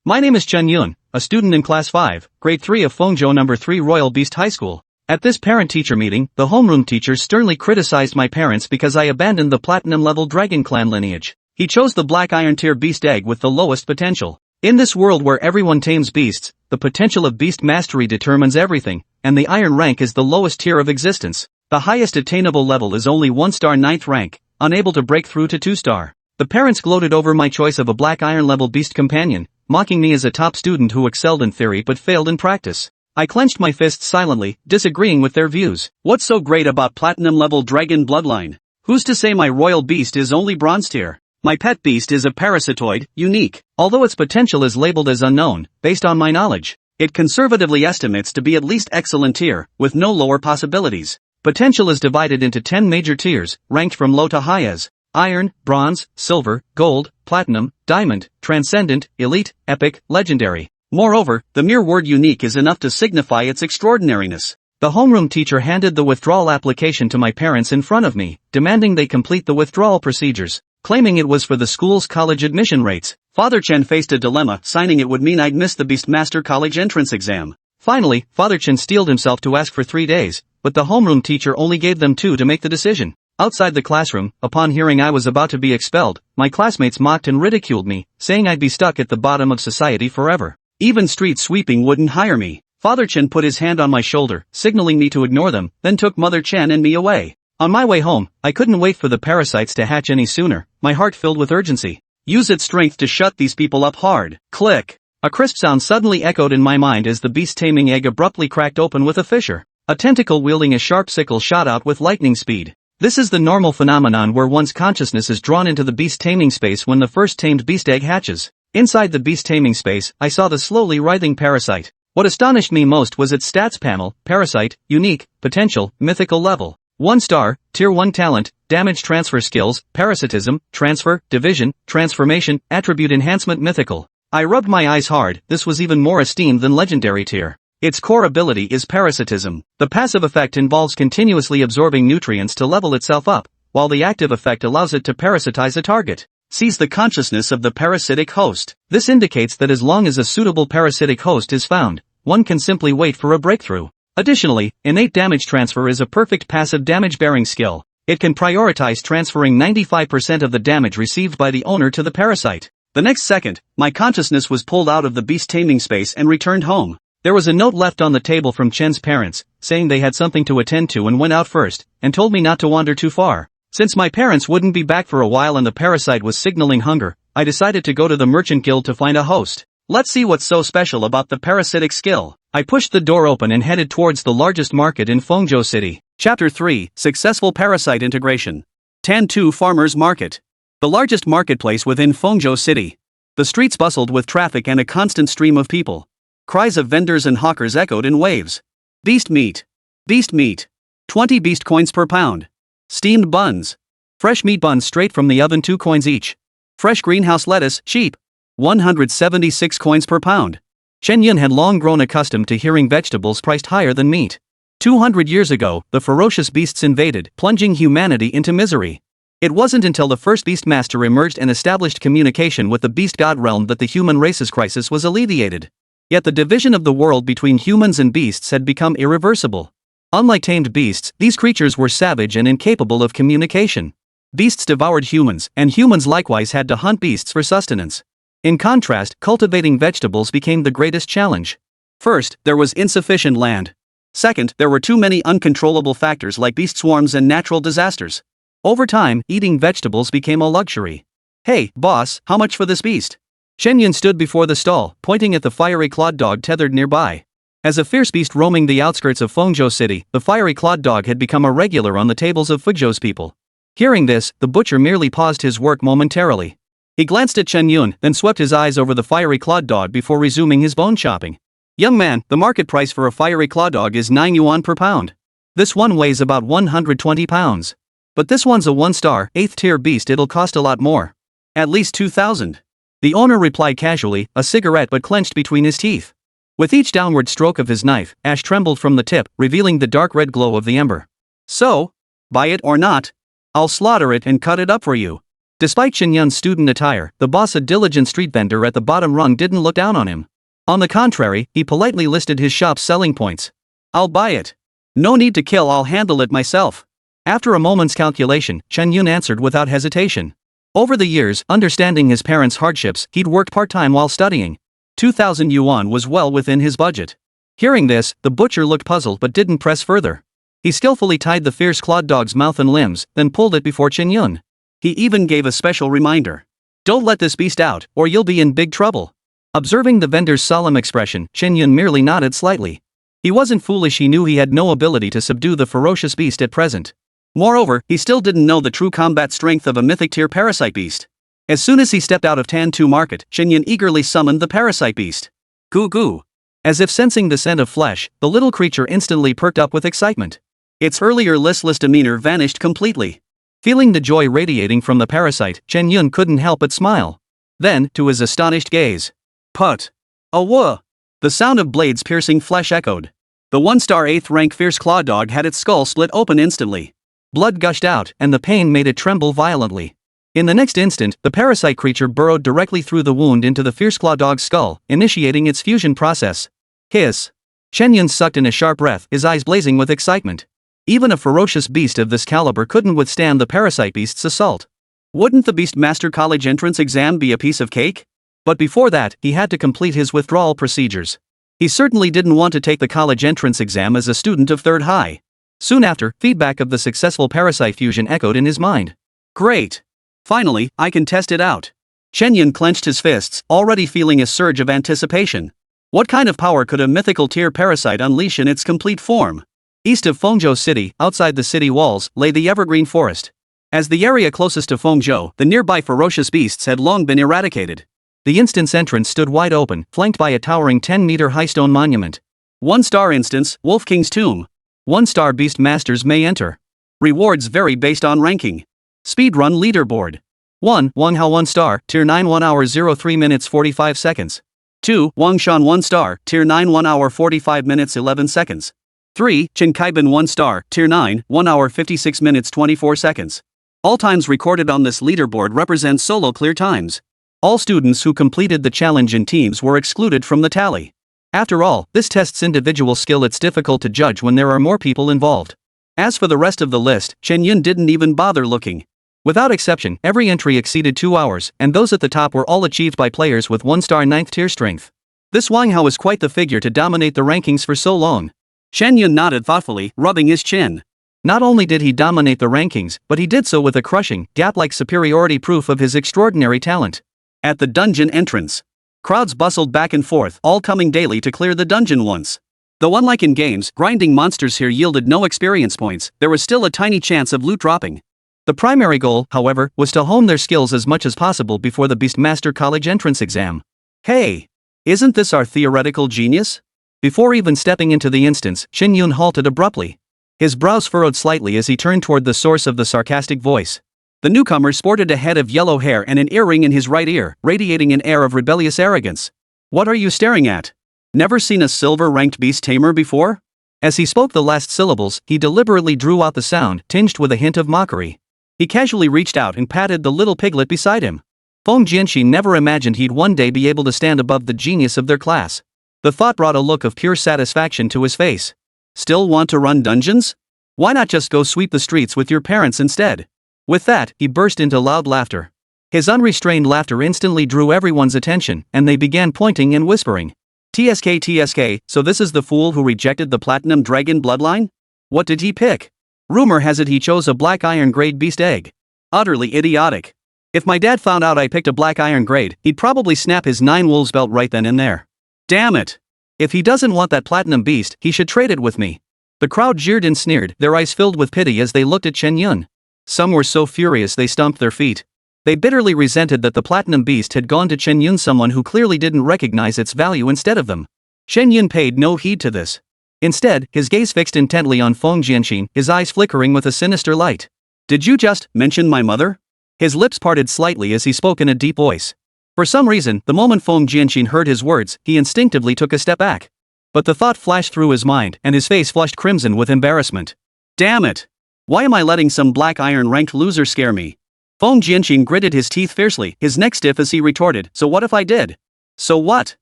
My name is Chen Yun, a student in Class 5, Grade 3 of Fengzhou No. 3 Royal Beast High School. At this parent-teacher meeting, the homeroom teacher sternly criticized my parents because I abandoned the platinum-level Dragon Clan lineage. He chose the Black Iron tier beast egg with the lowest potential. In this world where everyone tames beasts, the potential of beast mastery determines everything, and the Iron rank is the lowest tier of existence. The highest attainable level is only 1-star 9th rank, unable to break through to 2-star. The parents gloated over my choice of a Black Iron level beast companion, mocking me as a top student who excelled in theory but failed in practice. I clenched my fists silently, disagreeing with their views. What's so great about platinum-level dragon bloodline? Who's to say my royal beast is only bronze tier? My pet beast is a parasitoid, unique. Although its potential is labeled as unknown, based on my knowledge, it conservatively estimates to be at least excellent tier, with no lower possibilities. Potential is divided into 10 major tiers, ranked from low to high as Iron, Bronze, Silver, Gold, Platinum, Diamond, Transcendent, Elite, Epic, Legendary. Moreover, the mere word unique is enough to signify its extraordinariness. The homeroom teacher handed the withdrawal application to my parents in front of me, demanding they complete the withdrawal procedures, claiming it was for the school's college admission rates. Father Chen faced a dilemma. Signing it would mean I'd miss the Beastmaster College entrance exam. Finally, Father Chen steeled himself to ask for 3 days, but the homeroom teacher only gave them 2 to make the decision. Outside the classroom, upon hearing I was about to be expelled, my classmates mocked and ridiculed me, saying I'd be stuck at the bottom of society forever. Even street sweeping wouldn't hire me. Father Chen put his hand on my shoulder, signaling me to ignore them, then took Mother Chen and me away. On my way home, I couldn't wait for the parasites to hatch any sooner, my heart filled with urgency. Use its strength to shut these people up hard. Click. A crisp sound suddenly echoed in my mind as the beast taming egg abruptly cracked open with a fissure. A tentacle wielding a sharp sickle shot out with lightning speed. This is the normal phenomenon where one's consciousness is drawn into the beast taming space when the first tamed beast egg hatches. Inside the beast taming space, I saw the slowly writhing parasite. What astonished me most was its stats panel: Parasite, Unique, Potential, Mythical Level. 1 star, Tier 1 Talent, Damage Transfer Skills, Parasitism, Transfer, Division, Transformation, Attribute Enhancement Mythical. I rubbed my eyes hard. This was even more esteemed than Legendary tier. Its core ability is Parasitism. The passive effect involves continuously absorbing nutrients to level itself up, while the active effect allows it to parasitize a target. Seize the consciousness of the parasitic host. This indicates that as long as a suitable parasitic host is found, one can simply wait for a breakthrough. Additionally, innate damage transfer is a perfect passive damage-bearing skill. It can prioritize transferring 95% of the damage received by the owner to the parasite. The next second, my consciousness was pulled out of the beast taming space and returned home. There was a note left on the table from Chen's parents, saying they had something to attend to and went out first, and told me not to wander too far. Since my parents wouldn't be back for a while and the parasite was signaling hunger, I decided to go to the merchant guild to find a host. Let's see what's so special about the parasitic skill. I pushed the door open and headed towards the largest market in Fengzhou City. Chapter 3, Successful Parasite Integration. Tan2 Farmers Market. The largest marketplace within Fengzhou City. The streets bustled with traffic and a constant stream of people. Cries of vendors and hawkers echoed in waves. Beast meat. Beast meat. 20 beast coins per pound. Steamed buns. Fresh meat buns straight from the oven, 2 coins each. Fresh greenhouse lettuce, cheap. 176 coins per pound. Chen Yun had long grown accustomed to hearing vegetables priced higher than meat. 200 years ago, the ferocious beasts invaded, plunging humanity into misery. It wasn't until the first Beastmaster emerged and established communication with the beast god realm that the human race's crisis was alleviated. Yet the division of the world between humans and beasts had become irreversible. Unlike tamed beasts, these creatures were savage and incapable of communication. Beasts devoured humans, and humans likewise had to hunt beasts for sustenance. In contrast, cultivating vegetables became the greatest challenge. First, there was insufficient land. Second, there were too many uncontrollable factors like beast swarms and natural disasters. Over time, eating vegetables became a luxury. Hey, boss, how much for this beast? Chen Yun stood before the stall, pointing at the fiery clawed dog tethered nearby. As a fierce beast roaming the outskirts of Fengzhou City, the fiery clawed dog had become a regular on the tables of Fuzhou's people. Hearing this, the butcher merely paused his work momentarily. He glanced at Chen Yun, then swept his eyes over the fiery clawed dog before resuming his bone chopping. Young man, the market price for a fiery claw dog is 9 yuan per pound. This one weighs about 120 pounds. But this one's a 1-star, 8th tier beast, it'll cost a lot more. At least 2,000. The owner replied casually, a cigarette but clenched between his teeth. With each downward stroke of his knife, ash trembled from the tip, revealing the dark red glow of the ember. So? Buy it or not? I'll slaughter it and cut it up for you. Despite Chen Yun's student attire, the boss, a diligent street vendor at the bottom rung, didn't look down on him. On the contrary, he politely listed his shop's selling points. "I'll buy it. No need to kill, I'll handle it myself." After a moment's calculation, Chen Yun answered without hesitation. Over the years, understanding his parents' hardships, he'd worked part-time while studying. 2,000 yuan was well within his budget. Hearing this, the butcher looked puzzled but didn't press further. He skillfully tied the fierce clawed dog's mouth and limbs, then pulled it before Chen Yun. He even gave a special reminder. "Don't let this beast out, or you'll be in big trouble." Observing the vendor's solemn expression, Chen Yun merely nodded slightly. He wasn't foolish, he knew he had no ability to subdue the ferocious beast at present. Moreover, he still didn't know the true combat strength of a mythic-tier parasite beast. As soon as he stepped out of Tan-Tu Market, Chen Yun eagerly summoned the parasite beast. Goo goo. As if sensing the scent of flesh, the little creature instantly perked up with excitement. Its earlier listless demeanor vanished completely. Feeling the joy radiating from the parasite, Chen Yun couldn't help but smile. Then, to his astonished gaze, "Put! Awah!" The sound of blades piercing flesh echoed. The 1-star 8th rank fierce claw dog had its skull split open instantly. Blood gushed out, and the pain made it tremble violently. In the next instant, the parasite creature burrowed directly through the wound into the fierce claw dog's skull, initiating its fusion process. Hiss! Chen Yun sucked in a sharp breath, his eyes blazing with excitement. Even a ferocious beast of this caliber couldn't withstand the parasite beast's assault. Wouldn't the Beastmaster College entrance exam be a piece of cake? But before that, he had to complete his withdrawal procedures. He certainly didn't want to take the college entrance exam as a student of third high. Soon after, feedback of the successful parasite fusion echoed in his mind. Great! Finally, I can test it out. Chen Yun clenched his fists, already feeling a surge of anticipation. What kind of power could a mythical tier parasite unleash in its complete form? East of Fengzhou City, outside the city walls, lay the evergreen forest. As the area closest to Fengzhou, the nearby ferocious beasts had long been eradicated. The instance entrance stood wide open, flanked by a towering 10-meter high stone monument. 1-star instance, Wolf King's Tomb. 1-star beast masters may enter. Rewards vary based on ranking. Speedrun leaderboard. 1. Wang Hao 1-star, tier 9 1 hour 03 minutes 45 seconds. 2. Wang Shan 1-star, tier 9 1 hour 45 minutes 11 seconds. 3. Chen Kaibin 1-star, tier 9, 1 hour 56 minutes 24 seconds. All times recorded on this leaderboard represent solo clear times. All students who completed the challenge in teams were excluded from the tally. After all, this tests individual skill. It's difficult to judge when there are more people involved. As for the rest of the list, Chen Yun didn't even bother looking. Without exception, every entry exceeded 2 hours, and those at the top were all achieved by players with 1-star 9th tier strength. This Wang Hao was quite the figure to dominate the rankings for so long. Chen Yun nodded thoughtfully, rubbing his chin. Not only did he dominate the rankings, but he did so with a crushing, gap-like superiority, proof of his extraordinary talent. At the dungeon entrance, crowds bustled back and forth, all coming daily to clear the dungeon once. Though unlike in games, grinding monsters here yielded no experience points, there was still a tiny chance of loot dropping. The primary goal, however, was to hone their skills as much as possible before the Beastmaster College entrance exam. Hey! Isn't this our theoretical genius? Before even stepping into the instance, Chen Yun halted abruptly. His brows furrowed slightly as he turned toward the source of the sarcastic voice. The newcomer sported a head of yellow hair and an earring in his right ear, radiating an air of rebellious arrogance. What are you staring at? Never seen a silver-ranked beast tamer before? As he spoke the last syllables, he deliberately drew out the sound, tinged with a hint of mockery. He casually reached out and patted the little piglet beside him. Feng Jianxi never imagined he'd one day be able to stand above the genius of their class. The thought brought a look of pure satisfaction to his face. Still want to run dungeons? Why not just go sweep the streets with your parents instead? With that, he burst into loud laughter. His unrestrained laughter instantly drew everyone's attention, and they began pointing and whispering. TSK TSK, so this is the fool who rejected the Platinum Dragon bloodline? What did he pick? Rumor has it he chose a black iron grade beast egg. Utterly idiotic. If my dad found out I picked a black iron grade, he'd probably snap his 9 wolves belt right then and there. Damn it! If he doesn't want that platinum beast, he should trade it with me. The crowd jeered and sneered, their eyes filled with pity as they looked at Chen Yun. Some were so furious they stomped their feet. They bitterly resented that the platinum beast had gone to Chen Yun, someone who clearly didn't recognize its value, instead of them. Chen Yun paid no heed to this. Instead, his gaze fixed intently on Feng Jianxin, his eyes flickering with a sinister light. Did you just mention my mother? His lips parted slightly as he spoke in a deep voice. For some reason, the moment Feng Jianxin heard his words, he instinctively took a step back. But the thought flashed through his mind, and his face flushed crimson with embarrassment. Damn it! Why am I letting some black iron ranked loser scare me? Feng Jianqin gritted his teeth fiercely, his neck stiff as he retorted, "So what if I did?" "So what?"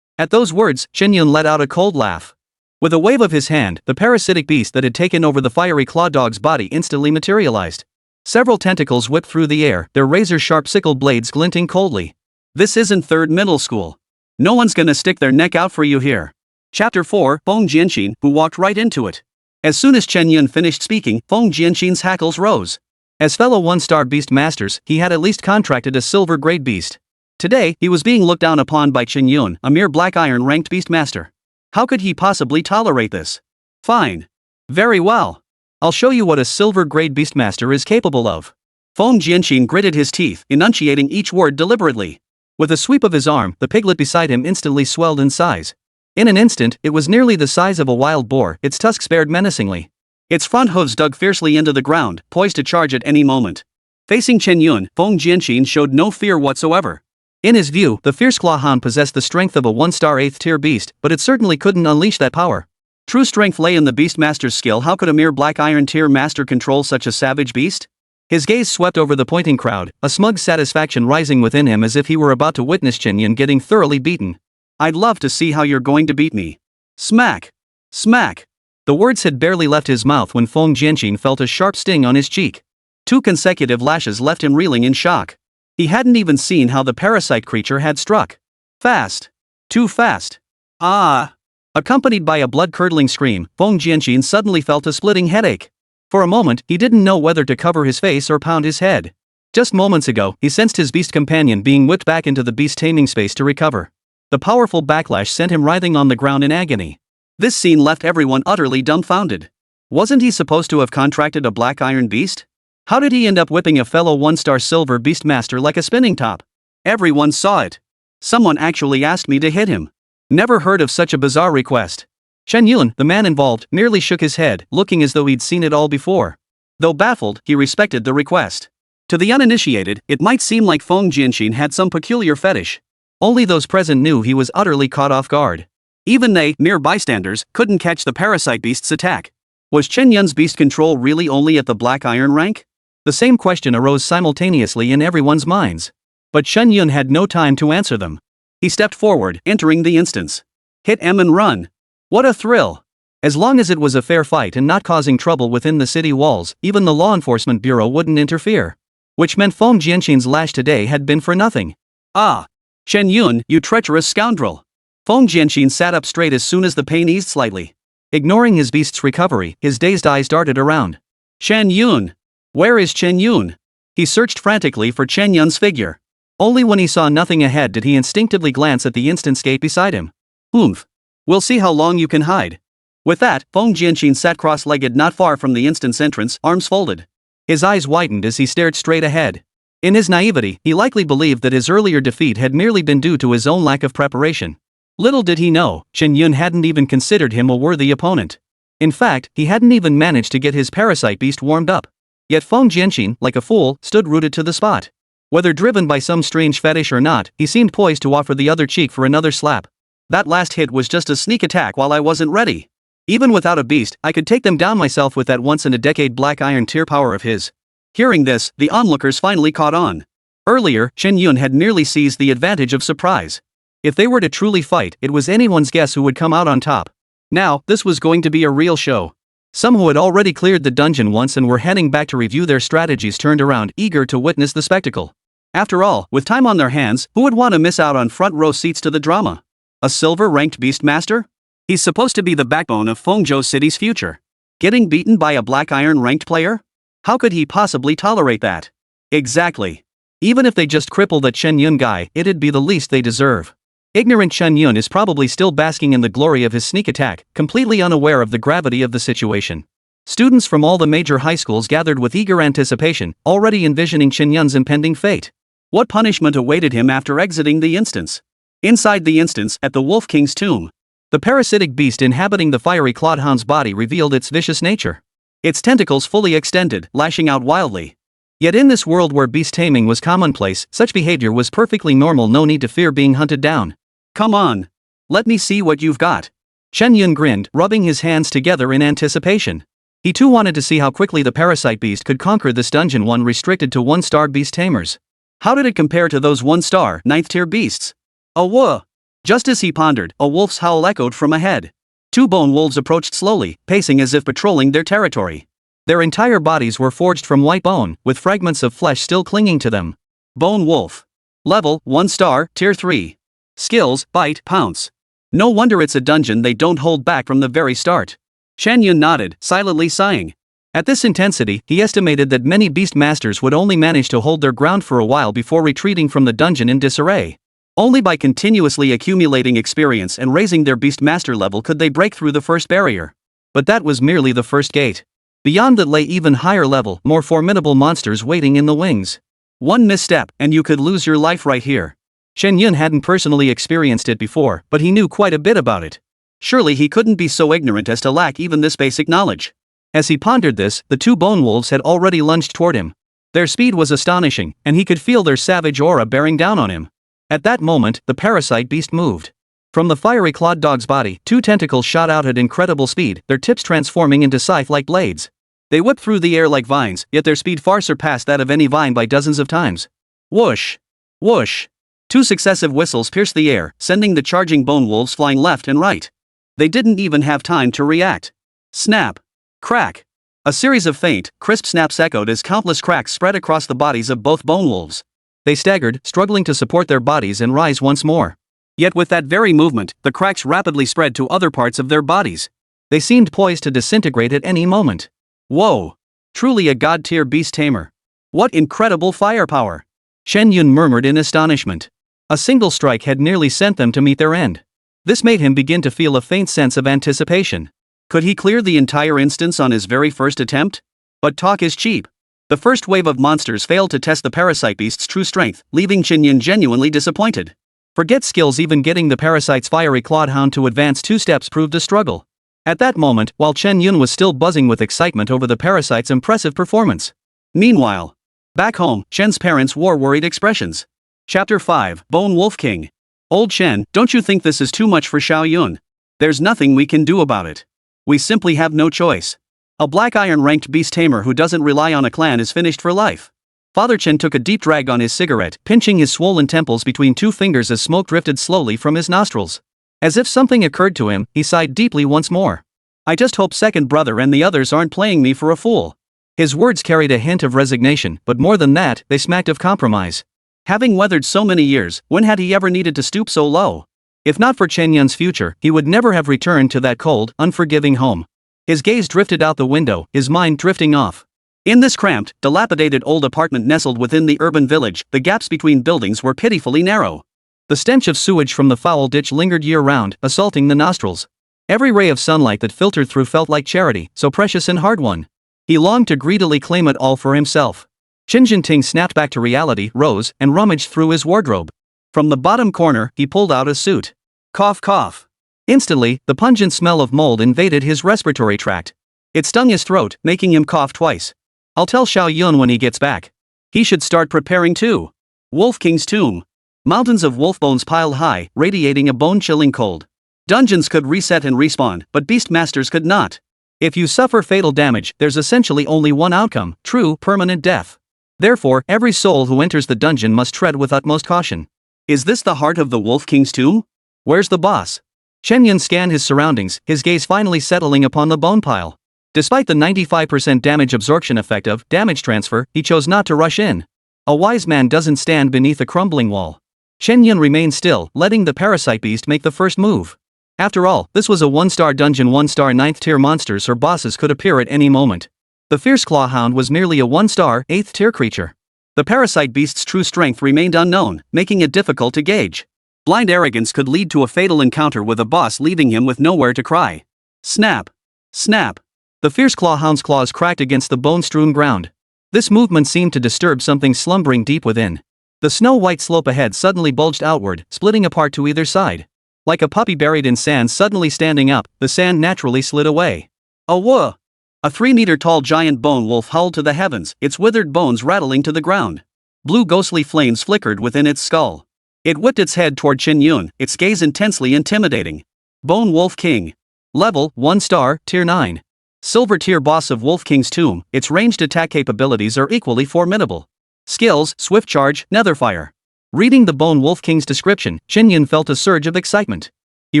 At those words, Chen Yun let out a cold laugh. With a wave of his hand, the parasitic beast that had taken over the fiery claw dog's body instantly materialized. Several tentacles whipped through the air, their razor-sharp sickle blades glinting coldly. "This isn't third middle school. No one's gonna stick their neck out for you here." Chapter 4, Feng Jianqin, who walked right into it. As soon as Chen Yun finished speaking, Feng Jianqin's hackles rose. As fellow one-star beast masters, he had at least contracted a silver-grade beast. Today, he was being looked down upon by Chen Yun, a mere black iron-ranked beast master. How could he possibly tolerate this? Fine. Very well. I'll show you what a silver-grade beastmaster is capable of. Feng Jianqin gritted his teeth, enunciating each word deliberately. With a sweep of his arm, the piglet beside him instantly swelled in size. In an instant, it was nearly the size of a wild boar, its tusks bared menacingly. Its front hooves dug fiercely into the ground, poised to charge at any moment. Facing Chen Yun, Feng Jianqin showed no fear whatsoever. In his view, the fierce claw hound possessed the strength of a one-star 8th-tier beast, but it certainly couldn't unleash that power. True strength lay in the beastmaster's skill. How could a mere black iron tier master control such a savage beast? His gaze swept over the pointing crowd, a smug satisfaction rising within him as if he were about to witness Chen Yun getting thoroughly beaten. "I'd love to see how you're going to beat me." Smack! Smack! The words had barely left his mouth when Feng Jianqin felt a sharp sting on his cheek. 2 consecutive lashes left him reeling in shock. He hadn't even seen how the parasite creature had struck. Fast. Too fast. Ah! Accompanied by a blood-curdling scream, Feng Jianqin suddenly felt a splitting headache. For a moment, he didn't know whether to cover his face or pound his head. Just moments ago, he sensed his beast companion being whipped back into the beast taming space to recover. The powerful backlash sent him writhing on the ground in agony. This scene left everyone utterly dumbfounded. Wasn't he supposed to have contracted a black iron beast? How did he end up whipping a fellow one-star silver beastmaster like a spinning top? Everyone saw it. Someone actually asked me to hit him. Never heard of such a bizarre request. Chen Yun, the man involved, nearly shook his head, looking as though he'd seen it all before. Though baffled, he respected the request. To the uninitiated, it might seem like Feng Jianqin had some peculiar fetish. Only those present knew he was utterly caught off guard. Even they, mere bystanders, couldn't catch the parasite beast's attack. Was Chen Yun's beast control really only at the black iron rank? The same question arose simultaneously in everyone's minds. But Chen Yun had no time to answer them. He stepped forward, entering the instance. Hit M and run. What a thrill! As long as it was a fair fight and not causing trouble within the city walls, even the law enforcement bureau wouldn't interfere. Which meant Feng Jianqin's lash today had been for nothing. Ah! Chen Yun, you treacherous scoundrel! Feng Jianqin sat up straight as soon as the pain eased slightly. Ignoring his beast's recovery, his dazed eyes darted around. Chen Yun! Where is Chen Yun? He searched frantically for Chen Yun's figure. Only when he saw nothing ahead did he instinctively glance at the instance gate beside him. Oomph! We'll see how long you can hide. With that, Feng Jianqin sat cross-legged not far from the instance entrance, arms folded. His eyes widened as he stared straight ahead. In his naivety, he likely believed that his earlier defeat had merely been due to his own lack of preparation. Little did he know, Chen Yun hadn't even considered him a worthy opponent. In fact, he hadn't even managed to get his parasite beast warmed up. Yet Feng Jianqin, like a fool, stood rooted to the spot. Whether driven by some strange fetish or not, he seemed poised to offer the other cheek for another slap. That last hit was just a sneak attack while I wasn't ready. Even without a beast, I could take them down myself with that once-in-a-decade black iron tier power of his. Hearing this, the onlookers finally caught on. Earlier, Chen Yun had nearly seized the advantage of surprise. If they were to truly fight, it was anyone's guess who would come out on top. Now, this was going to be a real show. Some who had already cleared the dungeon once and were heading back to review their strategies turned around, eager to witness the spectacle. After all, with time on their hands, who would want to miss out on front-row seats to the drama? A silver-ranked beastmaster? He's supposed to be the backbone of Fengzhou City's future. Getting beaten by a black iron-ranked player? How could he possibly tolerate that? Exactly. Even if they just cripple that Chen Yun guy, it'd be the least they deserve. Ignorant Chen Yun is probably still basking in the glory of his sneak attack, completely unaware of the gravity of the situation. Students from all the major high schools gathered with eager anticipation, already envisioning Chen Yun's impending fate. What punishment awaited him after exiting the instance? Inside the instance, at the Wolf King's tomb, the parasitic beast inhabiting the fiery clawed hound's body revealed its vicious nature. Its tentacles fully extended, lashing out wildly. Yet in this world where beast taming was commonplace, such behavior was perfectly normal. No need to fear being hunted down. Come on. Let me see what you've got. Chen Yun grinned, rubbing his hands together in anticipation. He too wanted to see how quickly the parasite beast could conquer this dungeon, one restricted to 1-star beast tamers. How did it compare to those 1-star, 9th-tier beasts? Oh whoa! Just as he pondered, a wolf's howl echoed from ahead. 2 bone wolves approached slowly, pacing as if patrolling their territory. Their entire bodies were forged from white bone, with fragments of flesh still clinging to them. Bone wolf. Level, 1-star, tier 3. Skills, bite, pounce. No wonder it's a dungeon they don't hold back from the very start. Chen Yun nodded, silently sighing. At this intensity, he estimated that many beast masters would only manage to hold their ground for a while before retreating from the dungeon in disarray. Only by continuously accumulating experience and raising their beast master level could they break through the first barrier. But that was merely the first gate. Beyond that lay even higher level, more formidable monsters waiting in the wings. One misstep, and you could lose your life right here. Chen Yun hadn't personally experienced it before, but he knew quite a bit about it. Surely he couldn't be so ignorant as to lack even this basic knowledge. As he pondered this, the 2 bone wolves had already lunged toward him. Their speed was astonishing, and he could feel their savage aura bearing down on him. At that moment, the parasite beast moved. From the fiery clawed dog's body, 2 tentacles shot out at incredible speed, their tips transforming into scythe-like blades. They whipped through the air like vines, yet their speed far surpassed that of any vine by dozens of times. Whoosh! Whoosh! 2 successive whistles pierced the air, sending the charging bone wolves flying left and right. They didn't even have time to react. Snap! Crack! A series of faint, crisp snaps echoed as countless cracks spread across the bodies of both bone wolves. They staggered, struggling to support their bodies and rise once more. Yet with that very movement, the cracks rapidly spread to other parts of their bodies. They seemed poised to disintegrate at any moment. Whoa! Truly a god-tier beast tamer. What incredible firepower! Chen Yun murmured in astonishment. A single strike had nearly sent them to meet their end. This made him begin to feel a faint sense of anticipation. Could he clear the entire instance on his very first attempt? But talk is cheap. The first wave of monsters failed to test the parasite beast's true strength, leaving Chen Yun genuinely disappointed. Forget skills, even getting the parasite's fiery clawed hound to advance 2 steps proved a struggle. At that moment, while Chen Yun was still buzzing with excitement over the parasite's impressive performance. Meanwhile, back home, Chen's parents wore worried expressions. Chapter 5, Bone Wolf King. Old Chen, don't you think this is too much for Xiao Yun? There's nothing we can do about it. We simply have no choice. A black iron ranked beast tamer who doesn't rely on a clan is finished for life. Father Chen took a deep drag on his cigarette, pinching his swollen temples between 2 fingers as smoke drifted slowly from his nostrils. As if something occurred to him, he sighed deeply once more. I just hope second brother and the others aren't playing me for a fool. His words carried a hint of resignation, but more than that, they smacked of compromise. Having weathered so many years, when had he ever needed to stoop so low? If not for Chen Yun's future, he would never have returned to that cold, unforgiving home. His gaze drifted out the window, his mind drifting off. In this cramped, dilapidated old apartment nestled within the urban village, the gaps between buildings were pitifully narrow. The stench of sewage from the foul ditch lingered year-round, assaulting the nostrils. Every ray of sunlight that filtered through felt like charity, so precious and hard-won. He longed to greedily claim it all for himself. Qin Jinting snapped back to reality, rose, and rummaged through his wardrobe. From the bottom corner, he pulled out a suit. Cough cough. Instantly, the pungent smell of mold invaded his respiratory tract. It stung his throat, making him cough twice. I'll tell Xiao Yun when he gets back. He should start preparing too. Wolf King's Tomb. Mountains of wolf bones piled high, radiating a bone-chilling cold. Dungeons could reset and respawn, but beast masters could not. If you suffer fatal damage, there's essentially only one outcome: true, permanent death. Therefore, every soul who enters the dungeon must tread with utmost caution. Is this the heart of the Wolf King's tomb? Where's the boss? Chen Yun scanned his surroundings, his gaze finally settling upon the bone pile. Despite the 95% damage absorption effect of damage transfer, he chose not to rush in. A wise man doesn't stand beneath a crumbling wall. Chen Yun remained still, letting the parasite beast make the first move. After all, this was a 1-star dungeon. 1-star 9th tier monsters or bosses could appear at any moment. The fierce claw hound was merely a 1-star 8th tier creature. The parasite beast's true strength remained unknown, making it difficult to gauge. Blind arrogance could lead to a fatal encounter with a boss, leaving him with nowhere to cry. Snap! Snap! The fierce claw hound's claws cracked against the bone-strewn ground. This movement seemed to disturb something slumbering deep within. The snow-white slope ahead suddenly bulged outward, splitting apart to either side. Like a puppy buried in sand suddenly standing up, the sand naturally slid away. A whoa! A 3-meter-tall giant bone wolf howled to the heavens, its withered bones rattling to the ground. Blue ghostly flames flickered within its skull. It whipped its head toward Chen Yun, its gaze intensely intimidating. Bone Wolf King. Level, 1-star, Tier 9. Silver tier boss of Wolf King's Tomb, its ranged attack capabilities are equally formidable. Skills, swift charge, netherfire. Reading the Bone Wolf King's description, Chen Yun felt a surge of excitement. He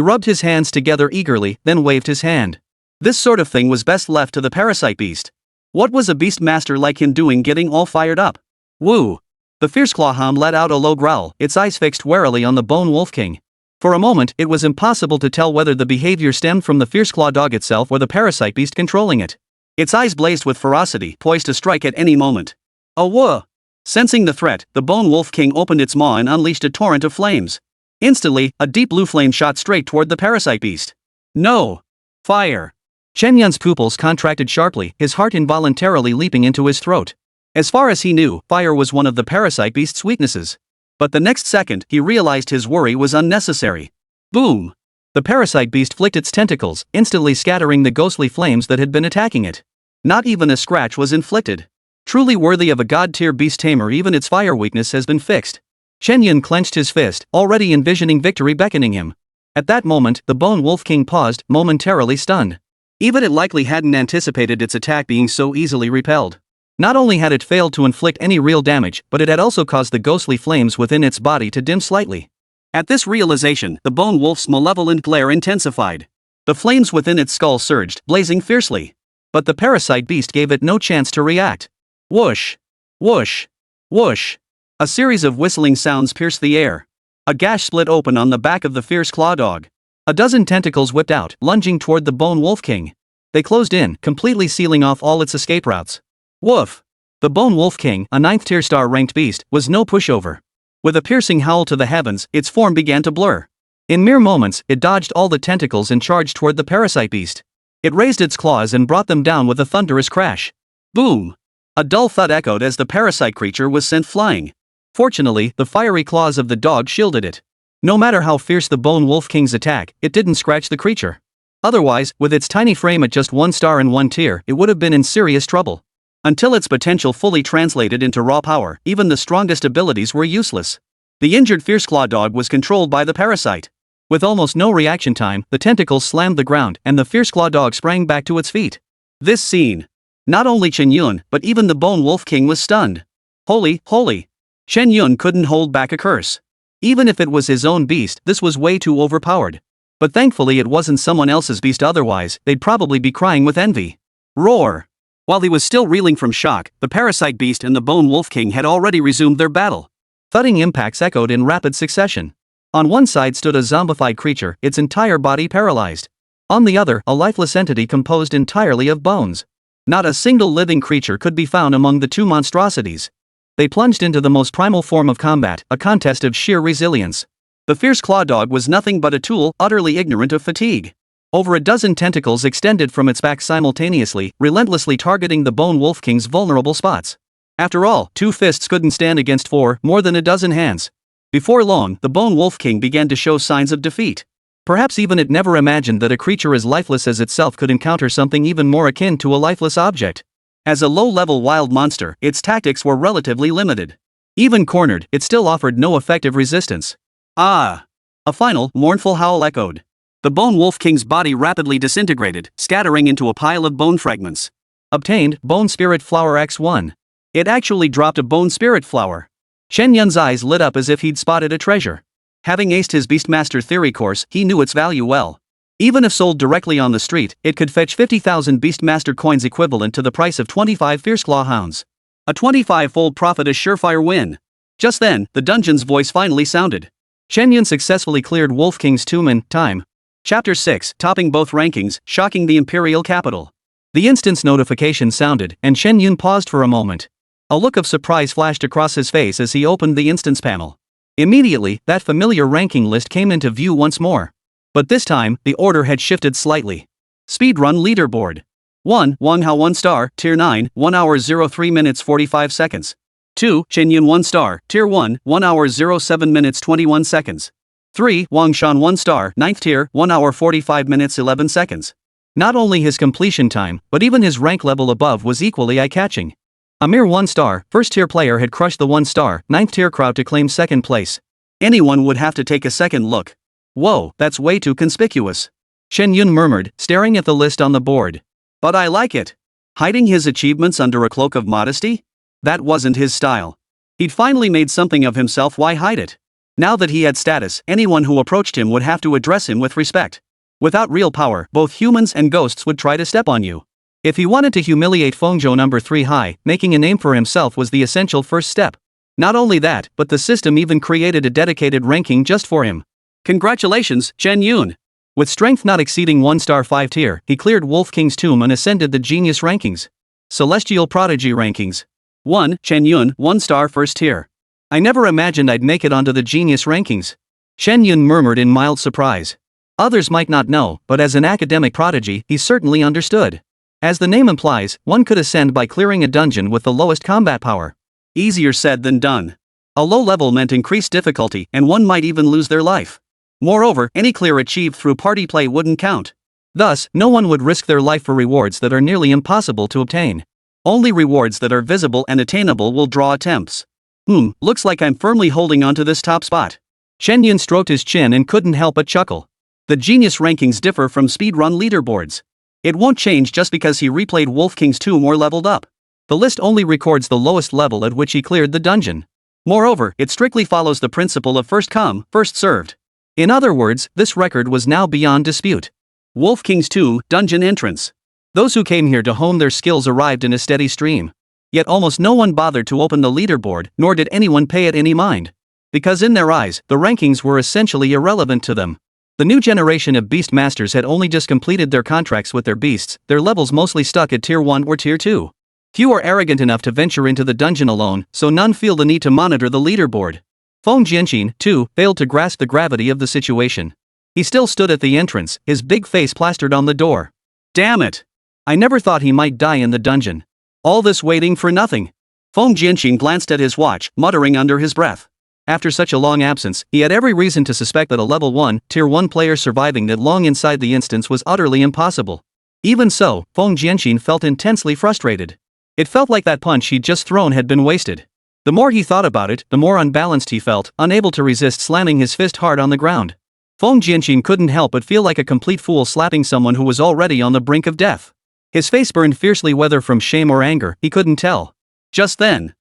rubbed his hands together eagerly, then waved his hand. This sort of thing was best left to the Parasite beast. What was a beast master like him doing getting all fired up? Woo! The fierce clawhound let out a low growl, its eyes fixed warily on the Bone Wolf King. For a moment, it was impossible to tell whether the behavior stemmed from the fierce claw dog itself or the parasite beast controlling it. Its eyes blazed with ferocity, poised to strike at any moment. Oh whoa! Sensing the threat, the Bone Wolf King opened its maw and unleashed a torrent of flames. Instantly, a deep blue flame shot straight toward the parasite beast. No! Fire! Chen Yun's pupils contracted sharply, his heart involuntarily leaping into his throat. As far as he knew, fire was one of the parasite beast's weaknesses. But the next second, he realized his worry was unnecessary. Boom! The parasite beast flicked its tentacles, instantly scattering the ghostly flames that had been attacking it. Not even a scratch was inflicted. Truly worthy of a god-tier beast tamer, even its fire weakness has been fixed. Chen Yun clenched his fist, already envisioning victory beckoning him. At that moment, the Bone Wolf King paused, momentarily stunned. Even it likely hadn't anticipated its attack being so easily repelled. Not only had it failed to inflict any real damage, but it had also caused the ghostly flames within its body to dim slightly. At this realization, the Bone Wolf's malevolent glare intensified. The flames within its skull surged, blazing fiercely. But the parasite beast gave it no chance to react. Whoosh! Whoosh! Whoosh! A series of whistling sounds pierced the air. A gash split open on the back of the fierce claw dog. A dozen tentacles whipped out, lunging toward the Bone Wolf King. They closed in, completely sealing off all its escape routes. Woof! The Bone Wolf King, a 9th-tier star-ranked beast, was no pushover. With a piercing howl to the heavens, its form began to blur. In mere moments, it dodged all the tentacles and charged toward the parasite beast. It raised its claws and brought them down with a thunderous crash. Boom! A dull thud echoed as the parasite creature was sent flying. Fortunately, the fiery claws of the dog shielded it. No matter how fierce the Bone Wolf King's attack, it didn't scratch the creature. Otherwise, with its tiny frame at just 1 star and 1 tier, it would have been in serious trouble. Until its potential fully translated into raw power, even the strongest abilities were useless. The injured fierce claw dog was controlled by the parasite. With almost no reaction time, the tentacles slammed the ground and the fierce claw dog sprang back to its feet. This scene. Not only Chen Yun, but even the Bone Wolf King was stunned. Holy! Chen Yun couldn't hold back a curse. Even if it was his own beast, this was way too overpowered. But thankfully it wasn't someone else's beast, otherwise, they'd probably be crying with envy. Roar! While he was still reeling from shock, the parasite beast and the Bone Wolf King had already resumed their battle. Thudding impacts echoed in rapid succession. On one side stood a zombified creature, its entire body paralyzed. On the other, a lifeless entity composed entirely of bones. Not a single living creature could be found among the two monstrosities. They plunged into the most primal form of combat, a contest of sheer resilience. The fierce claw dog was nothing but a tool, utterly ignorant of fatigue. Over a dozen tentacles extended from its back simultaneously, relentlessly targeting the Bone Wolf King's vulnerable spots. After all, 2 fists couldn't stand against more than a dozen hands. Before long, the Bone Wolf King began to show signs of defeat. Perhaps even it never imagined that a creature as lifeless as itself could encounter something even more akin to a lifeless object. As a low-level wild monster, its tactics were relatively limited. Even cornered, it still offered no effective resistance. Ah! A final, mournful howl echoed. The Bone Wolf King's body rapidly disintegrated, scattering into a pile of bone fragments. Obtained, Bone Spirit Flower X1. It actually dropped a Bone Spirit Flower. Chen Yun's eyes lit up as if he'd spotted a treasure. Having aced his Beastmaster theory course, he knew its value well. Even if sold directly on the street, it could fetch 50,000 Beastmaster coins, equivalent to the price of 25 Fierce Claw Hounds. A 25-fold profit, a surefire win. Just then, the dungeon's voice finally sounded. Chen Yun successfully cleared Wolf King's tomb in time. Chapter 6, topping both rankings, shocking the imperial capital. The instance notification sounded, and Chen Yun paused for a moment. A look of surprise flashed across his face as he opened the instance panel. Immediately, that familiar ranking list came into view once more. But this time, the order had shifted slightly. Speedrun leaderboard. 1. Wang Hao 1 star, tier 9, 1 hour 03 minutes 45 seconds. 2. Chen Yun 1 star, tier 1, 1 hour 07 minutes 21 seconds. 3. Wang Shan 1 star, 9th tier, 1 hour 45 minutes 11 seconds. Not only his completion time, but even his rank level above was equally eye-catching. A mere 1 star, 1st tier player had crushed the 1 star, 9th tier crowd to claim 2nd place. Anyone would have to take a second look. Whoa, that's way too conspicuous. Chen Yun murmured, staring at the list on the board. But I like it. Hiding his achievements under a cloak of modesty? That wasn't his style. He'd finally made something of himself, why hide it? Now that he had status, anyone who approached him would have to address him with respect. Without real power, both humans and ghosts would try to step on you. If he wanted to humiliate Fengzhou number 3 high, making a name for himself was the essential first step. Not only that, but the system even created a dedicated ranking just for him. Congratulations, Chen Yun! With strength not exceeding 1-star 5 tier, he cleared Wolf King's tomb and ascended the genius rankings. Celestial Prodigy rankings. 1. Chen Yun, 1-star 1st tier. I never imagined I'd make it onto the genius rankings. Chen Yun murmured in mild surprise. Others might not know, but as an academic prodigy, he certainly understood. As the name implies, one could ascend by clearing a dungeon with the lowest combat power. Easier said than done. A low level meant increased difficulty, and one might even lose their life. Moreover, any clear achieved through party play wouldn't count. Thus, no one would risk their life for rewards that are nearly impossible to obtain. Only rewards that are visible and attainable will draw attempts. Looks like I'm firmly holding onto this top spot. Chen Yun stroked his chin and couldn't help but chuckle. The genius rankings differ from speedrun leaderboards. It won't change just because he replayed Wolf King's tomb or leveled up. The list only records the lowest level at which he cleared the dungeon. Moreover, it strictly follows the principle of first come, first served. In other words, this record was now beyond dispute. Wolf King's tomb, dungeon entrance. Those who came here to hone their skills arrived in a steady stream. Yet almost no one bothered to open the leaderboard, nor did anyone pay it any mind. Because in their eyes, the rankings were essentially irrelevant to them. The new generation of beast masters had only just completed their contracts with their beasts, their levels mostly stuck at tier 1 or tier 2. Few are arrogant enough to venture into the dungeon alone, so none feel the need to monitor the leaderboard. Feng Jianqin, too, failed to grasp the gravity of the situation. He still stood at the entrance, his big face plastered on the door. Damn it! I never thought he might die in the dungeon. All this waiting for nothing. Feng Jianqin glanced at his watch, muttering under his breath. After such a long absence, he had every reason to suspect that a level 1, tier 1 player surviving that long inside the instance was utterly impossible. Even so, Feng Jianqin felt intensely frustrated. It felt like that punch he'd just thrown had been wasted. The more he thought about it, the more unbalanced he felt, unable to resist slamming his fist hard on the ground. Feng Jianqin couldn't help but feel like a complete fool slapping someone who was already on the brink of death. His face burned fiercely, whether from shame or anger, he couldn't tell. Just then,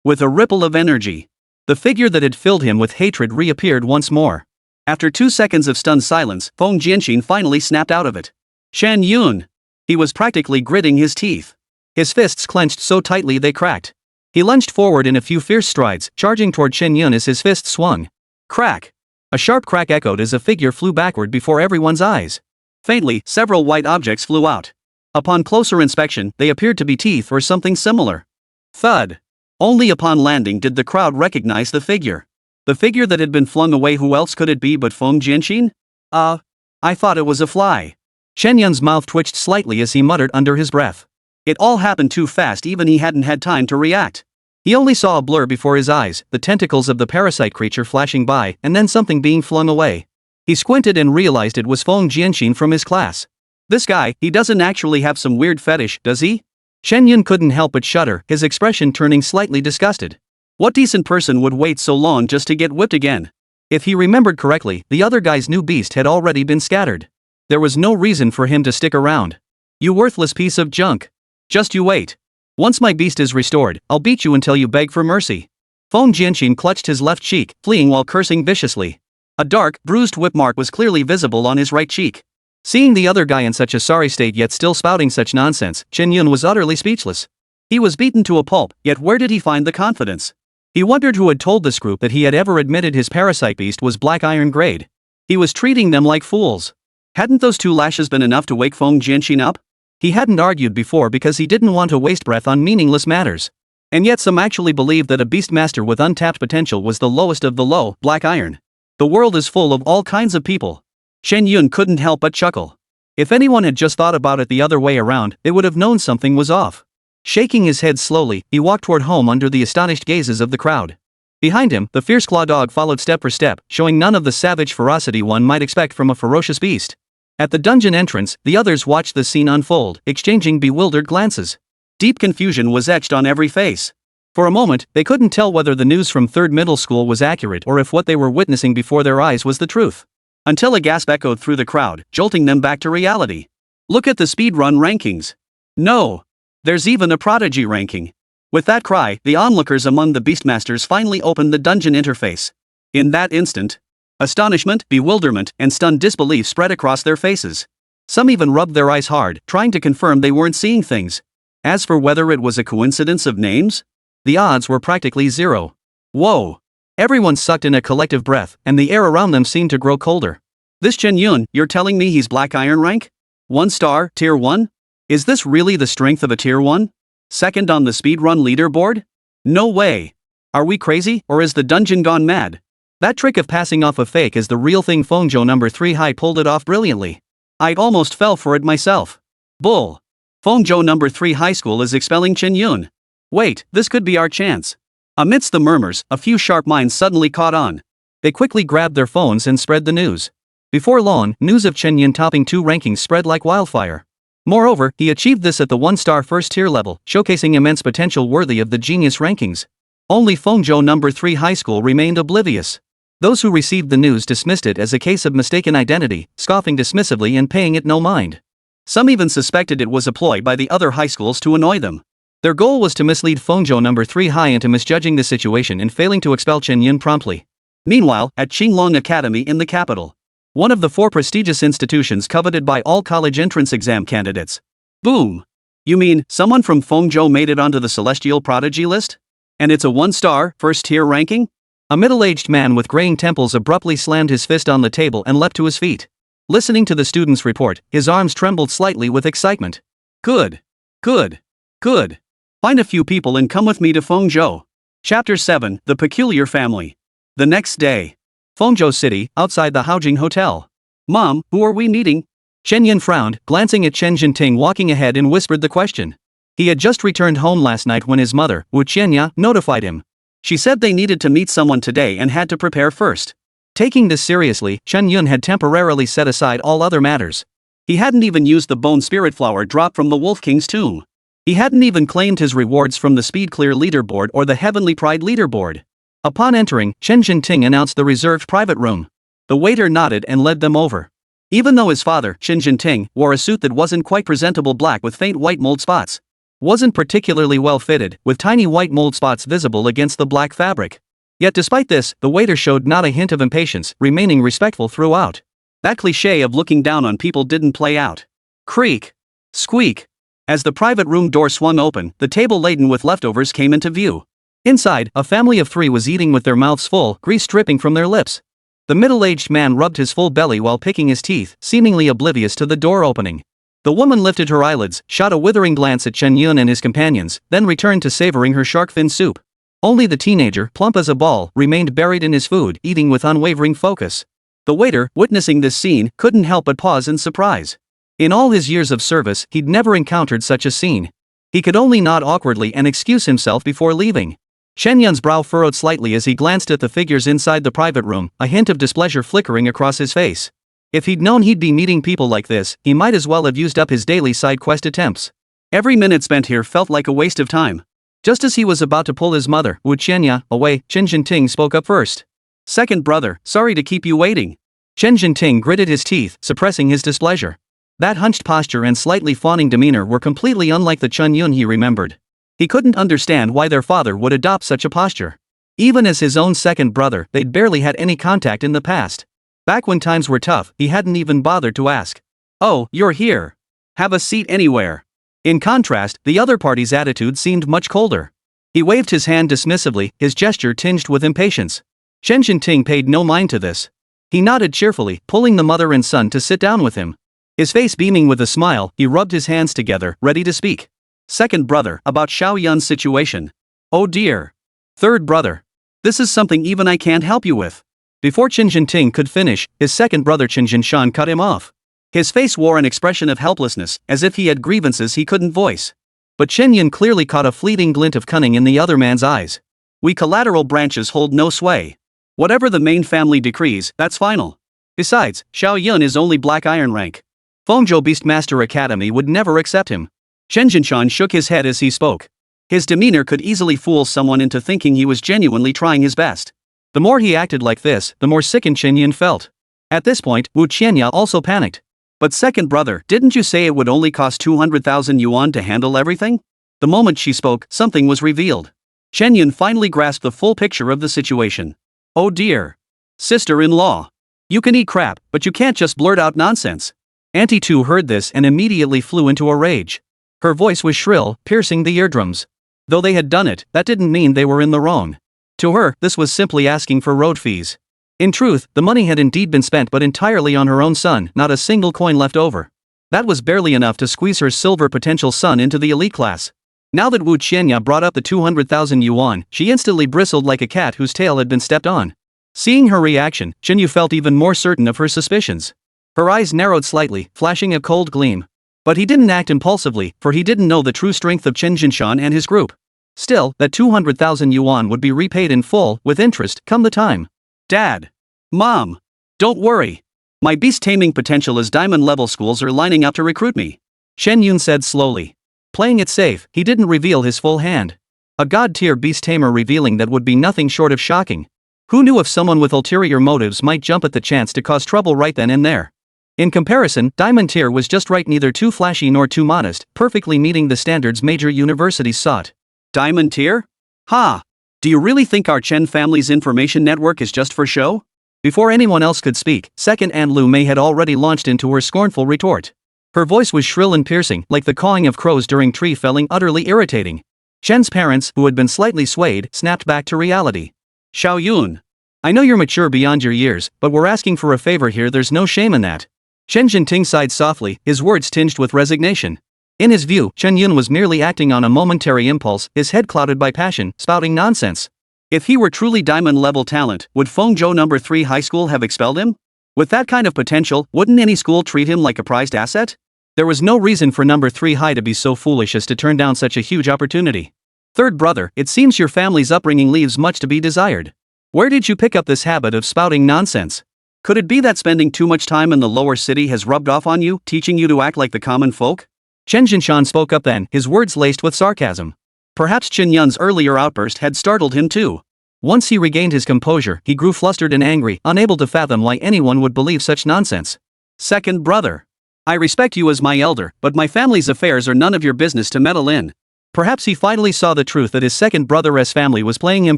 with a ripple of energy, the figure that had filled him with hatred reappeared once more. After 2 seconds of stunned silence, Feng Jianqin finally snapped out of it. Chen Yun! He was practically gritting his teeth. His fists clenched so tightly they cracked. He lunged forward in a few fierce strides, charging toward Chen Yun as his fist swung. Crack! A sharp crack echoed as a figure flew backward before everyone's eyes. Faintly, several white objects flew out. Upon closer inspection, they appeared to be teeth or something similar. Thud! Only upon landing did the crowd recognize the figure. The figure that had been flung away. Who else could it be but Feng Jianqin? I thought it was a fly. Chen Yun's mouth twitched slightly as he muttered under his breath. It all happened too fast, even he hadn't had time to react. He only saw a blur before his eyes, the tentacles of the parasite creature flashing by, and then something being flung away. He squinted and realized it was Feng Jianqin from his class. This guy, he doesn't actually have some weird fetish, does he? Chen Yun couldn't help but shudder, his expression turning slightly disgusted. What decent person would wait so long just to get whipped again? If he remembered correctly, the other guy's new beast had already been scattered. There was no reason for him to stick around. You worthless piece of junk. Just you wait. Once my beast is restored, I'll beat you until you beg for mercy. Feng Jianqin clutched his left cheek, fleeing while cursing viciously. A dark, bruised whip mark was clearly visible on his right cheek. Seeing the other guy in such a sorry state yet still spouting such nonsense, Chen Yun was utterly speechless. He was beaten to a pulp, yet where did he find the confidence? He wondered who had told this group that he had ever admitted his parasite beast was black iron grade. He was treating them like fools. Hadn't those 2 lashes been enough to wake Feng Jianqin up? He hadn't argued before because he didn't want to waste breath on meaningless matters. And yet some actually believed that a beast master with untapped potential was the lowest of the low, black iron. The world is full of all kinds of people. Chen Yun couldn't help but chuckle. If anyone had just thought about it the other way around, they would have known something was off. Shaking his head slowly, he walked toward home under the astonished gazes of the crowd. Behind him, the fierce claw dog followed step for step, showing none of the savage ferocity one might expect from a ferocious beast. At the dungeon entrance, the others watched the scene unfold, exchanging bewildered glances. Deep confusion was etched on every face. For a moment, they couldn't tell whether the news from 3rd middle school was accurate or if what they were witnessing before their eyes was the truth. Until a gasp echoed through the crowd, jolting them back to reality. Look at the speedrun rankings. No! There's even a prodigy ranking. With that cry, the onlookers among the Beastmasters finally opened the dungeon interface. In that instant, astonishment, bewilderment, and stunned disbelief spread across their faces. Some even rubbed their eyes hard, trying to confirm they weren't seeing things. As for whether it was a coincidence of names, the odds were practically zero. Whoa! Everyone sucked in a collective breath, and the air around them seemed to grow colder. This Chen Yun, you're telling me he's Black Iron rank? 1 star, tier 1? Is this really the strength of a tier 1? Second on the speedrun leaderboard? No way! Are we crazy, or is the dungeon gone mad? That trick of passing off a fake as the real thing Fengzhou number 3 high pulled it off brilliantly. I almost fell for it myself. Bull! Fengzhou number 3 high school is expelling Chen Yun. Wait, this could be our chance. Amidst the murmurs, a few sharp minds suddenly caught on. They quickly grabbed their phones and spread the news. Before long, news of Chen Yun topping 2 rankings spread like wildfire. Moreover, he achieved this at the 1-star first-tier level, showcasing immense potential worthy of the genius rankings. Only Fengzhou number 3 high school remained oblivious. Those who received the news dismissed it as a case of mistaken identity, scoffing dismissively and paying it no mind. Some even suspected it was a ploy by the other high schools to annoy them. Their goal was to mislead Fengzhou number 3 high into misjudging the situation and failing to expel Chen Yun promptly. Meanwhile, at Qinglong Academy in the capital, one of the 4 prestigious institutions coveted by all college entrance exam candidates. Boom! You mean, someone from Fengzhou made it onto the celestial prodigy list? And it's a 1-star, first-tier ranking? A middle-aged man with graying temples abruptly slammed his fist on the table and leapt to his feet. Listening to the student's report, his arms trembled slightly with excitement. Good! Good! Good! Find a few people and come with me to Fengzhou. Chapter 7, The Peculiar Family. The next day. Fengzhou City, outside the Haojing Hotel. Mom, who are we meeting? Chen Yun frowned, glancing at Chen Jinting walking ahead and whispered the question. He had just returned home last night when his mother, Wu Qianya, notified him. She said they needed to meet someone today and had to prepare first. Taking this seriously, Chen Yun had temporarily set aside all other matters. He hadn't even used the bone spirit flower dropped from the Wolf King's tomb. He hadn't even claimed his rewards from the Speed Clear leaderboard or the Heavenly Pride leaderboard. Upon entering, Chen Jinting announced the reserved private room. The waiter nodded and led them over. Even though his father, Chen Jinting, wore a suit that wasn't quite presentable black with faint white mold spots, wasn't particularly well fitted, with tiny white mold spots visible against the black fabric. Yet despite this, the waiter showed not a hint of impatience, remaining respectful throughout. That cliché of looking down on people didn't play out. Creak! Squeak! As the private room door swung open, the table laden with leftovers came into view. Inside, a family of 3 was eating with their mouths full, grease dripping from their lips. The middle-aged man rubbed his full belly while picking his teeth, seemingly oblivious to the door opening. The woman lifted her eyelids, shot a withering glance at Chen Yun and his companions, then returned to savoring her shark fin soup. Only the teenager, plump as a ball, remained buried in his food, eating with unwavering focus. The waiter, witnessing this scene, couldn't help but pause in surprise. In all his years of service, he'd never encountered such a scene. He could only nod awkwardly and excuse himself before leaving. Chen Yun's brow furrowed slightly as he glanced at the figures inside the private room, a hint of displeasure flickering across his face. If he'd known he'd be meeting people like this, he might as well have used up his daily side quest attempts. Every minute spent here felt like a waste of time. Just as he was about to pull his mother, Wu Qianya, away, Chen Jinting spoke up first. Second brother, sorry to keep you waiting. Chen Jinting gritted his teeth, suppressing his displeasure. That hunched posture and slightly fawning demeanor were completely unlike the Chen Yun he remembered. He couldn't understand why their father would adopt such a posture. Even as his own second brother, they'd barely had any contact in the past. Back when times were tough, he hadn't even bothered to ask. Oh, you're here. Have a seat anywhere. In contrast, the other party's attitude seemed much colder. He waved his hand dismissively, his gesture tinged with impatience. Chen Jinting paid no mind to this. He nodded cheerfully, pulling the mother and son to sit down with him. His face beaming with a smile, he rubbed his hands together, ready to speak. Second brother, about Xiao Yun's situation. Oh dear. Third brother. This is something even I can't help you with. Before Chen Jinting could finish, his second brother Chen Jinshan cut him off. His face wore an expression of helplessness, as if he had grievances he couldn't voice. But Chen Yun clearly caught a fleeting glint of cunning in the other man's eyes. We collateral branches hold no sway. Whatever the main family decrees, that's final. Besides, Xiao Yun is only Black Iron rank. Fengzhou Beastmaster Academy would never accept him. Chen Jinshan shook his head as he spoke. His demeanor could easily fool someone into thinking he was genuinely trying his best. The more he acted like this, the more sickened Chen Yun felt. At this point, Wu Qianya also panicked. But second brother, didn't you say it would only cost 200,000 yuan to handle everything? The moment she spoke, something was revealed. Chen Yun finally grasped the full picture of the situation. Oh dear. Sister-in-law. You can eat crap, but you can't just blurt out nonsense. Auntie Tu heard this and immediately flew into a rage. Her voice was shrill, piercing the eardrums. Though they had done it, that didn't mean they were in the wrong. To her, this was simply asking for road fees. In truth, the money had indeed been spent but entirely on her own son, not a single coin left over. That was barely enough to squeeze her silver potential son into the elite class. Now that Wu Qianya brought up the 200,000 yuan, she instantly bristled like a cat whose tail had been stepped on. Seeing her reaction, Chen Yu felt even more certain of her suspicions. Her eyes narrowed slightly, flashing a cold gleam. But he didn't act impulsively, for he didn't know the true strength of Chen Jinshan and his group. Still, that 200,000 yuan would be repaid in full, with interest, come the time. Dad. Mom. Don't worry. My beast taming potential as diamond level schools are lining up to recruit me. Chen Yun said slowly. Playing it safe, he didn't reveal his full hand. A god-tier beast tamer revealing that would be nothing short of shocking. Who knew if someone with ulterior motives might jump at the chance to cause trouble right then and there? In comparison, diamond tier was just right, neither too flashy nor too modest, perfectly meeting the standards major universities sought. Diamond tier? Ha! Do you really think our Chen family's information network is just for show? Before anyone else could speak, second Aunt Lu Mei had already launched into her scornful retort. Her voice was shrill and piercing, like the cawing of crows during tree felling, utterly irritating. Chen's parents, who had been slightly swayed, snapped back to reality. Xiao Yun. I know you're mature beyond your years, but we're asking for a favor here, there's no shame in that. Chen Jinting sighed softly, his words tinged with resignation. In his view, Chen Yun was merely acting on a momentary impulse, his head clouded by passion, spouting nonsense. If he were truly diamond-level talent, would Fengzhou No. 3 High School have expelled him? With that kind of potential, wouldn't any school treat him like a prized asset? There was no reason for No. 3 High to be so foolish as to turn down such a huge opportunity. Third brother, it seems your family's upbringing leaves much to be desired. Where did you pick up this habit of spouting nonsense? Could it be that spending too much time in the lower city has rubbed off on you, teaching you to act like the common folk? Chen Jinshan spoke up then, his words laced with sarcasm. Perhaps Chen Yun's earlier outburst had startled him too. Once he regained his composure, he grew flustered and angry, unable to fathom why anyone would believe such nonsense. Second brother. I respect you as my elder, but my family's affairs are none of your business to meddle in. Perhaps he finally saw the truth that his second brother's family was playing him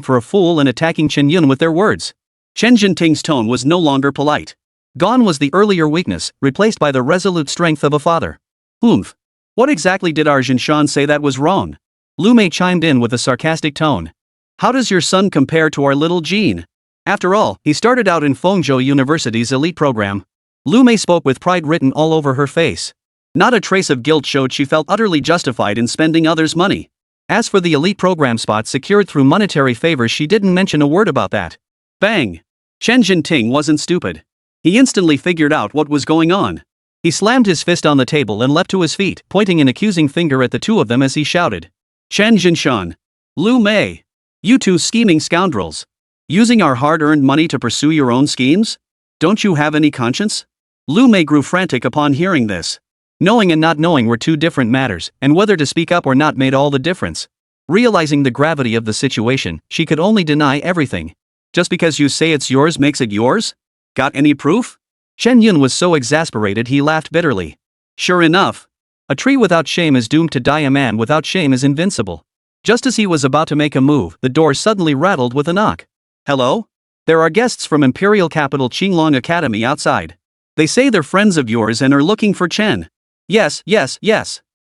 for a fool and attacking Chen Yun with their words. Chen Jinting's tone was no longer polite. Gone was the earlier weakness, replaced by the resolute strength of a father. Oomph. What exactly did our Jinshan say that was wrong? Lu Mei chimed in with a sarcastic tone. How does your son compare to our little Jean? After all, he started out in Fengzhou University's elite program. Lu Mei spoke with pride written all over her face. Not a trace of guilt showed she felt utterly justified in spending others' money. As for the elite program spot secured through monetary favors, she didn't mention a word about that. Bang! Chen Jinting wasn't stupid. He instantly figured out what was going on. He slammed his fist on the table and leapt to his feet, pointing an accusing finger at the two of them as he shouted. Chen Jinshan. Lu Mei. You two scheming scoundrels. Using our hard-earned money to pursue your own schemes? Don't you have any conscience? Lu Mei grew frantic upon hearing this. Knowing and not knowing were two different matters, and whether to speak up or not made all the difference. Realizing the gravity of the situation, she could only deny everything. Just because you say it's yours makes it yours? Got any proof? Chen Yun was so exasperated he laughed bitterly. Sure enough. A tree without shame is doomed to die, a man without shame is invincible. Just as he was about to make a move, the door suddenly rattled with a knock. Hello? There are guests from Imperial Capital Qinglong Academy outside. They say they're friends of yours and are looking for Chen. Yes.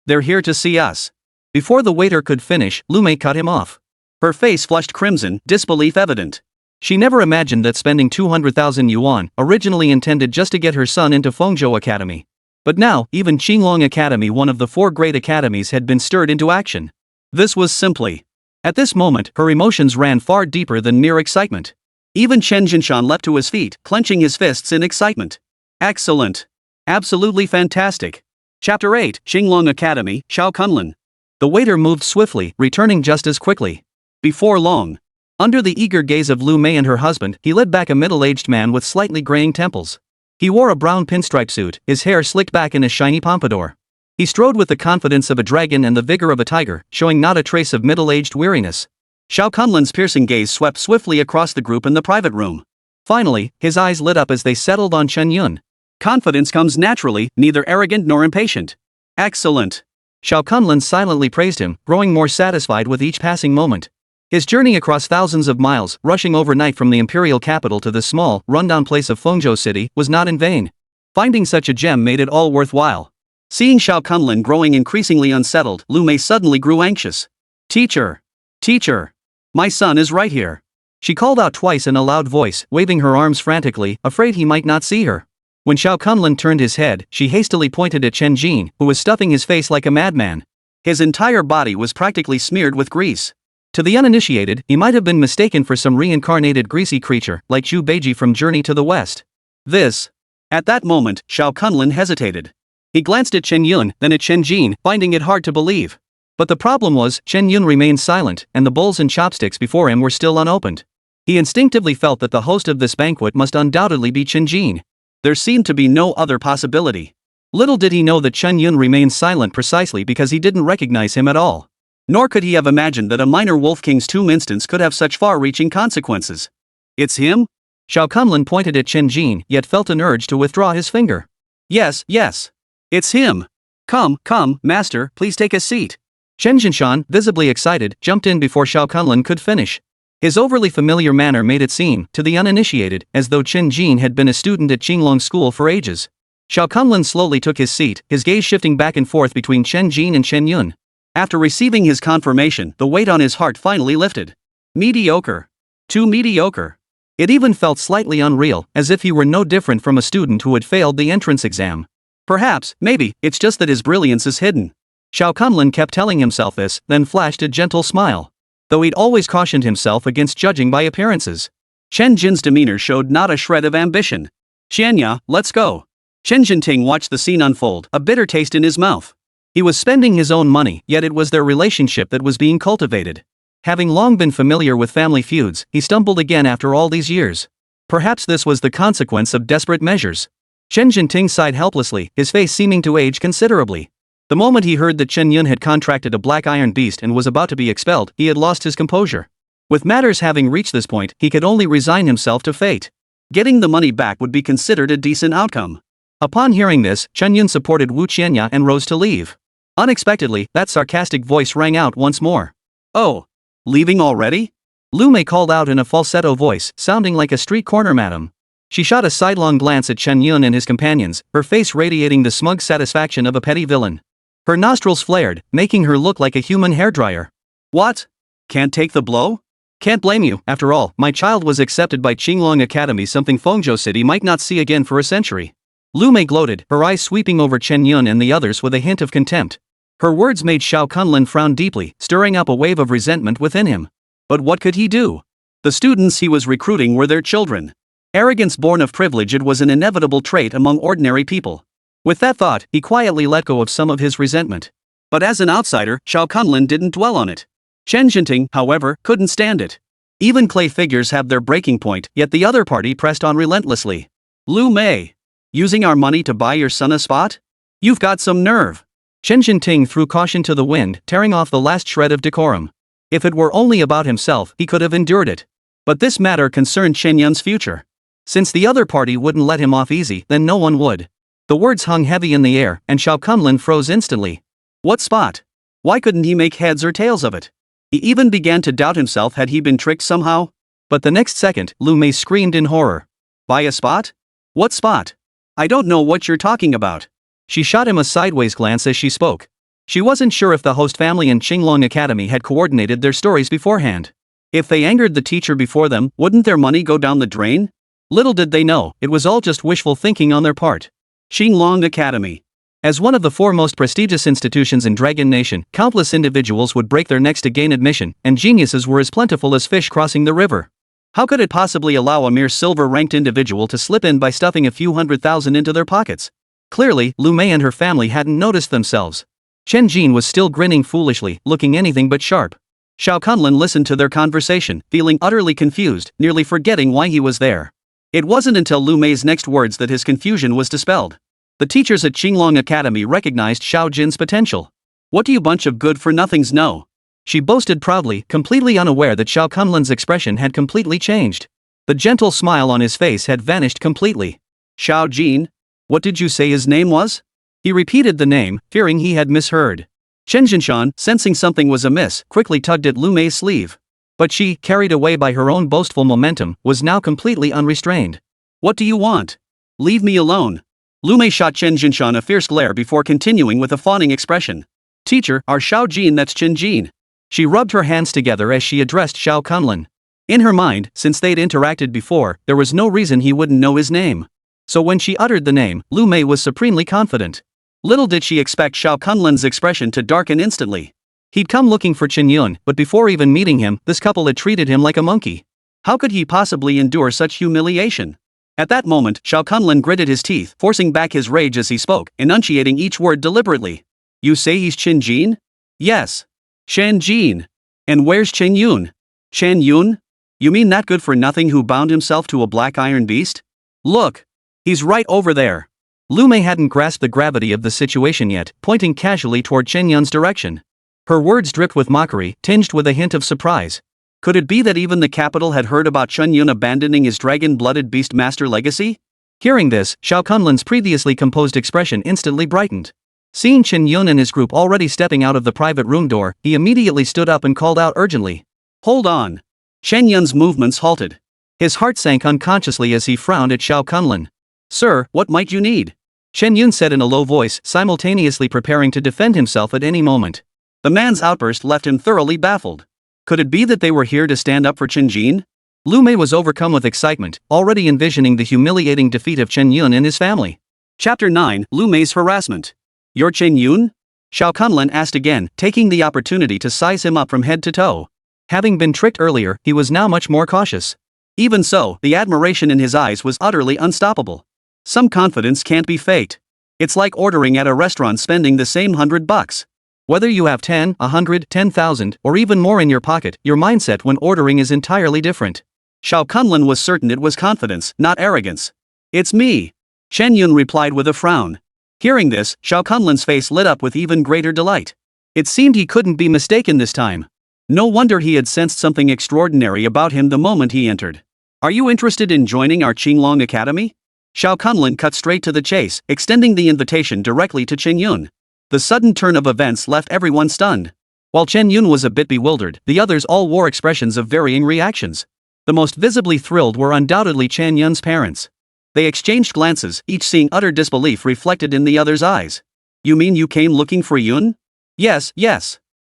They're here to see us. Before the waiter could finish, Lu Mei cut him off. Her face flushed crimson, disbelief evident. She never imagined that spending 200,000 yuan, originally intended just to get her son into Fengzhou Academy. But now, even Qinglong Academy, one of the 4 great academies, had been stirred into action. This was simply. At this moment, her emotions ran far deeper than mere excitement. Even Chen Jinshan leapt to his feet, clenching his fists in excitement. Excellent. Absolutely fantastic. Chapter 8, Qinglong Academy, Xiao Kunlun. The waiter moved swiftly, returning just as quickly. Before long. Under the eager gaze of Lu Mei and her husband, he led back a middle-aged man with slightly graying temples. He wore a brown pinstripe suit, his hair slicked back in a shiny pompadour. He strode with the confidence of a dragon and the vigor of a tiger, showing not a trace of middle-aged weariness. Xiao Kunlun's piercing gaze swept swiftly across the group in the private room. Finally, his eyes lit up as they settled on Chen Yun. Confidence comes naturally, neither arrogant nor impatient. Excellent. Shao Kunlun silently praised him, growing more satisfied with each passing moment. His journey across thousands of miles, rushing overnight from the imperial capital to the small, rundown place of Fengzhou City, was not in vain. Finding such a gem made it all worthwhile. Seeing Shao Kunlun growing increasingly unsettled, Lu Mei suddenly grew anxious. Teacher! Teacher! My son is right here. She called out twice in a loud voice, waving her arms frantically, afraid he might not see her. When Shao Kunlun turned his head, she hastily pointed at Chen Yun, who was stuffing his face like a madman. His entire body was practically smeared with grease. To the uninitiated, he might have been mistaken for some reincarnated greasy creature, like Zhu Beiji from Journey to the West. This. At that moment, Shao Kunlun hesitated. He glanced at Chen Yun, then at Chen Jin, finding it hard to believe. But the problem was, Chen Yun remained silent, and the bowls and chopsticks before him were still unopened. He instinctively felt that the host of this banquet must undoubtedly be Chen Jin. There seemed to be no other possibility. Little did he know that Chen Yun remained silent precisely because he didn't recognize him at all. Nor could he have imagined that a minor Wolf King's tomb instance could have such far-reaching consequences. It's him? Shao Kunlun pointed at Chen Jin, yet felt an urge to withdraw his finger. Yes, yes. It's him. Come, master, please take a seat. Chen Jinshan, visibly excited, jumped in before Shao Kunlun could finish. His overly familiar manner made it seem, to the uninitiated, as though Chen Jin had been a student at Qinglong School for ages. Shao Kunlun slowly took his seat, his gaze shifting back and forth between Chen Jin and Chen Yun. After receiving his confirmation, the weight on his heart finally lifted. Mediocre. Too mediocre. It even felt slightly unreal, as if he were no different from a student who had failed the entrance exam. Perhaps, maybe, it's just that his brilliance is hidden. Shao Kunlun kept telling himself this, then flashed a gentle smile. Though he'd always cautioned himself against judging by appearances. Chen Jin's demeanor showed not a shred of ambition. Xianya, let's go. Chen Jinting watched the scene unfold, a bitter taste in his mouth. He was spending his own money, yet it was their relationship that was being cultivated. Having long been familiar with family feuds, he stumbled again after all these years. Perhaps this was the consequence of desperate measures. Chen Jinting sighed helplessly, his face seeming to age considerably. The moment he heard that Chen Yun had contracted a black iron beast and was about to be expelled, he had lost his composure. With matters having reached this point, he could only resign himself to fate. Getting the money back would be considered a decent outcome. Upon hearing this, Chen Yun supported Wu Qianya and rose to leave. Unexpectedly, that sarcastic voice rang out once more. Oh, leaving already? Lu Mei called out in a falsetto voice, sounding like a street corner madam. She shot a sidelong glance at Chen Yun and his companions, her face radiating the smug satisfaction of a petty villain. Her nostrils flared, making her look like a human hairdryer. What? Can't take the blow? Can't blame you, after all, my child was accepted by Qinglong Academy, something Fengzhou City might not see again for a century. Lu Mei gloated, her eyes sweeping over Chen Yun and the others with a hint of contempt. Her words made Shao Kunlun frown deeply, stirring up a wave of resentment within him. But what could he do? The students he was recruiting were their children. Arrogance born of privilege, it was an inevitable trait among ordinary people. With that thought, he quietly let go of some of his resentment. But as an outsider, Shao Kunlun didn't dwell on it. Chen Jinting, however, couldn't stand it. Even clay figures have their breaking point, yet the other party pressed on relentlessly. Lu Mei. Using our money to buy your son a spot? You've got some nerve. Chen Jinting threw caution to the wind, tearing off the last shred of decorum. If it were only about himself, he could have endured it. But this matter concerned Chen Yun's future. Since the other party wouldn't let him off easy, then no one would. The words hung heavy in the air, and Shao Kunlun froze instantly. What spot? Why couldn't he make heads or tails of it? He even began to doubt himself, had he been tricked somehow? But the next second, Lu Mei screamed in horror. Buy a spot? What spot? I don't know what you're talking about. She shot him a sideways glance as she spoke. She wasn't sure if the host family and Qinglong Academy had coordinated their stories beforehand. If they angered the teacher before them, wouldn't their money go down the drain? Little did they know, it was all just wishful thinking on their part. Qinglong Academy. As one of the foremost prestigious institutions in Dragon Nation, countless individuals would break their necks to gain admission, and geniuses were as plentiful as fish crossing the river. How could it possibly allow a mere silver-ranked individual to slip in by stuffing a few $100,000 into their pockets? Clearly, Lu Mei and her family hadn't noticed themselves. Chen Jin was still grinning foolishly, looking anything but sharp. Shao Kunlun listened to their conversation, feeling utterly confused, nearly forgetting why he was there. It wasn't until Lu Mei's next words that his confusion was dispelled. The teachers at Qinglong Academy recognized Shao Jin's potential. What do you bunch of good-for-nothings know? She boasted proudly, completely unaware that Shao Kunlun's expression had completely changed. The gentle smile on his face had vanished completely. Shao Jin? What did you say his name was? He repeated the name, fearing he had misheard. Chen Yun, sensing something was amiss, quickly tugged at Lu Mei's sleeve. But she, carried away by her own boastful momentum, was now completely unrestrained. What do you want? Leave me alone. Lu Mei shot Chen Yun a fierce glare before continuing with a fawning expression. Teacher, our Xiao Jin, that's Chen Jin. She rubbed her hands together as she addressed Xiao Kunlun. In her mind, since they'd interacted before, there was no reason he wouldn't know his name. So when she uttered the name, Lu Mei was supremely confident. Little did she expect Xiao Kunlun's expression to darken instantly. He'd come looking for Chen Yun, but before even meeting him, this couple had treated him like a monkey. How could he possibly endure such humiliation? At that moment, Xiao Kunlun gritted his teeth, forcing back his rage as he spoke, enunciating each word deliberately. You say he's Chen Jin? Yes. Chen Jin. And where's Chen Yun? Chen Yun? You mean that good-for-nothing who bound himself to a black iron beast? Look. He's right over there. Lu Mei hadn't grasped the gravity of the situation yet, pointing casually toward Chen Yun's direction. Her words dripped with mockery, tinged with a hint of surprise. Could it be that even the capital had heard about Chen Yun abandoning his dragon-blooded beast master legacy? Hearing this, Xiao Kunlun's previously composed expression instantly brightened. Seeing Chen Yun and his group already stepping out of the private room door, he immediately stood up and called out urgently. Hold on. Chen Yun's movements halted. His heart sank unconsciously as he frowned at Xiao Kunlun. Sir, what might you need? Chen Yun said in a low voice, simultaneously preparing to defend himself at any moment. The man's outburst left him thoroughly baffled. Could it be that they were here to stand up for Chen Jin? Lu Mei was overcome with excitement, already envisioning the humiliating defeat of Chen Yun and his family. Chapter 9, Lu Mei's harassment. You're Chen Yun? Xiao Kunlun asked again, taking the opportunity to size him up from head to toe. Having been tricked earlier, he was now much more cautious. Even so, the admiration in his eyes was utterly unstoppable. Some confidence can't be faked. It's like ordering at a restaurant spending the same $100. Whether you have 10, 100, 10,000, or even more in your pocket, your mindset when ordering is entirely different. Xiao Kunlun was certain it was confidence, not arrogance. It's me. Chen Yun replied with a frown. Hearing this, Xiao Kunlun's face lit up with even greater delight. It seemed he couldn't be mistaken this time. No wonder he had sensed something extraordinary about him the moment he entered. Are you interested in joining our Qinglong Academy? Xiao Kunlun cut straight to the chase, extending the invitation directly to Chen Yun. The sudden turn of events left everyone stunned. While Chen Yun was a bit bewildered, the others all wore expressions of varying reactions. The most visibly thrilled were undoubtedly Chen Yun's parents. They exchanged glances, each seeing utter disbelief reflected in the other's eyes. You mean you came looking for Yun? Yes.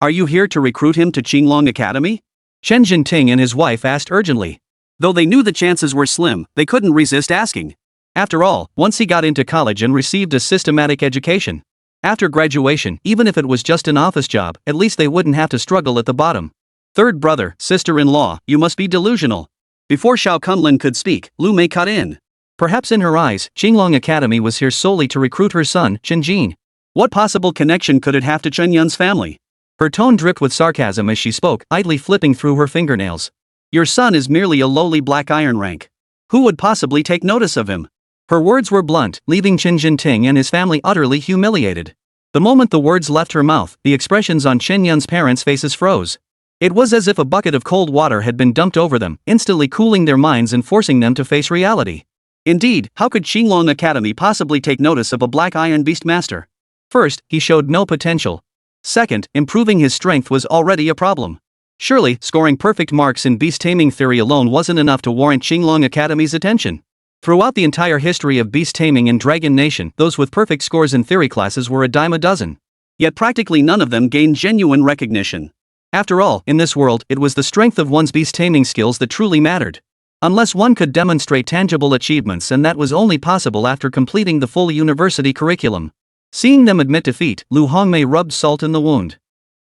Are you here to recruit him to Qinglong Academy? Chen Jinting and his wife asked urgently. Though they knew the chances were slim, they couldn't resist asking. After all, once he got into college and received a systematic education. After graduation, even if it was just an office job, at least they wouldn't have to struggle at the bottom. Third brother, sister-in-law, you must be delusional. Before Xiao Kunlun could speak, Lu Mei cut in. Perhaps in her eyes, Qinglong Academy was here solely to recruit her son, Chen Jin. What possible connection could it have to Chen Yun's family? Her tone dripped with sarcasm as she spoke, idly flipping through her fingernails. Your son is merely a lowly black iron rank. Who would possibly take notice of him? Her words were blunt, leaving Chen Jinting and his family utterly humiliated. The moment the words left her mouth, the expressions on Chen Yun's parents' faces froze. It was as if a bucket of cold water had been dumped over them, instantly cooling their minds and forcing them to face reality. Indeed, how could Qinglong Academy possibly take notice of a black iron beast master? First, he showed no potential. Second, improving his strength was already a problem. Surely, scoring perfect marks in beast taming theory alone wasn't enough to warrant Qinglong Academy's attention. Throughout the entire history of beast taming in Dragon Nation, those with perfect scores in theory classes were a dime a dozen. Yet practically none of them gained genuine recognition. After all, in this world, it was the strength of one's beast taming skills that truly mattered. Unless one could demonstrate tangible achievements, and that was only possible after completing the full university curriculum. Seeing them admit defeat, Lu Hongmei rubbed salt in the wound.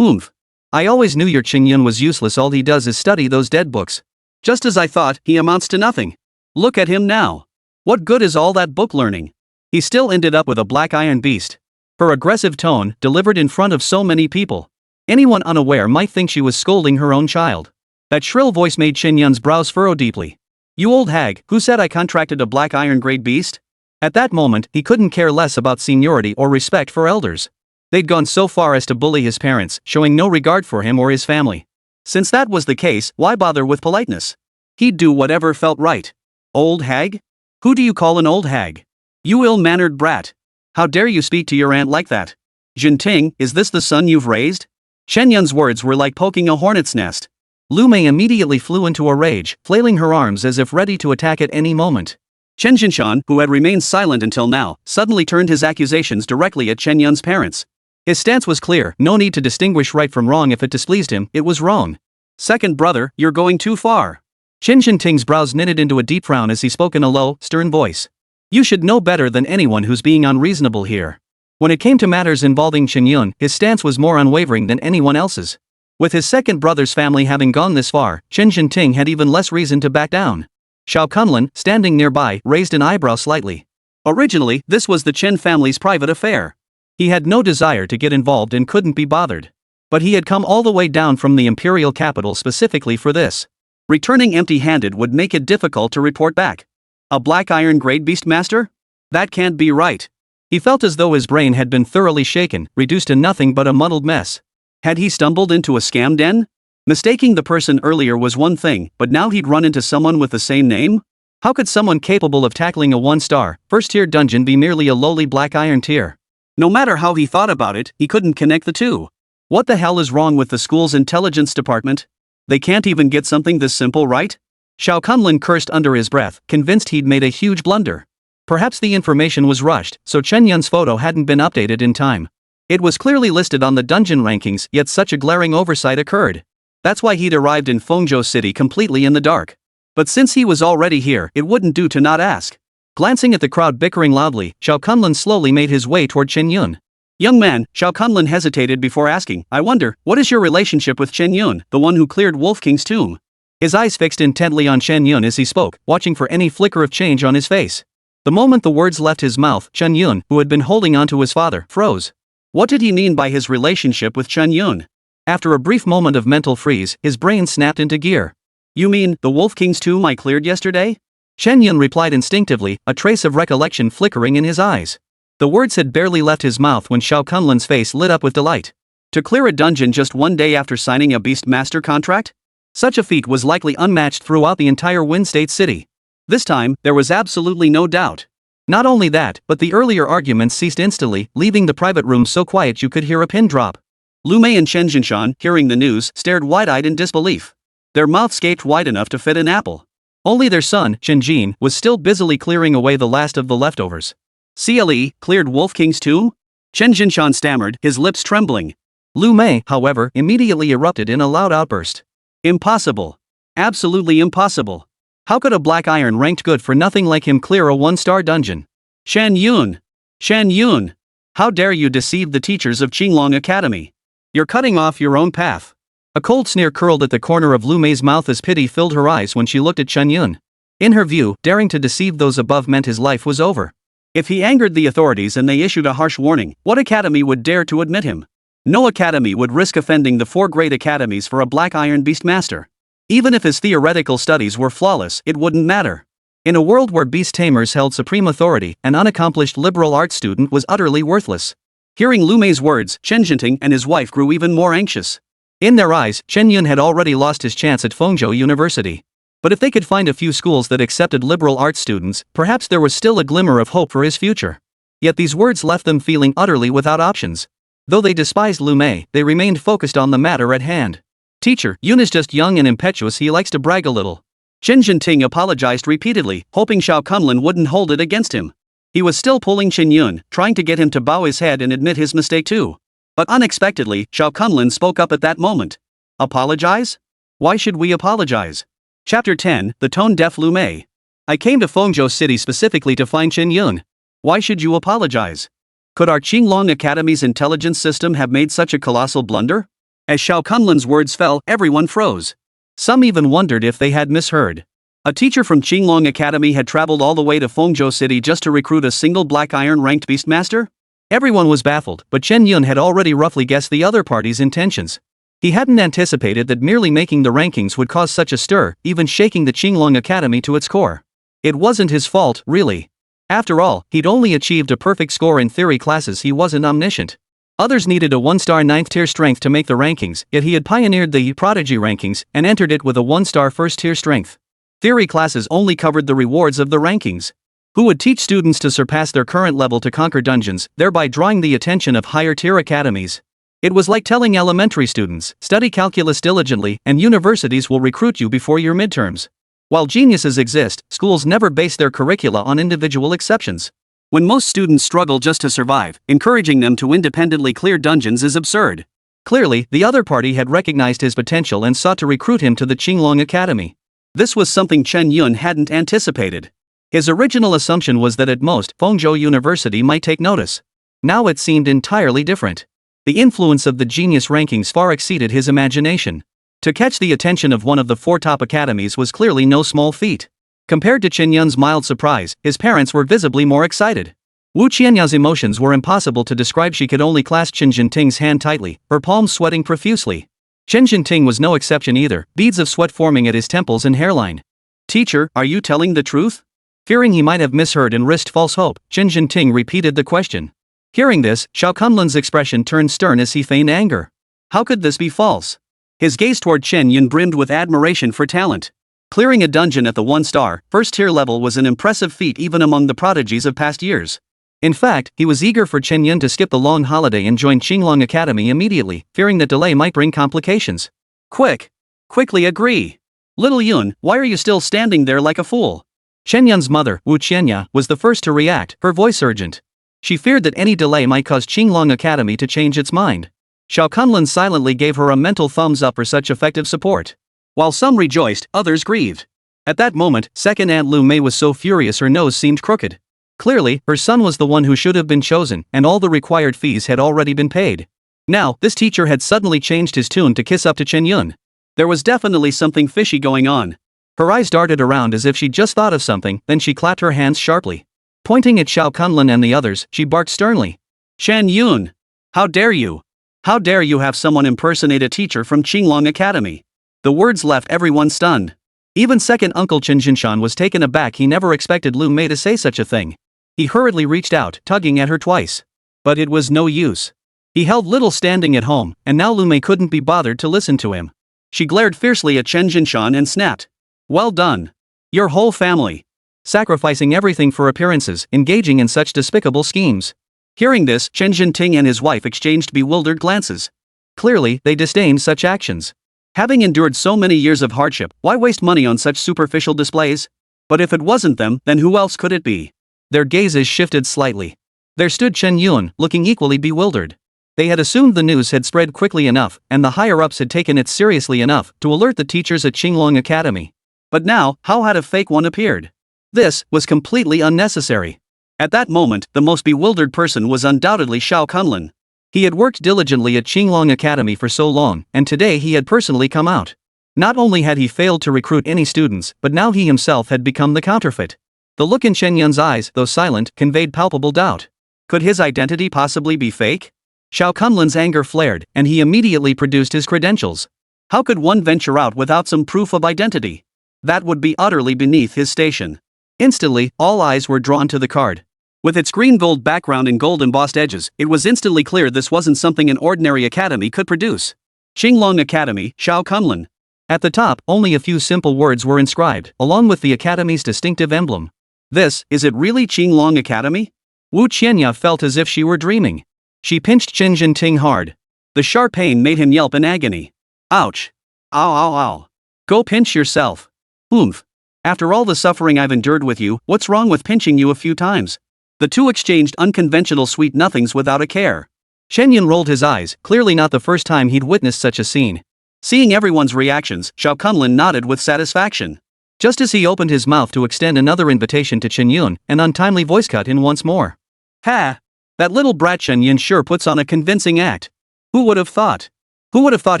Oomph. I always knew your Chen Yun was useless. All he does is study those dead books. Just as I thought, he amounts to nothing. Look at him now. What good is all that book learning? He still ended up with a black iron beast. Her aggressive tone, delivered in front of so many people. Anyone unaware might think she was scolding her own child. That shrill voice made Chen Yun's brows furrow deeply. You old hag, who said I contracted a black iron grade beast? At that moment, he couldn't care less about seniority or respect for elders. They'd gone so far as to bully his parents, showing no regard for him or his family. Since that was the case, why bother with politeness? He'd do whatever felt right. Old hag? Who do you call an old hag? You ill-mannered brat. How dare you speak to your aunt like that? Jinting, is this the son you've raised? Chen Yun's words were like poking a hornet's nest. Lu Mei immediately flew into a rage, flailing her arms as if ready to attack at any moment. Chen Jinshan, who had remained silent until now, suddenly turned his accusations directly at Chen Yun's parents. His stance was clear, no need to distinguish right from wrong. If it displeased him, it was wrong. Second brother, you're going too far. Chen Jinting's brows knitted into a deep frown as he spoke in a low, stern voice. You should know better than anyone who's being unreasonable here. When it came to matters involving Chen Yun, his stance was more unwavering than anyone else's. With his second brother's family having gone this far, Chen Jinting had even less reason to back down. Xiao Kunlun, standing nearby, raised an eyebrow slightly. Originally, this was the Chen family's private affair. He had no desire to get involved and couldn't be bothered. But he had come all the way down from the imperial capital specifically for this. Returning empty-handed would make it difficult to report back. A black iron grade beastmaster? That can't be right. He felt as though his brain had been thoroughly shaken, reduced to nothing but a muddled mess. Had he stumbled into a scam den? Mistaking the person earlier was one thing, but now he'd run into someone with the same name? How could someone capable of tackling a one-star, first-tier dungeon be merely a lowly black iron tier? No matter how he thought about it, he couldn't connect the two. What the hell is wrong with the school's intelligence department? They can't even get something this simple right? Xiao Kunlun cursed under his breath, convinced he'd made a huge blunder. Perhaps the information was rushed, so Chen Yun's photo hadn't been updated in time. It was clearly listed on the dungeon rankings, yet such a glaring oversight occurred. That's why he'd arrived in Fengzhou City completely in the dark. But since he was already here, it wouldn't do to not ask. Glancing at the crowd bickering loudly, Xiao Kunlun slowly made his way toward Chen Yun. Young man, Xiao Kunlun hesitated before asking, I wonder, what is your relationship with Chen Yun, the one who cleared Wolf King's tomb? His eyes fixed intently on Chen Yun as he spoke, watching for any flicker of change on his face. The moment the words left his mouth, Chen Yun, who had been holding on to his father, froze. What did he mean by his relationship with Chen Yun? After a brief moment of mental freeze, his brain snapped into gear. You mean, the Wolf King's tomb I cleared yesterday? Chen Yun replied instinctively, a trace of recollection flickering in his eyes. The words had barely left his mouth when Xiao Kunlun's face lit up with delight. To clear a dungeon just one day after signing a Beast Master contract? Such a feat was likely unmatched throughout the entire Wind State City. This time, there was absolutely no doubt. Not only that, but the earlier arguments ceased instantly, leaving the private room so quiet you could hear a pin drop. Lu Mei and Chen Jinshan, hearing the news, stared wide-eyed in disbelief. Their mouths gaped wide enough to fit an apple. Only their son, Chen Jin, was still busily clearing away the last of the leftovers. CLE, cleared Wolf King's tomb? Chen Jinshan stammered, his lips trembling. Lu Mei, however, immediately erupted in a loud outburst. Impossible. Absolutely impossible. How could a black iron ranked good for nothing like him clear a one-star dungeon? Chen Yun! Chen Yun! How dare you deceive the teachers of Qinglong Academy? You're cutting off your own path. A cold sneer curled at the corner of Lu Mei's mouth as pity filled her eyes when she looked at Chen Yun. In her view, daring to deceive those above meant his life was over. If he angered the authorities and they issued a harsh warning, what academy would dare to admit him? No academy would risk offending the 4 great academies for a black iron beastmaster. Even if his theoretical studies were flawless, it wouldn't matter. In a world where beast tamers held supreme authority, an unaccomplished liberal arts student was utterly worthless. Hearing Lu Mei's words, Chen Jinting and his wife grew even more anxious. In their eyes, Chen Yun had already lost his chance at Fengzhou University. But if they could find a few schools that accepted liberal arts students, perhaps there was still a glimmer of hope for his future. Yet these words left them feeling utterly without options. Though they despised Lu Mei, they remained focused on the matter at hand. Teacher, Yun is just young and impetuous, he likes to brag a little. Chen Jinting apologized repeatedly, hoping Xiao Kunlun wouldn't hold it against him. He was still pulling Chen Yun, trying to get him to bow his head and admit his mistake too. But unexpectedly, Xiao Kunlun spoke up at that moment. Apologize? Why should we apologize? Chapter 10, The Tone-Deaf Lu Mei. I came to Fengzhou City specifically to find Chen Yun. Why should you apologize? Could our Qinglong Academy's intelligence system have made such a colossal blunder? As Xiao Kunlun's words fell, everyone froze. Some even wondered if they had misheard. A teacher from Qinglong Academy had traveled all the way to Fengzhou City just to recruit a single black iron ranked beastmaster? Everyone was baffled, but Chen Yun had already roughly guessed the other party's intentions. He hadn't anticipated that merely making the rankings would cause such a stir, even shaking the Qinglong Academy to its core. It wasn't his fault, really. After all, he'd only achieved a perfect score in theory classes, he wasn't omniscient. Others needed a 1-star 9th-tier strength to make the rankings, yet he had pioneered the Prodigy rankings and entered it with a 1-star 1st-tier strength. Theory classes only covered the rewards of the rankings. who would teach students to surpass their current level to conquer dungeons, thereby drawing the attention of higher-tier academies. It was like telling elementary students, study calculus diligently, and universities will recruit you before your midterms. While geniuses exist, schools never base their curricula on individual exceptions. When most students struggle just to survive, encouraging them to independently clear dungeons is absurd. Clearly, the other party had recognized his potential and sought to recruit him to the Qinglong Academy. This was something Chen Yun hadn't anticipated. His original assumption was that at most, Fengzhou University might take notice. Now it seemed entirely different. The influence of the genius rankings far exceeded his imagination. To catch the attention of one of the 4 top academies was clearly no small feat. Compared to Chen Yun's mild surprise, his parents were visibly more excited. Wu Qianya's emotions were impossible to describe. She could only clasp Chen Jinting's hand tightly, her palms sweating profusely. Chen Jinting was no exception either, beads of sweat forming at his temples and hairline. "Teacher, are you telling the truth?" Fearing he might have misheard and risked false hope, Chen Jinting repeated the question. Hearing this, Xiao Kunlun's expression turned stern as he feigned anger. How could this be false? His gaze toward Chen Yun brimmed with admiration for talent. Clearing a dungeon at the 1-star, first-tier level was an impressive feat even among the prodigies of past years. In fact, he was eager for Chen Yun to skip the long holiday and join Qinglong Academy immediately, fearing that delay might bring complications. Quickly agree. Little Yun, why are you still standing there like a fool? Chen Yun's mother, Wu Qianya, was the first to react, her voice urgent. She feared that any delay might cause Qinglong Academy to change its mind. Xiao Kunlun silently gave her a mental thumbs up for such effective support. While some rejoiced, others grieved. At that moment, second Aunt Lu Mei was so furious her nose seemed crooked. Clearly, her son was the one who should have been chosen, and all the required fees had already been paid. Now, this teacher had suddenly changed his tune to kiss up to Chen Yun. There was definitely something fishy going on. Her eyes darted around as if she'd just thought of something, then she clapped her hands sharply. Pointing at Xiao Kunlun and the others, she barked sternly. "Chen Yun! How dare you? How dare you have someone impersonate a teacher from Qinglong Academy?" The words left everyone stunned. Even second Uncle Chen Jinshan was taken aback. He never expected Lu Mei to say such a thing. He hurriedly reached out, tugging at her twice. But it was no use. He held little standing at home, and now Lu Mei couldn't be bothered to listen to him. She glared fiercely at Chen Jinshan and snapped. "Well done. Your whole family. Sacrificing everything for appearances, engaging in such despicable schemes." Hearing this, Chen Jinting and his wife exchanged bewildered glances. Clearly, they disdained such actions. Having endured so many years of hardship, why waste money on such superficial displays? But if it wasn't them, then who else could it be? Their gazes shifted slightly. There stood Chen Yun, looking equally bewildered. They had assumed the news had spread quickly enough, and the higher-ups had taken it seriously enough to alert the teachers at Qinglong Academy. But now, how had a fake one appeared? This was completely unnecessary. At that moment, the most bewildered person was undoubtedly Xiao Kunlun. He had worked diligently at Qinglong Academy for so long, and today he had personally come out. Not only had he failed to recruit any students, but now he himself had become the counterfeit. The look in Chen Yun's eyes, though silent, conveyed palpable doubt. Could his identity possibly be fake? Xiao Kunlun's anger flared, and he immediately produced his credentials. How could one venture out without some proof of identity? That would be utterly beneath his station. Instantly, all eyes were drawn to the card. With its green-gold background and gold-embossed edges, it was instantly clear this wasn't something an ordinary academy could produce. Qinglong Academy, Xiao Kunlun. At the top, only a few simple words were inscribed, along with the academy's distinctive emblem. Is it really Qinglong Academy? Wu Qianya felt as if she were dreaming. She pinched Chen Jinting hard. The sharp pain made him yelp in agony. Ouch! Ow ow ow! Go pinch yourself. Oomph! After all the suffering I've endured with you, what's wrong with pinching you a few times? The two exchanged unconventional sweet nothings without a care. Chen Yun rolled his eyes, clearly not the first time he'd witnessed such a scene. Seeing everyone's reactions, Xiao Kunlun nodded with satisfaction. Just as he opened his mouth to extend another invitation to Chen Yun, an untimely voice cut in once more. Ha! That little brat Chen Yun sure puts on a convincing act. Who would have thought? Who would have thought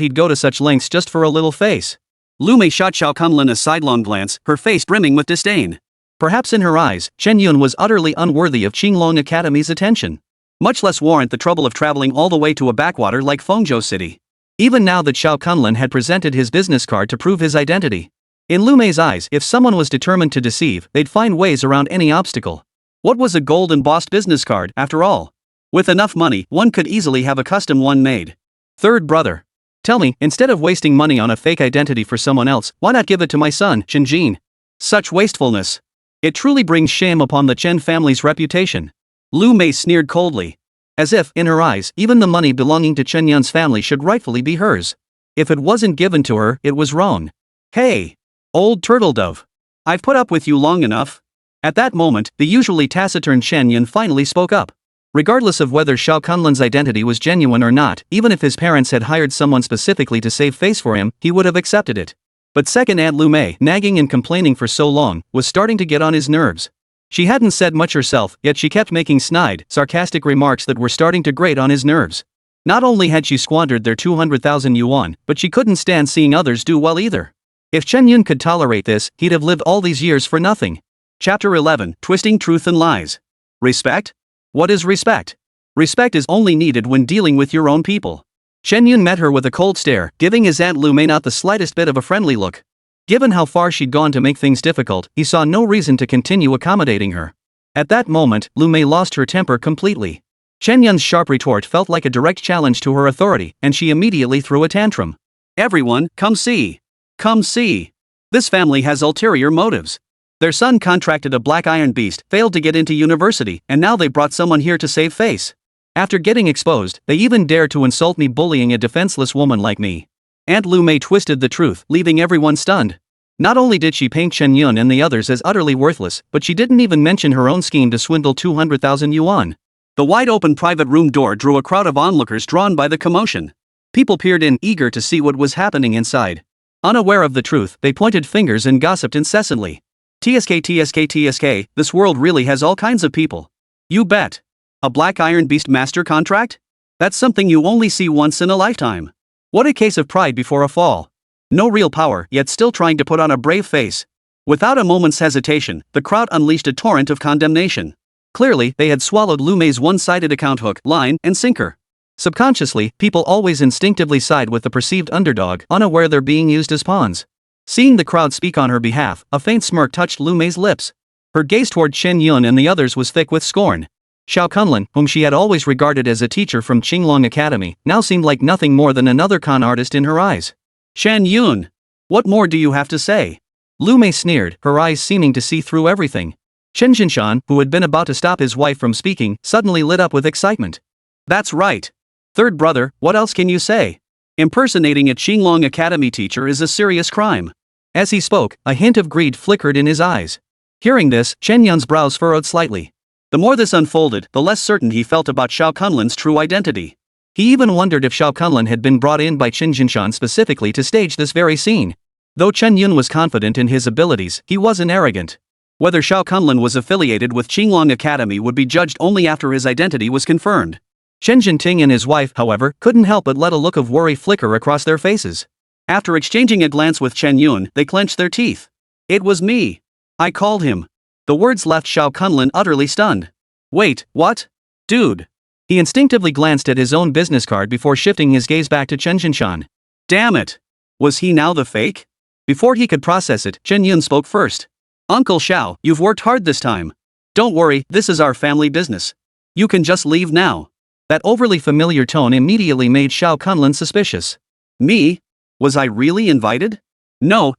he'd go to such lengths just for a little face? Lu Mei shot Xiao Kunlun a sidelong glance, her face brimming with disdain. Perhaps in her eyes, Chen Yun was utterly unworthy of Qinglong Academy's attention. Much less warrant the trouble of traveling all the way to a backwater like Fengzhou City. Even now that Xiao Kunlun had presented his business card to prove his identity. In Lu Mei's eyes, if someone was determined to deceive, they'd find ways around any obstacle. What was a gold-embossed business card, after all? With enough money, one could easily have a custom one made. Third brother. Tell me, instead of wasting money on a fake identity for someone else, why not give it to my son, Shinjin? Such wastefulness. It truly brings shame upon the Chen family's reputation. Lu Mei sneered coldly. As if, in her eyes, even the money belonging to Chen Yun's family should rightfully be hers. If it wasn't given to her, it was wrong. Hey! Old turtle dove. I've put up with you long enough. At that moment, the usually taciturn Chen Yun finally spoke up. Regardless of whether Xiao Kunlun's identity was genuine or not, even if his parents had hired someone specifically to save face for him, he would have accepted it. But second Aunt Lu Mei, nagging and complaining for so long, was starting to get on his nerves. She hadn't said much herself, yet she kept making snide, sarcastic remarks that were starting to grate on his nerves. Not only had she squandered their 200,000 yuan, but she couldn't stand seeing others do well either. If Chen Yun could tolerate this, he'd have lived all these years for nothing. Chapter 11, Twisting Truth and Lies. Respect? What is respect? Respect is only needed when dealing with your own people. Chen Yun met her with a cold stare, giving his Aunt Lu Mei not the slightest bit of a friendly look. Given how far she'd gone to make things difficult, he saw no reason to continue accommodating her. At that moment, Lu Mei lost her temper completely. Chen Yun's sharp retort felt like a direct challenge to her authority, and she immediately threw a tantrum. Everyone, come see. Come see. This family has ulterior motives. Their son contracted a black iron beast, failed to get into university, and now they brought someone here to save face. After getting exposed, they even dare to insult me, bullying a defenseless woman like me. Aunt Lu Mei twisted the truth, leaving everyone stunned. Not only did she paint Chen Yun and the others as utterly worthless, but she didn't even mention her own scheme to swindle 200,000 yuan. The wide-open private room door drew a crowd of onlookers drawn by the commotion. People peered in, eager to see what was happening inside. Unaware of the truth, they pointed fingers and gossiped incessantly. TSK, this world really has all kinds of people. You bet. A black iron beast master contract? That's something you only see once in a lifetime. What a case of pride before a fall. No real power, yet still trying to put on a brave face. Without a moment's hesitation, the crowd unleashed a torrent of condemnation. Clearly, they had swallowed Lu Mei's one-sided account hook, line, and sinker. Subconsciously, people always instinctively side with the perceived underdog, unaware they're being used as pawns. Seeing the crowd speak on her behalf, a faint smirk touched Lu Mei's lips. Her gaze toward Chen Yun and the others was thick with scorn. Xiao Kunlun, whom she had always regarded as a teacher from Qinglong Academy, now seemed like nothing more than another con artist in her eyes. Chen Yun! What more do you have to say? Lu Mei sneered, her eyes seeming to see through everything. Chen Jinshan, who had been about to stop his wife from speaking, suddenly lit up with excitement. That's right. Third brother, what else can you say? Impersonating a Qinglong Academy teacher is a serious crime. As he spoke, a hint of greed flickered in his eyes. Hearing this, Chen Yun's brows furrowed slightly. The more this unfolded, the less certain he felt about Xiao Kunlun's true identity. He even wondered if Xiao Kunlun had been brought in by Chen Jinshan specifically to stage this very scene. Though Chen Yun was confident in his abilities, he wasn't arrogant. Whether Xiao Kunlun was affiliated with Qinglong Academy would be judged only after his identity was confirmed. Chen Jinting and his wife, however, couldn't help but let a look of worry flicker across their faces. After exchanging a glance with Chen Yun, they clenched their teeth. It was me. I called him. The words left Xiao Kunlun utterly stunned. Wait, what? Dude. He instinctively glanced at his own business card before shifting his gaze back to Chen Jinshan. Damn it. Was he now the fake? Before he could process it, Chen Yun spoke first. Uncle Xiao, you've worked hard this time. Don't worry, this is our family business. You can just leave now. That overly familiar tone immediately made Xiao Kunlun suspicious. Me? Was I really invited? No.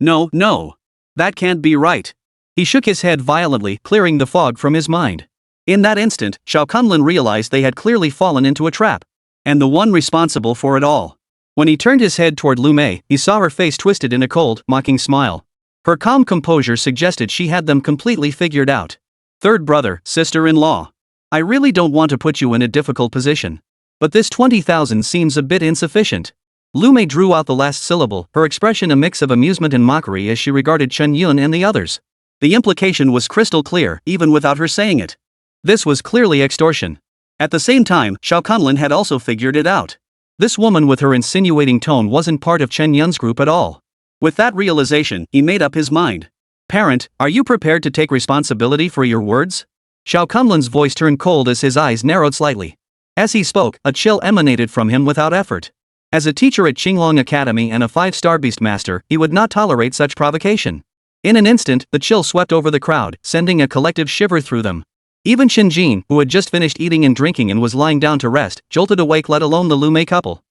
That can't be right. He shook his head violently, clearing the fog from his mind. In that instant, Xiao Kunlun realized they had clearly fallen into a trap. And the one responsible for it all. When he turned his head toward Lu Mei, he saw her face twisted in a cold, mocking smile. Her calm composure suggested she had them completely figured out. Third brother, sister-in-law. I really don't want to put you in a difficult position. But this 20,000 seems a bit insufficient. Lu Mei drew out the last syllable, her expression a mix of amusement and mockery as she regarded Chen Yun and the others. The implication was crystal clear, even without her saying it. This was clearly extortion. At the same time, Xiao Kunlun had also figured it out. This woman with her insinuating tone wasn't part of Chen Yun's group at all. With that realization, he made up his mind. Parent, are you prepared to take responsibility for your words? Xiao Kunlun's voice turned cold as his eyes narrowed slightly. As he spoke, a chill emanated from him without effort. As a teacher at Qinglong Academy and a 5-star beast master, he would not tolerate such provocation. In an instant, the chill swept over the crowd, sending a collective shiver through them. Even Shin Jin, who had just finished eating and drinking and was lying down to rest, jolted awake, let alone the Lu Mei couple.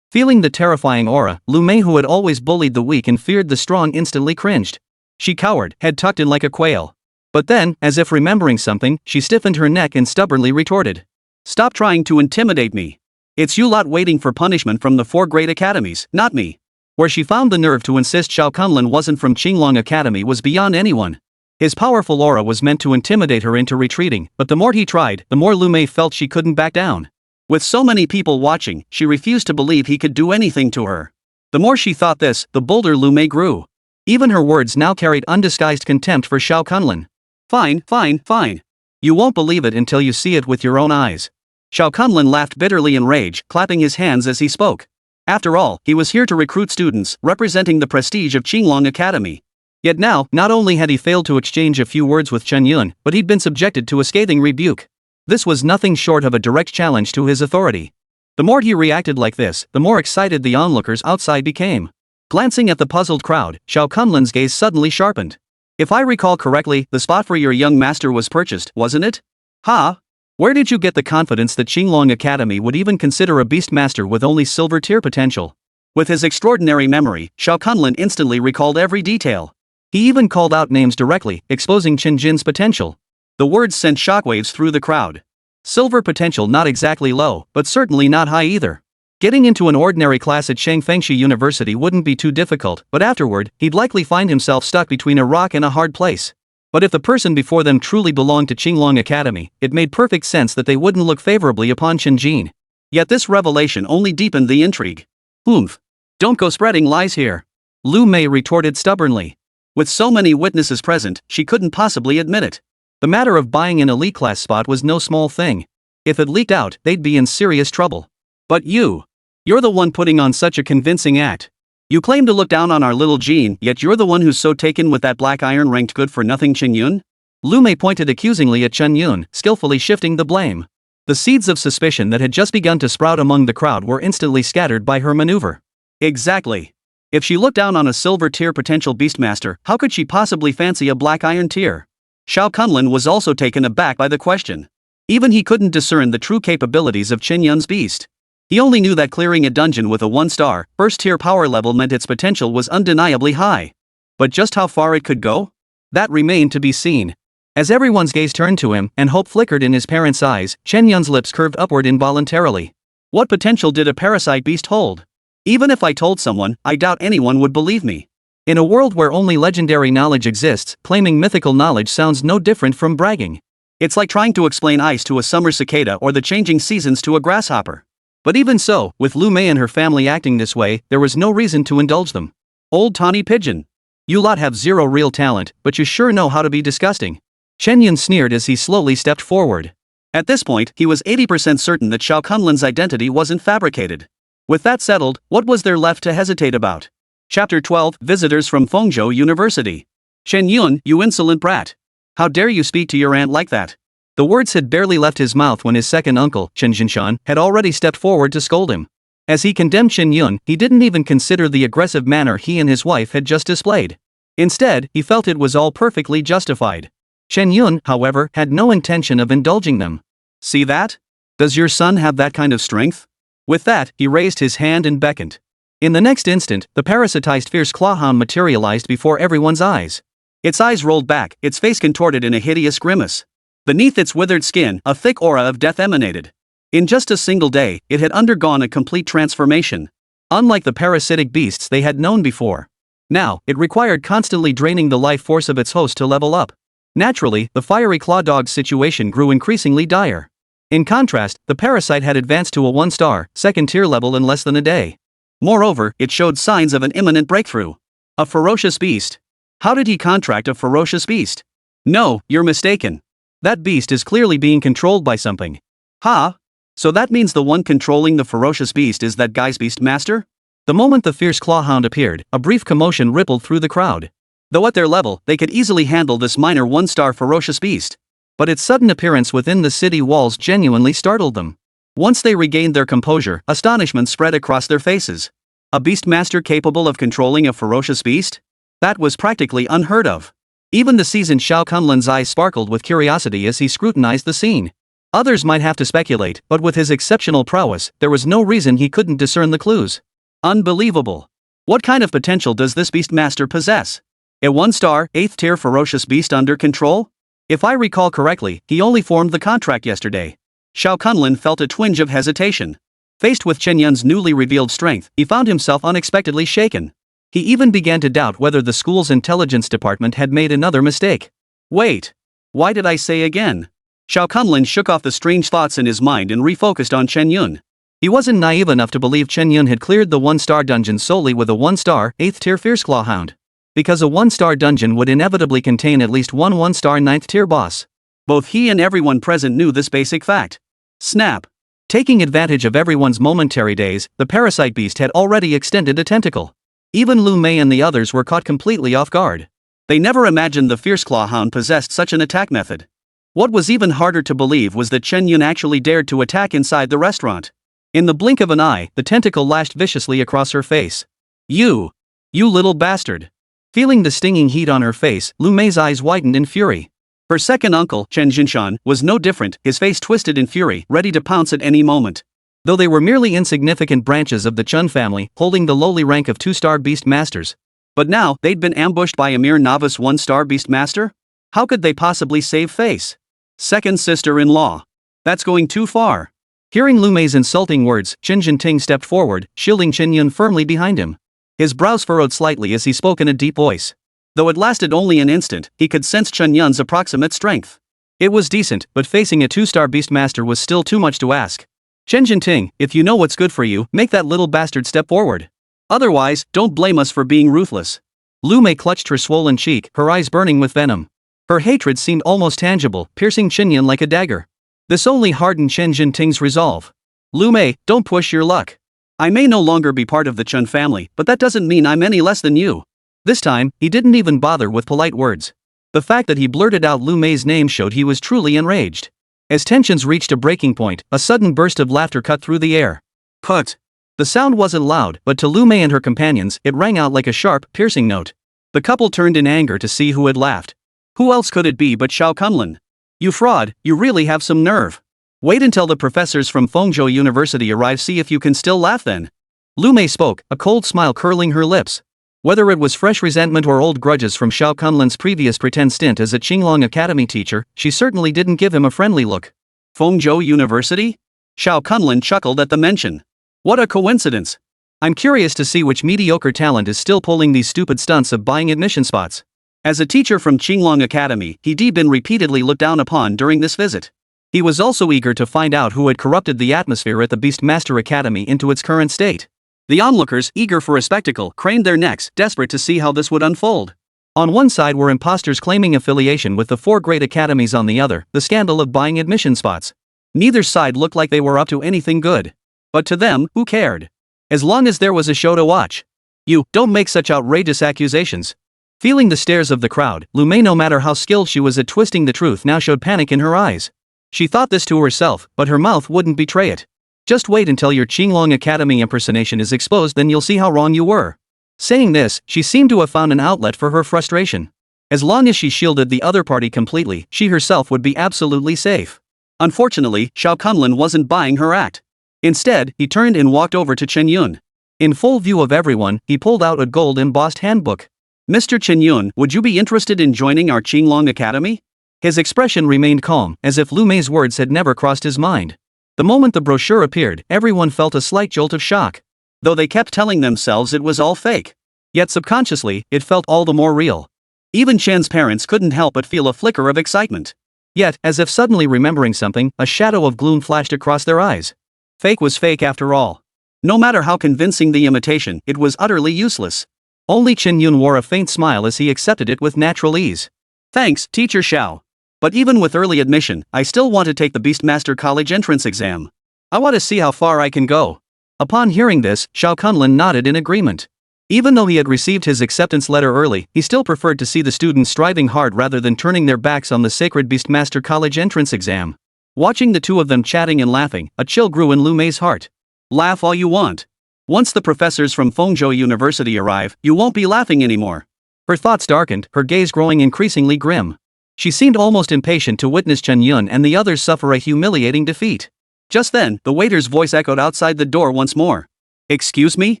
Feeling the terrifying aura, Lu Mei, who had always bullied the weak and feared the strong, instantly cringed. She cowered, head tucked in like a quail. But then, as if remembering something, she stiffened her neck and stubbornly retorted. Stop trying to intimidate me. It's you lot waiting for punishment from the 4 great academies, not me. Where she found the nerve to insist Xiao Kunlun wasn't from Qinglong Academy was beyond anyone. His powerful aura was meant to intimidate her into retreating, but the more he tried, the more Lu Mei felt she couldn't back down. With so many people watching, she refused to believe he could do anything to her. The more she thought this, the bolder Lu Mei grew. Even her words now carried undisguised contempt for Xiao Kunlun. Fine, fine, fine. You won't believe it until you see it with your own eyes. Xiao Kunlun laughed bitterly in rage, clapping his hands as he spoke. After all, he was here to recruit students, representing the prestige of Qinglong Academy. Yet now, not only had he failed to exchange a few words with Chen Yun, but he'd been subjected to a scathing rebuke. This was nothing short of a direct challenge to his authority. The more he reacted like this, the more excited the onlookers outside became. Glancing at the puzzled crowd, Xiao Kunlun's gaze suddenly sharpened. If I recall correctly, the spot for your young master was purchased, wasn't it? Ha! Where did you get the confidence that Qinglong Academy would even consider a beast master with only silver tier potential? With his extraordinary memory, Xiao Kunlun instantly recalled every detail. He even called out names directly, exposing Chen Jin's potential. The words sent shockwaves through the crowd. Silver potential not exactly low, but certainly not high either. Getting into an ordinary class at Shangfengshi University wouldn't be too difficult, but afterward, he'd likely find himself stuck between a rock and a hard place. But if the person before them truly belonged to Qinglong Academy, it made perfect sense that they wouldn't look favorably upon Chen Jin. Yet this revelation only deepened the intrigue. Oomph. Don't go spreading lies here. Lu Mei retorted stubbornly. With so many witnesses present, she couldn't possibly admit it. The matter of buying an elite class spot was no small thing. If it leaked out, they'd be in serious trouble. But you're the one putting on such a convincing act. You claim to look down on our little Jean, yet you're the one who's so taken with that black iron ranked good-for-nothing Chen Yun? Lu Mei pointed accusingly at Chen Yun, skillfully shifting the blame. The seeds of suspicion that had just begun to sprout among the crowd were instantly scattered by her maneuver. Exactly. If she looked down on a silver tier potential beastmaster, how could she possibly fancy a black iron tier? Xiao Kunlun was also taken aback by the question. Even he couldn't discern the true capabilities of Chen Yun's beast. He only knew that clearing a dungeon with a 1-star, first-tier power level meant its potential was undeniably high. But just how far it could go? That remained to be seen. As everyone's gaze turned to him, and hope flickered in his parents' eyes, Chen Yun's lips curved upward involuntarily. What potential did a parasite beast hold? Even if I told someone, I doubt anyone would believe me. In a world where only legendary knowledge exists, claiming mythical knowledge sounds no different from bragging. It's like trying to explain ice to a summer cicada or the changing seasons to a grasshopper. But even so, with Lu Mei and her family acting this way, there was no reason to indulge them. Old tawny pigeon. You lot have zero real talent, but you sure know how to be disgusting. Chen Yun sneered as he slowly stepped forward. At this point, he was 80% certain that Xiao Kunlun's identity wasn't fabricated. With that settled, what was there left to hesitate about? Chapter 12, Visitors from Fengzhou University. Chen Yun, you insolent brat. How dare you speak to your aunt like that? The words had barely left his mouth when his second uncle, Chen Jinshan, had already stepped forward to scold him. As he condemned Chen Yun, he didn't even consider the aggressive manner he and his wife had just displayed. Instead, he felt it was all perfectly justified. Chen Yun, however, had no intention of indulging them. See that? Does your son have that kind of strength? With that, he raised his hand and beckoned. In the next instant, the parasitized fierce clawhound materialized before everyone's eyes. Its eyes rolled back, its face contorted in a hideous grimace. Beneath its withered skin, a thick aura of death emanated. In just a single day, it had undergone a complete transformation. Unlike the parasitic beasts they had known before. Now, it required constantly draining the life force of its host to level up. Naturally, the fiery claw dog's situation grew increasingly dire. In contrast, the parasite had advanced to a 1-star, second-tier level in less than a day. Moreover, it showed signs of an imminent breakthrough. A ferocious beast. How did he contract a ferocious beast? No, you're mistaken. That beast is clearly being controlled by something. Ha! So that means the one controlling the ferocious beast is that guy's beast master? The moment the fierce clawhound appeared, a brief commotion rippled through the crowd. Though at their level, they could easily handle this minor 1-star ferocious beast. But its sudden appearance within the city walls genuinely startled them. Once they regained their composure, astonishment spread across their faces. A beastmaster capable of controlling a ferocious beast? That was practically unheard of. Even the seasoned Xiao Kunlun's eyes sparkled with curiosity as he scrutinized the scene. Others might have to speculate, but with his exceptional prowess, there was no reason he couldn't discern the clues. Unbelievable. What kind of potential does this beastmaster possess? A 1-star, 8th tier ferocious beast under control? If I recall correctly, he only formed the contract yesterday. Xiao Kunlun felt a twinge of hesitation. Faced with Chen Yun's newly revealed strength, he found himself unexpectedly shaken. He even began to doubt whether the school's intelligence department had made another mistake. Wait. Why did I say again? Xiao Kunlun shook off the strange thoughts in his mind and refocused on Chen Yun. He wasn't naive enough to believe Chen Yun had cleared the 1-star dungeon solely with a 1-star, 8th tier Fierceclaw Hound. Because a 1-star dungeon would inevitably contain at least one 1-star 9th tier boss. Both he and everyone present knew this basic fact. Snap. Taking advantage of everyone's momentary daze, the parasite beast had already extended a tentacle. Even Lu Mei and the others were caught completely off guard. They never imagined the Fierceclaw Hound possessed such an attack method. What was even harder to believe was that Chen Yun actually dared to attack inside the restaurant. In the blink of an eye, the tentacle lashed viciously across her face. You little bastard. Feeling the stinging heat on her face, Lu Mei's eyes widened in fury. Her second uncle, Chen Jinshan, was no different, his face twisted in fury, ready to pounce at any moment. Though they were merely insignificant branches of the Chun family, holding the lowly rank of 2-star beast masters. But now, they'd been ambushed by a mere novice 1-star beast master? How could they possibly save face? Second sister-in-law. That's going too far. Hearing Lu Mei's insulting words, Qin Jinting stepped forward, shielding Chen Yun firmly behind him. His brows furrowed slightly as he spoke in a deep voice. Though it lasted only an instant, he could sense Chen Yun's approximate strength. It was decent, but facing a 2-star beastmaster was still too much to ask. Chen Jinting, if you know what's good for you, make that little bastard step forward. Otherwise, don't blame us for being ruthless. Lu Mei clutched her swollen cheek, her eyes burning with venom. Her hatred seemed almost tangible, piercing Chen Yun like a dagger. This only hardened Chen Jinting's resolve. Lu Mei, don't push your luck. I may no longer be part of the Chun family, but that doesn't mean I'm any less than you. This time, he didn't even bother with polite words. The fact that he blurted out Lu Mei's name showed he was truly enraged. As tensions reached a breaking point, a sudden burst of laughter cut through the air. Put. The sound wasn't loud, but to Lu Mei and her companions, it rang out like a sharp, piercing note. The couple turned in anger to see who had laughed. Who else could it be but Xiao Kunlun? You fraud, you really have some nerve. Wait until the professors from Fengzhou University arrive, see if you can still laugh then. Lu Mei spoke, a cold smile curling her lips. Whether it was fresh resentment or old grudges from Xiao Kunlun's previous pretend stint as a Qinglong Academy teacher, she certainly didn't give him a friendly look. Fengzhou University? Xiao Kunlun chuckled at the mention. What a coincidence. I'm curious to see which mediocre talent is still pulling these stupid stunts of buying admission spots. As a teacher from Qinglong Academy, he'd been repeatedly looked down upon during this visit. He was also eager to find out who had corrupted the atmosphere at the Beastmaster Academy into its current state. The onlookers, eager for a spectacle, craned their necks, desperate to see how this would unfold. On one side were imposters claiming affiliation with the 4 great academies, on the other, the scandal of buying admission spots. Neither side looked like they were up to anything good. But to them, who cared? As long as there was a show to watch. You, don't make such outrageous accusations. Feeling the stares of the crowd, Lu Mei, no matter how skilled she was at twisting the truth, now showed panic in her eyes. She thought this to herself, but her mouth wouldn't betray it. Just wait until your Qinglong Academy impersonation is exposed, then you'll see how wrong you were. Saying this, she seemed to have found an outlet for her frustration. As long as she shielded the other party completely, she herself would be absolutely safe. Unfortunately, Xiao Kunlun wasn't buying her act. Instead, he turned and walked over to Chen Yun. In full view of everyone, he pulled out a gold-embossed handbook. Mr. Chen Yun, would you be interested in joining our Qinglong Academy? His expression remained calm, as if Lu Mei's words had never crossed his mind. The moment the brochure appeared, everyone felt a slight jolt of shock. Though they kept telling themselves it was all fake. Yet subconsciously, it felt all the more real. Even Chen's parents couldn't help but feel a flicker of excitement. Yet, as if suddenly remembering something, a shadow of gloom flashed across their eyes. Fake was fake after all. No matter how convincing the imitation, it was utterly useless. Only Chen Yun wore a faint smile as he accepted it with natural ease. Thanks, Teacher Xiao. But even with early admission, I still want to take the Beastmaster College entrance exam. I want to see how far I can go. Upon hearing this, Xiao Kunlun nodded in agreement. Even though he had received his acceptance letter early, he still preferred to see the students striving hard rather than turning their backs on the sacred Beastmaster College entrance exam. Watching the two of them chatting and laughing, a chill grew in Lu Mei's heart. Laugh all you want. Once the professors from Fengzhou University arrive, you won't be laughing anymore. Her thoughts darkened, her gaze growing increasingly grim. She seemed almost impatient to witness Chen Yun and the others suffer a humiliating defeat. Just then, the waiter's voice echoed outside the door once more. Excuse me?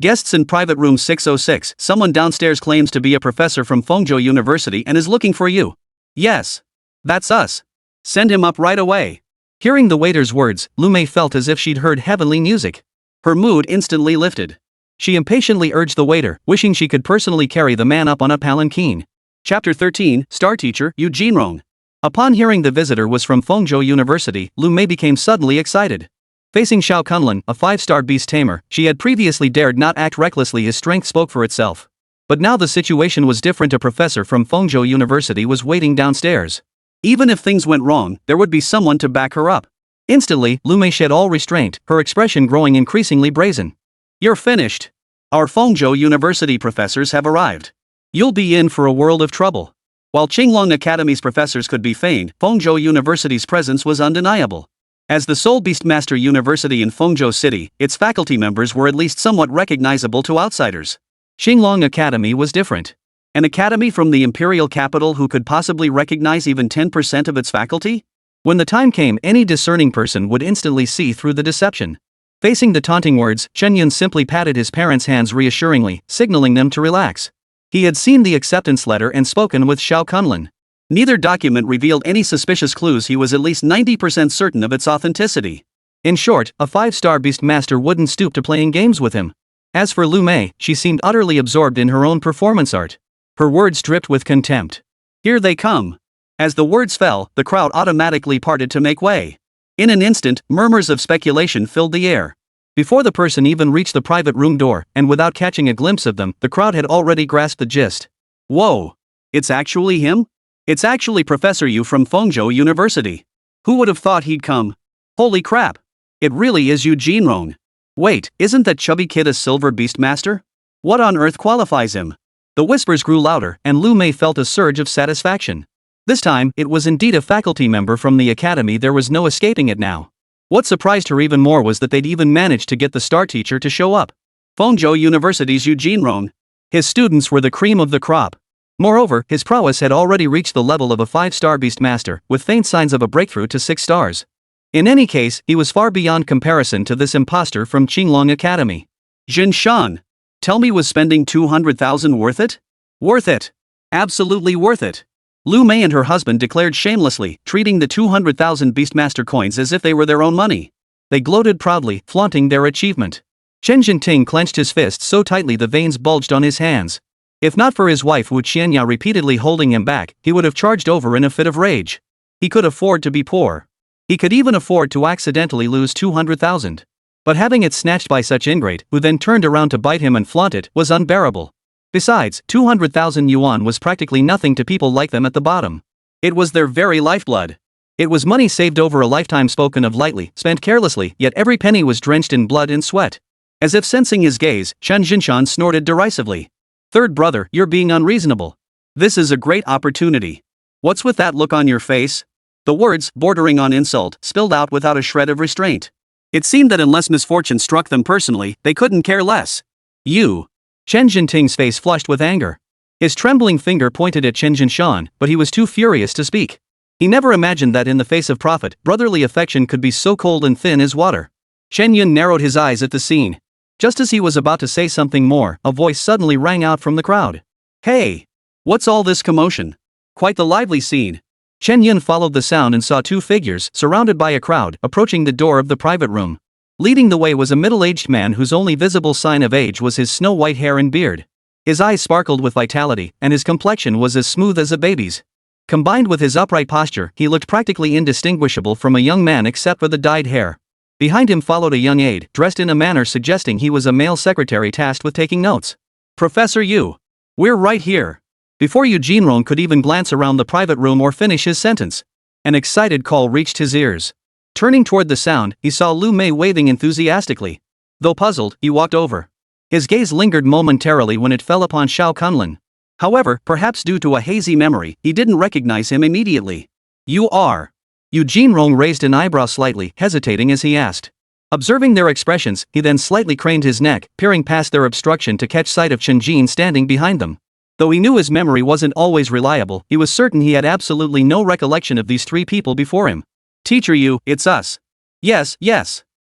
Guests in private room 606. Someone downstairs claims to be a professor from Fengzhou University and is looking for you. Yes. That's us. Send him up right away. Hearing the waiter's words, Lu Mei felt as if she'd heard heavenly music. Her mood instantly lifted. She impatiently urged the waiter, wishing she could personally carry the man up on a palanquin. Chapter 13, Star Teacher, Yu Jinrong. Upon hearing the visitor was from Fengzhou University, Lu Mei became suddenly excited. Facing Xiao Kunlun, a 5-star beast tamer, she had previously dared not act recklessly. His strength spoke for itself. But now the situation was different. A professor from Fengzhou University was waiting downstairs. Even if things went wrong, there would be someone to back her up. Instantly, Lu Mei shed all restraint, her expression growing increasingly brazen. You're finished. Our Fengzhou University professors have arrived. You'll be in for a world of trouble. While Qinglong Academy's professors could be feigned, Fengzhou University's presence was undeniable. As the sole Beastmaster University in Fengzhou City, its faculty members were at least somewhat recognizable to outsiders. Qinglong Academy was different. An academy from the imperial capital who could possibly recognize even 10% of its faculty? When the time came, any discerning person would instantly see through the deception. Facing the taunting words, Chen Yun simply patted his parents' hands reassuringly, signaling them to relax. He had seen the acceptance letter and spoken with Xiao Kunlun. Neither document revealed any suspicious clues. He was at least 90% certain of its authenticity. In short, a 5-star beast master wouldn't stoop to playing games with him. As for Lu Mei, she seemed utterly absorbed in her own performance art. Her words dripped with contempt. Here they come. As the words fell, the crowd automatically parted to make way. In an instant, murmurs of speculation filled the air. Before the person even reached the private room door, and without catching a glimpse of them, the crowd had already grasped the gist. Whoa! It's actually him? It's actually Professor Yu from Fengzhou University. Who would have thought he'd come? Holy crap! It really is Yu Jinrong. Wait, isn't that chubby kid a silver beast master? What on earth qualifies him? The whispers grew louder, and Lu Mei felt a surge of satisfaction. This time, it was indeed a faculty member from the academy. There was no escaping it now. What surprised her even more was that they'd even managed to get the star teacher to show up. Fengzhou University's Yu Jinrong. His students were the cream of the crop. Moreover, his prowess had already reached the level of a 5-star beast master, with faint signs of a breakthrough to 6 stars. In any case, he was far beyond comparison to this imposter from Qinglong Academy. Jin Shan. Tell me, was spending 200,000 worth it? Worth it. Absolutely worth it. Lu Mei and her husband declared shamelessly, treating the 200,000 Beastmaster coins as if they were their own money. They gloated proudly, flaunting their achievement. Chen Jinting clenched his fists so tightly the veins bulged on his hands. If not for his wife Wu Qianya repeatedly holding him back, he would have charged over in a fit of rage. He could afford to be poor. He could even afford to accidentally lose 200,000. But having it snatched by such ingrate, who then turned around to bite him and flaunt it, was unbearable. Besides, 200,000 yuan was practically nothing to people like them at the bottom. It was their very lifeblood. It was money saved over a lifetime, spoken of lightly, spent carelessly, yet every penny was drenched in blood and sweat. As if sensing his gaze, Chen Jinshan snorted derisively. Third brother, you're being unreasonable. This is a great opportunity. What's with that look on your face? The words, bordering on insult, spilled out without a shred of restraint. It seemed that unless misfortune struck them personally, they couldn't care less. You. Chen Jinting's face flushed with anger. His trembling finger pointed at Chen Jinshan, but he was too furious to speak. He never imagined that in the face of profit, brotherly affection could be so cold and thin as water. Chen Yun narrowed his eyes at the scene. Just as he was about to say something more, a voice suddenly rang out from the crowd. Hey! What's all this commotion? Quite the lively scene. Chen Yun followed the sound and saw 2 figures, surrounded by a crowd, approaching the door of the private room. Leading the way was a middle-aged man whose only visible sign of age was his snow-white hair and beard. His eyes sparkled with vitality, and his complexion was as smooth as a baby's. Combined with his upright posture, he looked practically indistinguishable from a young man except for the dyed hair. Behind him followed a young aide, dressed in a manner suggesting he was a male secretary tasked with taking notes. Professor Yu. We're right here. Before Yu Jinrong could even glance around the private room or finish his sentence, an excited call reached his ears. Turning toward the sound, he saw Lu Mei waving enthusiastically. Though puzzled, he walked over. His gaze lingered momentarily when it fell upon Xiao Kunlun. However, perhaps due to a hazy memory, he didn't recognize him immediately. You are. Yu Jinrong raised an eyebrow slightly, hesitating as he asked. Observing their expressions, he then slightly craned his neck, peering past their obstruction to catch sight of Chen Jin standing behind them. Though he knew his memory wasn't always reliable, he was certain he had absolutely no recollection of these 3 people before him. Teacher Yu, it's us. Yes.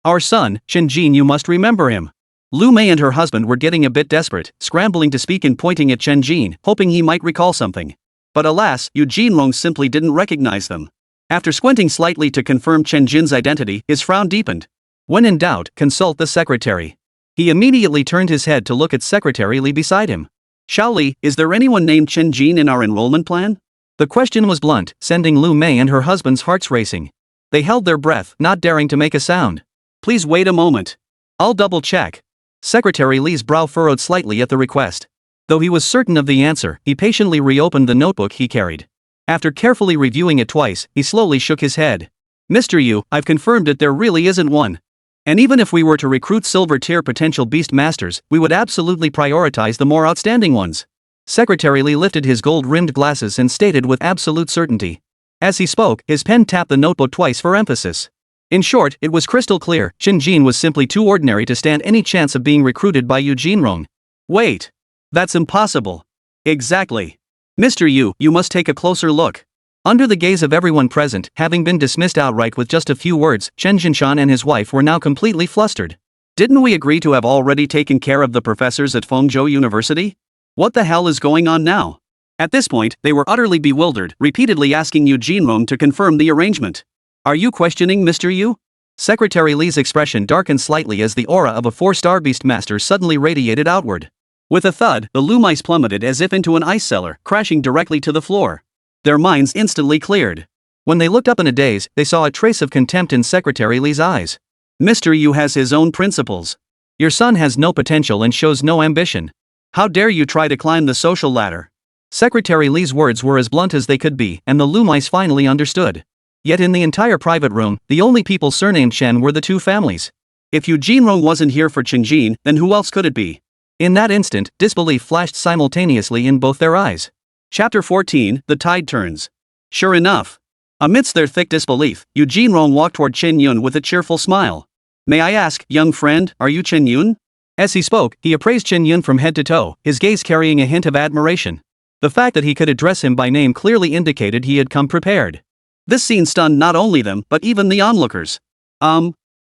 Our son, Chen Jin, you must remember him. Lu Mei and her husband were getting a bit desperate, scrambling to speak and pointing at Chen Jin, hoping he might recall something. But alas, Yu Jinrong simply didn't recognize them. After squinting slightly to confirm Chen Jin's identity, his frown deepened. When in doubt, consult the secretary. He immediately turned his head to look at Secretary Li beside him. Xiao Li, is there anyone named Chen Jin in our enrollment plan? The question was blunt, sending Lu Mei and her husband's hearts racing. They held their breath, not daring to make a sound. Please wait a moment. I'll double check. Secretary Li's brow furrowed slightly at the request. Though he was certain of the answer, he patiently reopened the notebook he carried. After carefully reviewing it twice, he slowly shook his head. Mr. Yu, I've confirmed it, there really isn't one. And even if we were to recruit silver-tier potential beast masters, we would absolutely prioritize the more outstanding ones. Secretary Li lifted his gold-rimmed glasses and stated with absolute certainty. As he spoke, his pen tapped the notebook twice for emphasis. In short, it was crystal clear, Chen Jin was simply too ordinary to stand any chance of being recruited by Yu Jinrong. Wait. That's impossible. Exactly. Mr. Yu, you must take a closer look. Under the gaze of everyone present, having been dismissed outright with just a few words, Chen Jinshan and his wife were now completely flustered. Didn't we agree to have already taken care of the professors at Fengzhou University? What the hell is going on now? At this point, they were utterly bewildered, repeatedly asking Yu Jinrong to confirm the arrangement. Are you questioning Mr. Yu? Secretary Li's expression darkened slightly as the aura of a 4-star beastmaster suddenly radiated outward. With a thud, the Lumice plummeted as if into an ice cellar, crashing directly to the floor. Their minds instantly cleared. When they looked up in a daze, they saw a trace of contempt in Secretary Li's eyes. Mr. Yu has his own principles. Your son has no potential and shows no ambition. How dare you try to climb the social ladder? Secretary Li's words were as blunt as they could be, and the Lumice finally understood. Yet in the entire private room, the only people surnamed Chen were the two families. If Yu Jinrong wasn't here for Chen Jin, then who else could it be? In that instant, disbelief flashed simultaneously in both their eyes. Chapter 14, The Tide Turns. Sure enough. Amidst their thick disbelief, Yu Jinrong walked toward Chen Yun with a cheerful smile. May I ask, young friend, are you Chen Yun? As he spoke, he appraised Chen Yun from head to toe, his gaze carrying a hint of admiration. The fact that he could address him by name clearly indicated he had come prepared. This scene stunned not only them, but even the onlookers.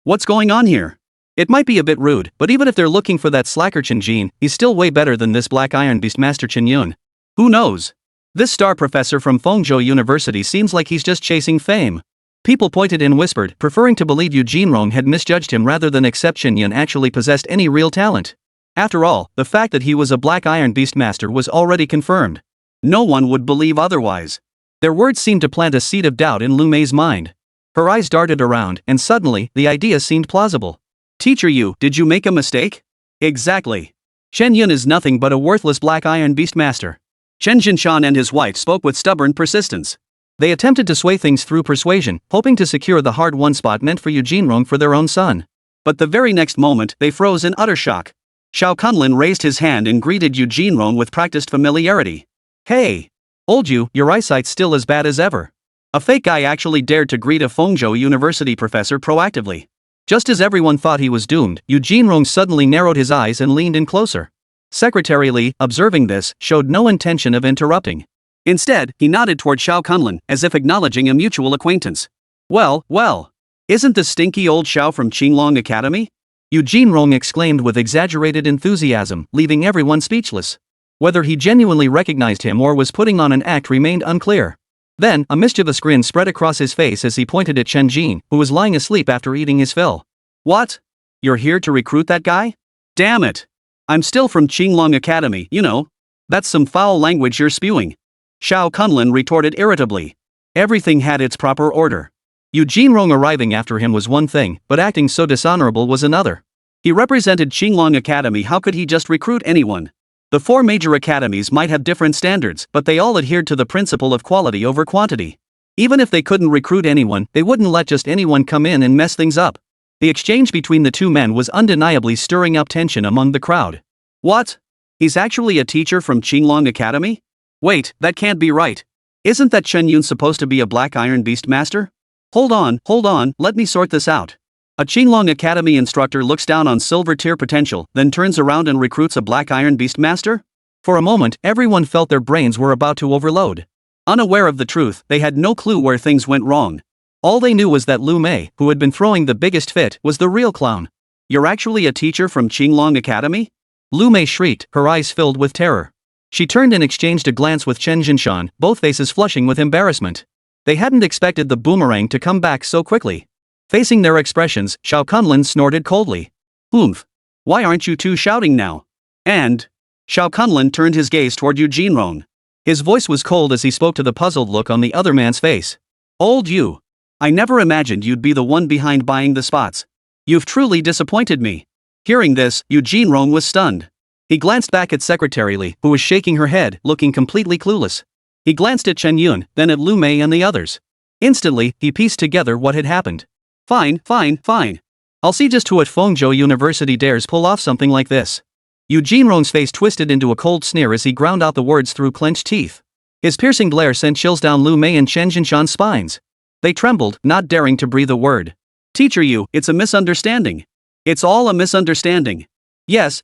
What's going on here? It might be a bit rude, but even if they're looking for that slacker Chen Jin, he's still way better than this black iron beastmaster Chen Yun. Who knows? This star professor from Fengzhou University seems like he's just chasing fame. People pointed and whispered, preferring to believe Yu Jinrong had misjudged him rather than accept Chen Yun actually possessed any real talent. After all, the fact that he was a black iron beastmaster was already confirmed. No one would believe otherwise. Their words seemed to plant a seed of doubt in Lu Mei's mind. Her eyes darted around, and suddenly, the idea seemed plausible. Teacher Yu, did you make a mistake? Exactly. Chen Yun is nothing but a worthless black iron beastmaster. Chen Jinshan and his wife spoke with stubborn persistence. They attempted to sway things through persuasion, hoping to secure the hard-won spot meant for Yu Jinrong for their own son. But the very next moment, they froze in utter shock. Xiao Kunlin raised his hand and greeted Yu Jinrong with practiced familiarity. Hey! Old Yu, your eyesight's still as bad as ever. A fake guy actually dared to greet a Fengzhou University professor proactively. Just as everyone thought he was doomed, Yu Jinrong suddenly narrowed his eyes and leaned in closer. Secretary Li, observing this, showed no intention of interrupting. Instead, he nodded toward Xiao Kunlin, as if acknowledging a mutual acquaintance. Well, isn't the stinky old Xiao from Qinglong Academy? Yu Jinrong exclaimed with exaggerated enthusiasm, leaving everyone speechless. Whether he genuinely recognized him or was putting on an act remained unclear. Then, a mischievous grin spread across his face as he pointed at Chen Jin, who was lying asleep after eating his fill. What? You're here to recruit that guy? Damn it! I'm still from Qinglong Academy, you know. That's some foul language you're spewing. Xiao Kunlin retorted irritably. Everything had its proper order. Yu Jinrong arriving after him was one thing, but acting so dishonorable was another. He represented Qinglong Academy, how could he just recruit anyone? The 4 major academies might have different standards, but they all adhered to the principle of quality over quantity. Even if they couldn't recruit anyone, they wouldn't let just anyone come in and mess things up. The exchange between the two men was undeniably stirring up tension among the crowd. What? He's actually a teacher from Qinglong Academy? Wait, that can't be right. Isn't that Chen Yun supposed to be a black iron beast master? Hold on, let me sort this out. A Qinglong Academy instructor looks down on silver tier potential, then turns around and recruits a black iron beast master? For a moment, everyone felt their brains were about to overload. Unaware of the truth, they had no clue where things went wrong. All they knew was that Lu Mei, who had been throwing the biggest fit, was the real clown. You're actually a teacher from Qinglong Academy? Lu Mei shrieked, her eyes filled with terror. She turned and exchanged a glance with Chen Yun, both faces flushing with embarrassment. They hadn't expected the boomerang to come back so quickly. Facing their expressions, Xiao Kunlun snorted coldly. Oomph. Why aren't you two shouting now? And? Xiao Kunlun turned his gaze toward Yu Jinrong. His voice was cold as he spoke to the puzzled look on the other man's face. Old you. I never imagined you'd be the one behind buying the spots. You've truly disappointed me. Hearing this, Yu Jinrong was stunned. He glanced back at Secretary Li, who was shaking her head, looking completely clueless. He glanced at Chen Yun, then at Lu Mei and the others. Instantly, he pieced together what had happened. Fine. I'll see just who at Fengzhou University dares pull off something like this. Yu Jinrong's face twisted into a cold sneer as he ground out the words through clenched teeth. His piercing glare sent chills down Lu Mei and Chen Jinshan's spines. They trembled, not daring to breathe a word. Teacher Yu, it's a misunderstanding. It's all a misunderstanding. Yes.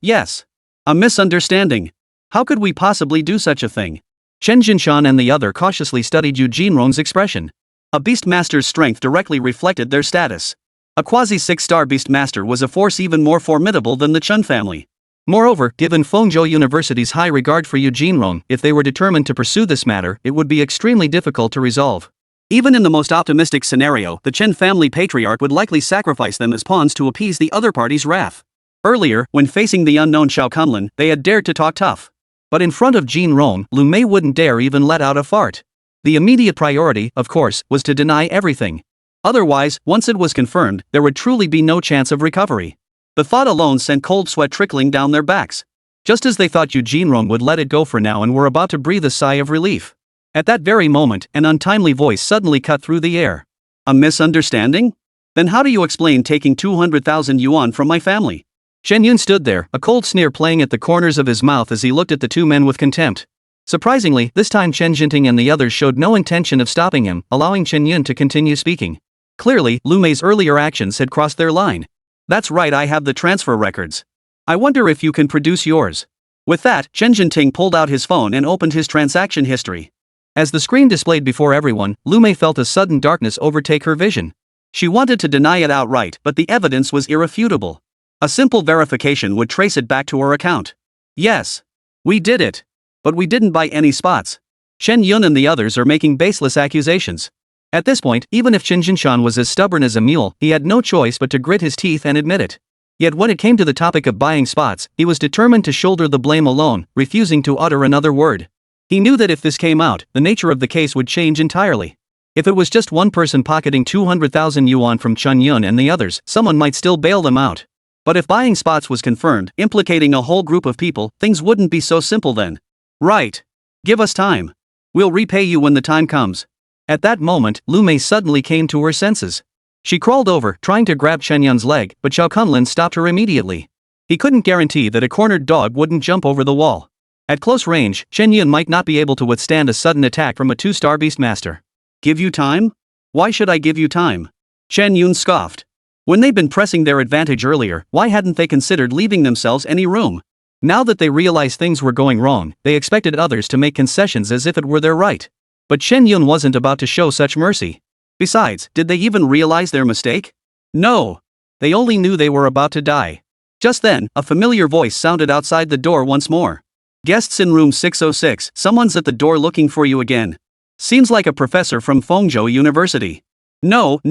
A misunderstanding. How could we possibly do such a thing? Chen Jinshan and the other cautiously studied Yu Jinrong's expression. A Beastmaster's strength directly reflected their status. A quasi-6-star Beastmaster was a force even more formidable than the Chen family. Moreover, given Fengzhou University's high regard for Yu Jinrong, if they were determined to pursue this matter, it would be extremely difficult to resolve. Even in the most optimistic scenario, the Chen family patriarch would likely sacrifice them as pawns to appease the other party's wrath. Earlier, when facing the unknown Xiao Kunlun, they had dared to talk tough. But in front of Jinrong, Lu Mei wouldn't dare even let out a fart. The immediate priority, of course, was to deny everything. Otherwise, once it was confirmed, there would truly be no chance of recovery. The thought alone sent cold sweat trickling down their backs. Just as they thought Yu Jinrong would let it go for now and were about to breathe a sigh of relief. At that very moment, an untimely voice suddenly cut through the air. A misunderstanding? Then how do you explain taking 200,000 yuan from my family? Chen Yun stood there, a cold sneer playing at the corners of his mouth as he looked at the two men with contempt. Surprisingly, this time Chen Jinting and the others showed no intention of stopping him, allowing Chen Yun to continue speaking. Clearly, Lu Mei's earlier actions had crossed their line. That's right, I have the transfer records. I wonder if you can produce yours. With that, Chen Jinting pulled out his phone and opened his transaction history. As the screen displayed before everyone, Lu Mei felt a sudden darkness overtake her vision. She wanted to deny it outright, but the evidence was irrefutable. A simple verification would trace it back to her account. Yes. We did it. But we didn't buy any spots. Chen Yun and the others are making baseless accusations. At this point, even if Chen Jinshan was as stubborn as a mule, he had no choice but to grit his teeth and admit it. Yet when it came to the topic of buying spots, he was determined to shoulder the blame alone, refusing to utter another word. He knew that if this came out, the nature of the case would change entirely. If it was just one person pocketing 200,000 yuan from Chen Yun and the others, someone might still bail them out. But if buying spots was confirmed, implicating a whole group of people, things wouldn't be so simple then. Right. Give us time. We'll repay you when the time comes. At that moment, Lu Mei suddenly came to her senses. She crawled over, trying to grab Chen Yun's leg, but Xiao Kunlun stopped her immediately. He couldn't guarantee that a cornered dog wouldn't jump over the wall. At close range, Chen Yun might not be able to withstand a sudden attack from a 2-star Beastmaster. Give you time? Why should I give you time? Chen Yun scoffed. When they'd been pressing their advantage earlier, why hadn't they considered leaving themselves any room? Now that they realized things were going wrong, they expected others to make concessions as if it were their right. But Chen Yun wasn't about to show such mercy. Besides, did they even realize their mistake? No. They only knew they were about to die. Just then, a familiar voice sounded outside the door once more. Guests in room 606, someone's at the door looking for you again. Seems like a professor from Fengzhou University. No,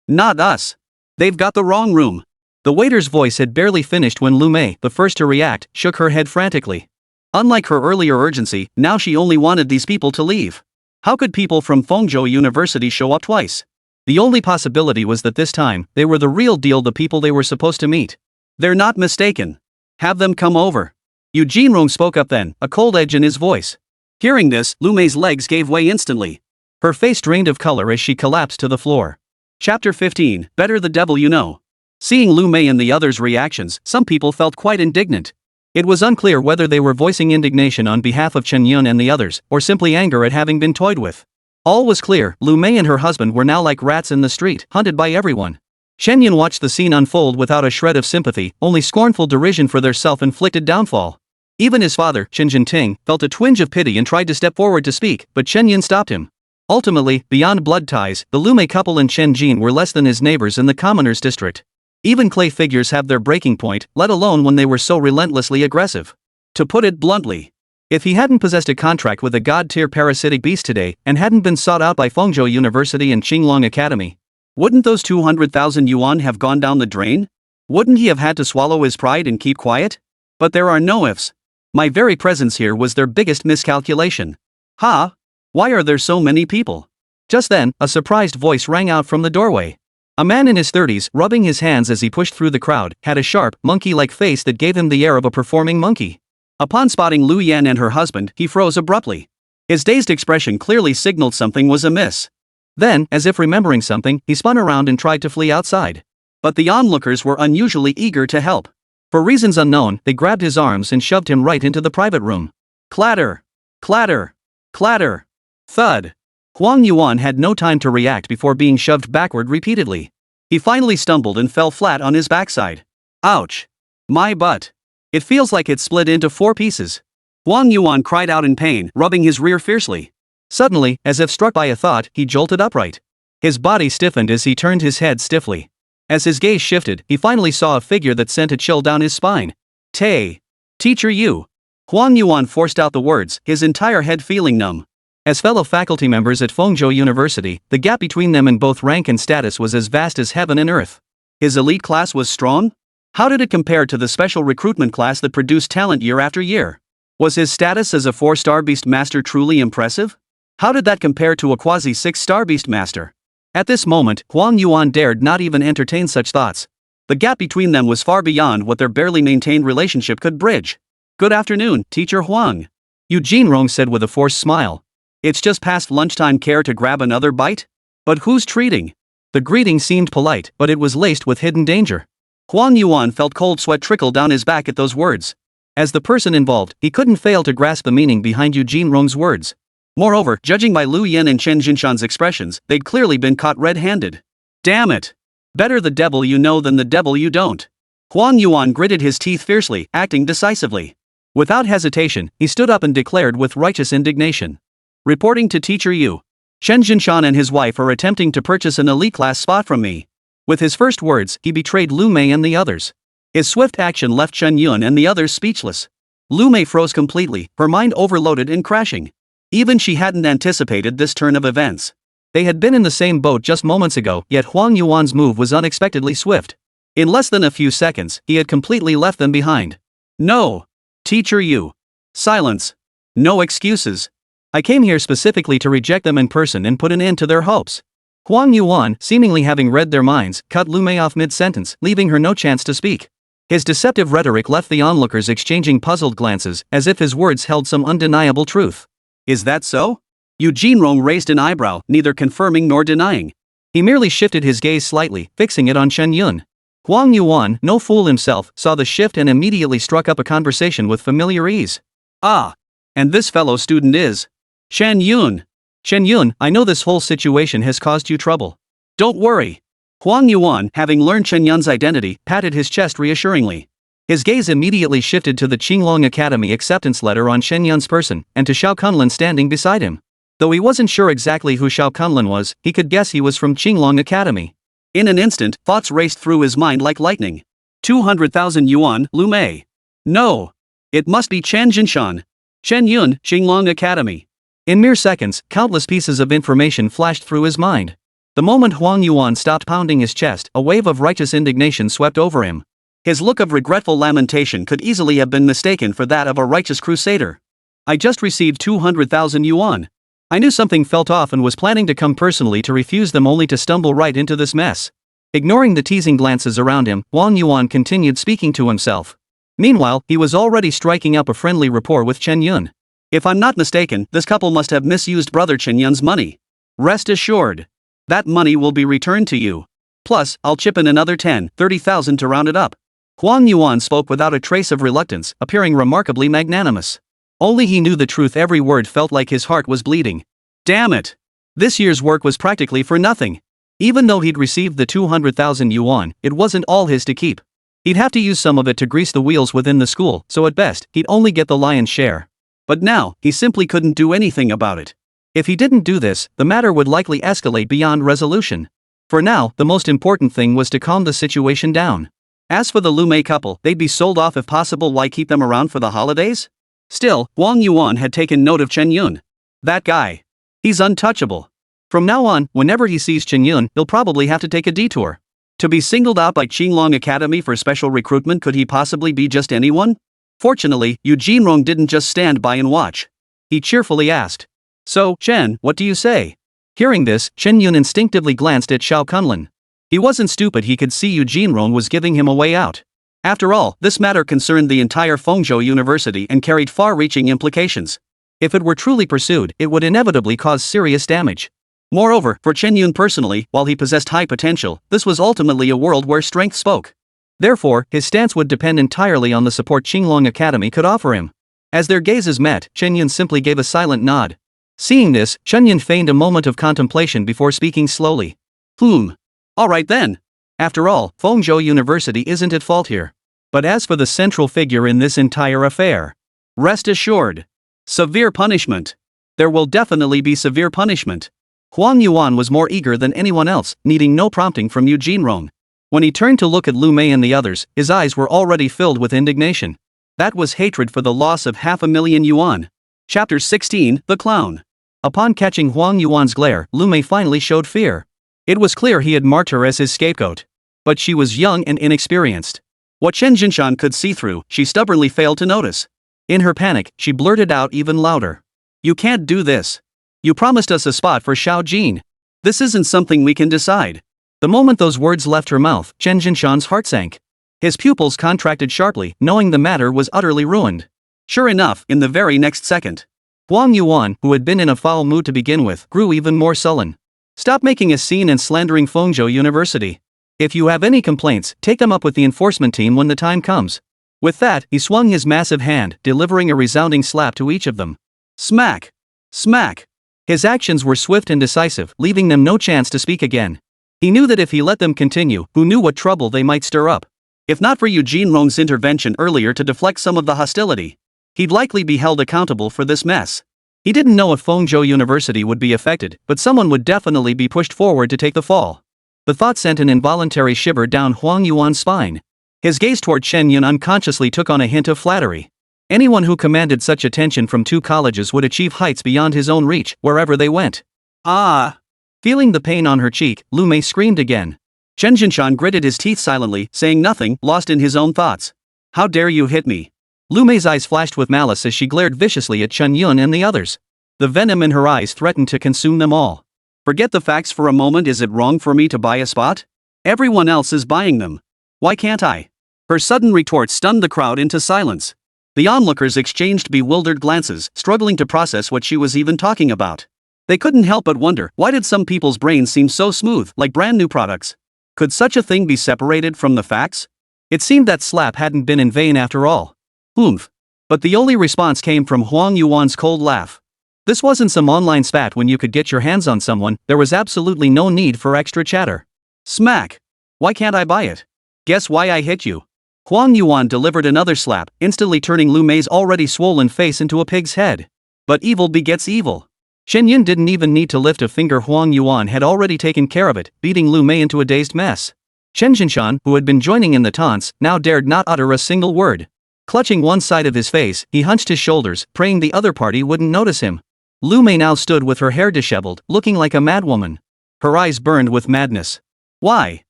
not us. They've got the wrong room. The waiter's voice had barely finished when Lu Mei, the first to react, shook her head frantically. Unlike her earlier urgency, now she only wanted these people to leave. How could people from Fengzhou University show up twice? The only possibility was that this time, they were the real deal, the people they were supposed to meet. They're not mistaken. Have them come over. Yu Jinrong spoke up then, a cold edge in his voice. Hearing this, Lu Mei's legs gave way instantly. Her face drained of color as she collapsed to the floor. Chapter 15, Better the Devil You Know. Seeing Lu Mei and the others' reactions, some people felt quite indignant. It was unclear whether they were voicing indignation on behalf of Chen Yun and the others, or simply anger at having been toyed with. All was clear, Lu Mei and her husband were now like rats in the street, hunted by everyone. Chen Yun watched the scene unfold without a shred of sympathy, only scornful derision for their self-inflicted downfall. Even his father, Chen Jinting, felt a twinge of pity and tried to step forward to speak, but Chen Yun stopped him. Ultimately, beyond blood ties, the Lu Mei couple and Chen Jin were less than his neighbors in the commoners' district. Even clay figures have their breaking point, let alone when they were so relentlessly aggressive. To put it bluntly, if he hadn't possessed a contract with a god-tier parasitic beast today and hadn't been sought out by Fengzhou University and Qinglong Academy, wouldn't those 200,000 yuan have gone down the drain? Wouldn't he have had to swallow his pride and keep quiet? But there are no ifs. My very presence here was their biggest miscalculation. Ha! Why are there so many people? Just then, a surprised voice rang out from the doorway. A man in his 30s, rubbing his hands as he pushed through the crowd, had a sharp, monkey-like face that gave him the air of a performing monkey. Upon spotting Lu Yan and her husband, he froze abruptly. His dazed expression clearly signaled something was amiss. Then, as if remembering something, he spun around and tried to flee outside. But the onlookers were unusually eager to help. For reasons unknown, they grabbed his arms and shoved him right into the private room. Clatter! Clatter! Clatter! Thud! Huang Yuan had no time to react before being shoved backward repeatedly. He finally stumbled and fell flat on his backside. Ouch! My butt! It feels like it's split into 4 pieces. Huang Yuan cried out in pain, rubbing his rear fiercely. Suddenly, as if struck by a thought, he jolted upright. His body stiffened as he turned his head stiffly. As his gaze shifted, he finally saw a figure that sent a chill down his spine. Teacher Yu. Huang Yuan forced out the words, his entire head feeling numb. As fellow faculty members at Fengzhou University, the gap between them in both rank and status was as vast as heaven and earth. His elite class was strong? How did it compare to the special recruitment class that produced talent year after year? Was his status as a 4-star beast master truly impressive? How did that compare to a quasi-6-star beast master? At this moment, Huang Yuan dared not even entertain such thoughts. The gap between them was far beyond what their barely maintained relationship could bridge. Good afternoon, Teacher Huang. Eugene Rong said with a forced smile. It's just past lunchtime, care to grab another bite? But who's treating? The greeting seemed polite, but it was laced with hidden danger. Huang Yuan felt cold sweat trickle down his back at those words. As the person involved, he couldn't fail to grasp the meaning behind Eugene Rong's words. Moreover, judging by Lu Yan and Chen Jinshan's expressions, they'd clearly been caught red-handed. Damn it! Better the devil you know than the devil you don't. Huang Yuan gritted his teeth fiercely, acting decisively. Without hesitation, he stood up and declared with righteous indignation. Reporting to Teacher Yu. Chen Jinshan and his wife are attempting to purchase an elite class spot from me. With his first words, he betrayed Lu Mei and the others. His swift action left Chen Yun and the others speechless. Lu Mei froze completely, her mind overloaded and crashing. Even she hadn't anticipated this turn of events. They had been in the same boat just moments ago, yet Huang Yuan's move was unexpectedly swift. In less than a few seconds, he had completely left them behind. No! Teacher Yu. Silence. No excuses. I came here specifically to reject them in person and put an end to their hopes. Huang Yuan, seemingly having read their minds, cut Lu Mei off mid-sentence, leaving her no chance to speak. His deceptive rhetoric left the onlookers exchanging puzzled glances, as if his words held some undeniable truth. Is that so? Eugene Rong raised an eyebrow, neither confirming nor denying. He merely shifted his gaze slightly, fixing it on Chen Yun. Huang Yuan, no fool himself, saw the shift and immediately struck up a conversation with familiar ease. Ah! And this fellow student is Chen Yun. Chen Yun, I know this whole situation has caused you trouble. Don't worry. Huang Yuan, having learned Chen Yun's identity, patted his chest reassuringly. His gaze immediately shifted to the Qinglong Academy acceptance letter on Chen Yun's person, and to Xiao Kunlun standing beside him. Though he wasn't sure exactly who Xiao Kunlun was, he could guess he was from Qinglong Academy. In an instant, thoughts raced through his mind like lightning. 200,000 yuan, Lu Mei. No! It must be Chen Jinshan. Chen Yun, Qinglong Academy. In mere seconds, countless pieces of information flashed through his mind. The moment Huang Yuan stopped pounding his chest, a wave of righteous indignation swept over him. His look of regretful lamentation could easily have been mistaken for that of a righteous crusader. I just received 200,000 yuan. I knew something felt off and was planning to come personally to refuse them, only to stumble right into this mess. Ignoring the teasing glances around him, Huang Yuan continued speaking to himself. Meanwhile, he was already striking up a friendly rapport with Chen Yun. If I'm not mistaken, this couple must have misused brother Chen Yun's money. Rest assured. That money will be returned to you. Plus, I'll chip in another 30,000 to round it up. Huang Yuan spoke without a trace of reluctance, appearing remarkably magnanimous. Only he knew the truth, every word felt like his heart was bleeding. Damn it! This year's work was practically for nothing. Even though he'd received the 200,000 yuan, it wasn't all his to keep. He'd have to use some of it to grease the wheels within the school, so at best, he'd only get the lion's share. But now, he simply couldn't do anything about it. If he didn't do this, the matter would likely escalate beyond resolution. For now, the most important thing was to calm the situation down. As for the Lu Mei couple, they'd be sold off if possible. Why keep them around for the holidays? Still, Huang Yuan had taken note of Chen Yun. That guy. He's untouchable. From now on, whenever he sees Chen Yun, he'll probably have to take a detour. To be singled out by Qinglong Academy for special recruitment, could he possibly be just anyone? Fortunately, Yu Jinrong didn't just stand by and watch. He cheerfully asked. So, Chen, what do you say? Hearing this, Chen Yun instinctively glanced at Xiao Kunlun. He wasn't stupid, he could see Yu Jinrong was giving him a way out. After all, this matter concerned the entire Fengzhou University and carried far-reaching implications. If it were truly pursued, it would inevitably cause serious damage. Moreover, for Chen Yun personally, while he possessed high potential, this was ultimately a world where strength spoke. Therefore, his stance would depend entirely on the support Qinglong Academy could offer him. As their gazes met, Chen Yun simply gave a silent nod. Seeing this, Chen Yun feigned a moment of contemplation before speaking slowly. Alright then. After all, Fengzhou University isn't at fault here. But as for the central figure in this entire affair, rest assured. Severe punishment. There will definitely be severe punishment. Huang Yuan was more eager than anyone else, needing no prompting from Yu Jinrong. When he turned to look at Lu Mei and the others, his eyes were already filled with indignation. That was hatred for the loss of 500,000 yuan. Chapter 16, The Clown. Upon catching Huang Yuan's glare, Lu Mei finally showed fear. It was clear he had marked her as his scapegoat. But she was young and inexperienced. What Chen Jinshan could see through, she stubbornly failed to notice. In her panic, she blurted out even louder. You can't do this. You promised us a spot for Xiao Jin. This isn't something we can decide. The moment those words left her mouth, Chen Jinshan's heart sank. His pupils contracted sharply, knowing the matter was utterly ruined. Sure enough, in the very next second, Huang Yuan, who had been in a foul mood to begin with, grew even more sullen. Stop making a scene and slandering Fengzhou University. If you have any complaints, take them up with the enforcement team when the time comes. With that, he swung his massive hand, delivering a resounding slap to each of them. Smack! Smack! His actions were swift and decisive, leaving them no chance to speak again. He knew that if he let them continue, who knew what trouble they might stir up. If not for Yu Jinrong's intervention earlier to deflect some of the hostility, he'd likely be held accountable for this mess. He didn't know if Fengzhou University would be affected, but someone would definitely be pushed forward to take the fall. The thought sent an involuntary shiver down Huang Yuan's spine. His gaze toward Chen Yun unconsciously took on a hint of flattery. Anyone who commanded such attention from two colleges would achieve heights beyond his own reach, wherever they went. Ah! Feeling the pain on her cheek, Lu Mei screamed again. Chen Jinshan gritted his teeth silently, saying nothing, lost in his own thoughts. How dare you hit me? Lu Mei's eyes flashed with malice as she glared viciously at Chen Yun and the others. The venom in her eyes threatened to consume them all. Forget the facts for a moment. Is it wrong for me to buy a spot? Everyone else is buying them. Why can't I? Her sudden retort stunned the crowd into silence. The onlookers exchanged bewildered glances, struggling to process what she was even talking about. They couldn't help but wonder, why did some people's brains seem so smooth, like brand new products? Could such a thing be separated from the facts? It seemed that slap hadn't been in vain after all. Oomph. But the only response came from Huang Yuan's cold laugh. This wasn't some online spat when you could get your hands on someone, there was absolutely no need for extra chatter. Smack. Why can't I buy it? Guess why I hit you? Huang Yuan delivered another slap, instantly turning Lu Mei's already swollen face into a pig's head. But evil begets evil. Chen Yun didn't even need to lift a finger. Huang Yuan had already taken care of it, beating Lu Mei into a dazed mess. Chen Jinshan, who had been joining in the taunts, now dared not utter a single word. Clutching one side of his face, he hunched his shoulders, praying the other party wouldn't notice him. Lu Mei now stood with her hair disheveled, looking like a madwoman. Her eyes burned with madness. Why?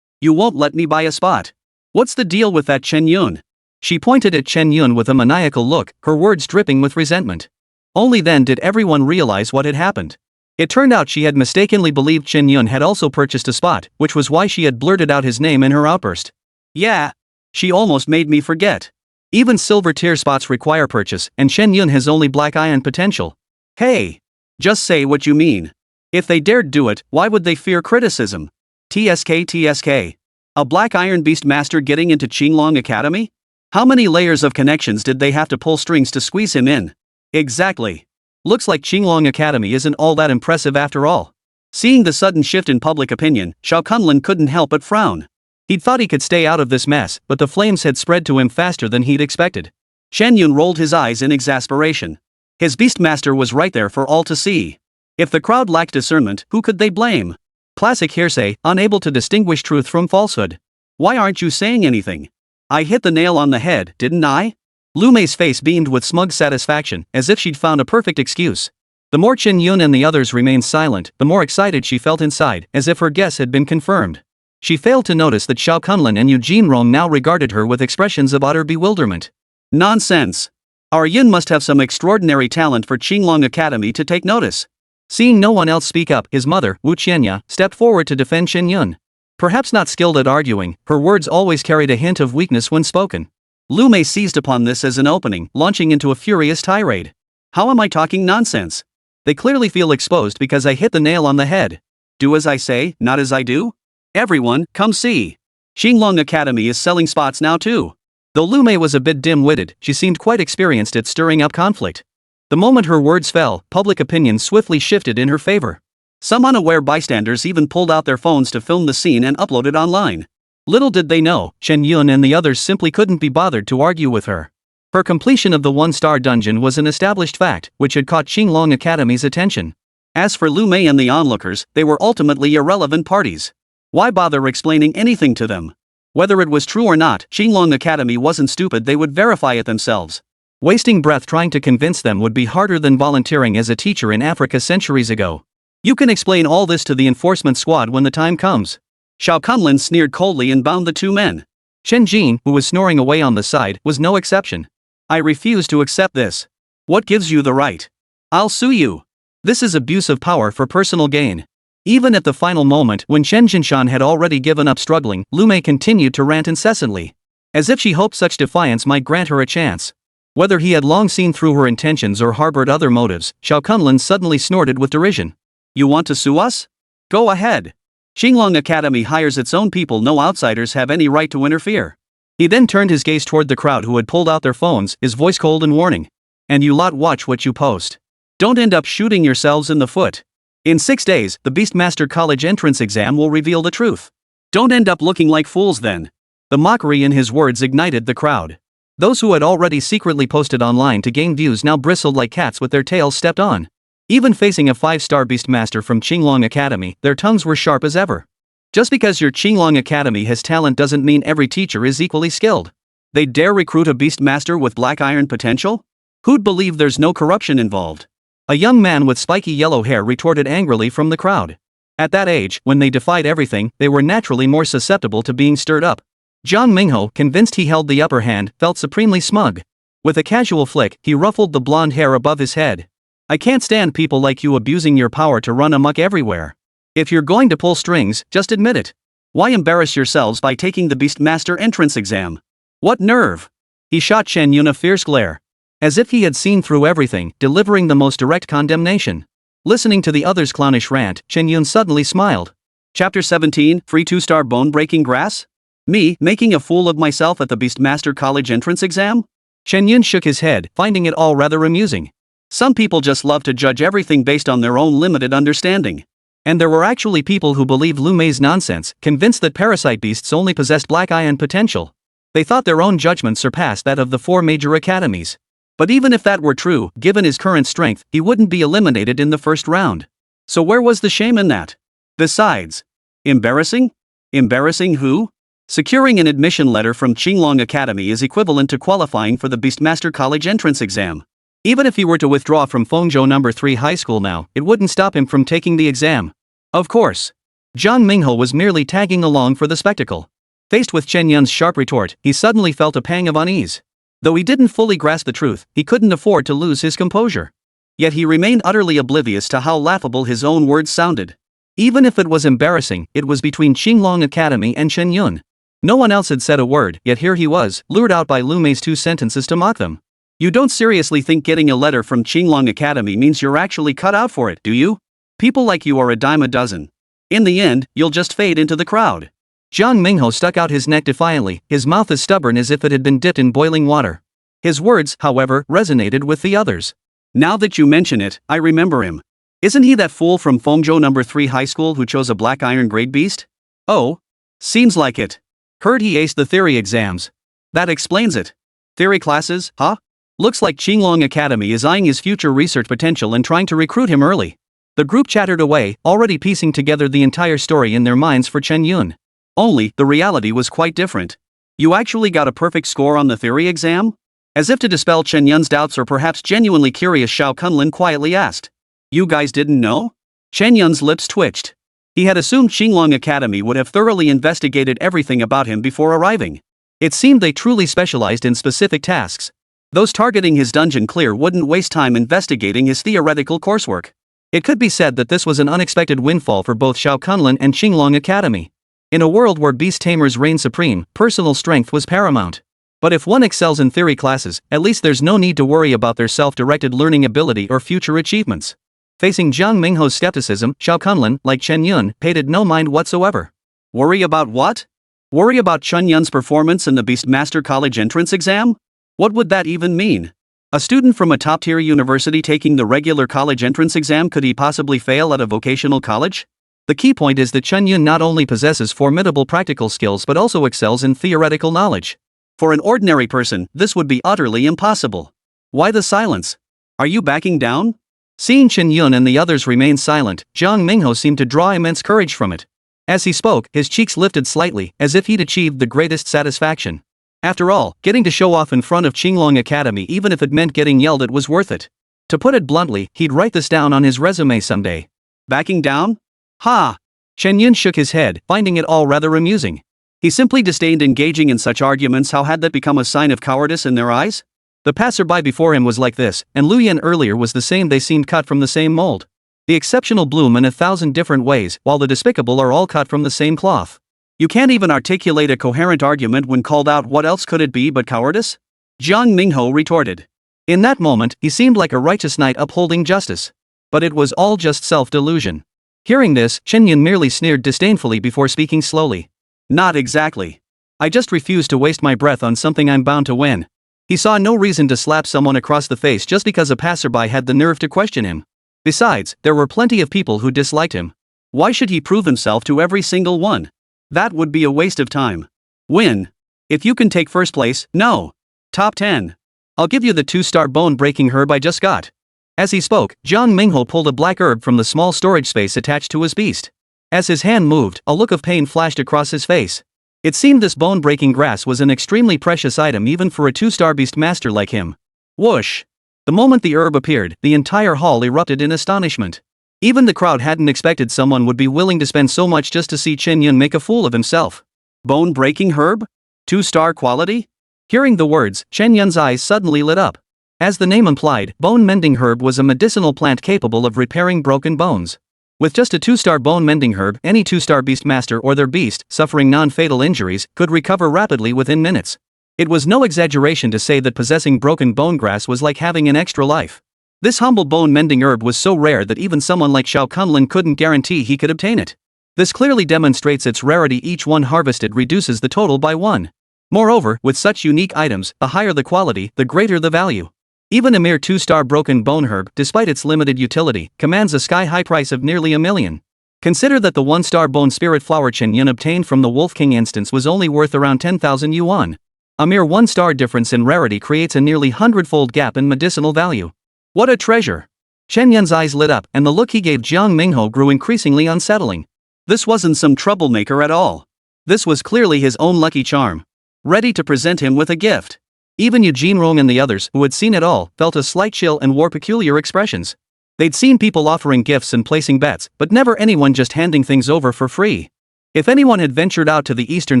You won't let me buy a spot. What's the deal with that Chen Yun? She pointed at Chen Yun with a maniacal look, her words dripping with resentment. Only then did everyone realize what had happened. It turned out she had mistakenly believed Chen Yun had also purchased a spot, which was why she had blurted out his name in her outburst. Yeah. She almost made me forget. Even silver tier spots require purchase, and Chen Yun has only black iron potential. Hey! Just say what you mean. If they dared do it, why would they fear criticism? TSK. A black iron beast master getting into Qinglong Academy? How many layers of connections did they have to pull strings to squeeze him in? Exactly. Looks like Qinglong Academy isn't all that impressive after all. Seeing the sudden shift in public opinion, Xiao Kunlun couldn't help but frown. He'd thought he could stay out of this mess, but the flames had spread to him faster than he'd expected. Chen Yun rolled his eyes in exasperation. His beastmaster was right there for all to see. If the crowd lacked discernment, who could they blame? Classic hearsay, unable to distinguish truth from falsehood. Why aren't you saying anything? I hit the nail on the head, didn't I? Lu Mei's face beamed with smug satisfaction, as if she'd found a perfect excuse. The more Chen Yun and the others remained silent, the more excited she felt inside, as if her guess had been confirmed. She failed to notice that Xiao Kunlun and Eugene Rong now regarded her with expressions of utter bewilderment. Nonsense! Our Yun must have some extraordinary talent for Qinglong Academy to take notice. Seeing no one else speak up, his mother, Wu Qianya, stepped forward to defend Chen Yun. Perhaps not skilled at arguing, her words always carried a hint of weakness when spoken. Lu Mei seized upon this as an opening, launching into a furious tirade. How am I talking nonsense? They clearly feel exposed because I hit the nail on the head. Do as I say, not as I do? Everyone, come see. Qinglong Academy is selling spots now too. Though Lu Mei was a bit dim-witted, she seemed quite experienced at stirring up conflict. The moment her words fell, public opinion swiftly shifted in her favor. Some unaware bystanders even pulled out their phones to film the scene and upload it online. Little did they know, Chen Yun and the others simply couldn't be bothered to argue with her. Her completion of the one-star dungeon was an established fact, which had caught Qinglong Academy's attention. As for Lu Mei and the onlookers, they were ultimately irrelevant parties. Why bother explaining anything to them? Whether it was true or not, Qinglong Academy wasn't stupid, they would verify it themselves. Wasting breath trying to convince them would be harder than volunteering as a teacher in Africa centuries ago. You can explain all this to the enforcement squad when the time comes. Xiao Kunlun sneered coldly and bound the two men. Chen Jin, who was snoring away on the side, was no exception. I refuse to accept this. What gives you the right? I'll sue you. This is abuse of power for personal gain. Even at the final moment when Chen Jinshan had already given up struggling, Lu Mei continued to rant incessantly. As if she hoped such defiance might grant her a chance. Whether he had long seen through her intentions or harbored other motives, Xiao Kunlun suddenly snorted with derision. You want to sue us? Go ahead. Qinglong Academy hires its own people, no outsiders have any right to interfere. He then turned his gaze toward the crowd who had pulled out their phones, his voice cold and warning. And you lot watch what you post. Don't end up shooting yourselves in the foot. In 6 days, the Beastmaster College entrance exam will reveal the truth. Don't end up looking like fools then. The mockery in his words ignited the crowd. Those who had already secretly posted online to gain views now bristled like cats with their tails stepped on. Even facing a 5-star Beastmaster from Qinglong Academy, their tongues were sharp as ever. Just because your Qinglong Academy has talent doesn't mean every teacher is equally skilled. They dare recruit a Beastmaster with black iron potential? Who'd believe there's no corruption involved? A young man with spiky yellow hair retorted angrily from the crowd. At that age, when they defied everything, they were naturally more susceptible to being stirred up. Zhang Mingho, convinced he held the upper hand, felt supremely smug. With a casual flick, he ruffled the blonde hair above his head. I can't stand people like you abusing your power to run amok everywhere. If you're going to pull strings, just admit it. Why embarrass yourselves by taking the Beastmaster entrance exam? What nerve! He shot Chen Yun a fierce glare. As if he had seen through everything, delivering the most direct condemnation. Listening to the others' clownish rant, Chen Yun suddenly smiled. Chapter 17, Free 2-star Bone-breaking grass? Me, making a fool of myself at the Beastmaster College entrance exam? Chen Yun shook his head, finding it all rather amusing. Some people just love to judge everything based on their own limited understanding. And there were actually people who believed Lu Mei's nonsense, convinced that parasite beasts only possessed black iron potential. They thought their own judgment surpassed that of the 4 major academies. But even if that were true, given his current strength, he wouldn't be eliminated in the first round. So where was the shame in that? Besides, embarrassing? Embarrassing who? Securing an admission letter from Qinglong Academy is equivalent to qualifying for the Beastmaster College entrance exam. Even if he were to withdraw from Fengzhou No. 3 High School now, it wouldn't stop him from taking the exam. Of course. Zhang Mingho was merely tagging along for the spectacle. Faced with Chen Yun's sharp retort, he suddenly felt a pang of unease. Though he didn't fully grasp the truth, he couldn't afford to lose his composure. Yet he remained utterly oblivious to how laughable his own words sounded. Even if it was embarrassing, it was between Qinglong Academy and Chen Yun. No one else had said a word, yet here he was, lured out by Lu Mei's 2 sentences to mock them. You don't seriously think getting a letter from Qinglong Academy means you're actually cut out for it, do you? People like you are a dime a dozen. In the end, you'll just fade into the crowd. Zhang Mingho stuck out his neck defiantly, his mouth as stubborn as if it had been dipped in boiling water. His words, however, resonated with the others. Now that you mention it, I remember him. Isn't he that fool from Fengzhou No. 3 High School who chose a black iron grade beast? Oh. Seems like it. Heard he aced the theory exams. That explains it. Theory classes, huh? Looks like Qinglong Academy is eyeing his future research potential and trying to recruit him early. The group chattered away, already piecing together the entire story in their minds for Chen Yun. Only, the reality was quite different. You actually got a perfect score on the theory exam? As if to dispel Chen Yun's doubts or perhaps genuinely curious, Xiao Kunlin quietly asked. You guys didn't know? Chen Yun's lips twitched. He had assumed Qinglong Academy would have thoroughly investigated everything about him before arriving. It seemed they truly specialized in specific tasks. Those targeting his dungeon clear wouldn't waste time investigating his theoretical coursework. It could be said that this was an unexpected windfall for both Xiao Kunlin and Qinglong Academy. In a world where beast tamers reigned supreme, personal strength was paramount. But if one excels in theory classes, at least there's no need to worry about their self-directed learning ability or future achievements. Facing Jiang Mingho's skepticism, Xiao Kunlin, like Chen Yun, paid it no mind whatsoever. Worry about what? Worry about Chen Yun's performance in the Beastmaster College entrance exam? What would that even mean? A student from a top-tier university taking the regular college entrance exam, could he possibly fail at a vocational college? The key point is that Chen Yun not only possesses formidable practical skills but also excels in theoretical knowledge. For an ordinary person, this would be utterly impossible. Why the silence? Are you backing down? Seeing Chen Yun and the others remain silent, Jiang Mingho seemed to draw immense courage from it. As he spoke, his cheeks lifted slightly, as if he'd achieved the greatest satisfaction. After all, getting to show off in front of Qinglong Academy, even if it meant getting yelled at, was worth it. To put it bluntly, he'd write this down on his resume someday. Backing down? Ha! Chen Yun shook his head, finding it all rather amusing. He simply disdained engaging in such arguments. How had that become a sign of cowardice in their eyes? The passerby before him was like this, and Lu Yan earlier was the same. They seemed cut from the same mold. The exceptional bloom in 1,000 different ways, while the despicable are all cut from the same cloth. You can't even articulate a coherent argument when called out. What else could it be but cowardice? Jiang Mingho retorted. In that moment, he seemed like a righteous knight upholding justice. But it was all just self-delusion. Hearing this, Chen Yun merely sneered disdainfully before speaking slowly. Not exactly. I just refuse to waste my breath on something I'm bound to win. He saw no reason to slap someone across the face just because a passerby had the nerve to question him. Besides, there were plenty of people who disliked him. Why should he prove himself to every single one? That would be a waste of time. Win. If you can take first place, no. Top 10. I'll give you the 2-star bone-breaking herb I just got. As he spoke, Jiang Mingho pulled a black herb from the small storage space attached to his beast. As his hand moved, a look of pain flashed across his face. It seemed this bone-breaking grass was an extremely precious item even for a 2-star beast master like him. Whoosh! The moment the herb appeared, the entire hall erupted in astonishment. Even the crowd hadn't expected someone would be willing to spend so much just to see Chen Yun make a fool of himself. Bone-breaking herb? 2-star quality? Hearing the words, Chen Yun's eyes suddenly lit up. As the name implied, bone-mending herb was a medicinal plant capable of repairing broken bones. With just a 2-star bone-mending herb, any 2-star beastmaster or their beast, suffering non-fatal injuries, could recover rapidly within minutes. It was no exaggeration to say that possessing broken bone grass was like having an extra life. This humble bone-mending herb was so rare that even someone like Xiao Kunlin couldn't guarantee he could obtain it. This clearly demonstrates its rarity. Each one harvested reduces the total by 1. Moreover, with such unique items, the higher the quality, the greater the value. Even a mere 2-star broken bone herb, despite its limited utility, commands a sky-high price of nearly $1 million. Consider that the 1-star bone spirit flower Chen Yun obtained from the Wolf King instance was only worth around 10,000 yuan. A mere 1-star difference in rarity creates a nearly 100-fold gap in medicinal value. What a treasure! Chen Yun's eyes lit up, and the look he gave Jiang Mingho grew increasingly unsettling. This wasn't some troublemaker at all. This was clearly his own lucky charm, ready to present him with a gift. Even Eugene Rong and the others, who had seen it all, felt a slight chill and wore peculiar expressions. They'd seen people offering gifts and placing bets, but never anyone just handing things over for free. If anyone had ventured out to the eastern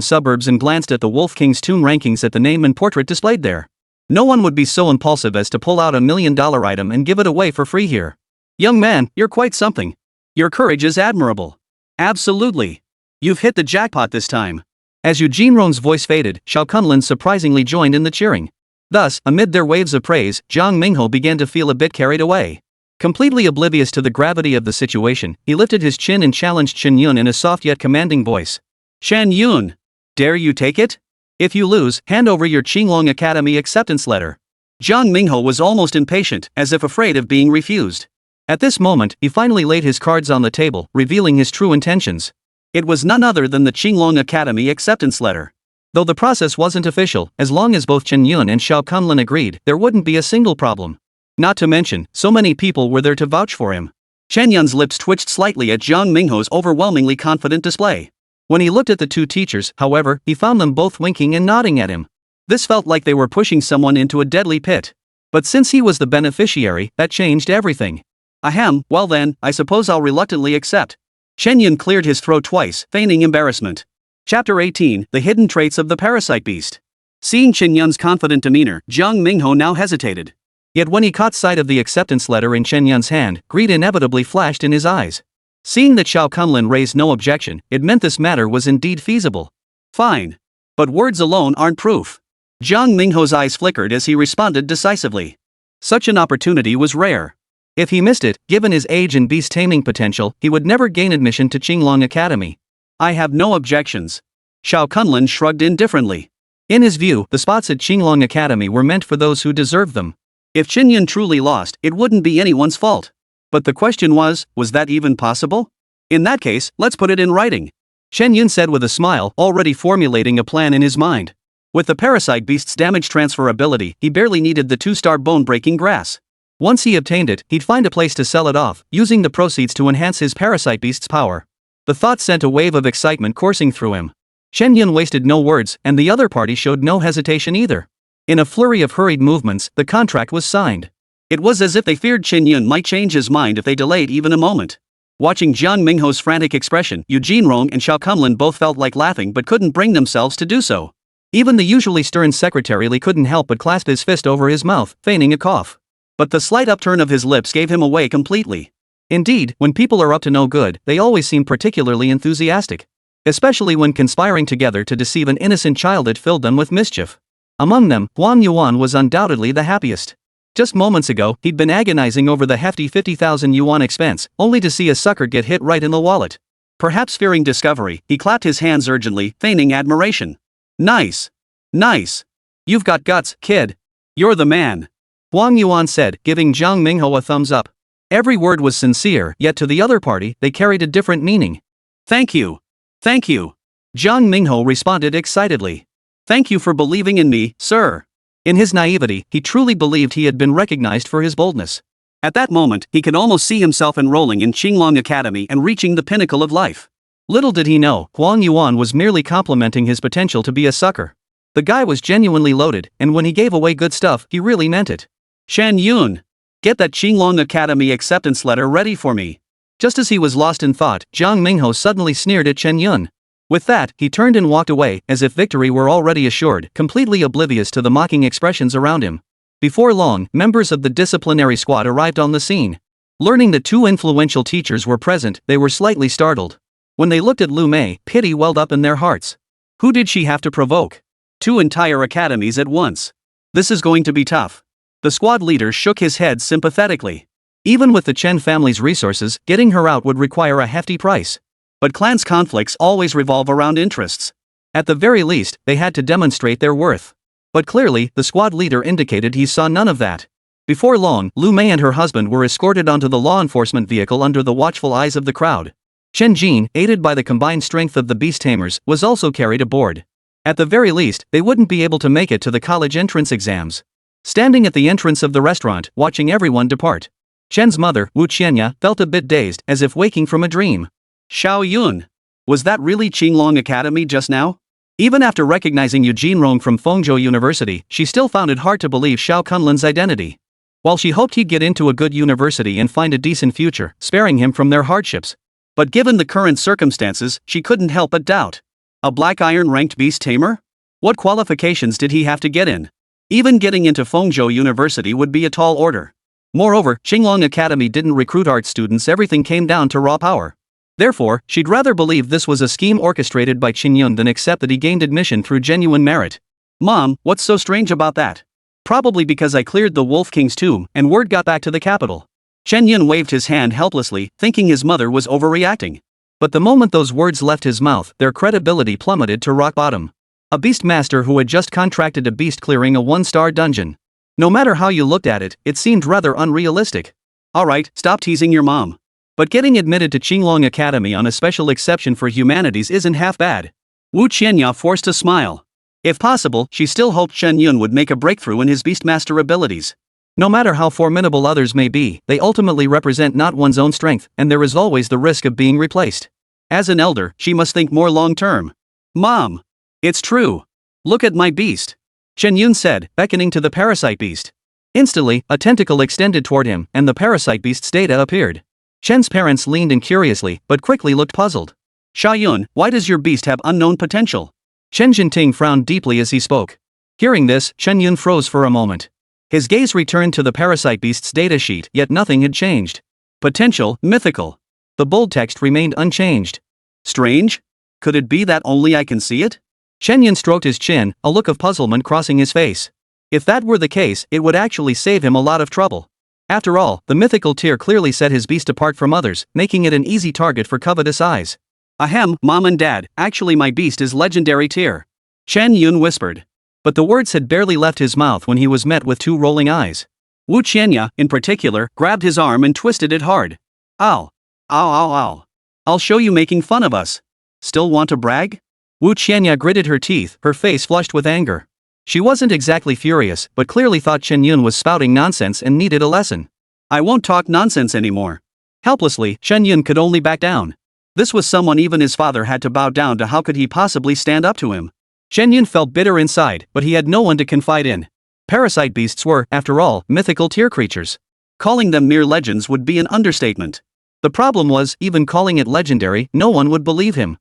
suburbs and glanced at the Wolf King's tomb rankings at the name and portrait displayed there, no one would be so impulsive as to pull out $1 million item and give it away for free here. Young man, you're quite something. Your courage is admirable. Absolutely. You've hit the jackpot this time. As Eugene Rong's voice faded, Xiao Kunlin surprisingly joined in the cheering. Thus, amid their waves of praise, Jiang Mingho began to feel a bit carried away. Completely oblivious to the gravity of the situation, he lifted his chin and challenged Chen Yun in a soft yet commanding voice. Chen Yun, dare you take it? If you lose, hand over your Qinglong Academy acceptance letter. Jiang Mingho was almost impatient, as if afraid of being refused. At this moment, he finally laid his cards on the table, revealing his true intentions. It was none other than the Qinglong Academy acceptance letter. Though the process wasn't official, as long as both Chen Yun and Xiao Kunlin agreed, there wouldn't be a single problem. Not to mention, so many people were there to vouch for him. Chen Yun's lips twitched slightly at Jiang Mingho's overwhelmingly confident display. When he looked at the two teachers, however, he found them both winking and nodding at him. This felt like they were pushing someone into a deadly pit. But since he was the beneficiary, that changed everything. Ahem, well then, I suppose I'll reluctantly accept. Chen Yun cleared his throat twice, feigning embarrassment. Chapter 18, The Hidden Traits of the Parasite Beast. Seeing Chen Yun's confident demeanor, Jiang Mingho now hesitated. Yet when he caught sight of the acceptance letter in Chen Yun's hand, greed inevitably flashed in his eyes. Seeing that Xiao Kunlin raised no objection, it meant this matter was indeed feasible. Fine. But words alone aren't proof. Jiang Mingho's eyes flickered as he responded decisively. Such an opportunity was rare. If he missed it, given his age and beast taming potential, he would never gain admission to Qinglong Academy. I have no objections. Xiao Kunlin shrugged indifferently. In his view, the spots at Qinglong Academy were meant for those who deserved them. If Chen Yun truly lost, it wouldn't be anyone's fault. But the question was that even possible? In that case, let's put it in writing. Chen Yun said with a smile, already formulating a plan in his mind. With the Parasite Beast's damage transfer ability, he barely needed the 2-star bone-breaking grass. Once he obtained it, he'd find a place to sell it off, using the proceeds to enhance his Parasite Beast's power. The thought sent a wave of excitement coursing through him. Chen Yun wasted no words, and the other party showed no hesitation either. In a flurry of hurried movements, the contract was signed. It was as if they feared Chen Yun might change his mind if they delayed even a moment. Watching Jiang Mingho's frantic expression, Eugene Rong and Xiao Kunlin both felt like laughing but couldn't bring themselves to do so. Even the usually stern secretary Li couldn't help but clasp his fist over his mouth, feigning a cough. But the slight upturn of his lips gave him away completely. Indeed, when people are up to no good, they always seem particularly enthusiastic. Especially when conspiring together to deceive an innocent child, it filled them with mischief. Among them, Huang Yuan was undoubtedly the happiest. Just moments ago, he'd been agonizing over the hefty 50,000 yuan expense, only to see a sucker get hit right in the wallet. Perhaps fearing discovery, he clapped his hands urgently, feigning admiration. Nice. Nice. You've got guts, kid. You're the man. Huang Yuan said, giving Jiang Mingho a thumbs up. Every word was sincere, yet to the other party, they carried a different meaning. Thank you. Thank you. Jiang Mingho responded excitedly. Thank you for believing in me, sir. In his naivety, he truly believed he had been recognized for his boldness. At that moment, he could almost see himself enrolling in Qinglong Academy and reaching the pinnacle of life. Little did he know, Huang Yuan was merely complimenting his potential to be a sucker. The guy was genuinely loaded, and when he gave away good stuff, he really meant it. Chen Yun, get that Qinglong Academy acceptance letter ready for me. Just as he was lost in thought, Jiang Mingho suddenly sneered at Chen Yun. With that, he turned and walked away, as if victory were already assured, completely oblivious to the mocking expressions around him. Before long, members of the disciplinary squad arrived on the scene. Learning that two influential teachers were present, they were slightly startled. When they looked at Lu Mei, pity welled up in their hearts. Who did she have to provoke? 2 entire academies at once. This is going to be tough. The squad leader shook his head sympathetically. Even with the Chen family's resources, getting her out would require a hefty price. But clans' conflicts always revolve around interests. At the very least, they had to demonstrate their worth. But clearly, the squad leader indicated he saw none of that. Before long, Lu Mei and her husband were escorted onto the law enforcement vehicle under the watchful eyes of the crowd. Chen Jin, aided by the combined strength of the beast tamers, was also carried aboard. At the very least, they wouldn't be able to make it to the college entrance exams. Standing at the entrance of the restaurant, watching everyone depart, Chen's mother, Wu Qianya, felt a bit dazed, as if waking from a dream. Xiao Yun. Was that really Qinglong Academy just now? Even after recognizing Eugene Rong from Fengzhou University, she still found it hard to believe Xiao Kunlin's identity. While she hoped he'd get into a good university and find a decent future, sparing him from their hardships. But given the current circumstances, she couldn't help but doubt. A Black Iron ranked beast tamer? What qualifications did he have to get in? Even getting into Fengzhou University would be a tall order. Moreover, Qinglong Academy didn't recruit art students, everything came down to raw power. Therefore, she'd rather believe this was a scheme orchestrated by Chen Yun than accept that he gained admission through genuine merit. Mom, what's so strange about that? Probably because I cleared the Wolf King's tomb, and word got back to the capital. Chen Yun waved his hand helplessly, thinking his mother was overreacting. But the moment those words left his mouth, their credibility plummeted to rock bottom. A beast master who had just contracted a beast clearing a 1-star dungeon. No matter how you looked at it, it seemed rather unrealistic. Alright, stop teasing your mom. But getting admitted to Qinglong Academy on a special exception for humanities isn't half bad. Wu Qianya forced a smile. If possible, she still hoped Chen Yun would make a breakthrough in his beastmaster abilities. No matter how formidable others may be, they ultimately represent not one's own strength, and there is always the risk of being replaced. As an elder, she must think more long-term. Mom! It's true. Look at my beast, Chen Yun said, beckoning to the parasite beast. Instantly, a tentacle extended toward him, and the parasite beast's data appeared. Chen's parents leaned in curiously, but quickly looked puzzled. Yun, why does your beast have unknown potential? Chen Jinting frowned deeply as he spoke. Hearing this, Chen Yun froze for a moment. His gaze returned to the parasite beast's datasheet, yet nothing had changed. Potential, mythical. The bold text remained unchanged. Strange? Could it be that only I can see it? Chen Yun stroked his chin, a look of puzzlement crossing his face. If that were the case, it would actually save him a lot of trouble. After all, the mythical tier clearly set his beast apart from others, making it an easy target for covetous eyes. Ahem, Mom and Dad, actually my beast is legendary tier, Chen Yun whispered. But the words had barely left his mouth when he was met with two rolling eyes. Wu Qianya, in particular, grabbed his arm and twisted it hard. Ow. Ow ow ow. I'll show you making fun of us. Still want to brag? Wu Qianya gritted her teeth, her face flushed with anger. She wasn't exactly furious, but clearly thought Chen Yun was spouting nonsense and needed a lesson. I won't talk nonsense anymore. Helplessly, Chen Yun could only back down. This was someone even his father had to bow down to. How could he possibly stand up to him? Chen Yun felt bitter inside, but he had no one to confide in. Parasite beasts were, after all, mythical tier creatures. Calling them mere legends would be an understatement. The problem was, even calling it legendary, no one would believe him.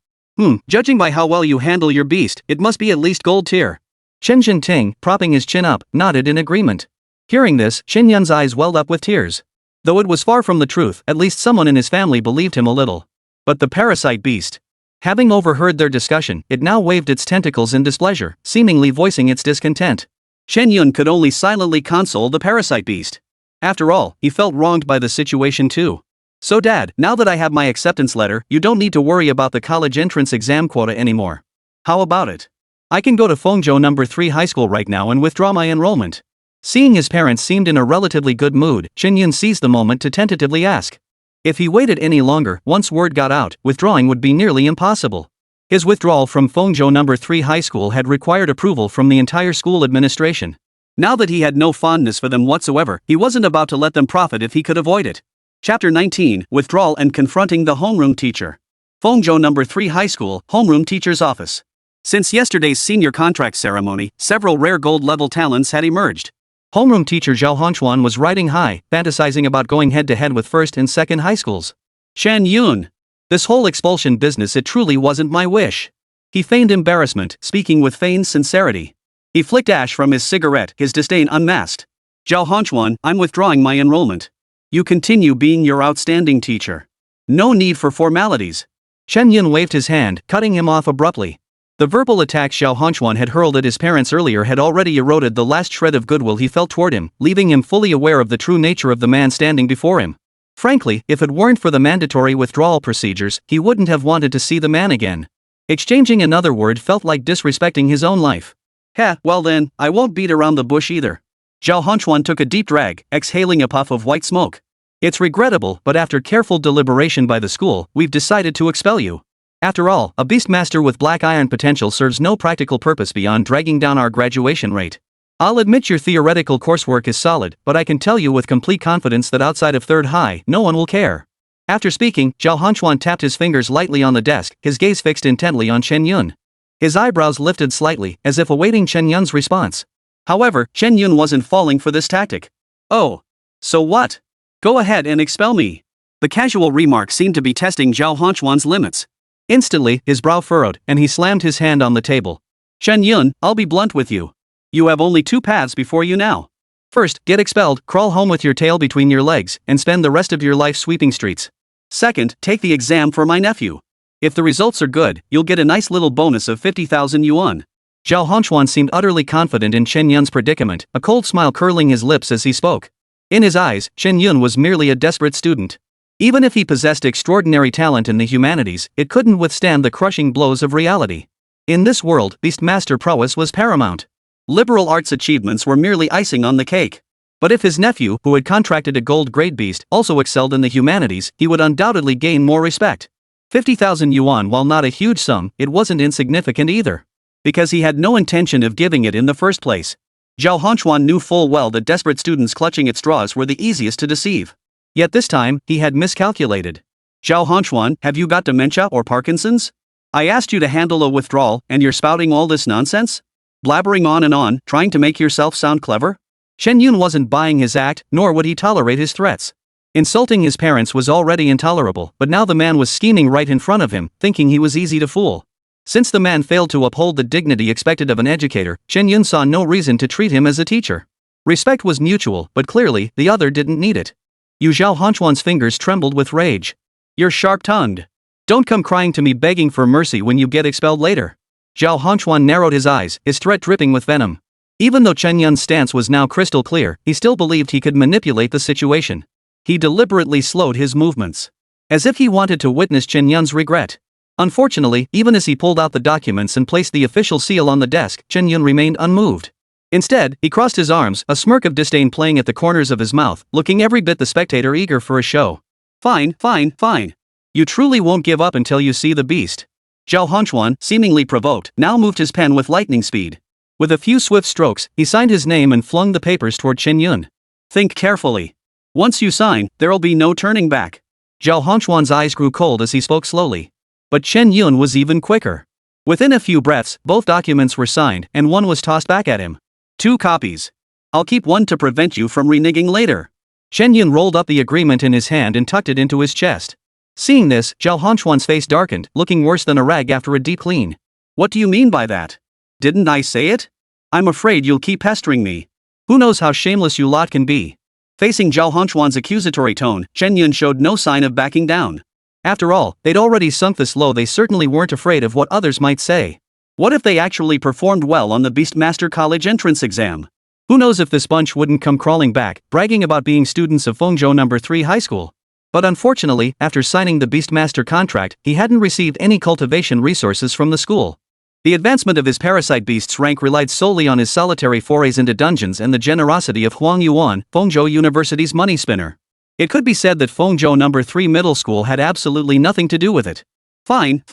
Judging by how well you handle your beast, it must be at least gold tier. Chen Jinting, propping his chin up, nodded in agreement. Hearing this, Chen Yun's eyes welled up with tears. Though it was far from the truth, at least someone in his family believed him a little. But the parasite beast. Having overheard their discussion, it now waved its tentacles in displeasure, seemingly voicing its discontent. Chen Yun could only silently console the parasite beast. After all, he felt wronged by the situation too. So Dad, now that I have my acceptance letter, you don't need to worry about the college entrance exam quota anymore. How about it? I can go to Fengzhou No. 3 high school right now and withdraw my enrollment. Seeing his parents seemed in a relatively good mood, Chen Yun seized the moment to tentatively ask. If he waited any longer, once word got out, withdrawing would be nearly impossible. His withdrawal from Fengzhou No. 3 high school had required approval from the entire school administration. Now that he had no fondness for them whatsoever, he wasn't about to let them profit if he could avoid it. Chapter 19, Withdrawal and Confronting the Homeroom Teacher. Fengzhou No. 3 High School, Homeroom Teacher's Office. Since yesterday's senior contract ceremony, several rare gold-level talents had emerged. Homeroom teacher Zhao Hongchuan was riding high, fantasizing about going head-to-head with first and second high schools. Chen Yun. This whole expulsion business, it truly wasn't my wish. He feigned embarrassment, speaking with feigned sincerity. He flicked ash from his cigarette, his disdain unmasked. Zhao Hongchuan, I'm withdrawing my enrollment. You continue being your outstanding teacher. No need for formalities. Chen Yun waved his hand, cutting him off abruptly. The verbal attack Zhao Hongchuan had hurled at his parents earlier had already eroded the last shred of goodwill he felt toward him, leaving him fully aware of the true nature of the man standing before him. Frankly, if it weren't for the mandatory withdrawal procedures, he wouldn't have wanted to see the man again. Exchanging another word felt like disrespecting his own life. Well then, I won't beat around the bush either. Zhao Hongchuan took a deep drag, exhaling a puff of white smoke. It's regrettable, but after careful deliberation by the school, we've decided to expel you. After all, a beastmaster with black iron potential serves no practical purpose beyond dragging down our graduation rate. I'll admit your theoretical coursework is solid, but I can tell you with complete confidence that outside of third high, no one will care. After speaking, Zhao Hongchuan tapped his fingers lightly on the desk, his gaze fixed intently on Chen Yun. His eyebrows lifted slightly, as if awaiting Chen Yun's response. However, Chen Yun wasn't falling for this tactic. Oh. So what? Go ahead and expel me. The casual remark seemed to be testing Zhao Hongchuan's limits. Instantly, his brow furrowed, and he slammed his hand on the table. Chen Yun, I'll be blunt with you. You have only two paths before you now. First, get expelled, crawl home with your tail between your legs, and spend the rest of your life sweeping streets. Second, take the exam for my nephew. If the results are good, you'll get a nice little bonus of 50,000 yuan. Zhao Hongchuan seemed utterly confident in Chen Yun's predicament, a cold smile curling his lips as he spoke. In his eyes, Chen Yun was merely a desperate student. Even if he possessed extraordinary talent in the humanities, it couldn't withstand the crushing blows of reality. In this world, beastmaster prowess was paramount. Liberal arts achievements were merely icing on the cake. But if his nephew, who had contracted a gold-grade beast, also excelled in the humanities, he would undoubtedly gain more respect. 50,000 yuan, while not a huge sum, it wasn't insignificant either. Because he had no intention of giving it in the first place. Zhao Hongchuan knew full well that desperate students clutching at straws were the easiest to deceive. Yet this time, he had miscalculated. Zhao Hongchuan, have you got dementia or Parkinson's? I asked you to handle a withdrawal, and you're spouting all this nonsense? Blabbering on and on, trying to make yourself sound clever? Chen Yun wasn't buying his act, nor would he tolerate his threats. Insulting his parents was already intolerable, but now the man was scheming right in front of him, thinking he was easy to fool. Since the man failed to uphold the dignity expected of an educator, Chen Yun saw no reason to treat him as a teacher. Respect was mutual, but clearly, the other didn't need it. Zhao Hongchuan's fingers trembled with rage. You're sharp-tongued. Don't come crying to me begging for mercy when you get expelled later. Zhao Hongchuan narrowed his eyes, his threat dripping with venom. Even though Chen Yun's stance was now crystal clear, he still believed he could manipulate the situation. He deliberately slowed his movements, as if he wanted to witness Chen Yun's regret. Unfortunately, even as he pulled out the documents and placed the official seal on the desk, Chen Yun remained unmoved. Instead, he crossed his arms, a smirk of disdain playing at the corners of his mouth, looking every bit the spectator eager for a show. Fine. You truly won't give up until you see the beast. Zhao Hongchuan, seemingly provoked, now moved his pen with lightning speed. With a few swift strokes, he signed his name and flung the papers toward Chen Yun. Think carefully. Once you sign, there'll be no turning back. Zhao Hongchuan's eyes grew cold as he spoke slowly. But Chen Yun was even quicker. Within a few breaths, both documents were signed, and one was tossed back at him. 2 copies. I'll keep one to prevent you from reneging later. Chen Yun rolled up the agreement in his hand and tucked it into his chest. Seeing this, Zhao Hongchuan's face darkened, looking worse than a rag after a deep clean. What do you mean by that? Didn't I say it? I'm afraid you'll keep pestering me. Who knows how shameless you lot can be? Facing Zhao Hongchuan's accusatory tone, Chen Yun showed no sign of backing down. After all, they'd already sunk this low. They certainly weren't afraid of what others might say. What if they actually performed well on the Beastmaster College entrance exam? Who knows if this bunch wouldn't come crawling back, bragging about being students of Fengzhou No. 3 High School. But unfortunately, after signing the Beastmaster contract, he hadn't received any cultivation resources from the school. The advancement of his parasite beast's rank relied solely on his solitary forays into dungeons and the generosity of Huang Yuan, Fengzhou University's money spinner. It could be said that Fengzhou No. 3 Middle School had absolutely nothing to do with it. Fine.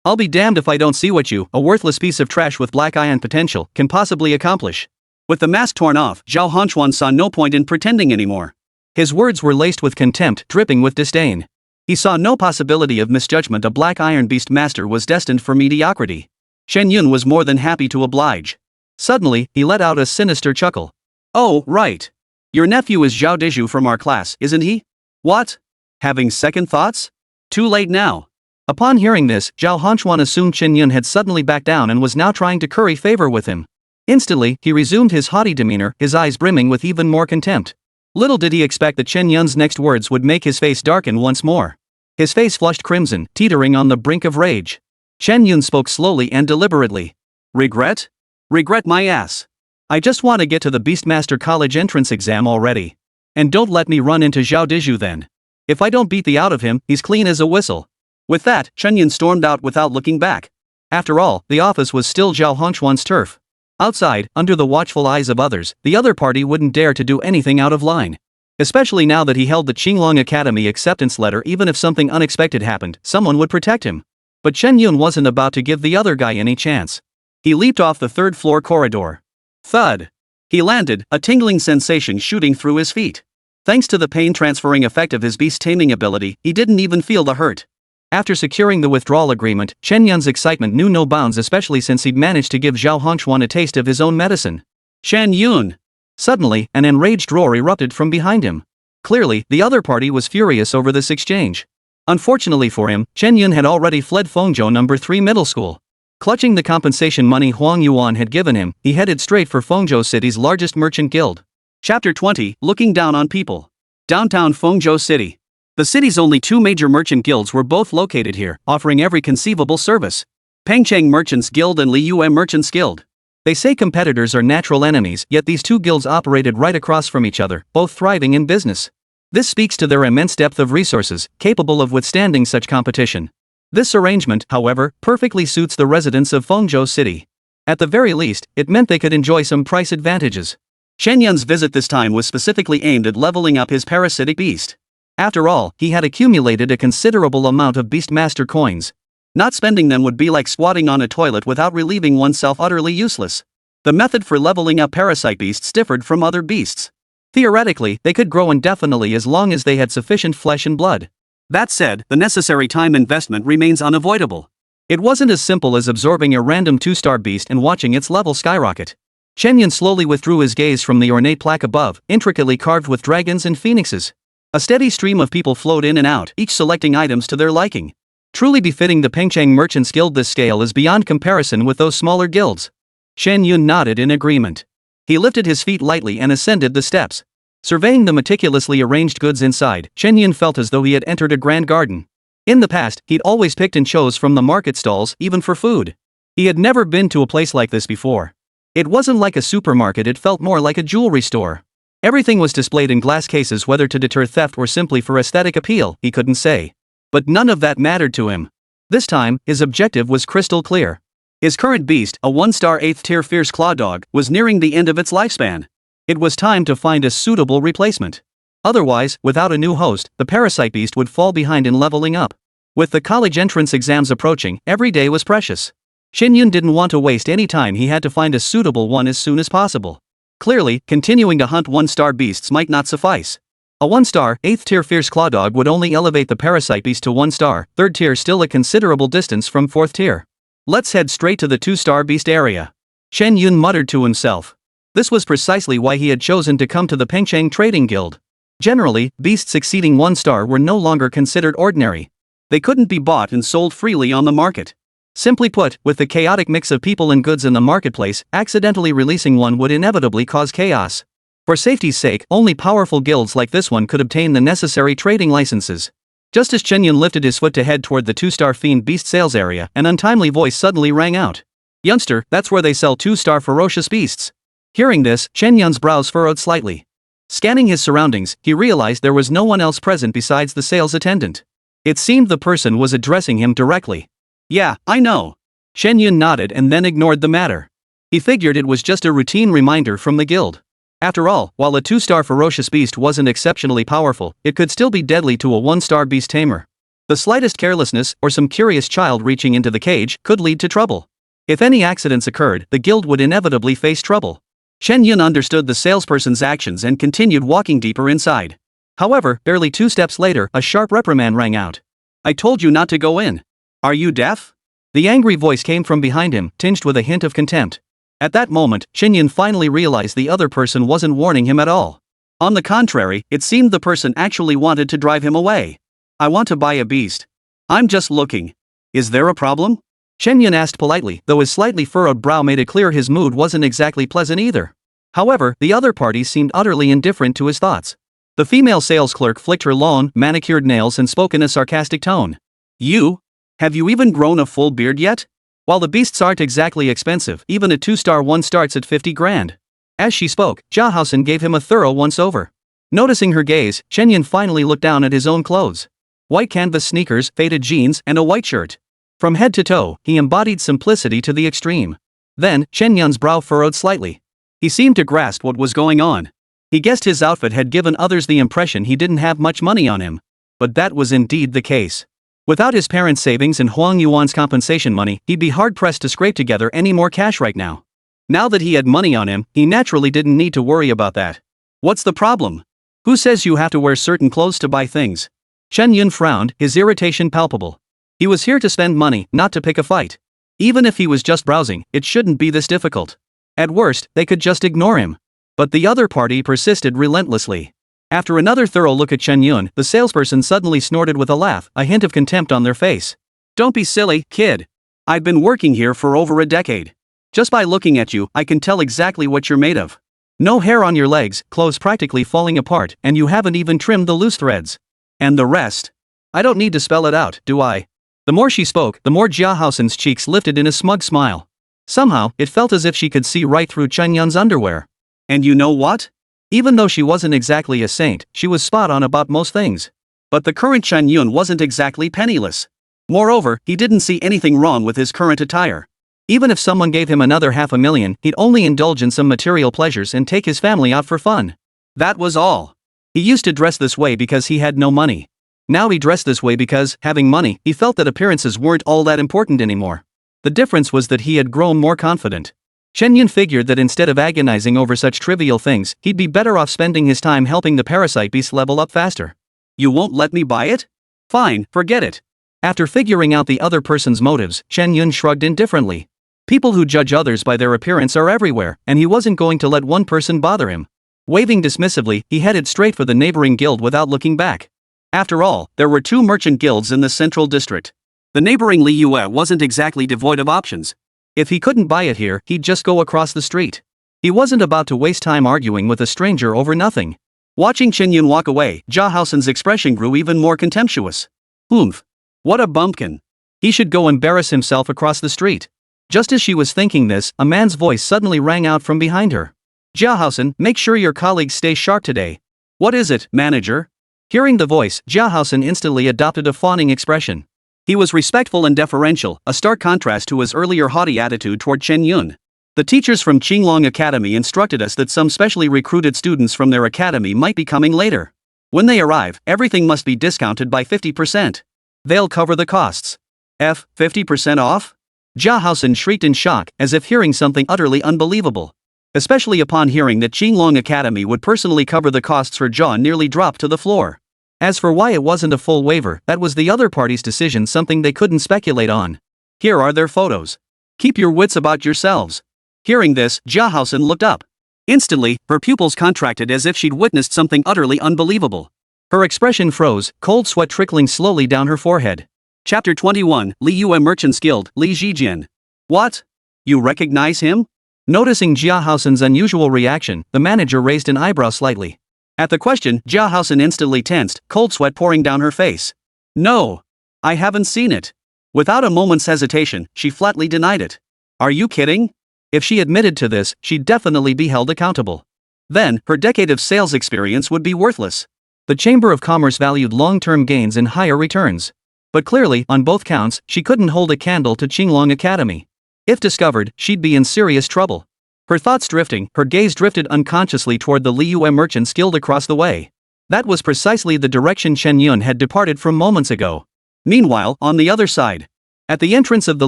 I'll be damned if I don't see what you, a worthless piece of trash with black ion potential, can possibly accomplish. With the mask torn off, Zhao Hongchuan saw no point in pretending anymore. His words were laced with contempt, dripping with disdain. He saw no possibility of misjudgment. A black iron beast master was destined for mediocrity. Chen Yun was more than happy to oblige. Suddenly, he let out a sinister chuckle. Oh, right. Your nephew is Zhao Dizhu from our class, isn't he? What? Having second thoughts? Too late now. Upon hearing this, Zhao Hongchuan assumed Chen Yun had suddenly backed down and was now trying to curry favor with him. Instantly, he resumed his haughty demeanor, his eyes brimming with even more contempt. Little did he expect that Chen Yun's next words would make his face darken once more. His face flushed crimson, teetering on the brink of rage. Chen Yun spoke slowly and deliberately. Regret? Regret my ass. I just want to get to the Beastmaster College entrance exam already. And don't let me run into Zhao Dizhu then. If I don't beat the out of him, he's clean as a whistle. With that, Chen Yun stormed out without looking back. After all, the office was still Zhao Hongchuan's turf. Outside, under the watchful eyes of others, the other party wouldn't dare to do anything out of line. Especially now that he held the Qinglong Academy acceptance letter. Even if something unexpected happened, someone would protect him. But Chen Yun wasn't about to give the other guy any chance. He leaped off the third-floor corridor. Thud. He landed, a tingling sensation shooting through his feet. Thanks to the pain-transferring effect of his beast taming ability, he didn't even feel the hurt. After securing the withdrawal agreement, Chen Yun's excitement knew no bounds, especially since he'd managed to give Zhao Hongchuan a taste of his own medicine. Chen Yun! Suddenly, an enraged roar erupted from behind him. Clearly, the other party was furious over this exchange. Unfortunately for him, Chen Yun had already fled Fengzhou No. 3 Middle School. Clutching the compensation money Huang Yuan had given him, he headed straight for Fengzhou City's largest merchant guild. Chapter 20, Looking Down on People. Downtown Fengzhou City. The city's only 2 major merchant guilds were both located here, offering every conceivable service. Pengcheng Merchants Guild and Liyue Merchants Guild. They say competitors are natural enemies, yet these 2 guilds operated right across from each other, both thriving in business. This speaks to their immense depth of resources, capable of withstanding such competition. This arrangement, however, perfectly suits the residents of Fengzhou City. At the very least, it meant they could enjoy some price advantages. Chen Yun's visit this time was specifically aimed at leveling up his parasitic beast. After all, he had accumulated a considerable amount of Beastmaster coins. Not spending them would be like squatting on a toilet without relieving oneself, utterly useless. The method for leveling up parasite beasts differed from other beasts. Theoretically, they could grow indefinitely as long as they had sufficient flesh and blood. That said, the necessary time investment remains unavoidable. It wasn't as simple as absorbing a random 2-star beast and watching its level skyrocket. Chen Yun slowly withdrew his gaze from the ornate plaque above, intricately carved with dragons and phoenixes. A steady stream of people flowed in and out, each selecting items to their liking. Truly befitting the Pengcheng Merchants Guild, this scale is beyond comparison with those smaller guilds. Chen Yun nodded in agreement. He lifted his feet lightly and ascended the steps. Surveying the meticulously arranged goods inside, Chen Yun felt as though he had entered a grand garden. In the past, he'd always picked and chose from the market stalls, even for food. He had never been to a place like this before. It wasn't like a supermarket, it felt more like a jewelry store. Everything was displayed in glass cases, whether to deter theft or simply for aesthetic appeal, he couldn't say. But none of that mattered to him. This time, his objective was crystal clear. His current beast, a 1-star 8th-tier fierce claw dog, was nearing the end of its lifespan. It was time to find a suitable replacement. Otherwise, without a new host, the parasite beast would fall behind in leveling up. With the college entrance exams approaching, every day was precious. Chen Yun didn't want to waste any time, he had to find a suitable one as soon as possible. Clearly, continuing to hunt 1-star beasts might not suffice. A 1-star, 8th-tier fierce claw dog would only elevate the parasite beast to 1-star, 3rd tier, still a considerable distance from 4th tier. Let's head straight to the 2-star beast area. Chen Yun muttered to himself. This was precisely why he had chosen to come to the Pengcheng Trading Guild. Generally, beasts exceeding 1-star were no longer considered ordinary. They couldn't be bought and sold freely on the market. Simply put, with the chaotic mix of people and goods in the marketplace, accidentally releasing one would inevitably cause chaos. For safety's sake, only powerful guilds like this one could obtain the necessary trading licenses. Just as Chen Yun lifted his foot to head toward the 2-star fiend beast sales area, an untimely voice suddenly rang out. "Youngster, that's where they sell 2-star ferocious beasts." Hearing this, Chen Yun's brows furrowed slightly. Scanning his surroundings, he realized there was no one else present besides the sales attendant. It seemed the person was addressing him directly. "Yeah, I know." Chen Yun nodded and then ignored the matter. He figured it was just a routine reminder from the guild. After all, while a 2-star ferocious beast wasn't exceptionally powerful, it could still be deadly to a 1-star beast tamer. The slightest carelessness, or some curious child reaching into the cage, could lead to trouble. If any accidents occurred, the guild would inevitably face trouble. Chen Yun understood the salesperson's actions and continued walking deeper inside. However, barely 2 steps later, a sharp reprimand rang out. "I told you not to go in. Are you deaf?" The angry voice came from behind him, tinged with a hint of contempt. At that moment, Chen Yun finally realized the other person wasn't warning him at all. On the contrary, it seemed the person actually wanted to drive him away. "I want to buy a beast. I'm just looking. Is there a problem?" Chen Yun asked politely, though his slightly furrowed brow made it clear his mood wasn't exactly pleasant either. However, the other party seemed utterly indifferent to his thoughts. The female sales clerk flicked her long, manicured nails and spoke in a sarcastic tone. "You? Have you even grown a full beard yet? While the beasts aren't exactly expensive, even a 2-star one starts at 50 grand. As she spoke, Jiahousen gave him a thorough once-over. Noticing her gaze, Chen Yun finally looked down at his own clothes. White canvas sneakers, faded jeans, and a white shirt. From head to toe, he embodied simplicity to the extreme. Then, Chen Yun's brow furrowed slightly. He seemed to grasp what was going on. He guessed his outfit had given others the impression he didn't have much money on him. But that was indeed the case. Without his parents' savings and Huang Yuan's compensation money, he'd be hard-pressed to scrape together any more cash right now. Now that he had money on him, he naturally didn't need to worry about that. "What's the problem? Who says you have to wear certain clothes to buy things?" Chen Yun frowned, his irritation palpable. He was here to spend money, not to pick a fight. Even if he was just browsing, it shouldn't be this difficult. At worst, they could just ignore him. But the other party persisted relentlessly. After another thorough look at Chen Yun, the salesperson suddenly snorted with a laugh, a hint of contempt on their face. "Don't be silly, kid. I've been working here for over a decade. Just by looking at you, I can tell exactly what you're made of. No hair on your legs, clothes practically falling apart, and you haven't even trimmed the loose threads. And the rest? I don't need to spell it out, do I?" The more she spoke, the more Jiahousen's cheeks lifted in a smug smile. Somehow, it felt as if she could see right through Chen Yun's underwear. And you know what? Even though she wasn't exactly a saint, she was spot on about most things. But the current Chen Yun wasn't exactly penniless. Moreover, he didn't see anything wrong with his current attire. Even if someone gave him another $500,000, he'd only indulge in some material pleasures and take his family out for fun. That was all. He used to dress this way because he had no money. Now he dressed this way because, having money, he felt that appearances weren't all that important anymore. The difference was that he had grown more confident. Chen Yun figured that instead of agonizing over such trivial things, he'd be better off spending his time helping the parasite beast level up faster. You won't let me buy it? Fine, forget it. After figuring out the other person's motives, Chen Yun shrugged indifferently. People who judge others by their appearance are everywhere, and he wasn't going to let one person bother him. Waving dismissively, he headed straight for the neighboring guild without looking back. After all, there were 2 merchant guilds in the central district. The neighboring Liyue wasn't exactly devoid of options. If he couldn't buy it here, he'd just go across the street. He wasn't about to waste time arguing with a stranger over nothing. Watching Chen Yun walk away, Jiahousen's expression grew even more contemptuous. Oomph. What a bumpkin. He should go embarrass himself across the street. Just as she was thinking this, a man's voice suddenly rang out from behind her. Jiahousen, make sure your colleagues stay sharp today. What is it, manager? Hearing the voice, Jiahousen instantly adopted a fawning expression. He was respectful and deferential, a stark contrast to his earlier haughty attitude toward Chen Yun. The teachers from Qinglong Academy instructed us that some specially recruited students from their academy might be coming later. When they arrive, everything must be discounted by 50%. They'll cover the costs. 50% off? Jiahousen shrieked in shock, as if hearing something utterly unbelievable. Especially upon hearing that Qinglong Academy would personally cover the costs, her jaw nearly dropped to the floor. As for why it wasn't a full waiver, that was the other party's decision, something they couldn't speculate on. Here are their photos. Keep your wits about yourselves. Hearing this, Jiahousen looked up. Instantly, her pupils contracted as if she'd witnessed something utterly unbelievable. Her expression froze, cold sweat trickling slowly down her forehead. Chapter 21, Liyue Merchant's Guild, Li Zhijian. What? You recognize him? Noticing Jiahousen's unusual reaction, the manager raised an eyebrow slightly. At the question, Jiahousen instantly tensed, cold sweat pouring down her face. No. I haven't seen it. Without a moment's hesitation, she flatly denied it. Are you kidding? If she admitted to this, she'd definitely be held accountable. Then, her decade of sales experience would be worthless. The Chamber of Commerce valued long-term gains and higher returns. But clearly, on both counts, she couldn't hold a candle to Qinglong Academy. If discovered, she'd be in serious trouble. Her thoughts drifting, her gaze drifted unconsciously toward the Liyue Merchants Guild across the way. That was precisely the direction Chen Yun had departed from moments ago. Meanwhile, on the other side. At the entrance of the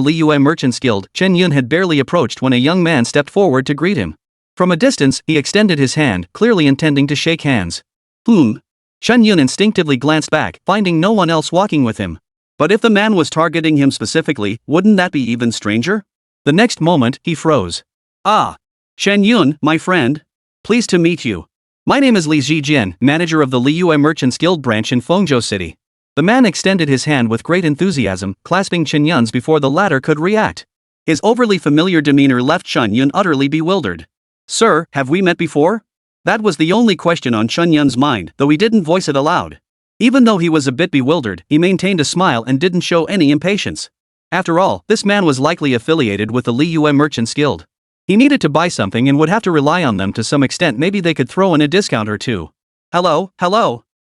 Liyue Merchants Guild, Chen Yun had barely approached when a young man stepped forward to greet him. From a distance, he extended his hand, clearly intending to shake hands. Chen Yun instinctively glanced back, finding no one else walking with him. But if the man was targeting him specifically, wouldn't that be even stranger? The next moment, he froze. Ah. Chen Yun, my friend. Pleased to meet you. My name is Li Zhijian, manager of the Liyue Merchants Guild branch in Fengzhou City. The man extended his hand with great enthusiasm, clasping Chen Yun's before the latter could react. His overly familiar demeanor left Chen Yun utterly bewildered. Sir, have we met before? That was the only question on Chen Yun's mind, though he didn't voice it aloud. Even though he was a bit bewildered, he maintained a smile and didn't show any impatience. After all, this man was likely affiliated with the Liyue Merchants Guild. He needed to buy something and would have to rely on them to some extent. Maybe they could throw in a discount or two. Hello.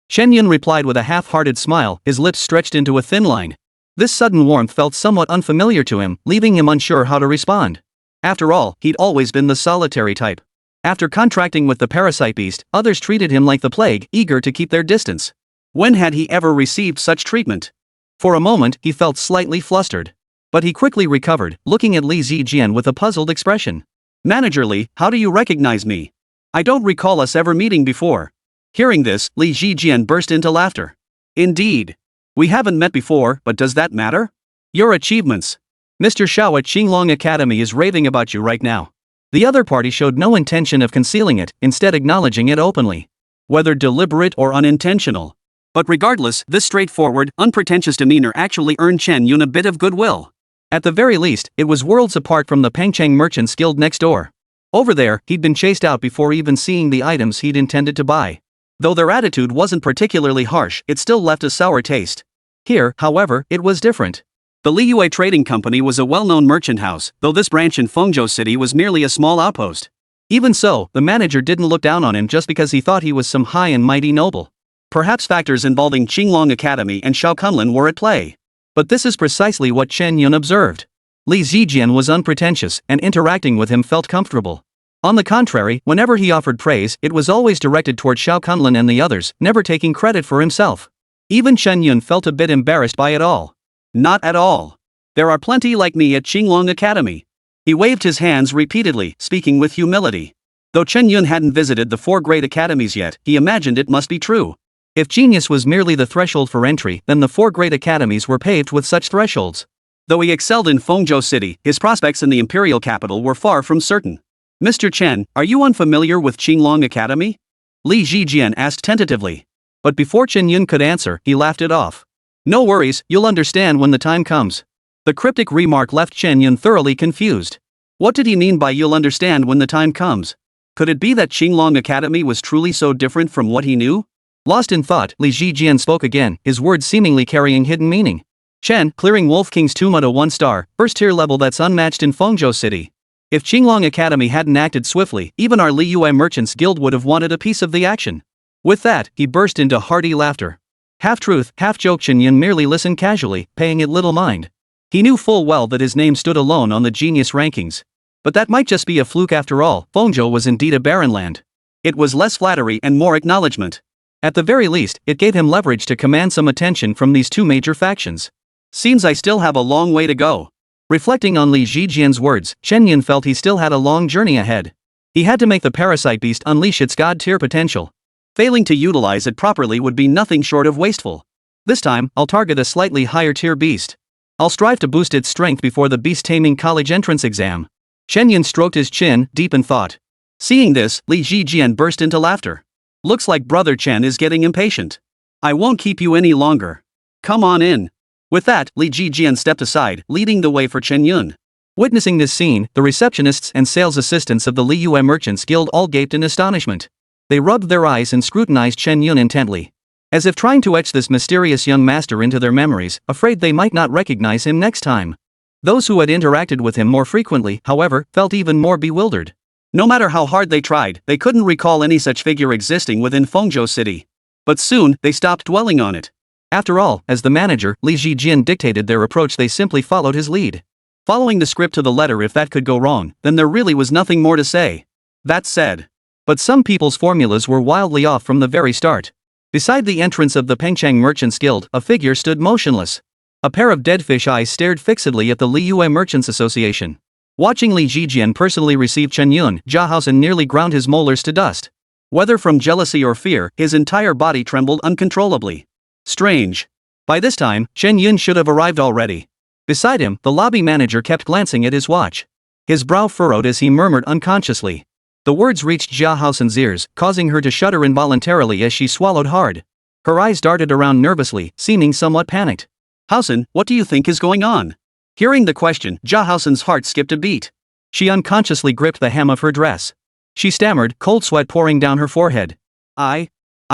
Chen Yun replied with a half-hearted smile, his lips stretched into a thin line. This sudden warmth felt somewhat unfamiliar to him, leaving him unsure how to respond. After all, he'd always been the solitary type. After contracting with the parasite beast, others treated him like the plague, eager to keep their distance. When had he ever received such treatment? For a moment, he felt slightly flustered. But he quickly recovered, looking at Li Zijian with a puzzled expression. Manager Li, how do you recognize me? I don't recall us ever meeting before. Hearing this, Li Zijian burst into laughter. Indeed. We haven't met before, but does that matter? Your achievements. Mr. Xiao at Qinglong Academy is raving about you right now. The other party showed no intention of concealing it, instead acknowledging it openly. Whether deliberate or unintentional. But regardless, this straightforward, unpretentious demeanor actually earned Chen Yun a bit of goodwill. At the very least, it was worlds apart from the Pengcheng Merchants Guild next door. Over there, he'd been chased out before even seeing the items he'd intended to buy. Though their attitude wasn't particularly harsh, it still left a sour taste. Here, however, it was different. The Liyue Trading Company was a well-known merchant house, though this branch in Fengzhou City was merely a small outpost. Even so, the manager didn't look down on him just because he thought he was some high and mighty noble. Perhaps factors involving Qinglong Academy and Shao Kunlun were at play. But this is precisely what Chen Yun observed. Li Zijian was unpretentious, and interacting with him felt comfortable. On the contrary, whenever he offered praise, it was always directed toward Shao Kunlun and the others, never taking credit for himself. Even Chen Yun felt a bit embarrassed by it all. Not at all. There are plenty like me at Qinglong Academy. He waved his hands repeatedly, speaking with humility. Though Chen Yun hadn't visited the 4 grade academies yet, he imagined it must be true. If genius was merely the threshold for entry, then the 4 grade academies were paved with such thresholds. Though he excelled in Fengzhou City, his prospects in the imperial capital were far from certain. Mr. Chen, are you unfamiliar with Qinglong Academy? Li Zijian asked tentatively. But before Chen Yun could answer, he laughed it off. No worries, you'll understand when the time comes. The cryptic remark left Chen Yun thoroughly confused. What did he mean by you'll understand when the time comes? Could it be that Qinglong Academy was truly so different from what he knew? Lost in thought, Li Zijian spoke again, his words seemingly carrying hidden meaning. Chen, clearing Wolf King's tomb at a 1-star, first-tier level that's unmatched in Fengzhou City. If Qinglong Academy hadn't acted swiftly, even our Liyue Merchants Guild would have wanted a piece of the action. With that, he burst into hearty laughter. Half-truth, half-joke. Chen Yun merely listened casually, paying it little mind. He knew full well that his name stood alone on the genius rankings. But that might just be a fluke after all. Fengzhou was indeed a barren land. It was less flattery and more acknowledgement. At the very least, it gave him leverage to command some attention from these two major factions. Seems I still have a long way to go. Reflecting on Li Zijian's words, Chen Yun felt he still had a long journey ahead. He had to make the parasite beast unleash its god-tier potential. Failing to utilize it properly would be nothing short of wasteful. This time, I'll target a slightly higher-tier beast. I'll strive to boost its strength before the Beast Taming College entrance exam. Chen Yun stroked his chin, deep in thought. Seeing this, Li Zijian burst into laughter. Looks like Brother Chen is getting impatient. I won't keep you any longer. Come on in. With that, Li Zijian stepped aside, leading the way for Chen Yun. Witnessing this scene, the receptionists and sales assistants of the Liyue Merchants Guild all gaped in astonishment. They rubbed their eyes and scrutinized Chen Yun intently. As if trying to etch this mysterious young master into their memories, afraid they might not recognize him next time. Those who had interacted with him more frequently, however, felt even more bewildered. No matter how hard they tried, they couldn't recall any such figure existing within Fengzhou City. But soon, they stopped dwelling on it. After all, as the manager, Li Zijian dictated their approach, they simply followed his lead. Following the script to the letter. If that could go wrong, then there really was nothing more to say. That said. But some people's formulas were wildly off from the very start. Beside the entrance of the Pengcheng Merchants Guild, a figure stood motionless. A pair of dead fish eyes stared fixedly at the Liyue Merchants Association. Watching Li Zijian personally receive Chen Yun, Jiahousen nearly ground his molars to dust. Whether from jealousy or fear, his entire body trembled uncontrollably. Strange. By this time, Chen Yun should have arrived already. Beside him, the lobby manager kept glancing at his watch. His brow furrowed as he murmured unconsciously. The words reached Jiahousen's ears, causing her to shudder involuntarily as she swallowed hard. Her eyes darted around nervously, seeming somewhat panicked. Housen, what do you think is going on? Hearing the question, Jiahousen's heart skipped a beat. She unconsciously gripped the hem of her dress. She stammered, cold sweat pouring down her forehead. I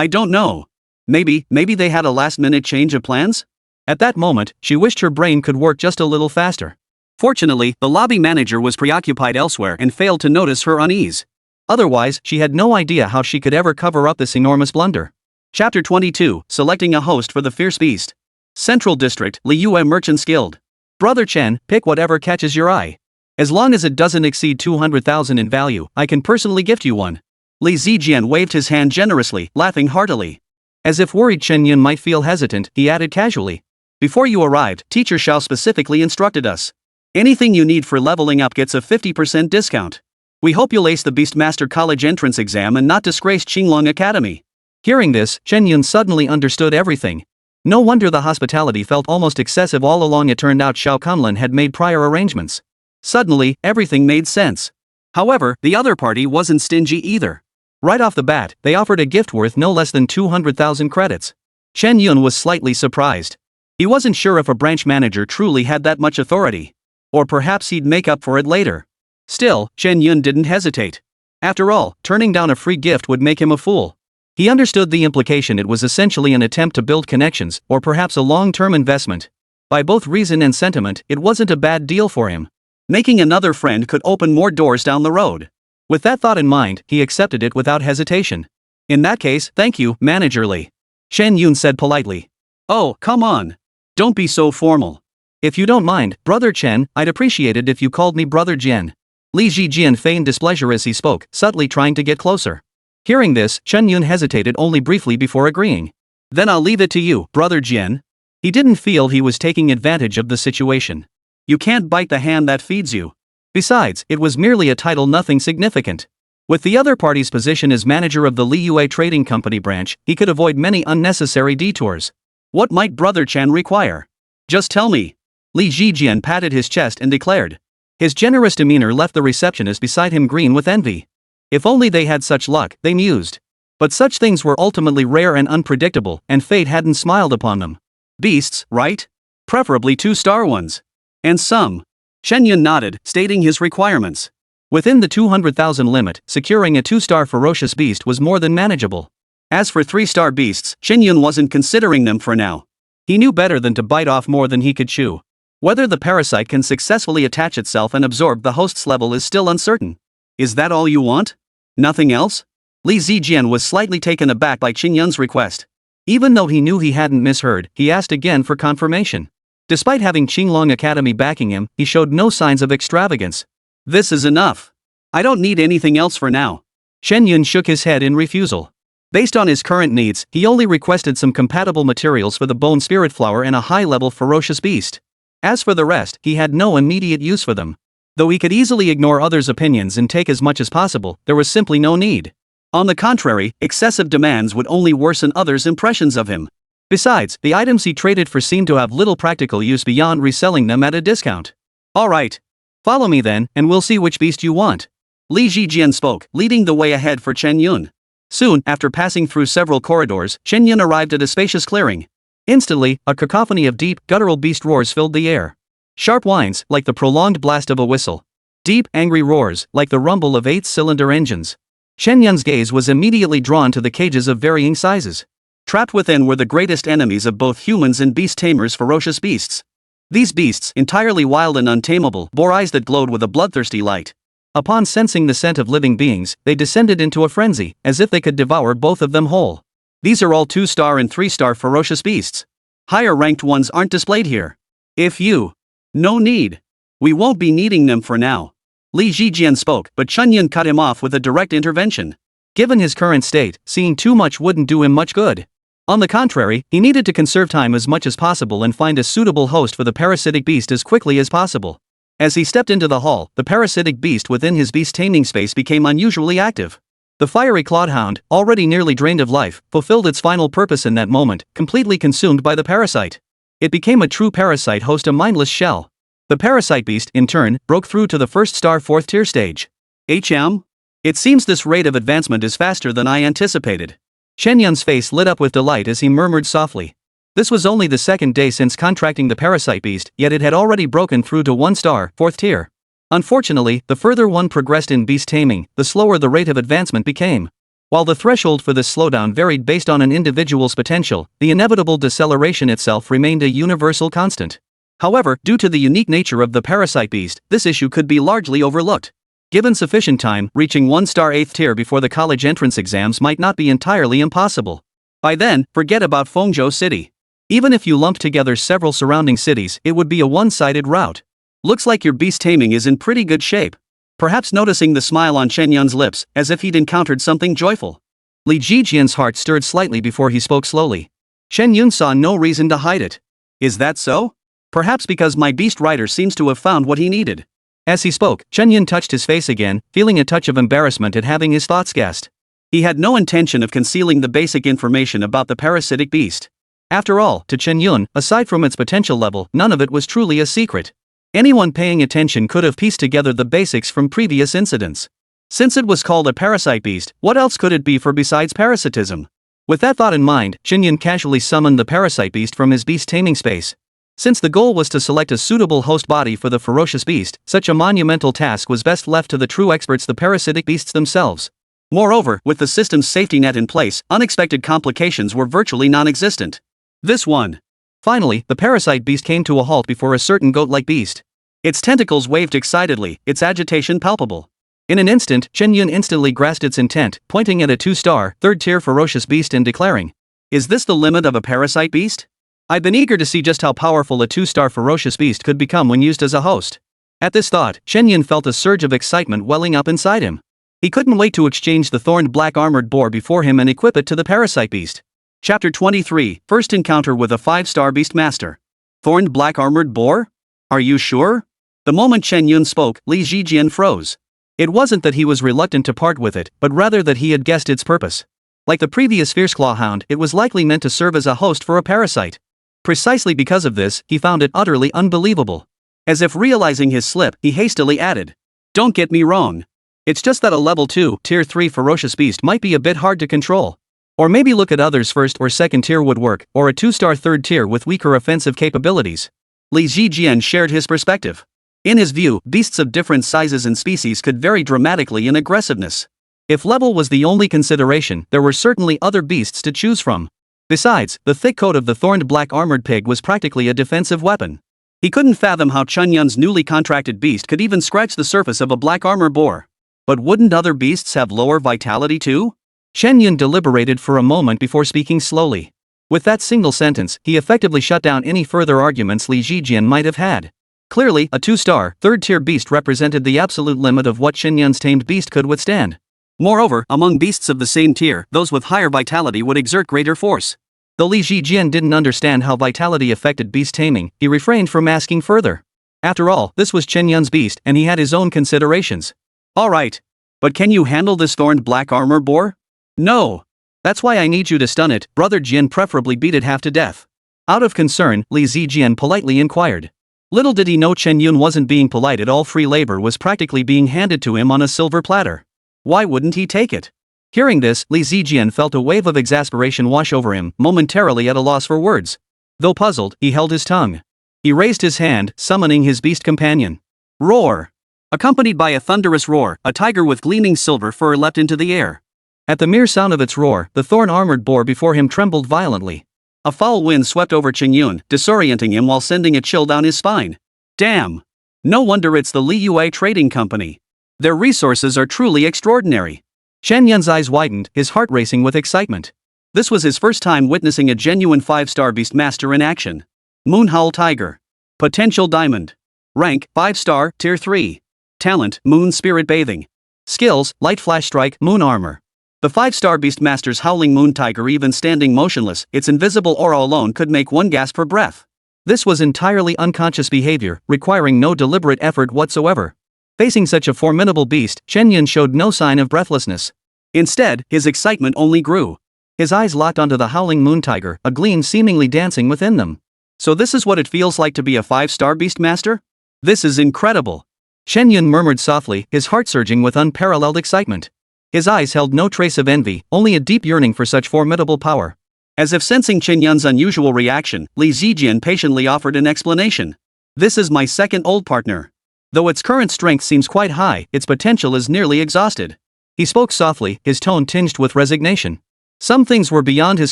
don't know. Maybe they had a last-minute change of plans? At that moment, she wished her brain could work just a little faster. Fortunately, the lobby manager was preoccupied elsewhere and failed to notice her unease. Otherwise, she had no idea how she could ever cover up this enormous blunder. Chapter 22, Selecting a Host for the Fierce Beast. Central District, Liyue Merchants Guild. Brother Chen, pick whatever catches your eye. As long as it doesn't exceed 200,000 in value, I can personally gift you one. Li Zijian waved his hand generously, laughing heartily. As if worried Chen Yun might feel hesitant, he added casually. Before you arrived, Teacher Xiao specifically instructed us. Anything you need for leveling up gets a 50% discount. We hope you'll ace the Beastmaster College entrance exam and not disgrace Qinglong Academy. Hearing this, Chen Yun suddenly understood everything. No wonder the hospitality felt almost excessive all along. It turned out Xiao Kunlun had made prior arrangements. Suddenly, everything made sense. However, the other party wasn't stingy either. Right off the bat, they offered a gift worth no less than 200,000 credits. Chen Yun was slightly surprised. He wasn't sure if a branch manager truly had that much authority. Or perhaps he'd make up for it later. Still, Chen Yun didn't hesitate. After all, turning down a free gift would make him a fool. He understood the implication. It was essentially an attempt to build connections, or perhaps a long-term investment. By both reason and sentiment, it wasn't a bad deal for him. Making another friend could open more doors down the road. With that thought in mind, he accepted it without hesitation. In that case, thank you, Manager Li. Chen Yun said politely. Oh, come on. Don't be so formal. If you don't mind, Brother Chen, I'd appreciate it if you called me Brother Jian. Li Zijian feigned displeasure as he spoke, subtly trying to get closer. Hearing this, Chen Yun hesitated only briefly before agreeing. Then I'll leave it to you, Brother Jian. He didn't feel he was taking advantage of the situation. You can't bite the hand that feeds you. Besides, it was merely a title, nothing significant. With the other party's position as manager of the Liyue Trading Company branch, he could avoid many unnecessary detours. What might Brother Chen require? Just tell me. Li Zijian patted his chest and declared. His generous demeanor left the receptionist beside him green with envy. If only they had such luck, they mused. But such things were ultimately rare and unpredictable, and fate hadn't smiled upon them. Beasts, right? Preferably 2-star ones. And some. Chen Yun nodded, stating his requirements. Within the 200,000 limit, securing a 2-star ferocious beast was more than manageable. As for 3-star beasts, Chen Yun wasn't considering them for now. He knew better than to bite off more than he could chew. Whether the parasite can successfully attach itself and absorb the host's level is still uncertain. Is that all you want? Nothing else? Li Zijian was slightly taken aback by Chen Yun's request. Even though he knew he hadn't misheard, he asked again for confirmation. Despite having Qinglong Academy backing him, he showed no signs of extravagance. This is enough. I don't need anything else for now. Chen Yun shook his head in refusal. Based on his current needs, he only requested some compatible materials for the bone spirit flower and a high-level ferocious beast. As for the rest, he had no immediate use for them. Though he could easily ignore others' opinions and take as much as possible, there was simply no need. On the contrary, excessive demands would only worsen others' impressions of him. Besides, the items he traded for seemed to have little practical use beyond reselling them at a discount. All right. Follow me then, and we'll see which beast you want. Li Zijian spoke, leading the way ahead for Chen Yun. Soon, after passing through several corridors, Chen Yun arrived at a spacious clearing. Instantly, a cacophony of deep, guttural beast roars filled the air. Sharp whines, like the prolonged blast of a whistle. Deep, angry roars, like the rumble of 8-cylinder engines. Chen Yun's gaze was immediately drawn to the cages of varying sizes. Trapped within were the greatest enemies of both humans and beast tamers, ferocious beasts. These beasts, entirely wild and untamable, bore eyes that glowed with a bloodthirsty light. Upon sensing the scent of living beings, they descended into a frenzy, as if they could devour both of them whole. These are all 2-star and 3-star ferocious beasts. Higher-ranked ones aren't displayed here. If you... No need. We won't be needing them for now. Li Zijian spoke, but Chen Yun cut him off with a direct intervention. Given his current state, seeing too much wouldn't do him much good. On the contrary, he needed to conserve time as much as possible and find a suitable host for the parasitic beast as quickly as possible. As he stepped into the hall, the parasitic beast within his beast taming space became unusually active. The fiery clawed hound, already nearly drained of life, fulfilled its final purpose in that moment, completely consumed by the parasite. It became a true parasite host, a mindless shell. The parasite beast, in turn, broke through to the 1st-star 4th-tier stage. It seems this rate of advancement is faster than I anticipated. Chen Yun's face lit up with delight as he murmured softly. This was only the 2nd day since contracting the parasite beast, yet it had already broken through to 1-star, 4th tier. Unfortunately, the further one progressed in beast taming, the slower the rate of advancement became. While the threshold for this slowdown varied based on an individual's potential, the inevitable deceleration itself remained a universal constant. However, due to the unique nature of the parasite beast, this issue could be largely overlooked. Given sufficient time, reaching 1-star 8th tier before the college entrance exams might not be entirely impossible. By then, forget about Fengzhou City. Even if you lump together several surrounding cities, it would be a one-sided route. Looks like your beast taming is in pretty good shape. Perhaps noticing the smile on Chen Yun's lips, as if he'd encountered something joyful. Li Zijian's heart stirred slightly before he spoke slowly. Chen Yun saw no reason to hide it. Is that so? Perhaps because my beast rider seems to have found what he needed. As he spoke, Chen Yun touched his face again, feeling a touch of embarrassment at having his thoughts guessed. He had no intention of concealing the basic information about the parasitic beast. After all, to Chen Yun, aside from its potential level, none of it was truly a secret. Anyone paying attention could have pieced together the basics from previous incidents. Since it was called a parasite beast, what else could it be for besides parasitism? With that thought in mind, Chen Yun casually summoned the parasite beast from his beast taming space. Since the goal was to select a suitable host body for the ferocious beast, such a monumental task was best left to the true experts, the parasitic beasts themselves. Moreover, with the system's safety net in place, unexpected complications were virtually non-existent. This one. Finally, the parasite beast came to a halt before a certain goat-like beast. Its tentacles waved excitedly, its agitation palpable. In an instant, Chen Yun instantly grasped its intent, pointing at a 2-star, 3rd-tier ferocious beast and declaring, "Is this the limit of a parasite beast? I've been eager to see just how powerful a 2-star ferocious beast could become when used as a host." At this thought, Chen Yun felt a surge of excitement welling up inside him. He couldn't wait to exchange the thorned black armored boar before him and equip it to the parasite beast. Chapter 23, First Encounter with a 5-star Beast Master. Thorned black armored boar? Are you sure? The moment Chen Yun spoke, Li Zijian froze. It wasn't that he was reluctant to part with it, but rather that he had guessed its purpose. Like the previous Fierce-Claw Hound, it was likely meant to serve as a host for a parasite. Precisely because of this, he found it utterly unbelievable. As if realizing his slip, he hastily added, "Don't get me wrong. It's just that a level 2, tier 3 ferocious beast might be a bit hard to control. Or maybe look at others first or second tier would work, or a 2-star third tier with weaker offensive capabilities." Li Zijian shared his perspective. In his view, beasts of different sizes and species could vary dramatically in aggressiveness. If level was the only consideration, there were certainly other beasts to choose from. Besides, the thick coat of the thorned black armored pig was practically a defensive weapon. He couldn't fathom how Chen Yun's newly contracted beast could even scratch the surface of a black armor boar. But wouldn't other beasts have lower vitality too? Chen Yun deliberated for a moment before speaking slowly. With that single sentence, he effectively shut down any further arguments Li Zijian might have had. Clearly, a 2-star, third-tier beast represented the absolute limit of what Chen Yun's tamed beast could withstand. Moreover, among beasts of the same tier, those with higher vitality would exert greater force. Though Li Zijian didn't understand how vitality affected beast taming, he refrained from asking further. After all, this was Chen Yun's beast and he had his own considerations. "Alright. But can you handle this thorned black armor boar?" "No. That's why I need you to stun it, Brother Jian, preferably beat it half to death." Out of concern, Li Zijian politely inquired. Little did he know Chen Yun wasn't being polite at all. Free labor was practically being handed to him on a silver platter. Why wouldn't he take it? Hearing this, Li Zijian felt a wave of exasperation wash over him, momentarily at a loss for words. Though puzzled, he held his tongue. He raised his hand, summoning his beast companion. Roar! Accompanied by a thunderous roar, a tiger with gleaming silver fur leapt into the air. At the mere sound of its roar, the thorn-armored boar before him trembled violently. A foul wind swept over Chen Yun, disorienting him while sending a chill down his spine. Damn! No wonder it's the Li Yue Trading Company. Their resources are truly extraordinary. Chen Yun's eyes widened, his heart racing with excitement. This was his first time witnessing a genuine 5-star beast master in action. Moon Howl Tiger. Potential Diamond. Rank, 5-star, Tier 3. Talent, Moon Spirit Bathing. Skills, Light Flash Strike, Moon Armor. The 5-star Beastmaster's Howling Moon Tiger, even standing motionless, its invisible aura alone could make one gasp for breath. This was entirely unconscious behavior, requiring no deliberate effort whatsoever. Facing such a formidable beast, Chen Yun showed no sign of breathlessness. Instead, his excitement only grew. His eyes locked onto the Howling Moon Tiger, a gleam seemingly dancing within them. So this is what it feels like to be a 5-star Beastmaster? This is incredible. Chen Yun murmured softly, his heart surging with unparalleled excitement. His eyes held no trace of envy, only a deep yearning for such formidable power. As if sensing Chen Yun's unusual reaction, Li Zijian patiently offered an explanation. This is my second old partner. Though its current strength seems quite high, its potential is nearly exhausted. He spoke softly, his tone tinged with resignation. Some things were beyond his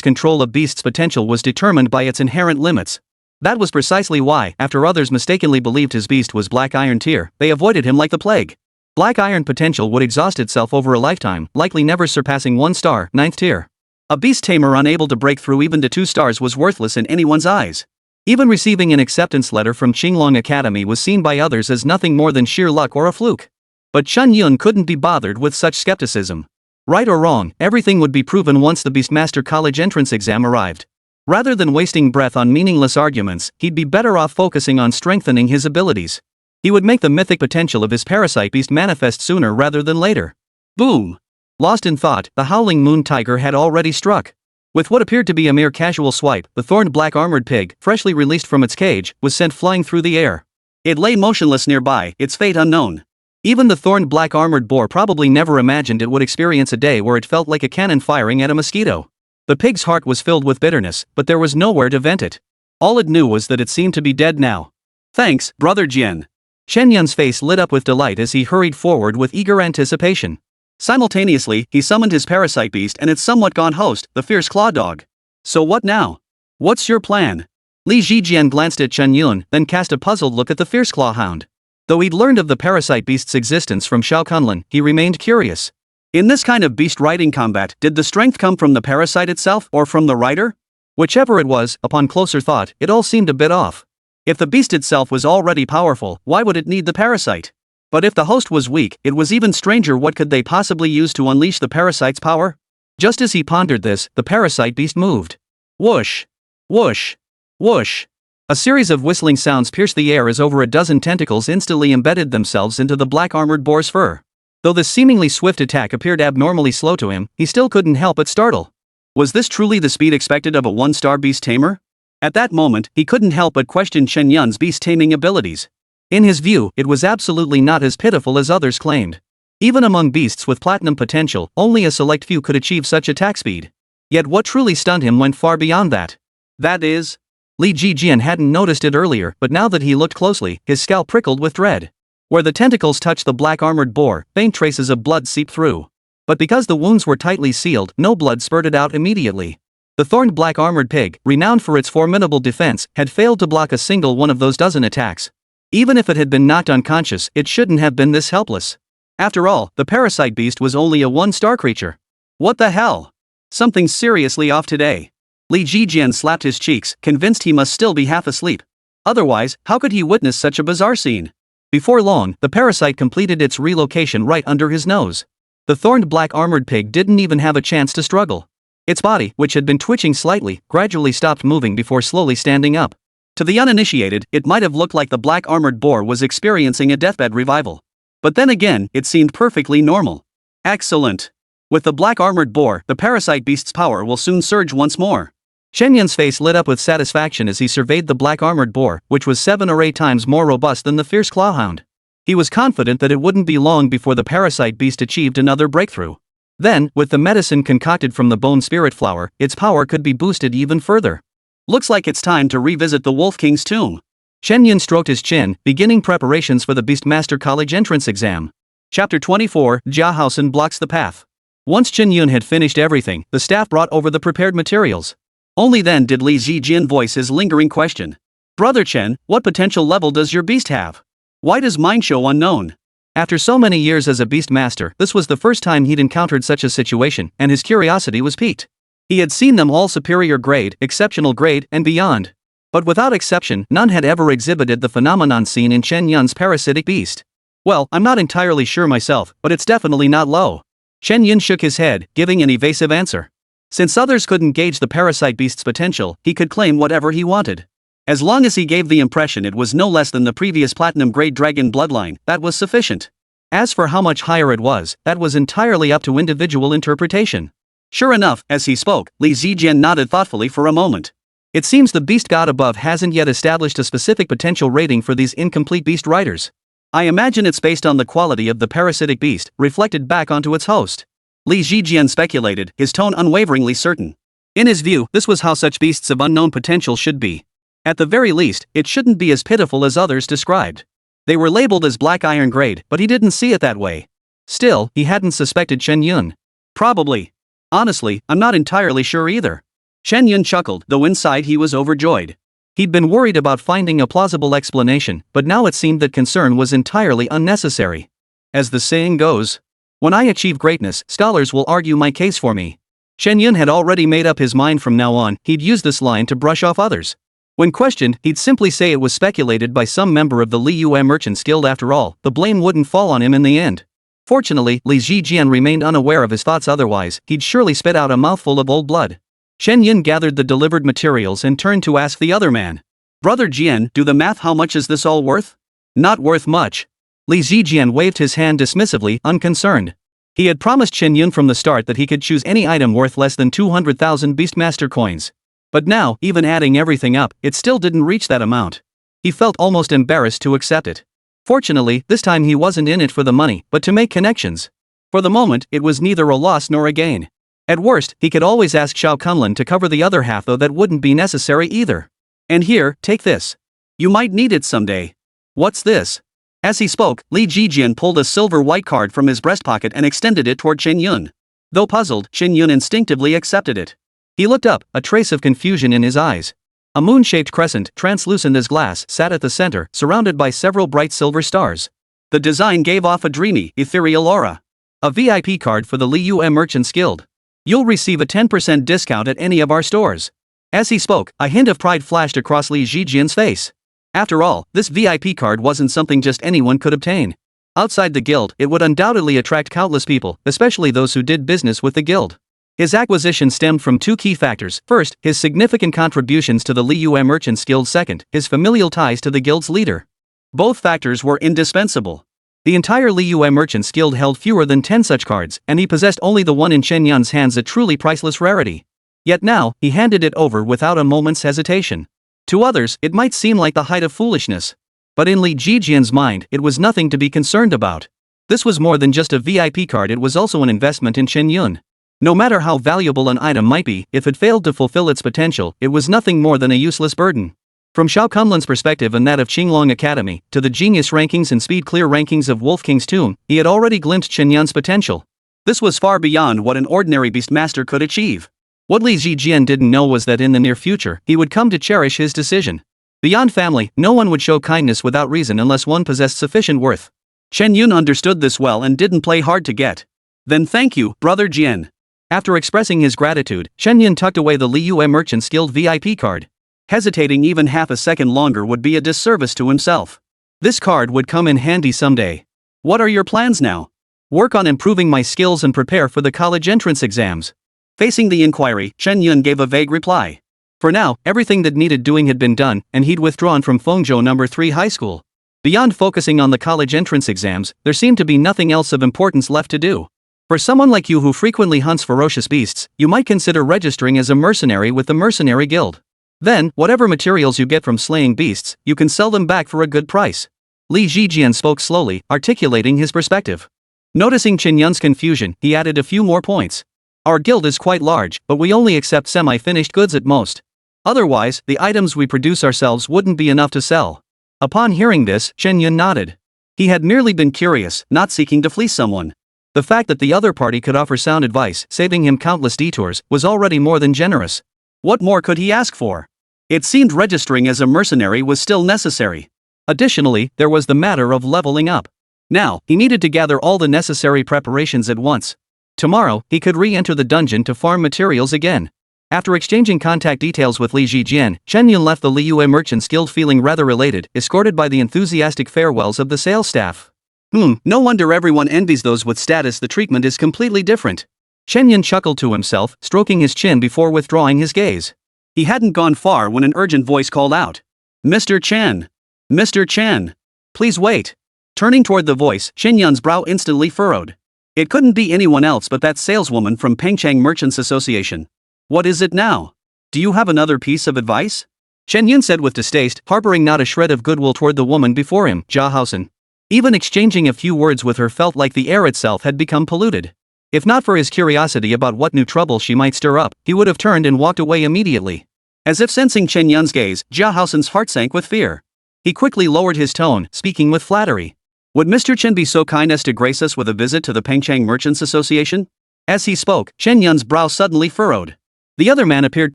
control. A beast's potential was determined by its inherent limits. That was precisely why, after others mistakenly believed his beast was Black Iron tier, they avoided him like the plague. Black Iron potential would exhaust itself over a lifetime, likely never surpassing 1-star, 9th tier. A beast tamer unable to break through even to 2 stars was worthless in anyone's eyes. Even receiving an acceptance letter from Qinglong Academy was seen by others as nothing more than sheer luck or a fluke. But Chen Yun couldn't be bothered with such skepticism. Right or wrong, everything would be proven once the Beastmaster College entrance exam arrived. Rather than wasting breath on meaningless arguments, he'd be better off focusing on strengthening his abilities. He would make the mythic potential of his parasite beast manifest sooner rather than later. Boom! Lost in thought, the Howling Moon Tiger had already struck. With what appeared to be a mere casual swipe, the thorned black armored pig, freshly released from its cage, was sent flying through the air. It lay motionless nearby, its fate unknown. Even the thorned black armored boar probably never imagined it would experience a day where it felt like a cannon firing at a mosquito. The pig's heart was filled with bitterness, but there was nowhere to vent it. All it knew was that it seemed to be dead now. Thanks, Brother Jian. Chen Yun's face lit up with delight as he hurried forward with eager anticipation. Simultaneously, he summoned his parasite beast and its somewhat gaunt host, the fierce claw dog. So what now? What's your plan? Li Zijian glanced at Chen Yun, then cast a puzzled look at the fierce claw hound. Though he'd learned of the parasite beast's existence from Xiao Kunlun, he remained curious. In this kind of beast riding combat, did the strength come from the parasite itself or from the rider? Whichever it was, upon closer thought, it all seemed a bit off. If the beast itself was already powerful, why would it need the parasite? But if the host was weak, it was even stranger. What could they possibly use to unleash the parasite's power? Just as he pondered this, the parasite beast moved. Whoosh! Whoosh! Whoosh! A series of whistling sounds pierced the air as over a dozen tentacles instantly embedded themselves into the black armored boar's fur. Though this seemingly swift attack appeared abnormally slow to him, he still couldn't help but startle. Was this truly the speed expected of a one-star beast tamer? At that moment, he couldn't help but question Chen Yun's beast taming abilities. In his view, it was absolutely not as pitiful as others claimed. Even among beasts with platinum potential, only a select few could achieve such attack speed. Yet what truly stunned him went far beyond that. That is, Li Jijian hadn't noticed it earlier, but now that he looked closely, his scalp prickled with dread. Where the tentacles touched the black armored boar, faint traces of blood seeped through. But because the wounds were tightly sealed, no blood spurted out immediately. The thorned black armored pig, renowned for its formidable defense, had failed to block a single one of those dozen attacks. Even if it had been knocked unconscious, it shouldn't have been this helpless. After all, the parasite beast was only a one-star creature. What the hell? Something's seriously off today. Li Jijian slapped his cheeks, convinced he must still be half asleep. Otherwise, how could he witness such a bizarre scene? Before long, the parasite completed its relocation right under his nose. The thorned black armored pig didn't even have a chance to struggle. Its body, which had been twitching slightly, gradually stopped moving before slowly standing up. To the uninitiated, it might have looked like the black armored boar was experiencing a deathbed revival. But then again, it seemed perfectly normal. Excellent. With the black armored boar, the parasite beast's power will soon surge once more. Chen Yun's face lit up with satisfaction as he surveyed the black armored boar, which was 7 or 8 times more robust than the fierce clawhound. He was confident that it wouldn't be long before the parasite beast achieved another breakthrough. Then, with the medicine concocted from the bone spirit flower, its power could be boosted even further. Looks like it's time to revisit the Wolf King's tomb. Chen Yun stroked his chin, beginning preparations for the Beastmaster College entrance exam. Chapter 24, Jiahousen blocks the path. Once Chen Yun had finished everything, the staff brought over the prepared materials. Only then did Li Zijian voice his lingering question. Brother Chen, what potential level does your beast have? Why does mine show unknown? After so many years as a beast master, this was the first time he'd encountered such a situation, and his curiosity was piqued. He had seen them all superior grade, exceptional grade, and beyond. But without exception, none had ever exhibited the phenomenon seen in Chen Yun's parasitic beast. Well, I'm not entirely sure myself, but it's definitely not low. Chen Yun shook his head, giving an evasive answer. Since others couldn't gauge the parasite beast's potential, he could claim whatever he wanted. As long as he gave the impression it was no less than the previous platinum-grade dragon bloodline, that was sufficient. As for how much higher it was, that was entirely up to individual interpretation. Sure enough, as he spoke, Li Zijian nodded thoughtfully for a moment. It seems the beast god above hasn't yet established a specific potential rating for these incomplete beast riders. I imagine it's based on the quality of the parasitic beast, reflected back onto its host. Li Zijian speculated, his tone unwaveringly certain. In his view, this was how such beasts of unknown potential should be. At the very least, it shouldn't be as pitiful as others described. They were labeled as black iron grade, but he didn't see it that way. Still, he hadn't suspected Chen Yun. Probably. Honestly, I'm not entirely sure either. Chen Yun chuckled, though inside he was overjoyed. He'd been worried about finding a plausible explanation, but now it seemed that concern was entirely unnecessary. As the saying goes, when I achieve greatness, scholars will argue my case for me. Chen Yun had already made up his mind from now on, he'd use this line to brush off others. When questioned, he'd simply say it was speculated by some member of the Liyue Merchants Guild. After all, the blame wouldn't fall on him in the end. Fortunately, Li Zijian remained unaware of his thoughts, otherwise, he'd surely spit out a mouthful of old blood. Chen Yun gathered the delivered materials and turned to ask the other man. Brother Jian, do the math, how much is this all worth? Not worth much. Li Zijian waved his hand dismissively, unconcerned. He had promised Chen Yun from the start that he could choose any item worth less than 200,000 Beastmaster coins. But now, even adding everything up, it still didn't reach that amount. He felt almost embarrassed to accept it. Fortunately, this time he wasn't in it for the money, but to make connections. For the moment, it was neither a loss nor a gain. At worst, he could always ask Xiao Kunlun to cover the other half, though that wouldn't be necessary either. And here, take this. You might need it someday. What's this? As he spoke, Li Jijian pulled a silver white card from his breast pocket and extended it toward Chen Yun. Though puzzled, Chen Yun instinctively accepted it. He looked up, a trace of confusion in his eyes. A moon-shaped crescent, translucent as glass, sat at the center, surrounded by several bright silver stars. The design gave off a dreamy, ethereal aura. A VIP card for the Liyue Merchants Guild. You'll receive a 10% discount at any of our stores. As he spoke, a hint of pride flashed across Li Zijian's face. After all, this VIP card wasn't something just anyone could obtain. Outside the guild, it would undoubtedly attract countless people, especially those who did business with the guild. His acquisition stemmed from two key factors. First, his significant contributions to the Liyue Merchants Guild. Second, his familial ties to the guild's leader. Both factors were indispensable. The entire Liyue Merchants Guild held fewer than 10 such cards, and he possessed only the one in Chen Yun's hands, a truly priceless rarity. Yet now, he handed it over without a moment's hesitation. To others, it might seem like the height of foolishness. But in Li Jijian's mind, it was nothing to be concerned about. This was more than just a VIP card, it was also an investment in Chen Yun. No matter how valuable an item might be, if it failed to fulfill its potential, it was nothing more than a useless burden. From Xiao Kunlun's perspective and that of Qinglong Academy, to the genius rankings and speed clear rankings of Wolf King's Tomb, he had already glimpsed Chen Yun's potential. This was far beyond what an ordinary beastmaster could achieve. What Li Zijian didn't know was that in the near future, he would come to cherish his decision. Beyond family, no one would show kindness without reason unless one possessed sufficient worth. Chen Yun understood this well and didn't play hard to get. Then thank you, Brother Jian. After expressing his gratitude, Chen Yun tucked away the Liyue Merchants Guild VIP card. Hesitating even half a second longer would be a disservice to himself. This card would come in handy someday. What are your plans now? Work on improving my skills and prepare for the college entrance exams. Facing the inquiry, Chen Yun gave a vague reply. For now, everything that needed doing had been done, and he'd withdrawn from Fengzhou No. 3 High School. Beyond focusing on the college entrance exams, there seemed to be nothing else of importance left to do. For someone like you who frequently hunts ferocious beasts, you might consider registering as a mercenary with the Mercenary Guild. Then, whatever materials you get from slaying beasts, you can sell them back for a good price. Li Zijian spoke slowly, articulating his perspective. Noticing Chen Yun's confusion, he added a few more points. Our guild is quite large, but we only accept semi-finished goods at most. Otherwise, the items we produce ourselves wouldn't be enough to sell. Upon hearing this, Chen Yun nodded. He had merely been curious, not seeking to fleece someone. The fact that the other party could offer sound advice, saving him countless detours, was already more than generous. What more could he ask for? It seemed registering as a mercenary was still necessary. Additionally, there was the matter of leveling up. Now, he needed to gather all the necessary preparations at once. Tomorrow, he could re-enter the dungeon to farm materials again. After exchanging contact details with Li Zijian, Chen Yun left the Liyue Merchants Guild feeling rather elated, escorted by the enthusiastic farewells of the sales staff. No wonder everyone envies those with status. The treatment is completely different. Chen Yun chuckled to himself, stroking his chin before withdrawing his gaze. He hadn't gone far when an urgent voice called out. Mr. Chen! Mr. Chen! Please wait! Turning toward the voice, Chen Yun's brow instantly furrowed. It couldn't be anyone else but that saleswoman from Pengchang Merchants Association. What is it now? Do you have another piece of advice? Chen Yun said with distaste, harboring not a shred of goodwill toward the woman before him, Jia Haosen. Even exchanging a few words with her felt like the air itself had become polluted. If not for his curiosity about what new trouble she might stir up, he would have turned and walked away immediately. As if sensing Chen Yun's gaze, Jia Haosen's heart sank with fear. He quickly lowered his tone, speaking with flattery. Would Mr. Chen be so kind as to grace us with a visit to the Pengchang Merchants Association? As he spoke, Chen Yun's brow suddenly furrowed. The other man appeared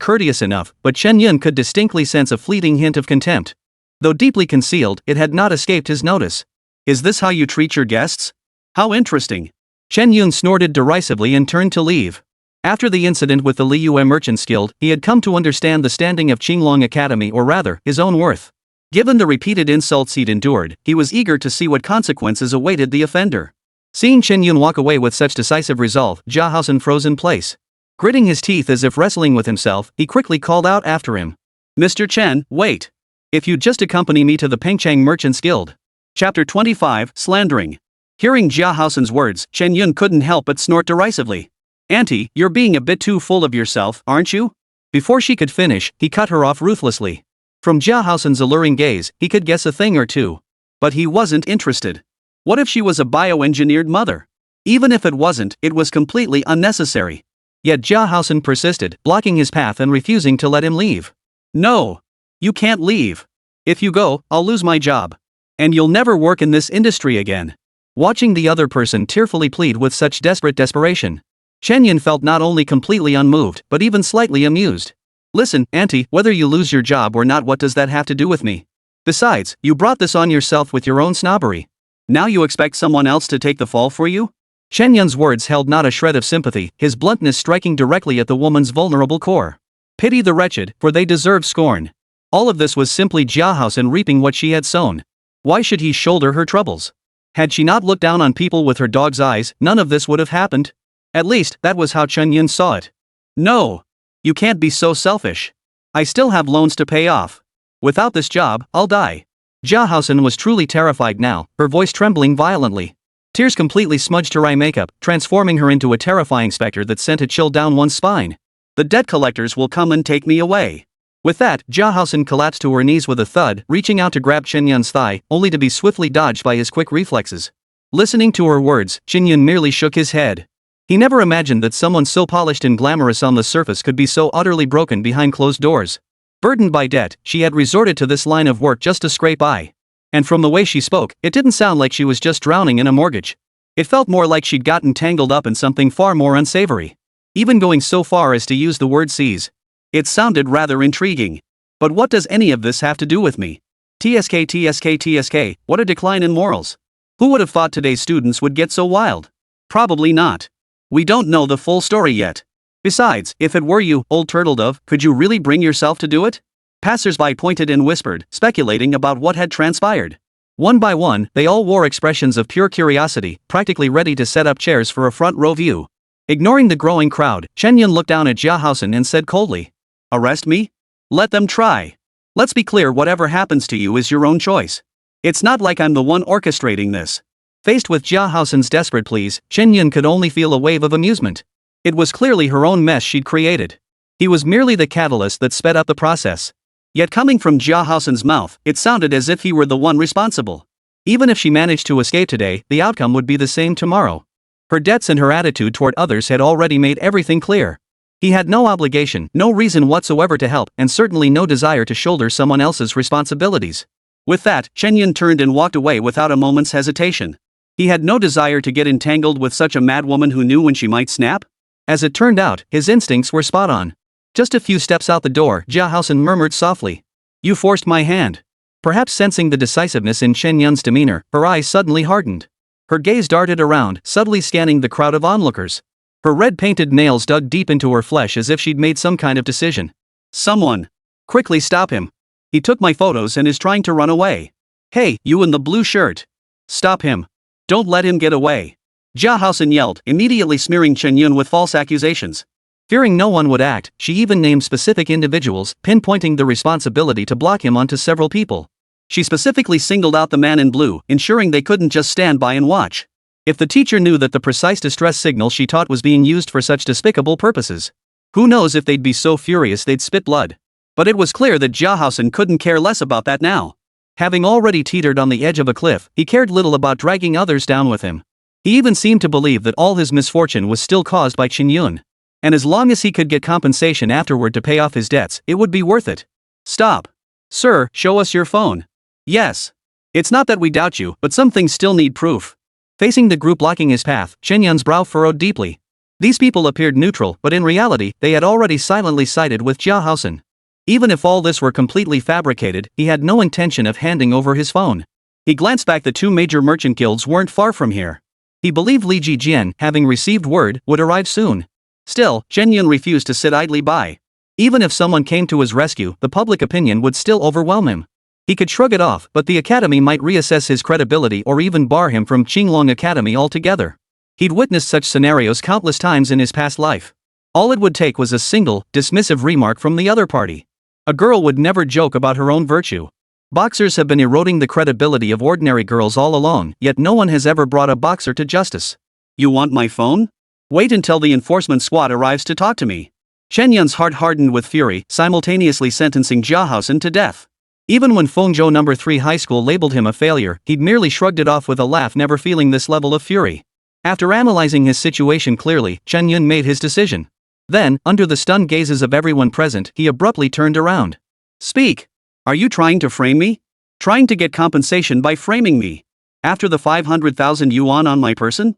courteous enough, but Chen Yun could distinctly sense a fleeting hint of contempt. Though deeply concealed, it had not escaped his notice. Is this how you treat your guests? How interesting. Chen Yun snorted derisively and turned to leave. After the incident with the Liyue Merchants Guild, he had come to understand the standing of Qinglong Academy, or rather, his own worth. Given the repeated insults he'd endured, he was eager to see what consequences awaited the offender. Seeing Chen Yun walk away with such decisive resolve, Jia Haosen froze in place. Gritting his teeth as if wrestling with himself, he quickly called out after him. Mr. Chen, wait. If you'd just accompany me to the Pengchang Merchants Guild. Chapter 25, Slandering. Hearing Jia Haosen's words, Chen Yun couldn't help but snort derisively. Auntie, you're being a bit too full of yourself, aren't you? Before she could finish, he cut her off ruthlessly. From Jia Haosen's alluring gaze, he could guess a thing or two. But he wasn't interested. What if she was a bioengineered mother? Even if it wasn't, it was completely unnecessary. Yet Jia Haosen persisted, blocking his path and refusing to let him leave. No. You can't leave. If you go, I'll lose my job. And you'll never work in this industry again. Watching the other person tearfully plead with such desperate desperation, Chen Yun felt not only completely unmoved, but even slightly amused. Listen, Auntie, whether you lose your job or not, what does that have to do with me? Besides, you brought this on yourself with your own snobbery. Now you expect someone else to take the fall for you? Chen Yun's words held not a shred of sympathy, his bluntness striking directly at the woman's vulnerable core. Pity the wretched, for they deserve scorn. All of this was simply Jia Haosen reaping what she had sown. Why should he shoulder her troubles? Had she not looked down on people with her dog's eyes, none of this would have happened. At least, that was how Chen Yun saw it. No. You can't be so selfish. I still have loans to pay off. Without this job, I'll die. Jia Haosen was truly terrified now, her voice trembling violently. Tears completely smudged her eye makeup, transforming her into a terrifying specter that sent a chill down one's spine. The debt collectors will come and take me away. With that, Jia Haosen collapsed to her knees with a thud, reaching out to grab Chen Yun's thigh, only to be swiftly dodged by his quick reflexes. Listening to her words, Chen Yun merely shook his head. He never imagined that someone so polished and glamorous on the surface could be so utterly broken behind closed doors. Burdened by debt, she had resorted to this line of work just to scrape by. And from the way she spoke, it didn't sound like she was just drowning in a mortgage. It felt more like she'd gotten tangled up in something far more unsavory. Even going so far as to use the word seize. It sounded rather intriguing. But what does any of this have to do with me? TSK, what a decline in morals. Who would have thought today's students would get so wild? Probably not. We don't know the full story yet. Besides, if it were you, old turtle dove, could you really bring yourself to do it? Passers-by pointed and whispered, speculating about what had transpired. One by one, they all wore expressions of pure curiosity, practically ready to set up chairs for a front-row view. Ignoring the growing crowd, Chen Yun looked down at Jia Haosen and said coldly, "Arrest me? Let them try. Let's be clear, whatever happens to you is your own choice. It's not like I'm the one orchestrating this." Faced with Jia Haosen's desperate pleas, Chen Yun could only feel a wave of amusement. It was clearly her own mess she'd created. He was merely the catalyst that sped up the process. Yet coming from Jia Haosen's mouth, it sounded as if he were the one responsible. Even if she managed to escape today, the outcome would be the same tomorrow. Her debts and her attitude toward others had already made everything clear. He had no obligation, no reason whatsoever to help, and certainly no desire to shoulder someone else's responsibilities. With that, Chen Yun turned and walked away without a moment's hesitation. He had no desire to get entangled with such a madwoman who knew when she might snap. As it turned out, his instincts were spot on. Just a few steps out the door, Jia Haosen murmured softly, "You forced my hand." Perhaps sensing the decisiveness in Chen Yun's demeanor, her eyes suddenly hardened. Her gaze darted around, subtly scanning the crowd of onlookers. Her red-painted nails dug deep into her flesh as if she'd made some kind of decision. "Someone! Quickly stop him! He took my photos and is trying to run away. Hey, you in the blue shirt! Stop him! Don't let him get away!" Jia Haosen yelled, immediately smearing Chen Yun with false accusations. Fearing no one would act, she even named specific individuals, pinpointing the responsibility to block him onto several people. She specifically singled out the man in blue, ensuring they couldn't just stand by and watch. If the teacher knew that the precise distress signal she taught was being used for such despicable purposes, who knows if they'd be so furious they'd spit blood. But it was clear that Jia Haosen couldn't care less about that now. Having already teetered on the edge of a cliff, he cared little about dragging others down with him. He even seemed to believe that all his misfortune was still caused by Chen Yun. And as long as he could get compensation afterward to pay off his debts, it would be worth it. "Stop. Sir, show us your phone." "Yes. It's not that we doubt you, but some things still need proof." Facing the group blocking his path, Chen Yun's brow furrowed deeply. These people appeared neutral, but in reality, they had already silently sided with Jia Haosen. Even if all this were completely fabricated, he had no intention of handing over his phone. He glanced back. The two major merchant guilds weren't far from here. He believed Li Jijian, having received word, would arrive soon. Still, Chen Yun refused to sit idly by. Even if someone came to his rescue, the public opinion would still overwhelm him. He could shrug it off, but the academy might reassess his credibility or even bar him from Qinglong Academy altogether. He'd witnessed such scenarios countless times in his past life. All it would take was a single, dismissive remark from the other party. A girl would never joke about her own virtue. Boxers have been eroding the credibility of ordinary girls all along, yet no one has ever brought a boxer to justice. "You want my phone? Wait until the enforcement squad arrives to talk to me." Chen Yun's heart hardened with fury, simultaneously sentencing Jia Haosen to death. Even when Fengzhou No. 3 High School labeled him a failure, he'd merely shrugged it off with a laugh, never feeling this level of fury. After analyzing his situation clearly, Chen Yun made his decision. Then, under the stunned gazes of everyone present, he abruptly turned around. "Speak! Are you trying to frame me? Trying to get compensation by framing me? After the 500,000 yuan on my person?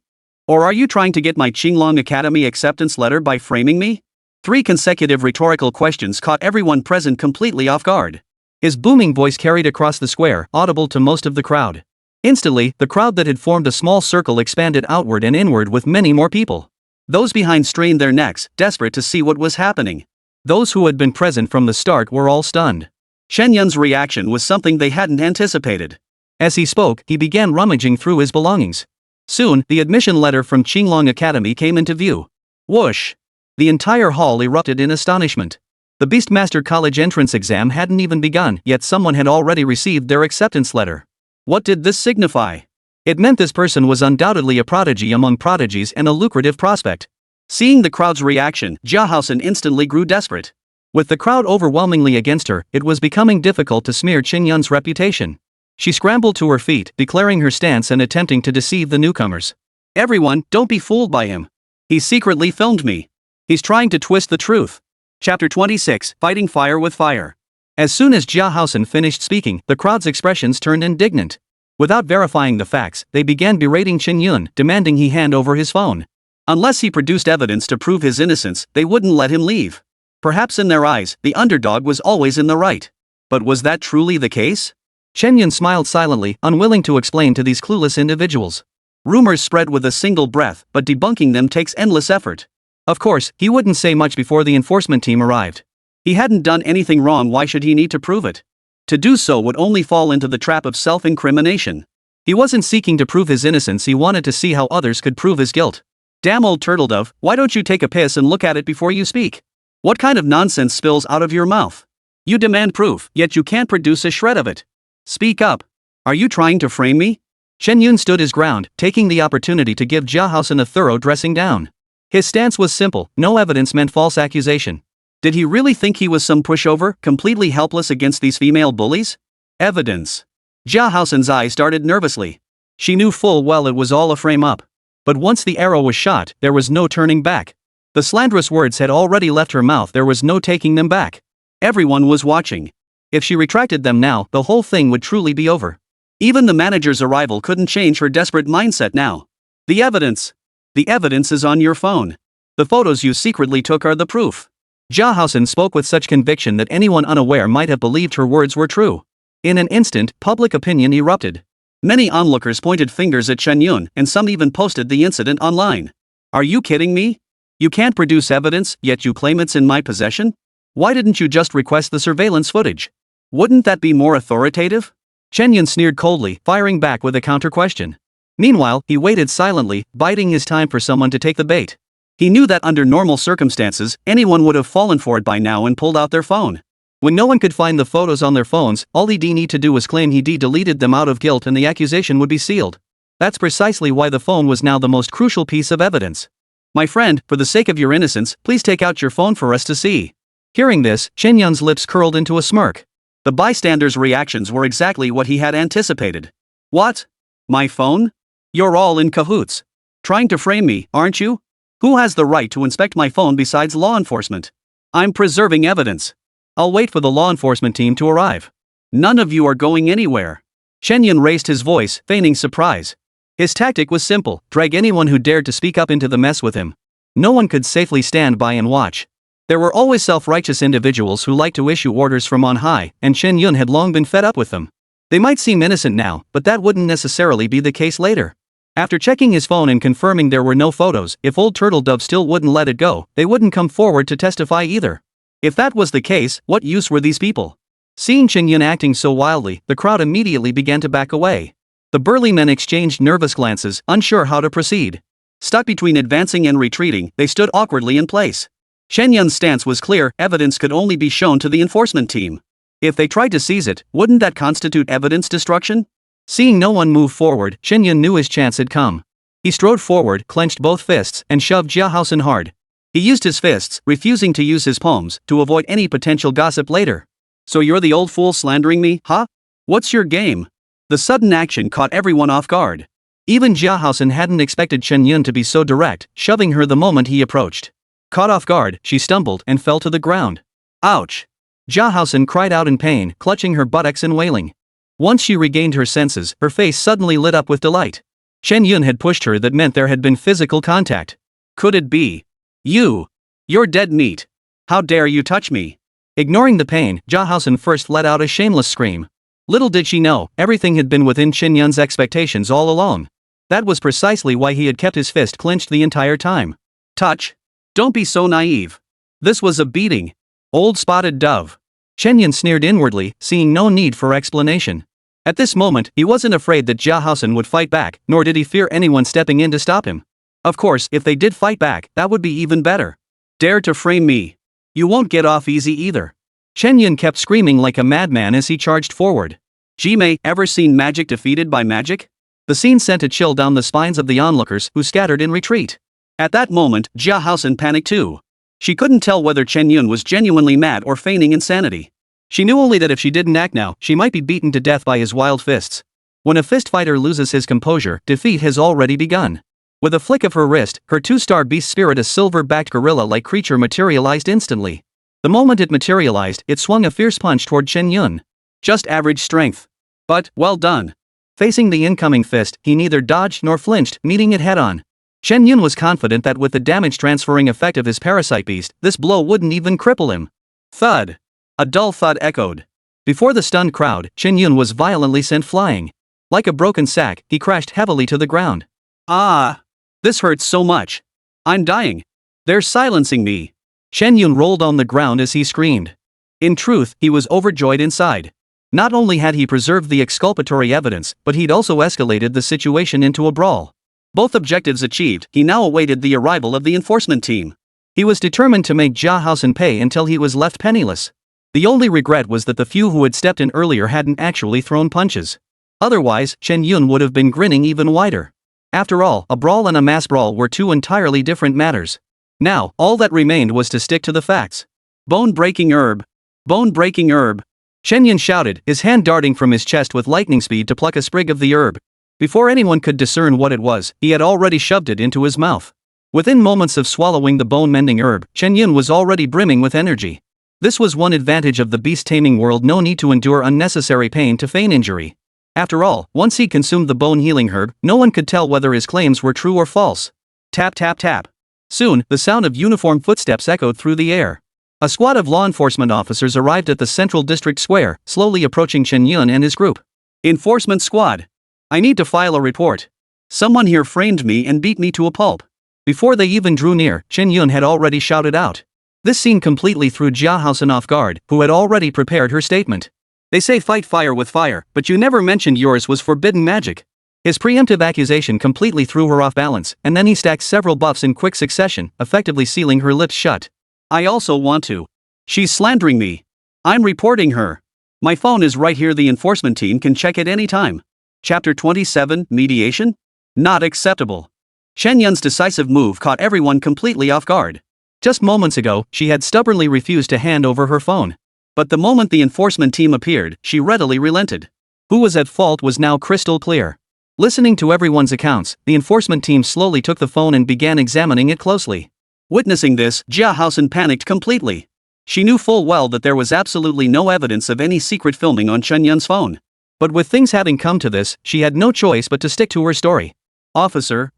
Or are you trying to get my Qinglong Academy acceptance letter by framing me?" 3 consecutive rhetorical questions caught everyone present completely off guard. His booming voice carried across the square, audible to most of the crowd. Instantly, the crowd that had formed a small circle expanded outward and inward with many more people. Those behind strained their necks, desperate to see what was happening. Those who had been present from the start were all stunned. Chen Yun's reaction was something they hadn't anticipated. As he spoke, he began rummaging through his belongings. Soon, the admission letter from Qinglong Academy came into view. Whoosh! The entire hall erupted in astonishment. The Beastmaster College entrance exam hadn't even begun, yet someone had already received their acceptance letter. What did this signify? It meant this person was undoubtedly a prodigy among prodigies and a lucrative prospect. Seeing the crowd's reaction, Jiahousen instantly grew desperate. With the crowd overwhelmingly against her, it was becoming difficult to smear Chen Yun's reputation. She scrambled to her feet, declaring her stance and attempting to deceive the newcomers. Everyone, don't be fooled by him. He secretly filmed me. He's trying to twist the truth. Chapter 26, Fighting Fire with Fire. As soon as Jiahousen finished speaking, the crowd's expressions turned indignant. Without verifying the facts, they began berating Chen Yun, demanding he hand over his phone. Unless he produced evidence to prove his innocence, they wouldn't let him leave. Perhaps in their eyes, the underdog was always in the right. But was that truly the case? Chen Yun smiled silently, unwilling to explain to these clueless individuals. Rumors spread with a single breath, but debunking them takes endless effort. Of course, he wouldn't say much before the enforcement team arrived. He hadn't done anything wrong, why should he need to prove it? To do so would only fall into the trap of self-incrimination. He wasn't seeking to prove his innocence, he wanted to see how others could prove his guilt. Damn old turtledove, why don't you take a piss and look at it before you speak? What kind of nonsense spills out of your mouth? You demand proof, yet you can't produce a shred of it. Speak up. Are you trying to frame me? Chen Yun stood his ground, taking the opportunity to give Jiahousen a thorough dressing down. His stance was simple, no evidence meant false accusation. Did he really think he was some pushover, completely helpless against these female bullies? Evidence. Jiahousen's eyes darted nervously. She knew full well it was all a frame-up. But once the arrow was shot, there was no turning back. The slanderous words had already left her mouth, there was no taking them back. Everyone was watching. If she retracted them now, the whole thing would truly be over. Even the manager's arrival couldn't change her desperate mindset now. The evidence. The evidence is on your phone. The photos you secretly took are the proof. Jiahousen spoke with such conviction that anyone unaware might have believed her words were true. In an instant, public opinion erupted. Many onlookers pointed fingers at Chen Yun, and some even posted the incident online. Are you kidding me? You can't produce evidence, yet you claim it's in my possession? Why didn't you just request the surveillance footage? Wouldn't that be more authoritative? Chen Yun sneered coldly, firing back with a counter-question. Meanwhile, he waited silently, biding his time for someone to take the bait. He knew that under normal circumstances, anyone would have fallen for it by now and pulled out their phone. When no one could find the photos on their phones, all he'd need to do was claim he deleted them out of guilt and the accusation would be sealed. That's precisely why the phone was now the most crucial piece of evidence. My friend, for the sake of your innocence, please take out your phone for us to see. Hearing this, Chen Yun's lips curled into a smirk. The bystanders' reactions were exactly what he had anticipated. What? My phone? You're all in cahoots. Trying to frame me, aren't you? Who has the right to inspect my phone besides law enforcement? I'm preserving evidence. I'll wait for the law enforcement team to arrive. None of you are going anywhere. Chen Yun raised his voice, feigning surprise. His tactic was simple, drag anyone who dared to speak up into the mess with him. No one could safely stand by and watch. There were always self-righteous individuals who liked to issue orders from on high, and Chen Yun had long been fed up with them. They might seem innocent now, but that wouldn't necessarily be the case later. After checking his phone and confirming there were no photos, if old Turtledove still wouldn't let it go, they wouldn't come forward to testify either. If that was the case, what use were these people? Seeing Chen Yun acting so wildly, the crowd immediately began to back away. The burly men exchanged nervous glances, unsure how to proceed. Stuck between advancing and retreating, they stood awkwardly in place. Chen Yun's stance was clear, evidence could only be shown to the enforcement team. If they tried to seize it, wouldn't that constitute evidence destruction? Seeing no one move forward, Chen Yun knew his chance had come. He strode forward, clenched both fists, and shoved Jiahousen hard. He used his fists, refusing to use his palms, to avoid any potential gossip later. So you're the old fool slandering me, huh? What's your game? The sudden action caught everyone off guard. Even Jiahousen hadn't expected Chen Yun to be so direct, shoving her the moment he approached. Caught off guard, she stumbled and fell to the ground. Ouch! Jiahousen cried out in pain, clutching her buttocks and wailing. Once she regained her senses, her face suddenly lit up with delight. Chen Yun had pushed her, that meant there had been physical contact. Could it be? You're dead meat. How dare you touch me? Ignoring the pain, Jiahousen first let out a shameless scream. Little did she know, everything had been within Chen Yun's expectations all along. That was precisely why he had kept his fist clenched the entire time. Touch? Don't be so naive. This was a beating. Old spotted dove. Chen Yun sneered inwardly, seeing no need for explanation. At this moment, he wasn't afraid that Jiahousen would fight back, nor did he fear anyone stepping in to stop him. Of course, if they did fight back, that would be even better. Dare to frame me. You won't get off easy either. Chen Yun kept screaming like a madman as he charged forward. Jime, ever seen magic defeated by magic? The scene sent a chill down the spines of the onlookers, who scattered in retreat. At that moment, Jia Haosen panicked too. She couldn't tell whether Chen Yun was genuinely mad or feigning insanity. She knew only that if she didn't act now, she might be beaten to death by his wild fists. When a fist fighter loses his composure, defeat has already begun. With a flick of her wrist, her two-star beast spirit, a silver-backed gorilla-like creature, materialized instantly. The moment it materialized, it swung a fierce punch toward Chen Yun. Just average strength. But, well done. Facing the incoming fist, he neither dodged nor flinched, meeting it head-on. Chen Yun was confident that with the damage-transferring effect of his parasite beast, this blow wouldn't even cripple him. Thud. A dull thud echoed. Before the stunned crowd, Chen Yun was violently sent flying. Like a broken sack, he crashed heavily to the ground. Ah! This hurts so much. I'm dying. They're silencing me. Chen Yun rolled on the ground as he screamed. In truth, he was overjoyed inside. Not only had he preserved the exculpatory evidence, but he'd also escalated the situation into a brawl. Both objectives achieved, he now awaited the arrival of the enforcement team. He was determined to make Jia Haosen pay until he was left penniless. The only regret was that the few who had stepped in earlier hadn't actually thrown punches. Otherwise, Chen Yun would have been grinning even wider. After all, a brawl and a mass brawl were two entirely different matters. Now, all that remained was to stick to the facts. Bone-breaking herb. Bone-breaking herb. Chen Yun shouted, his hand darting from his chest with lightning speed to pluck a sprig of the herb. Before anyone could discern what it was, he had already shoved it into his mouth. Within moments of swallowing the bone-mending herb, Chen Yun was already brimming with energy. This was one advantage of the Beast Taming World: no need to endure unnecessary pain to feign injury. After all, once he consumed the bone-healing herb, no one could tell whether his claims were true or false. Tap tap tap. Soon, the sound of uniformed footsteps echoed through the air. A squad of law enforcement officers arrived at the central district square, slowly approaching Chen Yun and his group. Enforcement squad. I need to file a report. Someone here framed me and beat me to a pulp. Before they even drew near, Chen Yun had already shouted out. This scene completely threw Jia Haosen off guard, who had already prepared her statement. They say fight fire with fire, but you never mentioned yours was forbidden magic. His preemptive accusation completely threw her off balance, and then he stacked several buffs in quick succession, effectively sealing her lips shut. I also want to. She's slandering me. I'm reporting her. My phone is right here. The enforcement team can check it anytime. Chapter 27, Mediation? Not acceptable. Chen Yun's decisive move caught everyone completely off guard. Just moments ago, she had stubbornly refused to hand over her phone. But the moment the enforcement team appeared, she readily relented. Who was at fault was now crystal clear. Listening to everyone's accounts, the enforcement team slowly took the phone and began examining it closely. Witnessing this, Jia Haosen panicked completely. She knew full well that there was absolutely no evidence of any secret filming on Chen Yun's phone. But with things having come to this, she had no choice but to stick to her story. Officer,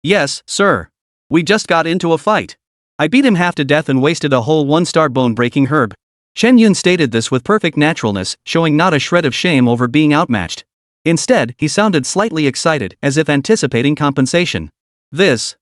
Yes, sir. We just got into a fight. I beat him half to death and wasted a whole one-star bone-breaking herb. Chen Yun stated this with perfect naturalness, showing not a shred of shame over being outmatched. Instead, he sounded slightly excited, as if anticipating compensation. This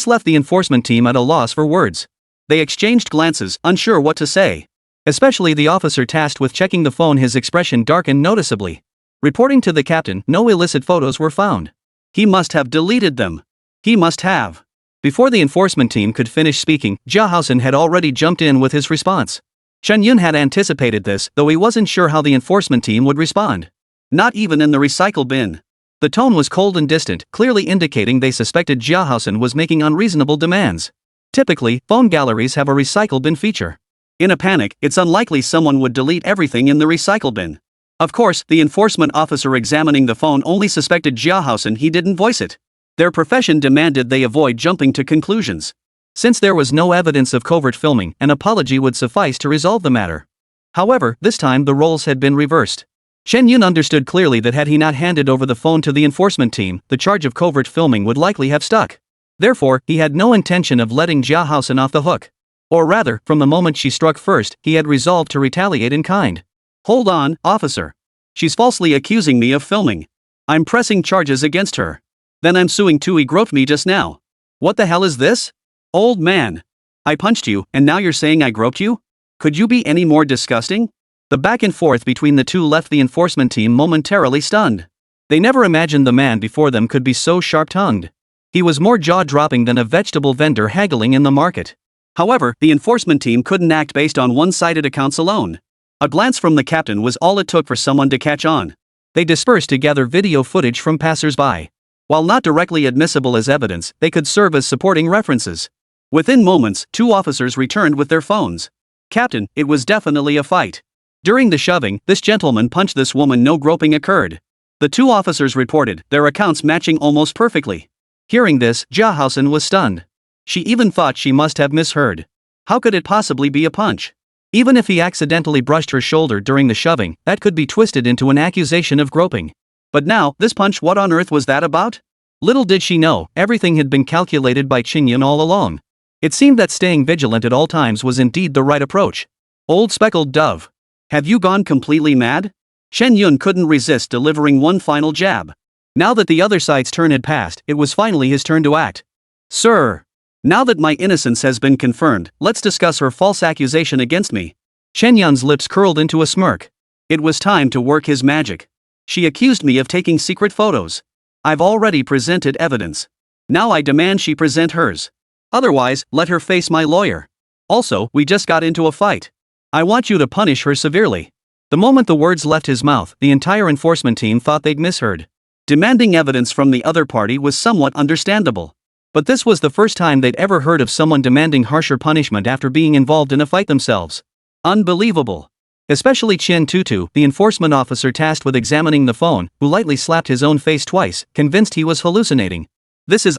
left the enforcement team at a loss for words. They exchanged glances, unsure what to say. Especially the officer tasked with checking the phone. His expression darkened noticeably. Reporting to the captain, no illicit photos were found. He must have deleted them. He must have. Before the enforcement team could finish speaking, Jia Haosen had already jumped in with his response. Chen Yun had anticipated this, though he wasn't sure how the enforcement team would respond. Not even in the recycle bin. The tone was cold and distant, clearly indicating they suspected Jia Haosen was making unreasonable demands. Typically, phone galleries have a recycle bin feature. In a panic, it's unlikely someone would delete everything in the recycle bin. Of course, the enforcement officer examining the phone only suspected Jia Haosen. He didn't voice it. Their profession demanded they avoid jumping to conclusions. Since there was no evidence of covert filming, an apology would suffice to resolve the matter. However, this time the roles had been reversed. Chen Yun understood clearly that had he not handed over the phone to the enforcement team, the charge of covert filming would likely have stuck. Therefore, he had no intention of letting Jia Haosen off the hook. Or rather, from the moment she struck first, he had resolved to retaliate in kind. Hold on, officer. She's falsely accusing me of filming. I'm pressing charges against her. Then I'm suing too. He groped me just now. What the hell is this? Old man. I punched you, and now you're saying I groped you? Could you be any more disgusting? The back and forth between the two left the enforcement team momentarily stunned. They never imagined the man before them could be so sharp-tongued. He was more jaw-dropping than a vegetable vendor haggling in the market. However, the enforcement team couldn't act based on one-sided accounts alone. A glance from the captain was all it took for someone to catch on. They dispersed to gather video footage from passers-by. While not directly admissible as evidence, they could serve as supporting references. Within moments, 2 officers returned with their phones. Captain, it was definitely a fight. During the shoving, this gentleman punched this woman. No groping occurred. The 2 officers reported, their accounts matching almost perfectly. Hearing this, Jiahousen was stunned. She even thought she must have misheard. How could it possibly be a punch? Even if he accidentally brushed her shoulder during the shoving, that could be twisted into an accusation of groping. But now, this punch, what on earth was that about? Little did she know, everything had been calculated by Chen Yun all along. It seemed that staying vigilant at all times was indeed the right approach. Old speckled dove. Have you gone completely mad? Chen Yun couldn't resist delivering one final jab. Now that the other side's turn had passed, it was finally his turn to act. Sir. Now that my innocence has been confirmed, let's discuss her false accusation against me. Chen Yun's lips curled into a smirk. It was time to work his magic. She accused me of taking secret photos. I've already presented evidence. Now I demand she present hers. Otherwise, let her face my lawyer. Also, we just got into a fight. I want you to punish her severely. The moment the words left his mouth, the entire enforcement team thought they'd misheard. Demanding evidence from the other party was somewhat understandable. But this was the first time they'd ever heard of someone demanding harsher punishment after being involved in a fight themselves. Unbelievable. Especially Chen Tutu, the enforcement officer tasked with examining the phone, who lightly slapped his own face twice, convinced he was hallucinating. This is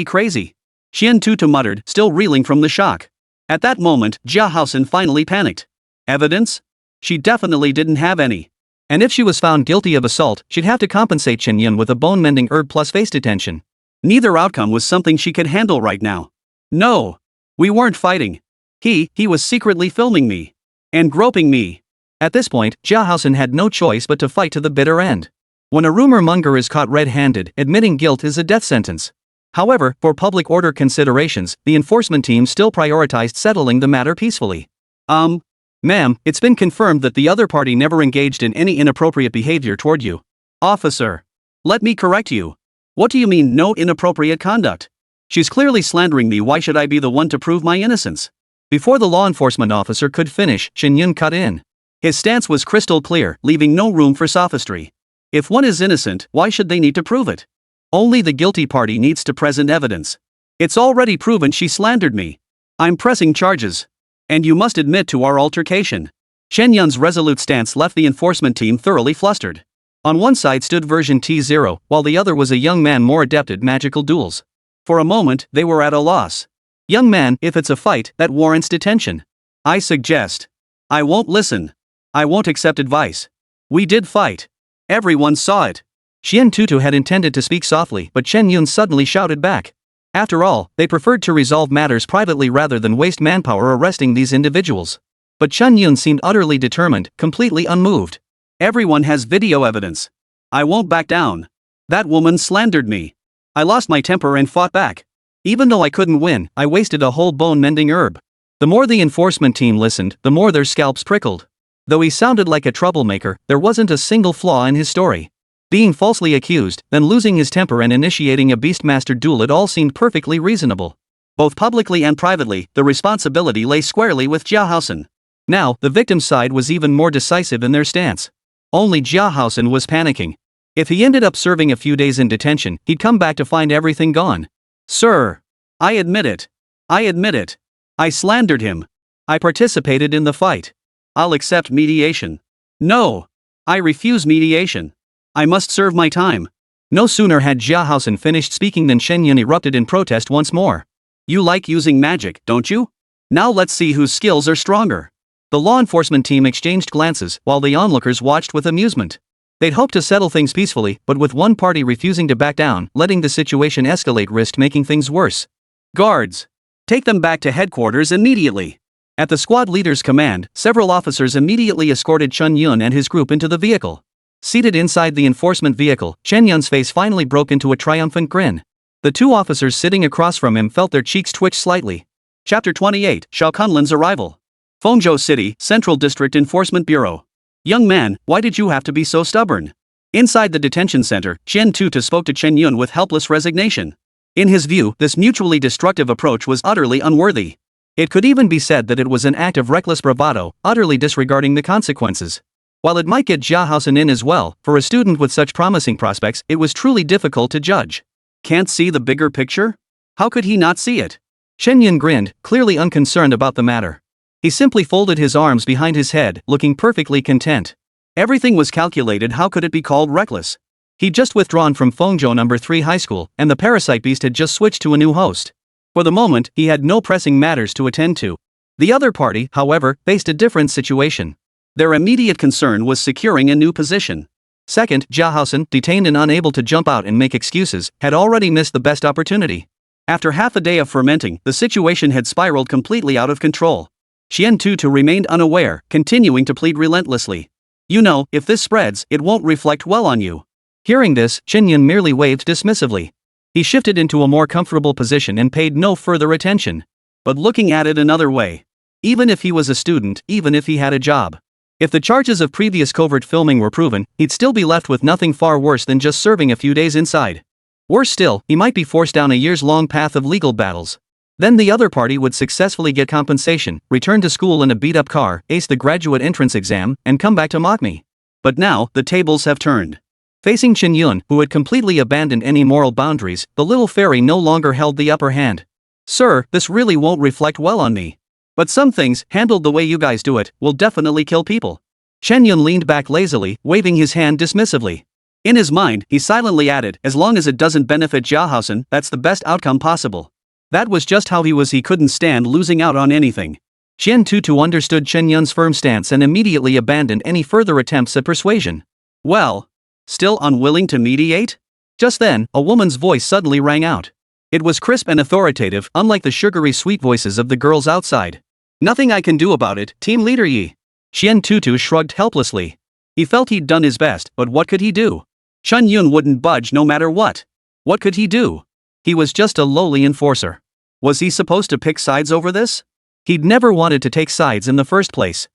crazy. Chen Tutu muttered, still reeling from the shock. At that moment, Jiahousen finally panicked. Evidence? She definitely didn't have any. And if she was found guilty of assault, she'd have to compensate Chen Yun with a bone-mending herb plus face detention. Neither outcome was something she could handle right now. No. We weren't fighting. He was secretly filming me. And groping me. At this point, Jiahousen had no choice but to fight to the bitter end. When a rumor monger is caught red-handed, admitting guilt is a death sentence. However, for public order considerations, the enforcement team still prioritized settling the matter peacefully. Ma'am, it's been confirmed that the other party never engaged in any inappropriate behavior toward you. Officer. Let me correct you. What do you mean, no inappropriate conduct? She's clearly slandering me. Why should I be the one to prove my innocence? Before the law enforcement officer could finish, Chen Yun cut in. His stance was crystal clear, leaving no room for sophistry. If one is innocent, why should they need to prove it? Only the guilty party needs to present evidence. It's already proven she slandered me. I'm pressing charges. And you must admit to our altercation. Chen Yun's resolute stance left the enforcement team thoroughly flustered. On one side stood version T0, while the other was a young man more adept at magical duels. For a moment, they were at a loss. Young man, if it's a fight, that warrants detention. I suggest. I won't listen. I won't accept advice. We did fight. Everyone saw it. Chen Tutu had intended to speak softly, but Chen Yun suddenly shouted back. After all, they preferred to resolve matters privately rather than waste manpower arresting these individuals. But Chen Yun seemed utterly determined, completely unmoved. Everyone has video evidence. I won't back down. That woman slandered me. I lost my temper and fought back. Even though I couldn't win, I wasted a whole bone-mending herb. The more the enforcement team listened, the more their scalps prickled. Though he sounded like a troublemaker, there wasn't a single flaw in his story. Being falsely accused, then losing his temper and initiating a Beastmaster duel, it all seemed perfectly reasonable. Both publicly and privately, the responsibility lay squarely with Jiahousen. Now, the victim's side was even more decisive in their stance. Only Jiahousen was panicking. If he ended up serving a few days in detention, he'd come back to find everything gone. Sir. I admit it. I admit it. I slandered him. I participated in the fight. I'll accept mediation. No. I refuse mediation. I must serve my time. No sooner had Jiahousen finished speaking than Chen Yun erupted in protest once more. You like using magic, don't you? Now let's see whose skills are stronger. The law enforcement team exchanged glances, while the onlookers watched with amusement. They'd hoped to settle things peacefully, but with one party refusing to back down, letting the situation escalate risked making things worse. Guards. Take them back to headquarters immediately. At the squad leader's command, several officers immediately escorted Chen Yun and his group into the vehicle. Seated inside the enforcement vehicle, Chen Yun's face finally broke into a triumphant grin. The 2 officers sitting across from him felt their cheeks twitch slightly. Chapter 28, Shao Kunlin's arrival. Fengzhou City, Central District Enforcement Bureau. Young man, why did you have to be so stubborn? Inside the detention center, Chen Tutu spoke to Chen Yun with helpless resignation. In his view, this mutually destructive approach was utterly unworthy. It could even be said that it was an act of reckless bravado, utterly disregarding the consequences. While it might get Jiahousen in as well, for a student with such promising prospects, it was truly difficult to judge. Can't see the bigger picture? How could he not see it? Chen Yun grinned, clearly unconcerned about the matter. He simply folded his arms behind his head, looking perfectly content. Everything was calculated. How could it be called reckless? He'd just withdrawn from Fengzhou No. 3 High School, and the Parasite Beast had just switched to a new host. For the moment, he had no pressing matters to attend to. The other party, however, faced a different situation. Their immediate concern was securing a new position. Second, Jiahousen, detained and unable to jump out and make excuses, had already missed the best opportunity. After half a day of fermenting, the situation had spiraled completely out of control. Chen Yun remained unaware, continuing to plead relentlessly. You know, if this spreads, it won't reflect well on you. Hearing this, Chen Yun merely waved dismissively. He shifted into a more comfortable position and paid no further attention. But looking at it another way. Even if he was a student, even if he had a job. If the charges of previous covert filming were proven, he'd still be left with nothing far worse than just serving a few days inside. Worse still, he might be forced down a years-long path of legal battles. Then the other party would successfully get compensation, return to school in a beat-up car, ace the graduate entrance exam, and come back to mock me. But now, the tables have turned. Facing Chen Yun, who had completely abandoned any moral boundaries, the little fairy no longer held the upper hand. Sir, this really won't reflect well on me. But some things, handled the way you guys do it, will definitely kill people. Chen Yun leaned back lazily, waving his hand dismissively. In his mind, he silently added, as long as it doesn't benefit Jiahousen, that's the best outcome possible. That was just how he was. He couldn't stand losing out on anything. Chen Yun understood Chen Yun's firm stance and immediately abandoned any further attempts at persuasion. Well, still unwilling to mediate? Just then, a woman's voice suddenly rang out. It was crisp and authoritative, unlike the sugary sweet voices of the girls outside. Nothing I can do about it, Team Leader Yi. Chen Yun shrugged helplessly. He felt he'd done his best, but what could he do? Chen Yun wouldn't budge no matter what. What could he do? He was just a lowly enforcer. Was he supposed to pick sides over this? He'd never wanted to take sides in the first place.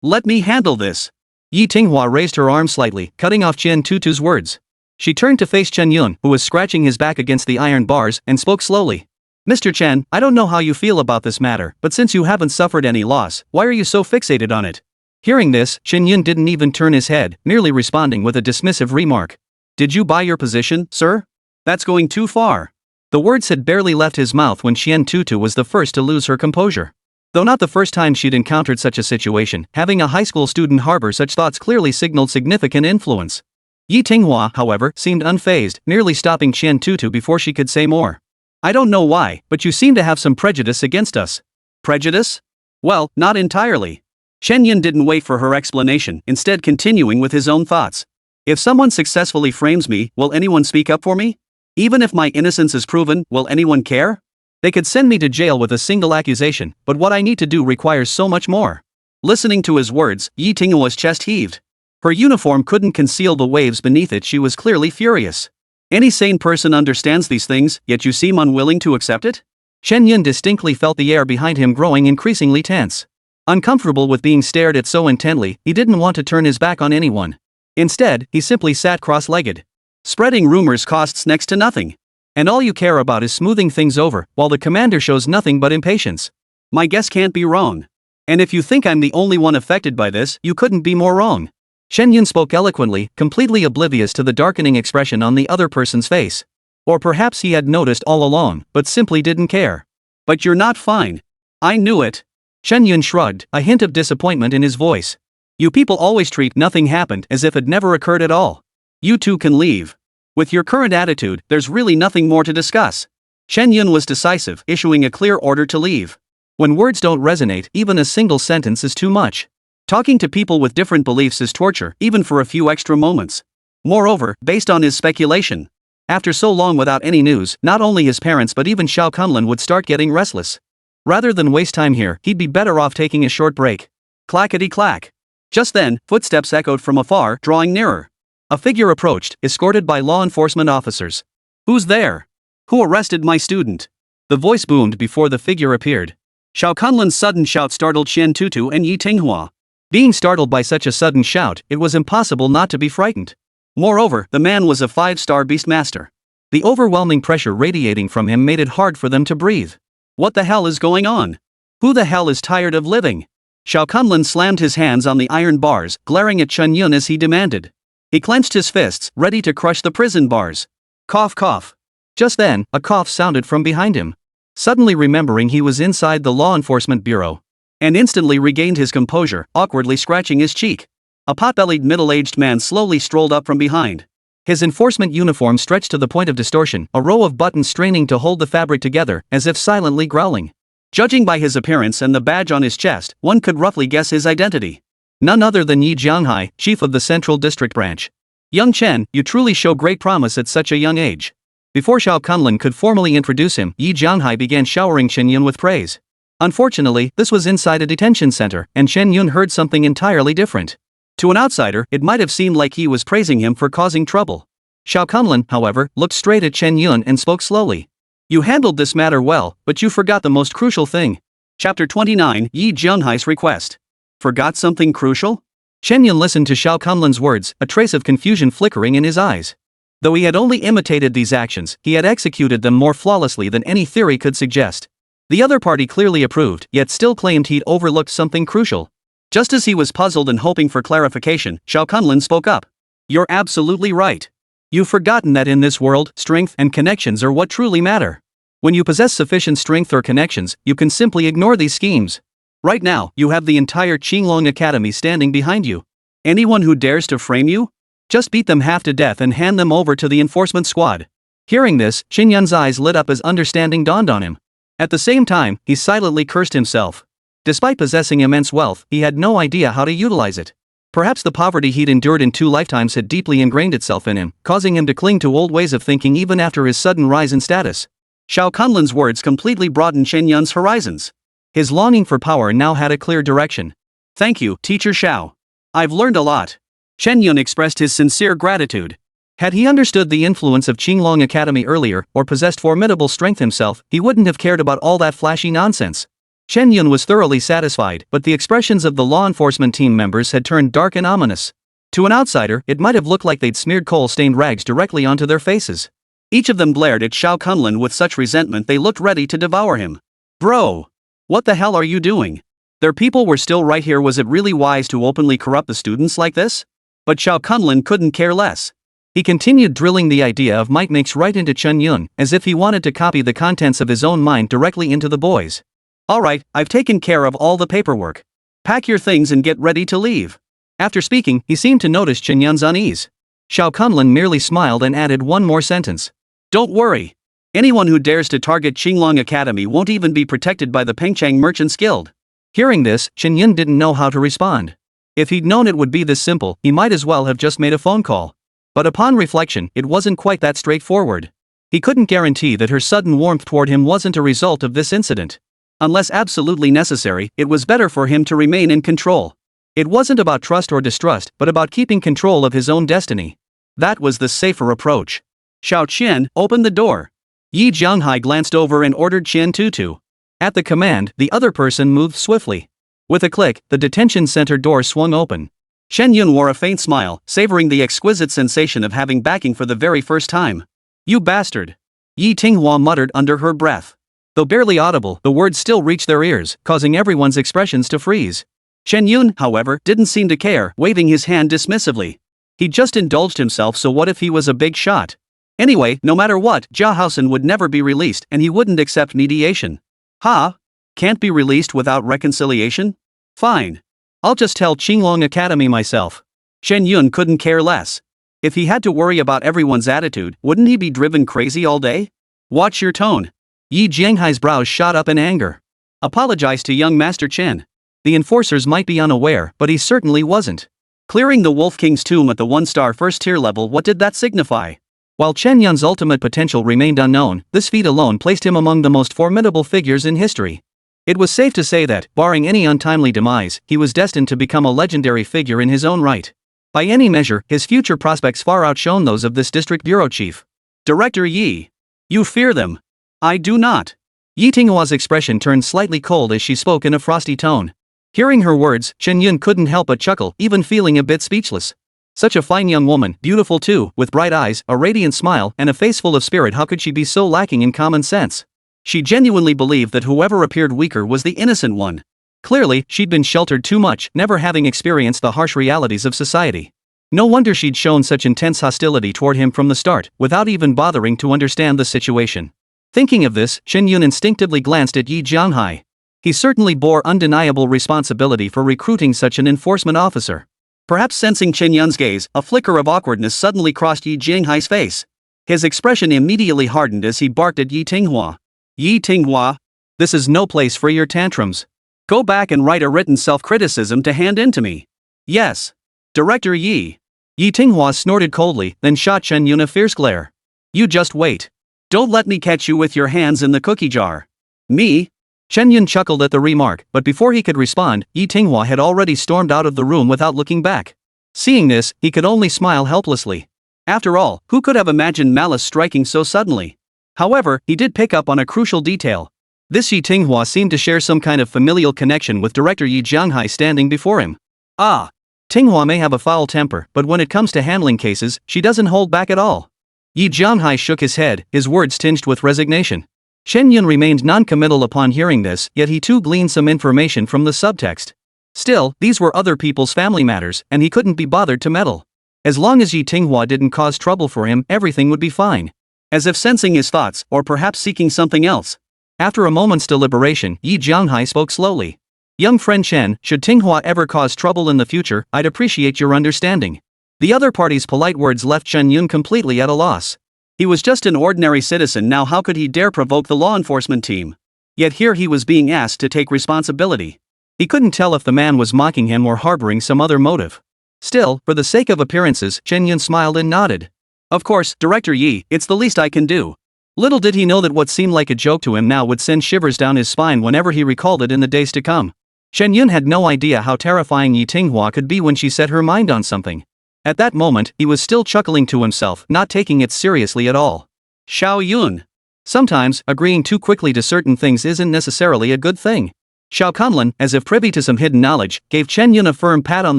Let me handle this. Yi Tinghua raised her arm slightly, cutting off Chen Yun's words. She turned to face Chen Yun, who was scratching his back against the iron bars, and spoke slowly. Mr. Chen, I don't know how you feel about this matter, but since you haven't suffered any loss, why are you so fixated on it? Hearing this, Chen Yun didn't even turn his head, merely responding with a dismissive remark. Did you buy your position, sir? That's going too far. The words had barely left his mouth when Chen Yun was the first to lose her composure. Though not the first time she'd encountered such a situation, having a high school student harbor such thoughts clearly signaled significant influence. Yi Tinghua, however, seemed unfazed, merely stopping Chen Yun before she could say more. I don't know why, but you seem to have some prejudice against us. Prejudice? Well, not entirely. Chen Yun didn't wait for her explanation, instead continuing with his own thoughts. If someone successfully frames me, will anyone speak up for me? Even if my innocence is proven, will anyone care? They could send me to jail with a single accusation, but what I need to do requires so much more. Listening to his words, Yi Tinghua's chest heaved. Her uniform couldn't conceal the waves beneath it. She was clearly furious. Any sane person understands these things, yet you seem unwilling to accept it? Chen Yun distinctly felt the air behind him growing increasingly tense. Uncomfortable with being stared at so intently, he didn't want to turn his back on anyone. Instead, he simply sat cross-legged. Spreading rumors costs next to nothing. And all you care about is smoothing things over, while the commander shows nothing but impatience. My guess can't be wrong. And if you think I'm the only one affected by this, you couldn't be more wrong. Chen Yun spoke eloquently, completely oblivious to the darkening expression on the other person's face. Or perhaps he had noticed all along, but simply didn't care. But you're not fine. I knew it. Chen Yun shrugged, a hint of disappointment in his voice. You people always treat nothing happened as if it never occurred at all. You two can leave. With your current attitude, there's really nothing more to discuss. Chen Yun was decisive, issuing a clear order to leave. When words don't resonate, even a single sentence is too much. Talking to people with different beliefs is torture, even for a few extra moments. Moreover, based on his speculation, after so long without any news, not only his parents but even Xiao Kunlun would start getting restless. Rather than waste time here, he'd be better off taking a short break. Clackety-clack. Just then, footsteps echoed from afar, drawing nearer. A figure approached, escorted by law enforcement officers. Who's there? Who arrested my student? The voice boomed before the figure appeared. Xiao Kunlun's sudden shout startled Chen Yun and Yi Tinghua. Being startled by such a sudden shout, it was impossible not to be frightened. Moreover, the man was a 5-star beastmaster. The overwhelming pressure radiating from him made it hard for them to breathe. What the hell is going on? Who the hell is tired of living? Xiao Kunlun slammed his hands on the iron bars, glaring at Chen Yun as he demanded. He clenched his fists, ready to crush the prison bars. Cough cough. Just then, a cough sounded from behind him. Suddenly remembering he was inside the law enforcement bureau, and instantly regained his composure, awkwardly scratching his cheek. A pot-bellied middle-aged man slowly strolled up from behind. His enforcement uniform stretched to the point of distortion, a row of buttons straining to hold the fabric together, as if silently growling. Judging by his appearance and the badge on his chest, one could roughly guess his identity. None other than Yi Jianghai, chief of the Central District Branch. Young Chen, you truly show great promise at such a young age. Before Xiao Kunlun could formally introduce him, Yi Jianghai began showering Chen Yun with praise. Unfortunately, this was inside a detention center, and Chen Yun heard something entirely different. To an outsider, it might have seemed like he was praising him for causing trouble. Xiao Kunlun, however, looked straight at Chen Yun and spoke slowly. You handled this matter well, but you forgot the most crucial thing. Chapter 29, Yi Jianghai's request. Forgot something crucial? Chen Yun listened to Xiao Kunlun's words, a trace of confusion flickering in his eyes. Though he had only imitated these actions, he had executed them more flawlessly than any theory could suggest. The other party clearly approved, yet still claimed he'd overlooked something crucial. Just as he was puzzled and hoping for clarification, Xiao Kunlun spoke up. You're absolutely right. You've forgotten that in this world, strength and connections are what truly matter. When you possess sufficient strength or connections, you can simply ignore these schemes. Right now, you have the entire Qinglong Academy standing behind you. Anyone who dares to frame you? Just beat them half to death and hand them over to the enforcement squad. Hearing this, Chen Yun's eyes lit up as understanding dawned on him. At the same time, he silently cursed himself. Despite possessing immense wealth, he had no idea how to utilize it. Perhaps the poverty he'd endured in 2 lifetimes had deeply ingrained itself in him, causing him to cling to old ways of thinking even after his sudden rise in status. Xiao Kunlun's words completely broadened Chen Yun's horizons. His longing for power now had a clear direction. Thank you, Teacher Xiao. I've learned a lot. Chen Yun expressed his sincere gratitude. Had he understood the influence of Qinglong Academy earlier, or possessed formidable strength himself, he wouldn't have cared about all that flashy nonsense. Chen Yun was thoroughly satisfied, but the expressions of the law enforcement team members had turned dark and ominous. To an outsider, it might have looked like they'd smeared coal-stained rags directly onto their faces. Each of them glared at Xiao Kunlun with such resentment they looked ready to devour him. Bro! What the hell are you doing? Their people were still right here. Was it really wise to openly corrupt the students like this? But Xiao Kunlun couldn't care less. He continued drilling the idea of might makes right into Chen Yun, as if he wanted to copy the contents of his own mind directly into the boys. Alright, I've taken care of all the paperwork. Pack your things and get ready to leave. After speaking, he seemed to notice Chen Yun's unease. Xiao Kunlun merely smiled and added one more sentence. Don't worry. Anyone who dares to target Qinglong Academy won't even be protected by the Pengchang Merchants Guild. Hearing this, Chen Yun didn't know how to respond. If he'd known it would be this simple, he might as well have just made a phone call. But upon reflection, it wasn't quite that straightforward. He couldn't guarantee that her sudden warmth toward him wasn't a result of this incident. Unless absolutely necessary, it was better for him to remain in control. It wasn't about trust or distrust, but about keeping control of his own destiny. That was the safer approach. Xiao Qian, open the door. Yi Jianghai glanced over and ordered Qian Tutu. At the command, the other person moved swiftly. With a click, the detention center door swung open. Chen Yun wore a faint smile, savoring the exquisite sensation of having backing for the very first time. You bastard! Yi Tinghua muttered under her breath. Though barely audible, the words still reached their ears, causing everyone's expressions to freeze. Chen Yun, however, didn't seem to care, waving his hand dismissively. He'd just indulged himself, so what if he was a big shot? Anyway, no matter what, Jia Haosen would never be released, and he wouldn't accept mediation. Ha? Can't be released without reconciliation? Fine. I'll just tell Qinglong Academy myself. Chen Yun couldn't care less. If he had to worry about everyone's attitude, wouldn't he be driven crazy all day? Watch your tone. Yi Jianghai's brows shot up in anger. Apologize to young Master Chen. The enforcers might be unaware, but he certainly wasn't. Clearing the Wolf King's tomb at the 1-star first-tier level, what did that signify? While Chen Yun's ultimate potential remained unknown, this feat alone placed him among the most formidable figures in history. It was safe to say that, barring any untimely demise, he was destined to become a legendary figure in his own right. By any measure, his future prospects far outshone those of this district bureau chief. Director Yi. You fear them. I do not. Yi Tinghua's expression turned slightly cold as she spoke in a frosty tone. Hearing her words, Chen Yun couldn't help but chuckle, even feeling a bit speechless. Such a fine young woman, beautiful too, with bright eyes, a radiant smile, and a face full of spirit. How could she be so lacking in common sense? She genuinely believed that whoever appeared weaker was the innocent one. Clearly, she'd been sheltered too much, never having experienced the harsh realities of society. No wonder she'd shown such intense hostility toward him from the start, without even bothering to understand the situation. Thinking of this, Chen Yun instinctively glanced at Yi Jianghai. He certainly bore undeniable responsibility for recruiting such an enforcement officer. Perhaps sensing Chen Yun's gaze, a flicker of awkwardness suddenly crossed Yi Jianghai's face. His expression immediately hardened as he barked at Yi Tinghua. Yi Tinghua, this is no place for your tantrums. Go back and write a written self-criticism to hand in to me. Yes. Director Yi. Yi Tinghua snorted coldly, then shot Chen Yun a fierce glare. You just wait. Don't let me catch you with your hands in the cookie jar. Me? Chen Yun chuckled at the remark, but before he could respond, Yi Tinghua had already stormed out of the room without looking back. Seeing this, he could only smile helplessly. After all, who could have imagined malice striking so suddenly? However, he did pick up on a crucial detail. This Yi Tinghua seemed to share some kind of familial connection with Director Yi Jianghai standing before him. Ah! Tinghua may have a foul temper, but when it comes to handling cases, she doesn't hold back at all. Yi Jianghai shook his head, his words tinged with resignation. Chen Yun remained non-committal upon hearing this, yet he too gleaned some information from the subtext. Still, these were other people's family matters, and he couldn't be bothered to meddle. As long as Yi Tinghua didn't cause trouble for him, everything would be fine. As if sensing his thoughts, or perhaps seeking something else. After a moment's deliberation, Yi Jianghai spoke slowly. Young friend Chen, should Tinghua ever cause trouble in the future, I'd appreciate your understanding. The other party's polite words left Chen Yun completely at a loss. He was just an ordinary citizen, now how could he dare provoke the law enforcement team? Yet here he was being asked to take responsibility. He couldn't tell if the man was mocking him or harboring some other motive. Still, for the sake of appearances, Chen Yun smiled and nodded. Of course, Director Yi, it's the least I can do. Little did he know that what seemed like a joke to him now would send shivers down his spine whenever he recalled it in the days to come. Chen Yun had no idea how terrifying Yi Tinghua could be when she set her mind on something. At that moment, he was still chuckling to himself, not taking it seriously at all. Xiao Yun. Sometimes, agreeing too quickly to certain things isn't necessarily a good thing. Xiao Kunlun, as if privy to some hidden knowledge, gave Chen Yun a firm pat on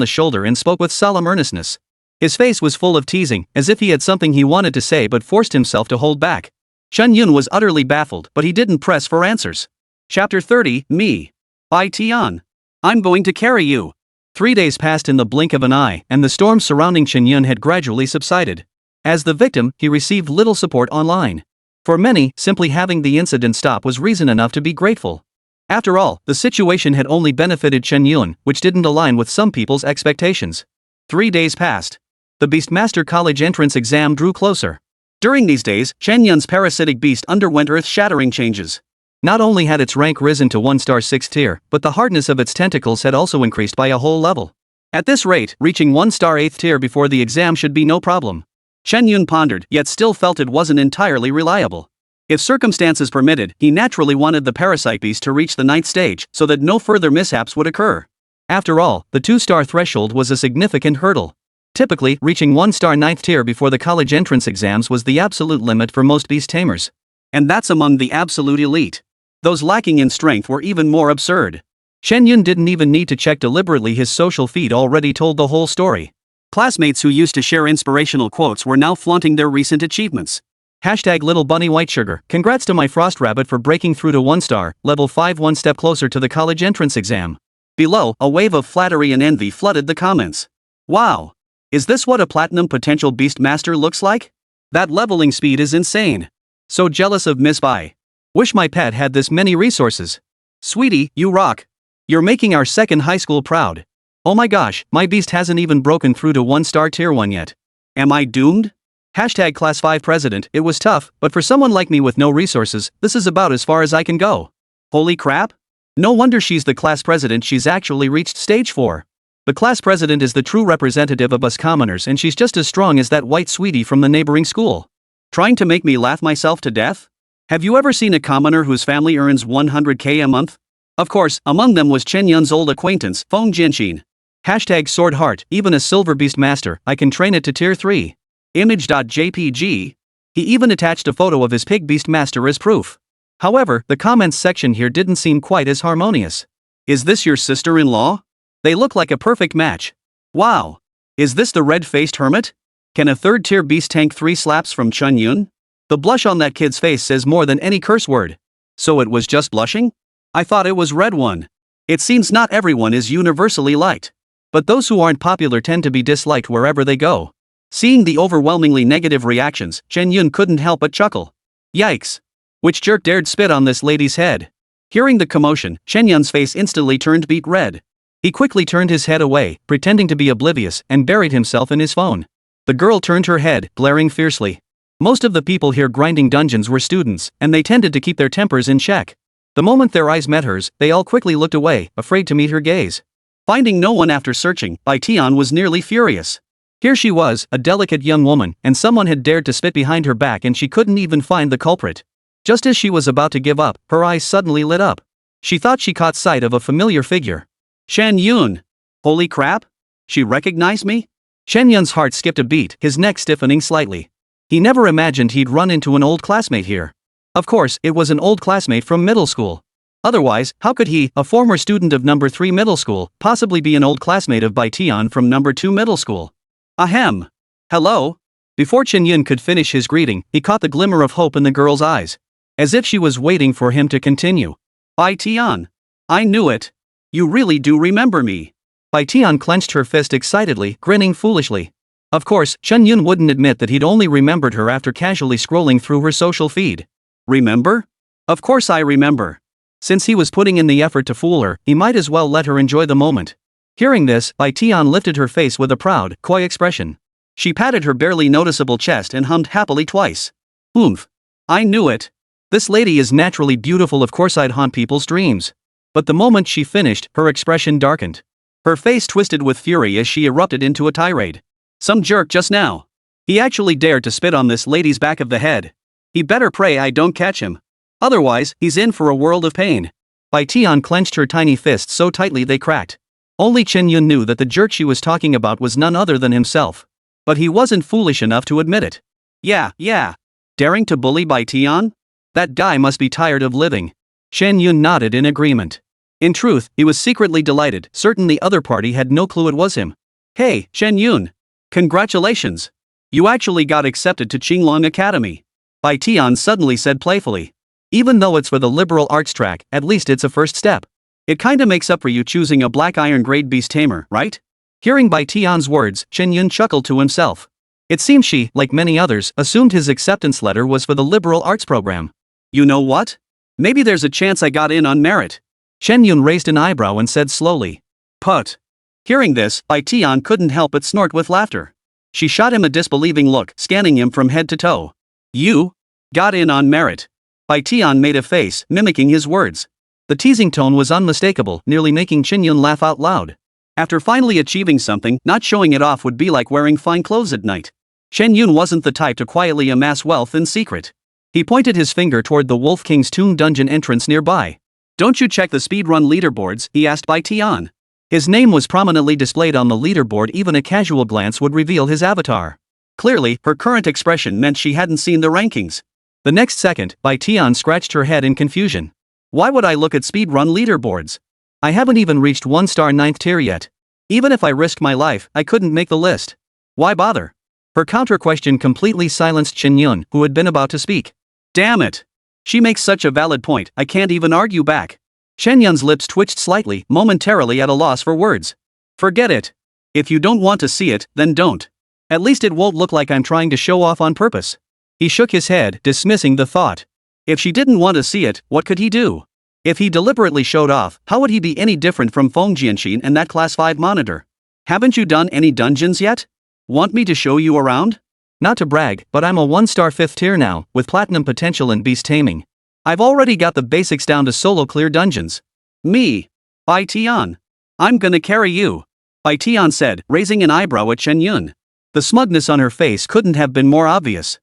the shoulder and spoke with solemn earnestness. His face was full of teasing, as if he had something he wanted to say but forced himself to hold back. Chen Yun was utterly baffled, but he didn't press for answers. Chapter 30, Me. Bai Tian. I'm going to carry you. 3 days passed in the blink of an eye, and the storm surrounding Chen Yun had gradually subsided. As the victim, he received little support online. For many, simply having the incident stop was reason enough to be grateful. After all, the situation had only benefited Chen Yun, which didn't align with some people's expectations. 3 days passed. The Beastmaster College entrance exam drew closer. During these days, Chen Yun's parasitic beast underwent earth-shattering changes. Not only had its rank risen to 1-star 6th tier, but the hardness of its tentacles had also increased by a whole level. At this rate, reaching 1-star 8th tier before the exam should be no problem. Chen Yun pondered, yet still felt it wasn't entirely reliable. If circumstances permitted, he naturally wanted the parasite beast to reach the 9th stage, so that no further mishaps would occur. After all, the 2-star threshold was a significant hurdle. Typically, reaching 1-star 9th tier before the college entrance exams was the absolute limit for most beast tamers. And that's among the absolute elite. Those lacking in strength were even more absurd. Chen Yun didn't even need to check deliberately, his social feed already told the whole story. Classmates who used to share inspirational quotes were now flaunting their recent achievements. Hashtag Little Bunny White Sugar, congrats to my Frost Rabbit for breaking through to 1-star, level 5 one step closer to the college entrance exam. Below, a wave of flattery and envy flooded the comments. Wow! Is this what a platinum potential beast master looks like? That leveling speed is insane. So jealous of Miss Bai. Wish my pet had this many resources. Sweetie, you rock. You're making our second high school proud. Oh my gosh, my beast hasn't even broken through to 1-star tier 1 yet. Am I doomed? Hashtag Class 5 President, it was tough, but for someone like me with no resources, this is about as far as I can go. Holy crap? No wonder she's the class president, she's actually reached stage 4. The class president is the true representative of us commoners, and she's just as strong as that white sweetie from the neighboring school. Trying to make me laugh myself to death? Have you ever seen a commoner whose family earns 100k a month? Of course, among them was Chen Yun's old acquaintance, Feng Jinshin. Hashtag Sword Heart, even a silver beast master, I can train it to tier 3. Image.jpg. He even attached a photo of his pig beast master as proof. However, the comments section here didn't seem quite as harmonious. Is this your sister-in-law? They look like a perfect match. Wow. Is this the red-faced hermit? Can a third-tier beast tank 3 slaps from Chen Yun? The blush on that kid's face says more than any curse word. So it was just blushing? I thought it was red one. It seems not everyone is universally liked. But those who aren't popular tend to be disliked wherever they go. Seeing the overwhelmingly negative reactions, Chen Yun couldn't help but chuckle. Yikes! Which jerk dared spit on this lady's head? Hearing the commotion, Chen Yun's face instantly turned beet red. He quickly turned his head away, pretending to be oblivious, and buried himself in his phone. The girl turned her head, glaring fiercely. Most of the people here grinding dungeons were students, and they tended to keep their tempers in check. The moment their eyes met hers, they all quickly looked away, afraid to meet her gaze. Finding no one after searching, Bai Tian was nearly furious. Here she was, a delicate young woman, and someone had dared to spit behind her back and she couldn't even find the culprit. Just as she was about to give up, her eyes suddenly lit up. She thought she caught sight of a familiar figure. Chen Yun! Holy crap! She recognized me? Chen Yun's heart skipped a beat, his neck stiffening slightly. He never imagined he'd run into an old classmate here. Of course, it was an old classmate from middle school. Otherwise, how could he, a former student of number 3 middle school, possibly be an old classmate of Bai Tian from number 2 middle school? Ahem! Hello? Before Chen Yun could finish his greeting, he caught the glimmer of hope in the girl's eyes. As if she was waiting for him to continue. Bai Tian! I knew it! You really do remember me! Bai Tian clenched her fist excitedly, grinning foolishly. Of course, Chen Yun wouldn't admit that he'd only remembered her after casually scrolling through her social feed. Remember? Of course I remember. Since he was putting in the effort to fool her, he might as well let her enjoy the moment. Hearing this, Bai Tian lifted her face with a proud, coy expression. She patted her barely noticeable chest and hummed happily twice. Oomph! I knew it! This lady is naturally beautiful, of course I'd haunt people's dreams. But the moment she finished, her expression darkened. Her face twisted with fury as she erupted into a tirade. Some jerk just now. He actually dared to spit on this lady's back of the head. He better pray I don't catch him. Otherwise, he's in for a world of pain. Bai Tian clenched her tiny fists so tightly they cracked. Only Chen Yun knew that the jerk she was talking about was none other than himself. But he wasn't foolish enough to admit it. Yeah. Daring to bully Bai Tian? That guy must be tired of living. Chen Yun nodded in agreement. In truth, he was secretly delighted, certain the other party had no clue it was him. Hey, Chen Yun! Congratulations! You actually got accepted to Qinglong Academy. Bai Tian suddenly said playfully. Even though it's for the liberal arts track, at least it's a first step. It kinda makes up for you choosing a black iron grade beast tamer, right? Hearing Bai Tian's words, Chen Yun chuckled to himself. It seems she, like many others, assumed his acceptance letter was for the liberal arts program. You know what? Maybe there's a chance I got in on merit. Chen Yun raised an eyebrow and said slowly. Put. Hearing this, Bai Tian couldn't help but snort with laughter. She shot him a disbelieving look, scanning him from head to toe. You? Got in on merit. Bai Tian made a face, mimicking his words. The teasing tone was unmistakable, nearly making Chen Yun laugh out loud. After finally achieving something, not showing it off would be like wearing fine clothes at night. Chen Yun wasn't the type to quietly amass wealth in secret. He pointed his finger toward the Wolf King's tomb dungeon entrance nearby. Don't you check the speedrun leaderboards? He asked Bai Tian. His name was prominently displayed on the leaderboard, even a casual glance would reveal his avatar. Clearly, her current expression meant she hadn't seen the rankings. The next second, Bai Tian scratched her head in confusion. Why would I look at speedrun leaderboards? I haven't even reached 1-star 9th tier yet. Even if I risked my life, I couldn't make the list. Why bother? Her counter-question completely silenced Chen Yun, who had been about to speak. Damn it! She makes such a valid point, I can't even argue back. Chen Yun's lips twitched slightly, momentarily at a loss for words. Forget it. If you don't want to see it, then don't. At least it won't look like I'm trying to show off on purpose. He shook his head, dismissing the thought. If she didn't want to see it, what could he do? If he deliberately showed off, how would he be any different from Feng Jianxin and that class 5 monitor? Haven't you done any dungeons yet? Want me to show you around? Not to brag, but I'm a 1-star 5th tier now, with platinum potential in beast taming. I've already got the basics down to solo clear dungeons. Me. Bai Tian. I'm gonna carry you. Bai Tian said, raising an eyebrow at Chen Yun. The smugness on her face couldn't have been more obvious.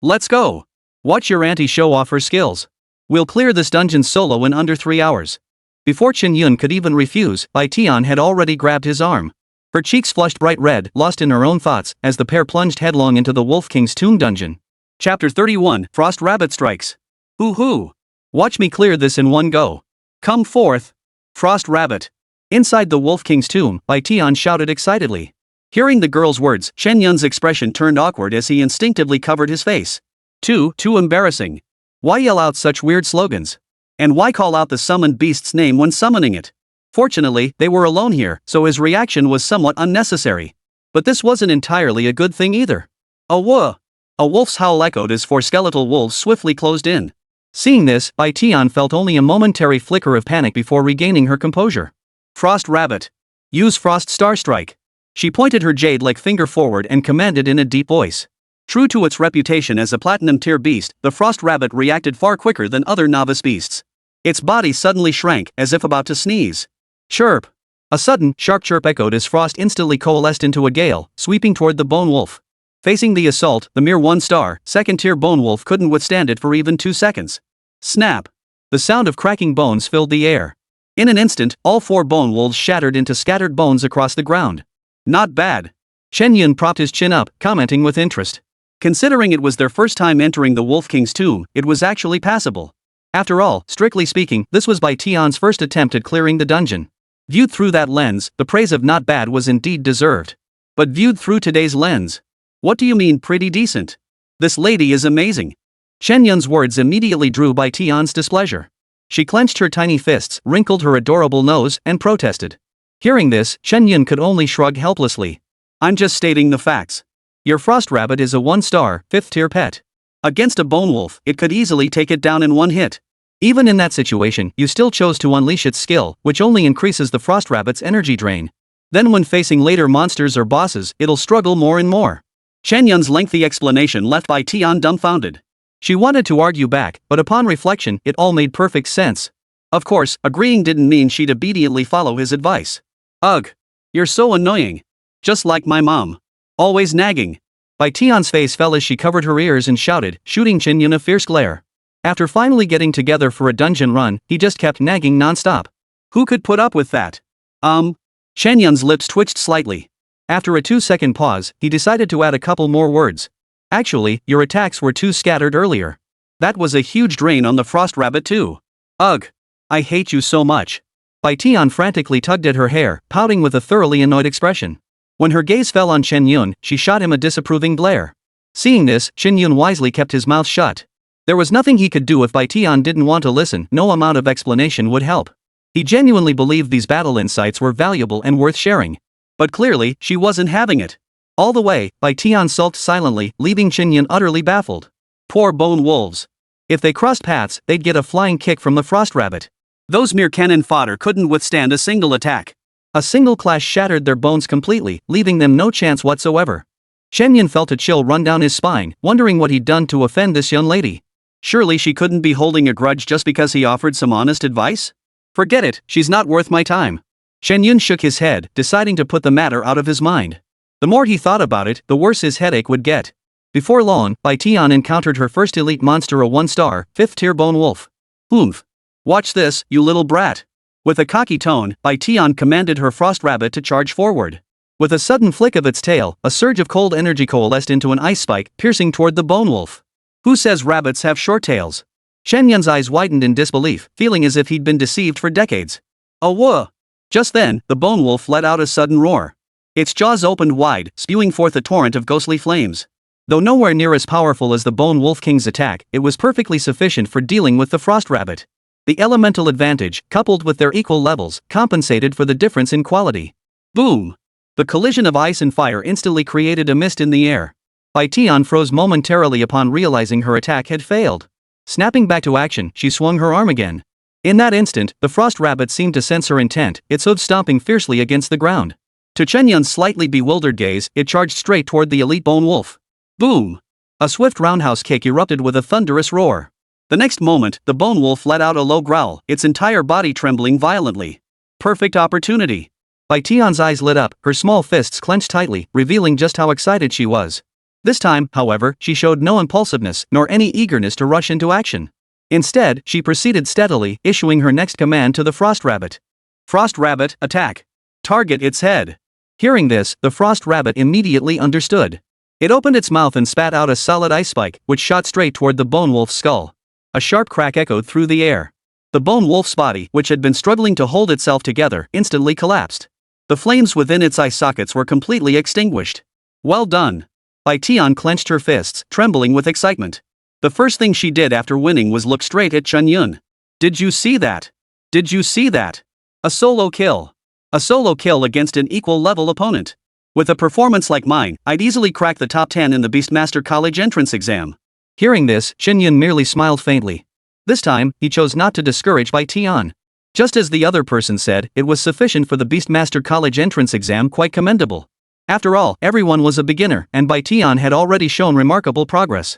Let's go. Watch your auntie show off her skills. We'll clear this dungeon solo in under 3 hours. Before Chen Yun could even refuse, Bai Tian had already grabbed his arm. Her cheeks flushed bright red, lost in her own thoughts, as the pair plunged headlong into the Wolf King's tomb dungeon. Chapter 31, Frost Rabbit Strikes. Hoo-hoo. Watch me clear this in one go. Come forth. Frost Rabbit. Inside the Wolf King's tomb, Bai Tian shouted excitedly. Hearing the girl's words, Chen Yun's expression turned awkward as he instinctively covered his face. Too embarrassing. Why yell out such weird slogans? And why call out the summoned beast's name when summoning it? Fortunately, they were alone here, so his reaction was somewhat unnecessary. But this wasn't entirely a good thing either. A whoa! A wolf's howl echoed as four skeletal wolves swiftly closed in. Seeing this, Bai Tian felt only a momentary flicker of panic before regaining her composure. Frost Rabbit. Use Frost Star Strike. She pointed her jade-like finger forward and commanded in a deep voice. True to its reputation as a platinum-tier beast, the Frost Rabbit reacted far quicker than other novice beasts. Its body suddenly shrank, as if about to sneeze. Chirp! A sudden, sharp chirp echoed as Frost instantly coalesced into a gale, sweeping toward the Bone Wolf. Facing the assault, the mere one-star, second-tier Bone Wolf couldn't withstand it for even 2 seconds. Snap! The sound of cracking bones filled the air. In an instant, all 4 Bone Wolves shattered into scattered bones across the ground. Not bad. Chen Yun propped his chin up, commenting with interest. Considering it was their first time entering the Wolf King's tomb, it was actually passable. After all, strictly speaking, this was Bai Tian's first attempt at clearing the dungeon. Viewed through that lens, the praise of not bad was indeed deserved. But viewed through today's lens, what do you mean pretty decent? This lady is amazing. Chen Yun's words immediately drew Bai Tian's displeasure. She clenched her tiny fists, wrinkled her adorable nose, and protested. Hearing this, Chen Yun could only shrug helplessly. I'm just stating the facts. Your Frost Rabbit is a 1-star, 5th-tier pet. Against a Bone Wolf, it could easily take it down in one hit. Even in that situation, you still chose to unleash its skill, which only increases the Frost Rabbit's energy drain. Then when facing later monsters or bosses, it'll struggle more and more. Chen Yun's lengthy explanation left Bai Tian dumbfounded. She wanted to argue back, but upon reflection, it all made perfect sense. Of course, agreeing didn't mean she'd obediently follow his advice. Ugh! You're so annoying. Just like my mom. Always nagging. Bai Tian's face fell as she covered her ears and shouted, shooting Chen Yun a fierce glare. After finally getting together for a dungeon run, he just kept nagging non-stop. Who could put up with that? Chen Yun's lips twitched slightly. After a 2-second pause, he decided to add a couple more words. Actually, your attacks were too scattered earlier. That was a huge drain on the Frost Rabbit too. Ugh! I hate you so much. Bai Tian frantically tugged at her hair, pouting with a thoroughly annoyed expression. When her gaze fell on Chen Yun, she shot him a disapproving glare. Seeing this, Chen Yun wisely kept his mouth shut. There was nothing he could do if Bai Tian didn't want to listen, no amount of explanation would help. He genuinely believed these battle insights were valuable and worth sharing. But clearly, she wasn't having it. All the way, Bai Tian sulked silently, leaving Chen Yun utterly baffled. Poor Bone Wolves. If they crossed paths, they'd get a flying kick from the Frost Rabbit. Those mere cannon fodder couldn't withstand a single attack. A single clash shattered their bones completely, leaving them no chance whatsoever. Chen Yun felt a chill run down his spine, wondering what he'd done to offend this young lady. Surely she couldn't be holding a grudge just because he offered some honest advice? Forget it, she's not worth my time. Chen Yun shook his head, deciding to put the matter out of his mind. The more he thought about it, the worse his headache would get. Before long, Bai Tian encountered her first elite monster, a 1-star, 5th-tier Bone Wolf. Oomph! Watch this, you little brat. With a cocky tone, Bai Tian commanded her Frost Rabbit to charge forward. With a sudden flick of its tail, a surge of cold energy coalesced into an ice spike, piercing toward the Bone Wolf. Who says rabbits have short tails? Chen Yun's eyes widened in disbelief, feeling as if he'd been deceived for decades. Oh whoa! Just then, the Bone Wolf let out a sudden roar. Its jaws opened wide, spewing forth a torrent of ghostly flames. Though nowhere near as powerful as the Bone Wolf King's attack, it was perfectly sufficient for dealing with the Frost Rabbit. The elemental advantage, coupled with their equal levels, compensated for the difference in quality. Boom! The collision of ice and fire instantly created a mist in the air. Bai Tian froze momentarily upon realizing her attack had failed. Snapping back to action, she swung her arm again. In that instant, the Frost Rabbit seemed to sense her intent, its hooves stomping fiercely against the ground. To Chen Yun's slightly bewildered gaze, it charged straight toward the elite Bone Wolf. Boom! A swift roundhouse kick erupted with a thunderous roar. The next moment, the Bone Wolf let out a low growl, its entire body trembling violently. Perfect opportunity. Bai Tian's eyes lit up, her small fists clenched tightly, revealing just how excited she was. This time, however, she showed no impulsiveness, nor any eagerness to rush into action. Instead, she proceeded steadily, issuing her next command to the Frost Rabbit. Frost Rabbit, attack. Target its head. Hearing this, the Frost Rabbit immediately understood. It opened its mouth and spat out a solid ice spike, which shot straight toward the Bone Wolf's skull. A sharp crack echoed through the air. The Bone Wolf's body, which had been struggling to hold itself together, instantly collapsed. The flames within its eye sockets were completely extinguished. Well done. Bai Tian clenched her fists, trembling with excitement. The first thing she did after winning was look straight at Chen Yun. Did you see that? Did you see that? A solo kill. A solo kill against an equal-level opponent. With a performance like mine, I'd easily crack the top 10 in the Beastmaster College entrance exam. Hearing this, Chen Yun merely smiled faintly. This time, he chose not to discourage Bai Tian. Just as the other person said, it was sufficient for the Beastmaster College entrance exam, quite commendable. After all, everyone was a beginner, and Bai Tian had already shown remarkable progress.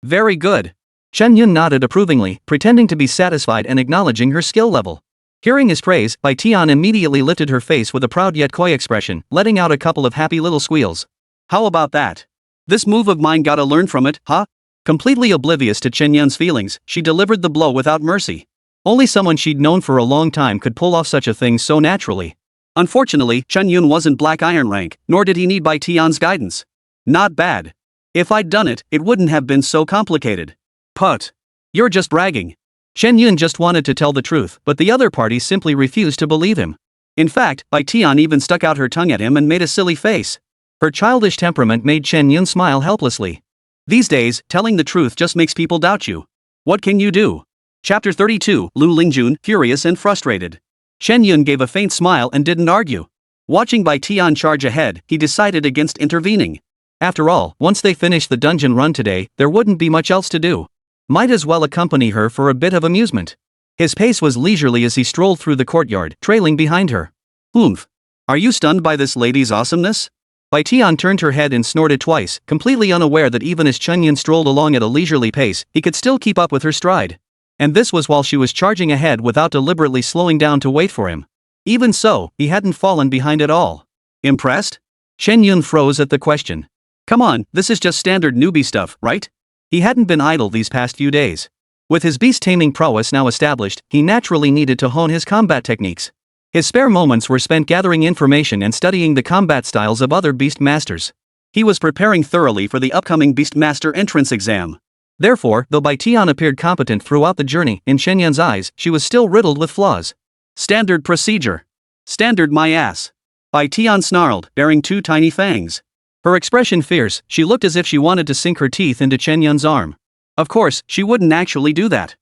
Very good. Chen Yun nodded approvingly, pretending to be satisfied and acknowledging her skill level. Hearing his praise, Bai Tian immediately lifted her face with a proud yet coy expression, letting out a couple of happy little squeals. How about that? This move of mine gotta learn from it, huh? Completely oblivious to Chen Yun's feelings, she delivered the blow without mercy. Only someone she'd known for a long time could pull off such a thing so naturally. Unfortunately, Chen Yun wasn't Black Iron rank, nor did he need Bai Tian's guidance. Not bad. If I'd done it, it wouldn't have been so complicated. Put. You're just bragging. Chen Yun just wanted to tell the truth, but the other party simply refused to believe him. In fact, Bai Tian even stuck out her tongue at him and made a silly face. Her childish temperament made Chen Yun smile helplessly. These days, telling the truth just makes people doubt you. What can you do? Chapter 32, Lu Lingjun, furious and frustrated. Chen Yun gave a faint smile and didn't argue. Watching Bai Tian charge ahead, he decided against intervening. After all, once they finished the dungeon run today, there wouldn't be much else to do. Might as well accompany her for a bit of amusement. His pace was leisurely as he strolled through the courtyard, trailing behind her. Oomph. Are you stunned by this lady's awesomeness? Bai Tian turned her head and snorted twice, completely unaware that even as Chen Yun strolled along at a leisurely pace, he could still keep up with her stride. And this was while she was charging ahead without deliberately slowing down to wait for him. Even so, he hadn't fallen behind at all. Impressed? Chen Yun froze at the question. Come on, this is just standard newbie stuff, right? He hadn't been idle these past few days. With his beast taming prowess now established, he naturally needed to hone his combat techniques. His spare moments were spent gathering information and studying the combat styles of other beast masters. He was preparing thoroughly for the upcoming Beastmaster entrance exam. Therefore, though Bai Tian appeared competent throughout the journey, in Chen Yun's eyes, she was still riddled with flaws. Standard procedure. Standard my ass. Bai Tian snarled, baring two tiny fangs. Her expression fierce, she looked as if she wanted to sink her teeth into Chen Yun's arm. Of course, she wouldn't actually do that.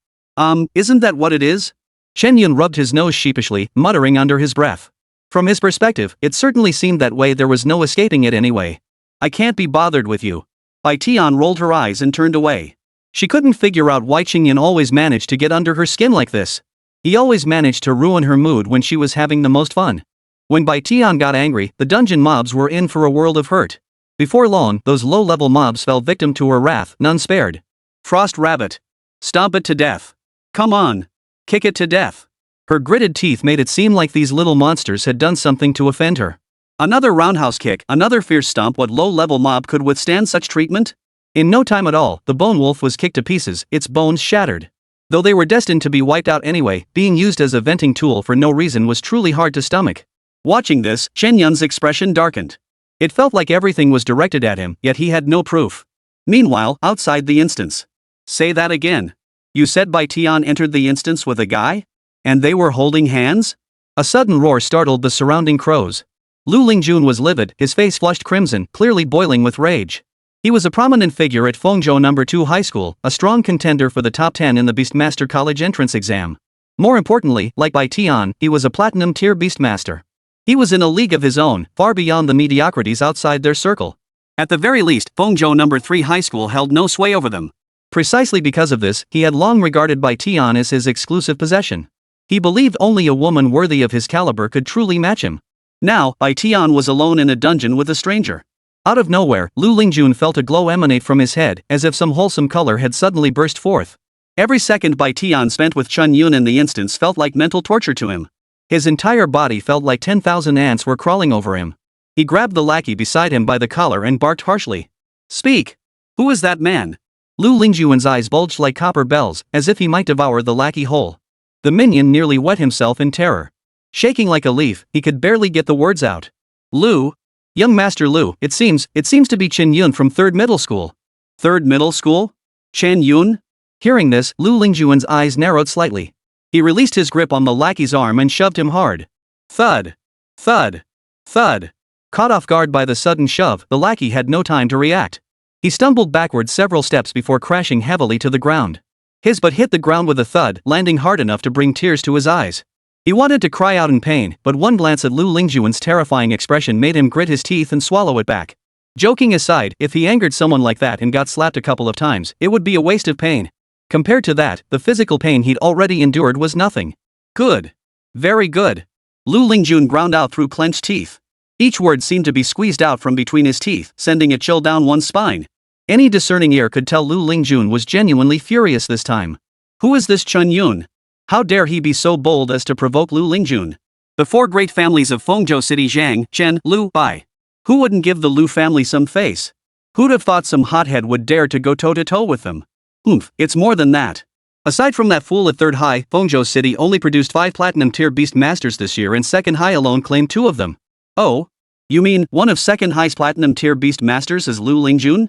Isn't that what it is? Chen Yun rubbed his nose sheepishly, muttering under his breath. From his perspective, it certainly seemed that way. There was no escaping it anyway. I can't be bothered with you. Bai Tian rolled her eyes and turned away. She couldn't figure out why Chen Yun always managed to get under her skin like this. He always managed to ruin her mood when she was having the most fun. When Bai Tian got angry, the dungeon mobs were in for a world of hurt. Before long, those low-level mobs fell victim to her wrath, none spared. Frost Rabbit. Stomp it to death. Come on. Kick it to death. Her gritted teeth made it seem like these little monsters had done something to offend her. Another roundhouse kick, another fierce stomp. What low-level mob could withstand such treatment? In no time at all, the bone wolf was kicked to pieces, its bones shattered. Though they were destined to be wiped out anyway, being used as a venting tool for no reason was truly hard to stomach. Watching this, Chen Yun's expression darkened. It felt like everything was directed at him, yet he had no proof. Meanwhile, outside the instance. Say that again. You said Bai Tian entered the instance with a guy? And they were holding hands? A sudden roar startled the surrounding crows. Lu Lingjun was livid, his face flushed crimson, clearly boiling with rage. He was a prominent figure at Fengzhou No. 2 High School, a strong contender for the top 10 in the Beastmaster College entrance exam. More importantly, like Bai Tian, he was a platinum-tier Beastmaster. He was in a league of his own, far beyond the mediocrities outside their circle. At the very least, Fengzhou No. 3 High School held no sway over them. Precisely because of this, he had long regarded Bai Tian as his exclusive possession. He believed only a woman worthy of his caliber could truly match him. Now, Bai Tian was alone in a dungeon with a stranger. Out of nowhere, Lu Lingjun felt a glow emanate from his head, as if some wholesome color had suddenly burst forth. Every second Bai Tian spent with Chen Yun in the instance felt like mental torture to him. His entire body felt like 10,000 ants were crawling over him. He grabbed the lackey beside him by the collar and barked harshly. Speak! Who is that man? Lu Lingjun's eyes bulged like copper bells, as if he might devour the lackey whole. The minion nearly wet himself in terror. Shaking like a leaf, he could barely get the words out. Lu? Young Master Lu, it seems to be Chen Yun from 3rd middle school. 3rd middle school? Chen Yun? Hearing this, Lu Lingjun's eyes narrowed slightly. He released his grip on the lackey's arm and shoved him hard. Thud. Thud. Thud. Caught off guard by the sudden shove, the lackey had no time to react. He stumbled backward several steps before crashing heavily to the ground. His butt hit the ground with a thud, landing hard enough to bring tears to his eyes. He wanted to cry out in pain, but one glance at Lu Lingjuan's terrifying expression made him grit his teeth and swallow it back. Joking aside, if he angered someone like that and got slapped a couple of times, it would be a waste of pain. Compared to that, the physical pain he'd already endured was nothing. Good. Very good. Lu Lingjun ground out through clenched teeth. Each word seemed to be squeezed out from between his teeth, sending a chill down one's spine. Any discerning ear could tell Lu Lingjun was genuinely furious this time. Who is this Chen Yun? How dare he be so bold as to provoke Lu Lingjun? The four great families of Fengzhou City: Zhang, Chen, Lu, Bai. Who wouldn't give the Lu family some face? Who'd have thought some hothead would dare to go toe-to-toe with them? Oomph, it's more than that. Aside from that fool at third high, Fengzhou City only produced 5 platinum tier beast masters this year and second high alone claimed 2 of them. Oh? You mean, one of second high's platinum tier beast masters is Lu Lingjun?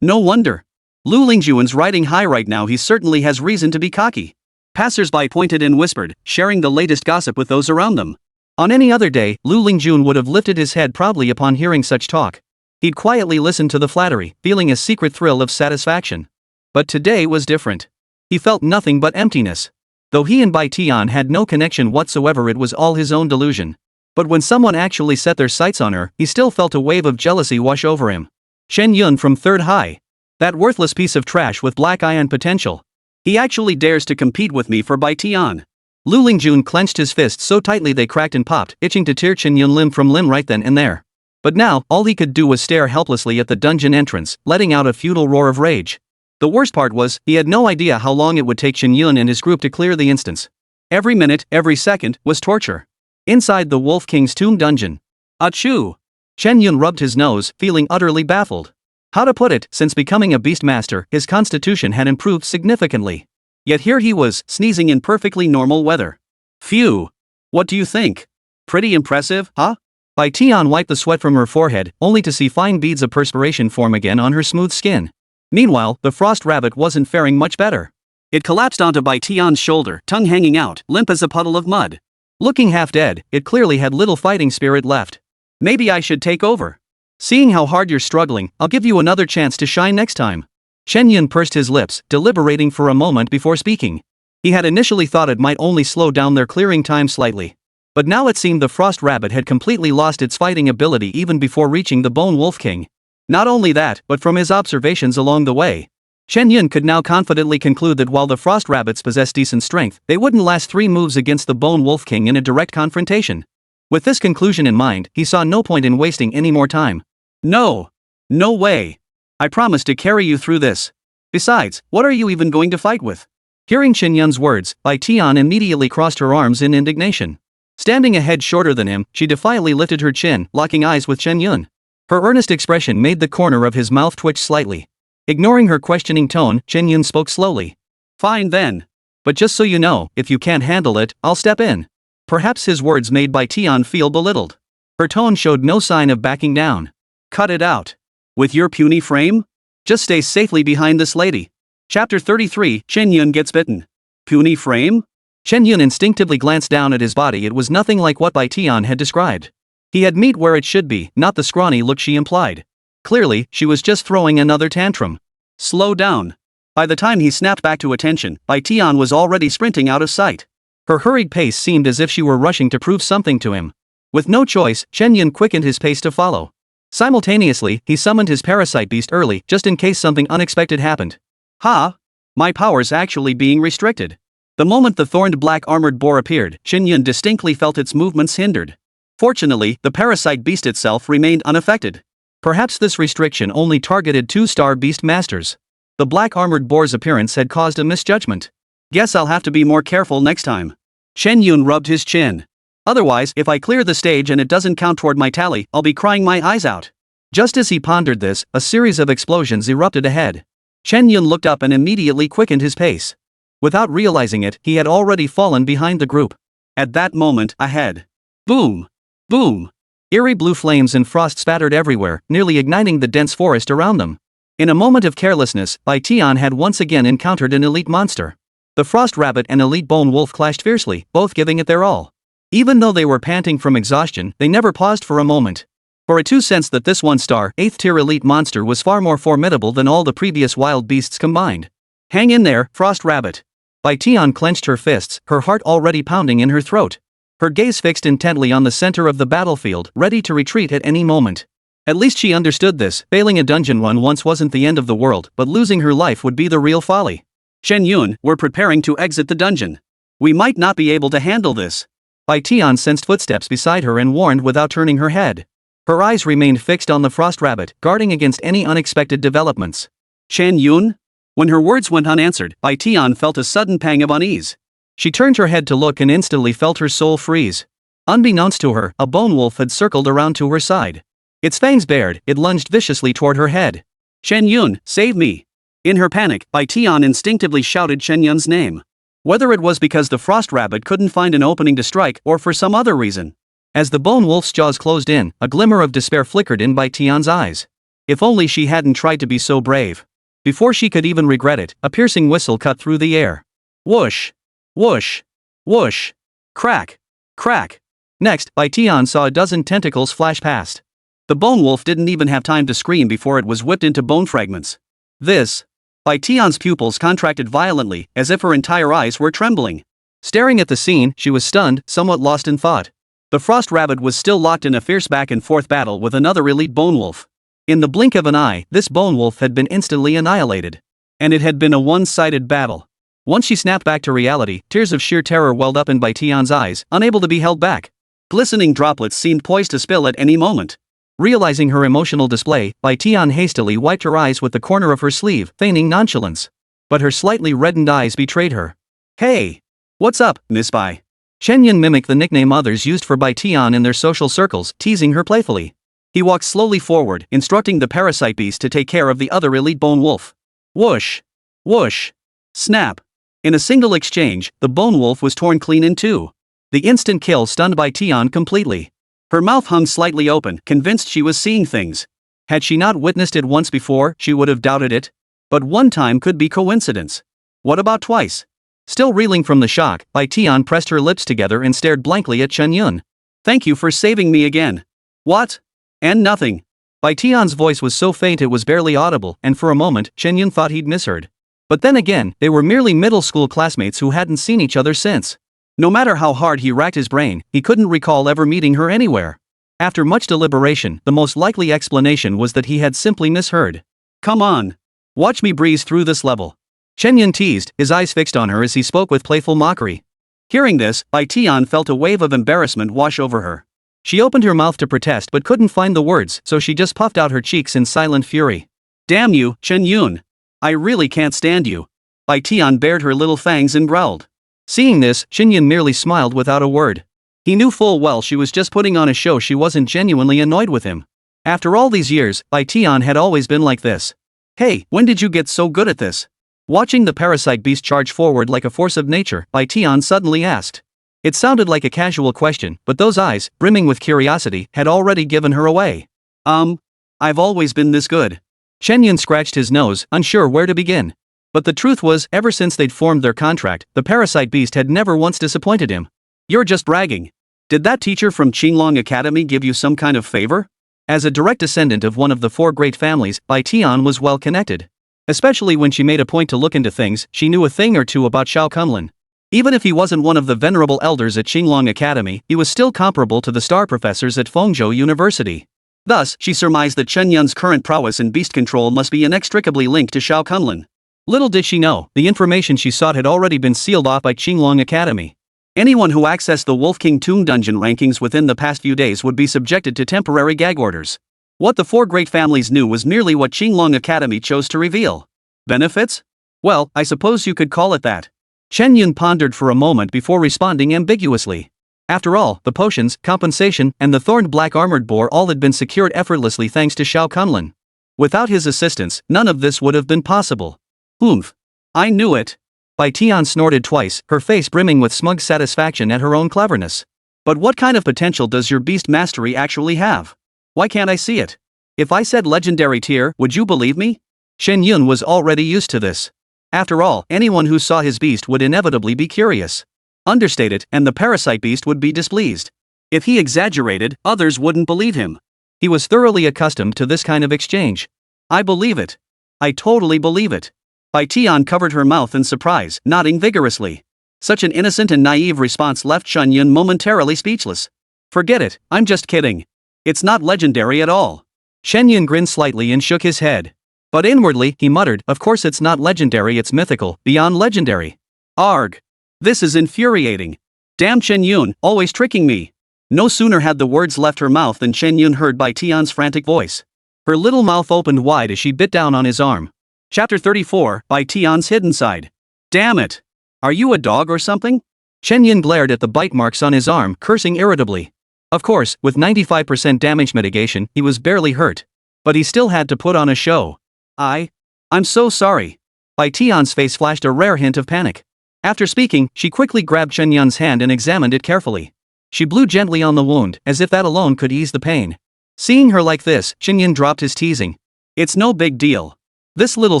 No wonder. Lu Lingjuan's riding high right now. He certainly has reason to be cocky. Passers-by pointed and whispered, sharing the latest gossip with those around them. On any other day, Lu Lingjun would have lifted his head proudly upon hearing such talk. He'd quietly listen to the flattery, feeling a secret thrill of satisfaction. But today was different. He felt nothing but emptiness. Though he and Bai Tian had no connection whatsoever, it was all his own delusion. But when someone actually set their sights on her, he still felt a wave of jealousy wash over him. Chen Yun from third high. That worthless piece of trash with black ion potential. He actually dares to compete with me for Bai Tian. Lu Lingjun clenched his fists so tightly they cracked and popped, itching to tear Chen Yun limb from limb right then and there. But now, all he could do was stare helplessly at the dungeon entrance, letting out a futile roar of rage. The worst part was, he had no idea how long it would take Chen Yun and his group to clear the instance. Every minute, every second, was torture. Inside the Wolf King's tomb dungeon. Achoo! Chen Yun rubbed his nose, feeling utterly baffled. How to put it, since becoming a beast master, his constitution had improved significantly. Yet here he was, sneezing in perfectly normal weather. Phew! What do you think? Pretty impressive, huh? Bai Tian wiped the sweat from her forehead, only to see fine beads of perspiration form again on her smooth skin. Meanwhile, the frost rabbit wasn't faring much better. It collapsed onto Bai Tian's shoulder, tongue hanging out, limp as a puddle of mud. Looking half dead, it clearly had little fighting spirit left. Maybe I should take over. Seeing how hard you're struggling, I'll give you another chance to shine next time. Chen Yun pursed his lips, deliberating for a moment before speaking. He had initially thought it might only slow down their clearing time slightly. But now it seemed the frost rabbit had completely lost its fighting ability even before reaching the Bone Wolf King. Not only that, but from his observations along the way, Chen Yun could now confidently conclude that while the frost rabbits possessed decent strength, they wouldn't last 3 moves against the Bone Wolf King in a direct confrontation. With this conclusion in mind, he saw no point in wasting any more time. No. No way. I promise to carry you through this. Besides, what are you even going to fight with? Hearing Chen Yun's words, Bai Tian immediately crossed her arms in indignation. Standing a head shorter than him, she defiantly lifted her chin, locking eyes with Chen Yun. Her earnest expression made the corner of his mouth twitch slightly. Ignoring her questioning tone, Chen Yun spoke slowly. Fine then. But just so you know, if you can't handle it, I'll step in. Perhaps his words made Bai Tian feel belittled. Her tone showed no sign of backing down. Cut it out. With your puny frame? Just stay safely behind this lady. Chapter 33, Chen Yun gets bitten. Puny frame? Chen Yun instinctively glanced down at his body. It was nothing like what Bai Tian had described. He had meat where it should be, not the scrawny look she implied. Clearly, she was just throwing another tantrum. Slow down. By the time he snapped back to attention, Bai Tian was already sprinting out of sight. Her hurried pace seemed as if she were rushing to prove something to him. With no choice, Chen Yun quickened his pace to follow. Simultaneously, he summoned his parasite beast early, just in case something unexpected happened. Ha! My powers actually being restricted. The moment the thorned black armored boar appeared, Chen Yun distinctly felt its movements hindered. Fortunately, the parasite beast itself remained unaffected. Perhaps this restriction only targeted 2-star beast masters. The black armored boar's appearance had caused a misjudgment. Guess I'll have to be more careful next time. Chen Yun rubbed his chin. Otherwise, if I clear the stage and it doesn't count toward my tally, I'll be crying my eyes out. Just as he pondered this, a series of explosions erupted ahead. Chen Yun looked up and immediately quickened his pace. Without realizing it, he had already fallen behind the group. At that moment, ahead. Boom! Boom! Eerie blue flames and frost spattered everywhere, nearly igniting the dense forest around them. In a moment of carelessness, Bai Tian had once again encountered an elite monster. The frost rabbit and elite bone wolf clashed fiercely, both giving it their all. Even though they were panting from exhaustion, they never paused for a moment. For it too sensed that this 1-star, 8th tier elite monster was far more formidable than all the previous wild beasts combined. Hang in there, Frost Rabbit. Bai Tian clenched her fists, her heart already pounding in her throat. Her gaze fixed intently on the center of the battlefield, ready to retreat at any moment. At least she understood this, failing a dungeon run once wasn't the end of the world, but losing her life would be the real folly. Chen Yun, we're preparing to exit the dungeon. We might not be able to handle this. Bai Tian sensed footsteps beside her and warned without turning her head. Her eyes remained fixed on the Frost Rabbit, guarding against any unexpected developments. Chen Yun? When her words went unanswered, Bai Tian felt a sudden pang of unease. She turned her head to look and instantly felt her soul freeze. Unbeknownst to her, a bone wolf had circled around to her side. Its fangs bared, it lunged viciously toward her head. Chen Yun, save me! In her panic, Bai Tian instinctively shouted Chen Yun's name. Whether it was because the Frost Rabbit couldn't find an opening to strike or for some other reason. As the bone wolf's jaws closed in, a glimmer of despair flickered in Bai Tian's eyes. If only she hadn't tried to be so brave. Before she could even regret it, a piercing whistle cut through the air. Whoosh! Whoosh! Whoosh! Crack! Crack! Next, Bai Tian saw a dozen tentacles flash past. The bone wolf didn't even have time to scream before it was whipped into bone fragments. Bai Tian's pupils contracted violently, as if her entire eyes were trembling. Staring at the scene, she was stunned, somewhat lost in thought. The Frost Rabbit was still locked in a fierce back-and-forth battle with another elite bone wolf. In the blink of an eye, this bone wolf had been instantly annihilated. And it had been a one-sided battle. Once she snapped back to reality, tears of sheer terror welled up in Bai Tian's eyes, unable to be held back. Glistening droplets seemed poised to spill at any moment. Realizing her emotional display, Bai Tian hastily wiped her eyes with the corner of her sleeve, feigning nonchalance. But her slightly reddened eyes betrayed her. Hey! What's up, Miss Bai? Chen Yun mimicked the nickname others used for Bai Tian in their social circles, teasing her playfully. He walked slowly forward, instructing the parasite beast to take care of the other elite bone wolf. Whoosh! Whoosh! Snap! In a single exchange, the bone wolf was torn clean in two. The instant kill stunned Bai Tian completely. Her mouth hung slightly open, convinced she was seeing things. Had she not witnessed it once before, she would have doubted it. But one time could be coincidence. What about twice? Still reeling from the shock, Bai Tian pressed her lips together and stared blankly at Chen Yun. Thank you for saving me again. What? And nothing. Bai Tian's voice was so faint it was barely audible, and for a moment, Chen Yun thought he'd misheard. But then again, they were merely middle school classmates who hadn't seen each other since. No matter how hard he racked his brain, he couldn't recall ever meeting her anywhere. After much deliberation, the most likely explanation was that he had simply misheard. Come on. Watch me breeze through this level. Chen Yun teased, his eyes fixed on her as he spoke with playful mockery. Hearing this, Bai Tian felt a wave of embarrassment wash over her. She opened her mouth to protest but couldn't find the words, so she just puffed out her cheeks in silent fury. Damn you, Chen Yun! I really can't stand you. Bai Tian bared her little fangs and growled. Seeing this, Chen Yun merely smiled without a word. He knew full well she was just putting on a show, she wasn't genuinely annoyed with him. After all these years, Bai Tian had always been like this. Hey, when did you get so good at this? Watching the parasite beast charge forward like a force of nature, Bai Tian suddenly asked. It sounded like a casual question, but those eyes, brimming with curiosity, had already given her away. I've always been this good. Chen Yun scratched his nose, unsure where to begin. But the truth was, ever since they'd formed their contract, the parasite beast had never once disappointed him. You're just bragging. Did that teacher from Qinglong Academy give you some kind of favor? As a direct descendant of one of the 4 great families, Bai Tian was well connected. Especially when she made a point to look into things, she knew a thing or two about Shao Kunlun. Even if he wasn't one of the venerable elders at Qinglong Academy, he was still comparable to the star professors at Fengzhou University. Thus, she surmised that Chen Yun's current prowess in beast control must be inextricably linked to Shao Kunlun. Little did she know, the information she sought had already been sealed off by Qinglong Academy. Anyone who accessed the Wolf King Tomb dungeon rankings within the past few days would be subjected to temporary gag orders. What the 4 great families knew was merely what Qinglong Academy chose to reveal. Benefits? Well, I suppose you could call it that. Chen Yun pondered for a moment before responding ambiguously. After all, the potions, compensation, and the thorned black armored boar all had been secured effortlessly thanks to Shao Kunlun. Without his assistance, none of this would have been possible. Oomph. I knew it. Bai Tian snorted twice, her face brimming with smug satisfaction at her own cleverness. But what kind of potential does your beast mastery actually have? Why can't I see it? If I said legendary tier, would you believe me? Chen Yun was already used to this. After all, anyone who saw his beast would inevitably be curious. Understate it, and the parasite beast would be displeased. If he exaggerated, others wouldn't believe him. He was thoroughly accustomed to this kind of exchange. I believe it. I totally believe it. Bai Tian covered her mouth in surprise, nodding vigorously. Such an innocent and naive response left Chen Yun momentarily speechless. Forget it, I'm just kidding. It's not legendary at all. Chen Yun grinned slightly and shook his head. But inwardly, he muttered, of course it's not legendary, it's mythical, beyond legendary. Arg. This is infuriating. Damn Chen Yun, always tricking me. No sooner had the words left her mouth than Chen Yun heard Bai Tian's frantic voice. Her little mouth opened wide as she bit down on his arm. Chapter 34, Bai Tian's hidden side. Damn it. Are you a dog or something? Chen Yun glared at the bite marks on his arm, cursing irritably. Of course, with 95% damage mitigation, he was barely hurt. But he still had to put on a show. I'm so sorry. Bai Tian's face flashed a rare hint of panic. After speaking, she quickly grabbed Chen Yun's hand and examined it carefully. She blew gently on the wound, as if that alone could ease the pain. Seeing her like this, Chen Yun dropped his teasing. It's no big deal. This little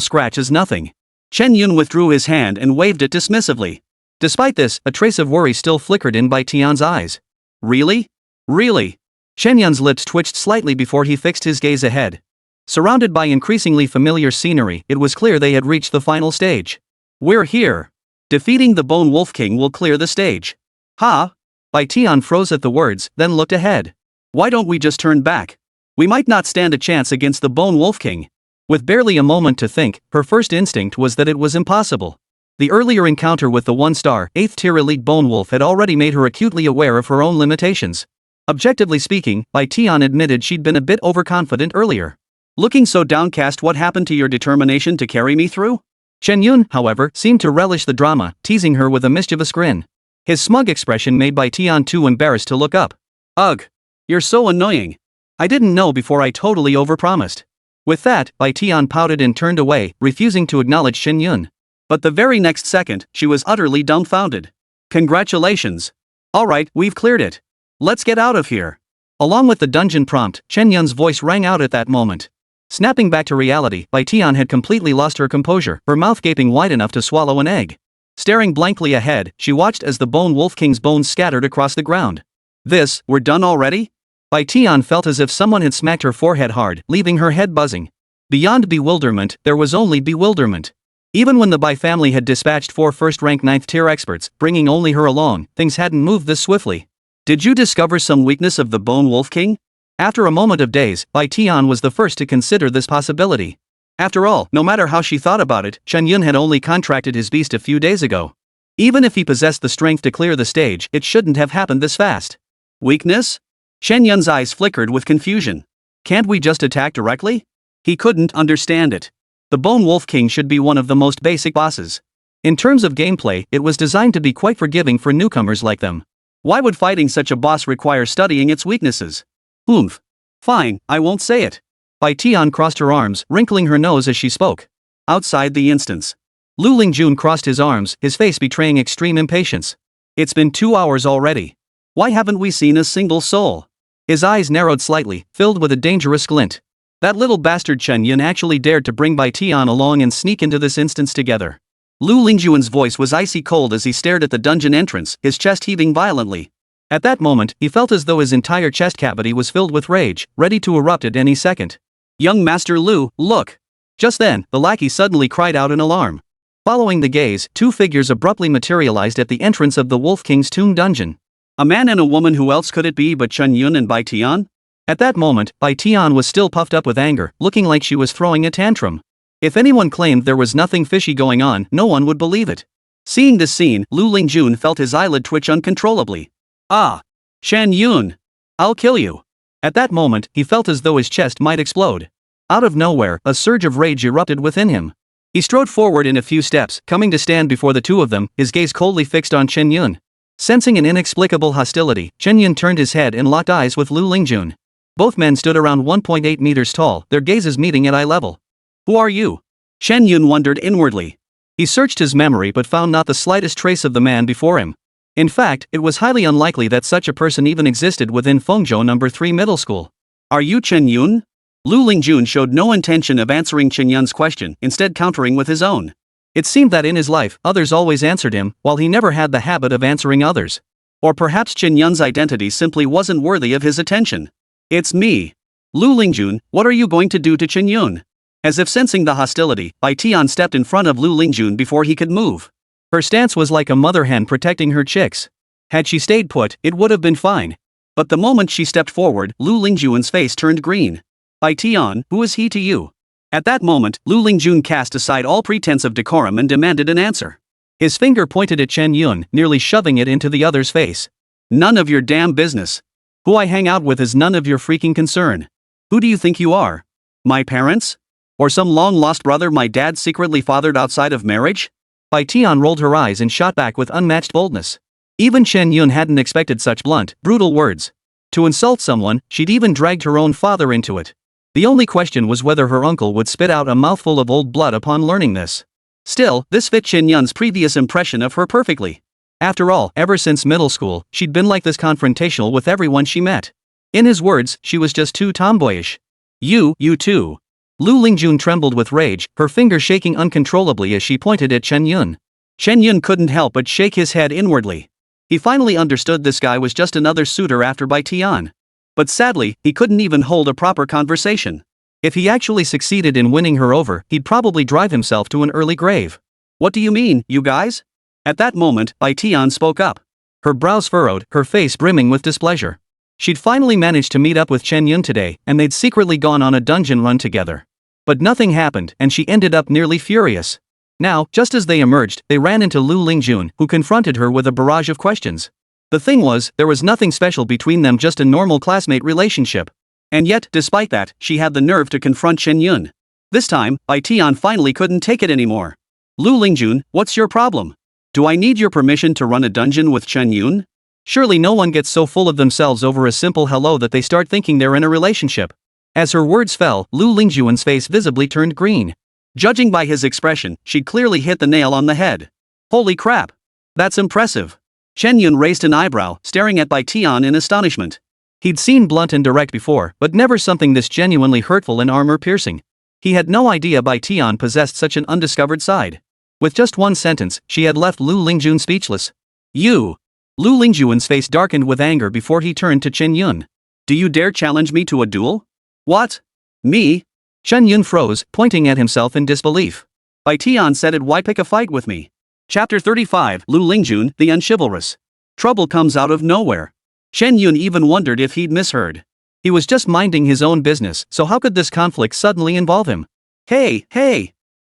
scratch is nothing. Chen Yun withdrew his hand and waved it dismissively. Despite this, a trace of worry still flickered in Bai Tian's eyes. Really? Really? Chen Yun's lips twitched slightly before he fixed his gaze ahead. Surrounded by increasingly familiar scenery, it was clear they had reached the final stage. We're here. Defeating the Bone Wolf King will clear the stage. Ha! Bai Tian froze at the words, then looked ahead. Why don't we just turn back? We might not stand a chance against the Bone Wolf King. With barely a moment to think, her first instinct was that it was impossible. The earlier encounter with the 1-star, 8th-tier elite Bone Wolf had already made her acutely aware of her own limitations. Objectively speaking, Bai Tian admitted she'd been a bit overconfident earlier. Looking so downcast, what happened to your determination to carry me through? Chen Yun, however, seemed to relish the drama, teasing her with a mischievous grin. His smug expression made Bai Tian too embarrassed to look up. Ugh. You're so annoying. I didn't know before I totally overpromised. With that, Bai Tian pouted and turned away, refusing to acknowledge Chen Yun. But the very next second, she was utterly dumbfounded. Congratulations. Alright, we've cleared it. Let's get out of here. Along with the dungeon prompt, Chen Yun's voice rang out at that moment. Snapping back to reality, Bai Tian had completely lost her composure, her mouth gaping wide enough to swallow an egg. Staring blankly ahead, she watched as the Bone Wolf King's bones scattered across the ground. We're done already? Bai Tian felt as if someone had smacked her forehead hard, leaving her head buzzing. Beyond bewilderment, there was only bewilderment. Even when the Bai family had dispatched 4 first-rank 9th-tier experts, bringing only her along, things hadn't moved this swiftly. Did you discover some weakness of the Bone Wolf King? After a moment of daze, Bai Tian was the first to consider this possibility. After all, no matter how she thought about it, Chen Yun had only contracted his beast a few days ago. Even if he possessed the strength to clear the stage, it shouldn't have happened this fast. Weakness? Chen Yun's eyes flickered with confusion. Can't we just attack directly? He couldn't understand it. The Bone Wolf King should be one of the most basic bosses. In terms of gameplay, it was designed to be quite forgiving for newcomers like them. Why would fighting such a boss require studying its weaknesses? Fine, I won't say it. Bai Tian crossed her arms, wrinkling her nose as she spoke. Outside the instance. Lu Lingjun crossed his arms, his face betraying extreme impatience. It's been 2 hours already. Why haven't we seen a single soul? His eyes narrowed slightly, filled with a dangerous glint. That little bastard Chen Yun actually dared to bring Bai Tian along and sneak into this instance together. Lu Lingjun's voice was icy cold as he stared at the dungeon entrance, his chest heaving violently. At that moment, he felt as though his entire chest cavity was filled with rage, ready to erupt at any second. Young Master Lu, look! Just then, the lackey suddenly cried out in alarm. Following the gaze, 2 figures abruptly materialized at the entrance of the Wolf King's tomb dungeon. A man and a woman. Who else could it be but Chen Yun and Bai Tian? At that moment, Bai Tian was still puffed up with anger, looking like she was throwing a tantrum. If anyone claimed there was nothing fishy going on, no one would believe it. Seeing this scene, Lu Lingjun felt his eyelid twitch uncontrollably. Ah! Chen Yun! I'll kill you! At that moment, he felt as though his chest might explode. Out of nowhere, a surge of rage erupted within him. He strode forward in a few steps, coming to stand before the 2 of them, his gaze coldly fixed on Chen Yun. Sensing an inexplicable hostility, Chen Yun turned his head and locked eyes with Lu Lingjun. Both men stood around 1.8 meters tall, their gazes meeting at eye level. Who are you? Chen Yun wondered inwardly. He searched his memory but found not the slightest trace of the man before him. In fact, it was highly unlikely that such a person even existed within Fengzhou No. 3 Middle School. Are you Chen Yun? Lu Lingjun showed no intention of answering Chen Yun's question, instead countering with his own. It seemed that in his life, others always answered him, while he never had the habit of answering others. Or perhaps Chen Yun's identity simply wasn't worthy of his attention. It's me. Lu Lingjun, what are you going to do to Chen Yun? As if sensing the hostility, Bai Tian stepped in front of Lu Lingjun before he could move. Her stance was like a mother hen protecting her chicks. Had she stayed put, it would have been fine. But the moment she stepped forward, Lu Lingjun's face turned green. Bai Tian, who is he to you? At that moment, Lu Lingjun cast aside all pretense of decorum and demanded an answer. His finger pointed at Chen Yun, nearly shoving it into the other's face. None of your damn business. Who I hang out with is none of your freaking concern. Who do you think you are? My parents? Or some long-lost brother my dad secretly fathered outside of marriage? Bai Tian rolled her eyes and shot back with unmatched boldness. Even Chen Yun hadn't expected such blunt, brutal words. To insult someone, she'd even dragged her own father into it. The only question was whether her uncle would spit out a mouthful of old blood upon learning this. Still, this fit Chen Yun's previous impression of her perfectly. After all, ever since middle school, she'd been like this, confrontational with everyone she met. In his words, she was just too tomboyish. You too. Lu Lingjun trembled with rage, her finger shaking uncontrollably as she pointed at Chen Yun. Chen Yun couldn't help but shake his head inwardly. He finally understood this guy was just another suitor after Bai Tian. But sadly, he couldn't even hold a proper conversation. If he actually succeeded in winning her over, he'd probably drive himself to an early grave. What do you mean, you guys? At that moment, Bai Tian spoke up. Her brows furrowed, her face brimming with displeasure. She'd finally managed to meet up with Chen Yun today, and they'd secretly gone on a dungeon run together. But nothing happened, and she ended up nearly furious. Now, just as they emerged, they ran into Lu Lingjun, who confronted her with a barrage of questions. The thing was, there was nothing special between them, just a normal classmate relationship. And yet, despite that, she had the nerve to confront Chen Yun. This time, Bai Tian finally couldn't take it anymore. Lu Lingjun, what's your problem? Do I need your permission to run a dungeon with Chen Yun? Surely no one gets so full of themselves over a simple hello that they start thinking they're in a relationship. As her words fell, Lu Lingjun's face visibly turned green. Judging by his expression, she'd clearly hit the nail on the head. Holy crap! That's impressive. Chen Yun raised an eyebrow, staring at Bai Tian in astonishment. He'd seen blunt and direct before, but never something this genuinely hurtful and armor-piercing. He had no idea Bai Tian possessed such an undiscovered side. With just one sentence, she had left Lu Lingjun speechless. You! Lu Lingjun's face darkened with anger before he turned to Chen Yun. Do you dare challenge me to a duel? What? Me? Chen Yun froze, pointing at himself in disbelief. Bai Tian said it, why pick a fight with me? Chapter 35, Lu Lingjun, the Unchivalrous. Trouble comes out of nowhere. Chen Yun even wondered if he'd misheard. He was just minding his own business, so how could this conflict suddenly involve him? Hey!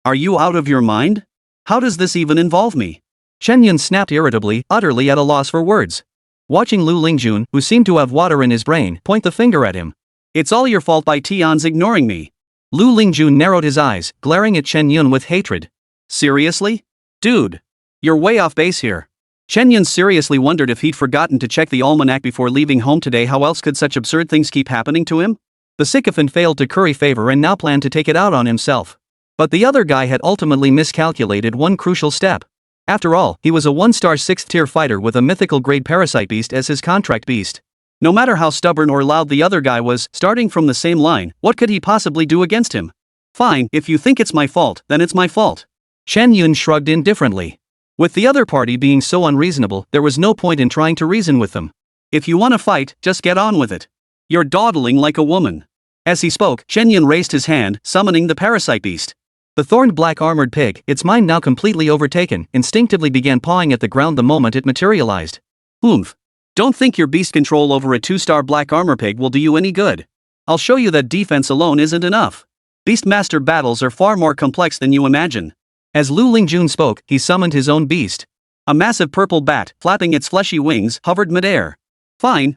Are you out of your mind? How does this even involve me? Chen Yun snapped irritably, utterly at a loss for words. Watching Lu Lingjun, who seemed to have water in his brain, point the finger at him. It's all your fault, Bai Tian's ignoring me. Lu Lingjun narrowed his eyes, glaring at Chen Yun with hatred. Seriously? Dude. You're way off base here. Chen Yun seriously wondered if he'd forgotten to check the almanac before leaving home today. How else could such absurd things keep happening to him? The sycophant failed to curry favor and now planned to take it out on himself. But the other guy had ultimately miscalculated one crucial step. After all, he was a 1-star 6th-tier fighter with a mythical-grade Parasite beast as his contract beast. No matter how stubborn or loud the other guy was, starting from the same line, what could he possibly do against him? Fine, if you think it's my fault, then it's my fault. Chen Yun shrugged indifferently. With the other party being so unreasonable, there was no point in trying to reason with them. If you want to fight, just get on with it. You're dawdling like a woman. As he spoke, Chen Yun raised his hand, summoning the Parasite beast. The thorned black armored pig, its mind now completely overtaken, instinctively began pawing at the ground the moment it materialized. Oomph. Don't think your beast control over a 2-star black armor pig will do you any good. I'll show you that defense alone isn't enough. Beastmaster battles are far more complex than you imagine. As Lu Lingjun spoke, he summoned his own beast. A massive purple bat, flapping its fleshy wings, hovered midair. Fine.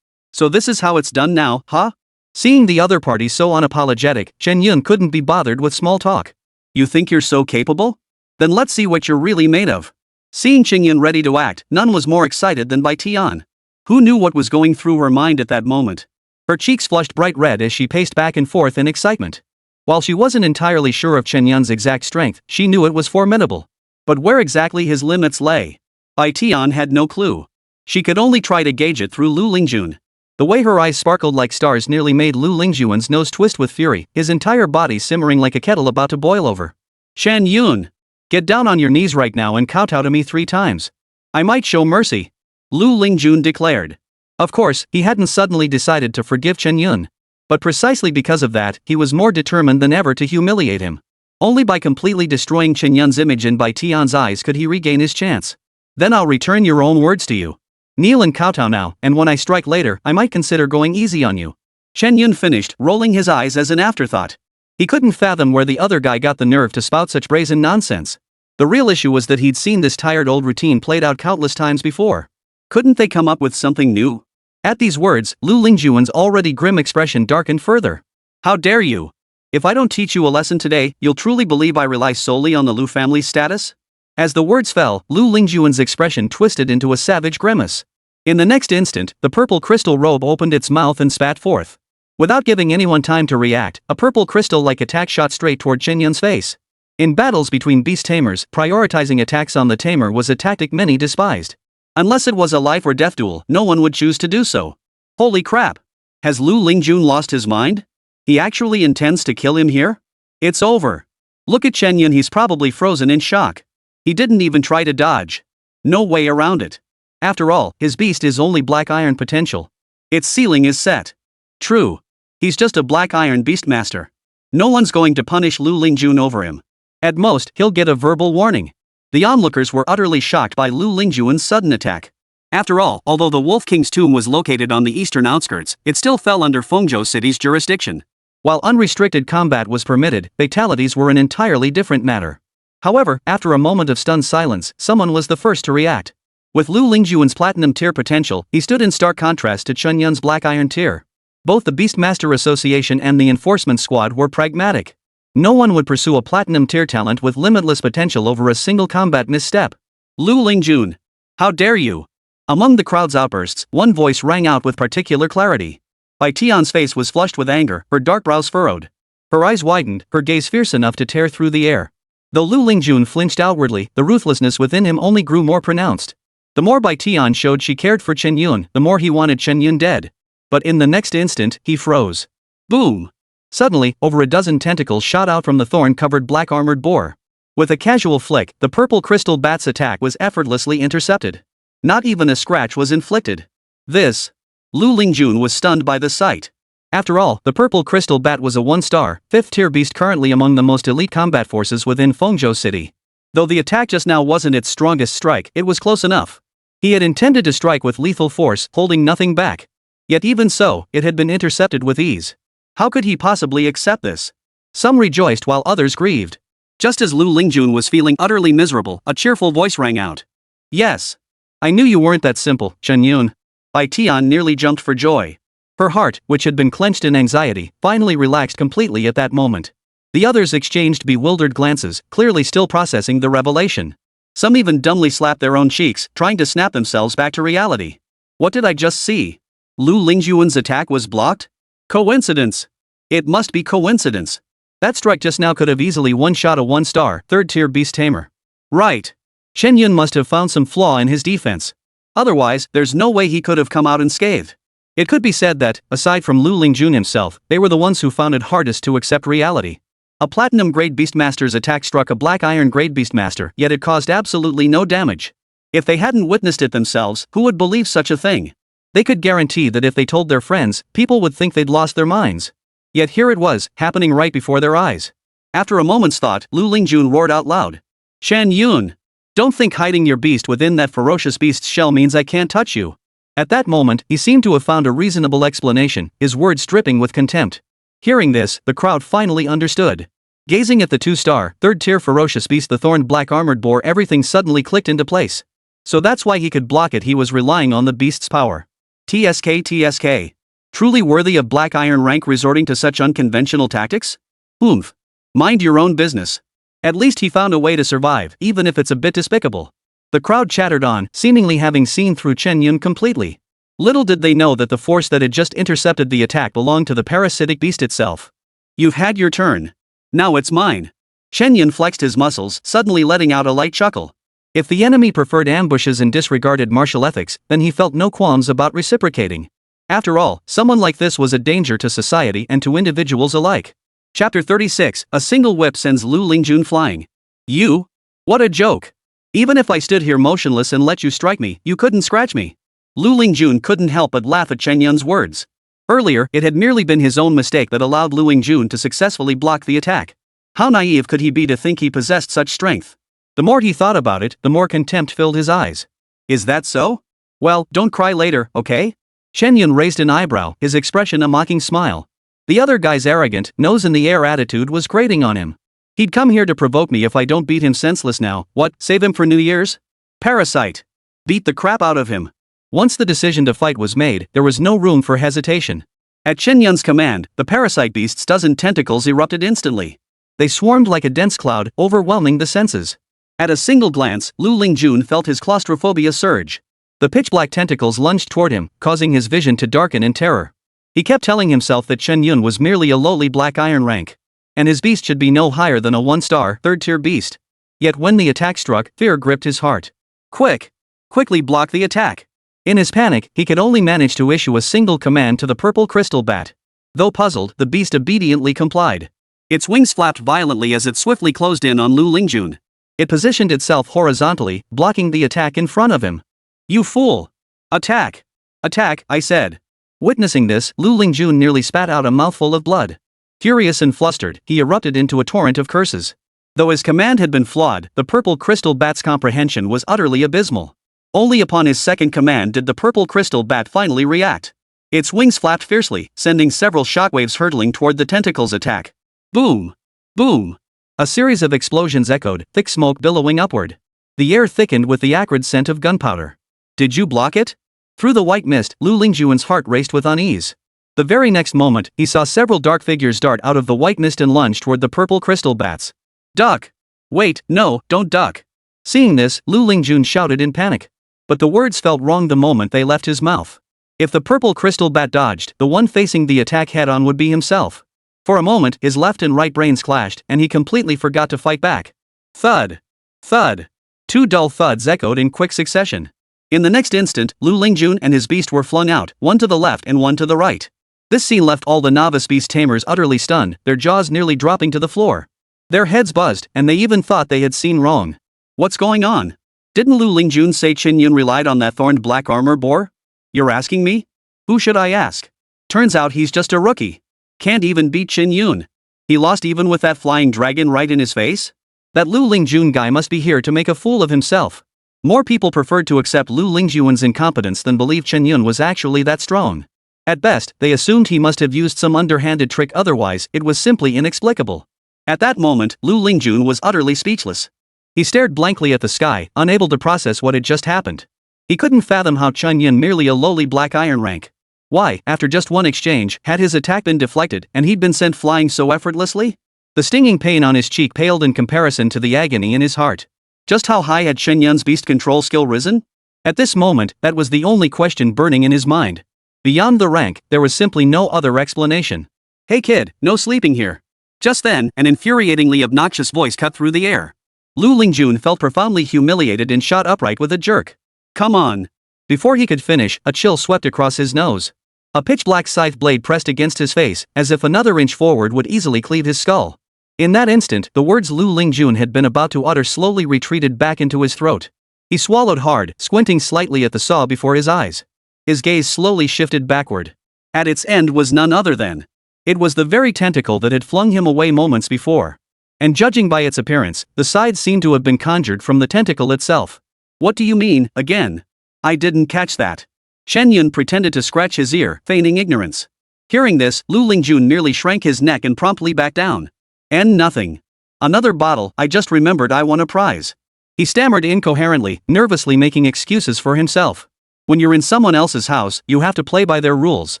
So this is how it's done now, huh? Seeing the other party so unapologetic, Chen Yun couldn't be bothered with small talk. You think you're so capable? Then let's see what you're really made of. Seeing Chen Yun ready to act, none was more excited than Bai Tian. Who knew what was going through her mind at that moment? Her cheeks flushed bright red as she paced back and forth in excitement. While she wasn't entirely sure of Chen Yun's exact strength, she knew it was formidable. But where exactly his limits lay? Bai Tian had no clue. She could only try to gauge it through Lu Lingjun. The way her eyes sparkled like stars nearly made Lu Lingjun's nose twist with fury, his entire body simmering like a kettle about to boil over. Chen Yun! Get down on your knees right now and kowtow to me 3 times. I might show mercy. Lu Lingjun declared. Of course, he hadn't suddenly decided to forgive Chen Yun. But precisely because of that, he was more determined than ever to humiliate him. Only by completely destroying Chen Yun's image in Bai Tian's eyes could he regain his chance. Then I'll return your own words to you. Kneel and kowtow now, and when I strike later, I might consider going easy on you. Chen Yun finished, rolling his eyes as an afterthought. He couldn't fathom where the other guy got the nerve to spout such brazen nonsense. The real issue was that he'd seen this tired old routine played out countless times before. Couldn't they come up with something new? At these words, Lu Lingjuan's already grim expression darkened further. How dare you? If I don't teach you a lesson today, you'll truly believe I rely solely on the Lu family's status? As the words fell, Lu Lingjuan's expression twisted into a savage grimace. In the next instant, the purple crystal robe opened its mouth and spat forth. Without giving anyone time to react, a purple crystal-like attack shot straight toward Chen Yun's face. In battles between beast tamers, prioritizing attacks on the tamer was a tactic many despised. Unless it was a life or death duel, no one would choose to do so. Holy crap! Has Lu Lingjun lost his mind? He actually intends to kill him here? It's over. Look at Chen Yun, he's probably frozen in shock. He didn't even try to dodge. No way around it. After all, his beast is only black iron potential. Its ceiling is set. True. He's just a black iron beastmaster. No one's going to punish Lu Lingjun over him. At most, he'll get a verbal warning. The onlookers were utterly shocked by Lu Lingjuan's sudden attack. After all, although the Wolf King's tomb was located on the eastern outskirts, it still fell under Fengzhou City's jurisdiction. While unrestricted combat was permitted, fatalities were an entirely different matter. However, after a moment of stunned silence, someone was the first to react. With Lu Lingjuan's platinum tier potential, he stood in stark contrast to Chen Yun's black iron tier. Both the Beastmaster Association and the Enforcement Squad were pragmatic. No one would pursue a platinum tier talent with limitless potential over a single combat misstep. Lu Lingjun! How dare you! Among the crowd's outbursts, one voice rang out with particular clarity. Bai Tian's face was flushed with anger, her dark brows furrowed. Her eyes widened, her gaze fierce enough to tear through the air. Though Lu Lingjun flinched outwardly, the ruthlessness within him only grew more pronounced. The more Bai Tian showed she cared for Chen Yun, the more he wanted Chen Yun dead. But in the next instant, he froze. Boom! Suddenly, over a dozen tentacles shot out from the thorn-covered black-armored boar. With a casual flick, the purple crystal bat's attack was effortlessly intercepted. Not even a scratch was inflicted. Lu Lingjun was stunned by the sight. After all, the purple crystal bat was a 1-star, 5th-tier beast currently among the most elite combat forces within Fengzhou City. Though the attack just now wasn't its strongest strike, it was close enough. He had intended to strike with lethal force, holding nothing back. Yet even so, it had been intercepted with ease. How could he possibly accept this? Some rejoiced while others grieved. Just as Lu Lingjun was feeling utterly miserable, a cheerful voice rang out. Yes. I knew you weren't that simple, Chen Yun. Bai Tian nearly jumped for joy. Her heart, which had been clenched in anxiety, finally relaxed completely at that moment. The others exchanged bewildered glances, clearly still processing the revelation. Some even dumbly slapped their own cheeks, trying to snap themselves back to reality. What did I just see? Lu Lingjuan's attack was blocked? Coincidence. It must be coincidence. That strike just now could have easily one-shot a 1-star, 3rd-tier beast tamer. Right. Chen Yun must have found some flaw in his defense. Otherwise, there's no way he could have come out unscathed. It could be said that, aside from Lu Lingjun himself, they were the ones who found it hardest to accept reality. A platinum-grade beastmaster's attack struck a black iron-grade beastmaster, yet it caused absolutely no damage. If they hadn't witnessed it themselves, who would believe such a thing? They could guarantee that if they told their friends, people would think they'd lost their minds. Yet here it was, happening right before their eyes. After a moment's thought, Lu Lingjun roared out loud. Chen Yun! Don't think hiding your beast within that ferocious beast's shell means I can't touch you. At that moment, he seemed to have found a reasonable explanation, his words dripping with contempt. Hearing this, the crowd finally understood. Gazing at the 2-star, 3rd-tier ferocious beast, the thorned black-armored boar, everything suddenly clicked into place. So that's why he could block it. He was relying on the beast's power. TSK. Truly worthy of black iron rank resorting to such unconventional tactics? Oomph. Mind your own business. At least he found a way to survive, even if it's a bit despicable. The crowd chattered on, seemingly having seen through Chen Yun completely. Little did they know that the force that had just intercepted the attack belonged to the parasitic beast itself. You've had your turn. Now it's mine. Chen Yun flexed his muscles, suddenly letting out a light chuckle. If the enemy preferred ambushes and disregarded martial ethics, then he felt no qualms about reciprocating. After all, someone like this was a danger to society and to individuals alike. Chapter 36, a single whip sends Lu Lingjun flying. You? What a joke. Even if I stood here motionless and let you strike me, you couldn't scratch me. Lu Lingjun couldn't help but laugh at Chen Yun's words. Earlier, it had merely been his own mistake that allowed Lu Lingjun to successfully block the attack. How naive could he be to think he possessed such strength? The more he thought about it, the more contempt filled his eyes. Is that so? Well, don't cry later, okay? Chen Yun raised an eyebrow, his expression a mocking smile. The other guy's arrogant, nose-in-the-air attitude was grating on him. He'd come here to provoke me if I don't beat him senseless now. What, save him for New Year's? Parasite. Beat the crap out of him. Once the decision to fight was made, there was no room for hesitation. At Chen Yun's command, the parasite beast's dozen tentacles erupted instantly. They swarmed like a dense cloud, overwhelming the senses. At a single glance, Lu Lingjun felt his claustrophobia surge. The pitch-black tentacles lunged toward him, causing his vision to darken in terror. He kept telling himself that Chen Yun was merely a lowly black iron rank, and his beast should be no higher than a 1-star, third-tier beast. Yet when the attack struck, fear gripped his heart. Quickly block the attack. In his panic, he could only manage to issue a single command to the purple crystal bat. Though puzzled, the beast obediently complied. Its wings flapped violently as it swiftly closed in on Lu Lingjun. It positioned itself horizontally, blocking the attack in front of him. You fool! Attack! Attack, I said. Witnessing this, Lu Lingjun nearly spat out a mouthful of blood. Furious and flustered, he erupted into a torrent of curses. Though his command had been flawed, the purple crystal bat's comprehension was utterly abysmal. Only upon his second command did the purple crystal bat finally react. Its wings flapped fiercely, sending several shockwaves hurtling toward the tentacle's attack. Boom! Boom! A series of explosions echoed, thick smoke billowing upward. The air thickened with the acrid scent of gunpowder. Did you block it? Through the white mist, Lu Lingjun's heart raced with unease. The very next moment, he saw several dark figures dart out of the white mist and lunge toward the purple crystal bats. Duck! Wait, no, don't duck! Seeing this, Lu Lingjun shouted in panic. But the words felt wrong the moment they left his mouth. If the purple crystal bat dodged, the one facing the attack head-on would be himself. For a moment, his left and right brains clashed, and he completely forgot to fight back. Thud! Thud! Two dull thuds echoed in quick succession. In the next instant, Lu Lingjun and his beast were flung out, one to the left and one to the right. This scene left all the novice beast tamers utterly stunned, their jaws nearly dropping to the floor. Their heads buzzed, and they even thought they had seen wrong. What's going on? Didn't Lu Lingjun say Chen Yun relied on that thorned black armor boar? You're asking me? Who should I ask? Turns out he's just a rookie. Can't even beat Chen Yun. He lost even with that flying dragon right in his face? That Lu Lingjun guy must be here to make a fool of himself. More people preferred to accept Lu Lingjun's incompetence than believe Chen Yun was actually that strong. At best, they assumed he must have used some underhanded trick, otherwise it was simply inexplicable. At that moment, Lu Lingjun was utterly speechless. He stared blankly at the sky, unable to process what had just happened. He couldn't fathom how Chen Yun, merely a lowly black iron rank. Why, after just one exchange, had his attack been deflected and he'd been sent flying so effortlessly? The stinging pain on his cheek paled in comparison to the agony in his heart. Just how high had Chen Yun's beast control skill risen? At this moment, that was the only question burning in his mind. Beyond the rank, there was simply no other explanation. Hey kid, no sleeping here. Just then, an infuriatingly obnoxious voice cut through the air. Lu Lingjun felt profoundly humiliated and shot upright with a jerk. Come on. Before he could finish, a chill swept across his nose. A pitch-black scythe blade pressed against his face, as if another inch forward would easily cleave his skull. In that instant, the words Lu Lingjun had been about to utter slowly retreated back into his throat. He swallowed hard, squinting slightly at the saw before his eyes. His gaze slowly shifted backward. At its end was none other than. It was the very tentacle that had flung him away moments before. And judging by its appearance, the sides seemed to have been conjured from the tentacle itself. What do you mean, again? I didn't catch that. Chen Yun pretended to scratch his ear, feigning ignorance. Hearing this, Lu Lingjun nearly shrank his neck and promptly backed down. And nothing. Another bottle, I just remembered I won a prize. He stammered incoherently, nervously making excuses for himself. When you're in someone else's house, you have to play by their rules.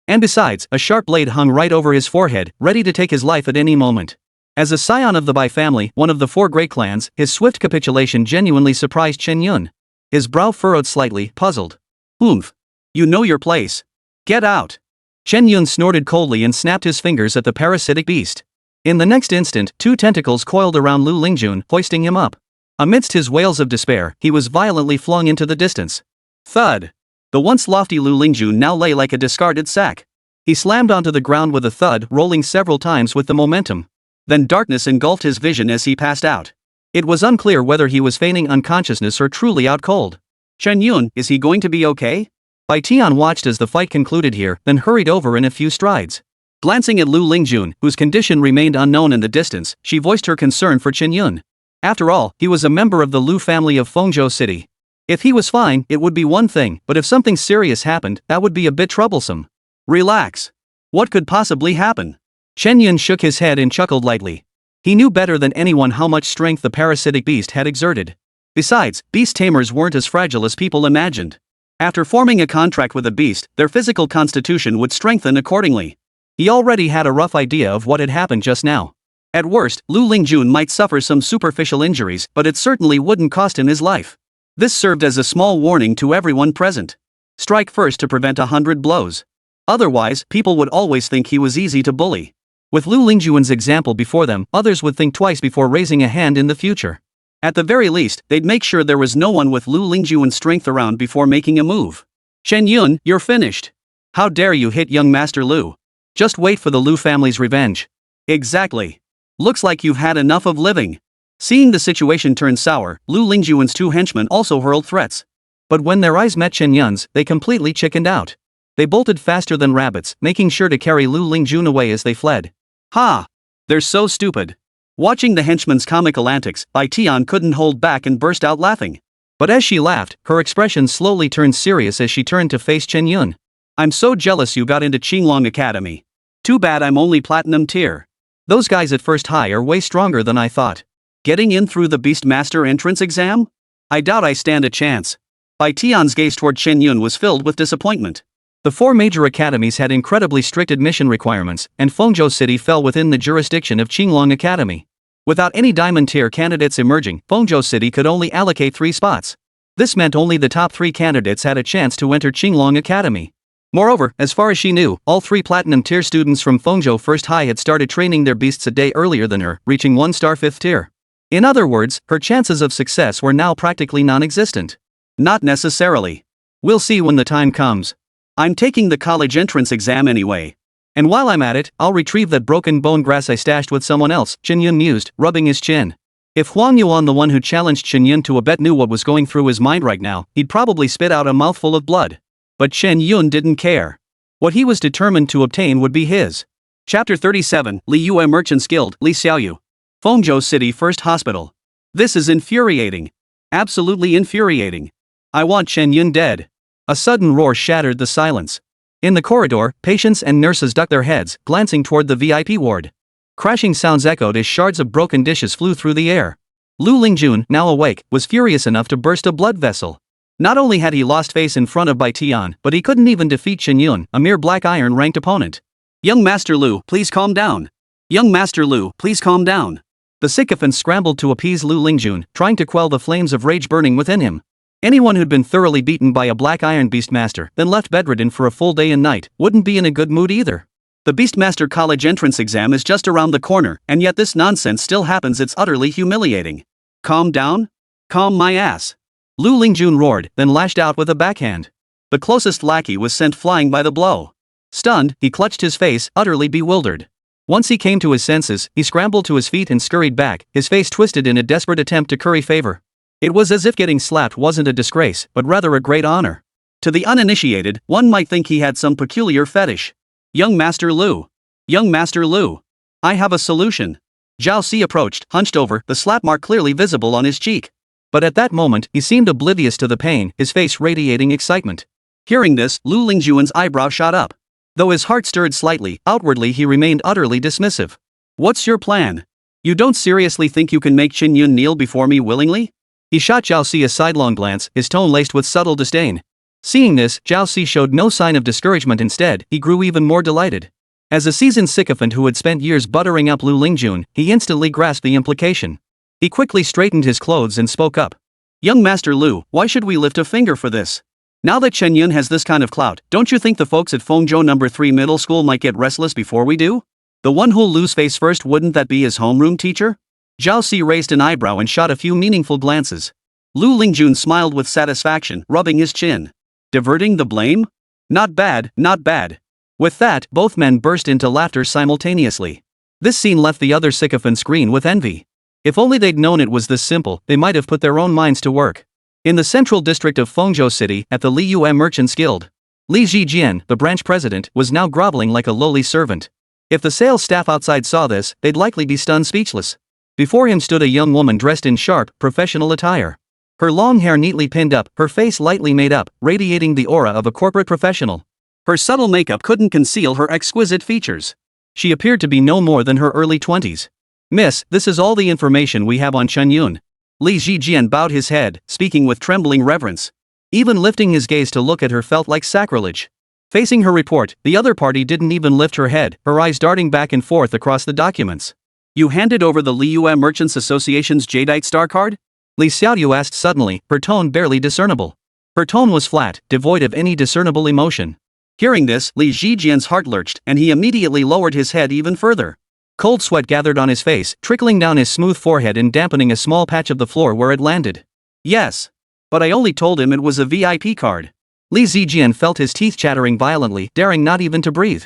And besides, a sharp blade hung right over his forehead, ready to take his life at any moment. As a scion of the Bai family, one of the 4 great clans, his swift capitulation genuinely surprised Chen Yun. His brow furrowed slightly, puzzled. Oomph. You know your place. Get out. Chen Yun snorted coldly and snapped his fingers at the parasitic beast. In the next instant, 2 tentacles coiled around Lu Lingjun, hoisting him up. Amidst his wails of despair, he was violently flung into the distance. Thud. The once lofty Lu Lingjun now lay like a discarded sack. He slammed onto the ground with a thud, rolling several times with the momentum. Then darkness engulfed his vision as he passed out. It was unclear whether he was feigning unconsciousness or truly out cold. Chen Yun, is he going to be okay? Bai Tian watched as the fight concluded here, then hurried over in a few strides. Glancing at Lu Lingjun, whose condition remained unknown in the distance, she voiced her concern for Chen Yun. After all, he was a member of the Lu family of Fengzhou City. If he was fine, it would be one thing, but if something serious happened, that would be a bit troublesome. Relax. What could possibly happen? Chen Yun shook his head and chuckled lightly. He knew better than anyone how much strength the parasitic beast had exerted. Besides, beast tamers weren't as fragile as people imagined. After forming a contract with a beast, their physical constitution would strengthen accordingly. He already had a rough idea of what had happened just now. At worst, Lu Lingjun might suffer some superficial injuries, but it certainly wouldn't cost him his life. This served as a small warning to everyone present. Strike first to prevent 100 blows. Otherwise, people would always think he was easy to bully. With Lu Lingjun's example before them, others would think twice before raising a hand in the future. At the very least, they'd make sure there was no one with Lu Lingjun's strength around before making a move. Chen Yun, you're finished. How dare you hit young Master Lu? Just wait for the Lu family's revenge. Exactly. Looks like you've had enough of living. Seeing the situation turn sour, Lu Lingjun's two henchmen also hurled threats. But when their eyes met Chen Yun's, they completely chickened out. They bolted faster than rabbits, making sure to carry Lu Lingjun away as they fled. Ha! They're so stupid. Watching the henchman's comical antics, Bai Tian couldn't hold back and burst out laughing. But as she laughed, her expression slowly turned serious as she turned to face Chen Yun. I'm so jealous you got into Qinglong Academy. Too bad I'm only platinum tier. Those guys at first high are way stronger than I thought. Getting in through the Beastmaster entrance exam? I doubt I stand a chance. Bai Tian's gaze toward Chen Yun was filled with disappointment. The four major academies had incredibly strict admission requirements, and Fengzhou City fell within the jurisdiction of Qinglong Academy. Without any diamond tier candidates emerging, Fengzhou City could only allocate 3 spots. This meant only the top 3 candidates had a chance to enter Qinglong Academy. Moreover, as far as she knew, all 3 platinum tier students from Fengzhou First High had started training their beasts a day earlier than her, reaching 1-star 5th tier. In other words, her chances of success were now practically non-existent. Not necessarily. We'll see when the time comes. I'm taking the college entrance exam anyway. And while I'm at it, I'll retrieve that broken bone grass I stashed with someone else, Chen Yun mused, rubbing his chin. If Huang Yuan, the one who challenged Chen Yun to a bet, knew what was going through his mind right now, he'd probably spit out a mouthful of blood. But Chen Yun didn't care. What he was determined to obtain would be his. Chapter 37, Li Yue Merchant's Guild, Li Xiaoyu. Fengzhou City First Hospital. This is infuriating. Absolutely infuriating. I want Chen Yun dead. A sudden roar shattered the silence. In the corridor, patients and nurses ducked their heads, glancing toward the VIP ward. Crashing sounds echoed as shards of broken dishes flew through the air. Lu Lingjun, now awake, was furious enough to burst a blood vessel. Not only had he lost face in front of Bai Tian, but he couldn't even defeat Chen Yun, a mere black iron ranked opponent. Young Master Lu, please calm down. Young Master Lu, please calm down. The sycophant scrambled to appease Lu Lingjun, trying to quell the flames of rage burning within him. Anyone who'd been thoroughly beaten by a black iron beastmaster, then left bedridden for a full day and night, wouldn't be in a good mood either. The Beastmaster college entrance exam is just around the corner, and yet this nonsense still happens. It's utterly humiliating. Calm down? Calm my ass. Lu Lingjun roared, then lashed out with a backhand. The closest lackey was sent flying by the blow. Stunned, he clutched his face, utterly bewildered. Once he came to his senses, he scrambled to his feet and scurried back, his face twisted in a desperate attempt to curry favor. It was as if getting slapped wasn't a disgrace, but rather a great honor. To the uninitiated, one might think he had some peculiar fetish. Young Master Lu. Young Master Lu. I have a solution. Zhao Si approached, hunched over, the slap mark clearly visible on his cheek. But at that moment, he seemed oblivious to the pain, his face radiating excitement. Hearing this, Lu Lingjun's eyebrow shot up. Though his heart stirred slightly, outwardly he remained utterly dismissive. What's your plan? You don't seriously think you can make Chen Yun kneel before me willingly? He shot Zhao Si a sidelong glance, his tone laced with subtle disdain. Seeing this, Zhao Si showed no sign of discouragement. Instead, he grew even more delighted. As a seasoned sycophant who had spent years buttering up Lu Lingjun, he instantly grasped the implication. He quickly straightened his clothes and spoke up. Young Master Lu, why should we lift a finger for this? Now that Chen Yun has this kind of clout, don't you think the folks at Fengzhou No. 3 Middle School might get restless before we do? The one who'll lose face first, wouldn't that be his homeroom teacher? Zhao Si raised an eyebrow and shot a few meaningful glances. Lu Lingjun smiled with satisfaction, rubbing his chin. Diverting the blame? Not bad, not bad. With that, both men burst into laughter simultaneously. This scene left the other sycophants green with envy. If only they'd known it was this simple, they might have put their own minds to work. In the central district of Fengzhou City, at the Li Yue Merchants Guild, Li Zijian, the branch president, was now groveling like a lowly servant. If the sales staff outside saw this, they'd likely be stunned speechless. Before him stood a young woman dressed in sharp, professional attire. Her long hair neatly pinned up, her face lightly made up, radiating the aura of a corporate professional. Her subtle makeup couldn't conceal her exquisite features. She appeared to be no more than her early 20s. "Miss, this is all the information we have on Chen Yun." Li Zijian bowed his head, speaking with trembling reverence. Even lifting his gaze to look at her felt like sacrilege. Facing her report, the other party didn't even lift her head, her eyes darting back and forth across the documents. "You handed over the Liyue Merchants Association's Jadeite Star card?" Li Xiaoyu asked suddenly, her tone barely discernible. Her tone was flat, devoid of any discernible emotion. Hearing this, Li Zijian's heart lurched, and he immediately lowered his head even further. Cold sweat gathered on his face, trickling down his smooth forehead and dampening a small patch of the floor where it landed. "Yes. But I only told him it was a VIP card." Li Zijian felt his teeth chattering violently, daring not even to breathe.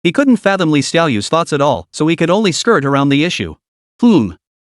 He couldn't fathom Li Xiaoyu's thoughts at all, so he could only skirt around the issue.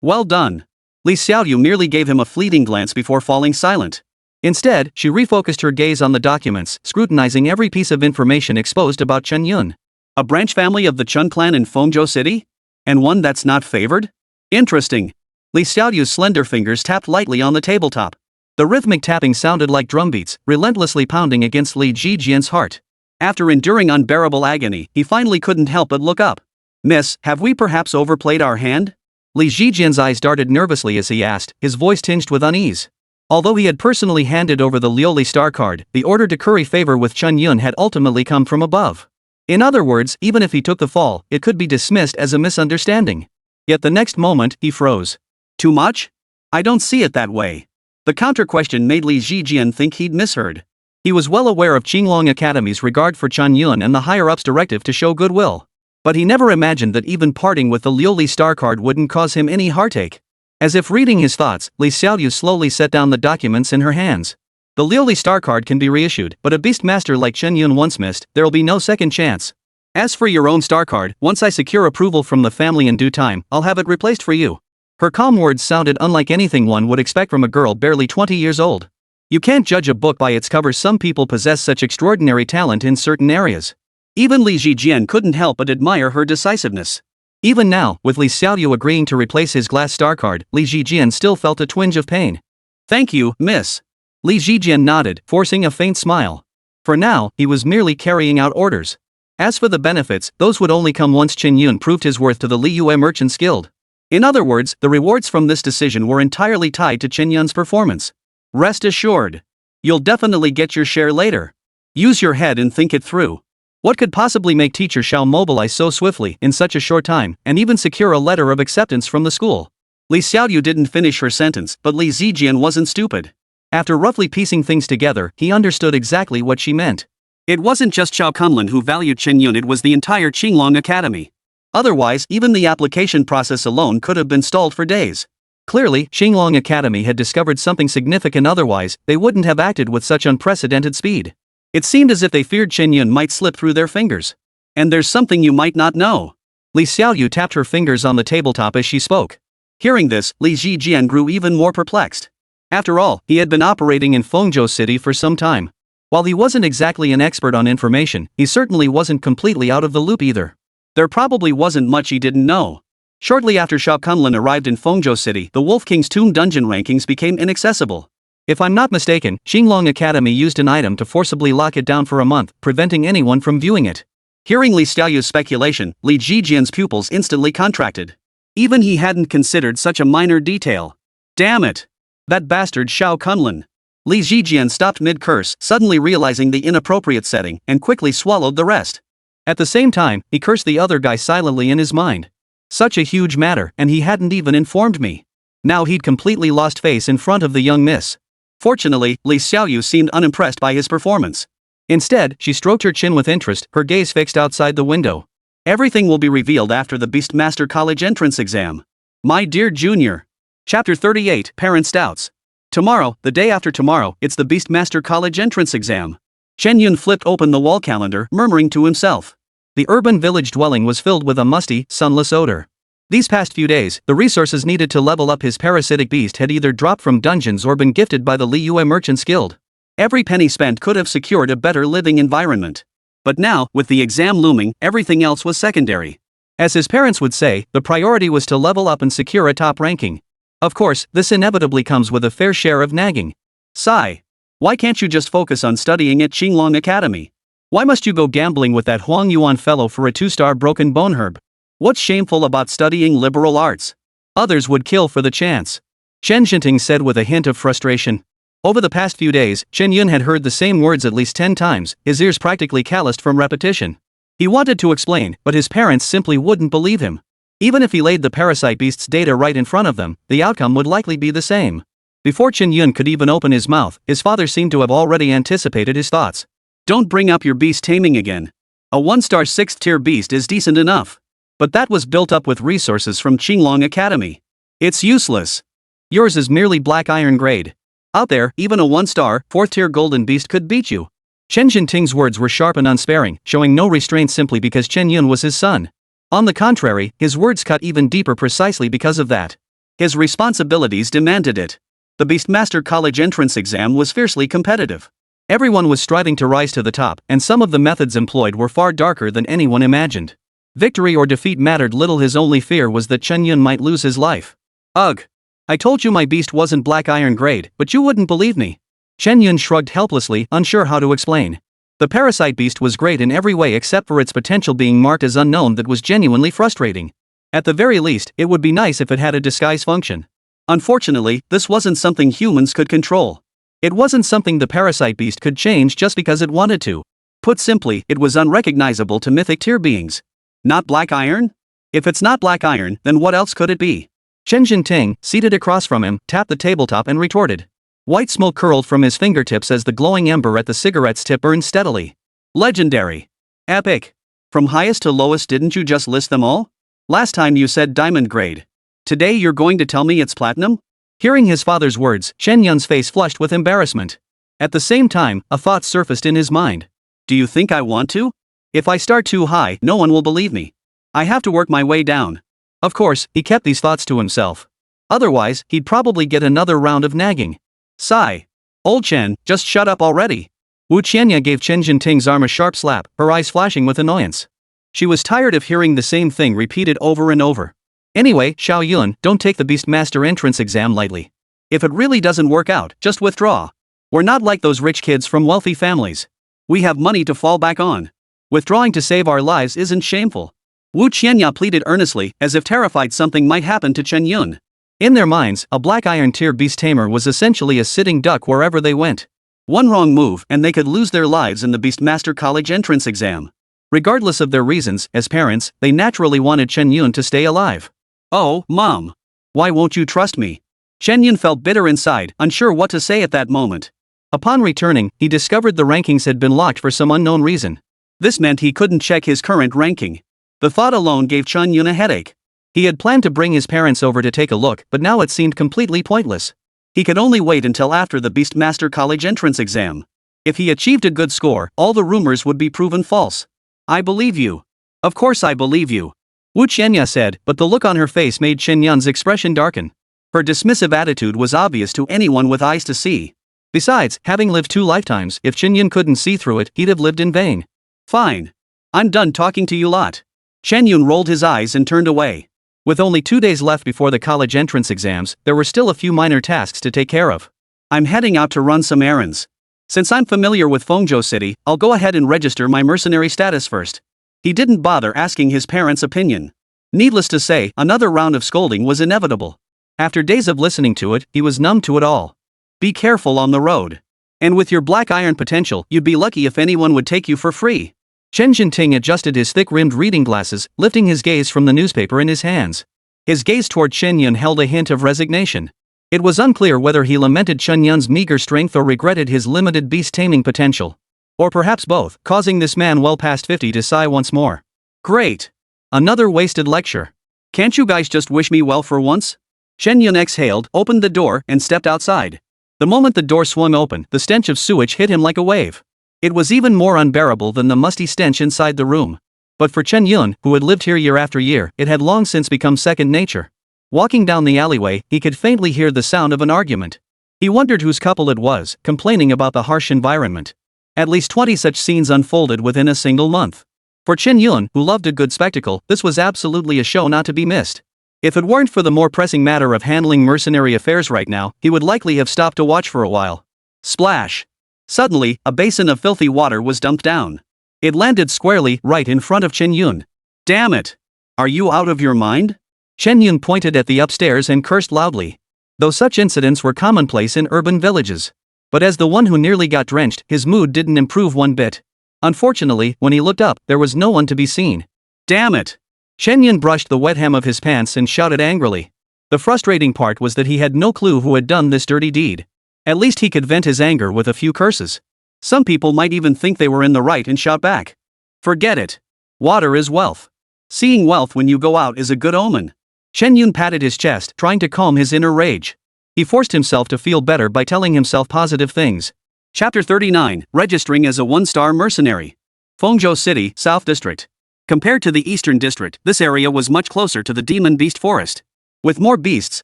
Well done." Li Xiaoyu merely gave him a fleeting glance before falling silent. Instead, she refocused her gaze on the documents, scrutinizing every piece of information exposed about Chen Yun. "A branch family of the Chun clan in Fengzhou City? And one that's not favored? Interesting." Li Xiaoyu's slender fingers tapped lightly on the tabletop. The rhythmic tapping sounded like drumbeats, relentlessly pounding against Li Zijian's heart. After enduring unbearable agony, he finally couldn't help but look up. "Miss, have we perhaps overplayed our hand?" Li Zijian's eyes darted nervously as he asked, his voice tinged with unease. Although he had personally handed over the Lioli Star card, the order to curry favor with Chen Yun had ultimately come from above. In other words, even if he took the fall, it could be dismissed as a misunderstanding. Yet the next moment, he froze. "Too much? I don't see it that way." The counter-question made Li Zijian think he'd misheard. He was well aware of Qinglong Academy's regard for Chen Yun and the higher-ups' directive to show goodwill. But he never imagined that even parting with the Lioli Star card wouldn't cause him any heartache. As if reading his thoughts, Li Xiaoyu slowly set down the documents in her hands. "The Lioli Star card can be reissued, but a beastmaster like Chen Yun once missed, there'll be no second chance. As for your own star card, once I secure approval from the family in due time, I'll have it replaced for you." Her calm words sounded unlike anything one would expect from a girl barely 20 years old. You can't judge a book by its cover. Some people possess such extraordinary talent in certain areas. Even Li Zijian couldn't help but admire her decisiveness. Even now, with Li Xiaoyu agreeing to replace his glass star card, Li Zijian still felt a twinge of pain. "Thank you, miss." Li Zijian nodded, forcing a faint smile. For now, he was merely carrying out orders. As for the benefits, those would only come once Chen Yun proved his worth to the Liyue Merchants Guild. In other words, the rewards from this decision were entirely tied to Chen Yun's performance. "Rest assured. You'll definitely get your share later. Use your head and think it through. What could possibly make Teacher Xiao mobilize so swiftly in such a short time, and even secure a letter of acceptance from the school?" Li Xiaoyu didn't finish her sentence, but Li Zijian wasn't stupid. After roughly piecing things together, he understood exactly what she meant. It wasn't just Xiao Kunlun who valued Chen Yun, it was the entire Qinglong Academy. Otherwise, even the application process alone could have been stalled for days. Clearly, Qinglong Academy had discovered something significant, otherwise, they wouldn't have acted with such unprecedented speed. It seemed as if they feared Chen Yun might slip through their fingers. "And there's something you might not know." Li Xiaoyu tapped her fingers on the tabletop as she spoke. Hearing this, Li Zijian grew even more perplexed. After all, he had been operating in Fengzhou City for some time. While he wasn't exactly an expert on information, he certainly wasn't completely out of the loop either. There probably wasn't much he didn't know. Shortly after Xiao Kunlun arrived in Fengzhou City, the Wolf King's Tomb dungeon rankings became inaccessible. If I'm not mistaken, Qinglong Academy used an item to forcibly lock it down for a month, preventing anyone from viewing it. Hearing Li Xiaoyu's speculation, Li Zijian's pupils instantly contracted. Even he hadn't considered such a minor detail. Damn it! That bastard Xiao Kunlun. Li Zijian stopped mid-curse, suddenly realizing the inappropriate setting, and quickly swallowed the rest. At the same time, he cursed the other guy silently in his mind. Such a huge matter, and he hadn't even informed me. Now he'd completely lost face in front of the young miss. Fortunately, Li Xiaoyu seemed unimpressed by his performance. Instead, she stroked her chin with interest, her gaze fixed outside the window. "Everything will be revealed after the Beastmaster College entrance exam. My dear junior." Chapter 38, Parents' Doubts. Tomorrow, the day after tomorrow, it's the Beastmaster College entrance exam. Chen Yun flipped open the wall calendar, murmuring to himself. The urban village dwelling was filled with a musty, sunless odor. These past few days, the resources needed to level up his parasitic beast had either dropped from dungeons or been gifted by the Liyue Merchants Guild. Every penny spent could have secured a better living environment. But now, with the exam looming, everything else was secondary. As his parents would say, the priority was to level up and secure a top ranking. Of course, this inevitably comes with a fair share of nagging. Sigh. Why can't you just focus on studying at Qinglong Academy? Why must you go gambling with that Huang Yuan fellow for a 2-star broken bone herb? What's shameful about studying liberal arts? Others would kill for the chance. Chen Yun said with a hint of frustration. Over the past few days, Chen Yun had heard the same words at least 10 times, his ears practically calloused from repetition. He wanted to explain, but his parents simply wouldn't believe him. Even if he laid the parasite beast's data right in front of them, the outcome would likely be the same. Before Chen Yun could even open his mouth, his father seemed to have already anticipated his thoughts. Don't bring up your beast taming again. A 1-star 6th-tier beast is decent enough. But that was built up with resources from Qinglong Academy. It's useless. Yours is merely black iron grade. Out there, even a 1-star, 4th-tier golden beast could beat you. Chen Jinting's words were sharp and unsparing, showing no restraint simply because Chen Yun was his son. On the contrary, his words cut even deeper precisely because of that. His responsibilities demanded it. The Beastmaster College entrance exam was fiercely competitive. Everyone was striving to rise to the top, and some of the methods employed were far darker than anyone imagined. Victory or defeat mattered little. His only fear was that Chen Yun might lose his life. Ugh. I told you my beast wasn't black iron grade, but you wouldn't believe me. Chen Yun shrugged helplessly, unsure how to explain. The parasite beast was great in every way except for its potential being marked as unknown. That was genuinely frustrating. At the very least, it would be nice if it had a disguise function. Unfortunately, this wasn't something humans could control. It wasn't something the parasite beast could change just because it wanted to. Put simply, it was unrecognizable to mythic tier beings. Not black iron? If it's not black iron, then what else could it be? Chen Jinting, seated across from him, tapped the tabletop and retorted. White smoke curled from his fingertips as the glowing ember at the cigarette's tip burned steadily. Legendary. Epic. From highest to lowest, didn't you just list them all? Last time you said diamond grade. Today you're going to tell me it's platinum? Hearing his father's words, Chen Yun's face flushed with embarrassment. At the same time, a thought surfaced in his mind. Do you think I want to? If I start too high, no one will believe me. I have to work my way down. Of course, he kept these thoughts to himself. Otherwise, he'd probably get another round of nagging. Sigh. Old Chen, just shut up already. Wu Qianya gave Chen Jinting's arm a sharp slap, her eyes flashing with annoyance. She was tired of hearing the same thing repeated over and over. Anyway, Xiao Yun, don't take the Beastmaster entrance exam lightly. If it really doesn't work out, just withdraw. We're not like those rich kids from wealthy families. We have money to fall back on. Withdrawing to save our lives isn't shameful. Wu Qianya pleaded earnestly, as if terrified something might happen to Chen Yun. In their minds, a black iron tier beast tamer was essentially a sitting duck wherever they went. One wrong move, and they could lose their lives in the Beastmaster College entrance exam. Regardless of their reasons, as parents, they naturally wanted Chen Yun to stay alive. Oh, Mom. Why won't you trust me? Chen Yun felt bitter inside, unsure what to say at that moment. Upon returning, he discovered the rankings had been locked for some unknown reason. This meant he couldn't check his current ranking. The thought alone gave Chen Yun a headache. He had planned to bring his parents over to take a look, but now it seemed completely pointless. He could only wait until after the Beastmaster College entrance exam. If he achieved a good score, all the rumors would be proven false. I believe you. Of course I believe you. Wu Qianya said, but the look on her face made Chen Yun's expression darken. Her dismissive attitude was obvious to anyone with eyes to see. Besides, having lived 2 lifetimes, if Chen Yun couldn't see through it, he'd have lived in vain. Fine. I'm done talking to you lot. Chen Yun rolled his eyes and turned away. With only 2 days left before the college entrance exams, there were still a few minor tasks to take care of. I'm heading out to run some errands. Since I'm familiar with Fengzhou City, I'll go ahead and register my mercenary status first. He didn't bother asking his parents' opinion. Needless to say, another round of scolding was inevitable. After days of listening to it, he was numb to it all. Be careful on the road. And with your black iron potential, you'd be lucky if anyone would take you for free. Chen Jinting adjusted his thick-rimmed reading glasses, lifting his gaze from the newspaper in his hands. His gaze toward Chen Yun held a hint of resignation. It was unclear whether he lamented Chen Yun's meager strength or regretted his limited beast-taming potential. Or perhaps both, causing this man well past 50 to sigh once more. Great. Another wasted lecture. Can't you guys just wish me well for once? Chen Yun exhaled, opened the door, and stepped outside. The moment the door swung open, the stench of sewage hit him like a wave. It was even more unbearable than the musty stench inside the room. But for Chen Yun, who had lived here year after year, it had long since become second nature. Walking down the alleyway, he could faintly hear the sound of an argument. He wondered whose couple it was, complaining about the harsh environment. At least 20 such scenes unfolded within a single month. For Chen Yun, who loved a good spectacle, this was absolutely a show not to be missed. If it weren't for the more pressing matter of handling mercenary affairs right now, he would likely have stopped to watch for a while. Splash! Suddenly, a basin of filthy water was dumped down. It landed squarely right in front of Chen Yun. Damn it! Are you out of your mind? Chen Yun pointed at the upstairs and cursed loudly. Though such incidents were commonplace in urban villages. But as the one who nearly got drenched, his mood didn't improve one bit. Unfortunately, when he looked up, there was no one to be seen. Damn it! Chen Yun brushed the wet hem of his pants and shouted angrily. The frustrating part was that he had no clue who had done this dirty deed. At least he could vent his anger with a few curses. Some people might even think they were in the right and shout back. Forget it. Water is wealth. Seeing wealth when you go out is a good omen. Chen Yun patted his chest, trying to calm his inner rage. He forced himself to feel better by telling himself positive things. Chapter 39, Registering as a one-star mercenary. Fengzhou City, South District. Compared to the Eastern District, this area was much closer to the Demon Beast Forest. With more beasts,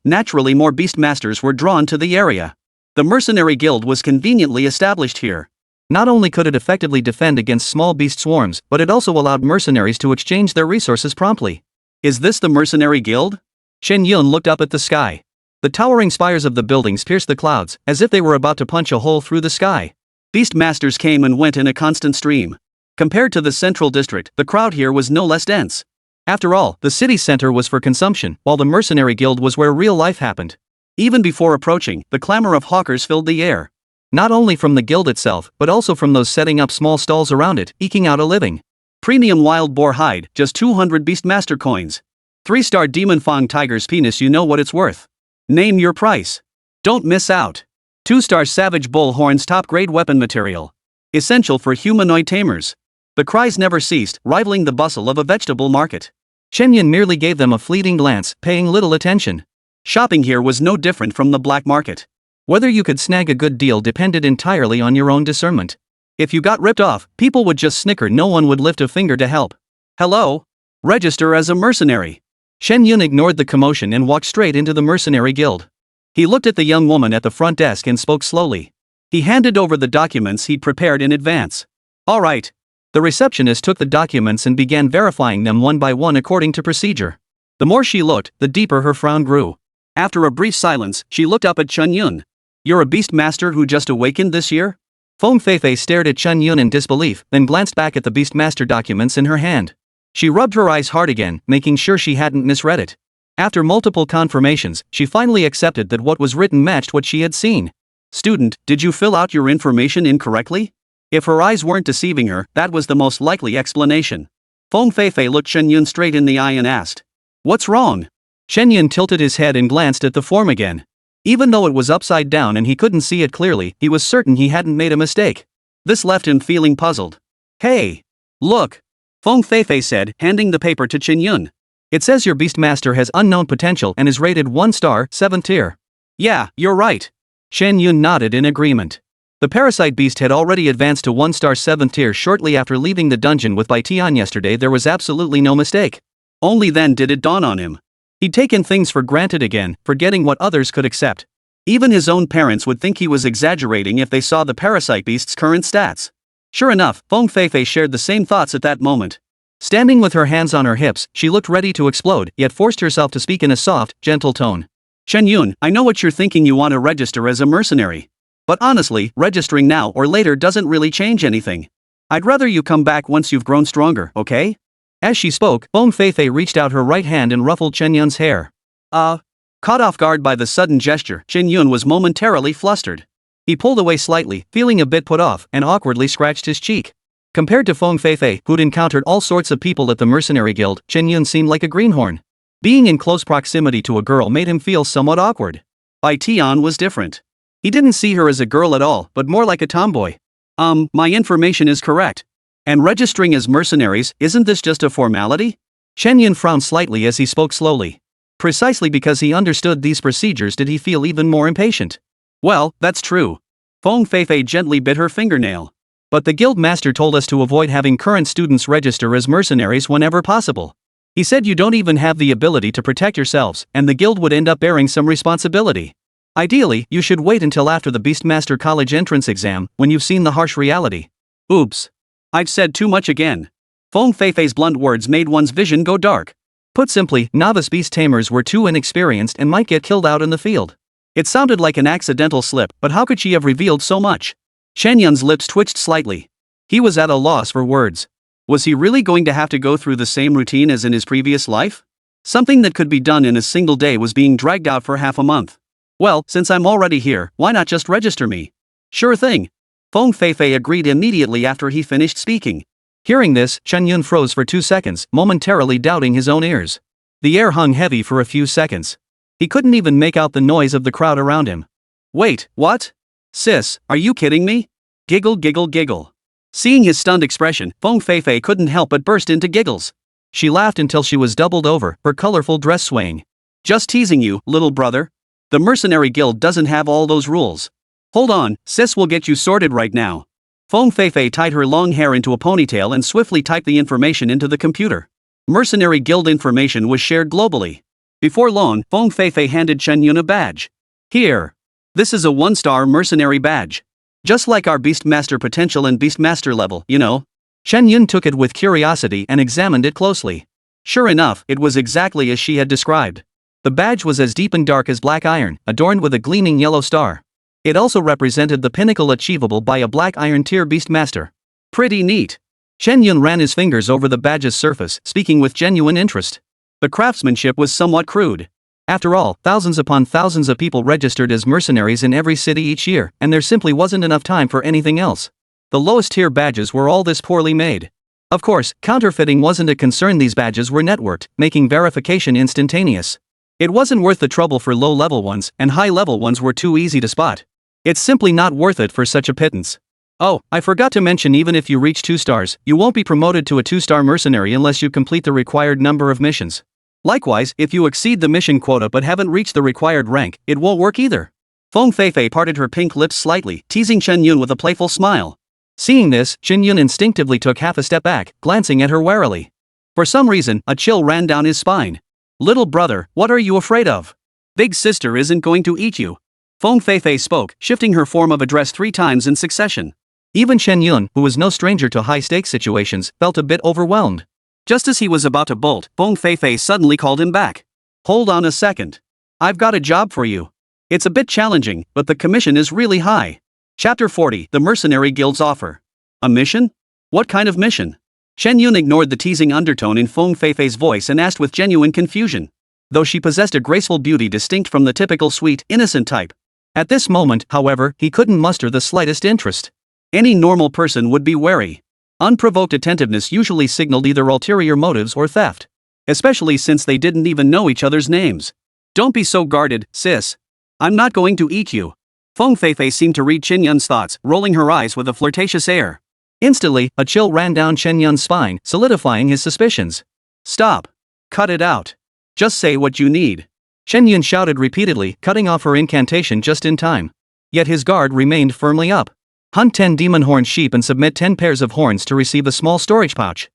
naturally more beast masters were drawn to the area. The Mercenary Guild was conveniently established here. Not only could it effectively defend against small beast swarms, but it also allowed mercenaries to exchange their resources promptly. Is this the Mercenary Guild? Chen Yun looked up at the sky. The towering spires of the buildings pierced the clouds, as if they were about to punch a hole through the sky. Beast masters came and went in a constant stream. Compared to the Central District, the crowd here was no less dense. After all, the city center was for consumption, while the Mercenary Guild was where real life happened. Even before approaching, the clamor of hawkers filled the air. Not only from the guild itself, but also from those setting up small stalls around it, eking out a living. Premium wild boar hide, just 200 Beastmaster coins. 3-star Demon Fang Tiger's penis, you know what it's worth. Name your price. Don't miss out. 2-star Savage Bull Horns top-grade weapon material. Essential for humanoid tamers. The cries never ceased, rivaling the bustle of a vegetable market. Chen Yun merely gave them a fleeting glance, paying little attention. Shopping here was no different from the black market. Whether you could snag a good deal depended entirely on your own discernment. If you got ripped off, people would just snicker, no one would lift a finger to help. Hello? Register as a mercenary. Chen Yun ignored the commotion and walked straight into the Mercenary Guild. He looked at the young woman at the front desk and spoke slowly. He handed over the documents he'd prepared in advance. All right. The receptionist took the documents and began verifying them one by one according to procedure. The more she looked, the deeper her frown grew. After a brief silence, she looked up at Chen Yun. You're a beast master who just awakened this year? Feng Feifei stared at Chen Yun in disbelief, then glanced back at the Beastmaster documents in her hand. She rubbed her eyes hard again, making sure she hadn't misread it. After multiple confirmations, she finally accepted that what was written matched what she had seen. Student, did you fill out your information incorrectly? If her eyes weren't deceiving her, that was the most likely explanation. Feng Feifei looked Chen Yun straight in the eye and asked, "What's wrong?" Chen Yun tilted his head and glanced at the form again. Even though it was upside down and he couldn't see it clearly, he was certain he hadn't made a mistake. This left him feeling puzzled. Hey! Look! Feng Feifei said, handing the paper to Chen Yun. It says your Beastmaster has unknown potential and is rated 1-star, 7th tier. Yeah, you're right. Chen Yun nodded in agreement. The Parasite beast had already advanced to 1-star 7th tier shortly after leaving the dungeon with Bai Tian yesterday. There was absolutely no mistake. Only then did it dawn on him. He'd taken things for granted again, forgetting what others could accept. Even his own parents would think he was exaggerating if they saw the Parasite beast's current stats. Sure enough, Feng Feifei shared the same thoughts at that moment. Standing with her hands on her hips, she looked ready to explode, yet forced herself to speak in a soft, gentle tone. Chen Yun, I know what you're thinking, you want to register as a mercenary. But honestly, registering now or later doesn't really change anything. I'd rather you come back once you've grown stronger, okay? As she spoke, Feng Feifei reached out her right hand and ruffled Chen Yun's hair. Caught off guard by the sudden gesture, Chen Yun was momentarily flustered. He pulled away slightly, feeling a bit put off, and awkwardly scratched his cheek. Compared to Feng Feifei, who'd encountered all sorts of people at the Mercenary Guild, Chen Yun seemed like a greenhorn. Being in close proximity to a girl made him feel somewhat awkward. Bai Tian was different. He didn't see her as a girl at all, but more like a tomboy. My information is correct. And registering as mercenaries, isn't this just a formality? Chen Yun frowned slightly as he spoke slowly. Precisely because he understood these procedures did he feel even more impatient. Well, that's true. Feng Feifei gently bit her fingernail. But the guild master told us to avoid having current students register as mercenaries whenever possible. He said you don't even have the ability to protect yourselves, and the guild would end up bearing some responsibility. Ideally, you should wait until after the Beastmaster College entrance exam, when you've seen the harsh reality. Oops. I've said too much again. Feng Feifei's blunt words made one's vision go dark. Put simply, novice beast tamers were too inexperienced and might get killed out in the field. It sounded like an accidental slip, but how could she have revealed so much? Chen Yun's lips twitched slightly. He was at a loss for words. Was he really going to have to go through the same routine as in his previous life? Something that could be done in a single day was being dragged out for half a month. Well, since I'm already here, why not just register me? Sure thing. Feng Feifei agreed immediately after he finished speaking. Hearing this, Chen Yun froze for 2 seconds, momentarily doubting his own ears. The air hung heavy for a few seconds. He couldn't even make out the noise of the crowd around him. Wait, what? Sis, are you kidding me? Giggle giggle giggle. Seeing his stunned expression, Feng Feifei couldn't help but burst into giggles. She laughed until she was doubled over, her colorful dress swaying. Just teasing you, little brother. The mercenary guild doesn't have all those rules. Hold on, sis will get you sorted right now. Feng Feifei tied her long hair into a ponytail and swiftly typed the information into the computer. Mercenary guild information was shared globally. Before long, Feng Feifei handed Chen Yun a badge. Here. This is a 1-star mercenary badge. Just like our Beastmaster potential and Beastmaster level, you know. Chen Yun took it with curiosity and examined it closely. Sure enough, it was exactly as she had described. The badge was as deep and dark as black iron, adorned with a gleaming yellow star. It also represented the pinnacle achievable by a black iron tier Beastmaster. Pretty neat. Chen Yun ran his fingers over the badge's surface, speaking with genuine interest. The craftsmanship was somewhat crude. After all, thousands upon thousands of people registered as mercenaries in every city each year, and there simply wasn't enough time for anything else. The lowest tier badges were all this poorly made. Of course, counterfeiting wasn't a concern. These badges were networked, making verification instantaneous. It wasn't worth the trouble for low-level ones, and high-level ones were too easy to spot. It's simply not worth it for such a pittance. Oh, I forgot to mention, even if you reach 2 stars, you won't be promoted to a 2-star mercenary unless you complete the required number of missions. Likewise, if you exceed the mission quota but haven't reached the required rank, it won't work either. Feng Feifei parted her pink lips slightly, teasing Chen Yun with a playful smile. Seeing this, Chen Yun instinctively took half a step back, glancing at her warily. For some reason, a chill ran down his spine. Little brother, what are you afraid of? Big sister isn't going to eat you. Feng Feifei spoke, shifting her form of address 3 times in succession. Even Chen Yun, who was no stranger to high-stakes situations, felt a bit overwhelmed. Just as he was about to bolt, Feng Feifei suddenly called him back. Hold on a second. I've got a job for you. It's a bit challenging, but the commission is really high. Chapter 40, The Mercenary Guild's Offer. A mission? What kind of mission? Chen Yun ignored the teasing undertone in Feng Feifei's voice and asked with genuine confusion. Though she possessed a graceful beauty distinct from the typical sweet, innocent type. At this moment, however, he couldn't muster the slightest interest. Any normal person would be wary. Unprovoked attentiveness usually signaled either ulterior motives or theft. Especially since they didn't even know each other's names. Don't be so guarded, sis. I'm not going to eat you. Feng Feifei seemed to read Chen Yun's thoughts, rolling her eyes with a flirtatious air. Instantly, a chill ran down Chen Yun's spine, solidifying his suspicions. Stop. Cut it out. Just say what you need. Chen Yun shouted repeatedly, cutting off her incantation just in time. Yet his guard remained firmly up. Hunt 10 demon horn sheep and submit 10 pairs of horns to receive a small storage pouch.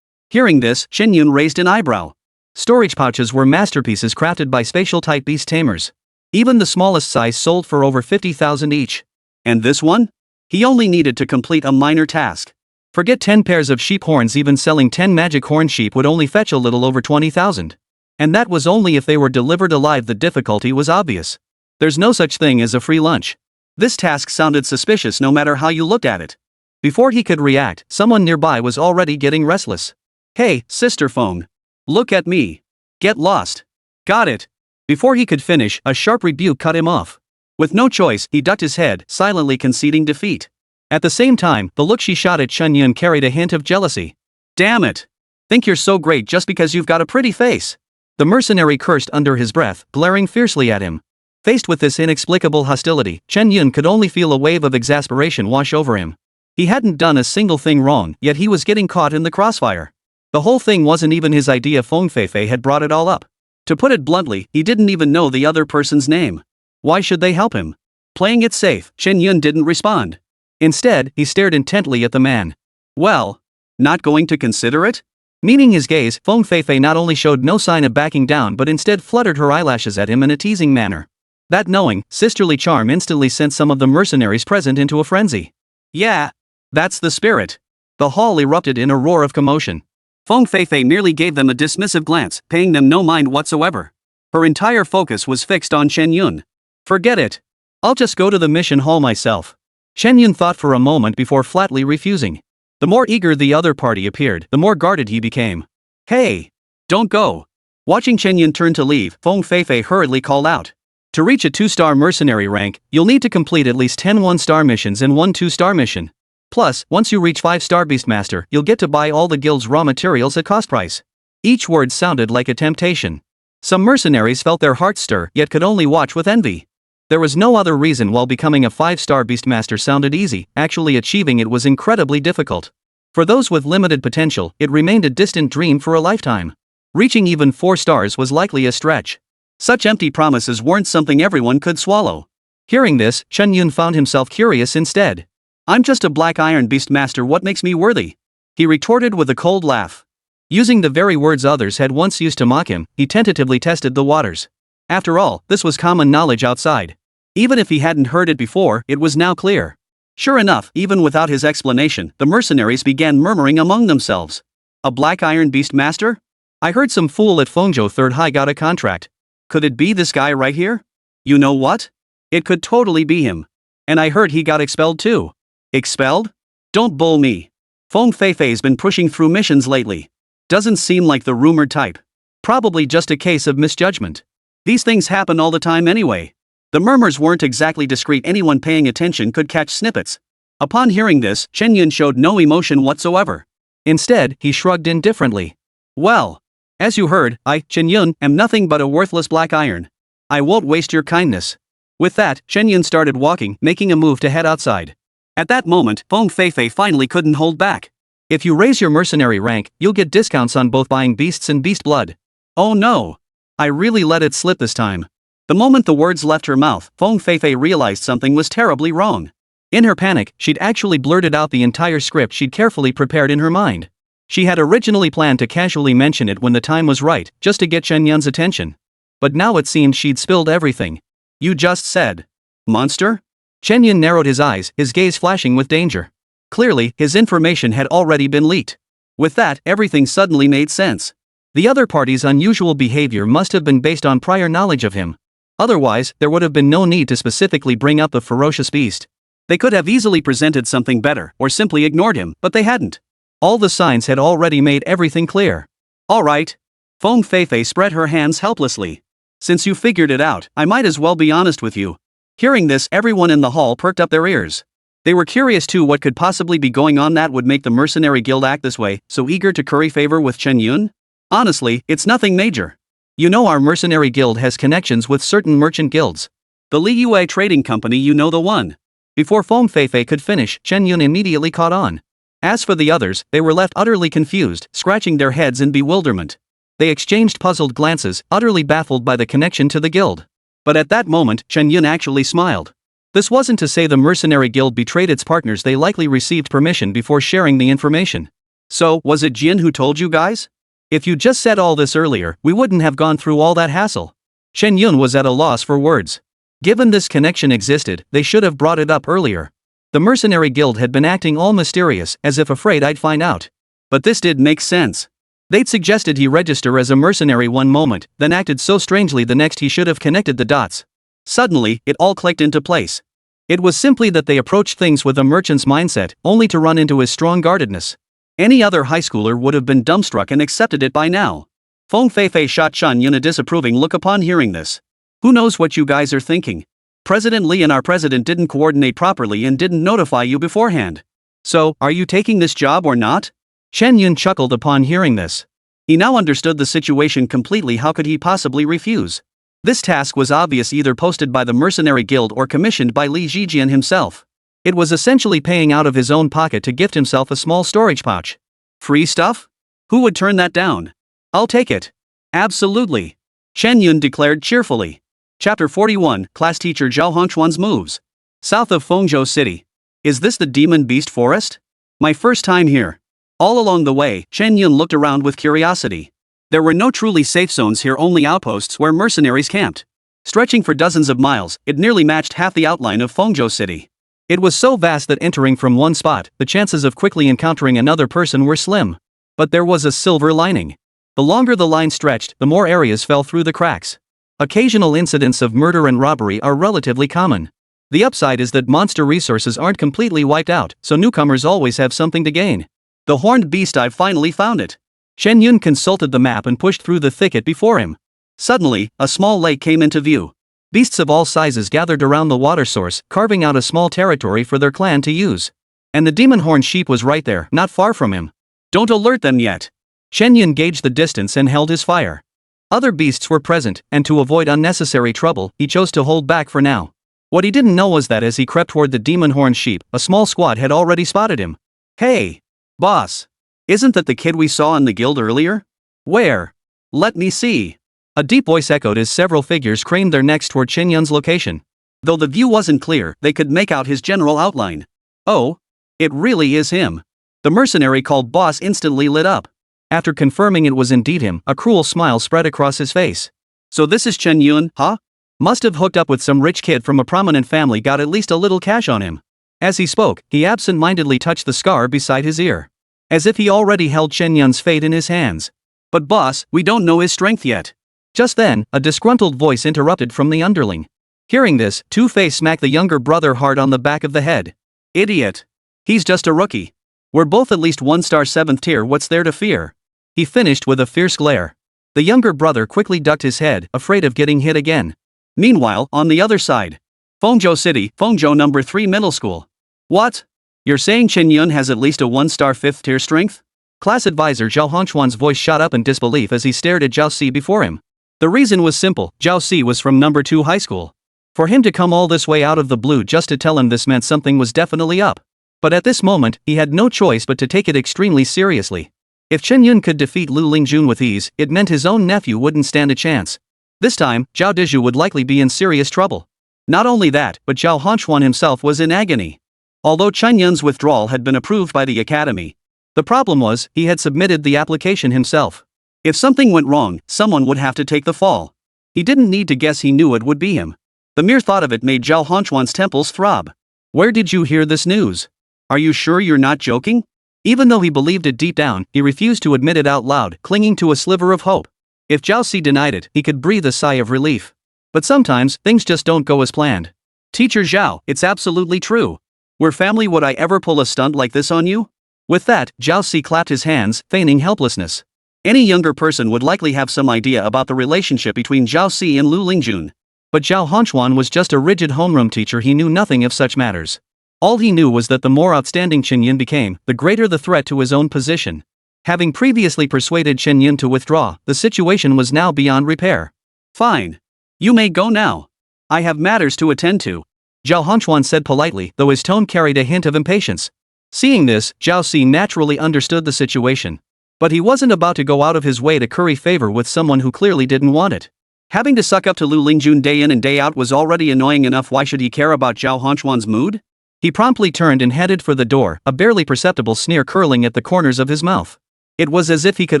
Hearing this, Chen Yun raised an eyebrow. Storage pouches were masterpieces crafted by spatial-type beast tamers. Even the smallest size sold for over 50,000 each. And this one? He only needed to complete a minor task. Forget 10 pairs of sheep horns, even selling 10 magic horn sheep would only fetch a little over 20,000. And that was only if they were delivered alive. The difficulty was obvious. There's no such thing as a free lunch. This task sounded suspicious no matter how you looked at it. Before he could react, someone nearby was already getting restless. Hey, sister phone. Look at me. Get lost. Got it. Before he could finish, a sharp rebuke cut him off. With no choice, he ducked his head, silently conceding defeat. At the same time, the look she shot at Chen Yun carried a hint of jealousy. Damn it. Think you're so great just because you've got a pretty face. The mercenary cursed under his breath, glaring fiercely at him. Faced with this inexplicable hostility, Chen Yun could only feel a wave of exasperation wash over him. He hadn't done a single thing wrong, yet he was getting caught in the crossfire. The whole thing wasn't even his idea. Feng Feifei had brought it all up. To put it bluntly, he didn't even know the other person's name. Why should they help him? Playing it safe, Chen Yun didn't respond. Instead, he stared intently at the man. Well, not going to consider it? Meeting his gaze, Feng Feifei not only showed no sign of backing down but instead fluttered her eyelashes at him in a teasing manner. That knowing, sisterly charm instantly sent some of the mercenaries present into a frenzy. Yeah. That's the spirit. The hall erupted in a roar of commotion. Feng Feifei merely gave them a dismissive glance, paying them no mind whatsoever. Her entire focus was fixed on Chen Yun. Forget it. I'll just go to the mission hall myself. Chen Yun thought for a moment before flatly refusing. The more eager the other party appeared, the more guarded he became. Hey! Don't go! Watching Chen Yun turn to leave, Feng Feifei hurriedly called out. To reach a 2-star mercenary rank, you'll need to complete at least 10 1-star missions and 1 2-star mission. Plus, once you reach 5-star Beastmaster, you'll get to buy all the guild's raw materials at cost price. Each word sounded like a temptation. Some mercenaries felt their hearts stir, yet could only watch with envy. There was no other reason why becoming a 5-star Beastmaster sounded easy, actually achieving it was incredibly difficult. For those with limited potential, it remained a distant dream for a lifetime. Reaching even 4 stars was likely a stretch. Such empty promises weren't something everyone could swallow. Hearing this, Chen Yun found himself curious instead. I'm just a black iron Beastmaster, what makes me worthy? He retorted with a cold laugh. Using the very words others had once used to mock him, he tentatively tested the waters. After all, this was common knowledge outside. Even if he hadn't heard it before, it was now clear. Sure enough, even without his explanation, the mercenaries began murmuring among themselves. A black iron Beastmaster? I heard some fool at Fengzhou Third High got a contract. Could it be this guy right here? You know what? It could totally be him. And I heard he got expelled too. Expelled? Don't bull me. Feng Feifei's been pushing through missions lately. Doesn't seem like the rumored type. Probably just a case of misjudgment. These things happen all the time anyway. The murmurs weren't exactly discreet, anyone paying attention could catch snippets. Upon hearing this, Chen Yun showed no emotion whatsoever. Instead, he shrugged indifferently. Well, as you heard, I, Chen Yun, am nothing but a worthless black iron. I won't waste your kindness. With that, Chen Yun started walking, making a move to head outside. At that moment, Feng Feifei finally couldn't hold back. If you raise your mercenary rank, you'll get discounts on both buying beasts and beast blood. Oh no! I really let it slip this time. The moment the words left her mouth, Feng Feifei realized something was terribly wrong. In her panic, she'd actually blurted out the entire script she'd carefully prepared in her mind. She had originally planned to casually mention it when the time was right, just to get Chen Yun's attention. But now it seemed she'd spilled everything. You just said, monster? Chen Yun narrowed his eyes, his gaze flashing with danger. Clearly, his information had already been leaked. With that, everything suddenly made sense. The other party's unusual behavior must have been based on prior knowledge of him. Otherwise, there would have been no need to specifically bring up the ferocious beast. They could have easily presented something better, or simply ignored him, but they hadn't. All the signs had already made everything clear. All right. Feng Feifei spread her hands helplessly. Since you figured it out, I might as well be honest with you. Hearing this, everyone in the hall perked up their ears. They were curious too what could possibly be going on that would make the mercenary guild act this way, so eager to curry favor with Chen Yun? Honestly, it's nothing major. You know our mercenary guild has connections with certain merchant guilds. The Li Yue trading company, you know the one. Before Feng Feifei could finish, Chen Yun immediately caught on. As for the others, they were left utterly confused, scratching their heads in bewilderment. They exchanged puzzled glances, utterly baffled by the connection to the guild. But at that moment, Chen Yun actually smiled. This wasn't to say the mercenary guild betrayed its partners, they likely received permission before sharing the information. So, was it Jin who told you guys? If you just said all this earlier, we wouldn't have gone through all that hassle. Chen Yun was at a loss for words. Given this connection existed, they should have brought it up earlier. The mercenary guild had been acting all mysterious, as if afraid I'd find out. But this did make sense. They'd suggested he register as a mercenary one moment, then acted so strangely the next he should have connected the dots. Suddenly, it all clicked into place. It was simply that they approached things with a merchant's mindset, only to run into his strong guardedness. Any other high schooler would have been dumbstruck and accepted it by now. Feng Feifei shot Chen Yun a disapproving look upon hearing this. Who knows what you guys are thinking? President Li and our president didn't coordinate properly and didn't notify you beforehand. So, are you taking this job or not? Chen Yun chuckled upon hearing this. He now understood the situation completely. How could he possibly refuse? This task was obvious, either posted by the mercenary guild or commissioned by Li Zijian himself. It was essentially paying out of his own pocket to gift himself a small storage pouch. Free stuff? Who would turn that down? I'll take it. Absolutely. Chen Yun declared cheerfully. Chapter 41, Class Teacher Zhao Hongchuan's moves. South of Fengzhou City. Is this the Demon Beast Forest? My first time here. All along the way, Chen Yun looked around with curiosity. There were no truly safe zones here, only outposts where mercenaries camped. Stretching for dozens of miles, it nearly matched half the outline of Fengzhou City. It was so vast that entering from one spot, the chances of quickly encountering another person were slim. But there was a silver lining. The longer the line stretched, the more areas fell through the cracks. Occasional incidents of murder and robbery are relatively common. The upside is that monster resources aren't completely wiped out, so newcomers always have something to gain. The horned beast, I finally found it. Chen Yun consulted the map and pushed through the thicket before him. Suddenly, a small lake came into view. Beasts of all sizes gathered around the water source, carving out a small territory for their clan to use. And the demon horned sheep was right there, not far from him. Don't alert them yet. Chen Yun gauged the distance and held his fire. Other beasts were present, and to avoid unnecessary trouble, he chose to hold back for now. What he didn't know was that as he crept toward the demon horned sheep, a small squad had already spotted him. Hey! Boss! Isn't that the kid we saw in the guild earlier? Where? Let me see. A deep voice echoed as several figures craned their necks toward Chen Yun's location. Though the view wasn't clear, they could make out his general outline. Oh! It really is him. The mercenary called Boss instantly lit up. After confirming it was indeed him, a cruel smile spread across his face. So this is Chen Yun, huh? Must have hooked up with some rich kid from a prominent family, got at least a little cash on him. As he spoke, he absent-mindedly touched the scar beside his ear. As if he already held Chen Yun's fate in his hands. But boss, we don't know his strength yet. Just then, a disgruntled voice interrupted from the underling. Hearing this, Two-Face smacked the younger brother hard on the back of the head. Idiot. He's just a rookie. We're both at least 1-star 7th tier, what's there to fear? He finished with a fierce glare. The younger brother quickly ducked his head, afraid of getting hit again. Meanwhile, on the other side. Fengzhou City, Fengzhou number 3 Middle School. What? You're saying Chen Yun has at least a 1-star 5th tier strength? Class advisor Zhao Hongquan's voice shot up in disbelief as he stared at Zhao Si before him. The reason was simple, Zhao Si was from number 2 high school. For him to come all this way out of the blue just to tell him this meant something was definitely up. But at this moment, he had no choice but to take it extremely seriously. If Chen Yun could defeat Lu Lingjun with ease, it meant his own nephew wouldn't stand a chance. This time, Zhao Dizhu would likely be in serious trouble. Not only that, but Zhao Hongquan himself was in agony. Although Chen Yun's withdrawal had been approved by the academy, the problem was, he had submitted the application himself. If something went wrong, someone would have to take the fall. He didn't need to guess, he knew it would be him. The mere thought of it made Zhao Hongquan's temples throb. Where did you hear this news? Are you sure you're not joking? Even though he believed it deep down, he refused to admit it out loud, clinging to a sliver of hope. If Zhao Si denied it, he could breathe a sigh of relief. But sometimes, things just don't go as planned. Teacher Zhao, it's absolutely true. We're family, would I ever pull a stunt like this on you? With that, Zhao Si clapped his hands, feigning helplessness. Any younger person would likely have some idea about the relationship between Zhao Si and Lu Lingjun. But Zhao Hongquan was just a rigid homeroom teacher, he knew nothing of such matters. All he knew was that the more outstanding Chen Yun became, the greater the threat to his own position. Having previously persuaded Chen Yun to withdraw, the situation was now beyond repair. Fine. You may go now. I have matters to attend to. Zhao Hongquan said politely, though his tone carried a hint of impatience. Seeing this, Zhao Si naturally understood the situation. But he wasn't about to go out of his way to curry favor with someone who clearly didn't want it. Having to suck up to Lu Lingjun day in and day out was already annoying enough, why should he care about Zhao Hongquan's mood? He promptly turned and headed for the door, a barely perceptible sneer curling at the corners of his mouth. It was as if he could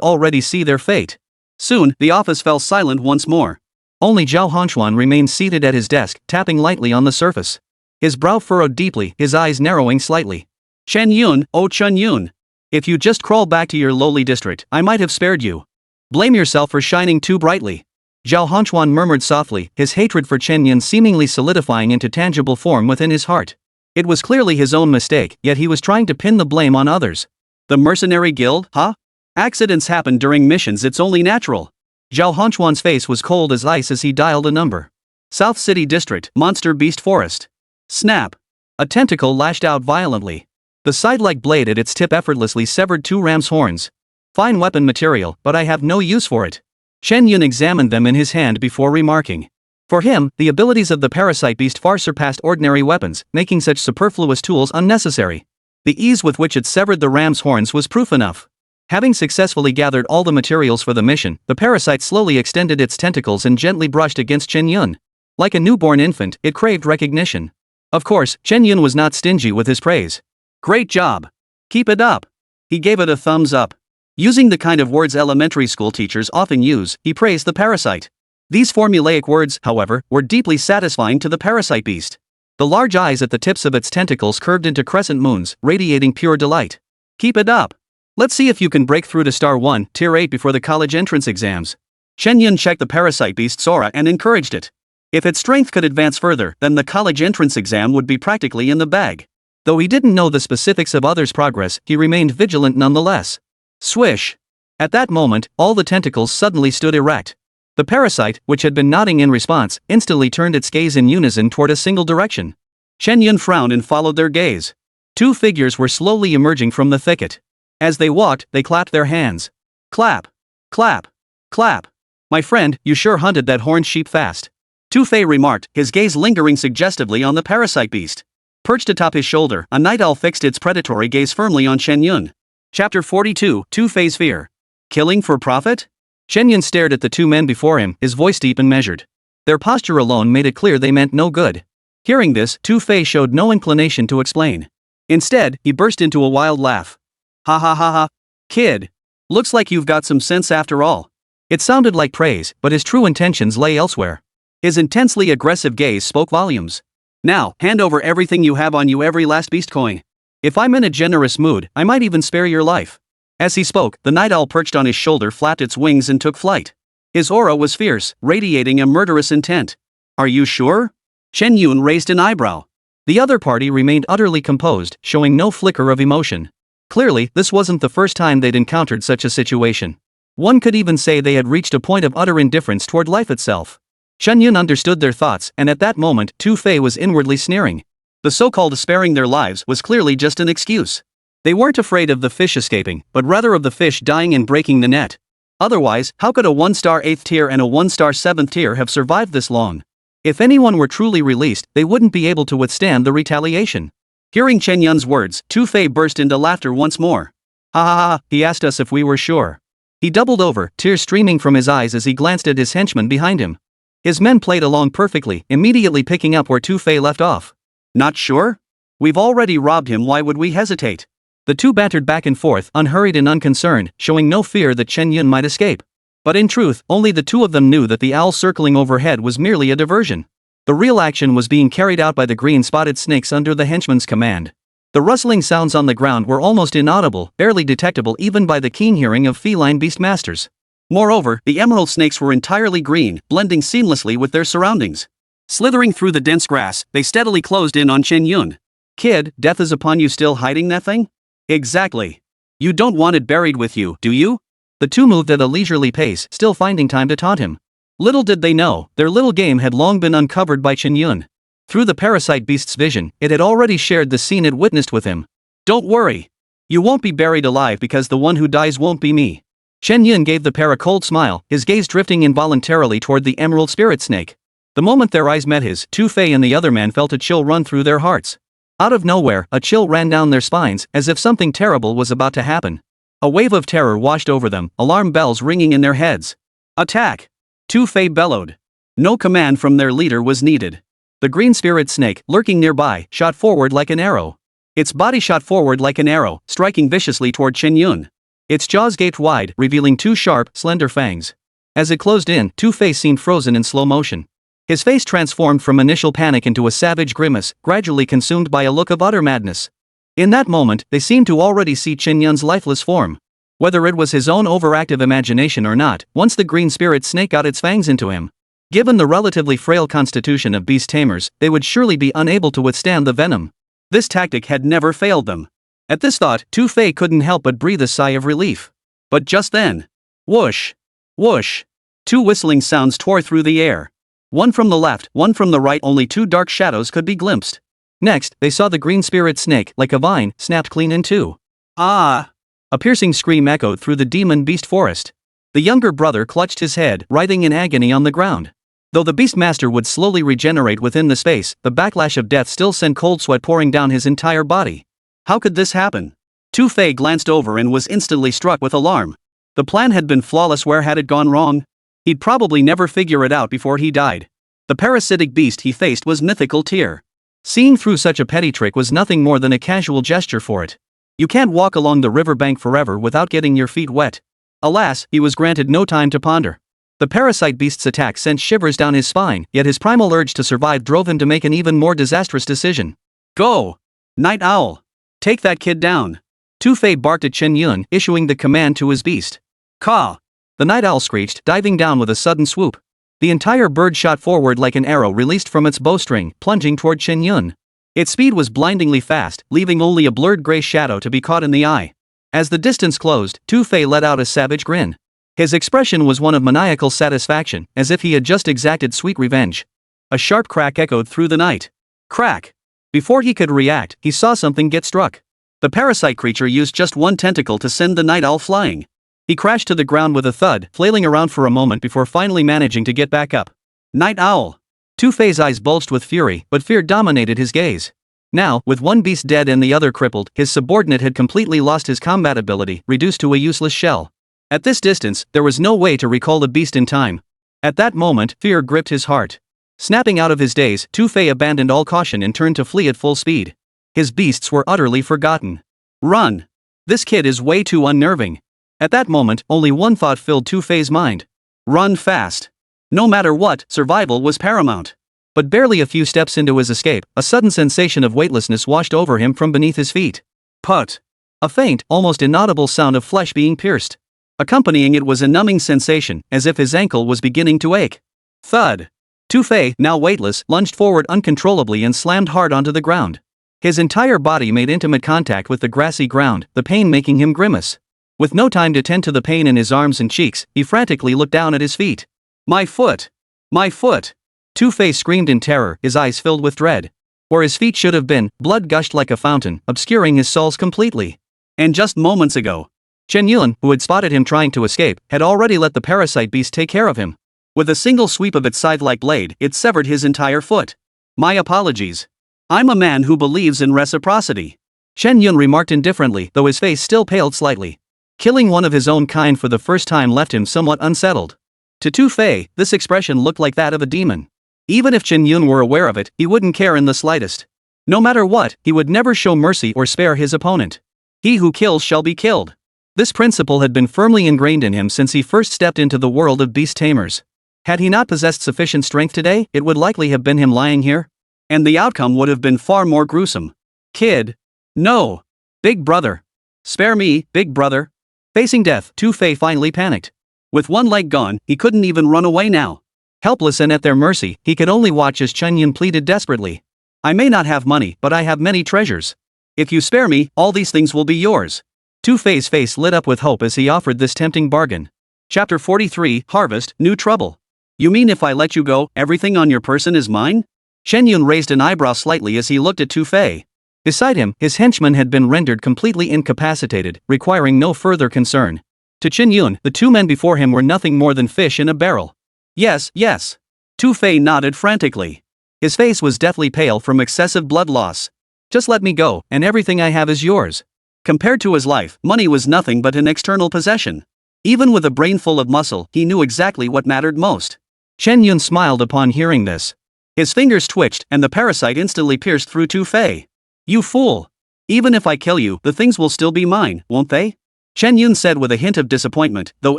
already see their fate. Soon, the office fell silent once more. Only Zhao Hongquan remained seated at his desk, tapping lightly on the surface. His brow furrowed deeply, his eyes narrowing slightly. Chen Yun, oh Chen Yun. If you just crawl back to your lowly district, I might have spared you. Blame yourself for shining too brightly. Zhao Hongquan murmured softly, his hatred for Chen Yun seemingly solidifying into tangible form within his heart. It was clearly his own mistake, yet he was trying to pin the blame on others. The mercenary guild, huh? Accidents happen during missions, it's only natural. Zhao Hongquan's face was cold as ice as he dialed a number. South City District, Monster Beast Forest. Snap. A tentacle lashed out violently. The side-like blade at its tip effortlessly severed 2 ram's horns. Fine weapon material, but I have no use for it. Chen Yun examined them in his hand before remarking. For him, the abilities of the parasite beast far surpassed ordinary weapons, making such superfluous tools unnecessary. The ease with which it severed the ram's horns was proof enough. Having successfully gathered all the materials for the mission, the parasite slowly extended its tentacles and gently brushed against Chen Yun. Like a newborn infant, it craved recognition. Of course, Chen Yun was not stingy with his praise. Great job. Keep it up. He gave it a thumbs up. Using the kind of words elementary school teachers often use, he praised the parasite. These formulaic words, however, were deeply satisfying to the parasite beast. The large eyes at the tips of its tentacles curved into crescent moons, radiating pure delight. Keep it up. Let's see if you can break through to Star 1, Tier 8 before the college entrance exams. Chen Yun checked the parasite beast's aura and encouraged it. If its strength could advance further, then the college entrance exam would be practically in the bag. Though he didn't know the specifics of others' progress, he remained vigilant nonetheless. Swish! At that moment, all the tentacles suddenly stood erect. The parasite, which had been nodding in response, instantly turned its gaze in unison toward a single direction. Chen Yun frowned and followed their gaze. Two figures were slowly emerging from the thicket. As they walked, they clapped their hands. Clap! Clap! Clap! My friend, you sure hunted that horned sheep fast. Tu-Fei remarked, his gaze lingering suggestively on the parasite beast. Perched atop his shoulder, a night owl fixed its predatory gaze firmly on Chen Yun. Chapter 42, Tu-Fei's Fear. Killing for profit? Chen Yun stared at the two men before him, his voice deep and measured. Their posture alone made it clear they meant no good. Hearing this, Tu-Fei showed no inclination to explain. Instead, he burst into a wild laugh. Ha ha ha ha. Kid. Looks like you've got some sense after all. It sounded like praise, but his true intentions lay elsewhere. His intensely aggressive gaze spoke volumes. Now, hand over everything you have on you, every last beast coin. If I'm in a generous mood, I might even spare your life. As he spoke, the night owl perched on his shoulder flapped its wings and took flight. His aura was fierce, radiating a murderous intent. Are you sure? Chen Yun raised an eyebrow. The other party remained utterly composed, showing no flicker of emotion. Clearly, this wasn't the first time they'd encountered such a situation. One could even say they had reached a point of utter indifference toward life itself. Chen Yun understood their thoughts, and at that moment, Tu-Fei was inwardly sneering. The so-called sparing their lives was clearly just an excuse. They weren't afraid of the fish escaping, but rather of the fish dying and breaking the net. Otherwise, how could a 1-star 8th tier and a 1-star 7th tier have survived this long? If anyone were truly released, they wouldn't be able to withstand the retaliation. Hearing Chen Yun's words, Tu-Fei burst into laughter once more. Ha ha ha, he asked us if we were sure. He doubled over, tears streaming from his eyes as he glanced at his henchmen behind him. His men played along perfectly, immediately picking up where Tu-Fei left off. Not sure? We've already robbed him, why would we hesitate? The two bantered back and forth, unhurried and unconcerned, showing no fear that Chen Yun might escape. But in truth, only the two of them knew that the owl circling overhead was merely a diversion. The real action was being carried out by the green-spotted snakes under the henchman's command. The rustling sounds on the ground were almost inaudible, barely detectable even by the keen hearing of feline beastmasters. Moreover, the emerald snakes were entirely green, blending seamlessly with their surroundings. Slithering through the dense grass, they steadily closed in on Chen Yun. Kid, death is upon you, still hiding that thing? Exactly. You don't want it buried with you, do you? The two moved at a leisurely pace, still finding time to taunt him. Little did they know, their little game had long been uncovered by Chen Yun. Through the parasite beast's vision, it had already shared the scene it witnessed with him. Don't worry. You won't be buried alive because the one who dies won't be me. Chen Yun gave the pair a cold smile, his gaze drifting involuntarily toward the emerald spirit snake. The moment their eyes met his, Tu-Fei and the other man felt a chill run through their hearts. Out of nowhere, a chill ran down their spines, as if something terrible was about to happen. A wave of terror washed over them, alarm bells ringing in their heads. Attack! Tu-Fei bellowed. No command from their leader was needed. The green spirit snake, lurking nearby, shot forward like an arrow. Its body shot forward like an arrow, striking viciously toward Chen Yun. Its jaws gaped wide, revealing two sharp, slender fangs. As it closed in, Tu-Fei seemed frozen in slow motion. His face transformed from initial panic into a savage grimace, gradually consumed by a look of utter madness. In that moment, they seemed to already see Chen Yun's lifeless form. Whether it was his own overactive imagination or not, once the green spirit snake got its fangs into him. Given the relatively frail constitution of beast tamers, they would surely be unable to withstand the venom. This tactic had never failed them. At this thought, Tu-Fei couldn't help but breathe a sigh of relief. But just then, whoosh! Whoosh! Two whistling sounds tore through the air. One from the left, one from the right, only two dark shadows could be glimpsed. Next, they saw the green spirit snake, like a vine, snapped clean in two. Ah! A piercing scream echoed through the demon beast forest. The younger brother clutched his head, writhing in agony on the ground. Though the beastmaster would slowly regenerate within the space, the backlash of death still sent cold sweat pouring down his entire body. How could this happen? Tu-Fei glanced over and was instantly struck with alarm. The plan had been flawless, where had it gone wrong? He'd probably never figure it out before he died. The parasitic beast he faced was mythical tier. Seeing through such a petty trick was nothing more than a casual gesture for it. You can't walk along the riverbank forever without getting your feet wet. Alas, he was granted no time to ponder. The parasite beast's attack sent shivers down his spine, yet his primal urge to survive drove him to make an even more disastrous decision. Go! Night Owl! Take that kid down! Tu-Fei barked at Chen Yun, issuing the command to his beast. Caw! The night owl screeched, diving down with a sudden swoop. The entire bird shot forward like an arrow released from its bowstring, plunging toward Chen Yun. Its speed was blindingly fast, leaving only a blurred gray shadow to be caught in the eye. As the distance closed, Tu-Fei let out a savage grin. His expression was one of maniacal satisfaction, as if he had just exacted sweet revenge. A sharp crack echoed through the night. Crack! Before he could react, he saw something get struck. The parasite creature used just one tentacle to send the night owl flying. He crashed to the ground with a thud, flailing around for a moment before finally managing to get back up. Night Owl! Tu-Fei's eyes bulged with fury, but fear dominated his gaze. Now, with one beast dead and the other crippled, his subordinate had completely lost his combat ability, reduced to a useless shell. At this distance, there was no way to recall the beast in time. At that moment, fear gripped his heart. Snapping out of his daze, Tu-Fei abandoned all caution and turned to flee at full speed. His beasts were utterly forgotten. Run! This kid is way too unnerving. At that moment, only one thought filled Tu-Fei's mind. Run fast. No matter what, survival was paramount. But barely a few steps into his escape, a sudden sensation of weightlessness washed over him from beneath his feet. Put! A faint, almost inaudible sound of flesh being pierced. Accompanying it was a numbing sensation, as if his ankle was beginning to ache. Thud! Tu-Fei, now weightless, lunged forward uncontrollably and slammed hard onto the ground. His entire body made intimate contact with the grassy ground, the pain making him grimace. With no time to tend to the pain in his arms and cheeks, he frantically looked down at his feet. My foot! My foot! Tu-Fei screamed in terror, his eyes filled with dread. Where his feet should have been, blood gushed like a fountain, obscuring his soles completely. And just moments ago, Chen Yun, who had spotted him trying to escape, had already let the parasite beast take care of him. With a single sweep of its scythe-like blade, it severed his entire foot. My apologies. I'm a man who believes in reciprocity. Chen Yun remarked indifferently, though his face still paled slightly. Killing one of his own kind for the first time left him somewhat unsettled. To Tu-Fei, this expression looked like that of a demon. Even if Chen Yun were aware of it, he wouldn't care in the slightest. No matter what, he would never show mercy or spare his opponent. He who kills shall be killed. This principle had been firmly ingrained in him since he first stepped into the world of beast tamers. Had he not possessed sufficient strength today, it would likely have been him lying here. And the outcome would have been far more gruesome. Kid. No. Big brother. Spare me, big brother. Facing death, Tu-Fei finally panicked. With one leg gone, he couldn't even run away now. Helpless and at their mercy, he could only watch as Chen Yun pleaded desperately. I may not have money, but I have many treasures. If you spare me, all these things will be yours. Tu-Fei's face lit up with hope as he offered this tempting bargain. Chapter 43, Harvest, New Trouble. You mean if I let you go, everything on your person is mine? Chen Yun raised an eyebrow slightly as he looked at Tu-Fei. Beside him, his henchman had been rendered completely incapacitated, requiring no further concern. To Chen Yun, the two men before him were nothing more than fish in a barrel. Yes, yes. Tu-Fei nodded frantically. His face was deathly pale from excessive blood loss. Just let me go, and everything I have is yours. Compared to his life, money was nothing but an external possession. Even with a brain full of muscle, he knew exactly what mattered most. Chen Yun smiled upon hearing this. His fingers twitched, and the parasite instantly pierced through Tu-Fei. You fool! Even if I kill you, the things will still be mine, won't they? Chen Yun said with a hint of disappointment, though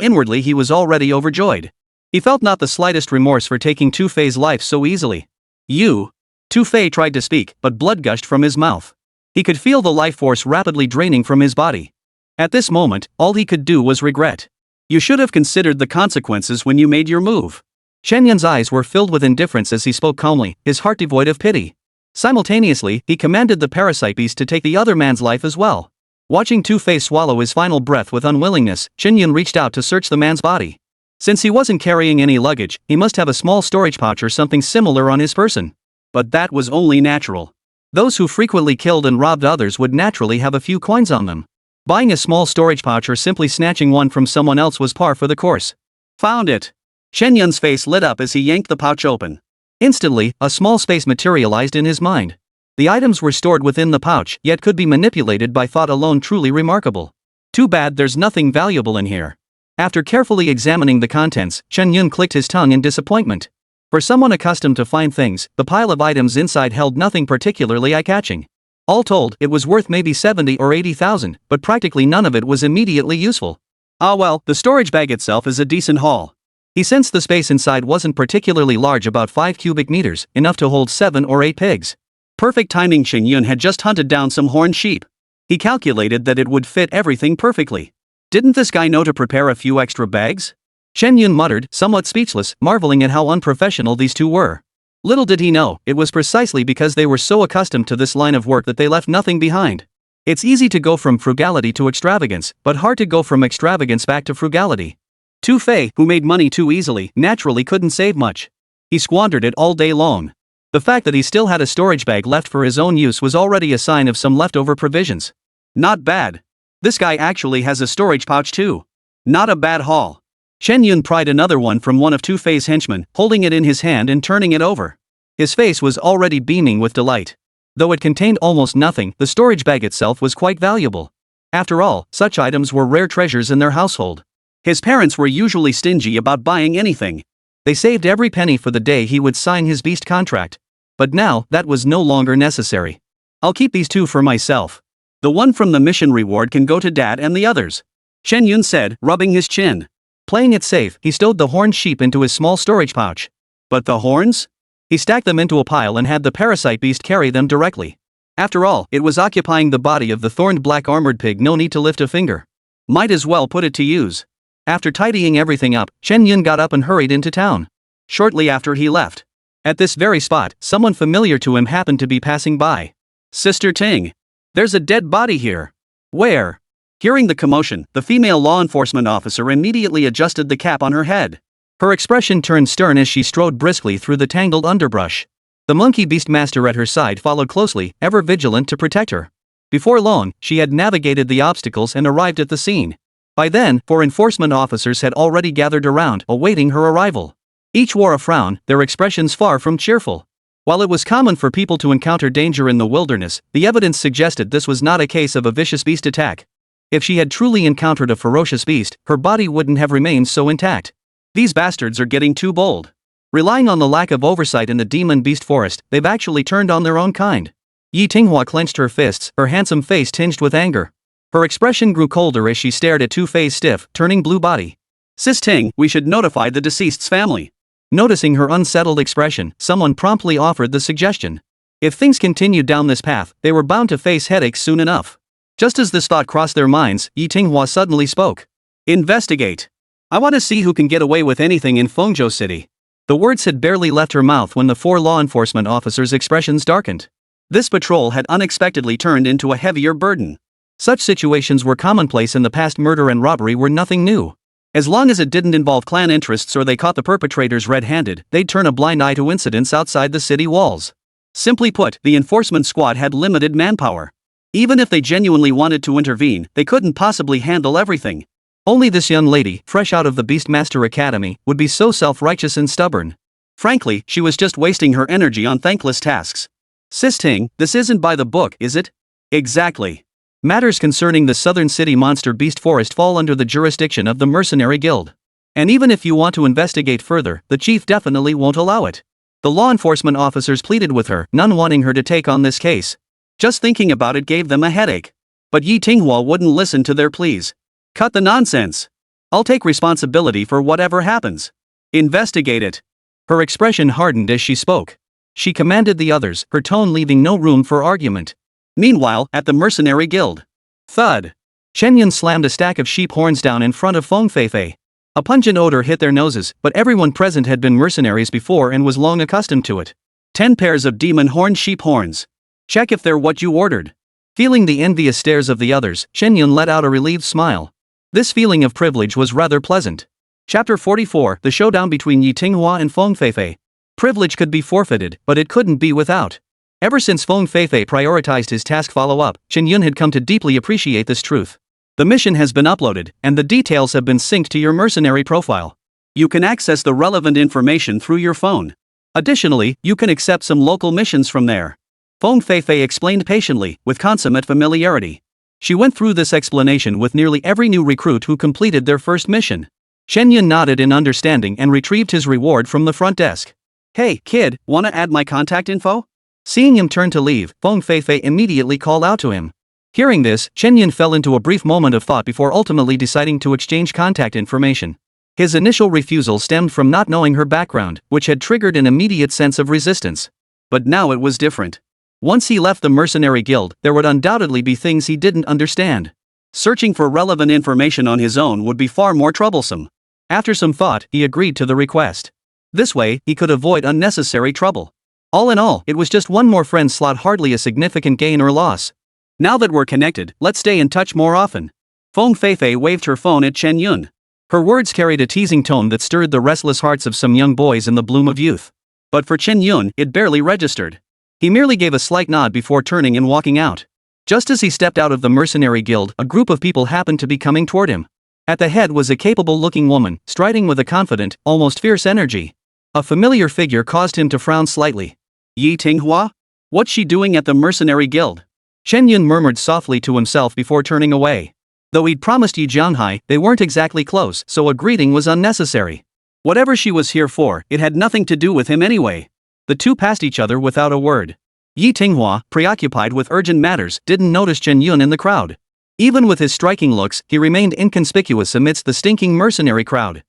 inwardly he was already overjoyed. He felt not the slightest remorse for taking Tu-Fei's life so easily. You! Tu-Fei tried to speak, but blood gushed from his mouth. He could feel the life force rapidly draining from his body. At this moment, all he could do was regret. You should have considered the consequences when you made your move. Chen Yun's eyes were filled with indifference as he spoke calmly, his heart devoid of pity. Simultaneously, he commanded the parasite beast to take the other man's life as well. Watching Tu-Fei swallow his final breath with unwillingness, Chen Yun reached out to search the man's body. Since he wasn't carrying any luggage, he must have a small storage pouch or something similar on his person. But that was only natural. Those who frequently killed and robbed others would naturally have a few coins on them. Buying a small storage pouch or simply snatching one from someone else was par for the course. Found it! Chen Yun's face lit up as he yanked the pouch open. Instantly, a small space materialized in his mind. The items were stored within the pouch, yet could be manipulated by thought alone. Truly remarkable. Too bad there's nothing valuable in here. After carefully examining the contents, Chen Yun clicked his tongue in disappointment. For someone accustomed to fine things, the pile of items inside held nothing particularly eye-catching. All told, it was worth maybe 70 or 80,000, but practically none of it was immediately useful. Ah well, the storage bag itself is a decent haul. He sensed the space inside wasn't particularly large, about 5 cubic meters, enough to hold 7 or 8 pigs. Perfect timing. Chen Yun had just hunted down some horned sheep. He calculated that it would fit everything perfectly. Didn't this guy know to prepare a few extra bags? Chen Yun muttered, somewhat speechless, marveling at how unprofessional these two were. Little did he know, it was precisely because they were so accustomed to this line of work that they left nothing behind. It's easy to go from frugality to extravagance, but hard to go from extravagance back to frugality. Tu Fei, who made money too easily, naturally couldn't save much. He squandered it all day long. The fact that he still had a storage bag left for his own use was already a sign of some leftover provisions. Not bad. This guy actually has a storage pouch too. Not a bad haul. Chen Yun pried another one from one of Tu Fei's henchmen, holding it in his hand and turning it over. His face was already beaming with delight. Though it contained almost nothing, the storage bag itself was quite valuable. After all, such items were rare treasures in their household. His parents were usually stingy about buying anything. They saved every penny for the day he would sign his beast contract. But now, that was no longer necessary. I'll keep these 2 for myself. The one from the mission reward can go to Dad and the others, Chen Yun said, rubbing his chin. Playing it safe, he stowed the horned sheep into his small storage pouch. But the horns? He stacked them into a pile and had the parasite beast carry them directly. After all, it was occupying the body of the thorned black armored pig, no need to lift a finger. Might as well put it to use. After tidying everything up, Chen Yun got up and hurried into town. Shortly after he left, at this very spot, someone familiar to him happened to be passing by. Sister Ting. There's a dead body here. Where? Hearing the commotion, the female law enforcement officer immediately adjusted the cap on her head. Her expression turned stern as she strode briskly through the tangled underbrush. The monkey beast master at her side followed closely, ever vigilant to protect her. Before long, she had navigated the obstacles and arrived at the scene. By then, 4 enforcement officers had already gathered around, awaiting her arrival. Each wore a frown, their expressions far from cheerful. While it was common for people to encounter danger in the wilderness, the evidence suggested this was not a case of a vicious beast attack. If she had truly encountered a ferocious beast, her body wouldn't have remained so intact. These bastards are getting too bold. Relying on the lack of oversight in the demon beast forest, they've actually turned on their own kind. Yi Tinghua clenched her fists, her handsome face tinged with anger. Her expression grew colder as she stared at Tu Fei's stiff, turning blue body. Sis Ting, we should notify the deceased's family. Noticing her unsettled expression, someone promptly offered the suggestion. If things continued down this path, they were bound to face headaches soon enough. Just as this thought crossed their minds, Yi Tinghua suddenly spoke. Investigate. I want to see who can get away with anything in Fengzhou City. The words had barely left her mouth when the 4 law enforcement officers' expressions darkened. This patrol had unexpectedly turned into a heavier burden. Such situations were commonplace in the past. Murder and robbery were nothing new. As long as it didn't involve clan interests or they caught the perpetrators red-handed, they'd turn a blind eye to incidents outside the city walls. Simply put, the enforcement squad had limited manpower. Even if they genuinely wanted to intervene, they couldn't possibly handle everything. Only this young lady, fresh out of the Beastmaster Academy, would be so self-righteous and stubborn. Frankly, she was just wasting her energy on thankless tasks. Sis Ting, this isn't by the book, is it? Exactly. Matters concerning the Southern City Monster Beast Forest fall under the jurisdiction of the Mercenary Guild. And even if you want to investigate further, the chief definitely won't allow it. The law enforcement officers pleaded with her, none wanting her to take on this case. Just thinking about it gave them a headache. But Yi Tinghua wouldn't listen to their pleas. Cut the nonsense. I'll take responsibility for whatever happens. Investigate it. Her expression hardened as she spoke. She commanded the others, her tone leaving no room for argument. Meanwhile, at the Mercenary Guild. Thud. Chen Yun slammed a stack of sheep horns down in front of Feng Feifei. A pungent odor hit their noses, but everyone present had been mercenaries before and was long accustomed to it. 10 pairs of demon horn sheep horns. Check if they're what you ordered. Feeling the envious stares of the others, Chen Yun let out a relieved smile. This feeling of privilege was rather pleasant. Chapter 44, The Showdown between Yi Tinghua and Feng Feifei. Privilege could be forfeited, but it couldn't be without. Ever since Feng Feifei prioritized his task follow-up, Chen Yun had come to deeply appreciate this truth. The mission has been uploaded, and the details have been synced to your mercenary profile. You can access the relevant information through your phone. Additionally, you can accept some local missions from there. Feng Feifei explained patiently, with consummate familiarity. She went through this explanation with nearly every new recruit who completed their first mission. Chen Yun nodded in understanding and retrieved his reward from the front desk. Hey, kid, wanna add my contact info? Seeing him turn to leave, Feng Feifei immediately called out to him. Hearing this, Chen Yun fell into a brief moment of thought before ultimately deciding to exchange contact information. His initial refusal stemmed from not knowing her background, which had triggered an immediate sense of resistance. But now it was different. Once he left the mercenary guild, there would undoubtedly be things he didn't understand. Searching for relevant information on his own would be far more troublesome. After some thought, he agreed to the request. This way, he could avoid unnecessary trouble. All in all, it was just one more friend slot, hardly a significant gain or loss. Now that we're connected, let's stay in touch more often. Feng Feifei waved her phone at Chen Yun. Her words carried a teasing tone that stirred the restless hearts of some young boys in the bloom of youth. But for Chen Yun, it barely registered. He merely gave a slight nod before turning and walking out. Just as he stepped out of the mercenary guild, a group of people happened to be coming toward him. At the head was a capable-looking woman, striding with a confident, almost fierce energy. A familiar figure caused him to frown slightly. Yi Tinghua? What's she doing at the mercenary guild? Chen Yun murmured softly to himself before turning away. Though he'd promised Yi Jianhai, they weren't exactly close, so a greeting was unnecessary. Whatever she was here for, it had nothing to do with him anyway. The two passed each other without a word. Yi Tinghua, preoccupied with urgent matters, didn't notice Chen Yun in the crowd. Even with his striking looks, he remained inconspicuous amidst the stinking mercenary crowd.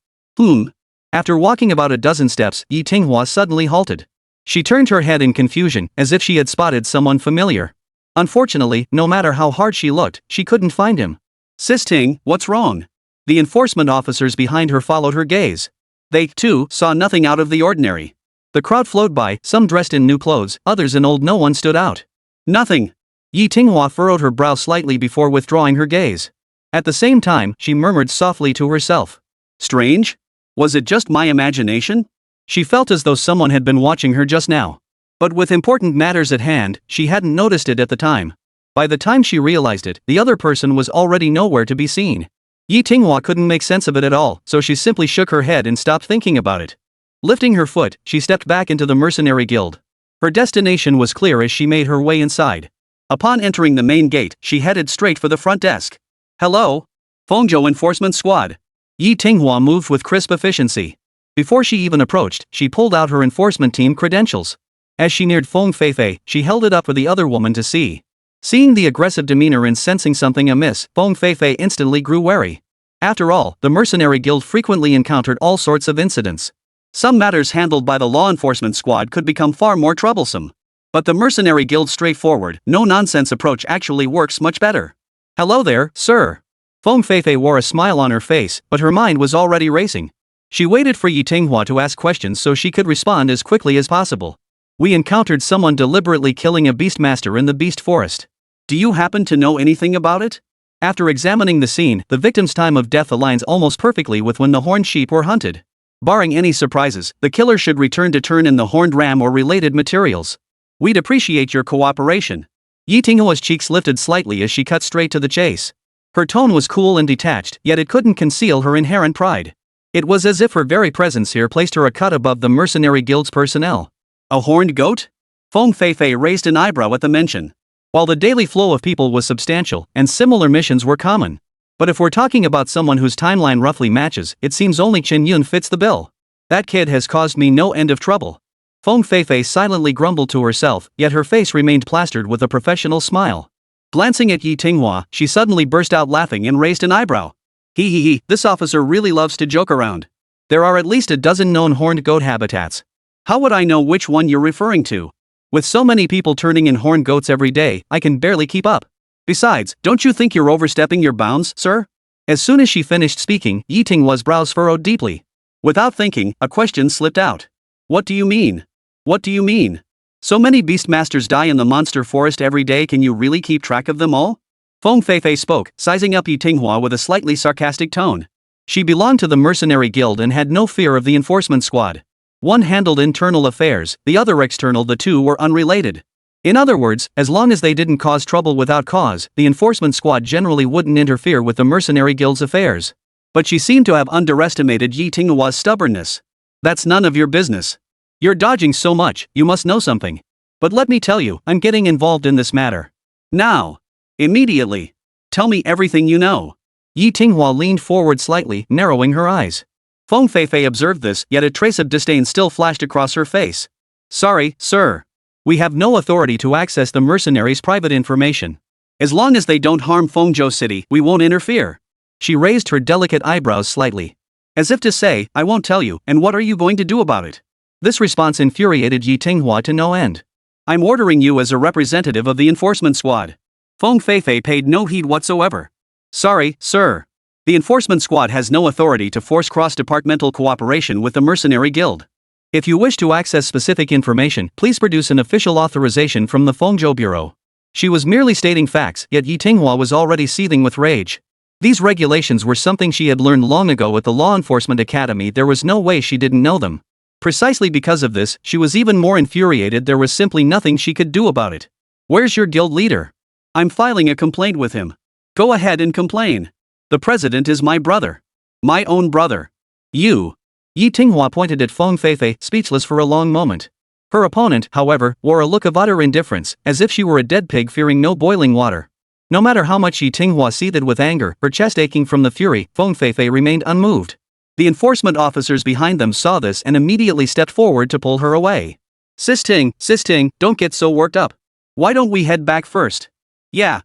After walking about a dozen steps, Yi Tinghua suddenly halted. She turned her head in confusion, as if she had spotted someone familiar. Unfortunately, no matter how hard she looked, she couldn't find him. Sis Ting, what's wrong? The enforcement officers behind her followed her gaze. They, too, saw nothing out of the ordinary. The crowd flowed by, some dressed in new clothes, others in old. No one stood out. Nothing. Yi Tinghua furrowed her brow slightly before withdrawing her gaze. At the same time, she murmured softly to herself. Strange? Was it just my imagination? She felt as though someone had been watching her just now. But with important matters at hand, she hadn't noticed it at the time. By the time she realized it, the other person was already nowhere to be seen. Yi Tinghua couldn't make sense of it at all, so she simply shook her head and stopped thinking about it. Lifting her foot, she stepped back into the mercenary guild. Her destination was clear as she made her way inside. Upon entering the main gate, she headed straight for the front desk. Hello? Fengzhou Enforcement Squad. Yi Tinghua moved with crisp efficiency. Before she even approached, she pulled out her enforcement team credentials. As she neared Feng Feifei, she held it up for the other woman to see. Seeing the aggressive demeanor and sensing something amiss, Feng Feifei instantly grew wary. After all, the mercenary guild frequently encountered all sorts of incidents. Some matters handled by the law enforcement squad could become far more troublesome. But the mercenary guild's straightforward, no-nonsense approach actually works much better. Hello there, sir. Feng Feifei wore a smile on her face, but her mind was already racing. She waited for Yi Tinghua to ask questions so she could respond as quickly as possible. We encountered someone deliberately killing a beastmaster in the beast forest. Do you happen to know anything about it? After examining the scene, the victim's time of death aligns almost perfectly with when the horned sheep were hunted. Barring any surprises, the killer should return to turn in the horned ram or related materials. We'd appreciate your cooperation. Yi Tinghua's cheeks lifted slightly as she cut straight to the chase. Her tone was cool and detached, yet it couldn't conceal her inherent pride. It was as if her very presence here placed her a cut above the mercenary guild's personnel. A horned goat? Feng Feifei raised an eyebrow at the mention. While the daily flow of people was substantial, and similar missions were common. But if we're talking about someone whose timeline roughly matches, it seems only Chen Yun fits the bill. That kid has caused me no end of trouble. Feng Feifei silently grumbled to herself, yet her face remained plastered with a professional smile. Glancing at Yi Tinghua, she suddenly burst out laughing and raised an eyebrow. He, this officer really loves to joke around. There are at least a dozen known horned goat habitats. How would I know which one you're referring to? With so many people turning in horned goats every day, I can barely keep up. Besides, don't you think you're overstepping your bounds, sir? As soon as she finished speaking, Yi Tinghua's brows furrowed deeply. Without thinking, a question slipped out. What do you mean? What do you mean? So many beastmasters die in the monster forest every day, can you really keep track of them all? Feng Feifei spoke, sizing up Yi Tinghua with a slightly sarcastic tone. She belonged to the mercenary guild and had no fear of the enforcement squad. One handled internal affairs, the other external. The two were unrelated. In other words, as long as they didn't cause trouble without cause, the enforcement squad generally wouldn't interfere with the mercenary guild's affairs. But she seemed to have underestimated Yi Tinghua's stubbornness. That's none of your business. You're dodging so much, you must know something. But let me tell you, I'm getting involved in this matter. Now. Immediately. Tell me everything you know. Yi Tinghua leaned forward slightly, narrowing her eyes. Feng Feifei observed this, yet a trace of disdain still flashed across her face. Sorry, sir. We have no authority to access the mercenaries' private information. As long as they don't harm Fengzhou City, we won't interfere. She raised her delicate eyebrows slightly. As if to say, I won't tell you, and what are you going to do about it? This response infuriated Yi Tinghua to no end. I'm ordering you as a representative of the enforcement squad. Feng Feifei paid no heed whatsoever. Sorry, sir. The enforcement squad has no authority to force cross-departmental cooperation with the mercenary guild. If you wish to access specific information, please produce an official authorization from the Fengzhou Bureau. She was merely stating facts, yet Yi Tinghua was already seething with rage. These regulations were something she had learned long ago at the Law Enforcement Academy. There was no way she didn't know them. Precisely because of this, she was even more infuriated. There was simply nothing she could do about it. Where's your guild leader? I'm filing a complaint with him. Go ahead and complain. The president is my brother. My own brother. You. Yi Tinghua pointed at Feng Feifei, speechless for a long moment. Her opponent, however, wore a look of utter indifference, as if she were a dead pig fearing no boiling water. No matter how much Yi Tinghua seethed with anger, her chest aching from the fury, Feng Feifei remained unmoved. The enforcement officers behind them saw this and immediately stepped forward to pull her away. Sis Ting, don't get so worked up. Why don't we head back first? Yeah.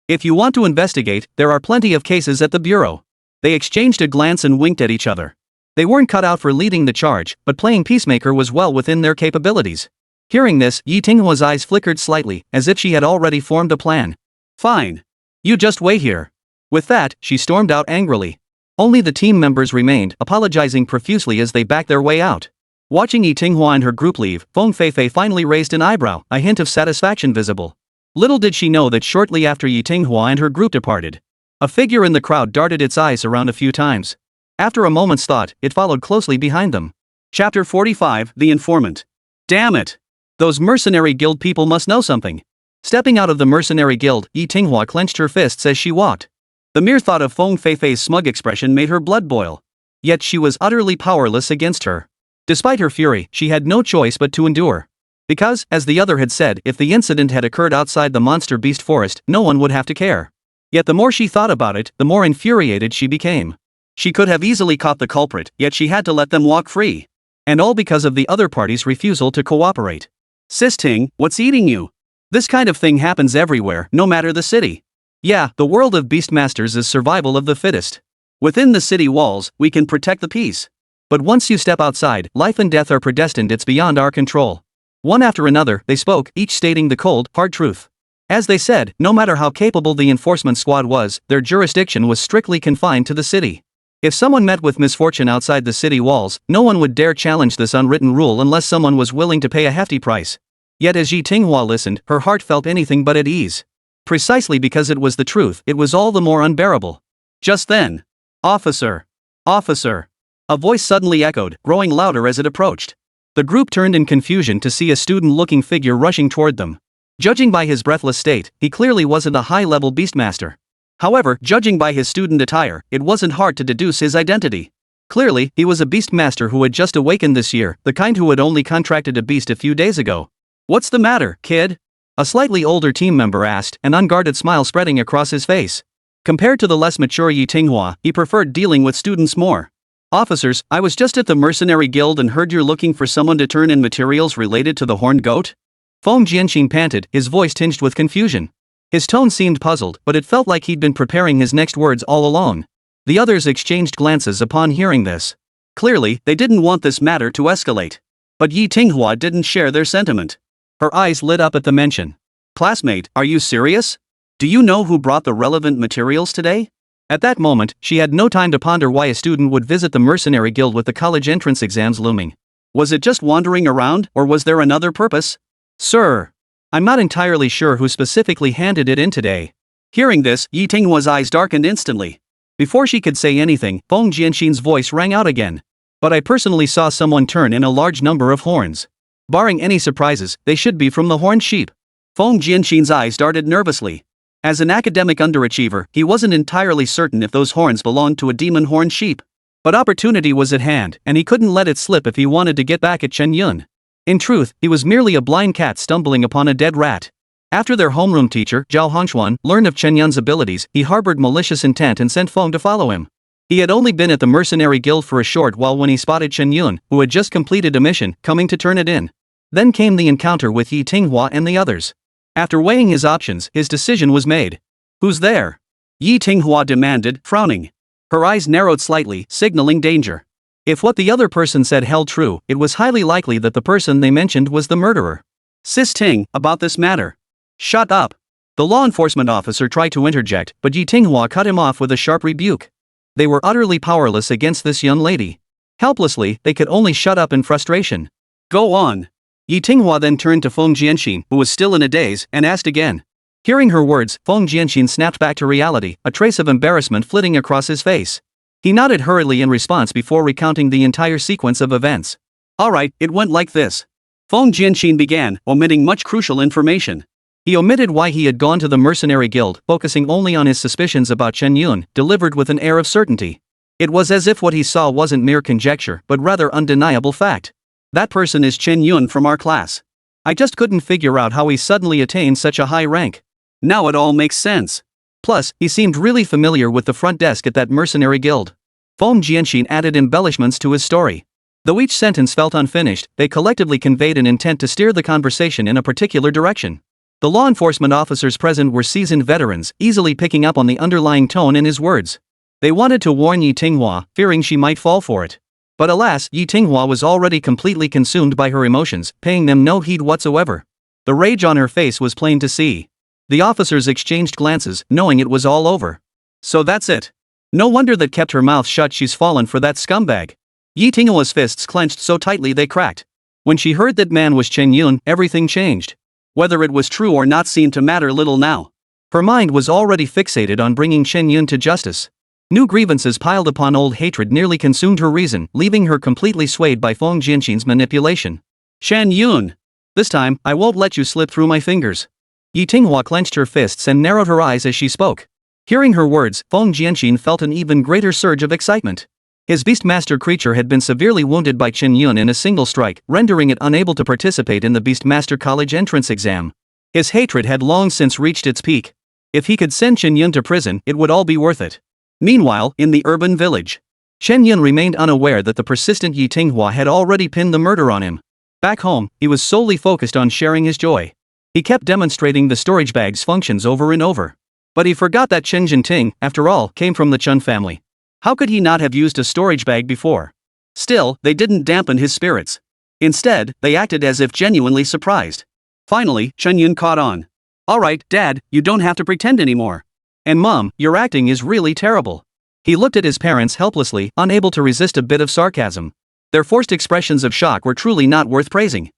If you want to investigate, there are plenty of cases at the bureau. They exchanged a glance and winked at each other. They weren't cut out for leading the charge, but playing peacemaker was well within their capabilities. Hearing this, Yi Tinghua's eyes flickered slightly, as if she had already formed a plan. Fine. You just wait here. With that, she stormed out angrily. Only the team members remained, apologizing profusely as they backed their way out. Watching Yi Tinghua and her group leave, Feng Feifei finally raised an eyebrow, a hint of satisfaction visible. Little did she know that shortly after Yi Tinghua and her group departed, a figure in the crowd darted its eyes around a few times. After a moment's thought, it followed closely behind them. Chapter 45, The Informant. Damn it! Those mercenary guild people must know something. Stepping out of the mercenary guild, Yi Tinghua clenched her fists as she walked. The mere thought of Feng Feifei's smug expression made her blood boil. Yet she was utterly powerless against her. Despite her fury, she had no choice but to endure. Because, as the other had said, if the incident had occurred outside the monster beast forest, no one would have to care. Yet the more she thought about it, the more infuriated she became. She could have easily caught the culprit, yet she had to let them walk free. And all because of the other party's refusal to cooperate. Sis Ting, what's eating you? This kind of thing happens everywhere, no matter the city. Yeah, the world of beastmasters is survival of the fittest. Within the city walls, we can protect the peace. But once you step outside, life and death are predestined. It's beyond our control. One after another, they spoke, each stating the cold, hard truth. As they said, no matter how capable the enforcement squad was, their jurisdiction was strictly confined to the city. If someone met with misfortune outside the city walls, no one would dare challenge this unwritten rule unless someone was willing to pay a hefty price. Yet as Yi Tinghua listened, her heart felt anything but at ease. Precisely because it was the truth, it was all the more unbearable. Just then, Officer! Officer! A voice suddenly echoed, growing louder as it approached. The group turned in confusion to see a student-looking figure rushing toward them. Judging by his breathless state, he clearly wasn't a high-level beastmaster. However, judging by his student attire, it wasn't hard to deduce his identity. Clearly, he was a beastmaster who had just awakened this year, the kind who had only contracted a beast a few days ago. What's the matter, kid? A slightly older team member asked, an unguarded smile spreading across his face. Compared to the less mature Yi Tinghua, he preferred dealing with students more. Officers, I was just at the mercenary guild and heard you're looking for someone to turn in materials related to the horned goat? Feng Jianxin panted, his voice tinged with confusion. His tone seemed puzzled, but it felt like he'd been preparing his next words all along. The others exchanged glances upon hearing this. Clearly, they didn't want this matter to escalate. But Yi Tinghua didn't share their sentiment. Her eyes lit up at the mention. Classmate, are you serious? Do you know who brought the relevant materials today? At that moment, she had no time to ponder why a student would visit the mercenary guild with the college entrance exams looming. Was it just wandering around, or was there another purpose? Sir, I'm not entirely sure who specifically handed it in today. Hearing this, Yi Tinghua's eyes darkened instantly. Before she could say anything, Feng Jianxin's voice rang out again. But I personally saw someone turn in a large number of horns. Barring any surprises, they should be from the horned sheep. Feng Jianxin's eyes darted nervously. As an academic underachiever, he wasn't entirely certain if those horns belonged to a demon horned sheep. But opportunity was at hand, and he couldn't let it slip if he wanted to get back at Chen Yun. In truth, he was merely a blind cat stumbling upon a dead rat. After their homeroom teacher, Zhao Hongxuan, learned of Chen Yun's abilities, he harbored malicious intent and sent Feng to follow him. He had only been at the mercenary guild for a short while when he spotted Chen Yun, who had just completed a mission, coming to turn it in. Then came the encounter with Yi Tinghua and the others. After weighing his options, his decision was made. Who's there? Yi Tinghua demanded, frowning. Her eyes narrowed slightly, signaling danger. If what the other person said held true, it was highly likely that the person they mentioned was the murderer. Sis Ting, about this matter. Shut up. The law enforcement officer tried to interject, but Yi Tinghua cut him off with a sharp rebuke. They were utterly powerless against this young lady. Helplessly, they could only shut up in frustration. Go on. Yi Tinghua then turned to Feng Jianxin, who was still in a daze, and asked again. Hearing her words, Feng Jianxin snapped back to reality, a trace of embarrassment flitting across his face. He nodded hurriedly in response before recounting the entire sequence of events. Alright, it went like this. Feng Jianxin began, omitting much crucial information. He omitted why he had gone to the mercenary guild, focusing only on his suspicions about Chen Yun, delivered with an air of certainty. It was as if what he saw wasn't mere conjecture, but rather undeniable fact. That person is Chen Yun from our class. I just couldn't figure out how he suddenly attained such a high rank. Now it all makes sense. Plus, he seemed really familiar with the front desk at that mercenary guild. Feng Jianxin added embellishments to his story. Though each sentence felt unfinished, they collectively conveyed an intent to steer the conversation in a particular direction. The law enforcement officers present were seasoned veterans, easily picking up on the underlying tone in his words. They wanted to warn Yi Tinghua, fearing she might fall for it. But alas, Yi Tinghua was already completely consumed by her emotions, paying them no heed whatsoever. The rage on her face was plain to see. The officers exchanged glances, knowing it was all over. So that's it. No wonder that kept her mouth shut. She's fallen for that scumbag. Yi Tinghua's fists clenched so tightly they cracked. When she heard that man was Chen Yun, everything changed. Whether it was true or not seemed to matter little now. Her mind was already fixated on bringing Chen Yun to justice. New grievances piled upon old hatred nearly consumed her reason, leaving her completely swayed by Feng Jianxin's manipulation. Chen Yun! This time, I won't let you slip through my fingers. Yi Tinghua clenched her fists and narrowed her eyes as she spoke. Hearing her words, Feng Jianxin felt an even greater surge of excitement. His Beastmaster creature had been severely wounded by Chen Yun in a single strike, rendering it unable to participate in the Beastmaster College entrance exam. His hatred had long since reached its peak. If he could send Chen Yun to prison, it would all be worth it. Meanwhile, in the urban village, Chen Yun remained unaware that the persistent Yi Tinghua had already pinned the murder on him. Back home, he was solely focused on sharing his joy. He kept demonstrating the storage bag's functions over and over. But he forgot that Chen Jinting, after all, came from the Chen family. How could he not have used a storage bag before? Still, they didn't dampen his spirits. Instead, they acted as if genuinely surprised. Finally, Chen Yun caught on. Alright, Dad, you don't have to pretend anymore. And Mom, your acting is really terrible. He looked at his parents helplessly, unable to resist a bit of sarcasm. Their forced expressions of shock were truly not worth praising.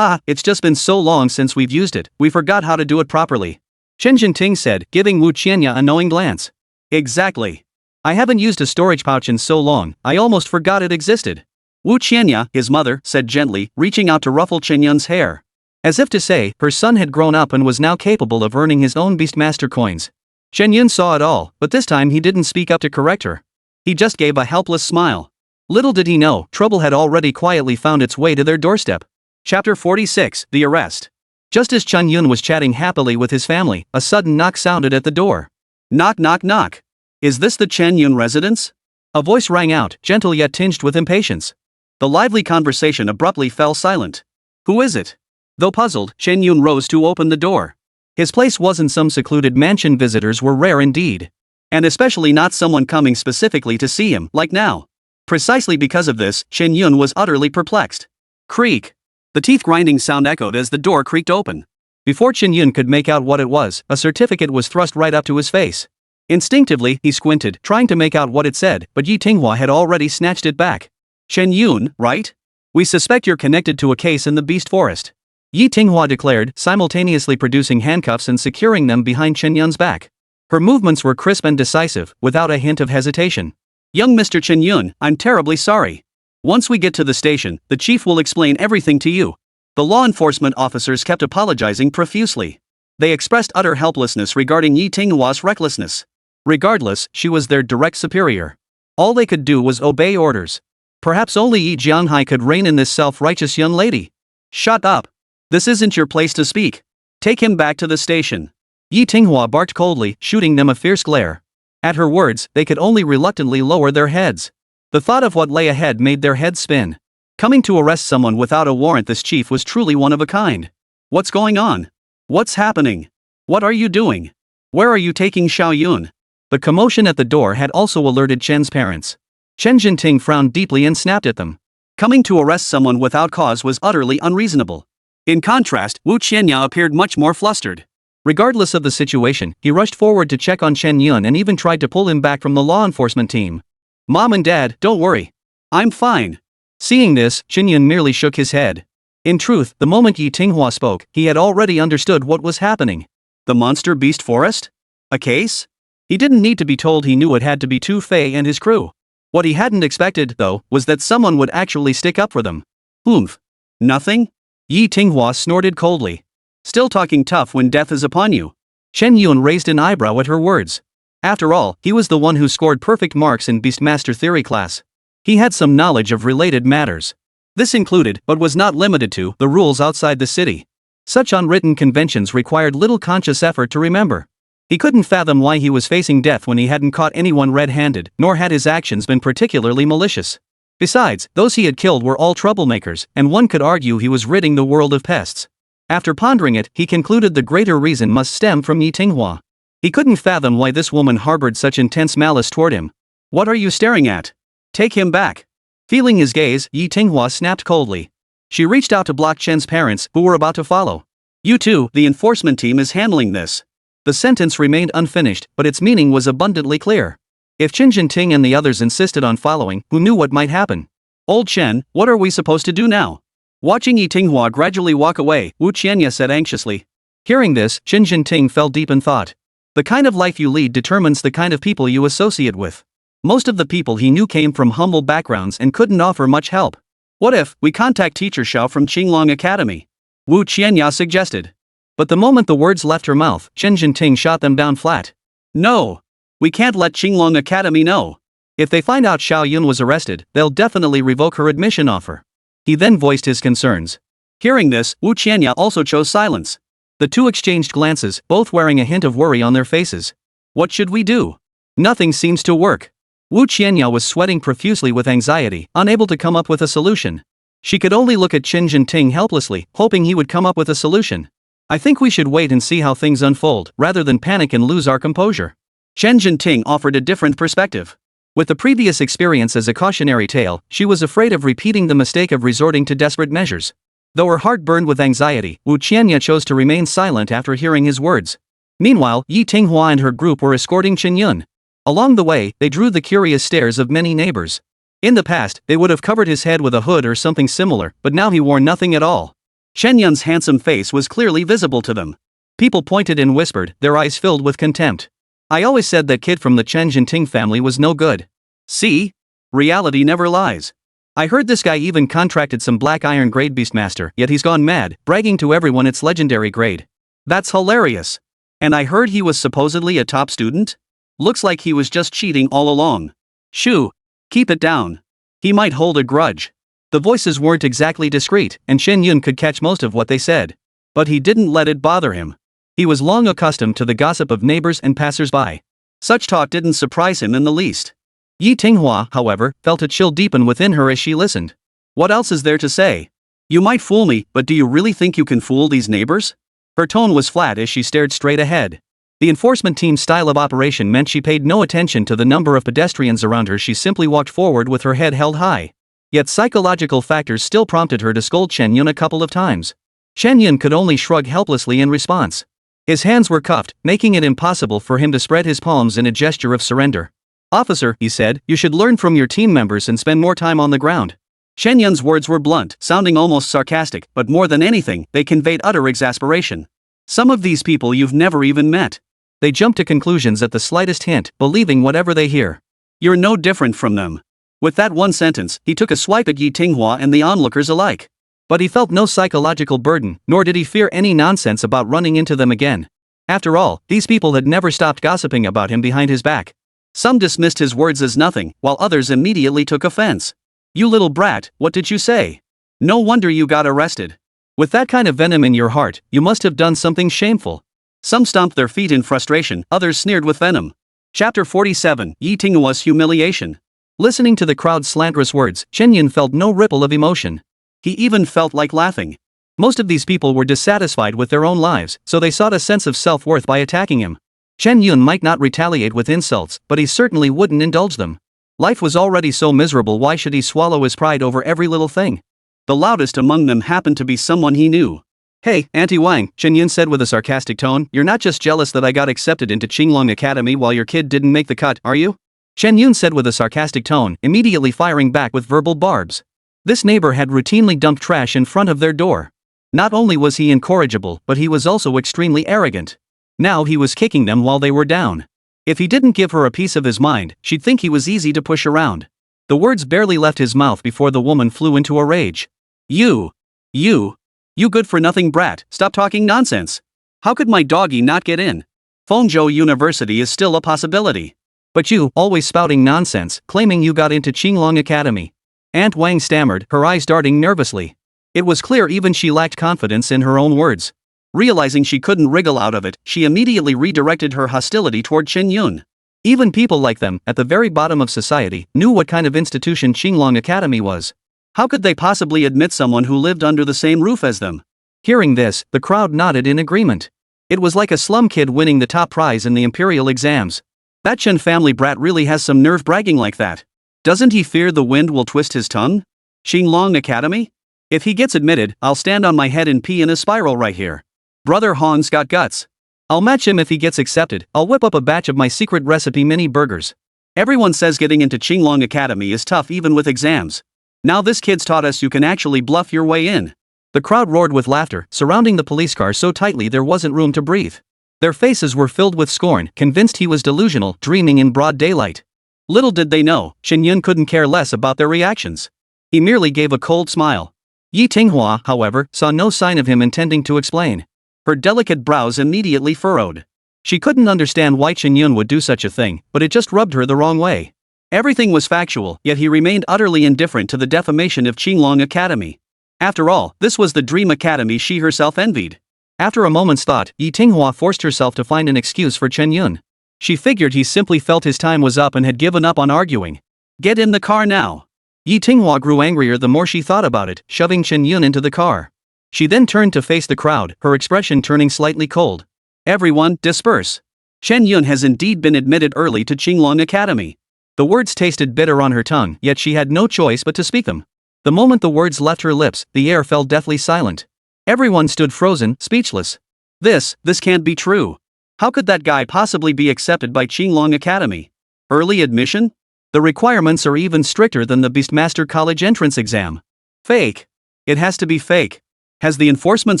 It's just been so long since we've used it, we forgot how to do it properly. Chen Jinting said, giving Wu Qianya a knowing glance. Exactly. I haven't used a storage pouch in so long, I almost forgot it existed. Wu Qianya, his mother, said gently, reaching out to ruffle Chen Yun's hair. As if to say, her son had grown up and was now capable of earning his own Beastmaster coins. Chen Yun saw it all, but this time he didn't speak up to correct her. He just gave a helpless smile. Little did he know, trouble had already quietly found its way to their doorstep. Chapter 46, The Arrest. Just as Chen Yun was chatting happily with his family, a sudden knock sounded at the door. Knock knock knock. Is this the Chen Yun residence? A voice rang out, gentle yet tinged with impatience. The lively conversation abruptly fell silent. Who is it? Though puzzled, Chen Yun rose to open the door. His place wasn't some secluded mansion. Visitors were rare indeed. And especially not someone coming specifically to see him, like now. Precisely because of this, Chen Yun was utterly perplexed. Creak. The teeth-grinding sound echoed as the door creaked open. Before Chen Yun could make out what it was, a certificate was thrust right up to his face. Instinctively, he squinted, trying to make out what it said, but Yi Tinghua had already snatched it back. Chen Yun, right? We suspect you're connected to a case in the Beast Forest. Yi Tinghua declared, simultaneously producing handcuffs and securing them behind Chen Yun's back. Her movements were crisp and decisive, without a hint of hesitation. Young Mr. Chen Yun, I'm terribly sorry. Once we get to the station, the chief will explain everything to you. The law enforcement officers kept apologizing profusely. They expressed utter helplessness regarding Yi Tinghua's recklessness. Regardless, she was their direct superior. All they could do was obey orders. Perhaps only Yi Jianghai could rein in this self-righteous young lady. Shut up. This isn't your place to speak. Take him back to the station. Yi Tinghua barked coldly, shooting them a fierce glare. At her words, they could only reluctantly lower their heads. The thought of what lay ahead made their heads spin. Coming to arrest someone without a warrant, this chief was truly one of a kind. What's going on? What's happening? What are you doing? Where are you taking Xiao Yun? But commotion at the door had also alerted Chen's parents. Chen Jinting frowned deeply and snapped at them. Coming to arrest someone without cause was utterly unreasonable. In contrast, Wu Qianya appeared much more flustered. Regardless of the situation, he rushed forward to check on Chen Yun and even tried to pull him back from the law enforcement team. "Mom and Dad, don't worry. I'm fine." Seeing this, Chen Yun merely shook his head. In truth, the moment Yi Tinghua spoke, he had already understood what was happening. The monster beast forest? A case? He didn't need to be told, he knew it had to be Tu Fei and his crew. What he hadn't expected, though, was that someone would actually stick up for them. Oomph. Nothing? Yi Tinghua snorted coldly. Still talking tough when death is upon you. Chen Yun raised an eyebrow at her words. After all, he was the one who scored perfect marks in Beastmaster Theory class. He had some knowledge of related matters. This included, but was not limited to, the rules outside the city. Such unwritten conventions required little conscious effort to remember. He couldn't fathom why he was facing death when he hadn't caught anyone red-handed, nor had his actions been particularly malicious. Besides, those he had killed were all troublemakers, and one could argue he was ridding the world of pests. After pondering it, he concluded the greater reason must stem from Yi Tinghua. He couldn't fathom why this woman harbored such intense malice toward him. What are you staring at? Take him back. Feeling his gaze, Yi Tinghua snapped coldly. She reached out to block Chen's parents, who were about to follow. You two, the enforcement team is handling this. The sentence remained unfinished, but its meaning was abundantly clear. If Chen Jinting and the others insisted on following, who knew what might happen? Old Chen, what are we supposed to do now? Watching Yi Tinghua gradually walk away, Wu Qianya said anxiously. Hearing this, Chen Jinting fell deep in thought. The kind of life you lead determines the kind of people you associate with. Most of the people he knew came from humble backgrounds and couldn't offer much help. What if we contact Teacher Xiao from Qinglong Academy? Wu Qianya suggested. But the moment the words left her mouth, Chen Jinting shot them down flat. No. We can't let Qinglong Academy know. If they find out Xiao Yun was arrested, they'll definitely revoke her admission offer. He then voiced his concerns. Hearing this, Wu Qianya also chose silence. The two exchanged glances, both wearing a hint of worry on their faces. What should we do? Nothing seems to work. Wu Qianya was sweating profusely with anxiety, unable to come up with a solution. She could only look at Chen Jinting helplessly, hoping he would come up with a solution. I think we should wait and see how things unfold, rather than panic and lose our composure. Chen Jinting offered a different perspective. With the previous experience as a cautionary tale, she was afraid of repeating the mistake of resorting to desperate measures. Though her heart burned with anxiety, Wu Qianya chose to remain silent after hearing his words. Meanwhile, Yi Tinghua and her group were escorting Chen Yun. Along the way, they drew the curious stares of many neighbors. In the past, they would have covered his head with a hood or something similar, but now he wore nothing at all. Chen Yun's handsome face was clearly visible to them. People pointed and whispered, their eyes filled with contempt. I always said that kid from the Chen Jinting family was no good. See? Reality never lies. I heard this guy even contracted some black iron grade Beastmaster, yet he's gone mad, bragging to everyone it's legendary grade. That's hilarious. And I heard he was supposedly a top student? Looks like he was just cheating all along. Shoo. Keep it down. He might hold a grudge. The voices weren't exactly discreet, and Chen Yun could catch most of what they said. But he didn't let it bother him. He was long accustomed to the gossip of neighbors and passers-by. Such talk didn't surprise him in the least. Yi Tinghua, however, felt a chill deepen within her as she listened. What else is there to say? You might fool me, but do you really think you can fool these neighbors? Her tone was flat as she stared straight ahead. The enforcement team's style of operation meant she paid no attention to the number of pedestrians around her. She simply walked forward with her head held high. Yet psychological factors still prompted her to scold Chen Yun a couple of times. Chen Yun could only shrug helplessly in response. His hands were cuffed, making it impossible for him to spread his palms in a gesture of surrender. Officer, he said, you should learn from your team members and spend more time on the ground. Chen Yun's words were blunt, sounding almost sarcastic, but more than anything, they conveyed utter exasperation. Some of these people you've never even met. They jump to conclusions at the slightest hint, believing whatever they hear. You're no different from them. With that one sentence, he took a swipe at Yi Tinghua and the onlookers alike. But he felt no psychological burden, nor did he fear any nonsense about running into them again. After all, these people had never stopped gossiping about him behind his back. Some dismissed his words as nothing, while others immediately took offense. You little brat, what did you say? No wonder you got arrested. With that kind of venom in your heart, you must have done something shameful. Some stomped their feet in frustration, others sneered with venom. Chapter 47, Yi Tinghua's Humiliation. Listening to the crowd's slanderous words, Chen Yun felt no ripple of emotion. He even felt like laughing. Most of these people were dissatisfied with their own lives, so they sought a sense of self-worth by attacking him. Chen Yun might not retaliate with insults, but he certainly wouldn't indulge them. Life was already so miserable, why should he swallow his pride over every little thing? The loudest among them happened to be someone he knew. "Hey, Auntie Wang," Chen Yun said with a sarcastic tone, "you're not just jealous that I got accepted into Qinglong Academy while your kid didn't make the cut, are you?" Chen Yun said with a sarcastic tone, immediately firing back with verbal barbs. This neighbor had routinely dumped trash in front of their door. Not only was he incorrigible, but he was also extremely arrogant. Now he was kicking them while they were down. If he didn't give her a piece of his mind, she'd think he was easy to push around. The words barely left his mouth before the woman flew into a rage. You good-for-nothing brat, stop talking nonsense. How could my doggy not get in? Fengzhou University is still a possibility. But you, always spouting nonsense, claiming you got into Qinglong Academy. Aunt Wang stammered, her eyes darting nervously. It was clear even she lacked confidence in her own words. Realizing she couldn't wriggle out of it, she immediately redirected her hostility toward Chen Yun. Even people like them, at the very bottom of society, knew what kind of institution Qinglong Academy was. How could they possibly admit someone who lived under the same roof as them? Hearing this, the crowd nodded in agreement. It was like a slum kid winning the top prize in the imperial exams. That Chen family brat really has some nerve bragging like that. Doesn't he fear the wind will twist his tongue? Qinglong Academy? If he gets admitted, I'll stand on my head and pee in a spiral right here. Brother Han's got guts. I'll match him if he gets accepted. I'll whip up a batch of my secret recipe mini burgers. Everyone says getting into Qinglong Academy is tough even with exams. Now this kid's taught us you can actually bluff your way in. The crowd roared with laughter, surrounding the police car so tightly there wasn't room to breathe. Their faces were filled with scorn, convinced he was delusional, dreaming in broad daylight. Little did they know, Chen Yun couldn't care less about their reactions. He merely gave a cold smile. Yi Tinghua, however, saw no sign of him intending to explain. Her delicate brows immediately furrowed. She couldn't understand why Chen Yun would do such a thing, but it just rubbed her the wrong way. Everything was factual, yet he remained utterly indifferent to the defamation of Qinglong Academy. After all, this was the dream academy she herself envied. After a moment's thought, Yi Tinghua forced herself to find an excuse for Chen Yun. She figured he simply felt his time was up and had given up on arguing. Get in the car now. Yi Tinghua grew angrier the more she thought about it, shoving Chen Yun into the car. She then turned to face the crowd, her expression turning slightly cold. Everyone, disperse. Chen Yun has indeed been admitted early to Qinglong Academy. The words tasted bitter on her tongue, yet she had no choice but to speak them. The moment the words left her lips, the air fell deathly silent. Everyone stood frozen, speechless. This can't be true. How could that guy possibly be accepted by Qinglong Academy? Early admission? The requirements are even stricter than the Beastmaster College entrance exam. Fake. It has to be fake. Has the enforcement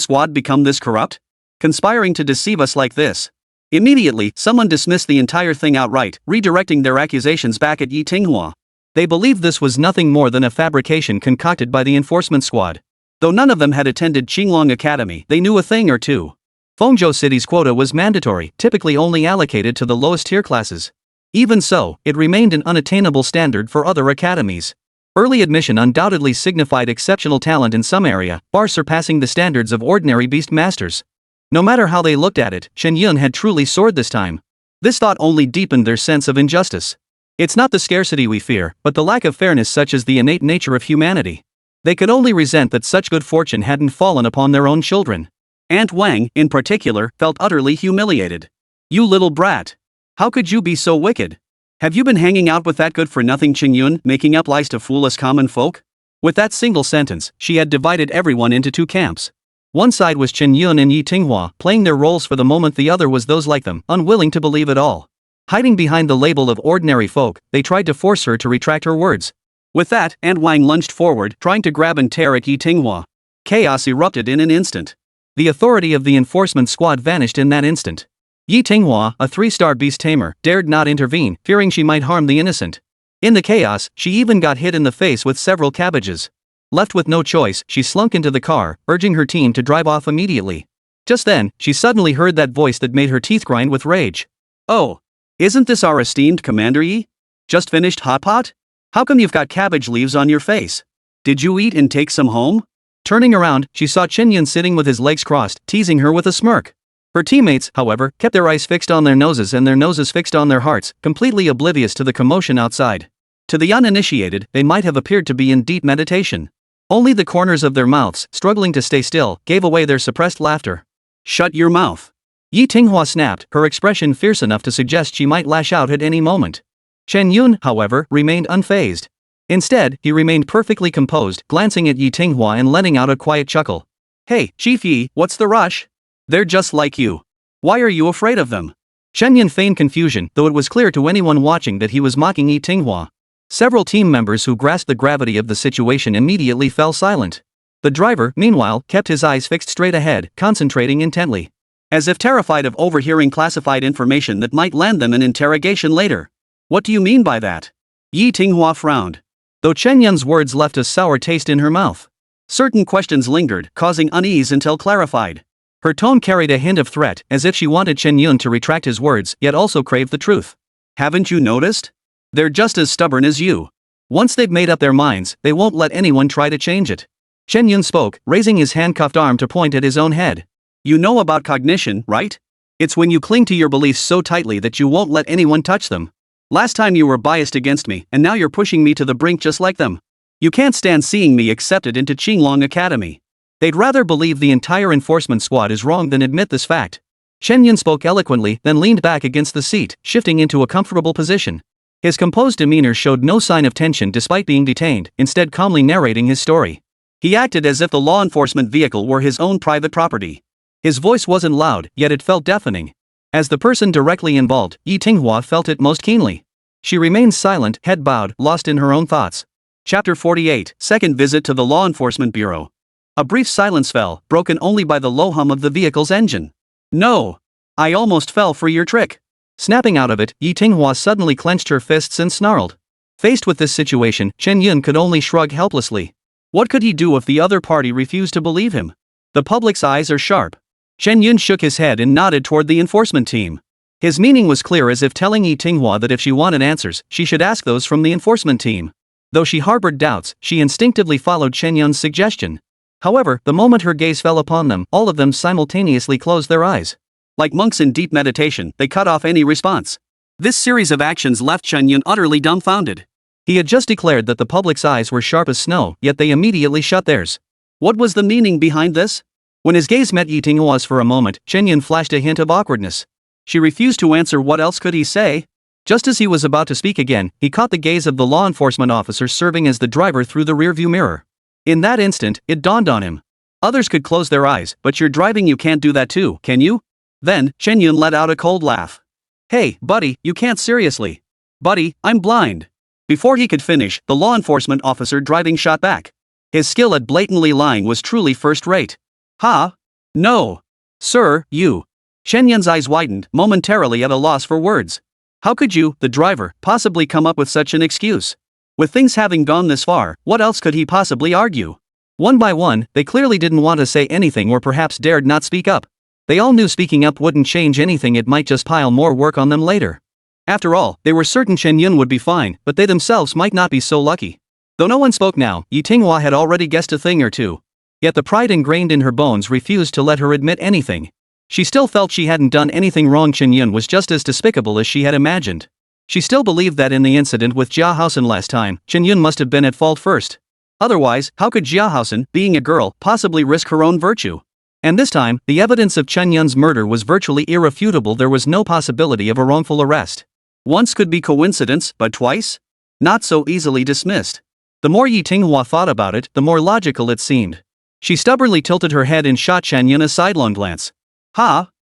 squad become this corrupt? Conspiring to deceive us like this? Immediately, someone dismissed the entire thing outright, redirecting their accusations back at Yi Tinghua. They believed this was nothing more than a fabrication concocted by the enforcement squad. Though none of them had attended Qinglong Academy, they knew a thing or two. Fengzhou City's quota was mandatory, typically only allocated to the lowest tier classes. Even so, it remained an unattainable standard for other academies. Early admission undoubtedly signified exceptional talent in some area, far surpassing the standards of ordinary beast masters. No matter how they looked at it, Chen Yun had truly soared this time. This thought only deepened their sense of injustice. It's not the scarcity we fear, but the lack of fairness such as the innate nature of humanity. They could only resent that such good fortune hadn't fallen upon their own children. Aunt Wang, in particular, felt utterly humiliated. You little brat. How could you be so wicked? Have you been hanging out with that good-for-nothing Chen Yun, making up lies to fool us common folk? With that single sentence, she had divided everyone into two camps. One side was Chen Yun and Yi Tinghua, playing their roles for the moment. The other was those like them, unwilling to believe it all. Hiding behind the label of ordinary folk, they tried to force her to retract her words. With that, Aunt Wang lunged forward, trying to grab and tear at Yi Tinghua. Chaos erupted in an instant. The authority of the enforcement squad vanished in that instant. Yi Tinghua, a 3-star beast tamer, dared not intervene, fearing she might harm the innocent. In the chaos, she even got hit in the face with several cabbages. Left with no choice, she slunk into the car, urging her team to drive off immediately. Just then, she suddenly heard that voice that made her teeth grind with rage. Oh, isn't this our esteemed Commander Yi? Just finished hot pot? How come you've got cabbage leaves on your face? Did you eat and take some home? Turning around, she saw Chen Yun sitting with his legs crossed, teasing her with a smirk. Her teammates, however, kept their eyes fixed on their noses and their noses fixed on their hearts, completely oblivious to the commotion outside. To the uninitiated, they might have appeared to be in deep meditation. Only the corners of their mouths, struggling to stay still, gave away their suppressed laughter. Shut your mouth. Yi Tinghua snapped, her expression fierce enough to suggest she might lash out at any moment. Chen Yun, however, remained unfazed. Instead, he remained perfectly composed, glancing at Yi Tinghua and letting out a quiet chuckle. "Hey, Chief Yi, what's the rush? They're just like you. Why are you afraid of them?" Chen Yun feigned confusion, though it was clear to anyone watching that he was mocking Yi Tinghua. Several team members who grasped the gravity of the situation immediately fell silent. The driver, meanwhile, kept his eyes fixed straight ahead, concentrating intently, as if terrified of overhearing classified information that might land them an interrogation later. "What do you mean by that?" Yi Tinghua frowned. Though Chen Yun's words left a sour taste in her mouth, certain questions lingered, causing unease until clarified. Her tone carried a hint of threat, as if she wanted Chen Yun to retract his words, yet also craved the truth. "Haven't you noticed? They're just as stubborn as you. Once they've made up their minds, they won't let anyone try to change it." Chen Yun spoke, raising his handcuffed arm to point at his own head. "You know about cognition, right? It's when you cling to your beliefs so tightly that you won't let anyone touch them. Last time you were biased against me, and now you're pushing me to the brink just like them. You can't stand seeing me accepted into Qinglong Academy. They'd rather believe the entire enforcement squad is wrong than admit this fact." Chen Yun spoke eloquently, then leaned back against the seat, shifting into a comfortable position. His composed demeanor showed no sign of tension despite being detained, instead calmly narrating his story. He acted as if the law enforcement vehicle were his own private property. His voice wasn't loud, yet it felt deafening. As the person directly involved, Yi Tinghua felt it most keenly. She remained silent, head bowed, lost in her own thoughts. Chapter 48, Second Visit to the Law Enforcement Bureau. A brief silence fell, broken only by the low hum of the vehicle's engine. "No! I almost fell for your trick." Snapping out of it, Yi Tinghua suddenly clenched her fists and snarled. Faced with this situation, Chen Yun could only shrug helplessly. What could he do if the other party refused to believe him? The public's eyes are sharp. Chen Yun shook his head and nodded toward the enforcement team. His meaning was clear, as if telling Yi Tinghua that if she wanted answers, she should ask those from the enforcement team. Though she harbored doubts, she instinctively followed Chen Yun's suggestion. However, the moment her gaze fell upon them, all of them simultaneously closed their eyes. Like monks in deep meditation, they cut off any response. This series of actions left Chen Yun utterly dumbfounded. He had just declared that the public's eyes were sharp as snow, yet they immediately shut theirs. What was the meaning behind this? When his gaze met Yi Tinghua's for a moment, Chen Yun flashed a hint of awkwardness. She refused to answer. What else could he say? Just as he was about to speak again, he caught the gaze of the law enforcement officer serving as the driver through the rearview mirror. In that instant, it dawned on him. Others could close their eyes, but you're driving, you can't do that too, can you? Then, Chen Yun let out a cold laugh. "Hey, buddy, you can't seriously." "Buddy, I'm blind." Before he could finish, the law enforcement officer driving shot back. His skill at blatantly lying was truly first-rate. "Huh? No. Sir, you." Chen Yun's eyes widened, momentarily at a loss for words. How could you, the driver, possibly come up with such an excuse? With things having gone this far, what else could he possibly argue? One by one, they clearly didn't want to say anything, or perhaps dared not speak up. They all knew speaking up wouldn't change anything, it might just pile more work on them later. After all, they were certain Chen Yun would be fine, but they themselves might not be so lucky. Though no one spoke now, Yi Tinghua had already guessed a thing or two. Yet the pride ingrained in her bones refused to let her admit anything. She still felt she hadn't done anything wrong. Chen Yun was just as despicable as she had imagined. She still believed that in the incident with Jiahousen last time, Chen Yun must have been at fault first. Otherwise, how could Jiahousen, being a girl, possibly risk her own virtue? And this time, the evidence of Chen Yun's murder was virtually irrefutable. There was no possibility of a wrongful arrest. Once could be coincidence, but twice? Not so easily dismissed. The more Yi Tinghua thought about it, the more logical it seemed. She stubbornly tilted her head and shot Chen Yun a sidelong glance.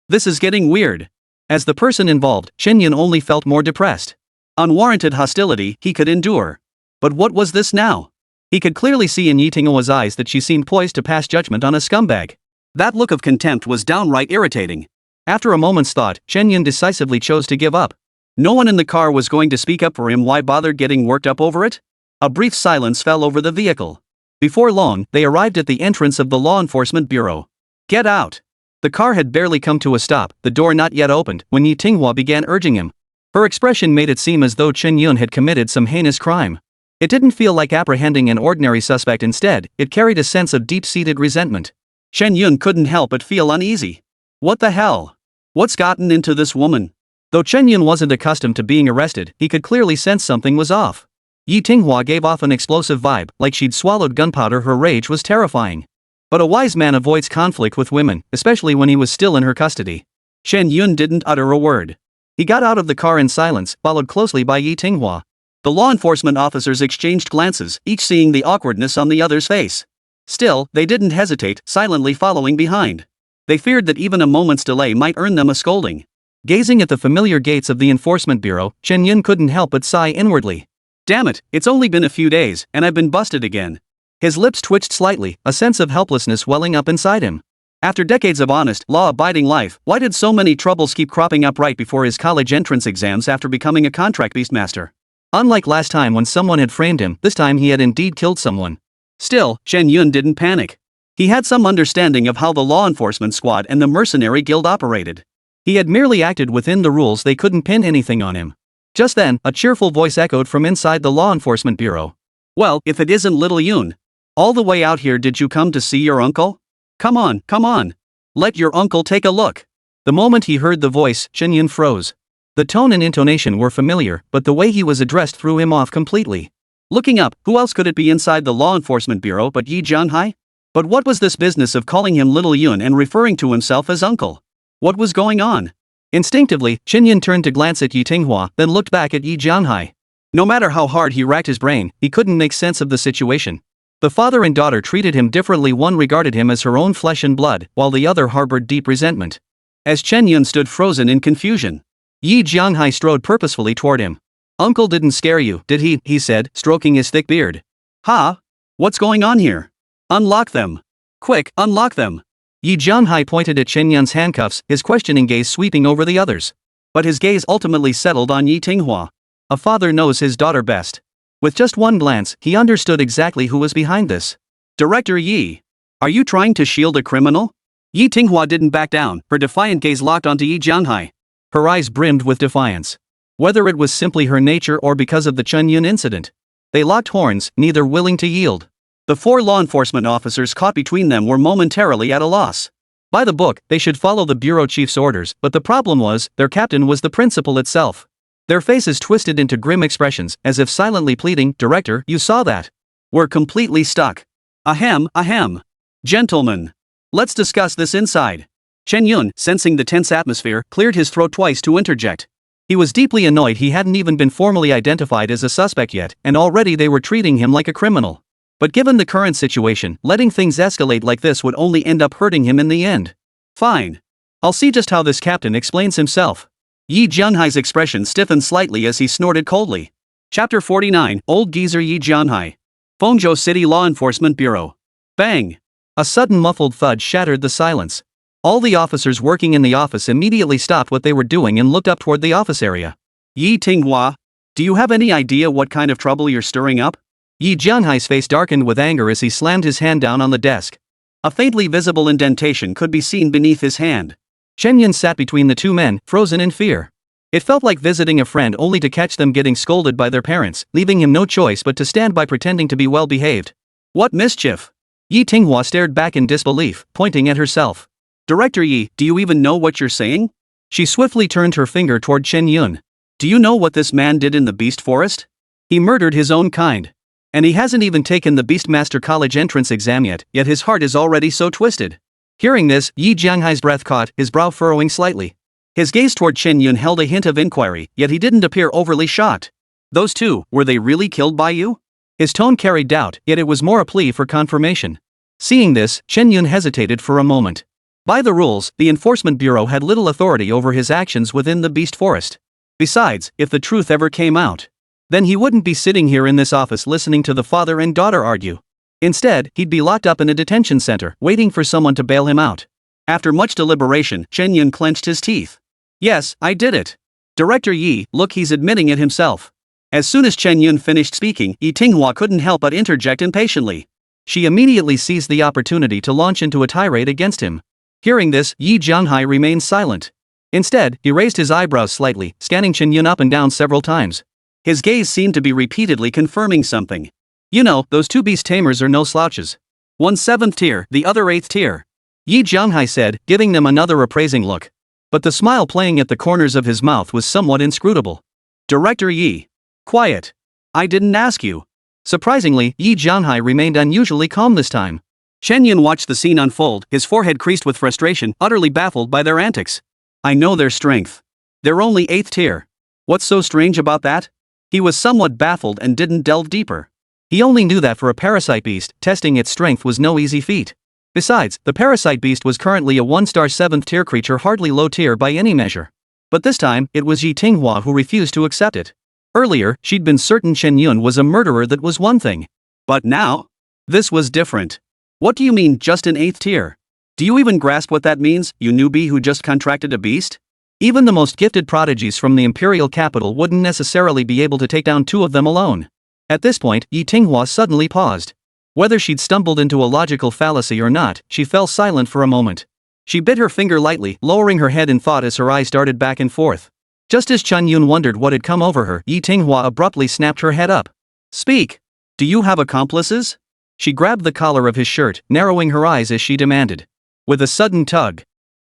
This is getting weird. As the person involved, Chen Yun only felt more depressed. Unwarranted hostility he could endure. But what was this now? He could clearly see in Yi Tinghua's eyes that she seemed poised to pass judgment on a scumbag. That look of contempt was downright irritating. After a moment's thought, Chen Yun decisively chose to give up. No one in the car was going to speak up for him. Why bother getting worked up over it? A brief silence fell over the vehicle. Before long, they arrived at the entrance of the law enforcement bureau. "Get out!" The car had barely come to a stop, the door not yet opened, when Yi Tinghua began urging him. Her expression made it seem as though Chen Yun had committed some heinous crime. It didn't feel like apprehending an ordinary suspect. Instead, it carried a sense of deep-seated resentment. Chen Yun couldn't help but feel uneasy. What the hell? What's gotten into this woman? Though Chen Yun wasn't accustomed to being arrested, he could clearly sense something was off. Yi Tinghua gave off an explosive vibe, like she'd swallowed gunpowder. Her rage was terrifying. But a wise man avoids conflict with women, especially when he was still in her custody. Chen Yun didn't utter a word. He got out of the car in silence, followed closely by Yi Tinghua. The law enforcement officers exchanged glances, each seeing the awkwardness on the other's face. Still, they didn't hesitate, silently following behind. They feared that even a moment's delay might earn them a scolding. Gazing at the familiar gates of the enforcement bureau, Chen Yun couldn't help but sigh inwardly. Damn it, it's only been a few days, and I've been busted again. His lips twitched slightly, a sense of helplessness welling up inside him. After decades of honest, law-abiding life, why did so many troubles keep cropping up right before his college entrance exams after becoming a contract beastmaster? Unlike last time when someone had framed him, this time he had indeed killed someone. Still, Chen Yun didn't panic. He had some understanding of how the law enforcement squad and the mercenary guild operated. He had merely acted within the rules, they couldn't pin anything on him. Just then, a cheerful voice echoed from inside the law enforcement bureau. Well, if it isn't little Yun. All the way out here did you come to see your uncle? Come on, come on. Let your uncle take a look. The moment he heard the voice, Chen Yun froze. The tone and intonation were familiar, but the way he was addressed threw him off completely. Looking up, who else could it be inside the law enforcement bureau but Yi Jianhai? But what was this business of calling him little Yun and referring to himself as uncle? What was going on? Instinctively, Chen Yun turned to glance at Yi Tinghua, then looked back at Yi Jianhai. No matter how hard he racked his brain, he couldn't make sense of the situation. The father and daughter treated him differently. One regarded him as her own flesh and blood, while the other harbored deep resentment. As Chen Yun stood frozen in confusion, Yi Jianhai strode purposefully toward him. Uncle didn't scare you, did he said, stroking his thick beard. Ha? What's going on here? Unlock them. Quick, unlock them. Yi Jianhai pointed at Chen Yun's handcuffs, his questioning gaze sweeping over the others. But his gaze ultimately settled on Yi Tinghua. A father knows his daughter best. With just one glance, he understood exactly who was behind this. Director Yi. Are you trying to shield a criminal? Yi Tinghua didn't back down, her defiant gaze locked onto Yi Jianhai. Her eyes brimmed with defiance. Whether it was simply her nature or because of the Chen Yun incident. They locked horns, neither willing to yield. The four law enforcement officers caught between them were momentarily at a loss. By the book, they should follow the bureau chief's orders, but the problem was, their captain was the principal itself. Their faces twisted into grim expressions, as if silently pleading, "Director, you saw that." We're completely stuck. Ahem, ahem. Gentlemen. Let's discuss this inside. Chen Yun, sensing the tense atmosphere, cleared his throat twice to interject. He was deeply annoyed he hadn't even been formally identified as a suspect yet, and already they were treating him like a criminal. But given the current situation, letting things escalate like this would only end up hurting him in the end. Fine. I'll see just how this captain explains himself. Yi Jianhai's expression stiffened slightly as he snorted coldly. Chapter 49, Old Geezer Yi Jianhai. Fengzhou City Law Enforcement Bureau. Bang! A sudden muffled thud shattered the silence. All the officers working in the office immediately stopped what they were doing and looked up toward the office area. Yi Tinghua, do you have any idea what kind of trouble you're stirring up? Yi Jianhai's face darkened with anger as he slammed his hand down on the desk. A faintly visible indentation could be seen beneath his hand. Chen Yun sat between the two men, frozen in fear. It felt like visiting a friend only to catch them getting scolded by their parents, leaving him no choice but to stand by pretending to be well behaved. What mischief? Yi Tinghua stared back in disbelief, pointing at herself. Director Yi, do you even know what you're saying? She swiftly turned her finger toward Chen Yun. Do you know what this man did in the Beast Forest? He murdered his own kind. And he hasn't even taken the Beastmaster College entrance exam yet his heart is already so twisted. Hearing this, Yi Jianhai's breath caught, his brow furrowing slightly. His gaze toward Chen Yun held a hint of inquiry, yet he didn't appear overly shocked. Those two, were they really killed by you? His tone carried doubt, yet it was more a plea for confirmation. Seeing this, Chen Yun hesitated for a moment. By the rules, the Enforcement Bureau had little authority over his actions within the Beast Forest. Besides, if the truth ever came out, then he wouldn't be sitting here in this office listening to the father and daughter argue. Instead, he'd be locked up in a detention center, waiting for someone to bail him out. After much deliberation, Chen Yun clenched his teeth. Yes, I did it. Director Yi, look, he's admitting it himself. As soon as Chen Yun finished speaking, Yi Tinghua couldn't help but interject impatiently. She immediately seized the opportunity to launch into a tirade against him. Hearing this, Yi Jianhai remained silent. Instead, he raised his eyebrows slightly, scanning Chen Yun up and down several times. His gaze seemed to be repeatedly confirming something. You know, those two beast tamers are no slouches. One 7th tier, the other 8th tier. Yi Jianhai said, giving them another appraising look. But the smile playing at the corners of his mouth was somewhat inscrutable. Director Yi. Quiet. I didn't ask you. Surprisingly, Yi Jianhai remained unusually calm this time. Chen Yun watched the scene unfold, his forehead creased with frustration, utterly baffled by their antics. I know their strength. They're only 8th tier. What's so strange about that? He was somewhat baffled and didn't delve deeper. He only knew that for a parasite beast, testing its strength was no easy feat. Besides, the parasite beast was currently a 1-star 7th tier creature, hardly low tier by any measure. But this time, it was Yi Tinghua who refused to accept it. Earlier, she'd been certain Chen Yun was a murderer, that was one thing. But now? This was different. What do you mean, just an 8th tier? Do you even grasp what that means, you newbie who just contracted a beast? Even the most gifted prodigies from the imperial capital wouldn't necessarily be able to take down 2 of them alone. At this point, Yi Tinghua suddenly paused. Whether she'd stumbled into a logical fallacy or not, she fell silent for a moment. She bit her finger lightly, lowering her head in thought as her eyes darted back and forth. Just as Chen Yun wondered what had come over her, Yi Tinghua abruptly snapped her head up. Speak! Do you have accomplices? She grabbed the collar of his shirt, narrowing her eyes as she demanded. With a sudden tug,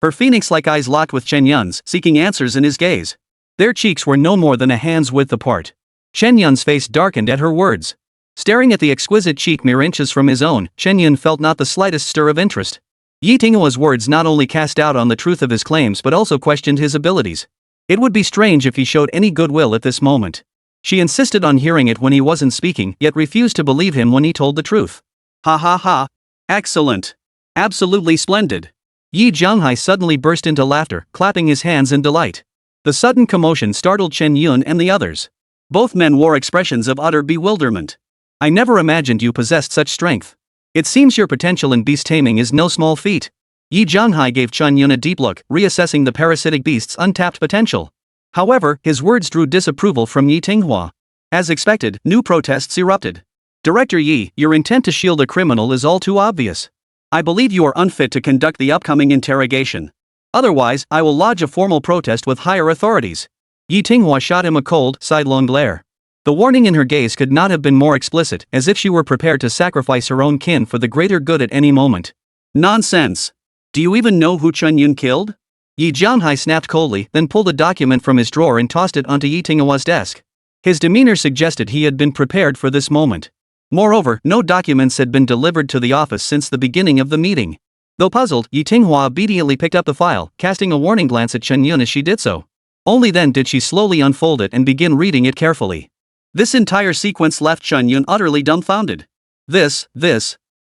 her phoenix-like eyes locked with Chen Yun's, seeking answers in his gaze. Their cheeks were no more than a hand's width apart. Chen Yun's face darkened at her words. Staring at the exquisite cheek mere inches from his own, Chen Yun felt not the slightest stir of interest. Yi Tinghua's words not only cast doubt on the truth of his claims but also questioned his abilities. It would be strange if he showed any goodwill at this moment. She insisted on hearing it when he wasn't speaking, yet refused to believe him when he told the truth. Ha ha ha. Excellent. Absolutely splendid. Yi Jianghai suddenly burst into laughter, clapping his hands in delight. The sudden commotion startled Chen Yun and the others. Both men wore expressions of utter bewilderment. I never imagined you possessed such strength. It seems your potential in beast taming is no small feat. Yi Jianghai gave Chen Yun a deep look, reassessing the parasitic beast's untapped potential. However, his words drew disapproval from Yi Tinghua. As expected, new protests erupted. Director Yi, your intent to shield a criminal is all too obvious. I believe you are unfit to conduct the upcoming interrogation. Otherwise, I will lodge a formal protest with higher authorities. Yi Tinghua shot him a cold, sidelong glare. The warning in her gaze could not have been more explicit, as if she were prepared to sacrifice her own kin for the greater good at any moment. Nonsense! Do you even know who Chen Yun killed? Yi Jianghai snapped coldly, then pulled a document from his drawer and tossed it onto Yi Tinghua's desk. His demeanor suggested he had been prepared for this moment. Moreover, no documents had been delivered to the office since the beginning of the meeting. Though puzzled, Yi Tinghua obediently picked up the file, casting a warning glance at Chen Yun as she did so. Only then did she slowly unfold it and begin reading it carefully. This entire sequence left Chen Yun utterly dumbfounded. This.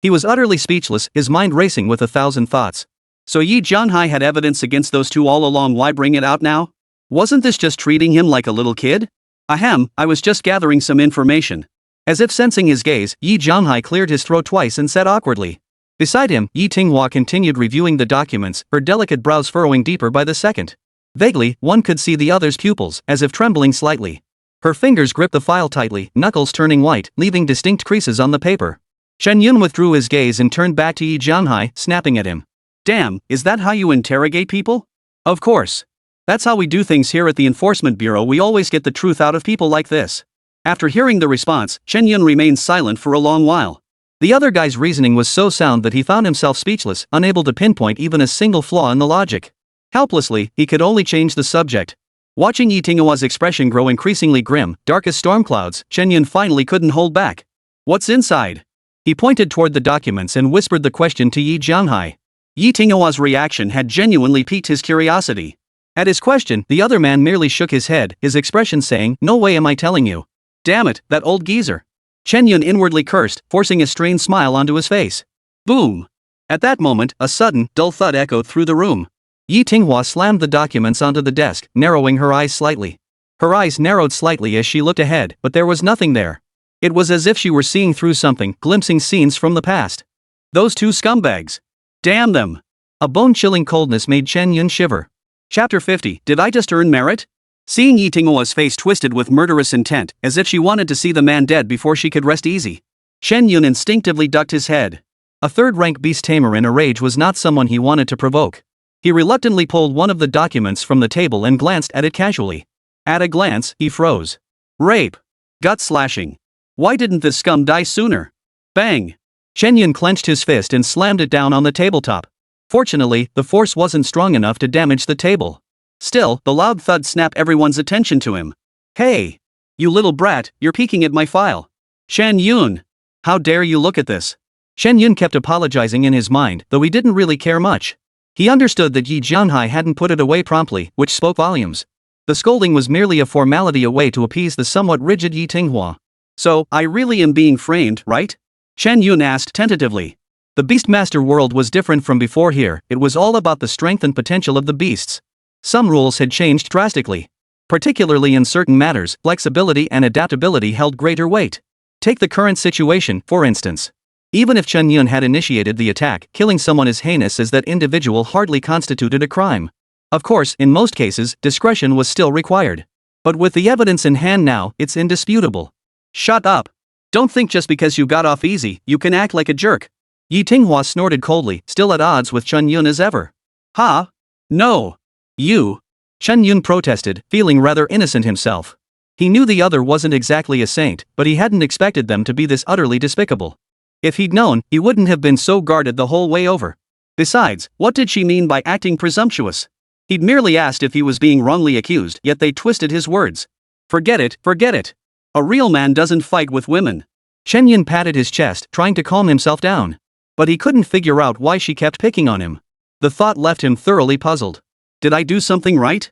He was utterly speechless, his mind racing with 1,000 thoughts. So Yi Jianghai had evidence against those two all along. Why bring it out now? Wasn't this just treating him like a little kid? Ahem, I was just gathering some information. As if sensing his gaze, Yi Jianghai cleared his throat twice and said awkwardly. Beside him, Yi Tinghua continued reviewing the documents, her delicate brows furrowing deeper by the second. Vaguely, one could see the other's pupils, as if trembling slightly. Her fingers gripped the file tightly, knuckles turning white, leaving distinct creases on the paper. Chen Yun withdrew his gaze and turned back to Yi Jianghai, snapping at him. Damn, is that how you interrogate people? Of course. That's how we do things here at the Enforcement Bureau. We always get the truth out of people like this. After hearing the response, Chen Yun remained silent for a long while. The other guy's reasoning was so sound that he found himself speechless, unable to pinpoint even a single flaw in the logic. Helplessly, he could only change the subject. Watching Yi Tinghua's expression grow increasingly grim, dark as storm clouds, Chen Yun finally couldn't hold back. What's inside? He pointed toward the documents and whispered the question to Yi Jianghai. Yi Tinghua's reaction had genuinely piqued his curiosity. At his question, the other man merely shook his head, his expression saying, "No way am I telling you." Damn it, that old geezer. Chen Yun inwardly cursed, forcing a strained smile onto his face. Boom! At that moment, a sudden, dull thud echoed through the room. Yi Tinghua slammed the documents onto the desk, narrowing her eyes slightly. Her eyes narrowed slightly as she looked ahead, but there was nothing there. It was as if she were seeing through something, glimpsing scenes from the past. Those two scumbags. Damn them! A bone-chilling coldness made Chen Yun shiver. Chapter 50, Did I just earn merit? Seeing Yi Tinghua's face twisted with murderous intent, as if she wanted to see the man dead before she could rest easy, Chen Yun instinctively ducked his head. A third-rank beast tamer in a rage was not someone he wanted to provoke. He reluctantly pulled one of the documents from the table and glanced at it casually. At a glance, he froze. Rape. Gut slashing. Why didn't this scum die sooner? Bang! Chen Yun clenched his fist and slammed it down on the tabletop. Fortunately, the force wasn't strong enough to damage the table. Still, the loud thud snapped everyone's attention to him. Hey! You little brat, you're peeking at my file. Chen Yun! How dare you look at this? Chen Yun kept apologizing in his mind, though he didn't really care much. He understood that Yi Jianhai hadn't put it away promptly, which spoke volumes. The scolding was merely a formality, a way to appease the somewhat rigid Yi Tinghua. So, I really am being framed, right? Chen Yun asked tentatively. The Beastmaster world was different from before here. It was all about the strength and potential of the beasts. Some rules had changed drastically. Particularly in certain matters, flexibility and adaptability held greater weight. Take the current situation, for instance. Even if Chen Yun had initiated the attack, killing someone as heinous as that individual hardly constituted a crime. Of course, in most cases, discretion was still required. But with the evidence in hand now, it's indisputable. Shut up. Don't think just because you got off easy, you can act like a jerk. Yi Tinghua snorted coldly, still at odds with Chen Yun as ever. Ha? No. You. Chen Yun protested, feeling rather innocent himself. He knew the other wasn't exactly a saint, but he hadn't expected them to be this utterly despicable. If he'd known, he wouldn't have been so guarded the whole way over. Besides, what did she mean by acting presumptuous? He'd merely asked if he was being wrongly accused, yet they twisted his words. Forget it, forget it. A real man doesn't fight with women. Chen Yun patted his chest, trying to calm himself down. But he couldn't figure out why she kept picking on him. The thought left him thoroughly puzzled. Did I do something right?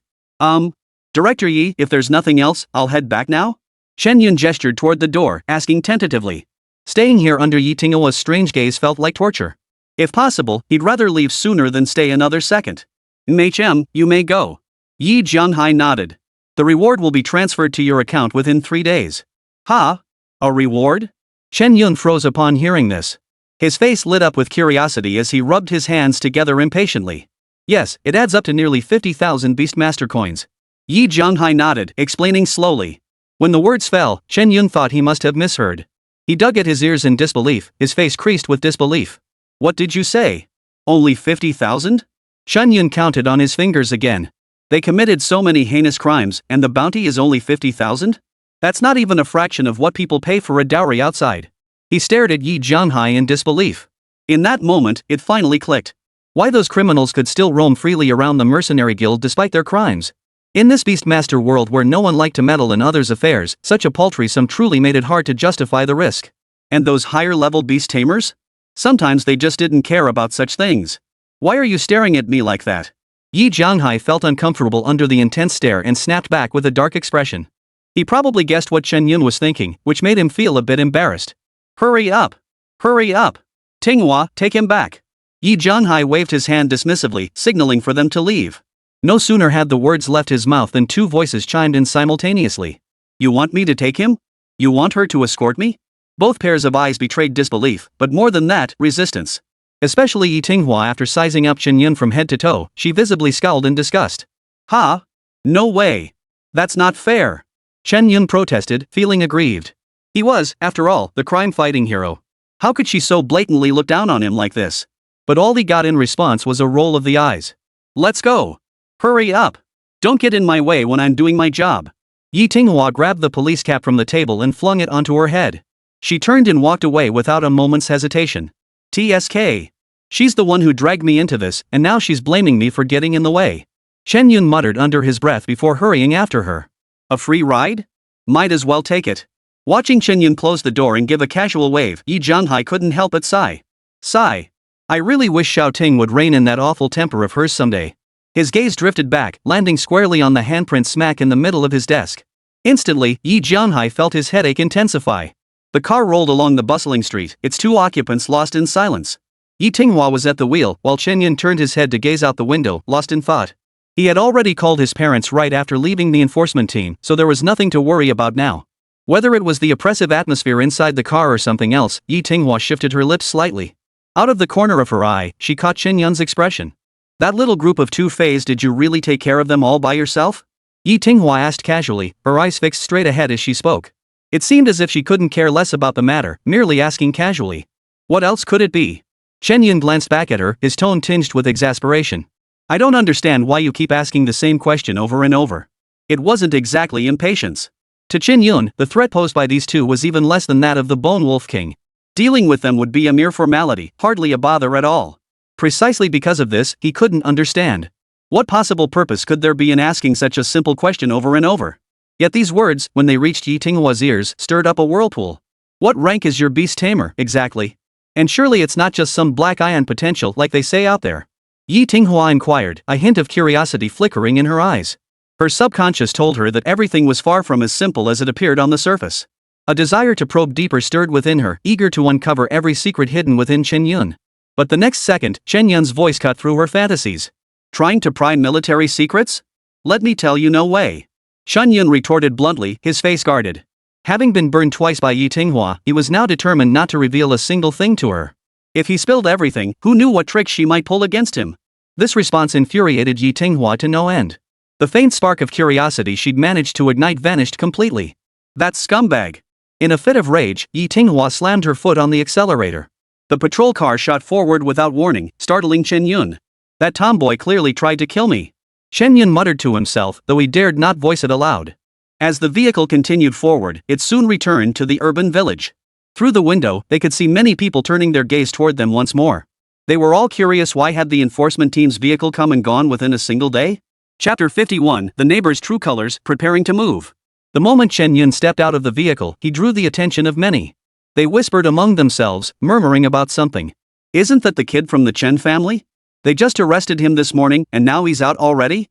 Director Yi, if there's nothing else, I'll head back now? Chen Yun gestured toward the door, asking tentatively. Staying here under Yi Tinghua's strange gaze felt like torture. If possible, he'd rather leave sooner than stay another second. MHM, you may go. Yi Jianhai nodded. The reward will be transferred to your account within 3 days. Ha? A reward? Chen Yun froze upon hearing this. His face lit up with curiosity as he rubbed his hands together impatiently. Yes, it adds up to nearly 50,000 Beastmaster coins. Yi Jianhai nodded, explaining slowly. When the words fell, Chen Yun thought he must have misheard. He dug at his ears in disbelief, his face creased with disbelief. What did you say? Only 50,000? Chen Yun counted on his fingers again. They committed so many heinous crimes, and the bounty is only 50,000? That's not even a fraction of what people pay for a dowry outside. He stared at Yi Jianhai in disbelief. In that moment, it finally clicked. Why those criminals could still roam freely around the mercenary guild despite their crimes. In this Beastmaster world where no one liked to meddle in others' affairs, such a paltry sum truly made it hard to justify the risk. And those higher-level beast tamers? Sometimes they just didn't care about such things. Why are you staring at me like that? Yi Jianhai felt uncomfortable under the intense stare and snapped back with a dark expression. He probably guessed what Chen Yun was thinking, which made him feel a bit embarrassed. Hurry up! Hurry up! Tinghua, take him back! Yi Jianhai waved his hand dismissively, signaling for them to leave. No sooner had the words left his mouth than two voices chimed in simultaneously. You want me to take him? You want her to escort me? Both pairs of eyes betrayed disbelief, but more than that, resistance. Especially Yi Tinghua after sizing up Chen Yun from head to toe, she visibly scowled in disgust. Ha? No way. That's not fair. Chen Yun protested, feeling aggrieved. He was, after all, the crime-fighting hero. How could she so blatantly look down on him like this? But all he got in response was a roll of the eyes. Let's go. Hurry up. Don't get in my way when I'm doing my job. Yi Tinghua grabbed the police cap from the table and flung it onto her head. She turned and walked away without a moment's hesitation. TSK. She's the one who dragged me into this, and now she's blaming me for getting in the way. Chen Yun muttered under his breath before hurrying after her. A free ride? Might as well take it. Watching Chen Yun close the door and give a casual wave, Yi Jianhai couldn't help but sigh. Sigh. I really wish Xiao Ting would rein in that awful temper of hers someday. His gaze drifted back, landing squarely on the handprint smack in the middle of his desk. Instantly, Yi Jianhai felt his headache intensify. The car rolled along the bustling street, its two occupants lost in silence. Yi Tinghua was at the wheel, while Chen Yun turned his head to gaze out the window, lost in thought. He had already called his parents right after leaving the enforcement team, so there was nothing to worry about now. Whether it was the oppressive atmosphere inside the car or something else, Yi Tinghua shifted her lips slightly. Out of the corner of her eye, she caught Chen Yun's expression. That little group of two fays, did you really take care of them all by yourself? Yi Tinghua asked casually, her eyes fixed straight ahead as she spoke. It seemed as if she couldn't care less about the matter, merely asking casually. What else could it be? Chen Yun glanced back at her, his tone tinged with exasperation. I don't understand why you keep asking the same question over and over. It wasn't exactly impatience. To Chen Yun, the threat posed by these two was even less than that of the Bone Wolf King. Dealing with them would be a mere formality, hardly a bother at all. Precisely because of this, he couldn't understand. What possible purpose could there be in asking such a simple question over and over? Yet these words, when they reached Yi Tinghua's ears, stirred up a whirlpool. What rank is your beast tamer, exactly? And surely it's not just some black ion potential like they say out there. Yi Tinghua inquired, a hint of curiosity flickering in her eyes. Her subconscious told her that everything was far from as simple as it appeared on the surface. A desire to probe deeper stirred within her, eager to uncover every secret hidden within Chen Yun. But the next second, Chen Yun's voice cut through her fantasies. Trying to pry military secrets? Let me tell you, no way. Chen Yun retorted bluntly, his face guarded. Having been burned twice by Yi Tinghua, he was now determined not to reveal a single thing to her. If he spilled everything, who knew what tricks she might pull against him? This response infuriated Yi Tinghua to no end. The faint spark of curiosity she'd managed to ignite vanished completely. That scumbag! In a fit of rage, Yi Tinghua slammed her foot on the accelerator. The patrol car shot forward without warning, startling Chen Yun. That tomboy clearly tried to kill me. Chen Yun muttered to himself, though he dared not voice it aloud. As the vehicle continued forward, it soon returned to the urban village. Through the window, they could see many people turning their gaze toward them once more. They were all curious, why had the enforcement team's vehicle come and gone within a single day? Chapter 51, The Neighbor's True Colors, Preparing to Move. The moment Chen Yun stepped out of the vehicle, he drew the attention of many. They whispered among themselves, murmuring about something. Isn't that the kid from the Chen family? They just arrested him this morning, and now he's out already?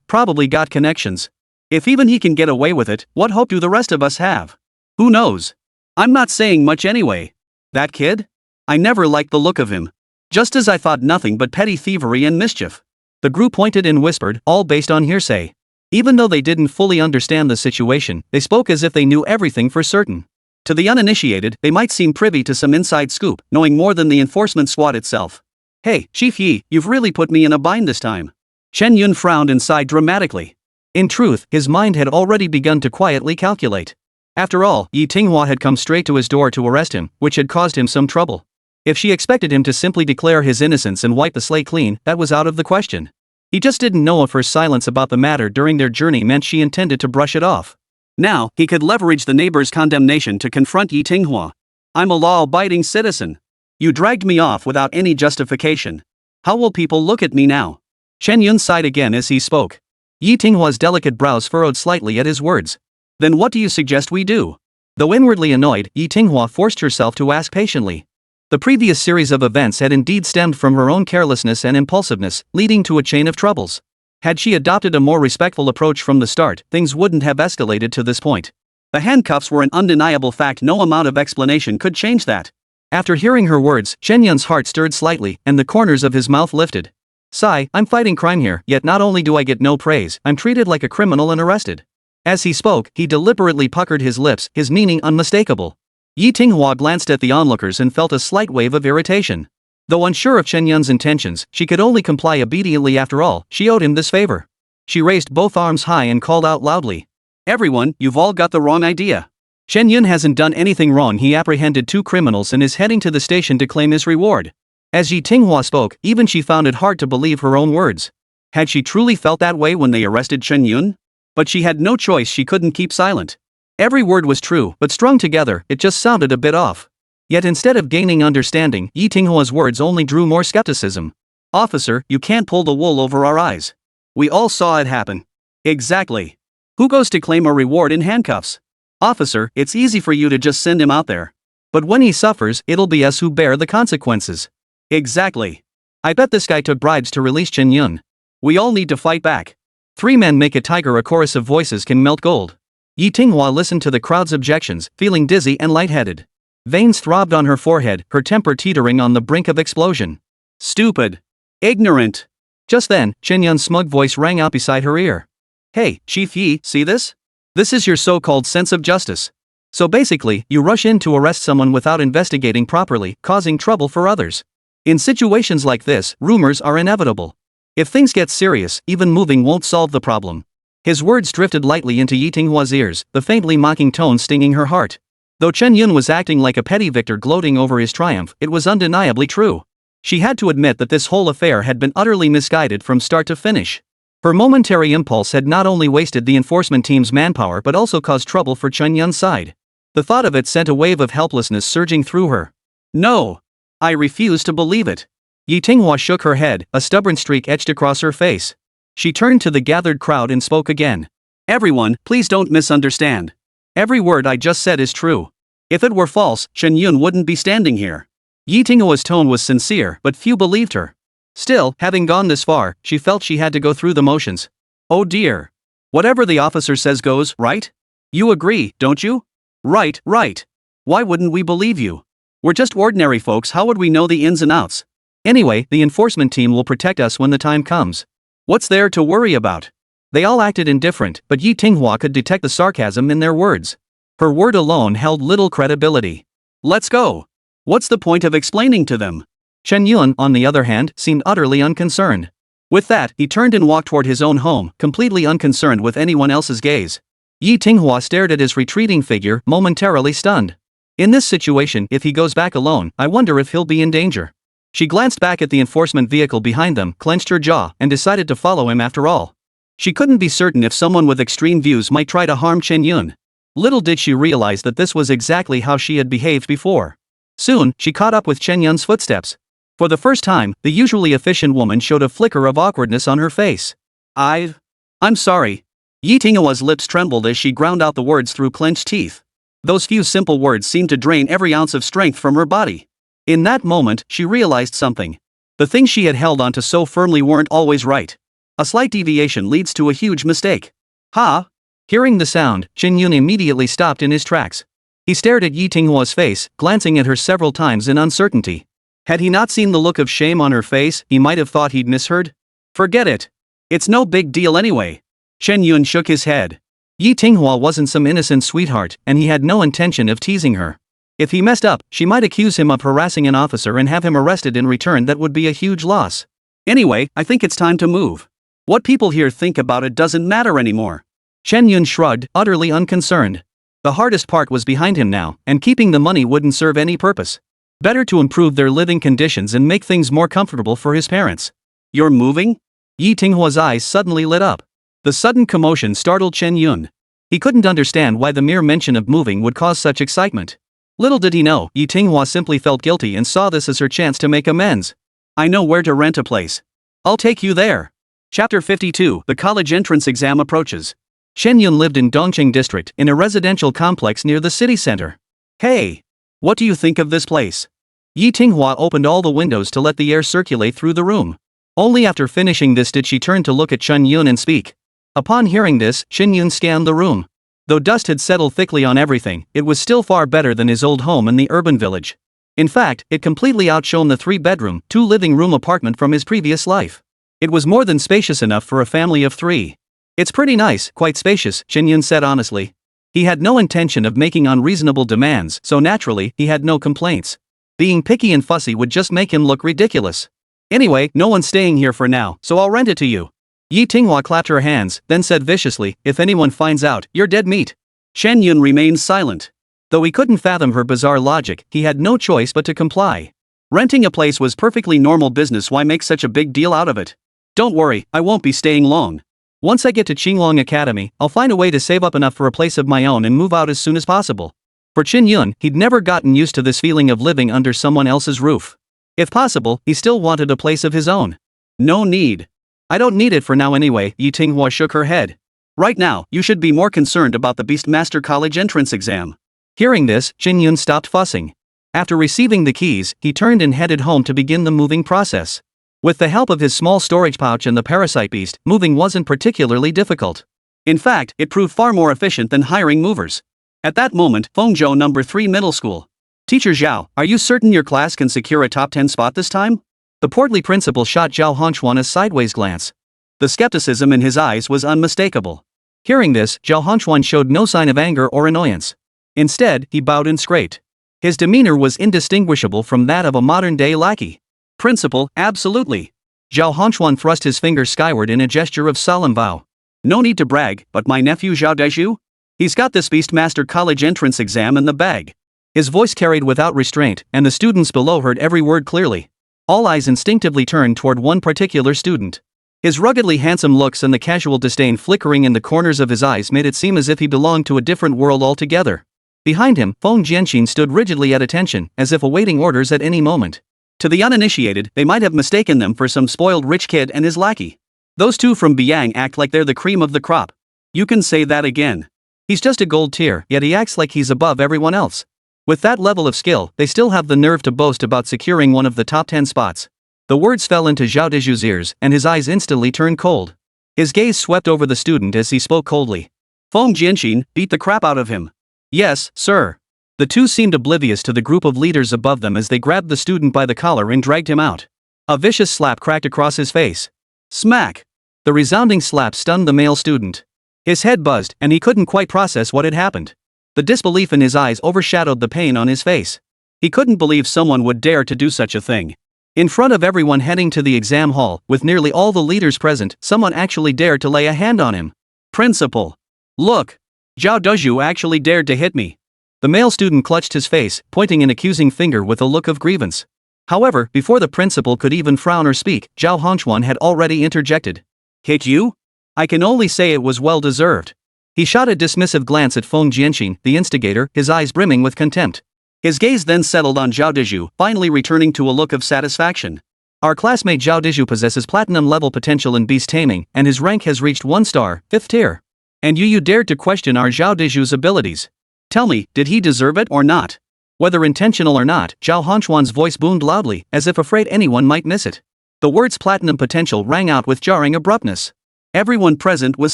Probably got connections. If even he can get away with it, what hope do the rest of us have? Who knows? I'm not saying much anyway. That kid? I never liked the look of him. Just as I thought, nothing but petty thievery and mischief. The group pointed and whispered, all based on hearsay. Even though they didn't fully understand the situation, they spoke as if they knew everything for certain. To the uninitiated, they might seem privy to some inside scoop, knowing more than the enforcement squad itself. Hey, Chief Yi, you've really put me in a bind this time. Chen Yun frowned and sighed dramatically. In truth, his mind had already begun to quietly calculate. After all, Yi Tinghua had come straight to his door to arrest him, which had caused him some trouble. If she expected him to simply declare his innocence and wipe the slate clean, that was out of the question. He just didn't know if her silence about the matter during their journey meant she intended to brush it off. Now, he could leverage the neighbor's condemnation to confront Yi Tinghua. I'm a law-abiding citizen. You dragged me off without any justification. How will people look at me now? Chen Yun sighed again as he spoke. Yi Tinghua's delicate brows furrowed slightly at his words. Then what do you suggest we do? Though inwardly annoyed, Yi Tinghua forced herself to ask patiently. The previous series of events had indeed stemmed from her own carelessness and impulsiveness, leading to a chain of troubles. Had she adopted a more respectful approach from the start, things wouldn't have escalated to this point. The handcuffs were an undeniable fact, no amount of explanation could change that. After hearing her words, Chen Yun's heart stirred slightly, and the corners of his mouth lifted. Sigh, I'm fighting crime here, yet not only do I get no praise, I'm treated like a criminal and arrested. As he spoke, he deliberately puckered his lips, his meaning unmistakable. Yi Tinghua glanced at the onlookers and felt a slight wave of irritation. Though unsure of Chen Yun's intentions, she could only comply obediently. After all, she owed him this favor. She raised both arms high and called out loudly. Everyone, you've all got the wrong idea. Chen Yun hasn't done anything wrong. He apprehended 2 criminals and is heading to the station to claim his reward. As Yi Tinghua spoke, even she found it hard to believe her own words. Had she truly felt that way when they arrested Chen Yun? But she had no choice, she couldn't keep silent. Every word was true, but strung together, it just sounded a bit off. Yet instead of gaining understanding, Yi Tinghua's words only drew more skepticism. Officer, you can't pull the wool over our eyes. We all saw it happen. Exactly. Who goes to claim a reward in handcuffs? Officer, it's easy for you to just send him out there. But when he suffers, it'll be us who bear the consequences. Exactly. I bet this guy took bribes to release Chen Yun. We all need to fight back. 3 men make a tiger, a chorus of voices can melt gold. Yi Tinghua listened to the crowd's objections, feeling dizzy and lightheaded. Veins throbbed on her forehead, her temper teetering on the brink of explosion. Stupid. Ignorant. Just then, Chen Yun's smug voice rang out beside her ear. Hey, Chief Yi, see this? This is your so-called sense of justice. So basically, you rush in to arrest someone without investigating properly, causing trouble for others. In situations like this, rumors are inevitable. If things get serious, even moving won't solve the problem. His words drifted lightly into Yi Tinghua's ears, the faintly mocking tone stinging her heart. Though Chen Yun was acting like a petty victor gloating over his triumph, it was undeniably true. She had to admit that this whole affair had been utterly misguided from start to finish. Her momentary impulse had not only wasted the enforcement team's manpower but also caused trouble for Chen Yun's side. The thought of it sent a wave of helplessness surging through her. No! I refuse to believe it. Yi Tinghua shook her head, a stubborn streak etched across her face. She turned to the gathered crowd and spoke again. Everyone, please don't misunderstand. Every word I just said is true. If it were false, Chen Yun wouldn't be standing here. Yi Tinghua's tone was sincere, but few believed her. Still, having gone this far, she felt she had to go through the motions. Oh dear. Whatever the officer says goes, right? You agree, don't you? Right, right. Why wouldn't we believe you? We're just ordinary folks, how would we know the ins and outs? Anyway, the enforcement team will protect us when the time comes. What's there to worry about? They all acted indifferent, but Yi Tinghua could detect the sarcasm in their words. Her word alone held little credibility. Let's go. What's the point of explaining to them? Chen Yun, on the other hand, seemed utterly unconcerned. With that, he turned and walked toward his own home, completely unconcerned with anyone else's gaze. Yi Tinghua stared at his retreating figure, momentarily stunned. In this situation, if he goes back alone, I wonder if he'll be in danger. She glanced back at the enforcement vehicle behind them, clenched her jaw, and decided to follow him after all. She couldn't be certain if someone with extreme views might try to harm Chen Yun. Little did she realize that this was exactly how she had behaved before. Soon, she caught up with Chen Yun's footsteps. For the first time, the usually efficient woman showed a flicker of awkwardness on her face. I'm sorry. Yi Tinghua's lips trembled as she ground out the words through clenched teeth. Those few simple words seemed to drain every ounce of strength from her body. In that moment, she realized something. The things she had held onto so firmly weren't always right. A slight deviation leads to a huge mistake. Ha! Hearing the sound, Chen Yun immediately stopped in his tracks. He stared at Yi Tinghua's face, glancing at her several times in uncertainty. Had he not seen the look of shame on her face, he might have thought he'd misheard. Forget it. It's no big deal anyway. Chen Yun shook his head. Yi Tinghua wasn't some innocent sweetheart, and he had no intention of teasing her. If he messed up, she might accuse him of harassing an officer and have him arrested in return. That would be a huge loss. Anyway, I think it's time to move. What people here think about it doesn't matter anymore. Chen Yun shrugged, utterly unconcerned. The hardest part was behind him now, and keeping the money wouldn't serve any purpose. Better to improve their living conditions and make things more comfortable for his parents. You're moving? Yi Tinghua's eyes suddenly lit up. The sudden commotion startled Chen Yun. He couldn't understand why the mere mention of moving would cause such excitement. Little did he know, Yi Tinghua simply felt guilty and saw this as her chance to make amends. I know where to rent a place. I'll take you there. Chapter 52, The College Entrance Exam Approaches. Chen Yun lived in Dongqing District, in a residential complex near the city center. Hey! What do you think of this place? Yi Tinghua opened all the windows to let the air circulate through the room. Only after finishing this did she turn to look at Chen Yun and speak. Upon hearing this, Chen Yun scanned the room. Though dust had settled thickly on everything, it was still far better than his old home in the urban village. In fact, it completely outshone the 3-bedroom, 2-living-room apartment from his previous life. It was more than spacious enough for a family of 3. It's pretty nice, quite spacious, Chen Yun said honestly. He had no intention of making unreasonable demands, so naturally, he had no complaints. Being picky and fussy would just make him look ridiculous. Anyway, no one's staying here for now, so I'll rent it to you. Yi Tinghua clapped her hands, then said viciously, if anyone finds out, you're dead meat. Chen Yun remained silent. Though he couldn't fathom her bizarre logic, he had no choice but to comply. Renting a place was perfectly normal business, why make such a big deal out of it? Don't worry, I won't be staying long. Once I get to Qinglong Academy, I'll find a way to save up enough for a place of my own and move out as soon as possible. For Chen Yun, he'd never gotten used to this feeling of living under someone else's roof. If possible, he still wanted a place of his own. No need. I don't need it for now anyway, Yi Tinghua shook her head. Right now, you should be more concerned about the Beastmaster College entrance exam. Hearing this, Chen Yun stopped fussing. After receiving the keys, he turned and headed home to begin the moving process. With the help of his small storage pouch and the Parasite Beast, moving wasn't particularly difficult. In fact, it proved far more efficient than hiring movers. At that moment, Fengzhou No. 3 Middle School. Teacher Zhao, are you certain your class can secure a top 10 spot this time? The portly principal shot Zhao Hongchuan a sideways glance. The skepticism in his eyes was unmistakable. Hearing this, Zhao Hongchuan showed no sign of anger or annoyance. Instead, he bowed and scraped. His demeanor was indistinguishable from that of a modern-day lackey. Principal, absolutely. Zhao Hongchuan thrust his finger skyward in a gesture of solemn vow. No need to brag, but my nephew Zhao Daizhu? He's got this Beastmaster College entrance exam in the bag. His voice carried without restraint, and the students below heard every word clearly. All eyes instinctively turned toward one particular student. His ruggedly handsome looks and the casual disdain flickering in the corners of his eyes made it seem as if he belonged to a different world altogether. Behind him, Feng Jianxin stood rigidly at attention, as if awaiting orders at any moment. To the uninitiated, they might have mistaken them for some spoiled rich kid and his lackey. Those two from Biang act like they're the cream of the crop. You can say that again. He's just a gold tier, yet he acts like he's above everyone else. With that level of skill, they still have the nerve to boast about securing one of the top 10 spots. The words fell into Zhao Deju's ears, and his eyes instantly turned cold. His gaze swept over the student as he spoke coldly. Feng Jianxin, beat the crap out of him. Yes, sir. The two seemed oblivious to the group of leaders above them as they grabbed the student by the collar and dragged him out. A vicious slap cracked across his face. Smack! The resounding slap stunned the male student. His head buzzed, and he couldn't quite process what had happened. The disbelief in his eyes overshadowed the pain on his face. He couldn't believe someone would dare to do such a thing. In front of everyone heading to the exam hall, with nearly all the leaders present, someone actually dared to lay a hand on him. Principal! Look! Zhao Deju actually dared to hit me. The male student clutched his face, pointing an accusing finger with a look of grievance. However, before the principal could even frown or speak, Zhao Hongchuan had already interjected. Hit you? I can only say it was well deserved. He shot a dismissive glance at Feng Jianxin, the instigator, his eyes brimming with contempt. His gaze then settled on Zhao Deju, finally returning to a look of satisfaction. Our classmate Zhao Deju possesses platinum-level potential in beast taming, and his rank has reached 1 star, 5th tier. And you dared to question our Zhao Deju's abilities. Tell me, did he deserve it or not? Whether intentional or not, Zhao Hongchuan's voice boomed loudly, as if afraid anyone might miss it. The words platinum potential rang out with jarring abruptness. Everyone present was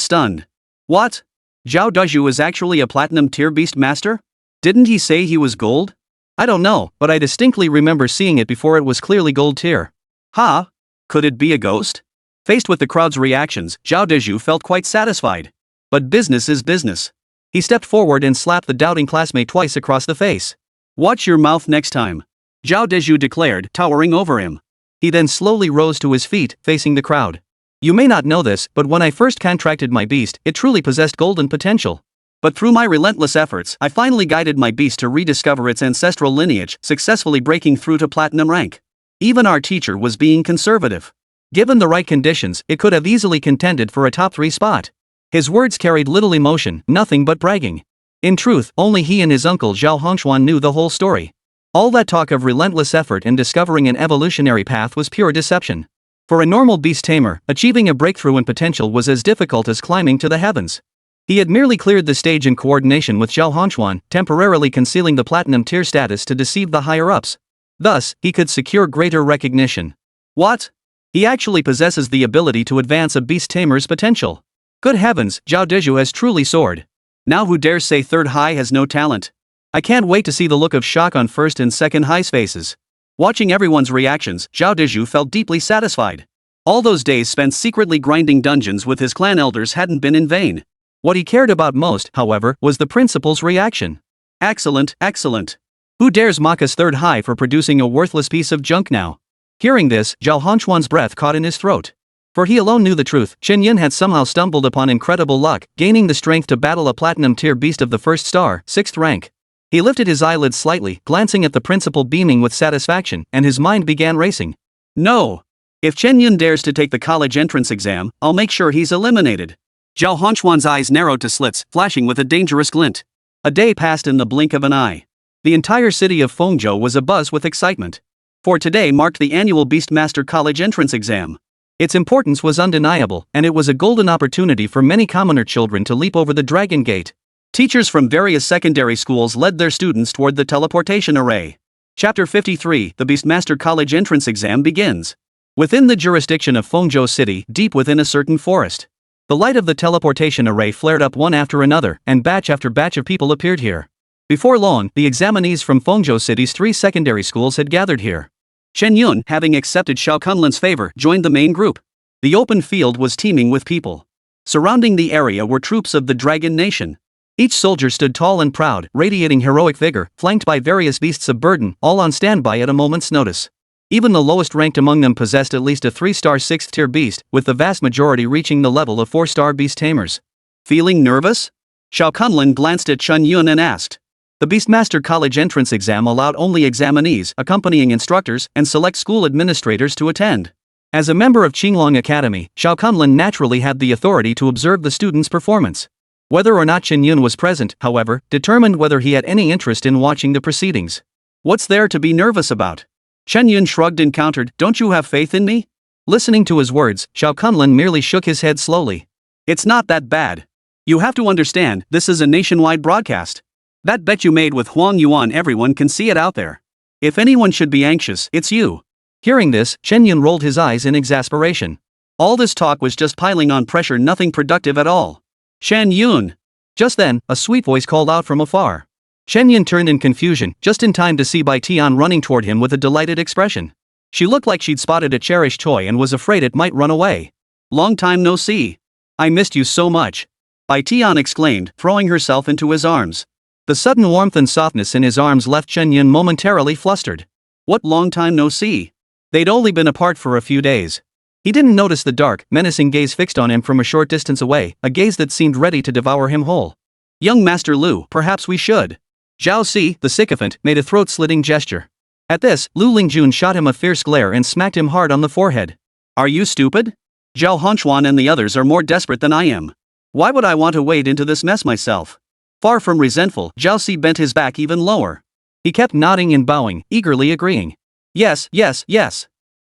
stunned. What? Zhao Deju is actually a platinum tier beast master? Didn't he say he was gold? I don't know, but I distinctly remember seeing it before it was clearly gold tier. Huh? Could it be a ghost? Faced with the crowd's reactions, Zhao Deju felt quite satisfied. But business is business. He stepped forward and slapped the doubting classmate twice across the face. Watch your mouth next time, Zhao Deju declared, towering over him. He then slowly rose to his feet, facing the crowd. You may not know this, but when I first contracted my beast, it truly possessed golden potential. But through my relentless efforts, I finally guided my beast to rediscover its ancestral lineage, successfully breaking through to platinum rank. Even our teacher was being conservative. Given the right conditions, it could have easily contended for a top 3 spot. His words carried little emotion, nothing but bragging. In truth, only he and his uncle Zhao Hongchuan knew the whole story. All that talk of relentless effort in discovering an evolutionary path was pure deception. For a normal beast tamer, achieving a breakthrough in potential was as difficult as climbing to the heavens. He had merely cleared the stage in coordination with Zhao Hongchuan, temporarily concealing the platinum tier status to deceive the higher-ups. Thus, he could secure greater recognition. What? He actually possesses the ability to advance a beast tamer's potential. Good heavens, Zhao Deju has truly soared. Now who dares say third high has no talent? I can't wait to see the look of shock on first and second high's faces. Watching everyone's reactions, Zhao Deju felt deeply satisfied. All those days spent secretly grinding dungeons with his clan elders hadn't been in vain. What he cared about most, however, was the principal's reaction. Excellent, excellent. Who dares mock us third high for producing a worthless piece of junk now? Hearing this, Zhao Hongchuan's breath caught in his throat. For he alone knew the truth, Chen Yun had somehow stumbled upon incredible luck, gaining the strength to battle a platinum tier beast of the 1st star, 6th rank. He lifted his eyelids slightly, glancing at the principal beaming with satisfaction, and his mind began racing. No! If Chen Yun dares to take the college entrance exam, I'll make sure he's eliminated. Zhao Hongchuan's eyes narrowed to slits, flashing with a dangerous glint. A day passed in the blink of an eye. The entire city of Fengzhou was abuzz with excitement. For today marked the annual Beastmaster College entrance exam. Its importance was undeniable, and it was a golden opportunity for many commoner children to leap over the Dragon Gate. Teachers from various secondary schools led their students toward the teleportation array. Chapter 53, The Beastmaster College entrance exam begins. Within the jurisdiction of Fengzhou City, deep within a certain forest. The light of the teleportation array flared up one after another, and batch after batch of people appeared here. Before long, the examinees from Fengzhou City's 3 secondary schools had gathered here. Chen Yun, having accepted Xiao Kunlin's favor, joined the main group. The open field was teeming with people. Surrounding the area were troops of the Dragon Nation. Each soldier stood tall and proud, radiating heroic vigor, flanked by various beasts of burden, all on standby at a moment's notice. Even the lowest ranked among them possessed at least a 3-star 6th tier beast, with the vast majority reaching the level of 4-star beast tamers. Feeling nervous? Xiao Kunlin glanced at Chen Yun and asked. The Beastmaster College entrance exam allowed only examinees, accompanying instructors, and select school administrators to attend. As a member of Qinglong Academy, Xiao Kunlin naturally had the authority to observe the students' performance. Whether or not Chen Yun was present, however, determined whether he had any interest in watching the proceedings. What's there to be nervous about? Chen Yun shrugged and countered, don't you have faith in me? Listening to his words, Xiao Kunlin merely shook his head slowly. It's not that bad. You have to understand, this is a nationwide broadcast. That bet you made with Huang Yuan, everyone can see it out there. If anyone should be anxious, it's you. Hearing this, Chen Yun rolled his eyes in exasperation. All this talk was just piling on pressure, nothing productive at all. Chen Yun! Just then, a sweet voice called out from afar. Chen Yun turned in confusion, just in time to see Bai Tian running toward him with a delighted expression. She looked like she'd spotted a cherished toy and was afraid it might run away. Long time no see. I missed you so much. Bai Tian exclaimed, throwing herself into his arms. The sudden warmth and softness in his arms left Chen Yun momentarily flustered. What long time no see? They'd only been apart for a few days. He didn't notice the dark, menacing gaze fixed on him from a short distance away, a gaze that seemed ready to devour him whole. Young Master Lu, perhaps we should. Zhao Si, the sycophant, made a throat-slitting gesture. At this, Lu Lingjun shot him a fierce glare and smacked him hard on the forehead. Are you stupid? Zhao Honchuan and the others are more desperate than I am. Why would I want to wade into this mess myself? Far from resentful, Zhao Si bent his back even lower. He kept nodding and bowing, eagerly agreeing. Yes.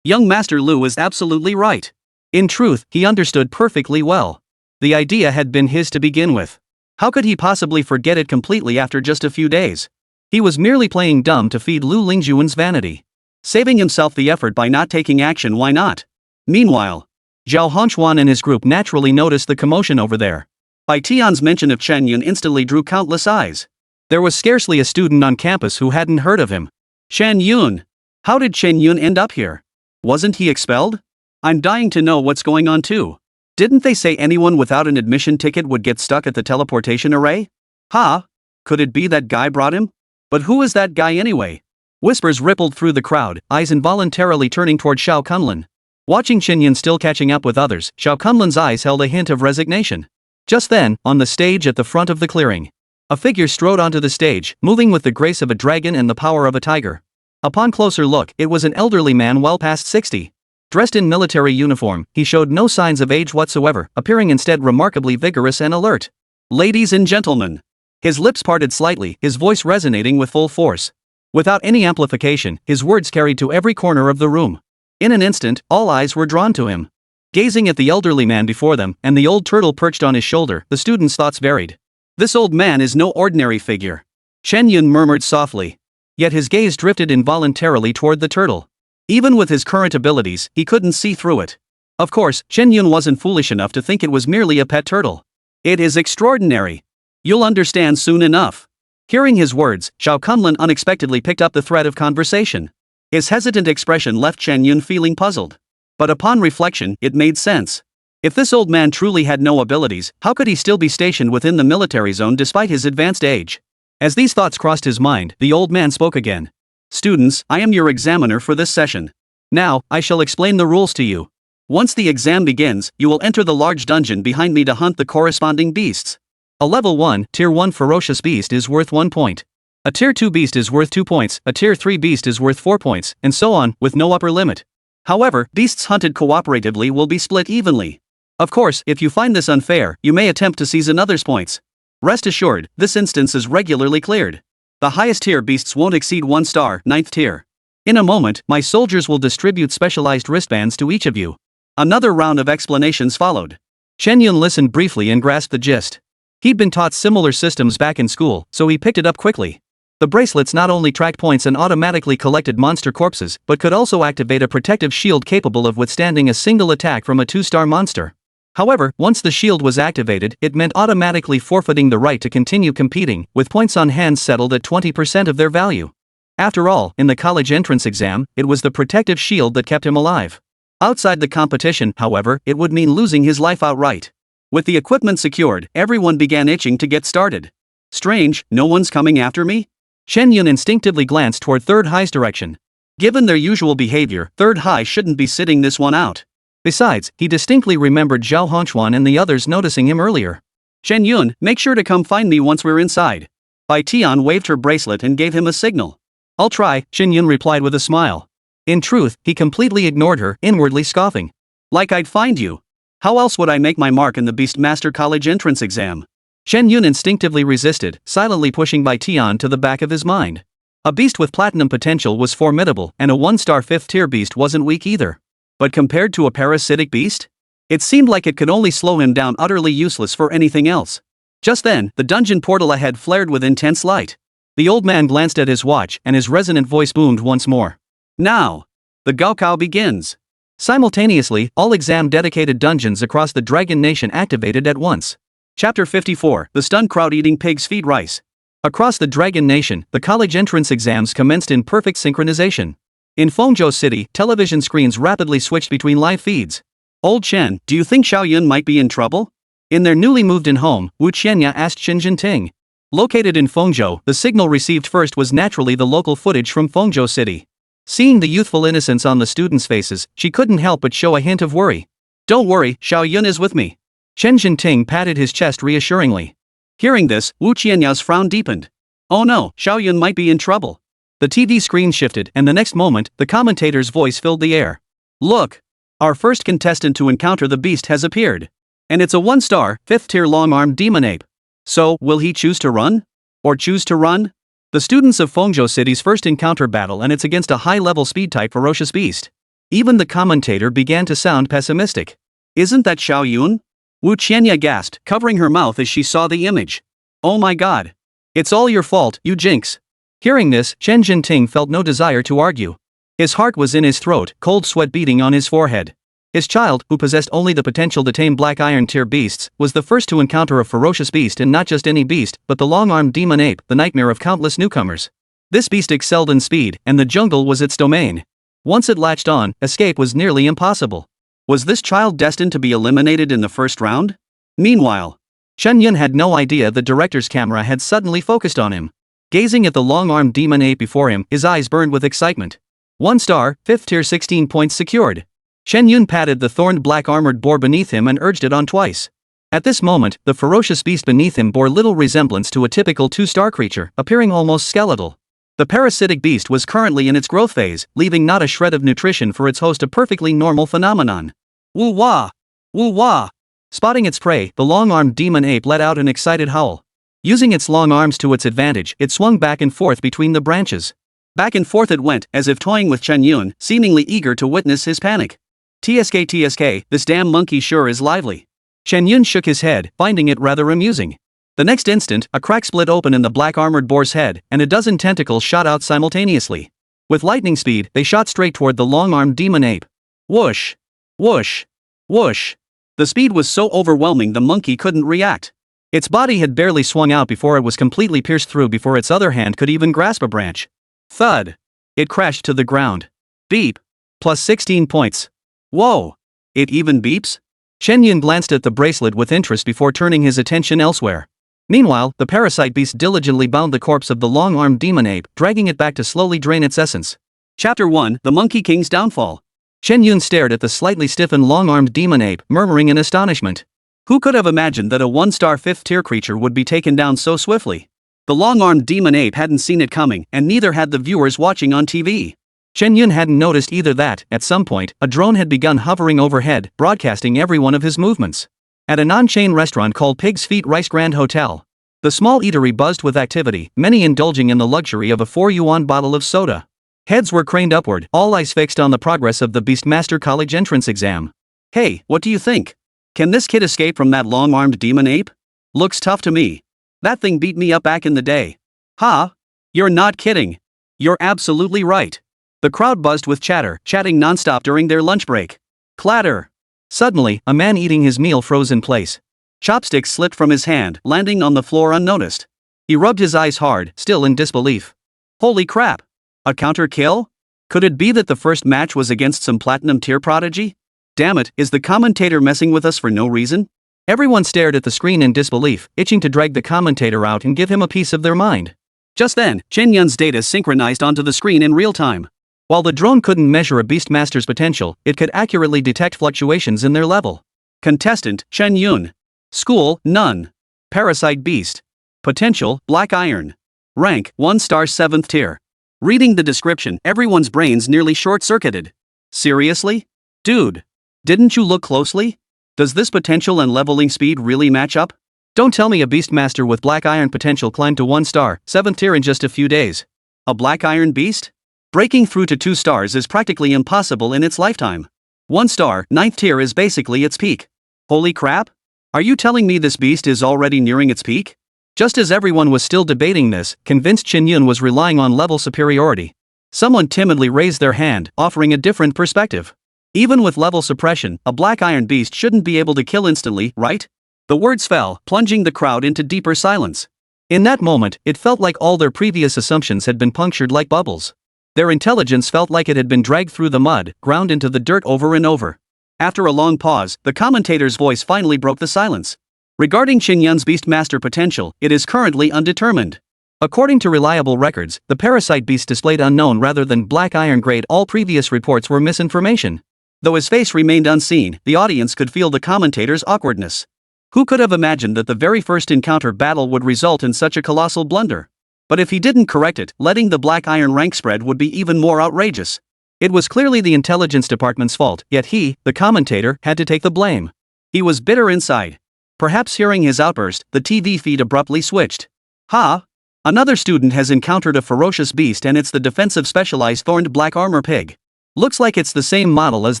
Young Master Lu is absolutely right. In truth, he understood perfectly well. The idea had been his to begin with. How could he possibly forget it completely after just a few days? He was merely playing dumb to feed Lu Lingjuan's vanity. Saving himself the effort by not taking action, why not? Meanwhile, Zhao Honchuan and his group naturally noticed the commotion over there. Bai Tian's mention of Chen Yun instantly drew countless eyes. There was scarcely a student on campus who hadn't heard of him. Chen Yun! How did Chen Yun end up here? Wasn't he expelled? I'm dying to know what's going on too. Didn't they say anyone without an admission ticket would get stuck at the teleportation array? Could it be that guy brought him? But who is that guy anyway? Whispers rippled through the crowd, eyes involuntarily turning toward Xiao Kunlun. Watching Chen Yun still catching up with others, Xiao Kunlun's eyes held a hint of resignation. Just then, on the stage at the front of the clearing, a figure strode onto the stage, moving with the grace of a dragon and the power of a tiger. Upon closer look, it was an elderly man well past 60. Dressed in military uniform, he showed no signs of age whatsoever, appearing instead remarkably vigorous and alert. Ladies and gentlemen. His lips parted slightly, his voice resonating with full force. Without any amplification, his words carried to every corner of the room. In an instant, all eyes were drawn to him. Gazing at the elderly man before them, and the old turtle perched on his shoulder, the students' thoughts varied. This old man is no ordinary figure. Chen Yun murmured softly. Yet his gaze drifted involuntarily toward the turtle. Even with his current abilities, he couldn't see through it. Of course, Chen Yun wasn't foolish enough to think it was merely a pet turtle. It is extraordinary. You'll understand soon enough. Hearing his words, Xiao Kunlun unexpectedly picked up the thread of conversation. His hesitant expression left Chen Yun feeling puzzled. But upon reflection, it made sense. If this old man truly had no abilities, how could he still be stationed within the military zone despite his advanced age? As these thoughts crossed his mind, the old man spoke again. Students, I am your examiner for this session. Now, I shall explain the rules to you. Once the exam begins, you will enter the large dungeon behind me to hunt the corresponding beasts. A level 1, tier 1 ferocious beast is worth 1 point. A tier 2 beast is worth 2 points, a tier 3 beast is worth 4 points, and so on, with no upper limit. However, beasts hunted cooperatively will be split evenly. Of course, if you find this unfair, you may attempt to seize another's points. Rest assured, this instance is regularly cleared. The highest tier beasts won't exceed 1 star, 9th tier. In a moment, my soldiers will distribute specialized wristbands to each of you. Another round of explanations followed. Chen Yun listened briefly and grasped the gist. He'd been taught similar systems back in school, so he picked it up quickly. The bracelets not only tracked points and automatically collected monster corpses, but could also activate a protective shield capable of withstanding a single attack from a 2-star monster. However, once the shield was activated, it meant automatically forfeiting the right to continue competing, with points on hand settled at 20% of their value. After all, in the college entrance exam, it was the protective shield that kept him alive. Outside the competition, however, it would mean losing his life outright. With the equipment secured, everyone began itching to get started. Strange, no one's coming after me? Chen Yun instinctively glanced toward Third High's direction. Given their usual behavior, Third High shouldn't be sitting this one out. Besides, he distinctly remembered Zhao Honchuan and the others noticing him earlier. Chen Yun, make sure to come find me once we're inside. Bai Tian waved her bracelet and gave him a signal. I'll try, Chen Yun replied with a smile. In truth, he completely ignored her, inwardly scoffing. Like I'd find you. How else would I make my mark in the Beast Master College entrance exam? Chen Yun instinctively resisted, silently pushing Bai Tian to the back of his mind. A beast with platinum potential was formidable, and a 1-star 5th tier beast wasn't weak either. But compared to a parasitic beast? It seemed like it could only slow him down, utterly useless for anything else. Just then, the dungeon portal ahead flared with intense light. The old man glanced at his watch, and his resonant voice boomed once more. Now! The Gaokao begins. Simultaneously, all exam-dedicated dungeons across the Dragon Nation activated at once. Chapter 54, The Stunned Crowd Eating Pigs Feed Rice. Across the Dragon Nation, the college entrance exams commenced in perfect synchronization. In Fengzhou City, television screens rapidly switched between live feeds. Old Chen, do you think Xiao Yun might be in trouble? In their newly moved-in home, Wu Qianya asked Chen Jinting. Located in Fengzhou, the signal received first was naturally the local footage from Fengzhou City. Seeing the youthful innocence on the students' faces, she couldn't help but show a hint of worry. Don't worry, Xiao Yun is with me. Chen Jinting patted his chest reassuringly. Hearing this, Wu Qianya's frown deepened. Oh no, Xiao Yun might be in trouble. The TV screen shifted, and the next moment, the commentator's voice filled the air. Look! Our first contestant to encounter the beast has appeared. And it's a 1-star, 5th-tier long-armed demon ape. So, will he choose to run? Or choose to run? The students of Fengzhou City's first encounter battle, and it's against a high-level speed-type ferocious beast. Even the commentator began to sound pessimistic. Isn't that Xiao Yun? Wu Qianya gasped, covering her mouth as she saw the image. Oh my god. It's all your fault, you jinx. Hearing this, Chen Jinting felt no desire to argue. His heart was in his throat, cold sweat beating on his forehead. His child, who possessed only the potential to tame black iron tier beasts, was the first to encounter a ferocious beast, and not just any beast, but the long-armed demon ape, the nightmare of countless newcomers. This beast excelled in speed, and the jungle was its domain. Once it latched on, escape was nearly impossible. Was this child destined to be eliminated in the first round? Meanwhile, Chen Yun had no idea the director's camera had suddenly focused on him. Gazing at the long-armed demon ape before him, his eyes burned with excitement. 1-star, 5th tier 16 points secured. Chen Yun patted the thorned black armored boar beneath him and urged it on twice. At this moment, the ferocious beast beneath him bore little resemblance to a typical 2-star creature, appearing almost skeletal. The parasitic beast was currently in its growth phase, leaving not a shred of nutrition for its host, a perfectly normal phenomenon. Woo-wah! Woo-wah! Spotting its prey, the long-armed demon ape let out an excited howl. Using its long arms to its advantage, it swung back and forth between the branches. Back and forth it went, as if toying with Chen Yun, seemingly eager to witness his panic. TSK, this damn monkey sure is lively. Chen Yun shook his head, finding it rather amusing. The next instant, a crack split open in the black armored boar's head, and a dozen tentacles shot out simultaneously. With lightning speed, they shot straight toward the long-armed demon ape. Whoosh! Whoosh! Whoosh! The speed was so overwhelming the monkey couldn't react. Its body had barely swung out before it was completely pierced through before its other hand could even grasp a branch. Thud! It crashed to the ground. Beep! Plus 16 points. Whoa! It even beeps? Chen Yun glanced at the bracelet with interest before turning his attention elsewhere. Meanwhile, the parasite beast diligently bound the corpse of the long-armed demon ape, dragging it back to slowly drain its essence. Chapter 1, The Monkey King's Downfall. Chen Yun stared at the slightly stiffened long-armed demon ape, murmuring in astonishment. Who could have imagined that a 1-star 5th-tier creature would be taken down so swiftly? The long-armed demon ape hadn't seen it coming, and neither had the viewers watching on TV. Chen Yun hadn't noticed either that, at some point, a drone had begun hovering overhead, broadcasting every one of his movements. At a non-chain restaurant called Pig's Feet Rice Grand Hotel, the small eatery buzzed with activity, many indulging in the luxury of a 4 yuan bottle of soda. Heads were craned upward, all eyes fixed on the progress of the Beastmaster College entrance exam. Hey, what do you think? Can this kid escape from that long-armed demon ape? Looks tough to me. That thing beat me up back in the day. Ha! You're not kidding. You're absolutely right. The crowd buzzed with chatter, chatting nonstop during their lunch break. Clatter! Suddenly, a man eating his meal froze in place. Chopsticks slipped from his hand, landing on the floor unnoticed. He rubbed his eyes hard, still in disbelief. Holy crap! A counter kill? Could it be that the first match was against some platinum tier prodigy? Damn it, is the commentator messing with us for no reason? Everyone stared at the screen in disbelief, itching to drag the commentator out and give him a piece of their mind. Just then, Chen Yun's data synchronized onto the screen in real time. While the drone couldn't measure a Beastmaster's potential, it could accurately detect fluctuations in their level. Contestant, Chen Yun. School, none. Parasite beast. Potential, black iron. Rank, 1-star 7th tier. Reading the description, everyone's brains nearly short-circuited. Seriously? Dude. Didn't you look closely? Does this potential and leveling speed really match up? Don't tell me a Beastmaster with black iron potential climbed to 1-star, 7th tier in just a few days. A black iron beast? Breaking through to 2 stars is practically impossible in its lifetime. 1-star, 9th tier is basically its peak. Holy crap? Are you telling me this beast is already nearing its peak? Just as everyone was still debating this, convinced Chen Yun was relying on level superiority. Someone timidly raised their hand, offering a different perspective. Even with level suppression, a black iron beast shouldn't be able to kill instantly, right? The words fell, plunging the crowd into deeper silence. In that moment, it felt like all their previous assumptions had been punctured like bubbles. Their intelligence felt like it had been dragged through the mud, ground into the dirt over and over. After a long pause, the commentator's voice finally broke the silence. Regarding Chen Yun's beastmaster potential, it is currently undetermined. According to reliable records, the parasite beast displayed unknown rather than black iron grade. All previous reports were misinformation. Though his face remained unseen, the audience could feel the commentator's awkwardness. Who could have imagined that the very first encounter battle would result in such a colossal blunder? But if he didn't correct it, letting the black iron rank spread would be even more outrageous. It was clearly the intelligence department's fault, yet he, the commentator, had to take the blame. He was bitter inside. Perhaps hearing his outburst, the TV feed abruptly switched. Ha! Another student has encountered a ferocious beast, and it's the defensive specialized thorned black armor pig. Looks like it's the same model as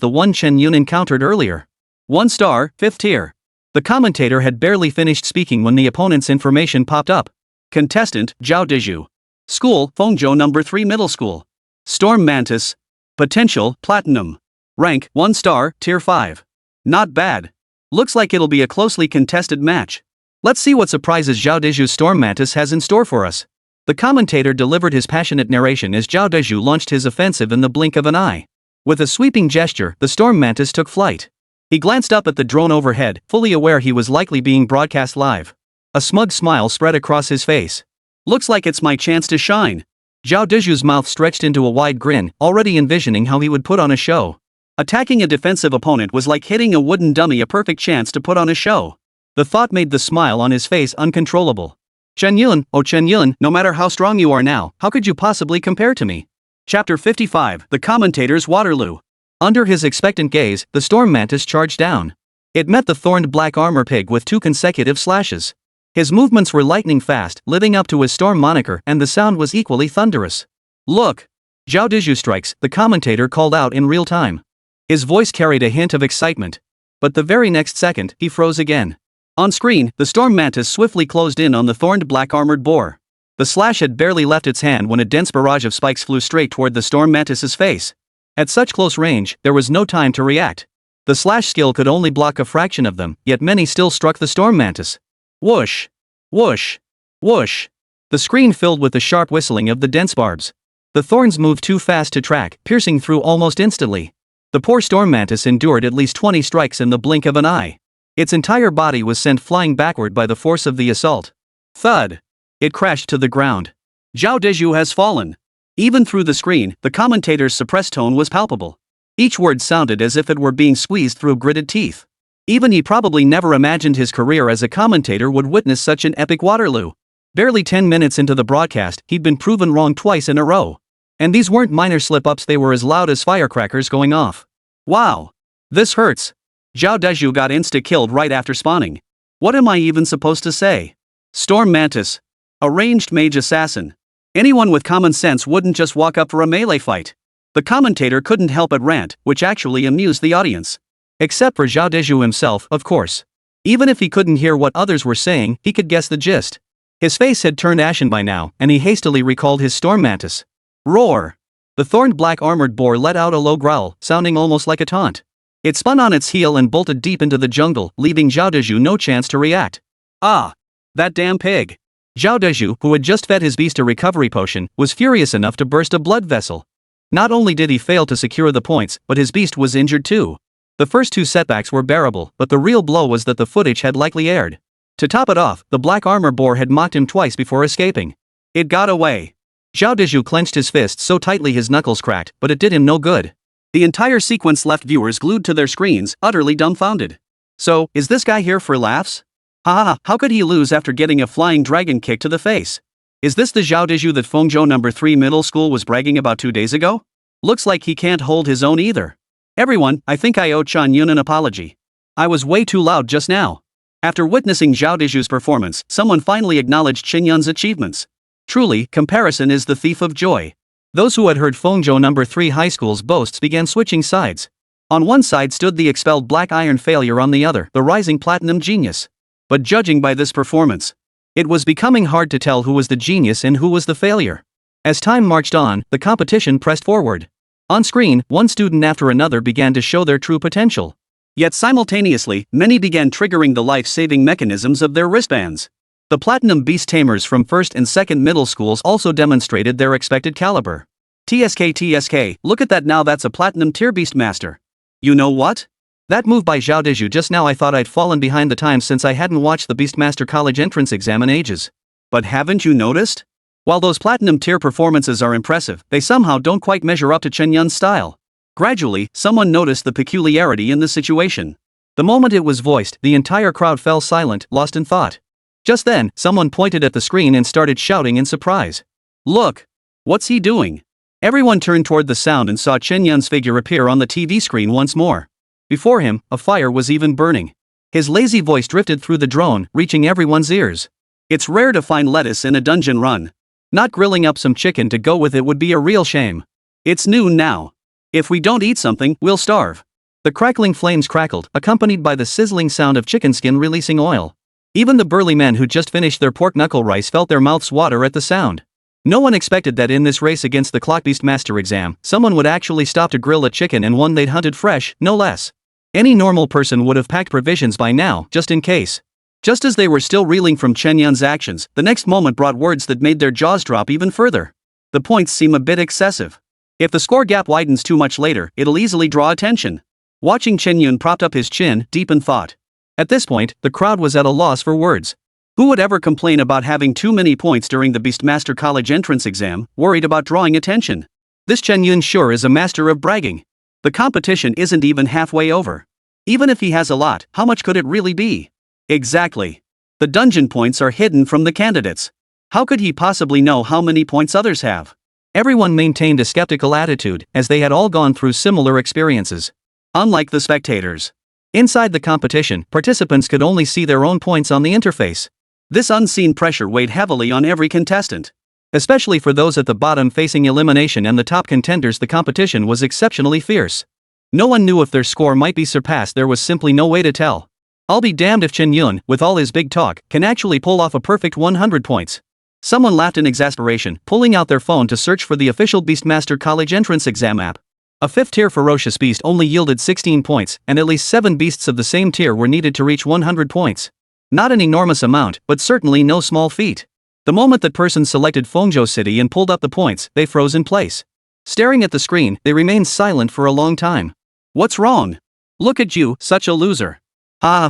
the one Chen Yun encountered earlier. 1 star, 5th tier. The commentator had barely finished speaking when the opponent's information popped up. Contestant, Zhao Dezhu. School, Fengzhou No. 3 Middle School. Storm Mantis. Potential, Platinum. Rank, 1 star, Tier 5. Not bad. Looks like it'll be a closely contested match. Let's see what surprises Zhao Dezhu's Storm Mantis has in store for us. The commentator delivered his passionate narration as Zhao Dezhu launched his offensive in the blink of an eye. With a sweeping gesture, the Storm Mantis took flight. He glanced up at the drone overhead, fully aware he was likely being broadcast live. A smug smile spread across his face. Looks like it's my chance to shine. Zhao Dezhu's mouth stretched into a wide grin, already envisioning how he would put on a show. Attacking a defensive opponent was like hitting a wooden dummy, a perfect chance to put on a show. The thought made the smile on his face uncontrollable. Chen Yun, oh Chen Yun, no matter how strong you are now, how could you possibly compare to me? Chapter 55, The Commentator's Waterloo. Under his expectant gaze, the Storm Mantis charged down. It met the thorned black armor pig with 2 consecutive slashes. His movements were lightning fast, living up to his storm moniker, and the sound was equally thunderous. Look! Zhao Dezhu strikes, the commentator called out in real time. His voice carried a hint of excitement. But the very next second, he froze again. On screen, the Storm Mantis swiftly closed in on the thorned black armored boar. The slash had barely left its hand when a dense barrage of spikes flew straight toward the Storm Mantis's face. At such close range, there was no time to react. The slash skill could only block a fraction of them, yet many still struck the Storm Mantis. Whoosh! Whoosh! Whoosh! The screen filled with the sharp whistling of the dense barbs. The thorns moved too fast to track, piercing through almost instantly. The poor Storm Mantis endured at least 20 strikes in the blink of an eye. Its entire body was sent flying backward by the force of the assault. Thud! It crashed to the ground. Zhao Dezhu has fallen. Even through the screen, the commentator's suppressed tone was palpable. Each word sounded as if it were being squeezed through gritted teeth. Even he probably never imagined his career as a commentator would witness such an epic Waterloo. Barely 10 minutes into the broadcast, he'd been proven wrong twice in a row. And these weren't minor slip-ups, they were as loud as firecrackers going off. Wow! This hurts. Zhao Dezhu got insta-killed right after spawning. What am I even supposed to say? Storm Mantis. A ranged mage assassin. Anyone with common sense wouldn't just walk up for a melee fight. The commentator couldn't help but rant, which actually amused the audience. Except for Zhao Dezhu himself, of course. Even if he couldn't hear what others were saying, he could guess the gist. His face had turned ashen by now, and he hastily recalled his Storm Mantis. Roar! The thorned black armored boar let out a low growl, sounding almost like a taunt. It spun on its heel and bolted deep into the jungle, leaving Zhao Dezhu no chance to react. Ah! That damn pig! Zhao Dezhu, who had just fed his beast a recovery potion, was furious enough to burst a blood vessel. Not only did he fail to secure the points, but his beast was injured too. The first 2 setbacks were bearable, but the real blow was that the footage had likely aired. To top it off, the black armor boar had mocked him twice before escaping. It got away. Zhao Dezhu clenched his fists so tightly his knuckles cracked, but it did him no good. The entire sequence left viewers glued to their screens, utterly dumbfounded. So, is this guy here for laughs? Haha, how could he lose after getting a flying dragon kick to the face? Is this the Zhao Dezhu that Fengzhou No. 3 Middle School was bragging about 2 days ago? Looks like he can't hold his own either. Everyone, I think I owe Chen Yun an apology. I was way too loud just now. After witnessing Zhao Dezhu's performance, someone finally acknowledged Chen Yun's achievements. Truly, comparison is the thief of joy. Those who had heard Fengzhou No. 3 High School's boasts began switching sides. On one side stood the expelled black iron failure, on the other, the rising platinum genius. But judging by this performance, it was becoming hard to tell who was the genius and who was the failure. As time marched on, the competition pressed forward. On screen, one student after another began to show their true potential. Yet simultaneously, many began triggering the life-saving mechanisms of their wristbands. The Platinum Beast Tamers from 1st and 2nd middle schools also demonstrated their expected caliber. TSK, look at that now, that's a Platinum Tier Beast Master. You know what? That move by Zhao Deju just now, I thought I'd fallen behind the times since I hadn't watched the Beastmaster College entrance exam in ages. But haven't you noticed? While those Platinum Tier performances are impressive, they somehow don't quite measure up to Chen Yun's style. Gradually, someone noticed the peculiarity in the situation. The moment it was voiced, the entire crowd fell silent, lost in thought. Just then, someone pointed at the screen and started shouting in surprise. Look! What's he doing? Everyone turned toward the sound and saw Chen Yun's figure appear on the TV screen once more. Before him, a fire was even burning. His lazy voice drifted through the drone, reaching everyone's ears. It's rare to find lettuce in a dungeon run. Not grilling up some chicken to go with it would be a real shame. It's noon now. If we don't eat something, we'll starve. The crackling flames crackled, accompanied by the sizzling sound of chicken skin releasing oil. Even the burly men who just finished their pork knuckle rice felt their mouths water at the sound. No one expected that in this race against the Clock Beast Master exam, someone would actually stop to grill a chicken, and one they'd hunted fresh, no less. Any normal person would have packed provisions by now, just in case. Just as they were still reeling from Chen Yun's actions, the next moment brought words that made their jaws drop even further. The points seem a bit excessive. If the score gap widens too much later, it'll easily draw attention. Watching Chen Yun propped up his chin, deep in thought. At this point, the crowd was at a loss for words. Who would ever complain about having too many points during the Beastmaster College entrance exam, worried about drawing attention? This Chen Yun sure is a master of bragging. The competition isn't even halfway over. Even if he has a lot, how much could it really be? Exactly. The dungeon points are hidden from the candidates. How could he possibly know how many points others have? Everyone maintained a skeptical attitude, as they had all gone through similar experiences. Unlike the spectators. Inside the competition, participants could only see their own points on the interface. This unseen pressure weighed heavily on every contestant. Especially for those at the bottom facing elimination and the top contenders, the competition was exceptionally fierce. No one knew if their score might be surpassed, there was simply no way to tell. I'll be damned if Chen Yun, with all his big talk, can actually pull off a perfect 100 points. Someone laughed in exasperation, pulling out their phone to search for the official Beastmaster College entrance exam app. A 5th-tier ferocious beast only yielded 16 points, and at least 7 beasts of the same tier were needed to reach 100 points. Not an enormous amount, but certainly no small feat. The moment that person selected Fengzhou City and pulled up the points, they froze in place. Staring at the screen, they remained silent for a long time. What's wrong? Look at you, such a loser.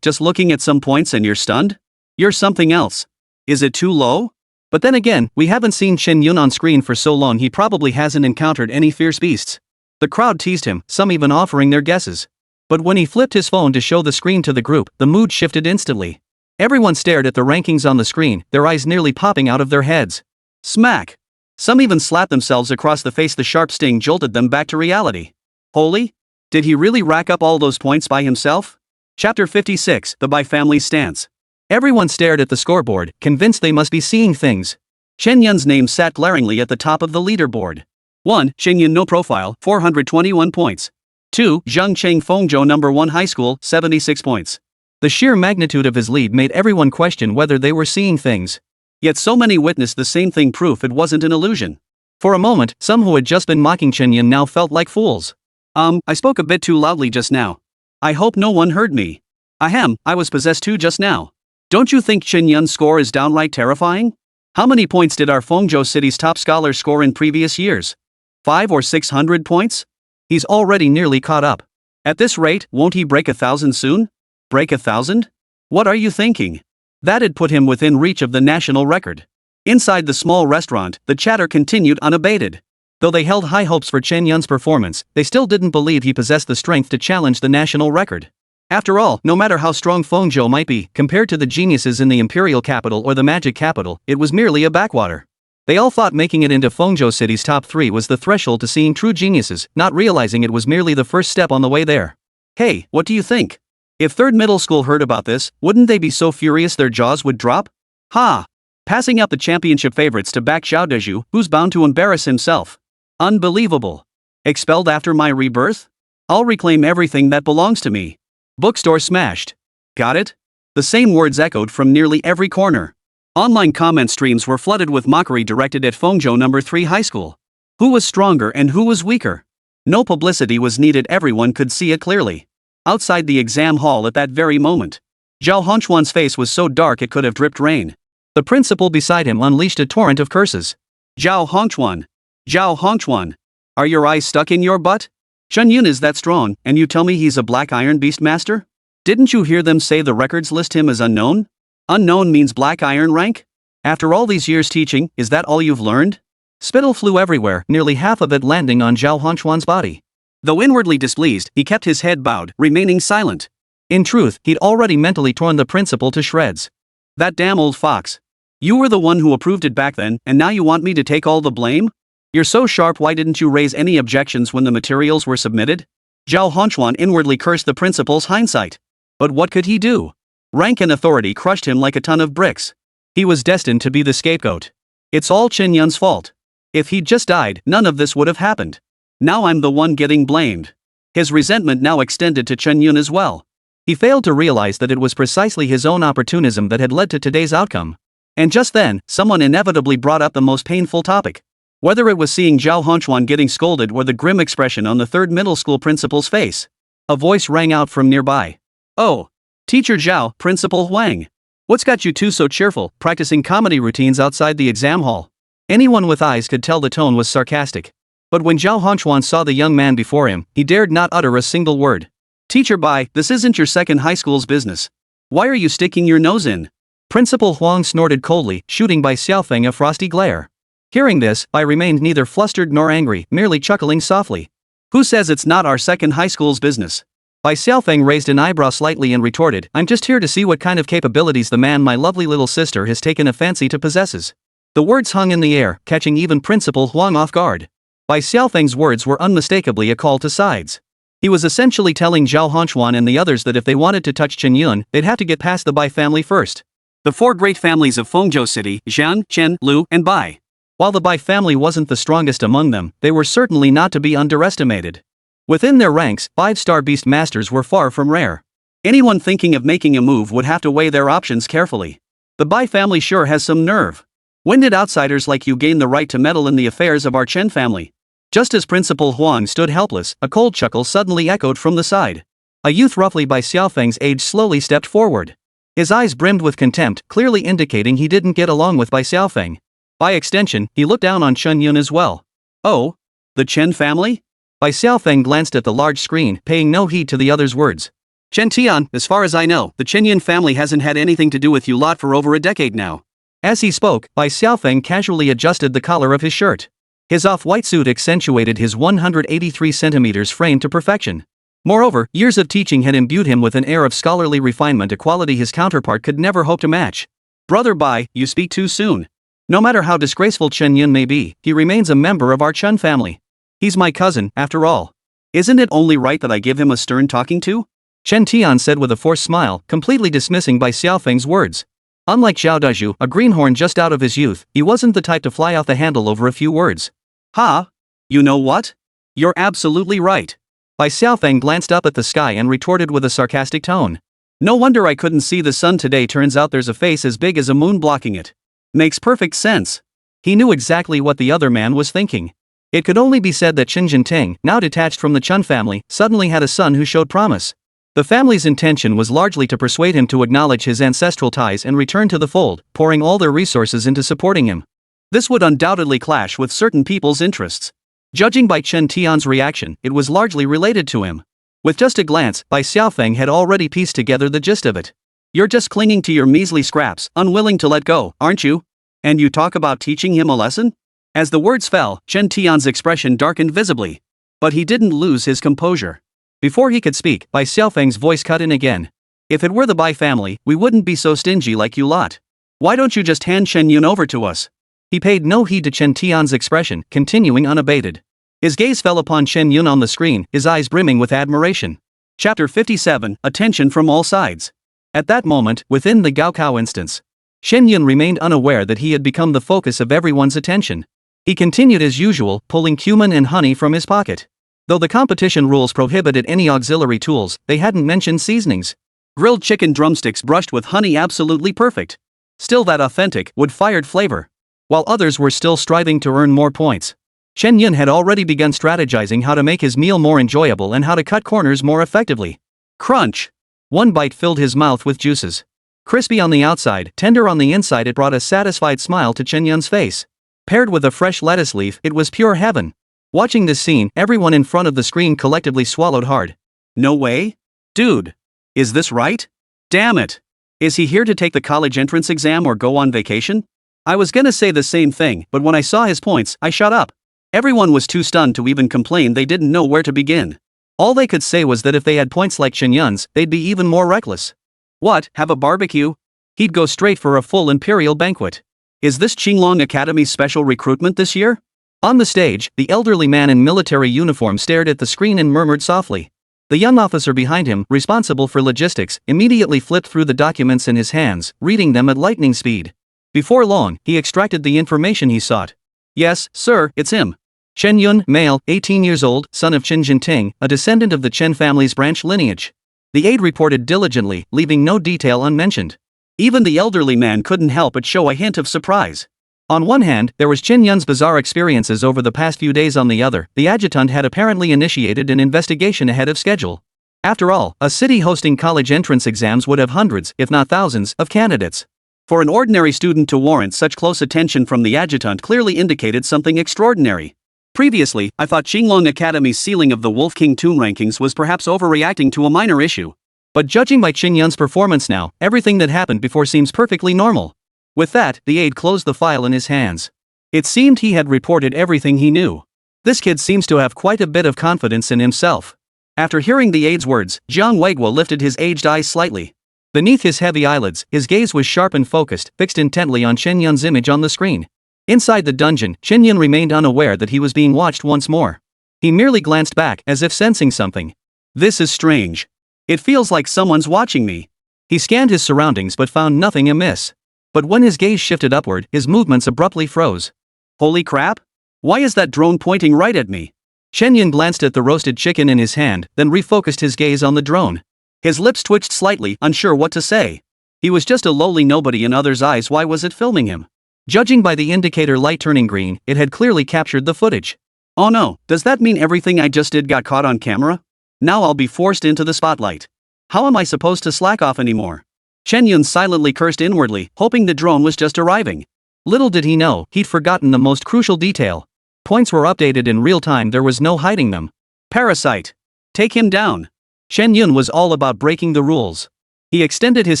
Just looking at some points and you're stunned? You're something else. Is it too low? But then again, we haven't seen Chen Yun on screen for so long, he probably hasn't encountered any fierce beasts. The crowd teased him, some even offering their guesses. But when he flipped his phone to show the screen to the group, the mood shifted instantly. Everyone stared at the rankings on the screen, their eyes nearly popping out of their heads. Smack! Some even slapped themselves across the face. The sharp sting jolted them back to reality. Holy? Did he really rack up all those points by himself? Chapter 56, The By Family Stance. Everyone stared at the scoreboard, convinced they must be seeing things. Chen Yun's name sat glaringly at the top of the leaderboard. 1. Chen Yun, no profile, 421 points. 2. Zhang Cheng, Fengzhou number 1 high school, 76 points. The sheer magnitude of his lead made everyone question whether they were seeing things. Yet so many witnessed the same thing, proof it wasn't an illusion. For a moment, some who had just been mocking Chen Yun now felt like fools. I spoke a bit too loudly just now. I hope no one heard me. I was possessed too just now. Don't you think Chen Yun's score is downright terrifying? How many points did our Fengzhou City's top scholar score in previous years? 500 or 600 points? He's already nearly caught up. At this rate, won't he break 1,000 soon? Break 1,000? What are you thinking? That'd put him within reach of the national record. Inside the small restaurant, the chatter continued unabated. Though they held high hopes for Chen Yun's performance, they still didn't believe he possessed the strength to challenge the national record. After all, no matter how strong Fengzhou might be, compared to the geniuses in the imperial capital or the magic capital, it was merely a backwater. They all thought making it into Fengzhou City's top 3 was the threshold to seeing true geniuses, not realizing it was merely the first step on the way there. Hey, what do you think? If 3rd middle school heard about this, wouldn't they be so furious their jaws would drop? Passing out the championship favorites to back Zhao Deju, who's bound to embarrass himself. Unbelievable. Expelled after my rebirth? I'll reclaim everything that belongs to me. Bookstore smashed. Got it? The same words echoed from nearly every corner. Online comment streams were flooded with mockery directed at Fengzhou No. 3 High School. Who was stronger and who was weaker? No publicity was needed, everyone could see it clearly. Outside the exam hall at that very moment, Zhao Hongquan's face was so dark it could have dripped rain. The principal beside him unleashed a torrent of curses. Zhao Hongquan! Zhao Hongquan! Are your eyes stuck in your butt? Chen Yun is that strong, and you tell me he's a black iron beast master? Didn't you hear them say the records list him as unknown? Unknown means black iron rank? After all these years teaching, is that all you've learned? Spittle flew everywhere, nearly half of it landing on Zhao Hongquan's body. Though inwardly displeased, he kept his head bowed, remaining silent. In truth, he'd already mentally torn the principal to shreds. That damn old fox. You were the one who approved it back then, and now you want me to take all the blame? You're so sharp, why didn't you raise any objections when the materials were submitted? Zhao Hongquan inwardly cursed the principal's hindsight. But what could he do? Rank and authority crushed him like a ton of bricks. He was destined to be the scapegoat. It's all Chen Yun's fault. If he'd just died, none of this would have happened. Now I'm the one getting blamed. His resentment now extended to Chen Yun as well. He failed to realize that it was precisely his own opportunism that had led to today's outcome. And just then, someone inevitably brought up the most painful topic. Whether it was seeing Zhao Hongquan getting scolded or the grim expression on the third middle school principal's face. A voice rang out from nearby. Oh, Teacher Zhao, Principal Huang. What's got you two so cheerful, practicing comedy routines outside the exam hall? Anyone with eyes could tell the tone was sarcastic. But when Zhao Hongquan saw the young man before him, he dared not utter a single word. Teacher Bai, this isn't your second high school's business. Why are you sticking your nose in? Principal Huang snorted coldly, shooting Bai Xiaofeng a frosty glare. Hearing this, Bai remained neither flustered nor angry, merely chuckling softly. Who says it's not our second high school's business? Bai Xiaofeng raised an eyebrow slightly and retorted, I'm just here to see what kind of capabilities the man my lovely little sister has taken a fancy to possesses. The words hung in the air, catching even Principal Huang off guard. Bai Xiaofeng's words were unmistakably a call to sides. He was essentially telling Zhao Hongquan and the others that if they wanted to touch Chen Yun, they'd have to get past the Bai family first. The four great families of Fengzhou City, Zhang, Chen, Lu, and Bai. While the Bai family wasn't the strongest among them, they were certainly not to be underestimated. Within their ranks, 5-star beast masters were far from rare. Anyone thinking of making a move would have to weigh their options carefully. The Bai family sure has some nerve. When did outsiders like you gain the right to meddle in the affairs of our Chen family? Just as Principal Huang stood helpless, a cold chuckle suddenly echoed from the side. A youth roughly Bai Xiaofeng's age slowly stepped forward. His eyes brimmed with contempt, clearly indicating he didn't get along with Bai Xiaofeng. By extension, he looked down on Chen Yun as well. Oh? The Chen family? Bai Xiaofeng glanced at the large screen, paying no heed to the other's words. Chen Tian, as far as I know, the Chen Yun family hasn't had anything to do with you lot for over a decade now. As he spoke, Bai Xiaofeng casually adjusted the collar of his shirt. His off-white suit accentuated his 183 centimeters frame to perfection. Moreover, years of teaching had imbued him with an air of scholarly refinement, a quality his counterpart could never hope to match. Brother Bai, you speak too soon. No matter how disgraceful Chen Yun may be, he remains a member of our Chen family. He's my cousin, after all. Isn't it only right that I give him a stern talking to? Chen Tian said with a forced smile, completely dismissing Bai Xiaofeng's words. Unlike Zhao Dazhu, a greenhorn just out of his youth, he wasn't the type to fly off the handle over a few words. Ha! You know what? You're absolutely right. Bai Xiaofeng glanced up at the sky and retorted with a sarcastic tone. No wonder I couldn't see the sun today, turns out there's a face as big as a moon blocking it. Makes perfect sense. He knew exactly what the other man was thinking. It could only be said that Chen Jinting, now detached from the Chen family, suddenly had a son who showed promise. The family's intention was largely to persuade him to acknowledge his ancestral ties and return to the fold, pouring all their resources into supporting him. This would undoubtedly clash with certain people's interests. Judging by Chen Tian's reaction, it was largely related to him. With just a glance, Bai Xiaofeng had already pieced together the gist of it. You're just clinging to your measly scraps, unwilling to let go, aren't you? And you talk about teaching him a lesson? As the words fell, Chen Tian's expression darkened visibly. But he didn't lose his composure. Before he could speak, Bai Xiaofeng's voice cut in again. If it were the Bai family, we wouldn't be so stingy like you lot. Why don't you just hand Chen Yun over to us? He paid no heed to Chen Tian's expression, continuing unabated. His gaze fell upon Chen Yun on the screen, his eyes brimming with admiration. Chapter 57, Attention from All Sides. At that moment, within the Gaokao instance, Chen Yun remained unaware that he had become the focus of everyone's attention. He continued as usual, pulling cumin and honey from his pocket. Though the competition rules prohibited any auxiliary tools, they hadn't mentioned seasonings. Grilled chicken drumsticks brushed with honey, absolutely perfect. Still that authentic, wood-fired flavor. While others were still striving to earn more points, Chen Yun had already begun strategizing how to make his meal more enjoyable and how to cut corners more effectively. Crunch! One bite filled his mouth with juices. Crispy on the outside, tender on the inside, it brought a satisfied smile to Chen Yun's face. Paired with a fresh lettuce leaf, it was pure heaven. Watching this scene, everyone in front of the screen collectively swallowed hard. No way? Dude. Is this right? Damn it. Is he here to take the college entrance exam or go on vacation? I was gonna say the same thing, but when I saw his points, I shut up. Everyone was too stunned to even complain. They didn't know where to begin. All they could say was that if they had points like Chen Yun's, they'd be even more reckless. What, have a barbecue? He'd go straight for a full imperial banquet. Is this Qinglong Academy's special recruitment this year? On the stage, the elderly man in military uniform stared at the screen and murmured softly. The young officer behind him, responsible for logistics, immediately flipped through the documents in his hands, reading them at lightning speed. Before long, he extracted the information he sought. Yes, sir, it's him. Chen Yun, male, 18 years old, son of Chen Jinting, a descendant of the Chen family's branch lineage. The aide reported diligently, leaving no detail unmentioned. Even the elderly man couldn't help but show a hint of surprise. On one hand, there was Chen Yun's bizarre experiences over the past few days. On the other, the adjutant had apparently initiated an investigation ahead of schedule. After all, a city hosting college entrance exams would have hundreds, if not thousands, of candidates. For an ordinary student to warrant such close attention from the adjutant clearly indicated something extraordinary. Previously, I thought Qinglong Academy's ceiling of the Wolf King Tomb rankings was perhaps overreacting to a minor issue. But judging by Chen Yun's performance now, everything that happened before seems perfectly normal. With that, the aide closed the file in his hands. It seemed he had reported everything he knew. This kid seems to have quite a bit of confidence in himself. After hearing the aide's words, Jiang Weiguo lifted his aged eyes slightly. Beneath his heavy eyelids, his gaze was sharp and focused, fixed intently on Chen Yun's image on the screen. Inside the dungeon, Chen Yun remained unaware that he was being watched once more. He merely glanced back, as if sensing something. This is strange. It feels like someone's watching me. He scanned his surroundings but found nothing amiss. But when his gaze shifted upward, his movements abruptly froze. Holy crap! Why is that drone pointing right at me? Chen Yun glanced at the roasted chicken in his hand, then refocused his gaze on the drone. His lips twitched slightly, unsure what to say. He was just a lowly nobody in others' eyes. Why was it filming him? Judging by the indicator light turning green, it had clearly captured the footage. Oh no, does that mean everything I just did got caught on camera? Now I'll be forced into the spotlight. How am I supposed to slack off anymore? Chen Yun silently cursed inwardly, hoping the drone was just arriving. Little did he know, he'd forgotten the most crucial detail. Points were updated in real time, there was no hiding them. Parasite. Take him down. Chen Yun was all about breaking the rules. He extended his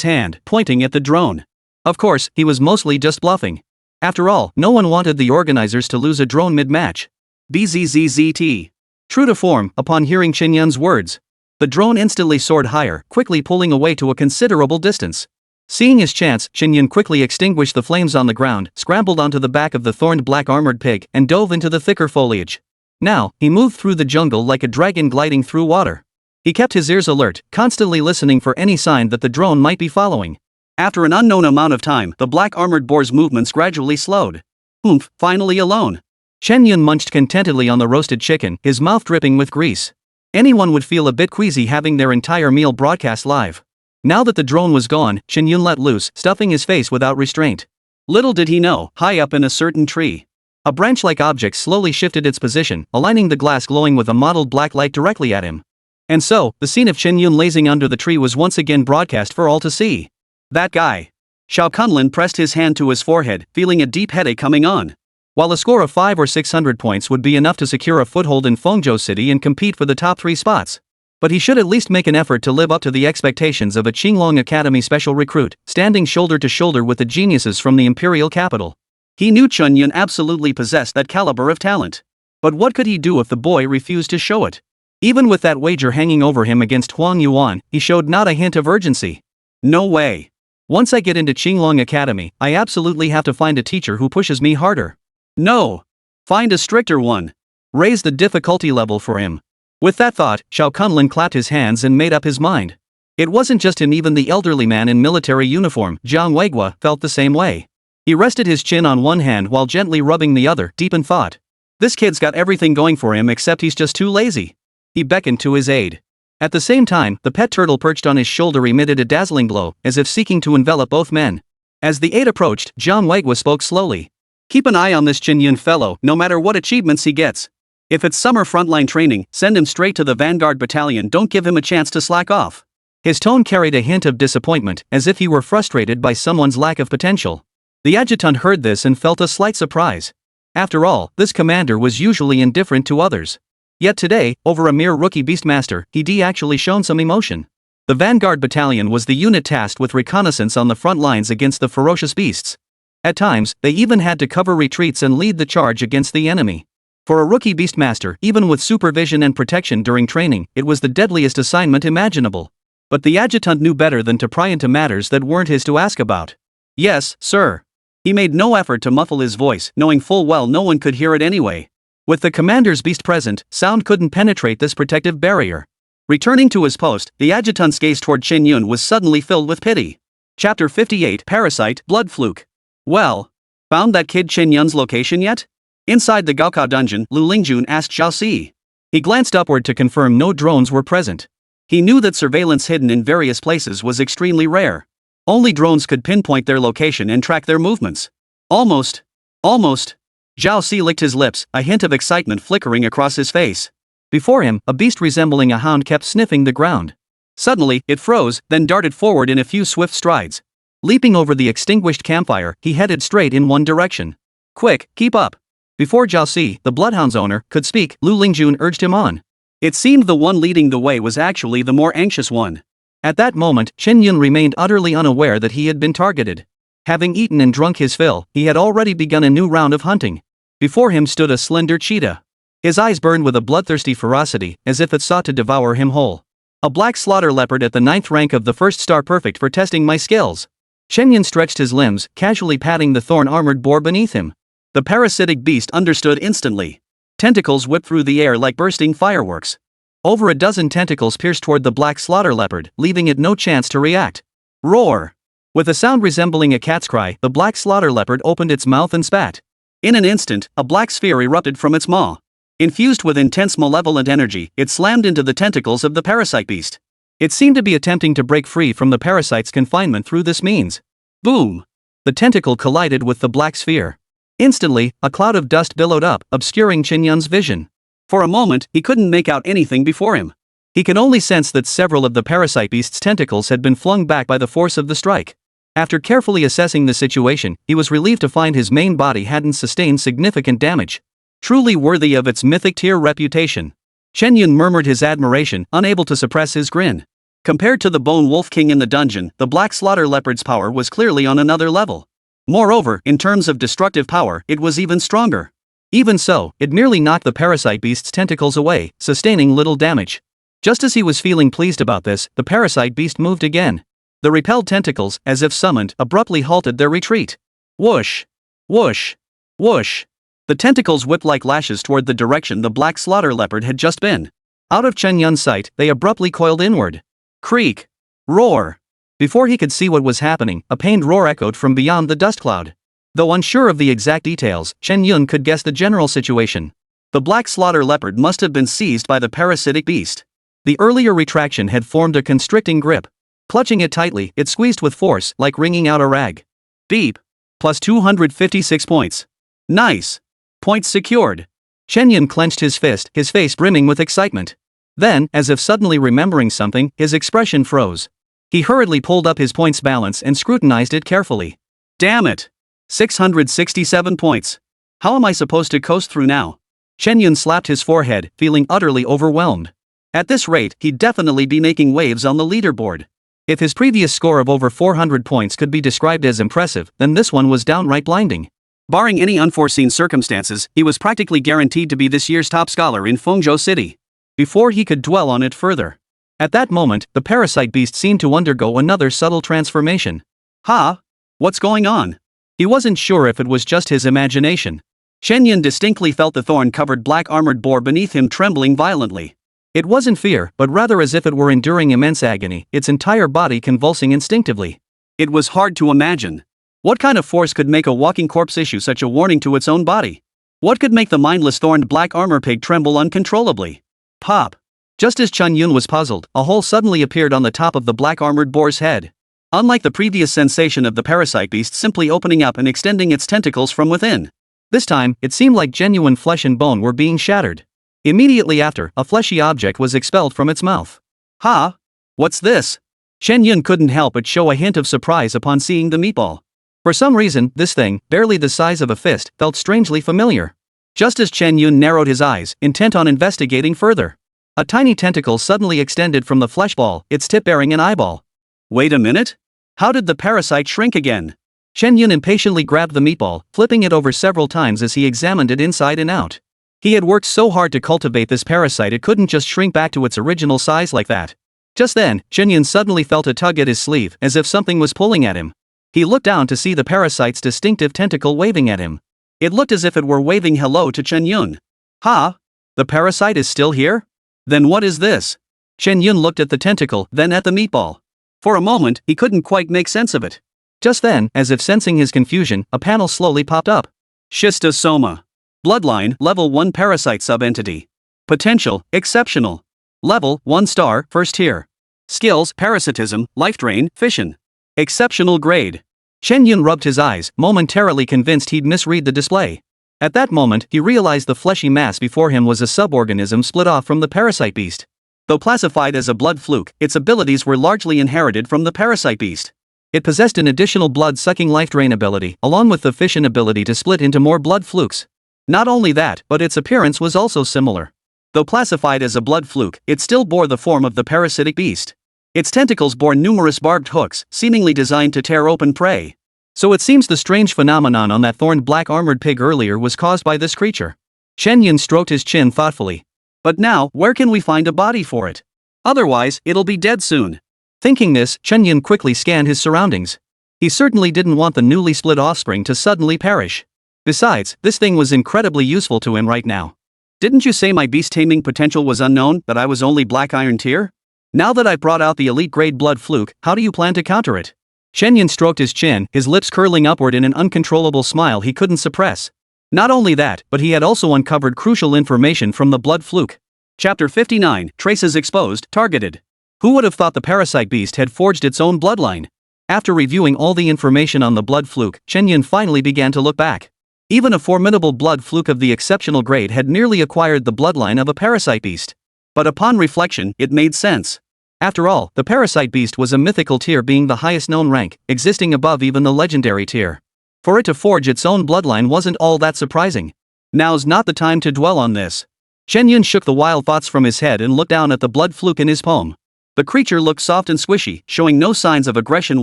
hand, pointing at the drone. Of course, he was mostly just bluffing. After all, no one wanted the organizers to lose a drone mid-match. BZZZT. True to form, upon hearing Chen Yun's words, the drone instantly soared higher, quickly pulling away to a considerable distance. Seeing his chance, Chen Yun quickly extinguished the flames on the ground, scrambled onto the back of the thorned black armored pig, and dove into the thicker foliage. Now, he moved through the jungle like a dragon gliding through water. He kept his ears alert, constantly listening for any sign that the drone might be following. After an unknown amount of time, the black armored boar's movements gradually slowed. Oomph, finally alone. Chen Yun munched contentedly on the roasted chicken, his mouth dripping with grease. Anyone would feel a bit queasy having their entire meal broadcast live. Now that the drone was gone, Chen Yun let loose, stuffing his face without restraint. Little did he know, high up in a certain tree, a branch-like object slowly shifted its position, aligning the glass glowing with a mottled black light directly at him. And so, the scene of Chen Yun lazing under the tree was once again broadcast for all to see. That guy. Xiao Kunlin pressed his hand to his forehead, feeling a deep headache coming on. While a score of 500 or 600 points would be enough to secure a foothold in Fengzhou City and compete for the top 3 spots. But he should at least make an effort to live up to the expectations of a Qinglong Academy special recruit, standing shoulder to shoulder with the geniuses from the imperial capital. He knew Chen Yun absolutely possessed that caliber of talent. But what could he do if the boy refused to show it? Even with that wager hanging over him against Huang Yuan, he showed not a hint of urgency. No way. Once I get into Qinglong Academy, I absolutely have to find a teacher who pushes me harder. No. Find a stricter one. Raise the difficulty level for him. With that thought, Xiao Kunlin clapped his hands and made up his mind. It wasn't just him, even the elderly man in military uniform, Jiang Weiguo, felt the same way. He rested his chin on one hand while gently rubbing the other, deep in thought. This kid's got everything going for him except he's just too lazy. He beckoned to his aide. At the same time, the pet turtle perched on his shoulder emitted a dazzling glow, as if seeking to envelop both men. As the 8 approached, Jiang Weihua spoke slowly. Keep an eye on this Chen Yun fellow, no matter what achievements he gets. If it's summer frontline training, send him straight to the Vanguard Battalion, don't give him a chance to slack off. His tone carried a hint of disappointment, as if he were frustrated by someone's lack of potential. The adjutant heard this and felt a slight surprise. After all, this commander was usually indifferent to others. Yet today, over a mere rookie beastmaster, he'd actually shown some emotion. The Vanguard Battalion was the unit tasked with reconnaissance on the front lines against the ferocious beasts. At times, they even had to cover retreats and lead the charge against the enemy. For a rookie beastmaster, even with supervision and protection during training, it was the deadliest assignment imaginable. But the adjutant knew better than to pry into matters that weren't his to ask about. Yes, sir. He made no effort to muffle his voice, knowing full well no one could hear it anyway. With the commander's beast present, sound couldn't penetrate this protective barrier. Returning to his post, the adjutant's gaze toward Chen Yun was suddenly filled with pity. Chapter 58, Parasite, Blood Fluke. Well, found that kid Chen Yun's location yet? Inside the Gaokao dungeon, Lu Lingjun asked Xiao Si. He glanced upward to confirm no drones were present. He knew that surveillance hidden in various places was extremely rare. Only drones could pinpoint their location and track their movements. Almost. Xiao Si licked his lips, a hint of excitement flickering across his face. Before him, a beast resembling a hound kept sniffing the ground. Suddenly, it froze, then darted forward in a few swift strides. Leaping over the extinguished campfire, he headed straight in one direction. Quick, keep up. Before Xiao Si, the bloodhound's owner, could speak, Lu Lingjun urged him on. It seemed the one leading the way was actually the more anxious one. At that moment, Chen Yun remained utterly unaware that he had been targeted. Having eaten and drunk his fill, he had already begun a new round of hunting. Before him stood a slender cheetah. His eyes burned with a bloodthirsty ferocity, as if it sought to devour him whole. A black slaughter leopard at the 9th rank of the 1st star, perfect for testing my skills. Chen Yun stretched his limbs, casually patting the thorn-armored boar beneath him. The parasitic beast understood instantly. Tentacles whipped through the air like bursting fireworks. Over a dozen tentacles pierced toward the black slaughter leopard, leaving it no chance to react. Roar! With a sound resembling a cat's cry, the black slaughter leopard opened its mouth and spat. In an instant, a black sphere erupted from its maw. Infused with intense malevolent energy, it slammed into the tentacles of the parasite beast. It seemed to be attempting to break free from the parasite's confinement through this means. Boom! The tentacle collided with the black sphere. Instantly, a cloud of dust billowed up, obscuring Chen Yun's vision. For a moment, he couldn't make out anything before him. He could only sense that several of the parasite beast's tentacles had been flung back by the force of the strike. After carefully assessing the situation, he was relieved to find his main body hadn't sustained significant damage. Truly worthy of its mythic-tier reputation. Chen Yun murmured his admiration, unable to suppress his grin. Compared to the Bone Wolf King in the dungeon, the Black Slaughter Leopard's power was clearly on another level. Moreover, in terms of destructive power, it was even stronger. Even so, it merely knocked the parasite beast's tentacles away, sustaining little damage. Just as he was feeling pleased about this, the parasite beast moved again. The repelled tentacles, as if summoned, abruptly halted their retreat. Whoosh! Whoosh! Whoosh! The tentacles whipped like lashes toward the direction the black slaughter leopard had just been. Out of Chen Yun's sight, they abruptly coiled inward. Creak! Roar! Before he could see what was happening, a pained roar echoed from beyond the dust cloud. Though unsure of the exact details, Chen Yun could guess the general situation. The black slaughter leopard must have been seized by the parasitic beast. The earlier retraction had formed a constricting grip. Clutching it tightly, it squeezed with force, like wringing out a rag. Beep! Plus 256 points. Nice! Points secured. Chen Yun clenched his fist, his face brimming with excitement. Then, as if suddenly remembering something, his expression froze. He hurriedly pulled up his points balance and scrutinized it carefully. Damn it! 667 points. How am I supposed to coast through now? Chen Yun slapped his forehead, feeling utterly overwhelmed. At this rate, he'd definitely be making waves on the leaderboard. If his previous score of over 400 points could be described as impressive, then this one was downright blinding. Barring any unforeseen circumstances, he was practically guaranteed to be this year's top scholar in Fengzhou City. Before he could dwell on it further. At that moment, the parasite beast seemed to undergo another subtle transformation. Ha! What's going on? He wasn't sure if it was just his imagination. Chen Yun distinctly felt the thorn-covered black-armored boar beneath him trembling violently. It wasn't fear, but rather as if it were enduring immense agony, its entire body convulsing instinctively. It was hard to imagine. What kind of force could make a walking corpse issue such a warning to its own body? What could make the mindless thorned black armor pig tremble uncontrollably? Pop! Just as Chen Yun was puzzled, a hole suddenly appeared on the top of the black-armored boar's head. Unlike the previous sensation of the parasite beast simply opening up and extending its tentacles from within. This time, it seemed like genuine flesh and bone were being shattered. Immediately after, a fleshy object was expelled from its mouth. Ha! What's this? Chen Yun couldn't help but show a hint of surprise upon seeing the meatball. For some reason, this thing, barely the size of a fist, felt strangely familiar. Just as Chen Yun narrowed his eyes, intent on investigating further, a tiny tentacle suddenly extended from the flesh ball, its tip bearing an eyeball. Wait a minute? How did the parasite shrink again? Chen Yun impatiently grabbed the meatball, flipping it over several times as he examined it inside and out. He had worked so hard to cultivate this parasite it couldn't just shrink back to its original size like that. Just then, Chen Yun suddenly felt a tug at his sleeve, as if something was pulling at him. He looked down to see the parasite's distinctive tentacle waving at him. It looked as if it were waving hello to Chen Yun. Ha! The parasite is still here? Then what is this? Chen Yun looked at the tentacle, then at the meatball. For a moment, he couldn't quite make sense of it. Just then, as if sensing his confusion, a panel slowly popped up. Schistosoma. Bloodline, Level 1 Parasite Subentity. Potential, Exceptional. Level, 1 star, First tier. Skills, Parasitism, Life Drain, Fission. Exceptional grade. Chen Yun rubbed his eyes, momentarily convinced he'd misread the display. At that moment, he realized the fleshy mass before him was a suborganism split off from the parasite beast. Though classified as a blood fluke, its abilities were largely inherited from the parasite beast. It possessed an additional blood-sucking life drain ability, along with the fission ability to split into more blood flukes. Not only that, but its appearance was also similar. Though classified as a blood fluke, it still bore the form of the parasitic beast. Its tentacles bore numerous barbed hooks, seemingly designed to tear open prey. So it seems the strange phenomenon on that thorned black armored pig earlier was caused by this creature. Chen Yun stroked his chin thoughtfully. But now, where can we find a body for it? Otherwise, it'll be dead soon. Thinking this, Chen Yun quickly scanned his surroundings. He certainly didn't want the newly split offspring to suddenly perish. Besides, this thing was incredibly useful to him right now. Didn't you say my beast taming potential was unknown, that I was only black iron tier? Now that I've brought out the elite grade blood fluke, how do you plan to counter it? Chen Yun stroked his chin, his lips curling upward in an uncontrollable smile he couldn't suppress. Not only that, but he had also uncovered crucial information from the blood fluke. Chapter 59, Traces Exposed, Targeted. Who would have thought the parasite beast had forged its own bloodline? After reviewing all the information on the blood fluke, Chen Yun finally began to look back. Even a formidable blood fluke of the exceptional grade had nearly acquired the bloodline of a parasite beast. But upon reflection, it made sense. After all, the parasite beast was a mythical tier, being the highest known rank, existing above even the legendary tier. For it to forge its own bloodline wasn't all that surprising. Now's not the time to dwell on this. Chen Yun shook the wild thoughts from his head and looked down at the blood fluke in his palm. The creature looked soft and squishy, showing no signs of aggression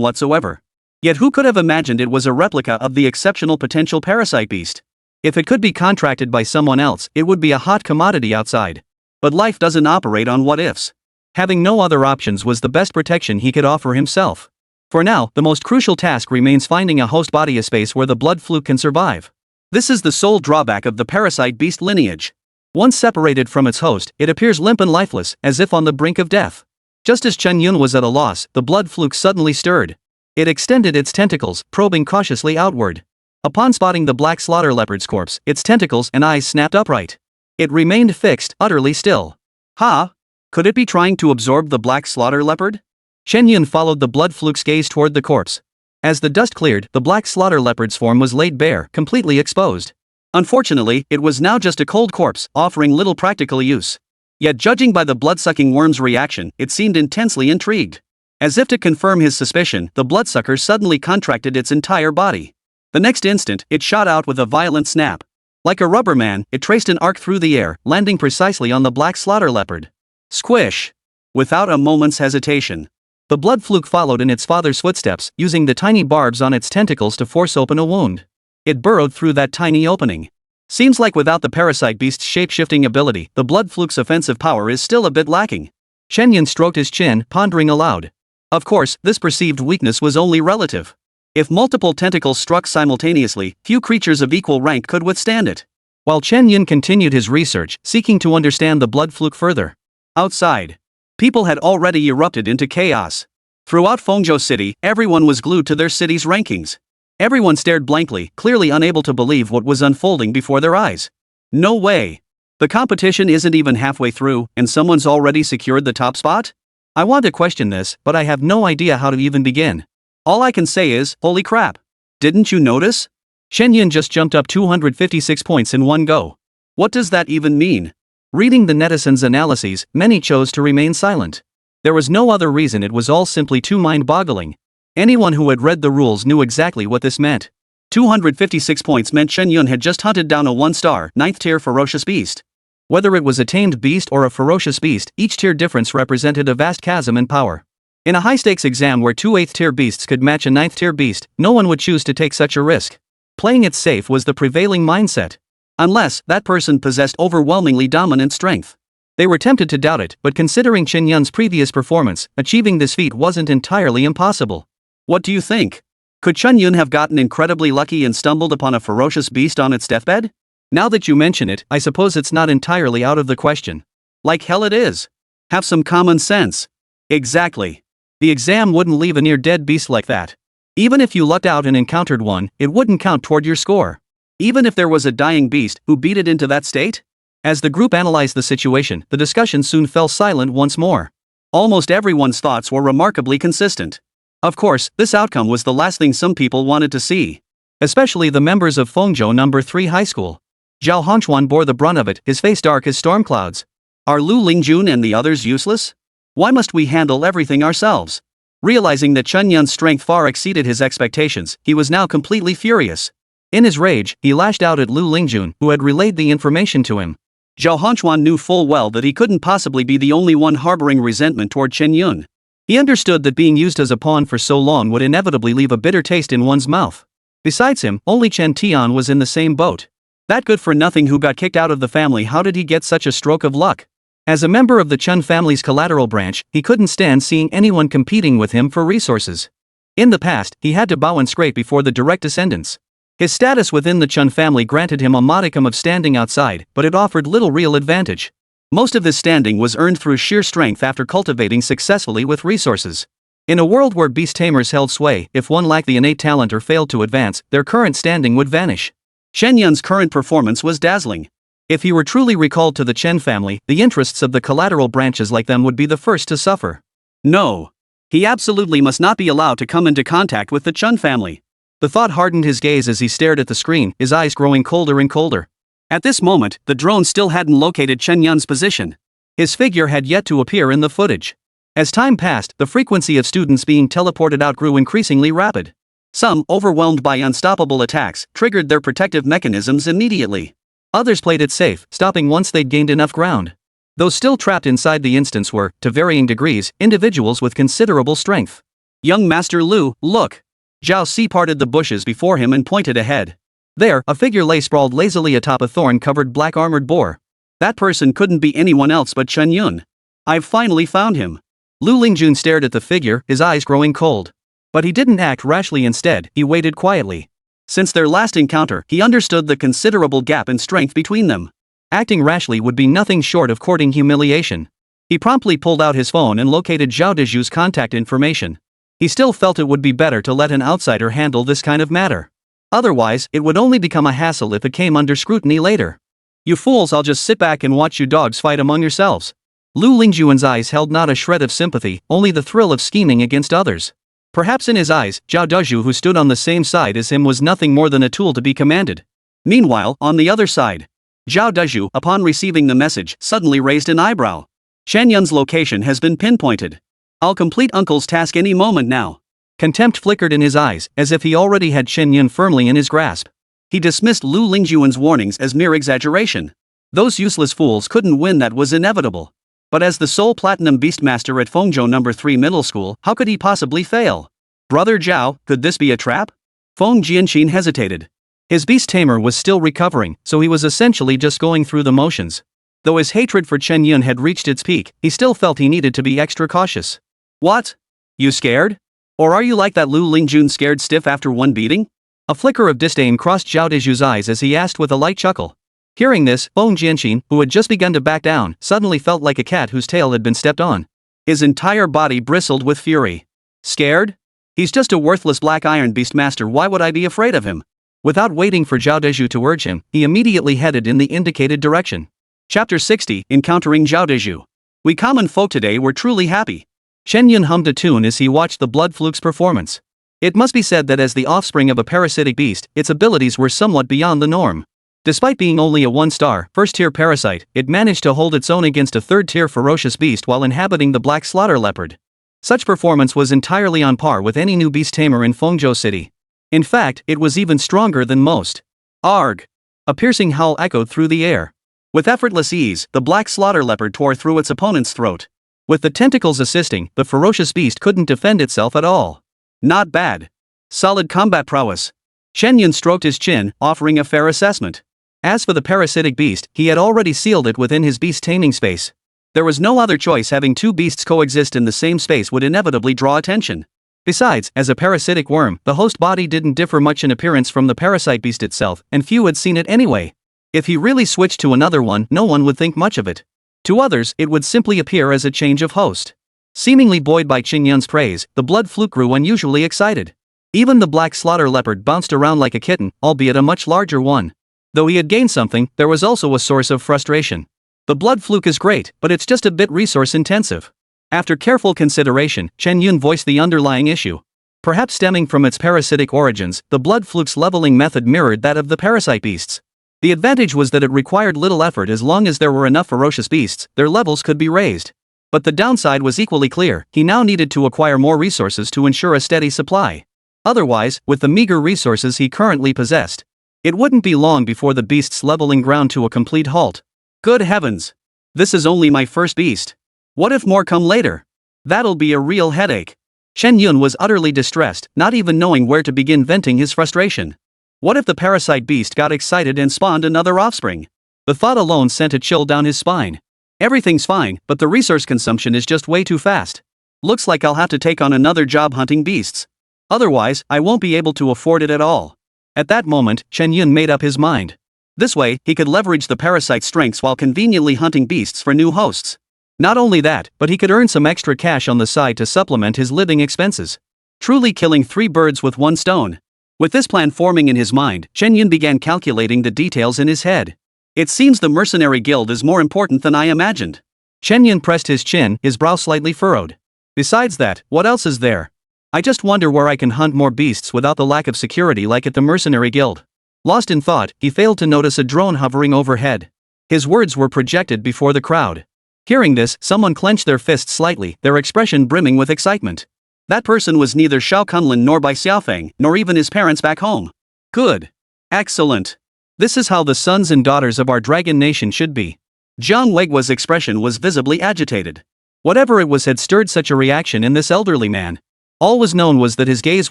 whatsoever. Yet who could have imagined it was a replica of the exceptional potential parasite beast? If it could be contracted by someone else, it would be a hot commodity outside. But life doesn't operate on what-ifs. Having no other options was the best protection he could offer himself. For now, the most crucial task remains finding a host body, a space where the blood fluke can survive. This is the sole drawback of the parasite beast lineage. Once separated from its host, it appears limp and lifeless, as if on the brink of death. Just as Chen Yun was at a loss, the blood fluke suddenly stirred. It extended its tentacles, probing cautiously outward. Upon spotting the black slaughter leopard's corpse, its tentacles and eyes snapped upright. It remained fixed, utterly still. Ha! Could it be trying to absorb the black slaughter leopard? Chen Yun followed the blood fluke's gaze toward the corpse. As the dust cleared, the black slaughter leopard's form was laid bare, completely exposed. Unfortunately, it was now just a cold corpse, offering little practical use. Yet judging by the blood-sucking worm's reaction, it seemed intensely intrigued. As if to confirm his suspicion, the bloodsucker suddenly contracted its entire body. The next instant, it shot out with a violent snap. Like a rubber man, it traced an arc through the air, landing precisely on the black slaughter leopard. Squish! Without a moment's hesitation, the blood fluke followed in its father's footsteps, using the tiny barbs on its tentacles to force open a wound. It burrowed through that tiny opening. Seems like without the parasite beast's shape-shifting ability, the blood fluke's offensive power is still a bit lacking. Chen Yun stroked his chin, pondering aloud. Of course, this perceived weakness was only relative. If multiple tentacles struck simultaneously, few creatures of equal rank could withstand it. While Chen Yun continued his research, seeking to understand the blood fluke further. Outside, people had already erupted into chaos. Throughout Fengzhou City, everyone was glued to their city's rankings. Everyone stared blankly, clearly unable to believe what was unfolding before their eyes. No way. The competition isn't even halfway through, and someone's already secured the top spot? I want to question this, but I have no idea how to even begin. All I can say is, holy crap. Didn't you notice? Chen Yun just jumped up 256 points in one go. What does that even mean? Reading the netizens' analyses, many chose to remain silent. There was no other reason, it was all simply too mind-boggling. Anyone who had read the rules knew exactly what this meant. 256 points meant Chen Yun had just hunted down a 1-star, 9th-tier ferocious beast. Whether it was a tamed beast or a ferocious beast, each tier difference represented a vast chasm in power. In a high-stakes exam where two 8th-tier beasts could match a 9th-tier beast, no one would choose to take such a risk. Playing it safe was the prevailing mindset. Unless that person possessed overwhelmingly dominant strength. They were tempted to doubt it, but considering Chen Yun's previous performance, achieving this feat wasn't entirely impossible. What do you think? Could Chen Yun have gotten incredibly lucky and stumbled upon a ferocious beast on its deathbed? Now that you mention it, I suppose it's not entirely out of the question. Like hell it is. Have some common sense. Exactly. The exam wouldn't leave a near-dead beast like that. Even if you lucked out and encountered one, it wouldn't count toward your score. Even if there was a dying beast who beat it into that state? As the group analyzed the situation, the discussion soon fell silent once more. Almost everyone's thoughts were remarkably consistent. Of course, this outcome was the last thing some people wanted to see. Especially the members of Fengzhou No. 3 High School. Zhao Hongchuan bore the brunt of it, his face dark as storm clouds. Are Lu Lingjun and the others useless? Why must we handle everything ourselves? Realizing that Chen Yun's strength far exceeded his expectations, he was now completely furious. In his rage, he lashed out at Lu Lingjun, who had relayed the information to him. Zhao Hongchuan knew full well that he couldn't possibly be the only one harboring resentment toward Chen Yun. He understood that being used as a pawn for so long would inevitably leave a bitter taste in one's mouth. Besides him, only Chen Tian was in the same boat. That good-for-nothing who got kicked out of the family, how did he get such a stroke of luck? As a member of the Chen family's collateral branch, he couldn't stand seeing anyone competing with him for resources. In the past, he had to bow and scrape before the direct descendants. His status within the Chen family granted him a modicum of standing outside, but it offered little real advantage. Most of this standing was earned through sheer strength after cultivating successfully with resources. In a world where beast tamers held sway, if one lacked the innate talent or failed to advance, their current standing would vanish. Chen Yun's current performance was dazzling. If he were truly recalled to the Chen family, the interests of the collateral branches like them would be the first to suffer. No. He absolutely must not be allowed to come into contact with the Chen family. The thought hardened his gaze as he stared at the screen, his eyes growing colder and colder. At this moment, the drone still hadn't located Chen Yun's position. His figure had yet to appear in the footage. As time passed, the frequency of students being teleported out grew increasingly rapid. Some, overwhelmed by unstoppable attacks, triggered their protective mechanisms immediately. Others played it safe, stopping once they'd gained enough ground. Those still trapped inside the instance were, to varying degrees, individuals with considerable strength. Young Master Lu, look! Zhao Si parted the bushes before him and pointed ahead. There, a figure lay sprawled lazily atop a thorn-covered black armored boar. That person couldn't be anyone else but Chen Yun. I've finally found him. Lu Lingjun stared at the figure, his eyes growing cold. But he didn't act rashly, instead, he waited quietly. Since their last encounter, he understood the considerable gap in strength between them. Acting rashly would be nothing short of courting humiliation. He promptly pulled out his phone and located Zhao Deju's contact information. He still felt it would be better to let an outsider handle this kind of matter. Otherwise, it would only become a hassle if it came under scrutiny later. You fools, I'll just sit back and watch you dogs fight among yourselves. Lu Lingjuan's eyes held not a shred of sympathy, only the thrill of scheming against others. Perhaps in his eyes, Zhao Deju, who stood on the same side as him, was nothing more than a tool to be commanded. Meanwhile, on the other side, Zhao Deju, upon receiving the message, suddenly raised an eyebrow. Chen Yun's location has been pinpointed. I'll complete Uncle's task any moment now. Contempt flickered in his eyes, as if he already had Chen Yun firmly in his grasp. He dismissed Lu Lingjuan's warnings as mere exaggeration. Those useless fools couldn't win, that was inevitable. But as the sole Platinum Beastmaster at Fengzhou No. 3 Middle School, how could he possibly fail? Brother Zhao, could this be a trap? Feng Jianqin hesitated. His beast tamer was still recovering, so he was essentially just going through the motions. Though his hatred for Chen Yun had reached its peak, he still felt he needed to be extra cautious. What? You scared? Or are you like that Lu Lingjun, scared stiff after one beating? A flicker of disdain crossed Zhao Deju's eyes as he asked with a light chuckle. Hearing this, Feng Jianqin, who had just begun to back down, suddenly felt like a cat whose tail had been stepped on. His entire body bristled with fury. Scared? He's just a worthless black iron beastmaster, why would I be afraid of him? Without waiting for Zhao Deju to urge him, he immediately headed in the indicated direction. Chapter 60, Encountering Zhao Deju. We common folk today were truly happy. Chen Yun hummed a tune as he watched the Blood Fluke's performance. It must be said that as the offspring of a parasitic beast, its abilities were somewhat beyond the norm. Despite being only a 1-star, first-tier parasite, it managed to hold its own against a third-tier ferocious beast while inhabiting the black slaughter leopard. Such performance was entirely on par with any new beast tamer in Fengzhou City. In fact, it was even stronger than most. Arg! A piercing howl echoed through the air. With effortless ease, the black slaughter leopard tore through its opponent's throat. With the tentacles assisting, the ferocious beast couldn't defend itself at all. Not bad. Solid combat prowess. Chen Yun stroked his chin, offering a fair assessment. As for the parasitic beast, he had already sealed it within his beast taming space. There was no other choice. Having two beasts coexist in the same space would inevitably draw attention. Besides, as a parasitic worm, the host body didn't differ much in appearance from the parasite beast itself, and few had seen it anyway. If he really switched to another one, no one would think much of it. To others, it would simply appear as a change of host. Seemingly buoyed by Chen Yun's praise, the blood fluke grew unusually excited. Even the black slaughter leopard bounced around like a kitten, albeit a much larger one. Though he had gained something, there was also a source of frustration. The blood fluke is great, but it's just a bit resource intensive. After careful consideration, Chen Yun voiced the underlying issue. Perhaps stemming from its parasitic origins, the blood fluke's leveling method mirrored that of the parasite beasts. The advantage was that it required little effort. As long as there were enough ferocious beasts, their levels could be raised. But the downside was equally clear. He now needed to acquire more resources to ensure a steady supply. Otherwise, with the meager resources he currently possessed, it wouldn't be long before the beast's leveling ground to a complete halt. Good heavens! This is only my first beast. What if more come later? That'll be a real headache. Chen Yun was utterly distressed, not even knowing where to begin venting his frustration. What if the parasite beast got excited and spawned another offspring? The thought alone sent a chill down his spine. Everything's fine, but the resource consumption is just way too fast. Looks like I'll have to take on another job hunting beasts. Otherwise, I won't be able to afford it at all. At that moment, Chen Yun made up his mind. This way, he could leverage the parasite's strengths while conveniently hunting beasts for new hosts. Not only that, but he could earn some extra cash on the side to supplement his living expenses. Truly killing 3 birds with 1 stone. With this plan forming in his mind, Chen Yun began calculating the details in his head. It seems the mercenary guild is more important than I imagined. Chen Yun pressed his chin, his brow slightly furrowed. Besides that, what else is there? I just wonder where I can hunt more beasts without the lack of security like at the mercenary guild. Lost in thought, he failed to notice a drone hovering overhead. His words were projected before the crowd. Hearing this, someone clenched their fists slightly, their expression brimming with excitement. That person was neither Shao Kunlin nor Bai Xiaofeng, nor even his parents back home. Good. Excellent. This is how the sons and daughters of our dragon nation should be. Jiang Weiguo's expression was visibly agitated. Whatever it was had stirred such a reaction in this elderly man. All was known was that his gaze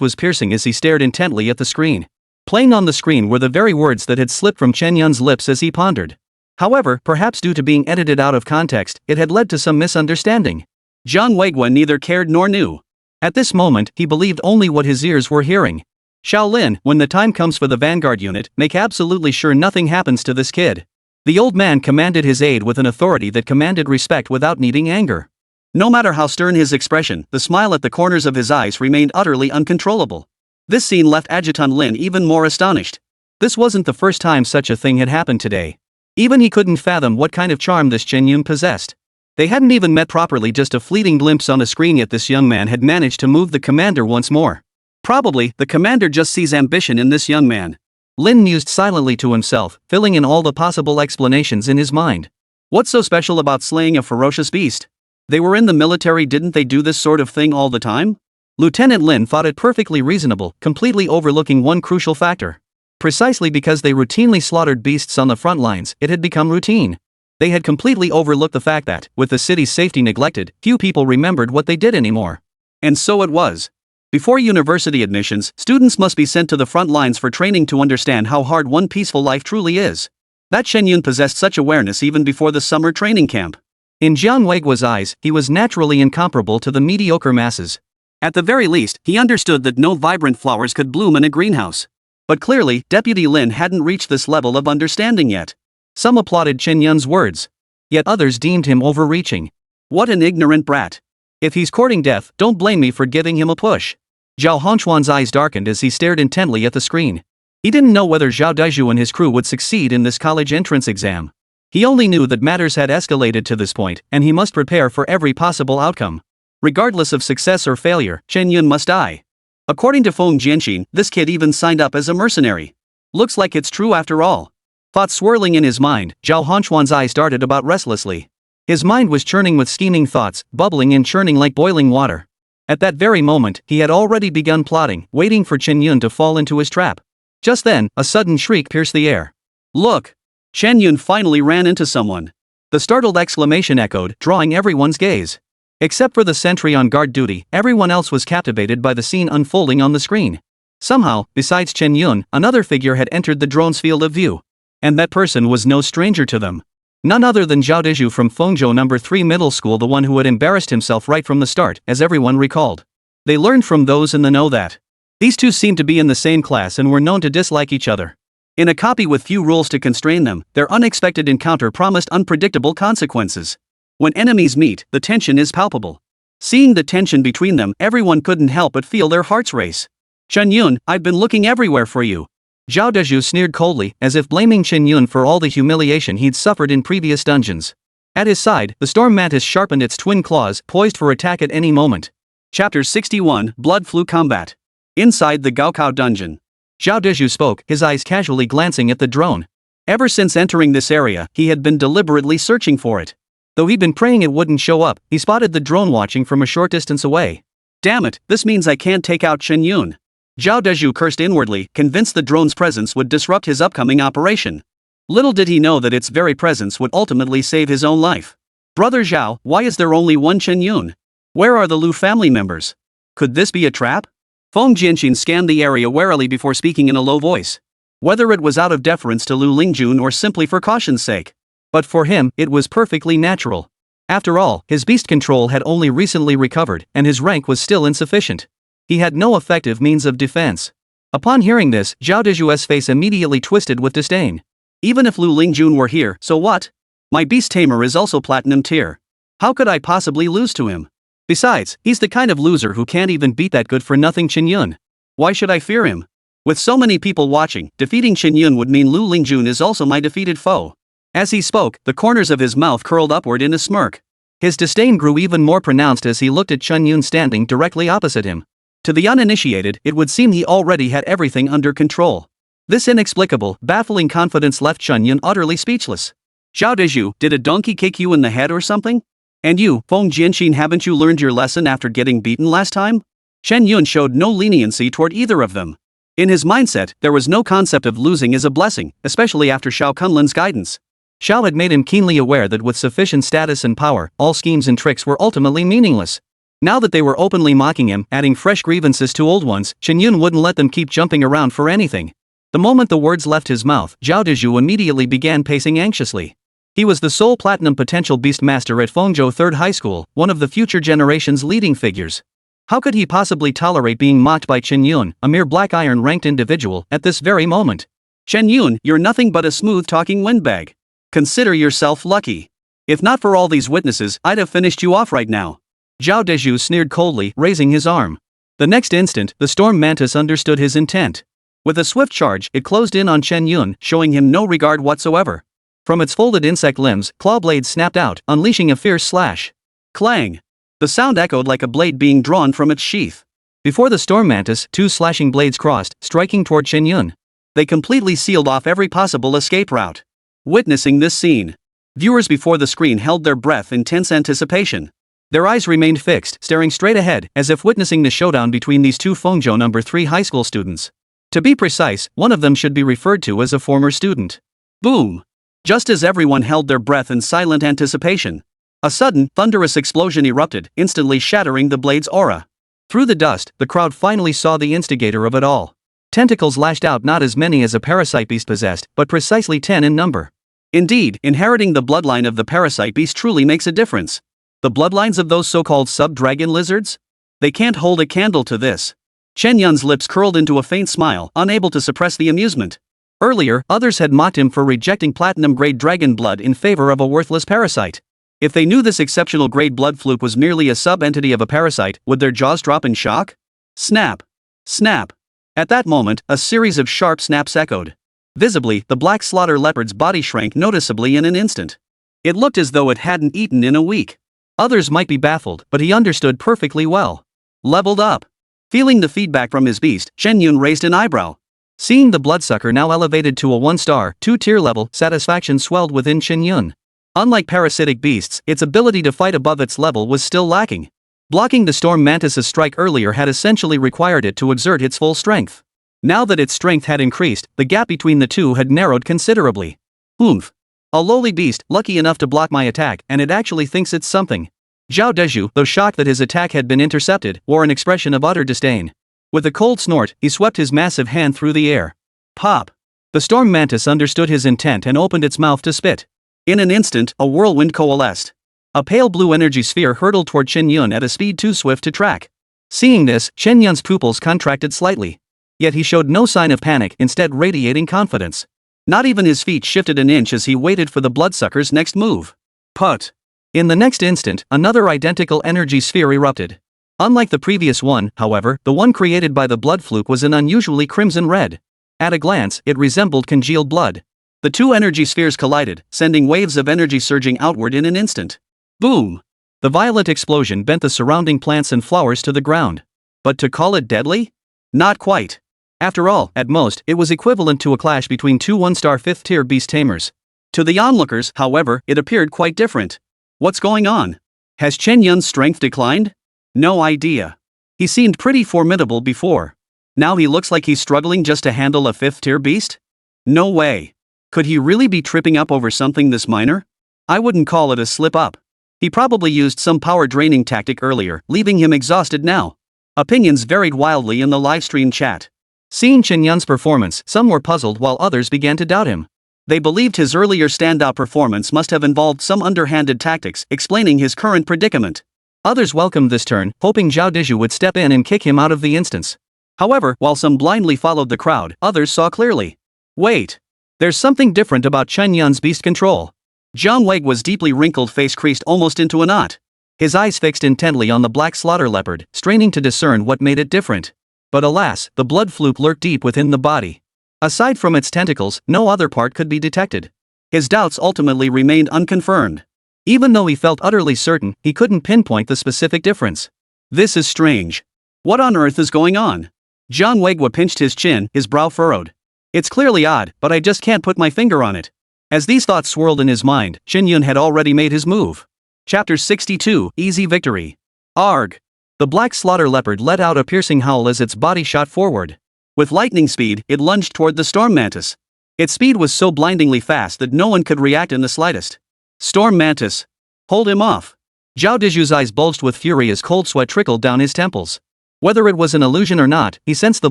was piercing as he stared intently at the screen. Playing on the screen were the very words that had slipped from Chen Yun's lips as he pondered. However, perhaps due to being edited out of context, it had led to some misunderstanding. Jiang Weiguo neither cared nor knew. At this moment, he believed only what his ears were hearing. Shaolin, when the time comes for the vanguard unit, make absolutely sure nothing happens to this kid. The old man commanded his aide with an authority that commanded respect without needing anger. No matter how stern his expression, the smile at the corners of his eyes remained utterly uncontrollable. This scene left Adjutant Lin even more astonished. This wasn't the first time such a thing had happened today. Even he couldn't fathom what kind of charm this Chen Yun possessed. They hadn't even met properly, just a fleeting glimpse on a screen, yet this young man had managed to move the commander once more. Probably, the commander just sees ambition in this young man. Lin mused silently to himself, filling in all the possible explanations in his mind. What's so special about slaying a ferocious beast? They were in the military, didn't they do this sort of thing all the time? Lieutenant Lin thought it perfectly reasonable, completely overlooking one crucial factor. Precisely because they routinely slaughtered beasts on the front lines, it had become routine. They had completely overlooked the fact that, with the city's safety neglected, few people remembered what they did anymore. And so it was. Before university admissions, students must be sent to the front lines for training to understand how hard one peaceful life truly is. That Chen Yun possessed such awareness even before the summer training camp. In Jiang Weiguo's eyes, he was naturally incomparable to the mediocre masses. At the very least, he understood that no vibrant flowers could bloom in a greenhouse. But clearly, Deputy Lin hadn't reached this level of understanding yet. Some applauded Chen Yun's words. Yet others deemed him overreaching. What an ignorant brat. If he's courting death, don't blame me for giving him a push. Zhao Hongchuan's eyes darkened as he stared intently at the screen. He didn't know whether Zhao Daizhu and his crew would succeed in this college entrance exam. He only knew that matters had escalated to this point, and he must prepare for every possible outcome. Regardless of success or failure, Chen Yun must die. According to Feng Jianxin, this kid even signed up as a mercenary. Looks like it's true after all. Thoughts swirling in his mind, Zhao Hanquan's eyes darted about restlessly. His mind was churning with scheming thoughts, bubbling and churning like boiling water. At that very moment, he had already begun plotting, waiting for Chen Yun to fall into his trap. Just then, a sudden shriek pierced the air. Look! Chen Yun finally ran into someone. The startled exclamation echoed, drawing everyone's gaze. Except for the sentry on guard duty, everyone else was captivated by the scene unfolding on the screen. Somehow, besides Chen Yun, another figure had entered the drone's field of view. And that person was no stranger to them. None other than Zhao Dezhu from Fengzhou No. 3 Middle School, the one who had embarrassed himself right from the start, as everyone recalled. They learned from those in the know that these two seemed to be in the same class and were known to dislike each other. In a copy with few rules to constrain them, their unexpected encounter promised unpredictable consequences. When enemies meet, the tension is palpable. Seeing the tension between them, everyone couldn't help but feel their hearts race. Chen Yun, I've been looking everywhere for you. Zhao Dezhu sneered coldly, as if blaming Chen Yun for all the humiliation he'd suffered in previous dungeons. At his side, the storm mantis sharpened its twin claws, poised for attack at any moment. Chapter 61, Blood Flu Combat. Inside the Gaokao dungeon. Zhao Dezhu spoke, his eyes casually glancing at the drone. Ever since entering this area, he had been deliberately searching for it. Though he'd been praying it wouldn't show up, he spotted the drone watching from a short distance away. Damn it, this means I can't take out Chen Yun. Zhao Dezhu cursed inwardly, convinced the drone's presence would disrupt his upcoming operation. Little did he know that its very presence would ultimately save his own life. Brother Zhao, why is there only one Chen Yun? Where are the Lu family members? Could this be a trap? Feng Jianxin scanned the area warily before speaking in a low voice. Whether it was out of deference to Lu Lingjun or simply for caution's sake. But for him, it was perfectly natural. After all, his beast control had only recently recovered, and his rank was still insufficient. He had no effective means of defense. Upon hearing this, Zhao Dezhu's face immediately twisted with disdain. Even if Lu Lingjun were here, so what? My beast tamer is also platinum tier. How could I possibly lose to him? Besides, he's the kind of loser who can't even beat that good-for-nothing Chen Yun. Why should I fear him? With so many people watching, defeating Chen Yun would mean Lu Lingjun is also my defeated foe. As he spoke, the corners of his mouth curled upward in a smirk. His disdain grew even more pronounced as he looked at Chen Yun standing directly opposite him. To the uninitiated, it would seem he already had everything under control. This inexplicable, baffling confidence left Chen Yun utterly speechless. Zhao Dezhu, did a donkey kick you in the head or something? And you, Feng Jianxin, haven't you learned your lesson after getting beaten last time? Chen Yun showed no leniency toward either of them. In his mindset, there was no concept of losing as a blessing, especially after Shao Kunlun's guidance. Shao had made him keenly aware that with sufficient status and power, all schemes and tricks were ultimately meaningless. Now that they were openly mocking him, adding fresh grievances to old ones, Chen Yun wouldn't let them keep jumping around for anything. The moment the words left his mouth, Zhao Dezhu immediately began pacing anxiously. He was the sole platinum potential beast master at Fengzhou 3rd High School, one of the future generation's leading figures. How could he possibly tolerate being mocked by Chen Yun, a mere black iron ranked individual, at this very moment? Chen Yun, you're nothing but a smooth-talking windbag. Consider yourself lucky. If not for all these witnesses, I'd have finished you off right now. Zhao Dezhu sneered coldly, raising his arm. The next instant, the storm mantis understood his intent. With a swift charge, it closed in on Chen Yun, showing him no regard whatsoever. From its folded insect limbs, claw blades snapped out, unleashing a fierce slash. Clang! The sound echoed like a blade being drawn from its sheath. Before the storm mantis, two slashing blades crossed, striking toward Chen Yun. They completely sealed off every possible escape route. Witnessing this scene, viewers before the screen held their breath in tense anticipation. Their eyes remained fixed, staring straight ahead, as if witnessing the showdown between these two Fengzhou No. 3 high school students. To be precise, one of them should be referred to as a former student. Boom! Just as everyone held their breath in silent anticipation, a sudden, thunderous explosion erupted, instantly shattering the blade's aura. Through the dust, the crowd finally saw the instigator of it all. Tentacles lashed out, not as many as a parasite beast possessed, but precisely 10 in number. Indeed, inheriting the bloodline of the parasite beast truly makes a difference. The bloodlines of those so-called sub-dragon lizards? They can't hold a candle to this. Chen Yun's lips curled into a faint smile, unable to suppress the amusement. Earlier, others had mocked him for rejecting platinum-grade dragon blood in favor of a worthless parasite. If they knew this exceptional grade blood fluke was merely a sub-entity of a parasite, would their jaws drop in shock? Snap! Snap! At that moment, a series of sharp snaps echoed. Visibly, the black slaughter leopard's body shrank noticeably in an instant. It looked as though it hadn't eaten in a week. Others might be baffled, but he understood perfectly well. Leveled up. Feeling the feedback from his beast, Chen Yun raised an eyebrow. Seeing the bloodsucker now elevated to a 1-star, 2-tier level, satisfaction swelled within Chen Yun. Unlike parasitic beasts, its ability to fight above its level was still lacking. Blocking the storm mantis's strike earlier had essentially required it to exert its full strength. Now that its strength had increased, the gap between the two had narrowed considerably. Oomph. A lowly beast, lucky enough to block my attack, and it actually thinks it's something. Zhao Deju, though shocked that his attack had been intercepted, wore an expression of utter disdain. With a cold snort, he swept his massive hand through the air. Pop! The storm mantis understood his intent and opened its mouth to spit. In an instant, a whirlwind coalesced. A pale blue energy sphere hurtled toward Chen Yun at a speed too swift to track. Seeing this, Chen Yun's pupils contracted slightly. Yet he showed no sign of panic, instead radiating confidence. Not even his feet shifted an inch as he waited for the bloodsucker's next move. Put! In the next instant, another identical energy sphere erupted. Unlike the previous one, however, the one created by the blood fluke was an unusually crimson red. At a glance, it resembled congealed blood. The two energy spheres collided, sending waves of energy surging outward in an instant. Boom! The violet explosion bent the surrounding plants and flowers to the ground. But to call it deadly? Not quite. After all, at most, it was equivalent to a clash between two 1-star 5th-tier beast tamers. To the onlookers, however, it appeared quite different. What's going on? Has Chen Yun's strength declined? No idea. He seemed pretty formidable before. Now he looks like he's struggling just to handle a 5th-tier beast? No way. Could he really be tripping up over something this minor? I wouldn't call it a slip-up. He probably used some power-draining tactic earlier, leaving him exhausted now. Opinions varied wildly in the livestream chat. Seeing Chen Yun's performance, some were puzzled while others began to doubt him. They believed his earlier standout performance must have involved some underhanded tactics, explaining his current predicament. Others welcomed this turn, hoping Zhao Deju would step in and kick him out of the instance. However, while some blindly followed the crowd, others saw clearly. Wait! There's something different about Chen Yun's beast control. Zhang Wei's deeply wrinkled face creased almost into a knot. His eyes fixed intently on the black slaughter leopard, straining to discern what made it different. But alas, the blood fluke lurked deep within the body. Aside from its tentacles, no other part could be detected. His doubts ultimately remained unconfirmed. Even though he felt utterly certain, he couldn't pinpoint the specific difference. This is strange. What on earth is going on? Zhang Wei pinched his chin, his brow furrowed. It's clearly odd, but I just can't put my finger on it. As these thoughts swirled in his mind, Chen Yun had already made his move. Chapter 62, Easy Victory. Arg! The black slaughter leopard let out a piercing howl as its body shot forward. With lightning speed, it lunged toward the storm mantis. Its speed was so blindingly fast that no one could react in the slightest. Storm mantis. Hold him off. Zhao Deju's eyes bulged with fury as cold sweat trickled down his temples. Whether it was an illusion or not, he sensed the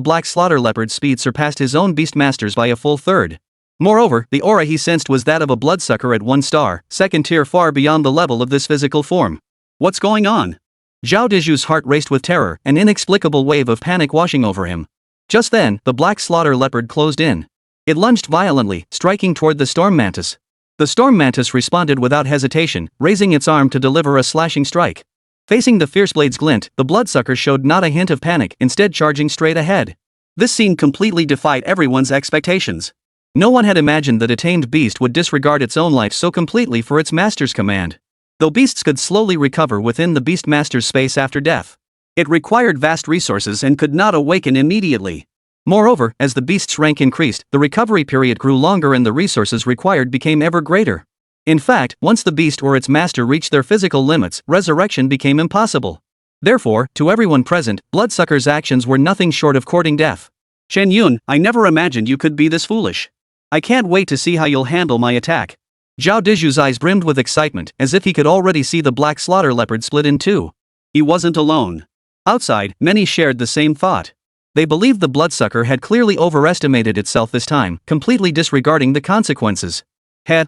black slaughter leopard's speed surpassed his own beastmaster's by a full third. Moreover, the aura he sensed was that of a bloodsucker at 1-star, 2nd tier, far beyond the level of this physical form. What's going on? Zhao Deju's heart raced with terror, an inexplicable wave of panic washing over him. Just then, the black slaughter leopard closed in. It lunged violently, striking toward the storm mantis. The storm mantis responded without hesitation, raising its arm to deliver a slashing strike. Facing the fierce blade's glint, the bloodsucker showed not a hint of panic, instead charging straight ahead. This scene completely defied everyone's expectations. No one had imagined that a tamed beast would disregard its own life so completely for its master's command. Though beasts could slowly recover within the beastmaster's space after death, it required vast resources and could not awaken immediately. Moreover, as the beast's rank increased, the recovery period grew longer and the resources required became ever greater. In fact, once the beast or its master reached their physical limits, resurrection became impossible. Therefore, to everyone present, Bloodsucker's actions were nothing short of courting death. Chen Yun, I never imagined you could be this foolish. I can't wait to see how you'll handle my attack. Zhao Deju's eyes brimmed with excitement, as if he could already see the black slaughter leopard split in two. He wasn't alone. Outside, many shared the same thought. They believed the bloodsucker had clearly overestimated itself this time, completely disregarding the consequences.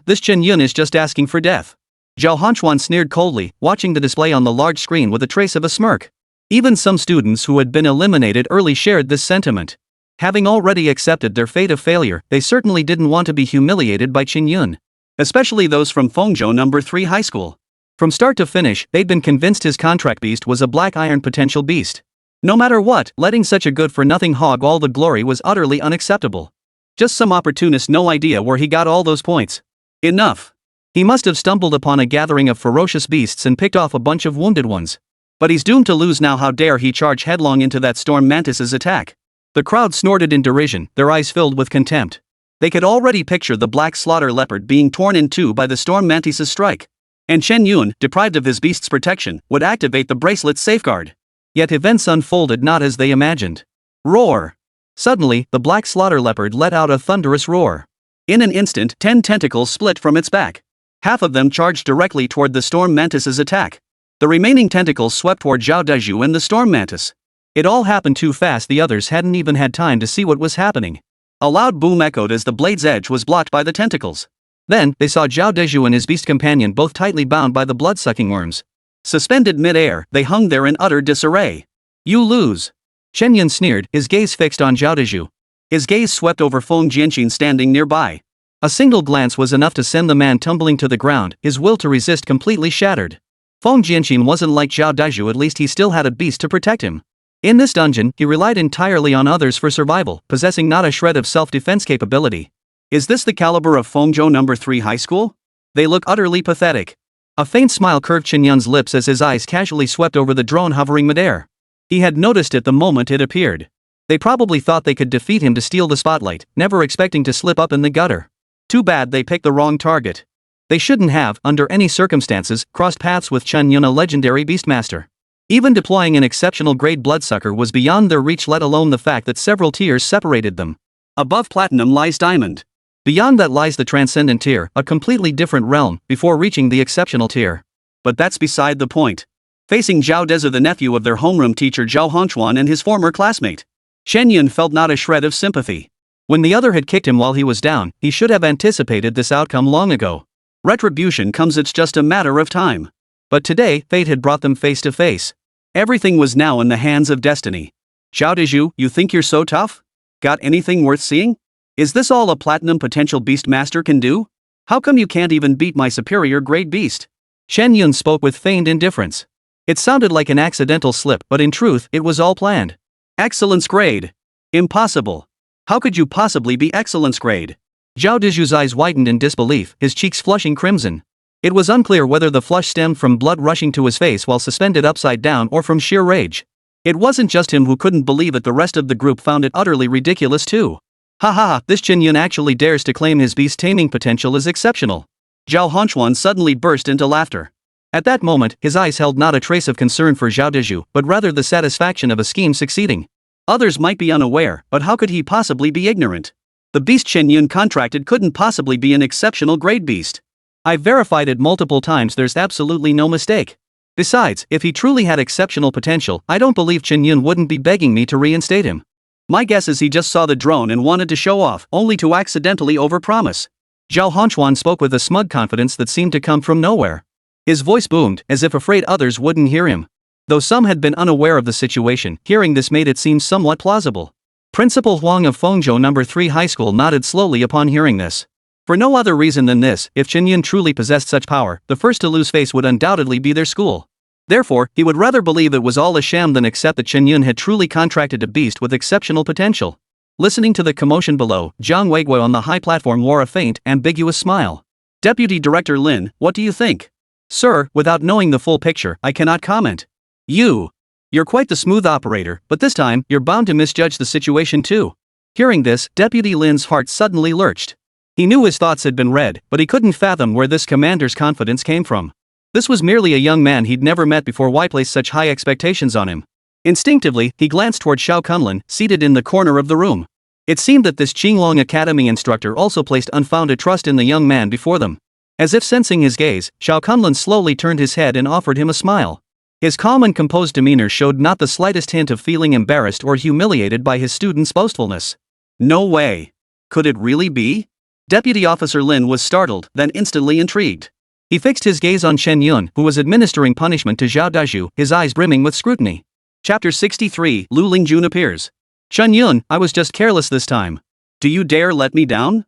This Chen Yun is just asking for death. Zhao Hanchuan sneered coldly, watching the display on the large screen with a trace of a smirk. Even some students who had been eliminated early shared this sentiment. Having already accepted their fate of failure, they certainly didn't want to be humiliated by Chen Yun. Especially those from Fengzhou No. 3 High School. From start to finish, they'd been convinced his contract beast was a black iron potential beast. No matter what, letting such a good-for-nothing hog all the glory was utterly unacceptable. Just some opportunist, no idea where he got all those points. Enough. He must have stumbled upon a gathering of ferocious beasts and picked off a bunch of wounded ones. But he's doomed to lose now. How dare he charge headlong into that storm mantis's attack. The crowd snorted in derision, their eyes filled with contempt. They could already picture the black slaughter leopard being torn in two by the storm mantis's strike. And Chen Yun, deprived of his beast's protection, would activate the bracelet's safeguard. Yet events unfolded not as they imagined. Roar! Suddenly, the black slaughter leopard let out a thunderous roar. In an instant, 10 tentacles split from its back. Half of them charged directly toward the storm mantis's attack. The remaining tentacles swept toward Zhao Dezhu and the storm mantis. It all happened too fast. The others hadn't even had time to see what was happening. A loud boom echoed as the blade's edge was blocked by the tentacles. Then, they saw Zhao Dezhu and his beast companion both tightly bound by the blood-sucking worms. Suspended mid-air, they hung there in utter disarray. You lose. Chen Yun sneered, his gaze fixed on Zhao Dezhu. His gaze swept over Feng Jianqin standing nearby. A single glance was enough to send the man tumbling to the ground, his will to resist completely shattered. Feng Jianqin wasn't like Zhao Dezhu, at least he still had a beast to protect him. In this dungeon, he relied entirely on others for survival, possessing not a shred of self-defense capability. Is this the caliber of Fengzhou No. 3 High School? They look utterly pathetic. A faint smile curved Chen Yun's lips as his eyes casually swept over the drone hovering midair. He had noticed it the moment it appeared. They probably thought they could defeat him to steal the spotlight, never expecting to slip up in the gutter. Too bad they picked the wrong target. They shouldn't have, under any circumstances, crossed paths with Chen Yun, a legendary beastmaster. Even deploying an exceptional grade bloodsucker was beyond their reach, let alone the fact that several tiers separated them. Above platinum lies diamond. Beyond that lies the transcendent tier, a completely different realm, before reaching the exceptional tier. But that's beside the point. Facing Zhao Dezhu, the nephew of their homeroom teacher Zhao Hongchuan and his former classmate, Chen Yun felt not a shred of sympathy. When the other had kicked him while he was down, he should have anticipated this outcome long ago. Retribution comes, it's just a matter of time. But today, fate had brought them face to face. Everything was now in the hands of destiny. Zhao Dezhu, you think you're so tough? Got anything worth seeing? Is this all a platinum potential beast master can do? How come you can't even beat my superior grade beast? Chen Yun spoke with feigned indifference. It sounded like an accidental slip, but in truth, it was all planned. Excellence grade. Impossible. How could you possibly be excellence grade? Zhao Dezhu's eyes widened in disbelief, his cheeks flushing crimson. It was unclear whether the flush stemmed from blood rushing to his face while suspended upside down or from sheer rage. It wasn't just him who couldn't believe it, the rest of the group found it utterly ridiculous too. Ha ha ha, this Chen Yun actually dares to claim his beast taming potential is exceptional. Zhao Hongchuan suddenly burst into laughter. At that moment, his eyes held not a trace of concern for Zhao Dezhu, but rather the satisfaction of a scheme succeeding. Others might be unaware, but how could he possibly be ignorant? The beast Chen Yun contracted couldn't possibly be an exceptional grade beast. I've verified it multiple times, there's absolutely no mistake. Besides, if he truly had exceptional potential, I don't believe Chen Yun wouldn't be begging me to reinstate him. My guess is he just saw the drone and wanted to show off, only to accidentally overpromise. Zhao Hongchuan spoke with a smug confidence that seemed to come from nowhere. His voice boomed, as if afraid others wouldn't hear him. Though some had been unaware of the situation, hearing this made it seem somewhat plausible. Principal Huang of Fengzhou No. 3 High School nodded slowly upon hearing this. For no other reason than this, if Chen Yun truly possessed such power, the first to lose face would undoubtedly be their school. Therefore, he would rather believe it was all a sham than accept that Chen Yun had truly contracted a beast with exceptional potential. Listening to the commotion below, Zhang Weiguo on the high platform wore a faint, ambiguous smile. Deputy Director Lin, what do you think? Sir, without knowing the full picture, I cannot comment. You're quite the smooth operator, but this time, you're bound to misjudge the situation too. Hearing this, Deputy Lin's heart suddenly lurched. He knew his thoughts had been read, but he couldn't fathom where this commander's confidence came from. This was merely a young man he'd never met before. Why place such high expectations on him? Instinctively, he glanced toward Xiao Kunlun, seated in the corner of the room. It seemed that this Qinglong Academy instructor also placed unfounded trust in the young man before them. As if sensing his gaze, Xiao Kunlun slowly turned his head and offered him a smile. His calm and composed demeanor showed not the slightest hint of feeling embarrassed or humiliated by his student's boastfulness. No way. Could it really be? Deputy Officer Lin was startled, then instantly intrigued. He fixed his gaze on Chen Yun, who was administering punishment to Zhao Dezhu, his eyes brimming with scrutiny. Chapter 63, Lu Lingjun appears. Chen Yun, I was just careless this time. Do you dare let me down?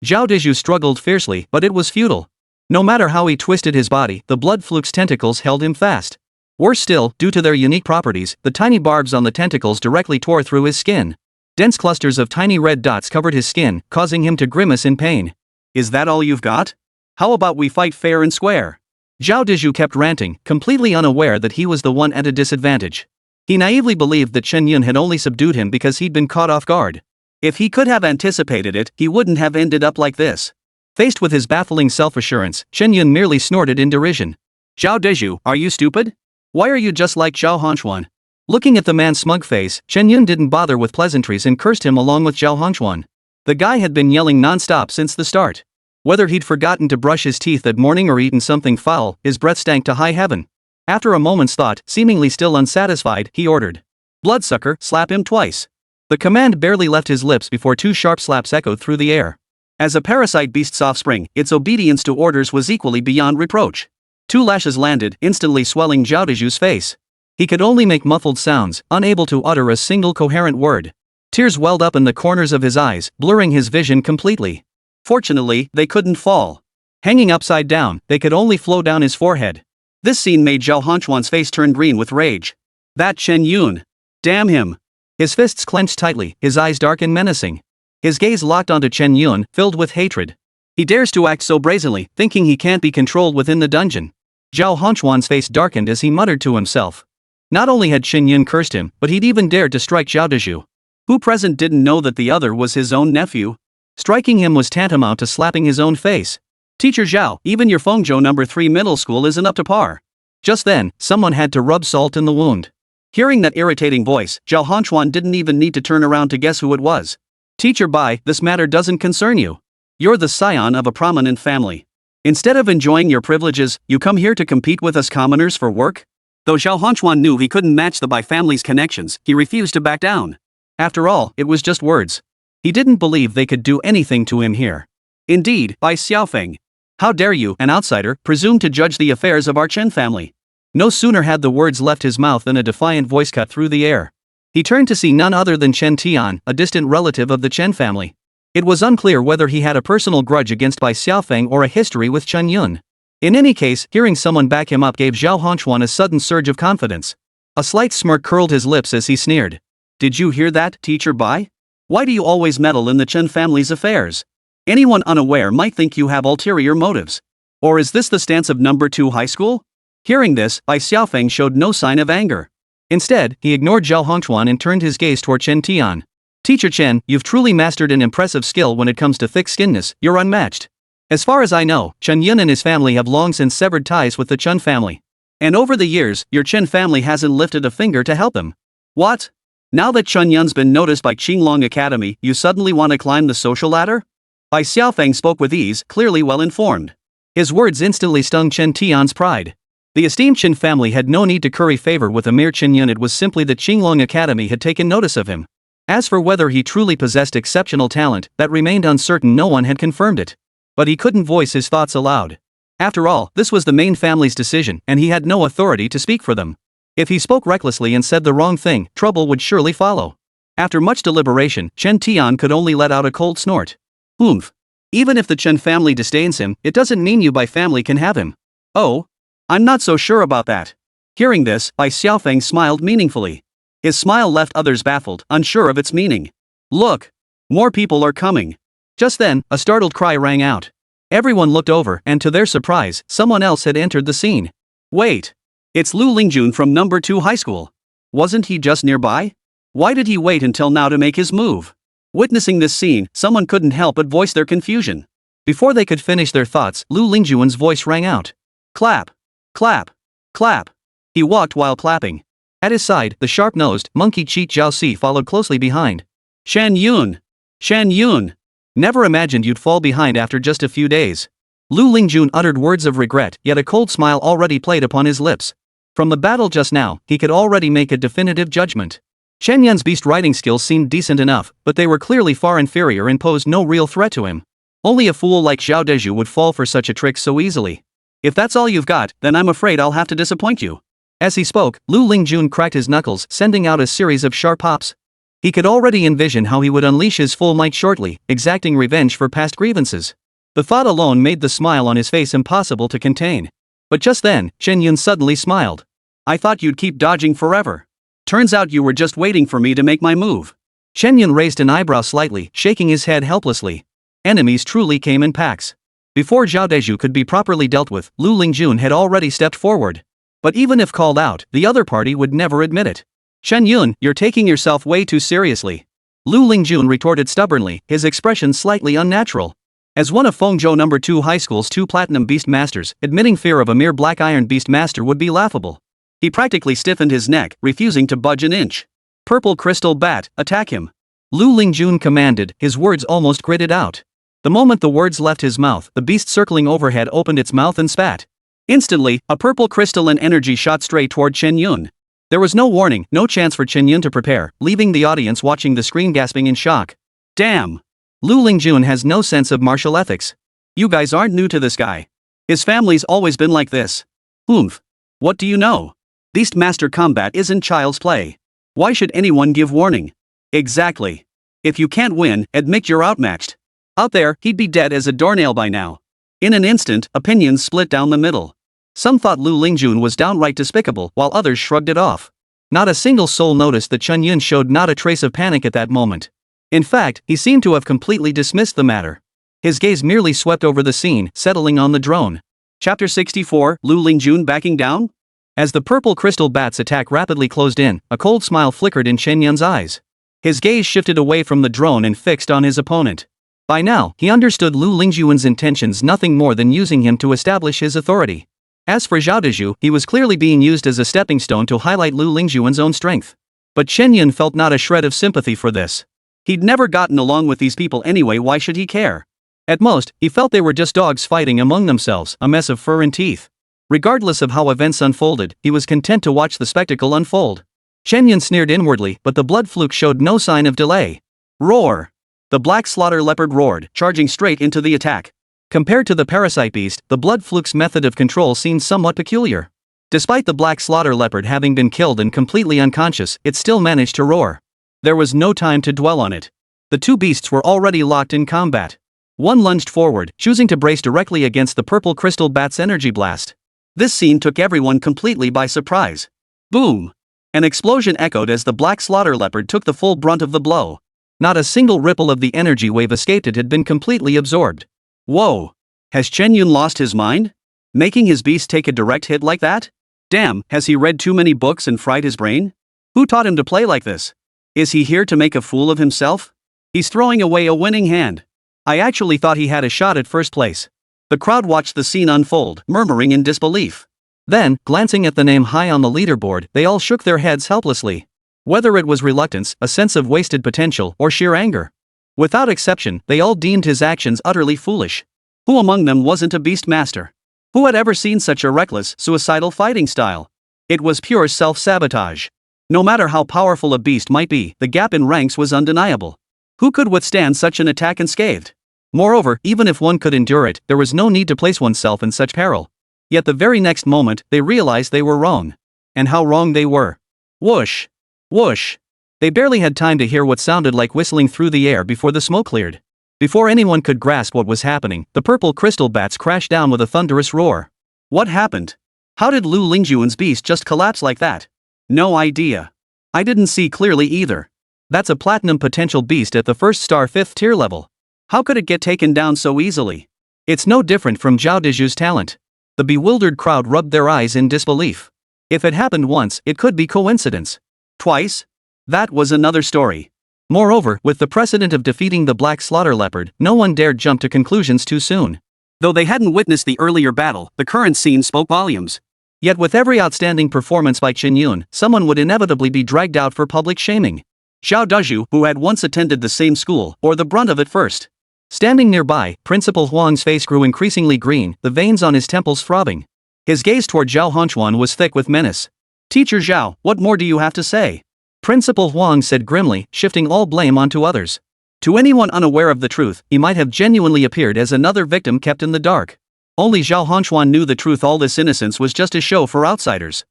Zhao Dezhu struggled fiercely, but it was futile. No matter how he twisted his body, the blood fluke's tentacles held him fast. Worse still, due to their unique properties, the tiny barbs on the tentacles directly tore through his skin. Dense clusters of tiny red dots covered his skin, causing him to grimace in pain. Is that all you've got? How about we fight fair and square? Zhao Dezhu kept ranting, completely unaware that he was the one at a disadvantage. He naively believed that Chen Yun had only subdued him because he'd been caught off guard. If he could have anticipated it, he wouldn't have ended up like this. Faced with his baffling self-assurance, Chen Yun merely snorted in derision. Zhao Dezhu, are you stupid? Why are you just like Zhao Hongchuan? Looking at the man's smug face, Chen Yun didn't bother with pleasantries and cursed him along with Zhao Hongchuan. The guy had been yelling non-stop since the start. Whether he'd forgotten to brush his teeth that morning or eaten something foul, his breath stank to high heaven. After a moment's thought, seemingly still unsatisfied, he ordered, "Bloodsucker, slap him twice." The command barely left his lips before two sharp slaps echoed through the air. As a parasite beast's offspring, its obedience to orders was equally beyond reproach. 2 lashes landed, instantly swelling Zhao Dezhu's face. He could only make muffled sounds, unable to utter a single coherent word. Tears welled up in the corners of his eyes, blurring his vision completely. Fortunately, they couldn't fall. Hanging upside down, they could only flow down his forehead. This scene made Zhao Hongchuan's face turn green with rage. That Chen Yun. Damn him. His fists clenched tightly, his eyes dark and menacing. His gaze locked onto Chen Yun, filled with hatred. He dares to act so brazenly, thinking he can't be controlled within the dungeon. Zhao Hongchuan's face darkened as he muttered to himself. Not only had Chen Yun cursed him, but he'd even dared to strike Zhao Dezhu. Who present didn't know that the other was his own nephew? Striking him was tantamount to slapping his own face. Teacher Zhao, even your Fengzhou No. 3 middle school isn't up to par. Just then, someone had to rub salt in the wound. Hearing that irritating voice, Zhao Hongchuan didn't even need to turn around to guess who it was. Teacher Bai, this matter doesn't concern you. You're the scion of a prominent family. Instead of enjoying your privileges, you come here to compete with us commoners for work? Though Zhao Hongchuan knew he couldn't match the Bai family's connections, he refused to back down. After all, it was just words. He didn't believe they could do anything to him here. Indeed, Bai Xiaofeng. How dare you, an outsider, presume to judge the affairs of our Chen family? No sooner had the words left his mouth than a defiant voice cut through the air. He turned to see none other than Chen Tian, a distant relative of the Chen family. It was unclear whether he had a personal grudge against Bai Xiaofeng or a history with Chen Yun. In any case, hearing someone back him up gave Zhao Hongchuan a sudden surge of confidence. A slight smirk curled his lips as he sneered. Did you hear that, Teacher Bai? Why do you always meddle in the Chen family's affairs? Anyone unaware might think you have ulterior motives. Or is this the stance of No. 2 high school? Hearing this, Bai Xiaofeng showed no sign of anger. Instead, he ignored Zhao Hongchuan and turned his gaze toward Chen Tian. Teacher Chen, you've truly mastered an impressive skill when it comes to thick-skinnedness, you're unmatched. As far as I know, Chen Yun and his family have long since severed ties with the Chen family. And over the years, your Chen family hasn't lifted a finger to help them. What? Now that Chen Yun's been noticed by Qinglong Academy, you suddenly want to climb the social ladder? Bai Xiaofeng spoke with ease, clearly well informed. His words instantly stung Chen Tian's pride. The esteemed Chen family had no need to curry favor with a mere Chen Yun, it was simply that Qinglong Academy had taken notice of him. As for whether he truly possessed exceptional talent, that remained uncertain, no one had confirmed it. But he couldn't voice his thoughts aloud. After all, this was the main family's decision, and he had no authority to speak for them. If he spoke recklessly and said the wrong thing, trouble would surely follow. After much deliberation, Chen Tian could only let out a cold snort. Oomph. Even if the Chen family disdains him, it doesn't mean you Bai family can have him. Oh? I'm not so sure about that. Hearing this, Bai Xiaofeng smiled meaningfully. His smile left others baffled, unsure of its meaning. Look! More people are coming. Just then, a startled cry rang out. Everyone looked over, and to their surprise, someone else had entered the scene. Wait! It's Lu Lingjun from No. 2 high school. Wasn't he just nearby? Why did he wait until now to make his move? Witnessing this scene, someone couldn't help but voice their confusion. Before they could finish their thoughts, Lu Lingjun's voice rang out. Clap! Clap! Clap! He walked while clapping. At his side, the sharp-nosed, monkey-cheeked Zhao Si followed closely behind. Chen Yun! Chen Yun! Never imagined you'd fall behind after just a few days. Lu Lingjun uttered words of regret, yet a cold smile already played upon his lips. From the battle just now, he could already make a definitive judgment. Chen Yun's beast riding skills seemed decent enough, but they were clearly far inferior and posed no real threat to him. Only a fool like Zhao Dezhu would fall for such a trick so easily. If that's all you've got, then I'm afraid I'll have to disappoint you. As he spoke, Lu Lingjun cracked his knuckles, sending out a series of sharp pops. He could already envision how he would unleash his full might shortly, exacting revenge for past grievances. The thought alone made the smile on his face impossible to contain. But just then, Chen Yun suddenly smiled. I thought you'd keep dodging forever. Turns out you were just waiting for me to make my move. Chen Yun raised an eyebrow slightly, shaking his head helplessly. Enemies truly came in packs. Before Zhao Deju could be properly dealt with, Lu Lingjun had already stepped forward. But even if called out, the other party would never admit it. Chen Yun, you're taking yourself way too seriously. Lu Lingjun retorted stubbornly, his expression slightly unnatural. As one of Fengzhou No. 2 High School's 2 Platinum Beast Masters, admitting fear of a mere Black Iron Beast Master would be laughable. He practically stiffened his neck, refusing to budge an inch. Purple Crystal Bat, attack him. Lu Lingjun commanded, his words almost gritted out. The moment the words left his mouth, the beast circling overhead opened its mouth and spat. Instantly, a purple crystalline energy shot straight toward Chen Yun. There was no warning, no chance for Chen Yun to prepare, leaving the audience watching the screen gasping in shock. Damn! Lu Lingjun has no sense of martial ethics. You guys aren't new to this guy. His family's always been like this. Oomph. What do you know? Beastmaster combat isn't child's play. Why should anyone give warning? Exactly. If you can't win, admit you're outmatched. Out there, he'd be dead as a doornail by now. In an instant, opinions split down the middle. Some thought Lu Lingjun was downright despicable, while others shrugged it off. Not a single soul noticed that Chen Yun showed not a trace of panic at that moment. In fact, he seemed to have completely dismissed the matter. His gaze merely swept over the scene, settling on the drone. Chapter 64, Lu Lingjun backing down? As the purple crystal bat's attack rapidly closed in, a cold smile flickered in Chen Yun's eyes. His gaze shifted away from the drone and fixed on his opponent. By now, he understood Lu Lingjun's intentions nothing more than using him to establish his authority. As for Zhao Deju, he was clearly being used as a stepping stone to highlight Lu Lingjun's own strength. But Chen Yun felt not a shred of sympathy for this. He'd never gotten along with these people anyway, why should he care? At most, he felt they were just dogs fighting among themselves, a mess of fur and teeth. Regardless of how events unfolded, he was content to watch the spectacle unfold. Chen Yun sneered inwardly, but the blood fluke showed no sign of delay. Roar! The black slaughter leopard roared, charging straight into the attack. Compared to the parasite beast, the blood fluke's method of control seemed somewhat peculiar. Despite the black slaughter leopard having been killed and completely unconscious, it still managed to roar. There was no time to dwell on it. The two beasts were already locked in combat. One lunged forward, choosing to brace directly against the purple crystal bat's energy blast. This scene took everyone completely by surprise. Boom! An explosion echoed as the black slaughter leopard took the full brunt of the blow. Not a single ripple of the energy wave escaped, it had been completely absorbed. Whoa! Has Chen Yun lost his mind? Making his beast take a direct hit like that? Damn, has he read too many books and fried his brain? Who taught him to play like this? Is he here to make a fool of himself? He's throwing away a winning hand. I actually thought he had a shot at first place. The crowd watched the scene unfold, murmuring in disbelief. Then, glancing at the name high on the leaderboard, they all shook their heads helplessly. Whether it was reluctance, a sense of wasted potential, or sheer anger. Without exception, they all deemed his actions utterly foolish. Who among them wasn't a beast master? Who had ever seen such a reckless, suicidal fighting style? It was pure self-sabotage. No matter how powerful a beast might be, the gap in ranks was undeniable. Who could withstand such an attack unscathed? Moreover, even if one could endure it, there was no need to place oneself in such peril. Yet the very next moment, they realized they were wrong. And how wrong they were. Whoosh! Whoosh! They barely had time to hear what sounded like whistling through the air before the smoke cleared. Before anyone could grasp what was happening, the purple crystal bats crashed down with a thunderous roar. What happened? How did Lu Lingjun's beast just collapse like that? No idea. I didn't see clearly either. That's a platinum potential beast at the first star 5th tier level. How could it get taken down so easily? It's no different from Zhao Deju's talent. The bewildered crowd rubbed their eyes in disbelief. If it happened once, it could be coincidence. Twice? That was another story. Moreover, with the precedent of defeating the black slaughter leopard, no one dared jump to conclusions too soon. Though they hadn't witnessed the earlier battle, the current scene spoke volumes. Yet with every outstanding performance by Chen Yun, someone would inevitably be dragged out for public shaming. Zhao Deju, who had once attended the same school, bore the brunt of it first. Standing nearby, Principal Huang's face grew increasingly green, the veins on his temples throbbing. His gaze toward Zhao Honchuan was thick with menace. Teacher Zhao, what more do you have to say? Principal Huang said grimly, shifting all blame onto others. To anyone unaware of the truth, he might have genuinely appeared as another victim kept in the dark. Only Zhao Honchuan knew the truth. All this innocence was just a show for outsiders.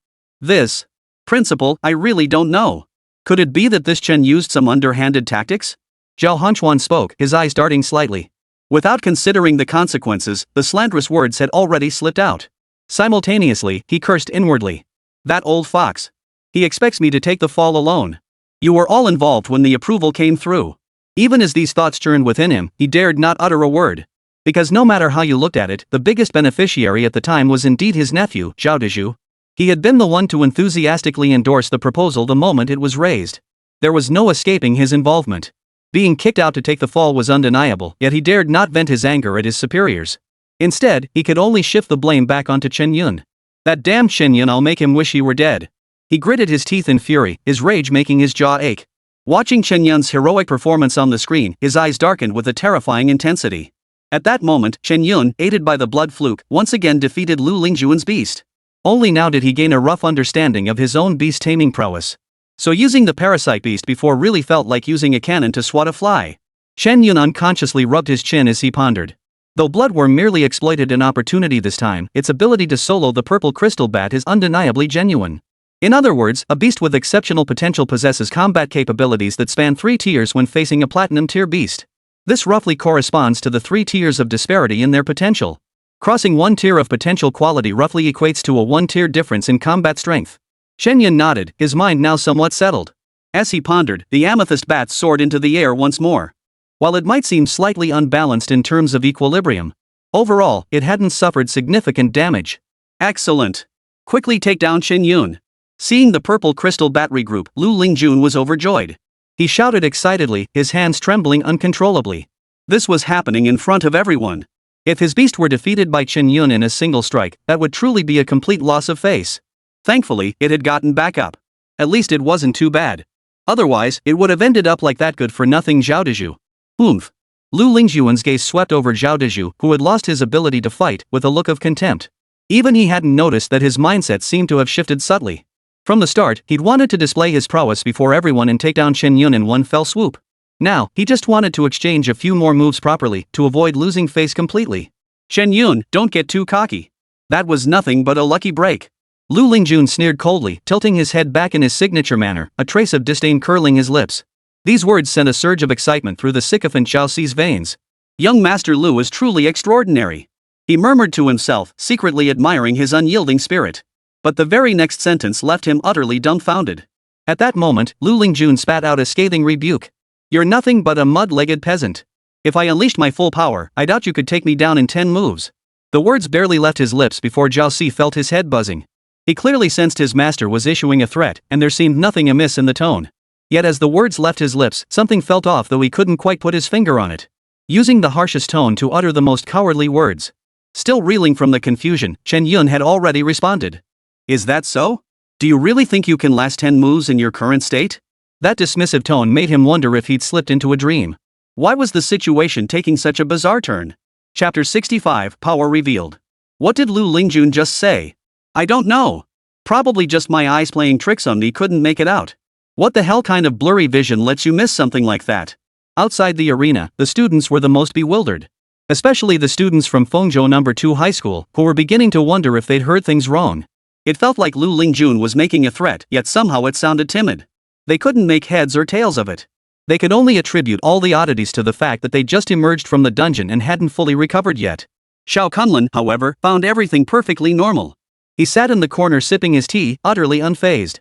Principal, I really don't know. Could it be that this Chen used some underhanded tactics? Zhao Honchuan spoke, his eyes darting slightly. Without considering the consequences, the slanderous words had already slipped out. Simultaneously, he cursed inwardly. That old fox. He expects me to take the fall alone. You were all involved when the approval came through. Even as these thoughts churned within him, he dared not utter a word. Because no matter how you looked at it, the biggest beneficiary at the time was indeed his nephew, Zhao Dezhu. He had been the one to enthusiastically endorse the proposal the moment it was raised. There was no escaping his involvement. Being kicked out to take the fall was undeniable, yet he dared not vent his anger at his superiors. Instead, he could only shift the blame back onto Chen Yun. That damn Chen Yun, I'll make him wish he were dead. He gritted his teeth in fury, his rage making his jaw ache. Watching Chen Yun's heroic performance on the screen, his eyes darkened with a terrifying intensity. At that moment, Chen Yun, aided by the blood fluke, once again defeated Lu Lingjuan's beast. Only now did he gain a rough understanding of his own beast taming prowess. So using the parasite beast before really felt like using a cannon to swat a fly. Chen Yun unconsciously rubbed his chin as he pondered. Though Bloodworm merely exploited an opportunity this time, its ability to solo the purple crystal bat is undeniably genuine. In other words, a beast with exceptional potential possesses combat capabilities that span 3 tiers when facing a platinum tier beast. This roughly corresponds to the 3 tiers of disparity in their potential. Crossing one tier of potential quality roughly equates to a 1-tier difference in combat strength. Chen Yun nodded, his mind now somewhat settled. As he pondered, the amethyst bat soared into the air once more. While it might seem slightly unbalanced in terms of equilibrium, overall, it hadn't suffered significant damage. Excellent! Quickly take down Chen Yun. Seeing the purple crystal bat regroup, Lu Lingjun was overjoyed. He shouted excitedly, his hands trembling uncontrollably. This was happening in front of everyone. If his beast were defeated by Chen Yun in a single strike, that would truly be a complete loss of face. Thankfully, it had gotten back up. At least it wasn't too bad. Otherwise, it would have ended up like that good-for-nothing Zhao Dezhu. Oomph. Lu Lingjuan's gaze swept over Zhao Dezhu, who had lost his ability to fight, with a look of contempt. Even he hadn't noticed that his mindset seemed to have shifted subtly. From the start, he'd wanted to display his prowess before everyone and take down Chen Yun in one fell swoop. Now, he just wanted to exchange a few more moves properly, to avoid losing face completely. Chen Yun, don't get too cocky. That was nothing but a lucky break. Lu Lingjun sneered coldly, tilting his head back in his signature manner, a trace of disdain curling his lips. These words sent a surge of excitement through the sycophant Zhao Xi's veins. Young Master Lu is truly extraordinary. He murmured to himself, secretly admiring his unyielding spirit. But the very next sentence left him utterly dumbfounded. At that moment, Lu Lingjun spat out a scathing rebuke. You're nothing but a mud-legged peasant. If I unleashed my full power, I doubt you could take me down in 10 moves. The words barely left his lips before Zhao Xi felt his head buzzing. He clearly sensed his master was issuing a threat, and there seemed nothing amiss in the tone. Yet as the words left his lips, something felt off, though he couldn't quite put his finger on it. Using the harshest tone to utter the most cowardly words. Still reeling from the confusion, Chen Yun had already responded. Is that so? Do you really think you can last 10 moves in your current state? That dismissive tone made him wonder if he'd slipped into a dream. Why was the situation taking such a bizarre turn? Chapter 65, Power Revealed. What did Lu Lingjun just say? I don't know. Probably just my eyes playing tricks on me, couldn't make it out. What the hell kind of blurry vision lets you miss something like that? Outside the arena, the students were the most bewildered. Especially the students from Fengzhou No. 2 High School, who were beginning to wonder if they'd heard things wrong. It felt like Lu Lingjun was making a threat, yet somehow it sounded timid. They couldn't make heads or tails of it. They could only attribute all the oddities to the fact that they just emerged from the dungeon and hadn't fully recovered yet. Xiao Kunlun, however, found everything perfectly normal. He sat in the corner sipping his tea, utterly unfazed.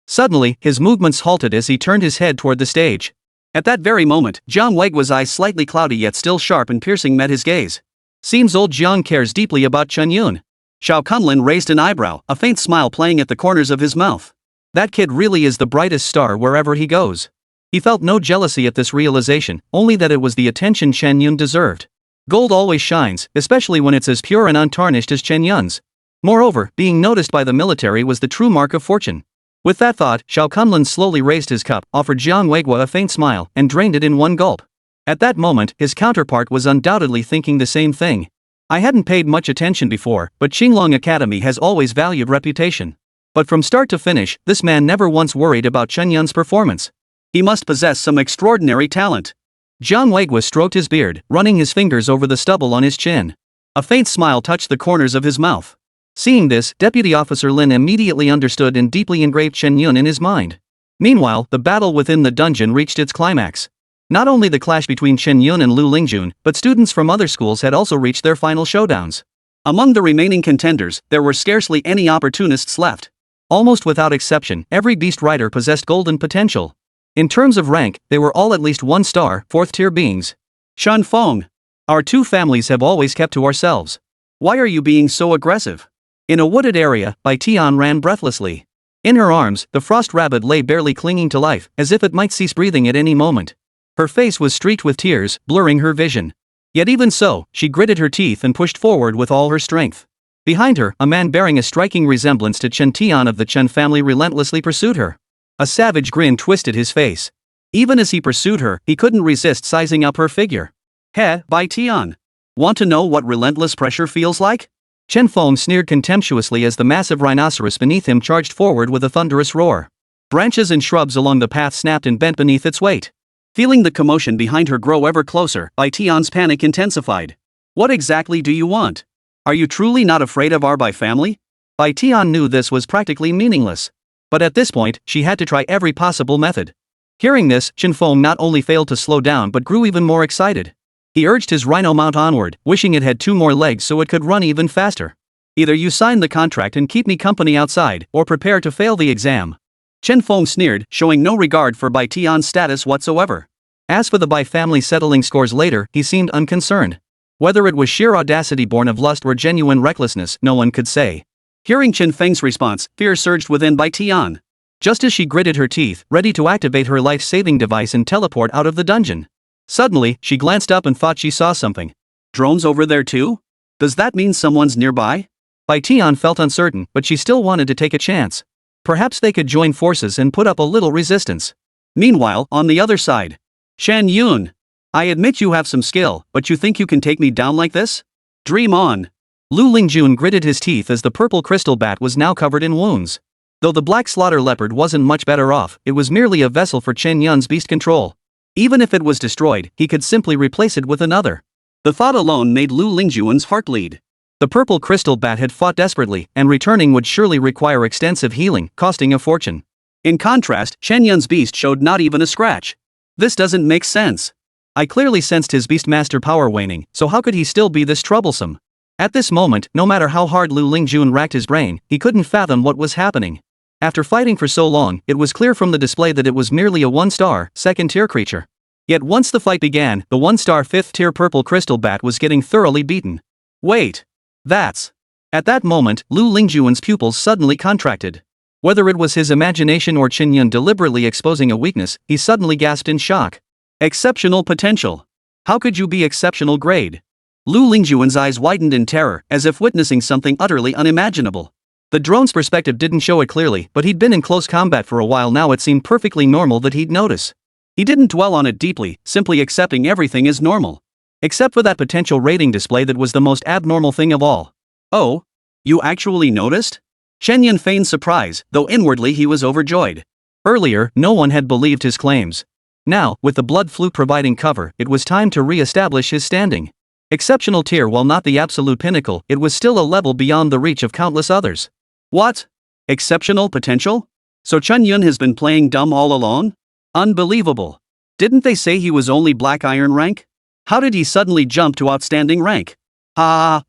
Suddenly, his movements halted as he turned his head toward the stage. At that very moment, Jiang Weigua's eyes, slightly cloudy yet still sharp and piercing, met his gaze. Seems old Jiang cares deeply about Chen Yun. Xiao Kunlun raised an eyebrow, a faint smile playing at the corners of his mouth. That kid really is the brightest star wherever he goes. He felt no jealousy at this realization, only that it was the attention Chen Yun deserved. Gold always shines, especially when it's as pure and untarnished as Chen Yun's. Moreover, being noticed by the military was the true mark of fortune. With that thought, Xiao Kunlun slowly raised his cup, offered Jiang Weigua a faint smile, and drained it in one gulp. At that moment, his counterpart was undoubtedly thinking the same thing. I hadn't paid much attention before, but Qinglong Academy has always valued reputation. But from start to finish, this man never once worried about Chen Yun's performance. He must possess some extraordinary talent. Jiang Weigua stroked his beard, running his fingers over the stubble on his chin. A faint smile touched the corners of his mouth. Seeing this, Deputy Officer Lin immediately understood and deeply engraved Chen Yun in his mind. Meanwhile, the battle within the dungeon reached its climax. Not only the clash between Chen Yun and Lu Lingjun, but students from other schools had also reached their final showdowns. Among the remaining contenders, there were scarcely any opportunists left. Almost without exception, every beast rider possessed golden potential. In terms of rank, they were all at least 1-star, 4th-tier beings. Shan Feng. Our two families have always kept to ourselves. Why are you being so aggressive? In a wooded area, Bai Tian ran breathlessly. In her arms, the frost rabbit lay barely clinging to life, as if it might cease breathing at any moment. Her face was streaked with tears, blurring her vision. Yet even so, she gritted her teeth and pushed forward with all her strength. Behind her, a man bearing a striking resemblance to Chen Tian of the Chen family relentlessly pursued her. A savage grin twisted his face. Even as he pursued her, he couldn't resist sizing up her figure. Heh, Bai Tian. Want to know what relentless pressure feels like? Chen Feng sneered contemptuously as the massive rhinoceros beneath him charged forward with a thunderous roar. Branches and shrubs along the path snapped and bent beneath its weight. Feeling the commotion behind her grow ever closer, Bai Tian's panic intensified. What exactly do you want? Are you truly not afraid of our Bai family? Bai Tian knew this was practically meaningless. But at this point, she had to try every possible method. Hearing this, Chen Feng not only failed to slow down but grew even more excited. He urged his rhino mount onward, wishing it had 2 more legs so it could run even faster. Either you sign the contract and keep me company outside, or prepare to fail the exam. Chen Feng sneered, showing no regard for Bai Tian's status whatsoever. As for the Bai family settling scores later, he seemed unconcerned. Whether it was sheer audacity born of lust or genuine recklessness, no one could say. Hearing Chen Feng's response, fear surged within Bai Tian. Just as she gritted her teeth, ready to activate her life-saving device and teleport out of the dungeon. Suddenly, she glanced up and thought she saw something. Drones over there too? Does that mean someone's nearby? Bai Tian felt uncertain, but she still wanted to take a chance. Perhaps they could join forces and put up a little resistance. Meanwhile, on the other side. Chen Yun. I admit you have some skill, but you think you can take me down like this? Dream on. Lu Lingjun gritted his teeth as the purple crystal bat was now covered in wounds. Though the black slaughter leopard wasn't much better off, it was merely a vessel for Chen Yun's beast control. Even if it was destroyed, he could simply replace it with another. The thought alone made Lu Lingjun's heart bleed. The purple crystal bat had fought desperately, and returning would surely require extensive healing, costing a fortune. In contrast, Chen Yun's beast showed not even a scratch. This doesn't make sense. I clearly sensed his beastmaster power waning, so how could he still be this troublesome? At this moment, no matter how hard Lu Lingjun racked his brain, he couldn't fathom what was happening. After fighting for so long, it was clear from the display that it was merely a 1-star, second-tier creature. Yet once the fight began, the 1-star 5th-tier purple crystal bat was getting thoroughly beaten. Wait. That's... At that moment, Lu Lingjun's pupils suddenly contracted. Whether it was his imagination or Chen Yun deliberately exposing a weakness, he suddenly gasped in shock. Exceptional potential. How could you be exceptional grade? Lu Lingjun's eyes widened in terror, as if witnessing something utterly unimaginable. The drone's perspective didn't show it clearly, but he'd been in close combat for a while now. It seemed perfectly normal that he'd notice. He didn't dwell on it deeply, simply accepting everything as normal. Except for that potential rating display that was the most abnormal thing of all. Oh? You actually noticed? Chen Yun feigned surprise, though inwardly he was overjoyed. Earlier, no one had believed his claims. Now, with the blood flute providing cover, it was time to re-establish his standing. Exceptional tier. While not the absolute pinnacle, it was still a level beyond the reach of countless others. What? Exceptional potential? So Chen Yun has been playing dumb all along? Unbelievable. Didn't they say he was only black iron rank? How did he suddenly jump to outstanding rank?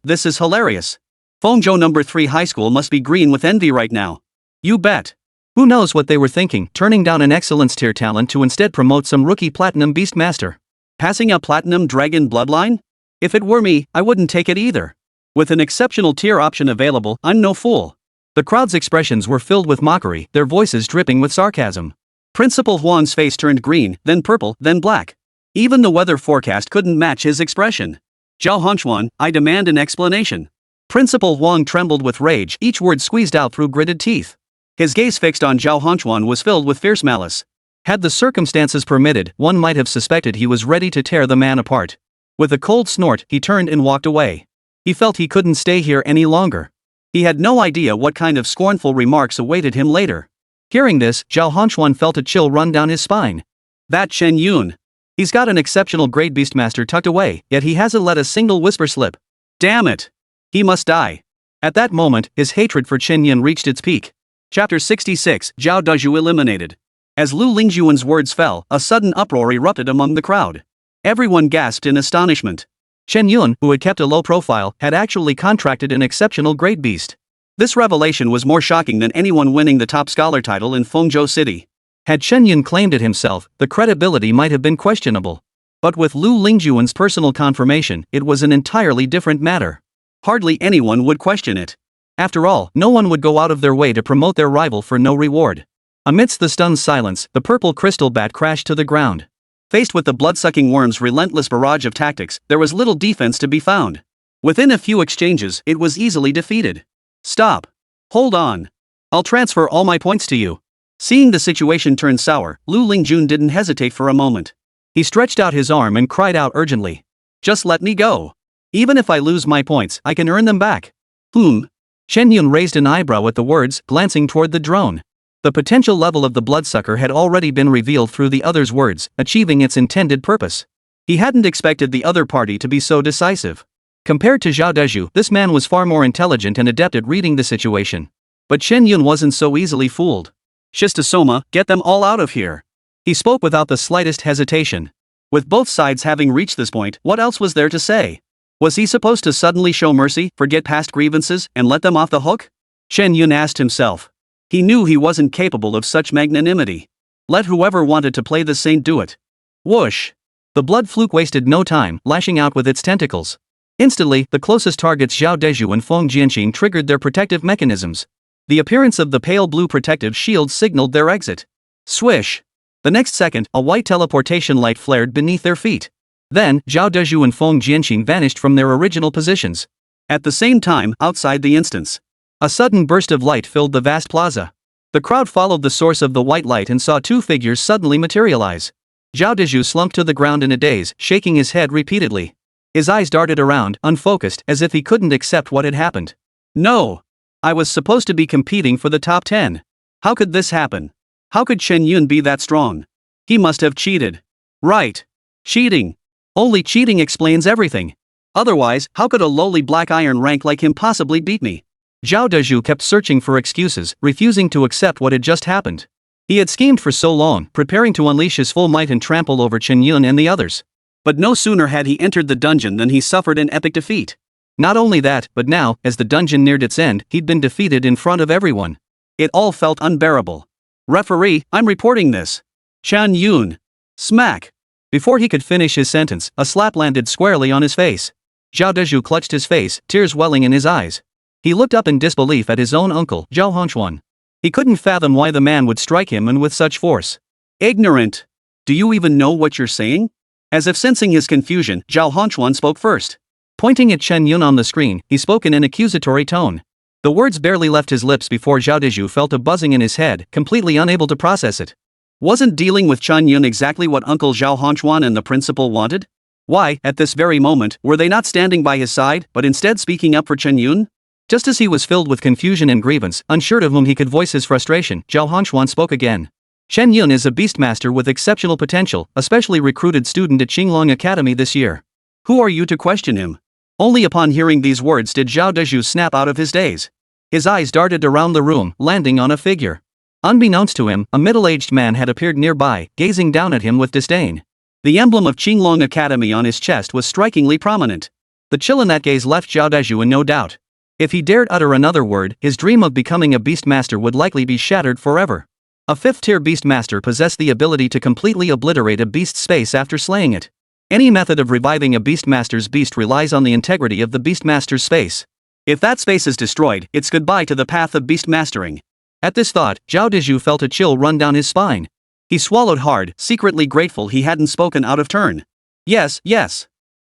This is hilarious. Fengzhou number 3 high school must be green with envy right now. You bet. Who knows what they were thinking, turning down an excellence tier talent to instead promote some rookie platinum beastmaster. Passing a platinum dragon bloodline? If it were me, I wouldn't take it either. With an exceptional tier option available, I'm no fool. The crowd's expressions were filled with mockery, their voices dripping with sarcasm. Principal Huang's face turned green, then purple, then black. Even the weather forecast couldn't match his expression. Zhao Hongchuan, I demand an explanation. Principal Huang trembled with rage, each word squeezed out through gritted teeth. His gaze fixed on Zhao Hongchuan was filled with fierce malice. Had the circumstances permitted, one might have suspected he was ready to tear the man apart. With a cold snort, he turned and walked away. He felt he couldn't stay here any longer. He had no idea what kind of scornful remarks awaited him later. Hearing this, Zhao Hongchuan felt a chill run down his spine. That Chen Yun. He's got an exceptional grade beastmaster tucked away, yet he hasn't let a single whisper slip. Damn it! He must die. At that moment, his hatred for Chen Yun reached its peak. Chapter 66, Zhao Dazhu eliminated. As Lu Lingjun's words fell, a sudden uproar erupted among the crowd. Everyone gasped in astonishment. Chen Yun, who had kept a low profile, had actually contracted an exceptional grade beast. This revelation was more shocking than anyone winning the top scholar title in Fengzhou City. Had Chen Yun claimed it himself, the credibility might have been questionable. But with Lu Lingjuan's personal confirmation, it was an entirely different matter. Hardly anyone would question it. After all, no one would go out of their way to promote their rival for no reward. Amidst the stunned silence, the purple crystal bat crashed to the ground. Faced with the blood-sucking worm's relentless barrage of tactics, there was little defense to be found. Within a few exchanges, it was easily defeated. Stop. Hold on. I'll transfer all my points to you. Seeing the situation turn sour, Lu Lingjun didn't hesitate for a moment. He stretched out his arm and cried out urgently. Just let me go. Even if I lose my points, I can earn them back. Chen Yun raised an eyebrow at the words, glancing toward the drone. The potential level of the bloodsucker had already been revealed through the other's words, achieving its intended purpose. He hadn't expected the other party to be so decisive. Compared to Zhao Dezhu, this man was far more intelligent and adept at reading the situation. But Chen Yun wasn't so easily fooled. Shista-soma, get them all out of here. He spoke without the slightest hesitation. With both sides having reached this point, what else was there to say? Was he supposed to suddenly show mercy, forget past grievances, and let them off the hook? Chen Yun asked himself. He knew he wasn't capable of such magnanimity. Let whoever wanted to play the saint do it. Whoosh! The blood fluke wasted no time, lashing out with its tentacles. Instantly, the closest targets Zhao Dezhu and Feng Jianqing triggered their protective mechanisms. The appearance of the pale blue protective shield signaled their exit. Swish! The next second, a white teleportation light flared beneath their feet. Then, Zhao Dezhu and Feng Jianqing vanished from their original positions. At the same time, outside the instance, a sudden burst of light filled the vast plaza. The crowd followed the source of the white light and saw two figures suddenly materialize. Zhao Dezhu slumped to the ground in a daze, shaking his head repeatedly. His eyes darted around, unfocused, as if he couldn't accept what had happened. No! I was supposed to be competing for the top 10. How could this happen? How could Chen Yun be that strong? He must have cheated. Right. Cheating. Only cheating explains everything. Otherwise, how could a lowly black iron rank like him possibly beat me? Zhao Dezhu kept searching for excuses, refusing to accept what had just happened. He had schemed for so long, preparing to unleash his full might and trample over Chen Yun and the others. But no sooner had he entered the dungeon than he suffered an epic defeat. Not only that, but now, as the dungeon neared its end, he'd been defeated in front of everyone. It all felt unbearable. Referee, I'm reporting this. Chen Yun. Smack. Before he could finish his sentence, a slap landed squarely on his face. Zhao Dezhu clutched his face, tears welling in his eyes. He looked up in disbelief at his own uncle, Zhao Hongquan. He couldn't fathom why the man would strike him and with such force. Ignorant. Do you even know what you're saying? As if sensing his confusion, Zhao Hongquan spoke first. Pointing at Chen Yun on the screen, he spoke in an accusatory tone. The words barely left his lips before Zhao Dezhu felt a buzzing in his head, completely unable to process it. Wasn't dealing with Chen Yun exactly what Uncle Zhao Hongquan and the principal wanted? Why, at this very moment, were they not standing by his side, but instead speaking up for Chen Yun? Just as he was filled with confusion and grievance, unsure of whom he could voice his frustration, Zhao Hongquan spoke again. Chen Yun is a beastmaster with exceptional potential, a specially recruited student at Qinglong Academy this year. Who are you to question him? Only upon hearing these words did Zhao Dezhu snap out of his daze. His eyes darted around the room, landing on a figure. Unbeknownst to him, a middle-aged man had appeared nearby, gazing down at him with disdain. The emblem of Qinglong Academy on his chest was strikingly prominent. The chill in that gaze left Zhao Dezhu in no doubt. If he dared utter another word, his dream of becoming a beastmaster would likely be shattered forever. A fifth-tier beastmaster possessed the ability to completely obliterate a beast's space after slaying it. Any method of reviving a beastmaster's beast relies on the integrity of the beastmaster's space. If that space is destroyed, it's goodbye to the path of beastmastering. At this thought, Zhao Dezhu felt a chill run down his spine. He swallowed hard, secretly grateful he hadn't spoken out of turn. Yes.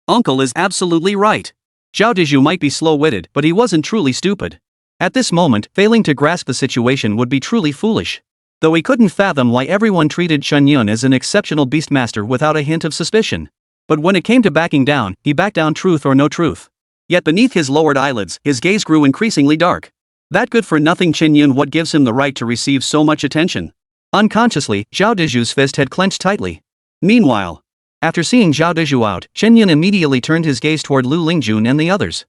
Uncle is absolutely right. Zhao Dezhu might be slow-witted, but he wasn't truly stupid. At this moment, failing to grasp the situation would be truly foolish. Though he couldn't fathom why everyone treated Chen Yun as an exceptional beastmaster without a hint of suspicion. But when it came to backing down, he backed down truth or no truth. Yet beneath his lowered eyelids, his gaze grew increasingly dark. That good-for-nothing Chen Yun, what gives him the right to receive so much attention? Unconsciously, Zhao Dezhu's fist had clenched tightly. Meanwhile, after seeing Zhao Dezhu out, Chen Yun immediately turned his gaze toward Lu Lingjun and the others.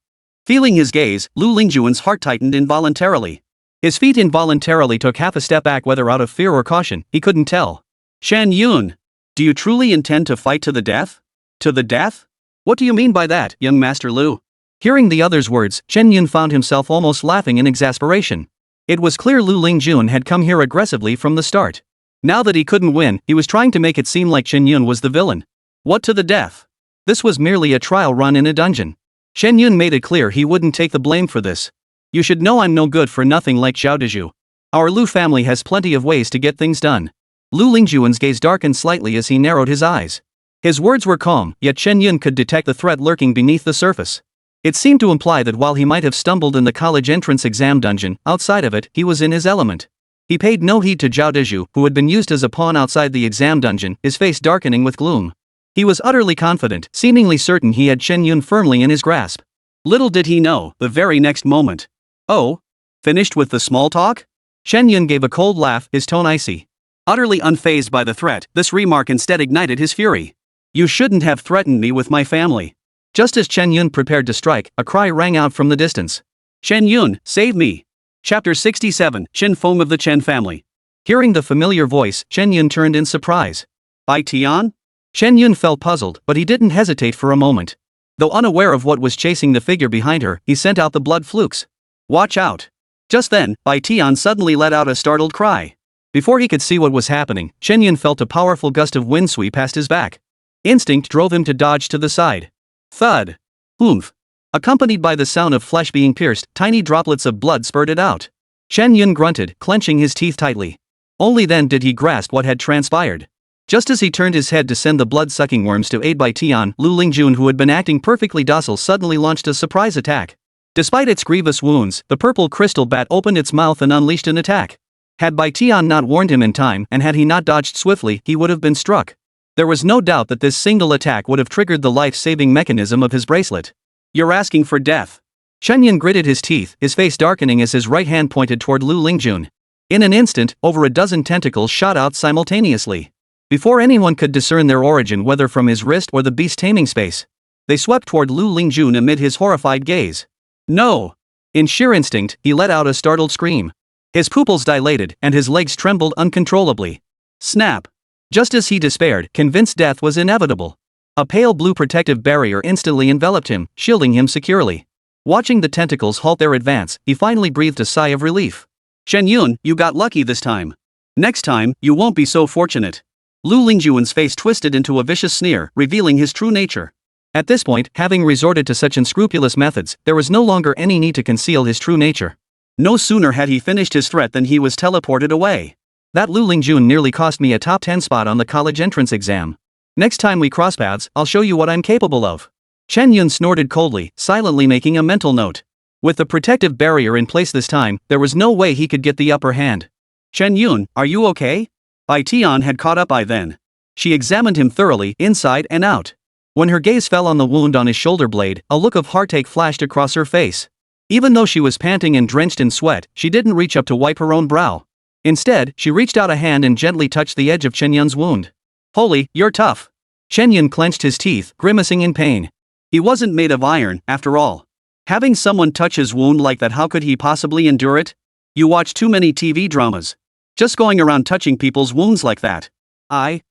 Feeling his gaze, Lu Lingjuan's heart tightened involuntarily. His feet involuntarily took half a step back, whether out of fear or caution, he couldn't tell. Chen Yun, do you truly intend to fight to the death? To the death? What do you mean by that, young Master Lu? Hearing the other's words, Chen Yun found himself almost laughing in exasperation. It was clear Lu Lingjun had come here aggressively from the start. Now that he couldn't win, he was trying to make it seem like Chen Yun was the villain. What to the death? This was merely a trial run in a dungeon. Chen Yun made it clear he wouldn't take the blame for this. You should know I'm no good for nothing like Zhao Dezhu. Our Lu family has plenty of ways to get things done. Lu Lingjuan's gaze darkened slightly as he narrowed his eyes. His words were calm, yet Chen Yun could detect the threat lurking beneath the surface. It seemed to imply that while he might have stumbled in the college entrance exam dungeon, outside of it, he was in his element. He paid no heed to Zhao Dezhu, who had been used as a pawn outside the exam dungeon, his face darkening with gloom. He was utterly confident, seemingly certain he had Chen Yun firmly in his grasp. Little did he know, the very next moment. Oh? Finished with the small talk? Chen Yun gave a cold laugh, his tone icy. Utterly unfazed by the threat, this remark instead ignited his fury. You shouldn't have threatened me with my family. Just as Chen Yun prepared to strike, a cry rang out from the distance. Chen Yun, save me! Chapter 67, Chen Feng of the Chen family. Hearing the familiar voice, Chen Yun turned in surprise. Bai Tian? Chen Yun felt puzzled, but he didn't hesitate for a moment. Though unaware of what was chasing the figure behind her, he sent out the blood flukes. Watch out! Just then, Bai Tian suddenly let out a startled cry. Before he could see what was happening, Chen Yun felt a powerful gust of wind sweep past his back. Instinct drove him to dodge to the side. Thud! Oomph! Accompanied by the sound of flesh being pierced, tiny droplets of blood spurted out. Chen Yun grunted, clenching his teeth tightly. Only then did he grasp what had transpired. Just as he turned his head to send the blood-sucking worms to aid Bai Tian, Lu Lingjun, who had been acting perfectly docile, suddenly launched a surprise attack. Despite its grievous wounds, the purple crystal bat opened its mouth and unleashed an attack. Had Bai Tian not warned him in time, and had he not dodged swiftly, he would have been struck. There was no doubt that this single attack would have triggered the life-saving mechanism of his bracelet. You're asking for death. Chen Yun gritted his teeth, his face darkening as his right hand pointed toward Lu Lingjun. In an instant, over a dozen tentacles shot out simultaneously. Before anyone could discern their origin, whether from his wrist or the beast taming space, they swept toward Lu Lingjun amid his horrified gaze. No! In sheer instinct, he let out a startled scream. His pupils dilated, and his legs trembled uncontrollably. Snap! Just as he despaired, convinced death was inevitable, a pale blue protective barrier instantly enveloped him, shielding him securely. Watching the tentacles halt their advance, he finally breathed a sigh of relief. Chen Yun, you got lucky this time. Next time, you won't be so fortunate. Lu Lingjuan's face twisted into a vicious sneer, revealing his true nature. At this point, having resorted to such unscrupulous methods, there was no longer any need to conceal his true nature. No sooner had he finished his threat than he was teleported away. That Lu Lingjun nearly cost me a top 10 spot on the college entrance exam. Next time we cross paths, I'll show you what I'm capable of. Chen Yun snorted coldly, silently making a mental note. With the protective barrier in place this time, there was no way he could get the upper hand. Chen Yun, are you okay? Bai Tian had caught up by then. She examined him thoroughly, inside and out. When her gaze fell on the wound on his shoulder blade, a look of heartache flashed across her face. Even though she was panting and drenched in sweat, she didn't reach up to wipe her own brow. Instead, she reached out a hand and gently touched the edge of Chen Yun's wound. Holy, you're tough. Chen Yun clenched his teeth, grimacing in pain. He wasn't made of iron, after all. Having someone touch his wound like that, how could he possibly endure it? You watch too many TV dramas. Just going around touching people's wounds like that. I.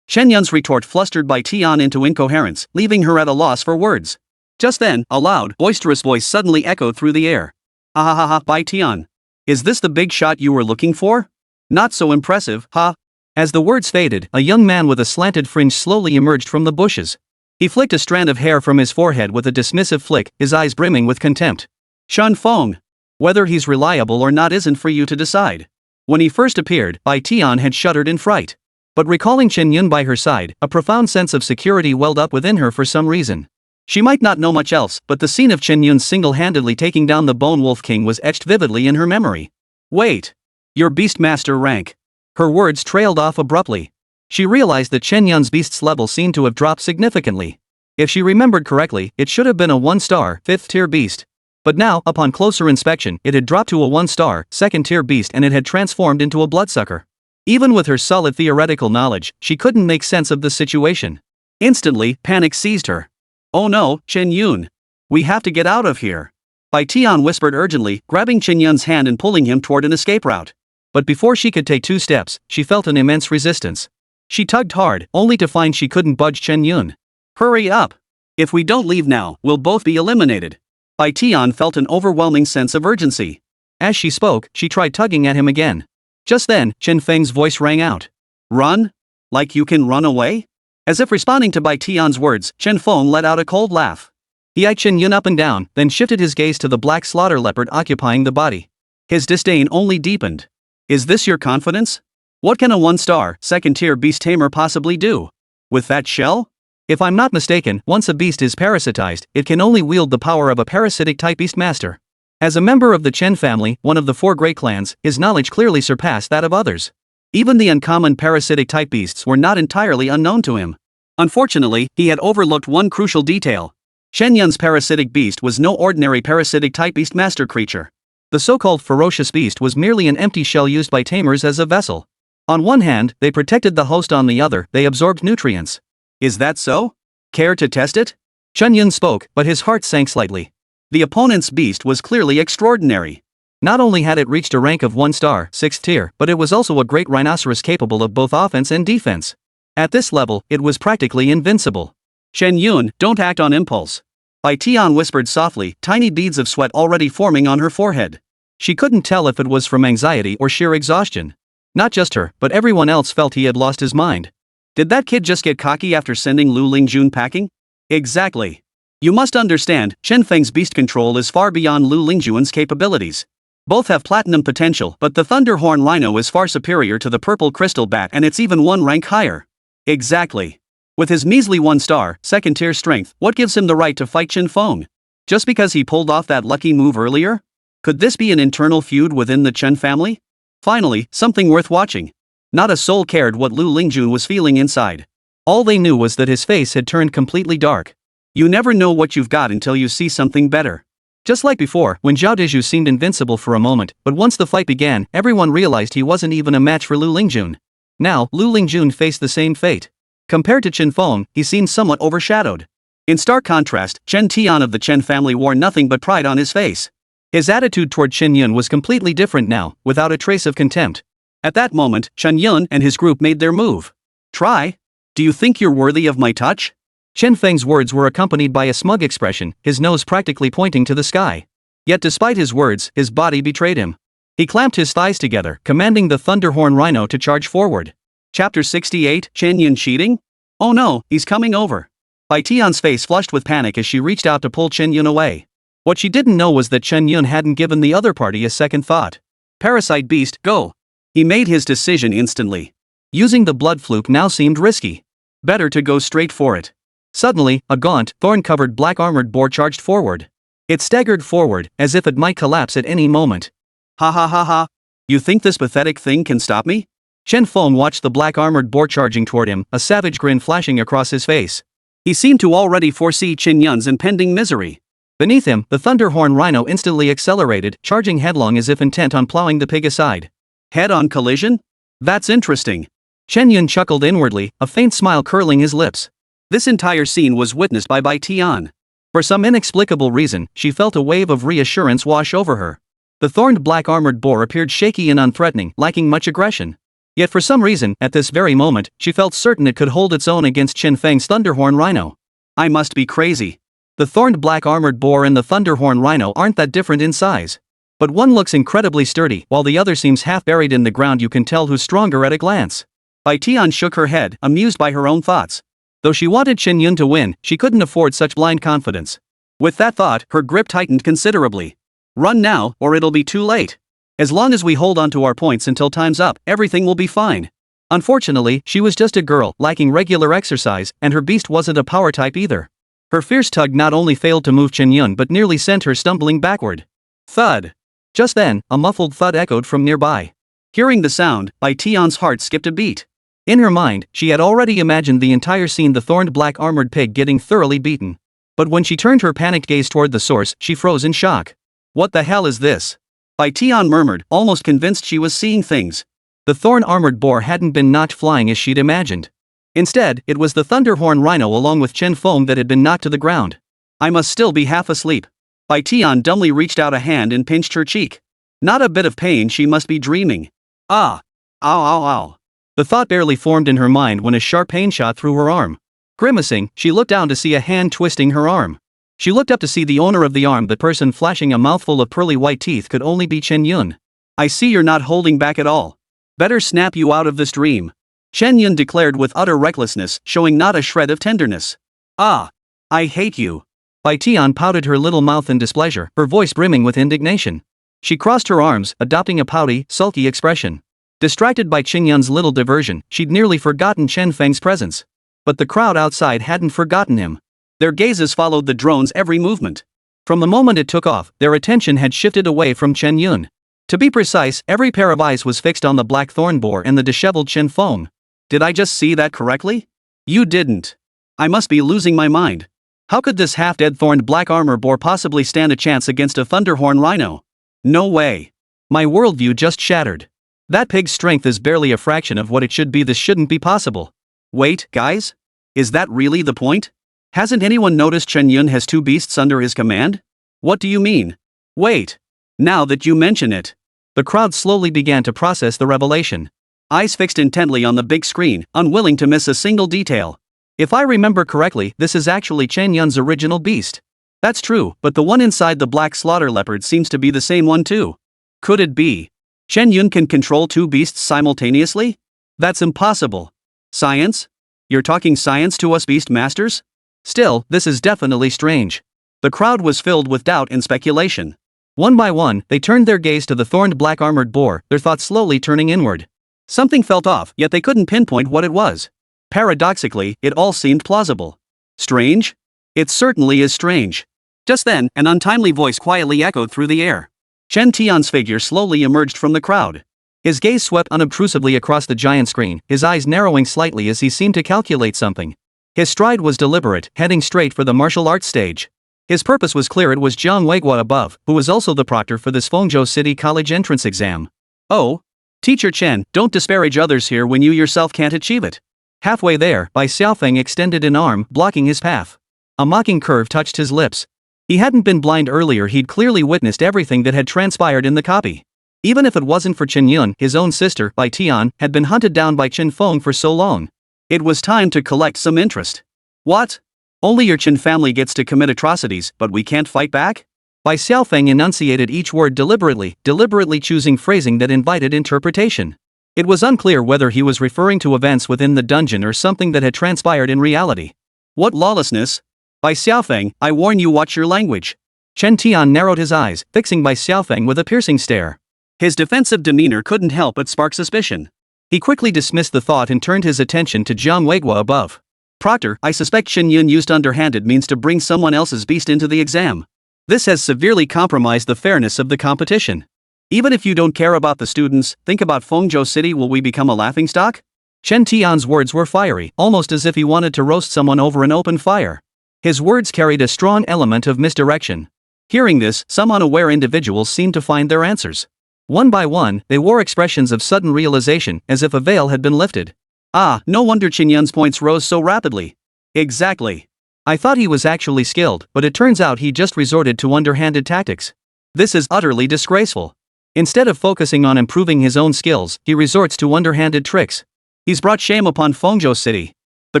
Chen Yun's retort flustered Bai Tian into incoherence, leaving her at a loss for words. Just then, a loud, boisterous voice suddenly echoed through the air. Ahahaha, Bai Tian. Is this the big shot you were looking for? Not so impressive, huh? As the words faded, a young man with a slanted fringe slowly emerged from the bushes. He flicked a strand of hair from his forehead with a dismissive flick, his eyes brimming with contempt. Chen Feng. Whether he's reliable or not isn't for you to decide. When he first appeared, Bai Tian had shuddered in fright. But recalling Chen Yun by her side, a profound sense of security welled up within her for some reason. She might not know much else, but the scene of Chen Yun single-handedly taking down the Bone Wolf King was etched vividly in her memory. Wait. Your Beastmaster rank. Her words trailed off abruptly. She realized that Chen Yun's beast's level seemed to have dropped significantly. If she remembered correctly, it should have been a 1-star, 5th-tier beast. But now, upon closer inspection, it had dropped to a 1-star, 2nd-tier beast, and it had transformed into a bloodsucker. Even with her solid theoretical knowledge, she couldn't make sense of the situation. Instantly, panic seized her. Oh no, Chen Yun. We have to get out of here. Bai Tian whispered urgently, grabbing Chen Yun's hand and pulling him toward an escape route. But before she could take 2 steps, she felt an immense resistance. She tugged hard, only to find she couldn't budge Chen Yun. Hurry up. If we don't leave now, we'll both be eliminated. Bai Tian felt an overwhelming sense of urgency. As she spoke, she tried tugging at him again. Just then, Chen Feng's voice rang out. Run? Like you can run away? As if responding to Bai Tian's words, Chen Feng let out a cold laugh. He eyed Chen Yun up and down, then shifted his gaze to the black slaughter leopard occupying the body. His disdain only deepened. Is this your confidence? What can a 1-star, second-tier beast tamer possibly do? With that shell? If I'm not mistaken, once a beast is parasitized, it can only wield the power of a parasitic type beast master. As a member of the Chen family, one of the 4 great clans, his knowledge clearly surpassed that of others. Even the uncommon parasitic type beasts were not entirely unknown to him. Unfortunately, he had overlooked one crucial detail. Chen Yun's parasitic beast was no ordinary parasitic type beast master creature. The so-called ferocious beast was merely an empty shell used by tamers as a vessel. On one hand, they protected the host, on the other, they absorbed nutrients. Is that so? Care to test it? Chen Yun spoke, but his heart sank slightly. The opponent's beast was clearly extraordinary. Not only had it reached a rank of 1-star, 6th tier, but it was also a great rhinoceros capable of both offense and defense. At this level, it was practically invincible. Chen Yun, don't act on impulse. Bai Tian whispered softly, tiny beads of sweat already forming on her forehead. She couldn't tell if it was from anxiety or sheer exhaustion. Not just her, but everyone else felt he had lost his mind. Did that kid just get cocky after sending Lu Lingjun packing? Exactly. You must understand, Chen Feng's beast control is far beyond Lu Lingjun's capabilities. Both have platinum potential, but the Thunderhorn Rhino is far superior to the Purple Crystal Bat, and it's even 1 rank higher. Exactly. With his measly 1-star, second-tier strength, what gives him the right to fight Chen Feng? Just because he pulled off that lucky move earlier? Could this be an internal feud within the Chen family? Finally, something worth watching. Not a soul cared what Lu Lingjun was feeling inside. All they knew was that his face had turned completely dark. You never know what you've got until you see something better. Just like before, when Zhao Dezhu seemed invincible for a moment, but once the fight began, everyone realized he wasn't even a match for Lu Lingjun. Now, Lu Lingjun faced the same fate. Compared to Chen Feng, he seemed somewhat overshadowed. In stark contrast, Chen Tian of the Chen family wore nothing but pride on his face. His attitude toward Chen Yun was completely different now, without a trace of contempt. At that moment, Chen Yun and his group made their move. Try? Do you think you're worthy of my touch? Chen Feng's words were accompanied by a smug expression, his nose practically pointing to the sky. Yet despite his words, his body betrayed him. He clamped his thighs together, commanding the Thunderhorn Rhino to charge forward. Chapter 68, Chen Yun cheating? Oh no, he's coming over. Bai Tian's face flushed with panic as she reached out to pull Chen Yun away. What she didn't know was that Chen Yun hadn't given the other party a second thought. Parasite beast, go. He made his decision instantly. Using the blood fluke now seemed risky. Better to go straight for it. Suddenly, a gaunt, thorn-covered black-armored boar charged forward. It staggered forward, as if it might collapse at any moment. Ha ha ha ha. You think this pathetic thing can stop me? Chen Feng watched the black-armored boar charging toward him, a savage grin flashing across his face. He seemed to already foresee Chen Yun's impending misery. Beneath him, the Thunderhorn Rhino instantly accelerated, charging headlong as if intent on plowing the pig aside. Head-on collision? That's interesting. Chen Yun chuckled inwardly, a faint smile curling his lips. This entire scene was witnessed by Bai Tian. For some inexplicable reason, she felt a wave of reassurance wash over her. The thorned black-armored boar appeared shaky and unthreatening, lacking much aggression. Yet for some reason, at this very moment, she felt certain it could hold its own against Chen Feng's Thunderhorn Rhino. I must be crazy. The thorned black-armored boar and the Thunderhorn Rhino aren't that different in size. But one looks incredibly sturdy, while the other seems half buried in the ground. You can tell who's stronger at a glance. Bai Tian shook her head, amused by her own thoughts. Though she wanted Chen Yun to win, she couldn't afford such blind confidence. With that thought, her grip tightened considerably. Run now, or it'll be too late. As long as we hold on to our points until time's up, everything will be fine. Unfortunately, she was just a girl, lacking regular exercise, and her beast wasn't a power type either. Her fierce tug not only failed to move Chen Yun but nearly sent her stumbling backward. Thud! Just then, a muffled thud echoed from nearby. Hearing the sound, Bai Tian's heart skipped a beat. In her mind, she had already imagined the entire scene, the thorned black-armored pig getting thoroughly beaten. But when she turned her panicked gaze toward the source, she froze in shock. What the hell is this? Bai Tian murmured, almost convinced she was seeing things. The thorn-armored boar hadn't been knocked flying as she'd imagined. Instead, it was the Thunderhorn Rhino along with Chen Feng that had been knocked to the ground. I must still be half asleep. Bai Tian dumbly reached out a hand and pinched her cheek. Not a bit of pain, she must be dreaming. Ah! Ow ow ow. The thought barely formed in her mind when a sharp pain shot through her arm. Grimacing, she looked down to see a hand twisting her arm. She looked up to see the owner of the arm. The person flashing a mouthful of pearly white teeth could only be Chen Yun. I see you're not holding back at all. Better snap you out of this dream. Chen Yun declared with utter recklessness, showing not a shred of tenderness. Ah! I hate you. Bai Tian pouted her little mouth in displeasure, her voice brimming with indignation. She crossed her arms, adopting a pouty, sulky expression. Distracted by Chen Yun's little diversion, she'd nearly forgotten Chen Feng's presence. But the crowd outside hadn't forgotten him. Their gazes followed the drone's every movement. From the moment it took off, their attention had shifted away from Chen Yun. To be precise, every pair of eyes was fixed on the black thorn boar and the disheveled Chen Feng. Did I just see that correctly? You didn't. I must be losing my mind. How could this half-dead thorned black armor boar possibly stand a chance against a thunderhorn rhino? No way. My worldview just shattered. That pig's strength is barely a fraction of what it should be. This shouldn't be possible. Wait, guys? Is that really the point? Hasn't anyone noticed Chen Yun has 2 beasts under his command? What do you mean? Wait. Now that you mention it. The crowd slowly began to process the revelation. Eyes fixed intently on the big screen, unwilling to miss a single detail. If I remember correctly, this is actually Chen Yun's original beast. That's true, but the one inside the black slaughter leopard seems to be the same one too. Could it be? Chen Yun can control 2 beasts simultaneously? That's impossible. Science? You're talking science to us beast masters? Still, this is definitely strange. The crowd was filled with doubt and speculation. One by one, they turned their gaze to the thorned black armored boar, their thoughts slowly turning inward. Something felt off, yet they couldn't pinpoint what it was. Paradoxically, it all seemed plausible. Strange? It certainly is strange. Just then, an untimely voice quietly echoed through the air. Chen Tian's figure slowly emerged from the crowd. His gaze swept unobtrusively across the giant screen, his eyes narrowing slightly as he seemed to calculate something. His stride was deliberate, heading straight for the martial arts stage. His purpose was clear. It was Jiang Weiguo above, who was also the proctor for this Fengzhou City College entrance exam. Oh? Teacher Chen, don't disparage others here when you yourself can't achieve it. Halfway there, Bai Xiaofeng extended an arm, blocking his path. A mocking curve touched his lips. He hadn't been blind earlier. He'd clearly witnessed everything that had transpired in the copy. Even if it wasn't for Chen Yun, his own sister, Bai Tian, had been hunted down by Chen Feng for so long. It was time to collect some interest. What? Only your Chen family gets to commit atrocities, but we can't fight back? Bai Xiaofeng enunciated each word deliberately choosing phrasing that invited interpretation. It was unclear whether he was referring to events within the dungeon or something that had transpired in reality. What lawlessness? Bai Xiaofeng, I warn you, watch your language. Chen Tian narrowed his eyes, fixing Bai Xiaofeng with a piercing stare. His defensive demeanor couldn't help but spark suspicion. He quickly dismissed the thought and turned his attention to Jiang Weiguo above. Proctor, I suspect Chen Yun used underhanded means to bring someone else's beast into the exam. This has severely compromised the fairness of the competition. Even if you don't care about the students, think about Fengzhou City. Will we become a laughingstock? Chen Tian's words were fiery, almost as if he wanted to roast someone over an open fire. His words carried a strong element of misdirection. Hearing this, some unaware individuals seemed to find their answers. One by one, they wore expressions of sudden realization, as if a veil had been lifted. Ah, no wonder Chen Yun's points rose so rapidly. Exactly. I thought he was actually skilled, but it turns out he just resorted to underhanded tactics. This is utterly disgraceful. Instead of focusing on improving his own skills, he resorts to underhanded tricks. He's brought shame upon Fengzhou City. The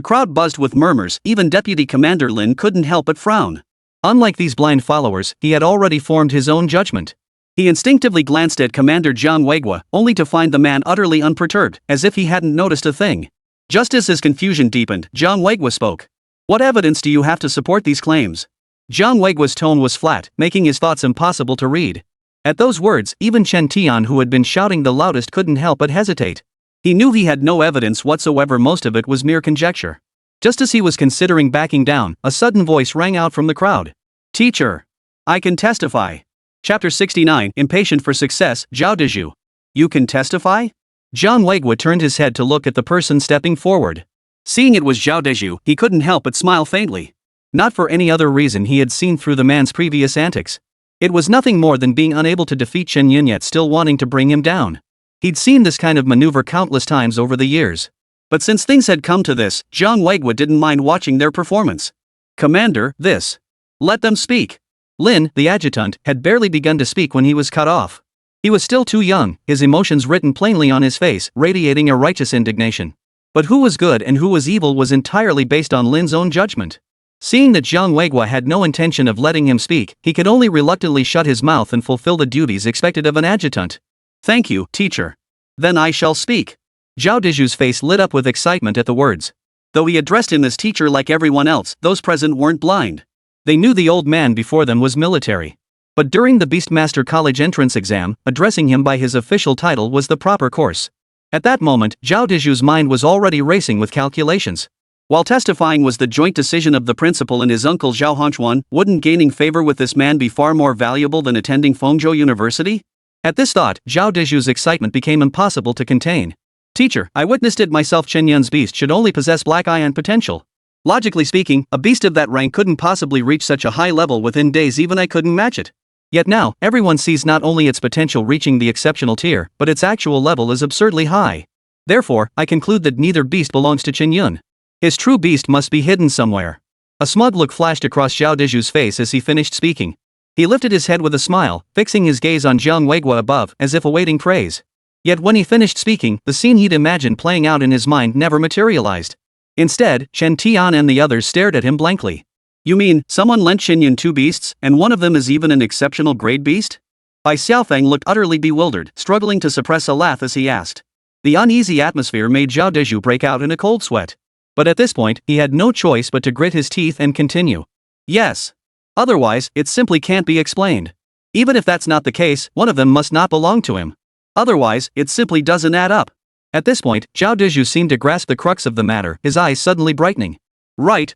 crowd buzzed with murmurs. Even Deputy Commander Lin couldn't help but frown. Unlike these blind followers, he had already formed his own judgment. He instinctively glanced at Commander Jiang Weiguo, only to find the man utterly unperturbed, as if he hadn't noticed a thing. Just as his confusion deepened, Jiang Weiguo spoke. What evidence do you have to support these claims? Jiang Weiguo's tone was flat, making his thoughts impossible to read. At those words, even Chen Tian, who had been shouting the loudest, couldn't help but hesitate. He knew he had no evidence whatsoever. Most of it was mere conjecture. Just as he was considering backing down, a sudden voice rang out from the crowd. Teacher! I can testify. Chapter 69, Impatient for Success, Zhao Dezhu. You can testify? Jiang Weiguo turned his head to look at the person stepping forward. Seeing it was Zhao Dezhu, he couldn't help but smile faintly. Not for any other reason. He had seen through the man's previous antics. It was nothing more than being unable to defeat Chen Yun yet still wanting to bring him down. He'd seen this kind of maneuver countless times over the years. But since things had come to this, Jiang Weiguo didn't mind watching their performance. Commander, this. Let them speak. Lin, the adjutant, had barely begun to speak when he was cut off. He was still too young, his emotions written plainly on his face, radiating a righteous indignation. But who was good and who was evil was entirely based on Lin's own judgment. Seeing that Jiang Weiguo had no intention of letting him speak, he could only reluctantly shut his mouth and fulfill the duties expected of an adjutant. Thank you, teacher. Then I shall speak. Zhao Deju's face lit up with excitement at the words. Though he addressed him as teacher like everyone else, those present weren't blind. They knew the old man before them was military. But during the Beastmaster College entrance exam, addressing him by his official title was the proper course. At that moment, Zhao Deju's mind was already racing with calculations. While testifying was the joint decision of the principal and his uncle Zhao Hongchuan, wouldn't gaining favor with this man be far more valuable than attending Fengzhou University? At this thought, Zhao Deju's excitement became impossible to contain. Teacher, I witnessed it myself. Chen Yun's beast should only possess black ion potential. Logically speaking, a beast of that rank couldn't possibly reach such a high level within days. Even I couldn't match it. Yet now, everyone sees not only its potential reaching the exceptional tier, but its actual level is absurdly high. Therefore, I conclude that neither beast belongs to Chen Yun. His true beast must be hidden somewhere. A smug look flashed across Zhao Deju's face as he finished speaking. He lifted his head with a smile, fixing his gaze on Jiang Weigua above, as if awaiting praise. Yet when he finished speaking, the scene he'd imagined playing out in his mind never materialized. Instead, Chen Tian and the others stared at him blankly. You mean, someone lent Chen Yun 2 beasts, and one of them is even an exceptional grade beast? Bai Xiaofeng looked utterly bewildered, struggling to suppress a laugh as he asked. The uneasy atmosphere made Zhao Deju break out in a cold sweat. But at this point, he had no choice but to grit his teeth and continue. Yes. Otherwise, it simply can't be explained. Even if that's not the case, one of them must not belong to him. Otherwise, it simply doesn't add up. At this point, Zhao Deju seemed to grasp the crux of the matter, his eyes suddenly brightening. Right.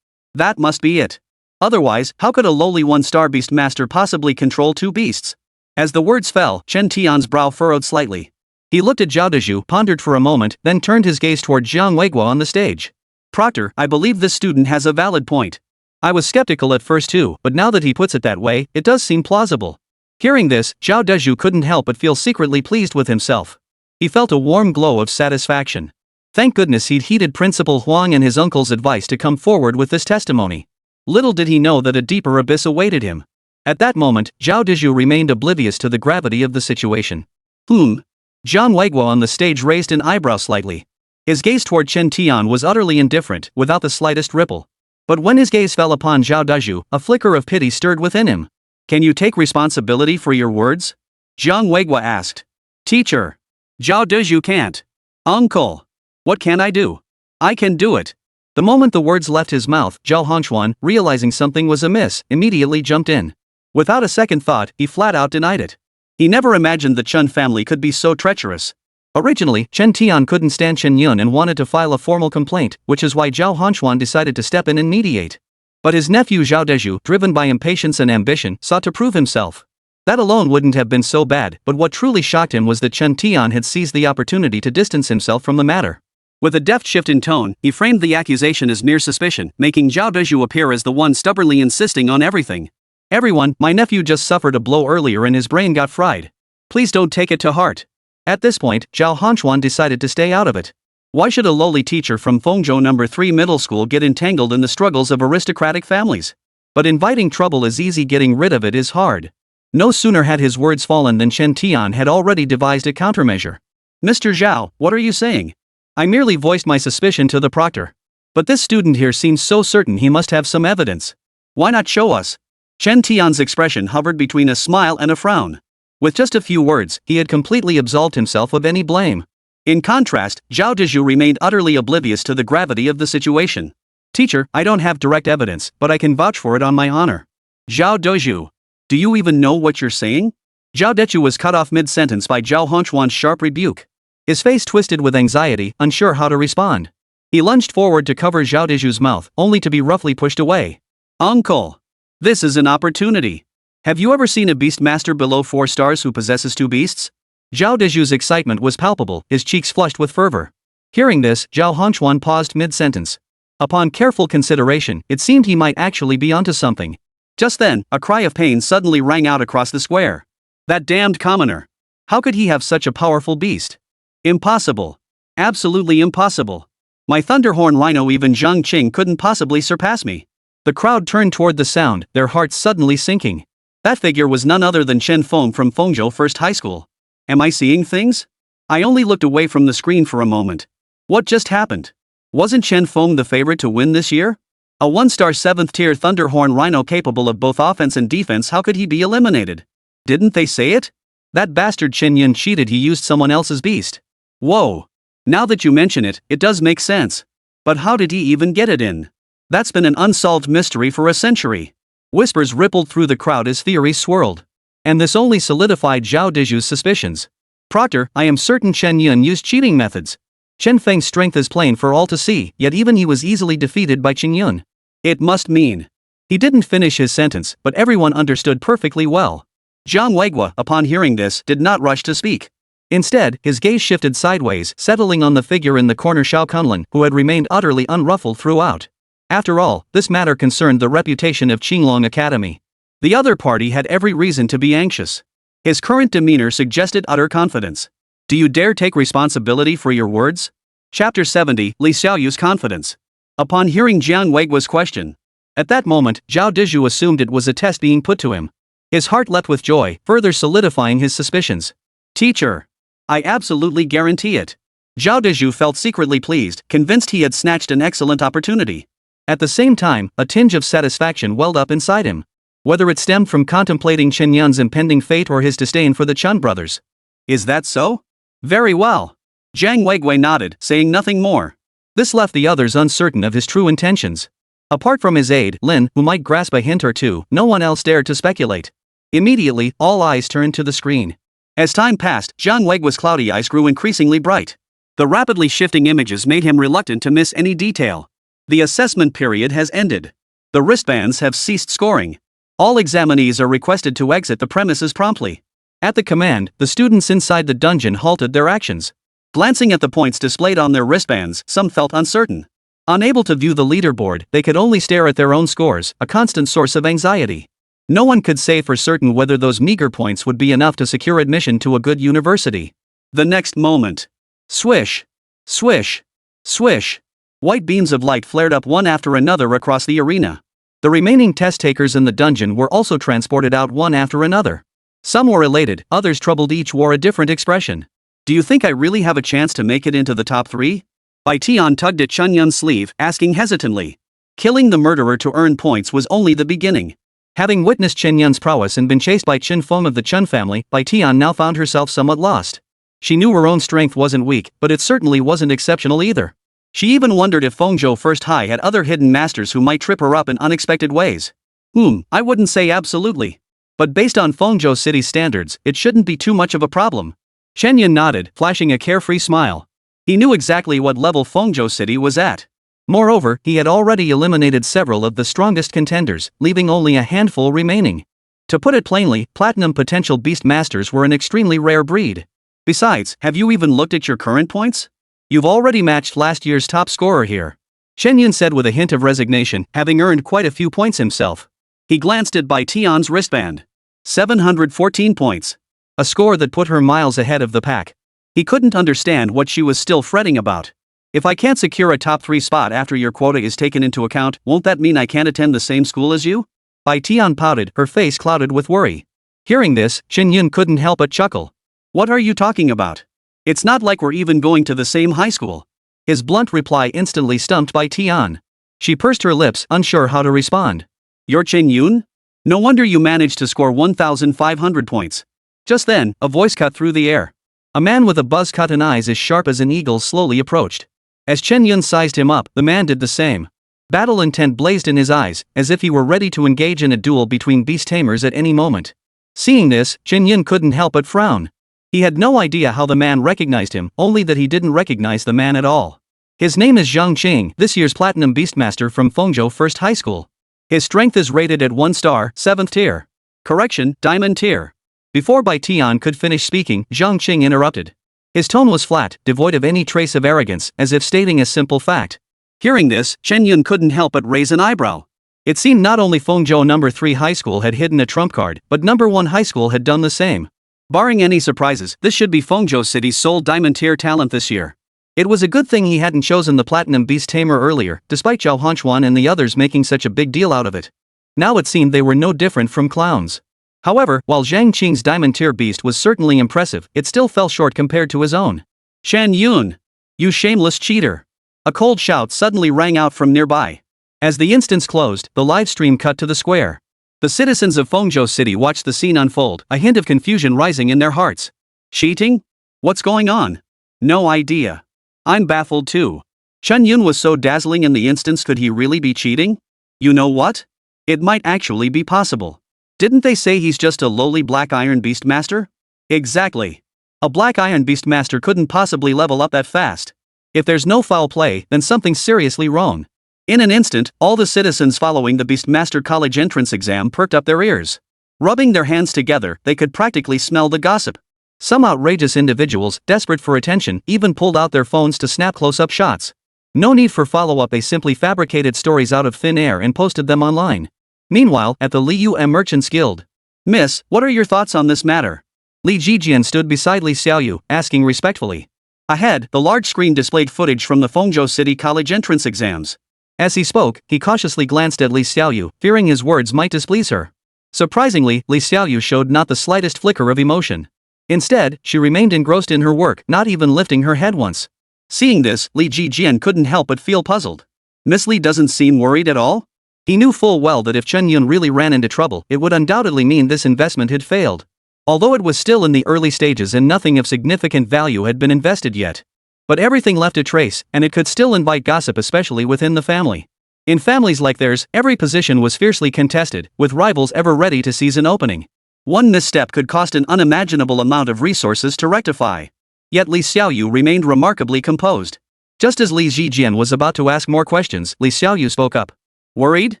That must be it. Otherwise, how could a lowly 1-star beast master possibly control 2 beasts? As the words fell, Chen Tian's brow furrowed slightly. He looked at Zhao Deju, pondered for a moment, then turned his gaze toward Jiang Weigua on the stage. Proctor, I believe this student has a valid point. I was skeptical at first too, but now that he puts it that way, it does seem plausible. Hearing this, Zhao Deju couldn't help but feel secretly pleased with himself. He felt a warm glow of satisfaction. Thank goodness he'd heeded Principal Huang and his uncle's advice to come forward with this testimony. Little did he know that a deeper abyss awaited him. At that moment, Zhao Deju remained oblivious to the gravity of the situation. Jiang Weigua on the stage raised an eyebrow slightly. His gaze toward Chen Tian was utterly indifferent, without the slightest ripple. But when his gaze fell upon Zhao Deju, a flicker of pity stirred within him. Can you take responsibility for your words? Jiang Weigua asked. Teacher. Zhao Deju can't. Uncle. What can I do? I can do it. The moment the words left his mouth, Zhao Hongchuan, realizing something was amiss, immediately jumped in. Without a second thought, he flat out denied it. He never imagined the Chen family could be so treacherous. Originally, Chen Tian couldn't stand Chen Yun and wanted to file a formal complaint, which is why Zhao Hongchuan decided to step in and mediate. But his nephew Zhao Deju, driven by impatience and ambition, sought to prove himself. That alone wouldn't have been so bad, but what truly shocked him was that Chen Tian had seized the opportunity to distance himself from the matter. With a deft shift in tone, he framed the accusation as mere suspicion, making Zhao Deju appear as the one stubbornly insisting on everything. Everyone, my nephew just suffered a blow earlier and his brain got fried. Please don't take it to heart. At this point, Zhao Hongchuan decided to stay out of it. Why should a lowly teacher from Fengzhou No. 3 middle school get entangled in the struggles of aristocratic families? But inviting trouble is easy, getting rid of it is hard. No sooner had his words fallen than Chen Tian had already devised a countermeasure. Mr. Zhao, what are you saying? I merely voiced my suspicion to the proctor. But this student here seems so certain he must have some evidence. Why not show us? Chen Tian's expression hovered between a smile and a frown. With just a few words, he had completely absolved himself of any blame. In contrast, Zhao Deju remained utterly oblivious to the gravity of the situation. Teacher, I don't have direct evidence, but I can vouch for it on my honor. Zhao Deju. Do you even know what you're saying? Zhao Deju was cut off mid-sentence by Zhao Hongchuan's sharp rebuke. His face twisted with anxiety, unsure how to respond. He lunged forward to cover Zhao Deju's mouth, only to be roughly pushed away. Uncle. This is an opportunity. Have you ever seen a beast master below 4 stars who possesses 2 beasts? Zhao Deju's excitement was palpable, his cheeks flushed with fervor. Hearing this, Zhao Hongchuan paused mid-sentence. Upon careful consideration, it seemed he might actually be onto something. Just then, a cry of pain suddenly rang out across the square. That damned commoner. How could he have such a powerful beast? Impossible. Absolutely impossible. My thunderhorn rhino, even Zhang Qing couldn't possibly surpass me. The crowd turned toward the sound, their hearts suddenly sinking. That figure was none other than Chen Feng from Fengzhou First High School. Am I seeing things? I only looked away from the screen for a moment. What just happened? Wasn't Chen Feng the favorite to win this year? A 1-star 7th tier thunderhorn rhino capable of both offense and defense, how could he be eliminated? Didn't they say it? That bastard Chen Yun cheated, he used someone else's beast. Whoa. Now that you mention it, it does make sense. But how did he even get it in? That's been an unsolved mystery for a century. Whispers rippled through the crowd as theories swirled. And this only solidified Zhao Deju's suspicions. Proctor, I am certain Chen Yun used cheating methods. Chen Feng's strength is plain for all to see, yet even he was easily defeated by Chen Yun. It must mean. He didn't finish his sentence, but everyone understood perfectly well. Jiang Weigua, upon hearing this, did not rush to speak. Instead, his gaze shifted sideways, settling on the figure in the corner Xiao Kunlun, who had remained utterly unruffled throughout. After all, this matter concerned the reputation of Qinglong Academy. The other party had every reason to be anxious. His current demeanor suggested utter confidence. Do you dare take responsibility for your words? Chapter 70, Li Xiaoyu's confidence. Upon hearing Jiang Weigua's question, at that moment, Zhao Deju assumed it was a test being put to him. His heart leapt with joy, further solidifying his suspicions. Teacher. I absolutely guarantee it. Zhao Deju felt secretly pleased, convinced he had snatched an excellent opportunity. At the same time, a tinge of satisfaction welled up inside him. Whether it stemmed from contemplating Chen Yun's impending fate or his disdain for the Chun brothers. Is that so? Very well. Jiang Weigui nodded, saying nothing more. This left the others uncertain of his true intentions. Apart from his aide, Lin, who might grasp a hint or two, no one else dared to speculate. Immediately, all eyes turned to the screen. As time passed, Jiang Weigua's cloudy eyes grew increasingly bright. The rapidly shifting images made him reluctant to miss any detail. The assessment period has ended. The wristbands have ceased scoring. All examinees are requested to exit the premises promptly. At the command, the students inside the dungeon halted their actions. Glancing at the points displayed on their wristbands, some felt uncertain. Unable to view the leaderboard, they could only stare at their own scores, a constant source of anxiety. No one could say for certain whether those meager points would be enough to secure admission to a good university. The next moment. Swish. Swish. Swish. White beams of light flared up one after another across the arena. The remaining test takers in the dungeon were also transported out one after another. Some were elated, others troubled, each wore a different expression. Do you think I really have a chance to make it into the top 3? Bai Tian tugged at Chen Yun's sleeve, asking hesitantly. Killing the murderer to earn points was only the beginning. Having witnessed Chen Yun's prowess and been chased by Chen Feng of the Chen family, Bai Tian now found herself somewhat lost. She knew her own strength wasn't weak, but it certainly wasn't exceptional either. She even wondered if Fengzhou First High had other hidden masters who might trip her up in unexpected ways. I wouldn't say absolutely. But based on Fengzhou City's standards, it shouldn't be too much of a problem. Chen Yun nodded, flashing a carefree smile. He knew exactly what level Fengzhou City was at. Moreover, he had already eliminated several of the strongest contenders, leaving only a handful remaining. To put it plainly, platinum potential beast masters were an extremely rare breed. Besides, have you even looked at your current points? You've already matched last year's top scorer here. Chen Yun said with a hint of resignation, having earned quite a few points himself. He glanced at Bai Tian's wristband. 714 points. A score that put her miles ahead of the pack. He couldn't understand what she was still fretting about. If I can't secure a top 3 spot after your quota is taken into account, won't that mean I can't attend the same school as you? Bai Tian pouted, her face clouded with worry. Hearing this, Chen Yun couldn't help but chuckle. What are you talking about? It's not like we're even going to the same high school. His blunt reply instantly stumped Bai Tian. She pursed her lips, unsure how to respond. You're Chen Yun? No wonder you managed to score 1,500 points. Just then, a voice cut through the air. A man with a buzz cut and eyes as sharp as an eagle's slowly approached. As Chen Yun sized him up, the man did the same. Battle intent blazed in his eyes, as if he were ready to engage in a duel between beast tamers at any moment. Seeing this, Chen Yun couldn't help but frown. He had no idea how the man recognized him, only that he didn't recognize the man at all. His name is Zhang Qing, this year's Platinum Beastmaster from Fengzhou First High School. His strength is rated at 1 star, 7th tier. Correction, Diamond tier. Before Bai Tian could finish speaking, Zhang Qing interrupted. His tone was flat, devoid of any trace of arrogance, as if stating a simple fact. Hearing this, Chen Yun couldn't help but raise an eyebrow. It seemed not only Fengzhou No. 3 High School had hidden a trump card, but No. 1 High School had done the same. Barring any surprises, this should be Fengzhou City's sole diamond tier talent this year. It was a good thing he hadn't chosen the Platinum Beast Tamer earlier, despite Zhao Hanchuan and the others making such a big deal out of it. Now it seemed they were no different from clowns. However, while Zhang Qing's diamond tier beast was certainly impressive, it still fell short compared to his own. Chen Yun! You shameless cheater! A cold shout suddenly rang out from nearby. As the instance closed, the live stream cut to the square. The citizens of Fengzhou City watched the scene unfold, a hint of confusion rising in their hearts. Cheating? What's going on? No idea. I'm baffled too. Chen Yun was so dazzling in the instance, could he really be cheating? You know what? It might actually be possible. Didn't they say he's just a lowly Black Iron Beastmaster? Exactly. A Black Iron Beastmaster couldn't possibly level up that fast. If there's no foul play, then something's seriously wrong. In an instant, all the citizens following the Beastmaster college entrance exam perked up their ears. Rubbing their hands together, they could practically smell the gossip. Some outrageous individuals, desperate for attention, even pulled out their phones to snap close-up shots. No need for follow-up, they simply fabricated stories out of thin air and posted them online. Meanwhile, at the Liu Merchants Guild. Miss, what are your thoughts on this matter? Li Jijian stood beside Li Xiaoyu, asking respectfully. Ahead, the large screen displayed footage from the Fengzhou City College entrance exams. As he spoke, he cautiously glanced at Li Xiaoyu, fearing his words might displease her. Surprisingly, Li Xiaoyu showed not the slightest flicker of emotion. Instead, she remained engrossed in her work, not even lifting her head once. Seeing this, Li Jijian couldn't help but feel puzzled. Miss Li doesn't seem worried at all? He knew full well that if Chen Yun really ran into trouble, it would undoubtedly mean this investment had failed. Although it was still in the early stages and nothing of significant value had been invested yet. But everything left a trace, and it could still invite gossip, especially within the family. In families like theirs, every position was fiercely contested, with rivals ever ready to seize an opening. One misstep could cost an unimaginable amount of resources to rectify. Yet Li Xiaoyu remained remarkably composed. Just as Li Jijian was about to ask more questions, Li Xiaoyu spoke up. Worried?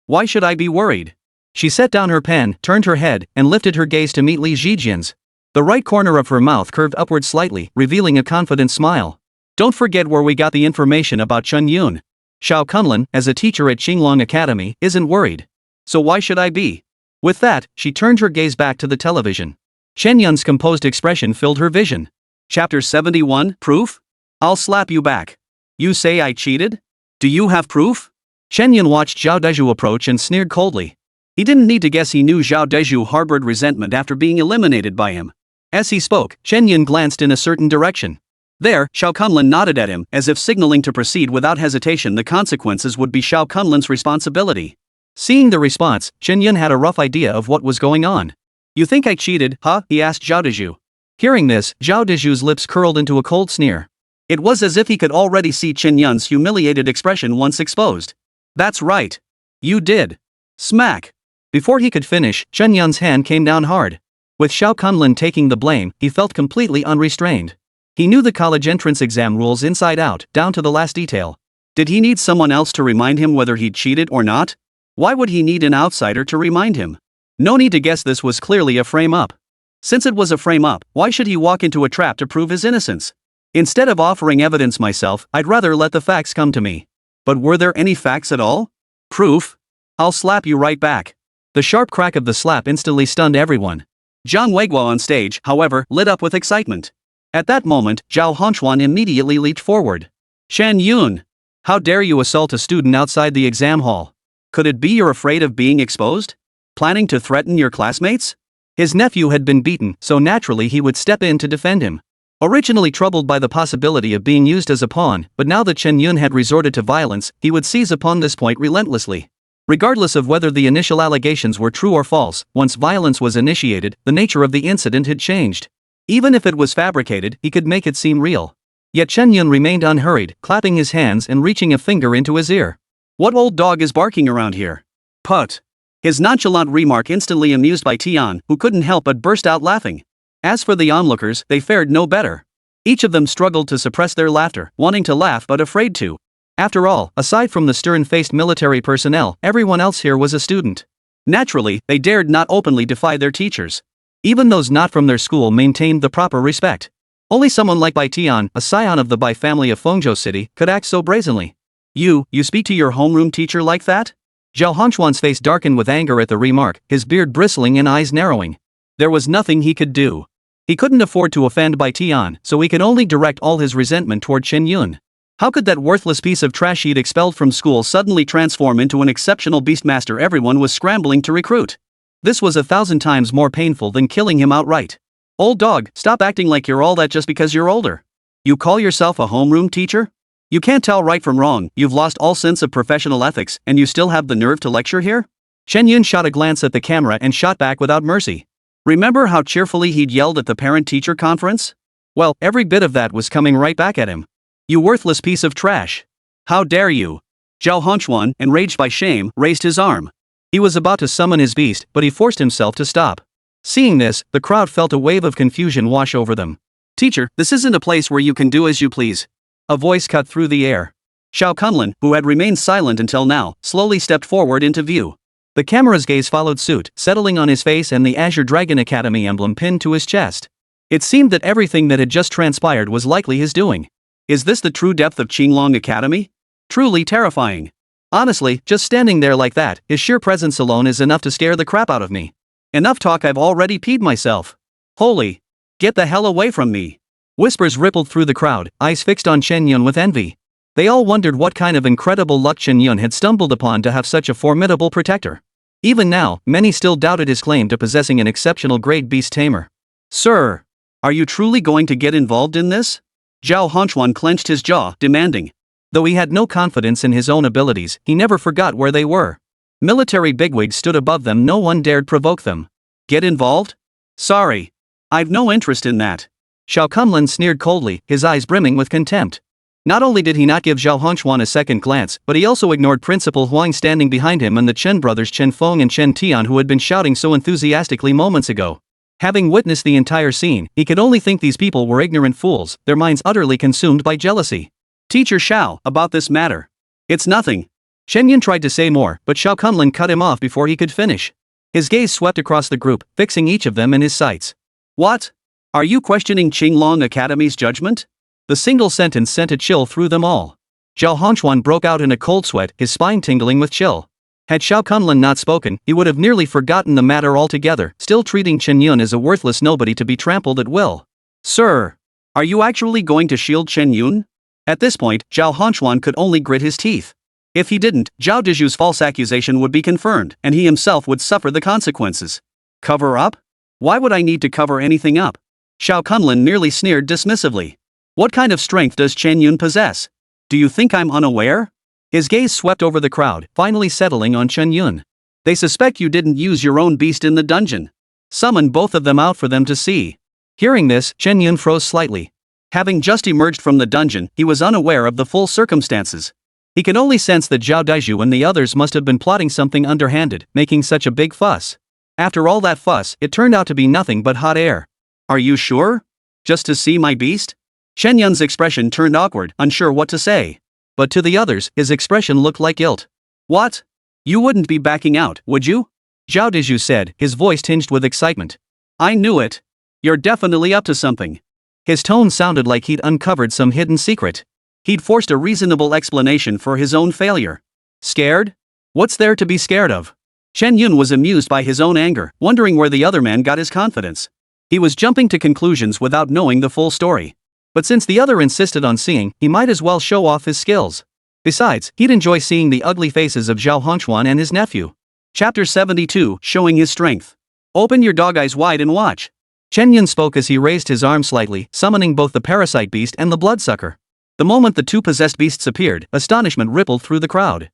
Why should I be worried? She set down her pen, turned her head, and lifted her gaze to meet Li Jijian's. The right corner of her mouth curved upward slightly, revealing a confident smile. Don't forget where we got the information about Chen Yun. Xiao Kunlun, as a teacher at Qinglong Academy, isn't worried. So why should I be? With that, she turned her gaze back to the television. Chen Yun's composed expression filled her vision. Chapter 71, Proof? I'll slap you back. You say I cheated? Do you have proof? Chen Yun watched Zhao Deju approach and sneered coldly. He didn't need to guess, he knew Zhao Deju harbored resentment after being eliminated by him. As he spoke, Chen Yun glanced in a certain direction. There, Xiao Kunlun nodded at him, as if signaling to proceed without hesitation. The consequences would be Xiao Kunlun's responsibility. Seeing the response, Chen Yun had a rough idea of what was going on. You think I cheated, huh? He asked Zhao Deju. Hearing this, Zhao Deju's lips curled into a cold sneer. It was as if he could already see Chen Yun's humiliated expression once exposed. That's right. You did. Smack. Before he could finish, Chen Yun's hand came down hard. With Xiao Kunlun taking the blame, he felt completely unrestrained. He knew the college entrance exam rules inside out, down to the last detail. Did he need someone else to remind him whether he'd cheated or not? Why would he need an outsider to remind him? No need to guess, this was clearly a frame-up. Since it was a frame-up, why should he walk into a trap to prove his innocence? Instead of offering evidence myself, I'd rather let the facts come to me. But were there any facts at all? Proof? I'll slap you right back. The sharp crack of the slap instantly stunned everyone. Zhang Weiguo on stage, however, lit up with excitement. At that moment, Zhao Hongchuan immediately leaped forward. Chen Yun! How dare you assault a student outside the exam hall? Could it be you're afraid of being exposed? Planning to threaten your classmates? His nephew had been beaten, so naturally he would step in to defend him. Originally troubled by the possibility of being used as a pawn, but now that Chen Yun had resorted to violence, he would seize upon this point relentlessly. Regardless of whether the initial allegations were true or false, once violence was initiated, the nature of the incident had changed. Even if it was fabricated, he could make it seem real. Yet Chen Yun remained unhurried, clapping his hands and reaching a finger into his ear. What old dog is barking around here? Put. His nonchalant remark instantly amused Bai Tian, who couldn't help but burst out laughing. As for the onlookers, they fared no better. Each of them struggled to suppress their laughter, wanting to laugh but afraid to. After all, aside from the stern-faced military personnel, everyone else here was a student. Naturally, they dared not openly defy their teachers. Even those not from their school maintained the proper respect. Only someone like Bai Tian, a scion of the Bai family of Fengzhou City, could act so brazenly. You speak to your homeroom teacher like that? Zhao Hongchuan's face darkened with anger at the remark, his beard bristling and eyes narrowing. There was nothing he could do. He couldn't afford to offend Bai Tian, so he could only direct all his resentment toward Chen Yun. How could that worthless piece of trash he'd expelled from school suddenly transform into an exceptional beastmaster everyone was scrambling to recruit? This was 1,000 times more painful than killing him outright. Old dog, stop acting like you're all that just because you're older. You call yourself a homeroom teacher? You can't tell right from wrong, you've lost all sense of professional ethics, and you still have the nerve to lecture here? Chen Yun shot a glance at the camera and shot back without mercy. Remember how cheerfully he'd yelled at the parent-teacher conference? Well, every bit of that was coming right back at him. You worthless piece of trash. How dare you? Zhao Hongchuan, enraged by shame, raised his arm. He was about to summon his beast, but he forced himself to stop. Seeing this, the crowd felt a wave of confusion wash over them. Teacher, this isn't a place where you can do as you please. A voice cut through the air. Xiao Kunlun, who had remained silent until now, slowly stepped forward into view. The camera's gaze followed suit, settling on his face and the Azure Dragon Academy emblem pinned to his chest. It seemed that everything that had just transpired was likely his doing. Is this the true depth of Qinglong Academy? Truly terrifying. Honestly, just standing there like that, his sheer presence alone is enough to scare the crap out of me. Enough talk, I've already peed myself. Holy! Get the hell away from me! Whispers rippled through the crowd, eyes fixed on Chen Yun with envy. They all wondered what kind of incredible luck Chen Yun had stumbled upon to have such a formidable protector. Even now, many still doubted his claim to possessing an exceptional grade beast tamer. Sir! Are you truly going to get involved in this? Zhao Hongchuan clenched his jaw, demanding. Though he had no confidence in his own abilities, he never forgot where they were. Military bigwigs stood above them, no one dared provoke them. Get involved? Sorry. I've no interest in that. Xiao Kunlun sneered coldly, his eyes brimming with contempt. Not only did he not give Zhao Hongchuan a second glance, but he also ignored Principal Huang standing behind him and the Chen brothers Chen Feng and Chen Tian who had been shouting so enthusiastically moments ago. Having witnessed the entire scene, he could only think these people were ignorant fools, their minds utterly consumed by jealousy. Teacher Xiao, about this matter. It's nothing. Chen Yun tried to say more, but Xiao Kunlun cut him off before he could finish. His gaze swept across the group, fixing each of them in his sights. What? Are you questioning Qinglong Academy's judgment? The single sentence sent a chill through them all. Zhao Hongchuan broke out in a cold sweat, his spine tingling with chill. Had Xiao Kunlun not spoken, he would have nearly forgotten the matter altogether, still treating Chen Yun as a worthless nobody to be trampled at will. Sir! Are you actually going to shield Chen Yun? At this point, Zhao Hongchuan could only grit his teeth. If he didn't, Zhao Deju's false accusation would be confirmed, and he himself would suffer the consequences. Cover up? Why would I need to cover anything up? Xiao Kunlun nearly sneered dismissively. What kind of strength does Chen Yun possess? Do you think I'm unaware? His gaze swept over the crowd, finally settling on Chen Yun. They suspect you didn't use your own beast in the dungeon. Summon both of them out for them to see. Hearing this, Chen Yun froze slightly. Having just emerged from the dungeon, he was unaware of the full circumstances. He could only sense that Zhao Daiju and the others must have been plotting something underhanded, making such a big fuss. After all that fuss, it turned out to be nothing but hot air. Are you sure? Just to see my beast? Chen Yun's expression turned awkward, unsure what to say. But to the others, his expression looked like guilt. What? You wouldn't be backing out, would you? Zhao Daiju said, his voice tinged with excitement. I knew it. You're definitely up to something. His tone sounded like he'd uncovered some hidden secret. He'd forced a reasonable explanation for his own failure. Scared? What's there to be scared of? Chen Yun was amused by his own anger, wondering where the other man got his confidence. He was jumping to conclusions without knowing the full story. But since the other insisted on seeing, he might as well show off his skills. Besides, he'd enjoy seeing the ugly faces of Zhao Hongchuan and his nephew. Chapter 72, Showing His Strength. Open your dog eyes wide and watch. Chen Yun spoke as he raised his arm slightly, summoning both the parasite beast and the bloodsucker. The moment the two possessed beasts appeared, astonishment rippled through the crowd.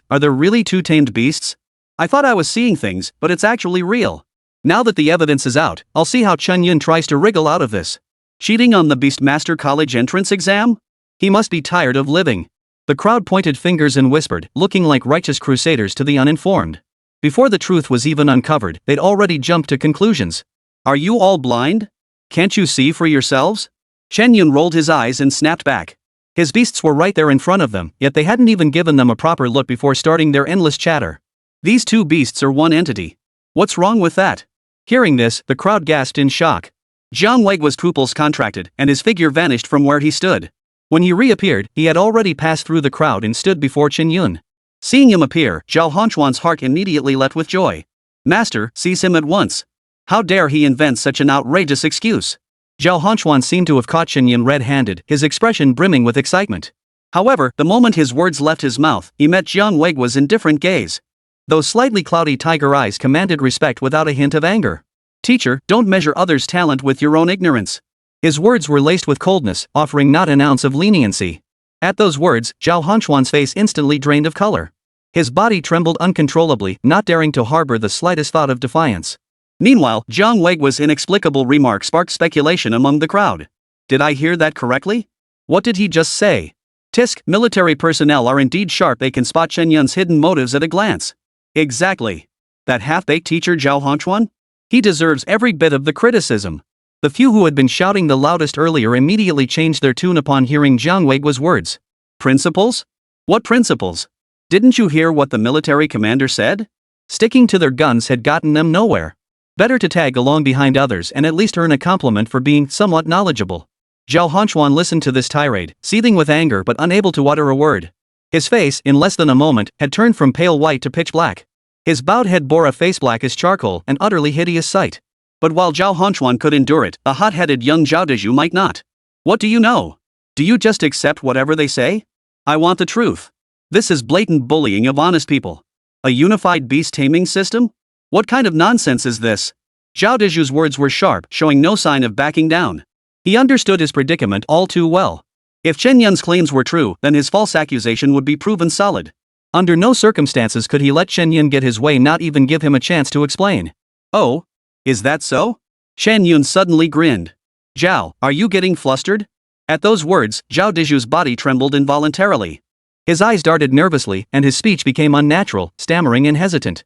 Are there really two tamed beasts? I thought I was seeing things, but it's actually real. Now that the evidence is out, I'll see how Chen Yun tries to wriggle out of this. Cheating on the Beastmaster College entrance exam? He must be tired of living. The crowd pointed fingers and whispered, looking like righteous crusaders to the uninformed. Before the truth was even uncovered, they'd already jumped to conclusions. Are you all blind? Can't you see for yourselves? Chen Yun rolled his eyes and snapped back. His beasts were right there in front of them, yet they hadn't even given them a proper look before starting their endless chatter. These two beasts are one entity. What's wrong with that? Hearing this, the crowd gasped in shock. Jiang Weigu's pupils contracted, and his figure vanished from where he stood. When he reappeared, he had already passed through the crowd and stood before Chen Yun. Seeing him appear, Zhao Hongchuan's heart immediately leapt with joy. Master, seize him at once. How dare he invent such an outrageous excuse? Zhao Hongchuan seemed to have caught Chen Yun red-handed, his expression brimming with excitement. However, the moment his words left his mouth, he met Jiang Weigu's indifferent gaze. Those slightly cloudy tiger eyes commanded respect without a hint of anger. Teacher, don't measure others' talent with your own ignorance. His words were laced with coldness, offering not an ounce of leniency. At those words, Zhao Hongchuan's face instantly drained of color. His body trembled uncontrollably, not daring to harbor the slightest thought of defiance. Meanwhile, Jiang Weigu's inexplicable remark sparked speculation among the crowd. Did I hear that correctly? What did he just say? Tisk, military personnel are indeed sharp, they can spot Chen Yun's hidden motives at a glance. Exactly. That half-baked teacher Zhao Hongchuan? He deserves every bit of the criticism. The few who had been shouting the loudest earlier immediately changed their tune upon hearing Jiang Weiguo's words. Principles? What principles? Didn't you hear what the military commander said? Sticking to their guns had gotten them nowhere. Better to tag along behind others and at least earn a compliment for being somewhat knowledgeable. Zhao Hongchuan listened to this tirade, seething with anger but unable to utter a word. His face, in less than a moment, had turned from pale white to pitch black. His bowed head bore a face black as charcoal, an utterly hideous sight. But while Zhao Hongchuan could endure it, the hot-headed young Zhao Dezhu might not. What do you know? Do you just accept whatever they say? I want the truth. This is blatant bullying of honest people. A unified beast taming system? What kind of nonsense is this? Zhao Dezhu's words were sharp, showing no sign of backing down. He understood his predicament all too well. If Chen Yun's claims were true, then his false accusation would be proven solid. Under no circumstances could he let Chen Yun get his way, not even give him a chance to explain. Oh? Is that so? Chen Yun suddenly grinned. Zhao, are you getting flustered? At those words, Zhao Dezhu's body trembled involuntarily. His eyes darted nervously, and his speech became unnatural, stammering and hesitant.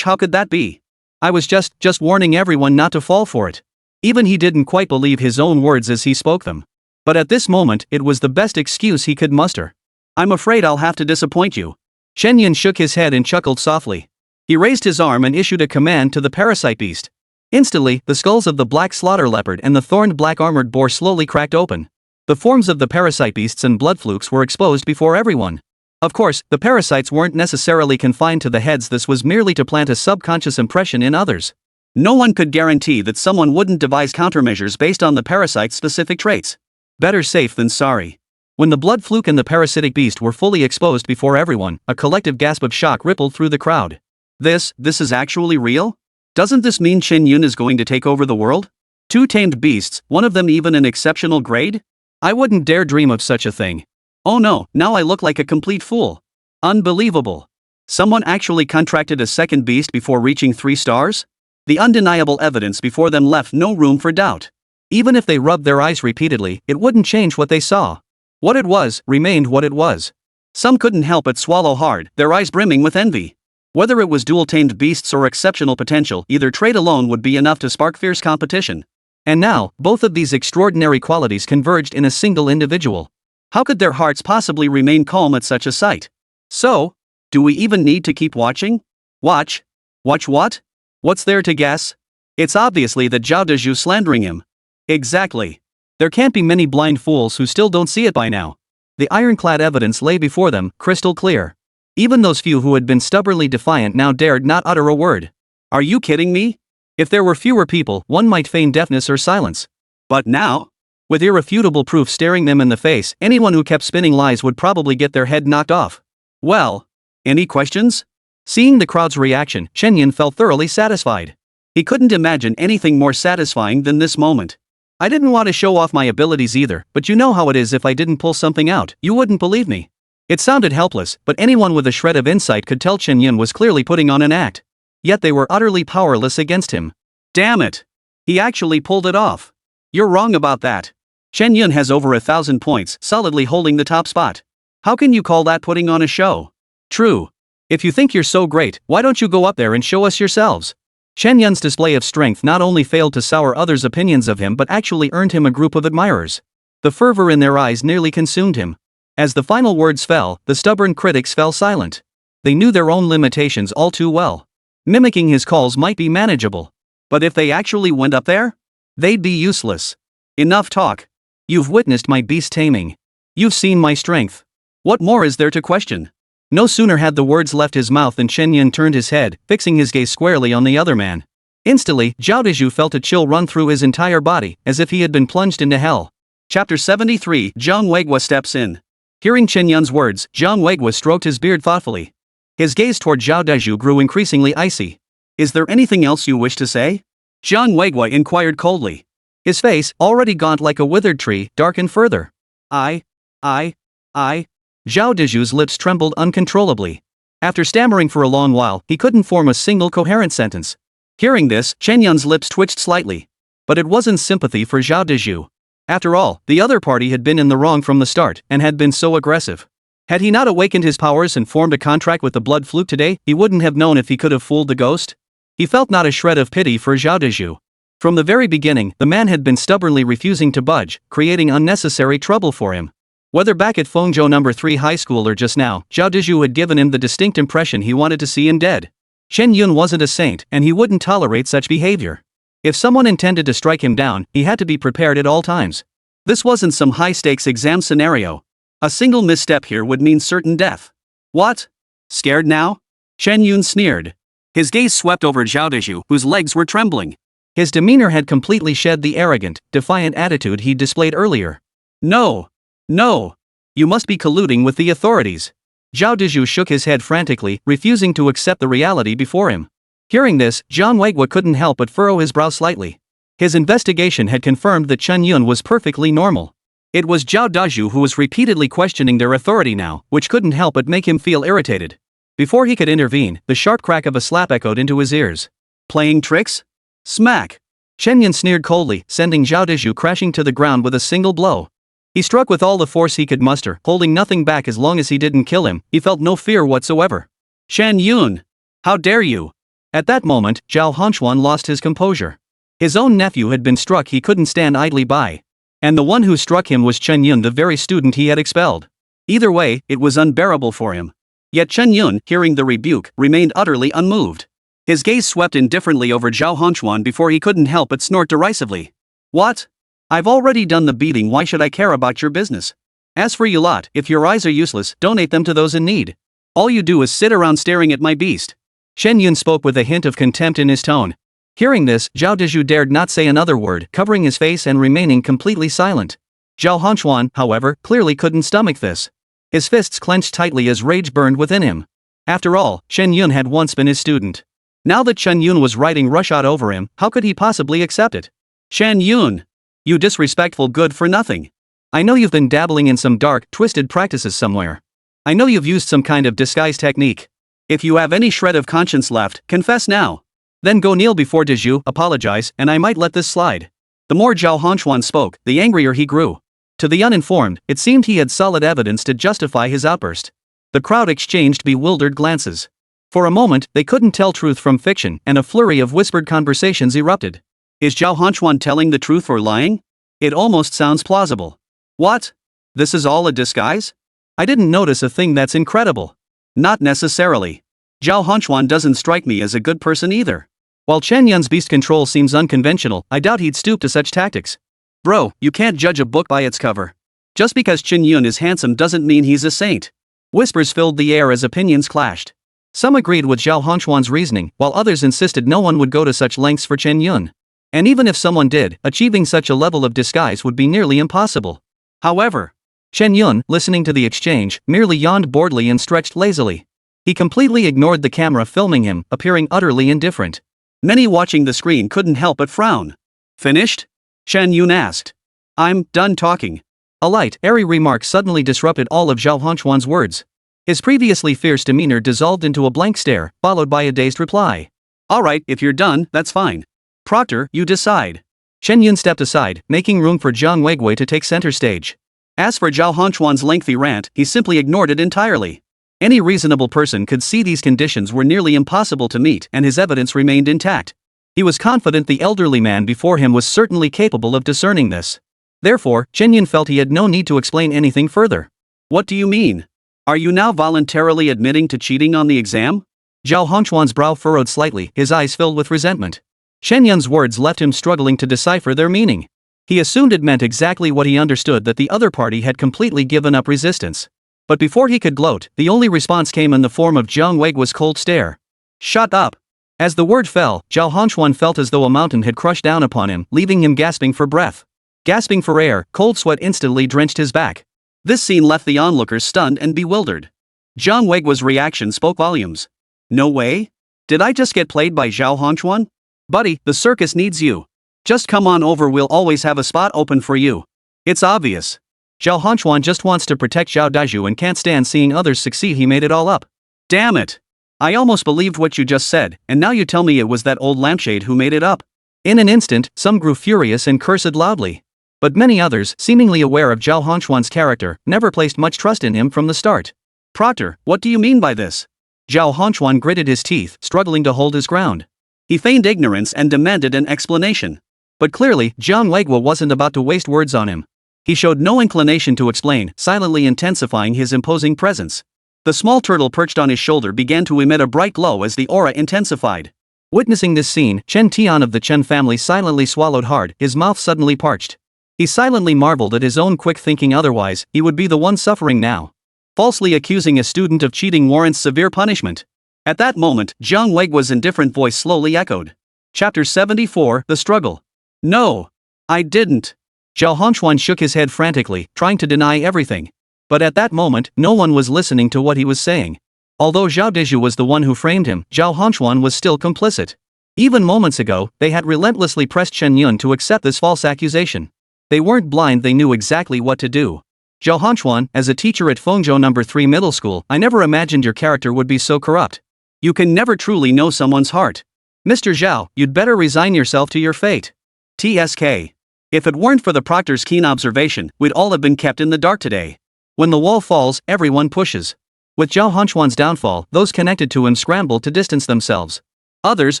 How could that be? I was just warning everyone not to fall for it. Even he didn't quite believe his own words as he spoke them. But at this moment, it was the best excuse he could muster. I'm afraid I'll have to disappoint you. Chen Yun shook his head and chuckled softly. He raised his arm and issued a command to the parasite beast. Instantly, the skulls of the black slaughter leopard and the thorned black armored boar slowly cracked open. The forms of the parasite beasts and blood flukes were exposed before everyone. Of course, the parasites weren't necessarily confined to the heads, this was merely to plant a subconscious impression in others. No one could guarantee that someone wouldn't devise countermeasures based on the parasite's specific traits. Better safe than sorry. When the blood fluke and the parasitic beast were fully exposed before everyone, a collective gasp of shock rippled through the crowd. This is actually real? Doesn't this mean Chen Yun is going to take over the world? 2 tamed beasts, one of them even an exceptional grade? I wouldn't dare dream of such a thing. Oh no, now I look like a complete fool. Unbelievable. Someone actually contracted a second beast before reaching 3 stars? The undeniable evidence before them left no room for doubt. Even if they rubbed their eyes repeatedly, it wouldn't change what they saw. What it was, remained what it was. Some couldn't help but swallow hard, their eyes brimming with envy. Whether it was dual-tamed beasts or exceptional potential, either trait alone would be enough to spark fierce competition. And now, both of these extraordinary qualities converged in a single individual. How could their hearts possibly remain calm at such a sight? So, do we even need to keep watching? Watch? Watch what? What's there to guess? It's obviously that Zhao Dezhu slandering him. Exactly. There can't be many blind fools who still don't see it by now. The ironclad evidence lay before them, crystal clear. Even those few who had been stubbornly defiant now dared not utter a word. Are you kidding me? If there were fewer people, one might feign deafness or silence. But now? With irrefutable proof staring them in the face, anyone who kept spinning lies would probably get their head knocked off. Well, any questions? Seeing the crowd's reaction, Chen Yun felt thoroughly satisfied. He couldn't imagine anything more satisfying than this moment. I didn't want to show off my abilities either, but you know how it is, if I didn't pull something out, you wouldn't believe me. It sounded helpless, but anyone with a shred of insight could tell Chen Yun was clearly putting on an act. Yet they were utterly powerless against him. Damn it! He actually pulled it off. You're wrong about that. Chen Yun has over 1,000 points, solidly holding the top spot. How can you call that putting on a show? True. If you think you're so great, why don't you go up there and show us yourselves? Chen Yun's display of strength not only failed to sour others' opinions of him but actually earned him a group of admirers. The fervor in their eyes nearly consumed him. As the final words fell, the stubborn critics fell silent. They knew their own limitations all too well. Mimicking his calls might be manageable. But if they actually went up there? They'd be useless. Enough talk. You've witnessed my beast taming. You've seen my strength. What more is there to question? No sooner had the words left his mouth than Chen Yun turned his head, fixing his gaze squarely on the other man. Instantly, Zhao Dezhu felt a chill run through his entire body, as if he had been plunged into hell. Chapter 73, Jiang Weiguo steps in. Hearing Chen Yun's words, Jiang Weiguo stroked his beard thoughtfully. His gaze toward Zhao Dezhu grew increasingly icy. Is there anything else you wish to say? Jiang Weiguo inquired coldly. His face, already gaunt like a withered tree, darkened further. I. Zhao Dezhu's lips trembled uncontrollably. After stammering for a long while, he couldn't form a single coherent sentence. Hearing this, Chen Yun's lips twitched slightly. But it wasn't sympathy for Zhao Dezhu. After all, the other party had been in the wrong from the start and had been so aggressive. Had he not awakened his powers and formed a contract with the blood flute today, he wouldn't have known if he could have fooled the ghost. He felt not a shred of pity for Zhao Dezhu. From the very beginning, the man had been stubbornly refusing to budge, creating unnecessary trouble for him. Whether back at Fengzhou No. 3 High School or just now, Zhao Dezhu had given him the distinct impression he wanted to see him dead. Chen Yun wasn't a saint, and he wouldn't tolerate such behavior. If someone intended to strike him down, he had to be prepared at all times. This wasn't some high-stakes exam scenario. A single misstep here would mean certain death. What? Scared now? Chen Yun sneered. His gaze swept over Zhao Dezhu, whose legs were trembling. His demeanor had completely shed the arrogant, defiant attitude he'd displayed earlier. No. No. You must be colluding with the authorities. Zhao Dezhu shook his head frantically, refusing to accept the reality before him. Hearing this, Jiang Weigua couldn't help but furrow his brow slightly. His investigation had confirmed that Chen Yun was perfectly normal. It was Zhao Dezhu who was repeatedly questioning their authority now, which couldn't help but make him feel irritated. Before he could intervene, the sharp crack of a slap echoed into his ears. Playing tricks? Smack! Chen Yun sneered coldly, sending Zhao Dezhu crashing to the ground with a single blow. He struck with all the force he could muster, holding nothing back as long as he didn't kill him. He felt no fear whatsoever. Chen Yun! How dare you! At that moment, Zhao Hongquan lost his composure. His own nephew had been struck, he couldn't stand idly by. And the one who struck him was Chen Yun, the very student he had expelled. Either way, it was unbearable for him. Yet Chen Yun, hearing the rebuke, remained utterly unmoved. His gaze swept indifferently over Zhao Hongquan before he couldn't help but snort derisively. What? I've already done the beating, why should I care about your business? As for you lot, if your eyes are useless, donate them to those in need. All you do is sit around staring at my beast. Chen Yun spoke with a hint of contempt in his tone. Hearing this, Zhao Dezhu dared not say another word, covering his face and remaining completely silent. Zhao Hongquan, however, clearly couldn't stomach this. His fists clenched tightly as rage burned within him. After all, Chen Yun had once been his student. Now that Chen Yun was riding roughshod over him, how could he possibly accept it? Chen Yun! You disrespectful good-for-nothing. I know you've been dabbling in some dark, twisted practices somewhere. I know you've used some kind of disguise technique. If you have any shred of conscience left, confess now. Then go kneel before Dezhu, apologize, and I might let this slide. The more Zhao Hongquan spoke, the angrier he grew. To the uninformed, it seemed he had solid evidence to justify his outburst. The crowd exchanged bewildered glances. For a moment, they couldn't tell truth from fiction, and a flurry of whispered conversations erupted. Is Zhao Hongquan telling the truth or lying? It almost sounds plausible. What? This is all a disguise? I didn't notice a thing that's incredible. Not necessarily. Zhao Hongquan doesn't strike me as a good person either. While Chen Yun's beast control seems unconventional, I doubt he'd stoop to such tactics. Bro, you can't judge a book by its cover. Just because Chen Yun is handsome doesn't mean he's a saint. Whispers filled the air as opinions clashed. Some agreed with Zhao Hongquan's reasoning, while others insisted no one would go to such lengths for Chen Yun. And even if someone did, achieving such a level of disguise would be nearly impossible. However, Chen Yun, listening to the exchange, merely yawned boredly and stretched lazily. He completely ignored the camera filming him, appearing utterly indifferent. Many watching the screen couldn't help but frown. Finished? Chen Yun asked. I'm done talking. A light, airy remark suddenly disrupted all of Zhao Hongquan's words. His previously fierce demeanor dissolved into a blank stare, followed by a dazed reply. Alright, if you're done, that's fine. Proctor, you decide. Chen Yun stepped aside, making room for Jiang Weigua to take center stage. As for Zhao Hongquan's lengthy rant, he simply ignored it entirely. Any reasonable person could see these conditions were nearly impossible to meet, and his evidence remained intact. He was confident the elderly man before him was certainly capable of discerning this. Therefore, Chen Yun felt he had no need to explain anything further. What do you mean? Are you now voluntarily admitting to cheating on the exam? Zhao Hongquan's brow furrowed slightly, his eyes filled with resentment. Chen Yun's words left him struggling to decipher their meaning. He assumed it meant exactly what he understood, that the other party had completely given up resistance. But before he could gloat, the only response came in the form of Jiang Weigua's cold stare. Shut up! As the word fell, Zhao Hongquan felt as though a mountain had crushed down upon him, leaving him gasping for breath. Gasping for air, cold sweat instantly drenched his back. This scene left the onlookers stunned and bewildered. Jiang Weigua's reaction spoke volumes. No way? Did I just get played by Zhao Hongquan? Buddy, the circus needs you. Just come on over, we'll always have a spot open for you. It's obvious. Zhao Hongquan just wants to protect Zhao Dezhu and can't stand seeing others succeed. He made it all up. Damn it. I almost believed what you just said, and now you tell me it was that old lampshade who made it up. In an instant, some grew furious and cursed loudly. But many others, seemingly aware of Zhao Hongquan's character, never placed much trust in him from the start. Proctor, what do you mean by this? Zhao Hongquan gritted his teeth, struggling to hold his ground. He feigned ignorance and demanded an explanation. But clearly, Jiang Weiguo wasn't about to waste words on him. He showed no inclination to explain, silently intensifying his imposing presence. The small turtle perched on his shoulder began to emit a bright glow as the aura intensified. Witnessing this scene, Chen Tian of the Chen family silently swallowed hard, his mouth suddenly parched. He silently marveled at his own quick thinking, otherwise, he would be the one suffering now. Falsely accusing a student of cheating warrants severe punishment. At that moment, Jiang Weiguo's indifferent voice slowly echoed. Chapter 74, The Struggle. No. I didn't. Zhao Hongquan shook his head frantically, trying to deny everything. But at that moment, no one was listening to what he was saying. Although Zhao Dezhu was the one who framed him, Zhao Hongquan was still complicit. Even moments ago, they had relentlessly pressed Chen Yun to accept this false accusation. They weren't blind, they knew exactly what to do. Zhao Hongquan, as a teacher at Fengzhou No. 3 Middle School, I never imagined your character would be so corrupt. You can never truly know someone's heart. Mr. Zhao, you'd better resign yourself to your fate. TSK. If it weren't for the proctor's keen observation, we'd all have been kept in the dark today. When the wall falls, everyone pushes. With Zhao Hongquan's downfall, those connected to him scrambled to distance themselves. Others,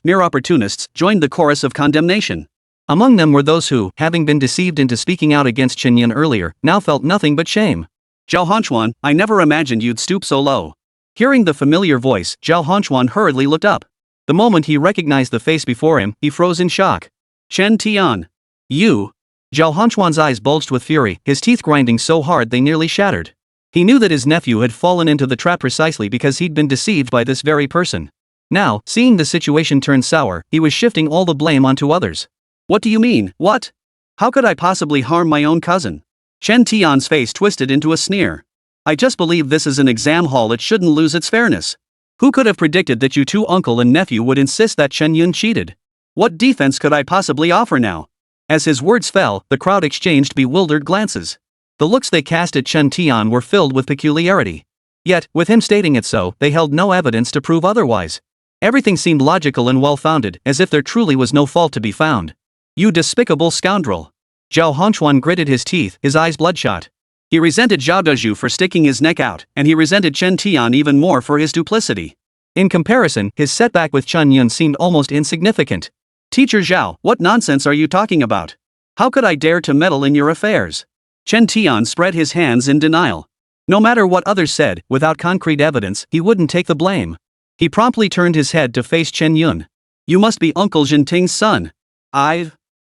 mere opportunists, joined the chorus of condemnation. Among them were those who, having been deceived into speaking out against Chen Yun earlier, now felt nothing but shame. Zhao Hongquan, I never imagined you'd stoop so low. Hearing the familiar voice, Zhao Hongquan hurriedly looked up. The moment he recognized the face before him, he froze in shock. Chen Tian. You. Zhao Hongquan's eyes bulged with fury, his teeth grinding so hard they nearly shattered. He knew that his nephew had fallen into the trap precisely because he'd been deceived by this very person. Now, seeing the situation turn sour, he was shifting all the blame onto others. What do you mean, what? How could I possibly harm my own cousin? Chen Tian's face twisted into a sneer. I just believe this is an exam hall, it shouldn't lose its fairness. Who could have predicted that you two uncle and nephew would insist that Chen Yun cheated? What defense could I possibly offer now? As his words fell, the crowd exchanged bewildered glances. The looks they cast at Chen Tian were filled with peculiarity. Yet, with him stating it so, they held no evidence to prove otherwise. Everything seemed logical and well-founded, as if there truly was no fault to be found. You despicable scoundrel! Zhao Hongquan gritted his teeth, his eyes bloodshot. He resented Zhao Dezhu for sticking his neck out, and he resented Chen Tian even more for his duplicity. In comparison, his setback with Chen Yun seemed almost insignificant. Teacher Zhao, what nonsense are you talking about? How could I dare to meddle in your affairs? Chen Tian spread his hands in denial. No matter what others said, without concrete evidence, he wouldn't take the blame. He promptly turned his head to face Chen Yun. You must be Uncle Jinting's son.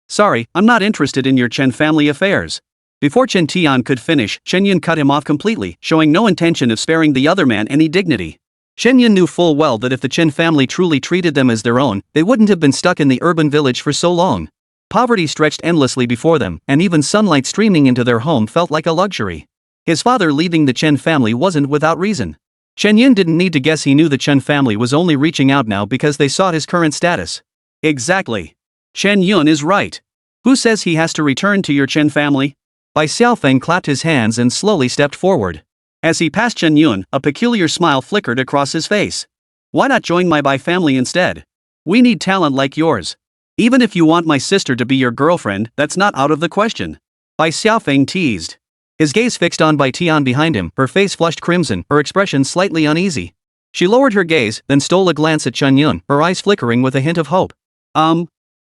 Sorry, I'm not interested in your Chen family affairs. Before Chen Tian could finish, Chen Yun cut him off completely, showing no intention of sparing the other man any dignity. Chen Yun knew full well that if the Chen family truly treated them as their own, they wouldn't have been stuck in the urban village for so long. Poverty stretched endlessly before them, and even sunlight streaming into their home felt like a luxury. His father leaving the Chen family wasn't without reason. Chen Yun didn't need to guess, he knew the Chen family was only reaching out now because they sought his current status. Exactly. Chen Yun is right. Who says he has to return to your Chen family? Bai Xiaofeng clapped his hands and slowly stepped forward. As he passed Chen Yun, a peculiar smile flickered across his face. Why not join my Bai family instead? We need talent like yours. Even if you want my sister to be your girlfriend, that's not out of the question. Bai Xiaofeng teased. His gaze fixed on Bai Tian behind him, her face flushed crimson, her expression slightly uneasy. She lowered her gaze, then stole a glance at Chen Yun, her eyes flickering with a hint of hope.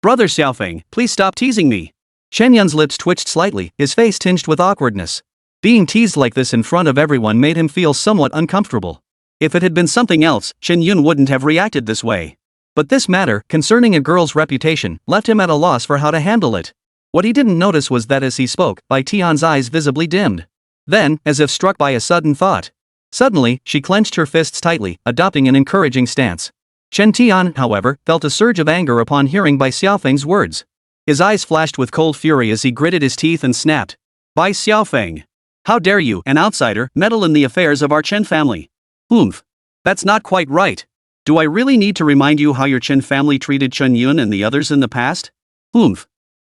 Brother Xiaofeng, please stop teasing me. Chen Yun's lips twitched slightly, his face tinged with awkwardness. Being teased like this in front of everyone made him feel somewhat uncomfortable. If it had been something else, Chen Yun wouldn't have reacted this way. But this matter, concerning a girl's reputation, left him at a loss for how to handle it. What he didn't notice was that as he spoke, Bai Tian's eyes visibly dimmed. Then, as if struck by a sudden thought. Suddenly, she clenched her fists tightly, adopting an encouraging stance. Chen Tian, however, felt a surge of anger upon hearing Bai Xiaofeng's words. His eyes flashed with cold fury as he gritted his teeth and snapped. Bai Xiaofeng! How dare you, an outsider, meddle in the affairs of our Chen family? That's not quite right. Do I really need to remind you how your Chen family treated Chen Yun and the others in the past?